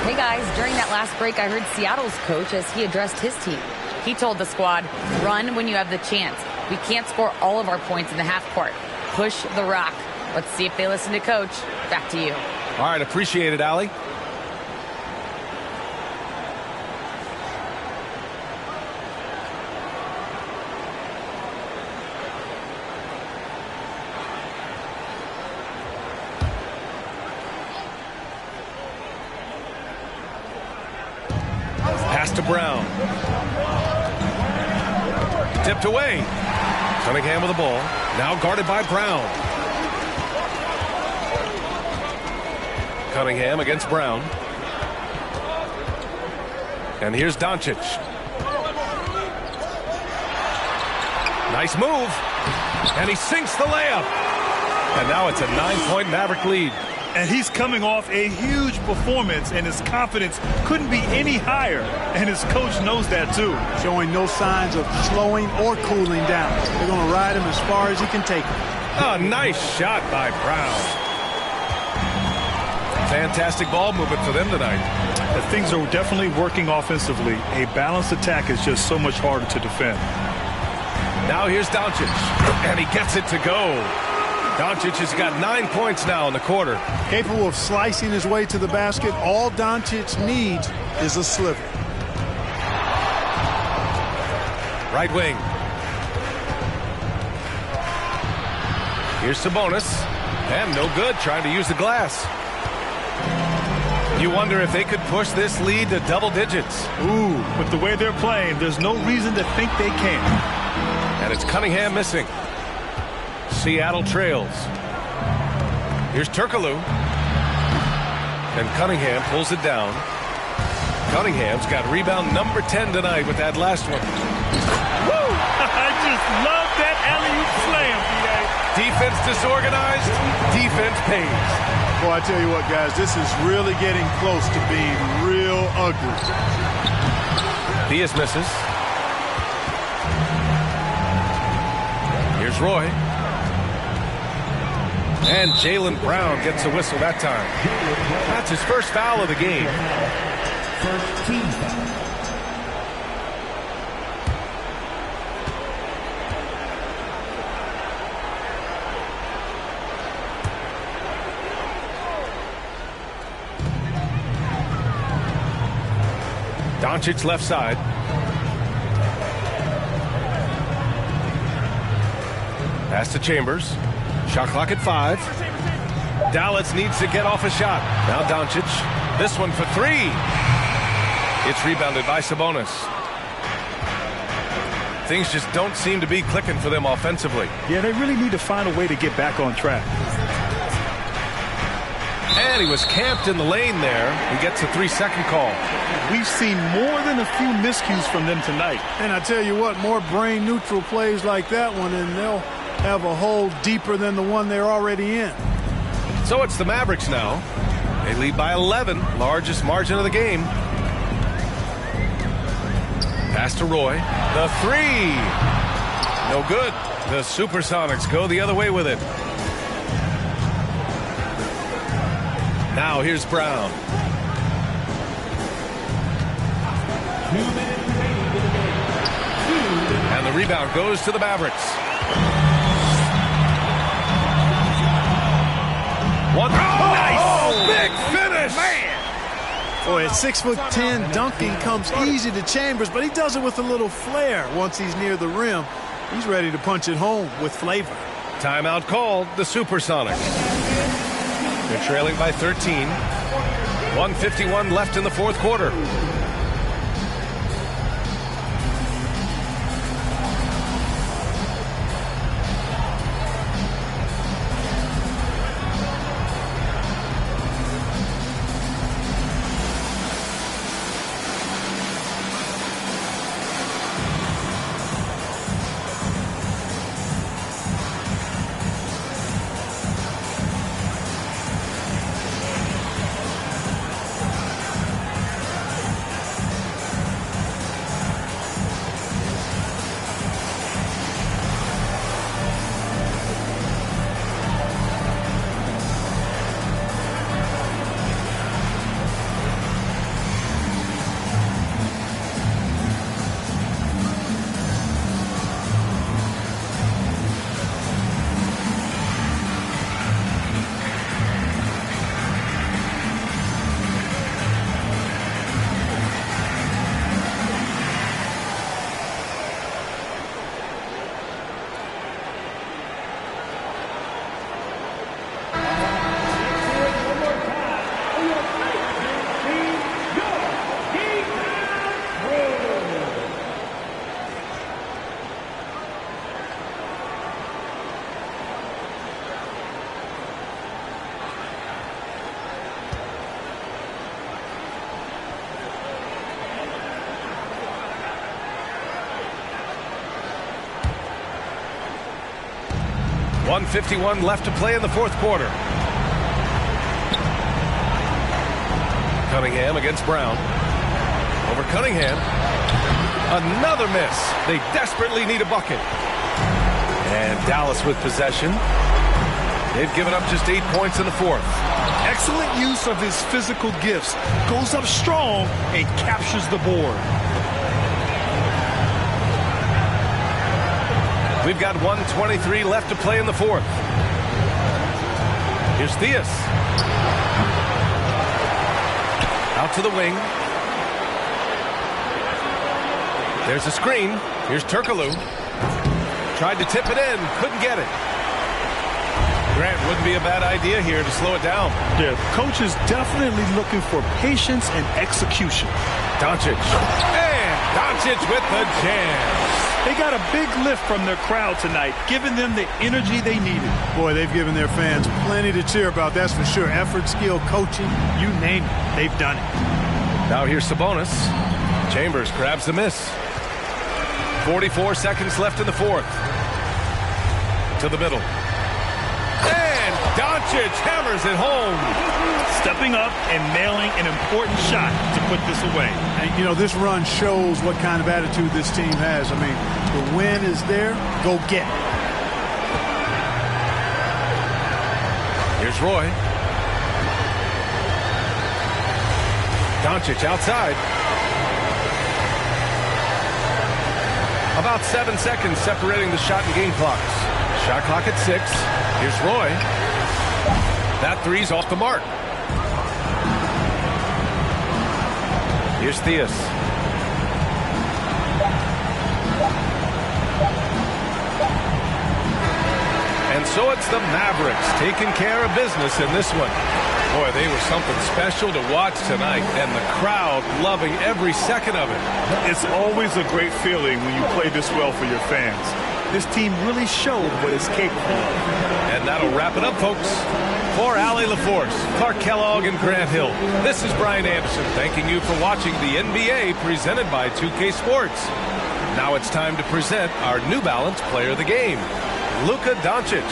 Hey guys, during that last break, I heard Seattle's coach as he addressed his team. He told the squad, run when you have the chance. We can't score all of our points in the half court. Push the rock. Let's see if they listen to coach. Back to you. All right, appreciate it, Allie. Pass to Brown. Tipped away. Cunningham with the ball. Now guarded by Brown. Cunningham against Brown. And here's Doncic. Nice move. And he sinks the layup. And now it's a 9-point Maverick lead. And he's coming off a huge performance, and his confidence couldn't be any higher. And his coach knows that, too. Showing no signs of slowing or cooling down. They're going to ride him as far as he can take him. Oh, nice shot by Brown. Fantastic ball movement for them tonight. Things are definitely working offensively. A balanced attack is just so much harder to defend. Now here's Doncic, and he gets it to go. Doncic has got 9 points now in the quarter. Capable of slicing his way to the basket. All Doncic needs is a sliver. Right wing. Here's Sabonis. And no good, trying to use the glass. You wonder if they could push this lead to double digits. Ooh, with the way they're playing, there's no reason to think they can't. And it's Cunningham missing. Seattle trails. Here's Turkoglu. And Cunningham pulls it down. Cunningham's got rebound number 10 tonight with that last one. Woo! I just love that alley-oop slam, B.A. Defense disorganized, defense pays. Boy, I tell you what, guys, this is really getting close to being real ugly. Diaz misses. Here's Roy. And Jaylen Brown gets a whistle that time. That's his first foul of the game. First team foul. Doncic left side. Pass to Chambers. Shot clock at 5. Dallas needs to get off a shot. Now Doncic. This one for 3. It's rebounded by Sabonis. Things just don't seem to be clicking for them offensively. Yeah, they really need to find a way to get back on track. And he was camped in the lane there. He gets a 3-second call. We've seen more than a few miscues from them tonight. And I tell you what, more brain-neutral plays like that one, and they'll have a hole deeper than the one they're already in. So it's the Mavericks now. They lead by 11, largest margin of the game. Pass to Roy. The 3. No good. The Supersonics go the other way with it. Now here's Brown. And the rebound goes to the Mavericks. One. Oh, nice! Big finish! Man! Boy, at 6'10", dunking comes easy to Chambers, but he does it with a little flair once he's near the rim. He's ready to punch it home with flavor. Timeout called, the Supersonics. They're trailing by 13. 1:51 left in the fourth quarter. .151 left to play in the fourth quarter. Cunningham against Brown. Over Cunningham. Another miss. They desperately need a bucket. And Dallas with possession. They've given up just 8 points in the fourth. Excellent use of his physical gifts. Goes up strong and captures the board. We've got 1:23 left to play in the fourth. Here's Diaz. Out to the wing. There's a screen. Here's Turkoglu. Tried to tip it in. Couldn't get it. Grant, wouldn't be a bad idea here to slow it down. Yeah, coach is definitely looking for patience and execution. Doncic. And Doncic with the jam. They got a big lift from their crowd tonight, giving them the energy they needed. Boy, they've given their fans plenty to cheer about, that's for sure. Effort, skill, coaching, you name it, they've done it. Now here's Sabonis. Chambers grabs the miss. 44 seconds left in the fourth. To the middle. And Doncic hammers it home. Stepping up and nailing an important shot to put this away. And, you know, this run shows what kind of attitude this team has. I mean, the win is there. Go get it. Here's Roy. Doncic outside. About 7 seconds separating the shot and game clocks. Shot clock at 6. Here's Roy. That three's off the mark. Here's Theus. And so it's the Mavericks taking care of business in this one. Boy, they were something special to watch tonight, and the crowd loving every second of it. It's always a great feeling when you play this well for your fans. This team really showed what it's capable of. And that'll wrap it up, folks. For Allie LaForce, Clark Kellogg, and Grant Hill, this is Brian Anderson thanking you for watching the NBA presented by 2K Sports. Now it's time to present our New Balance Player of the Game, Luka Doncic.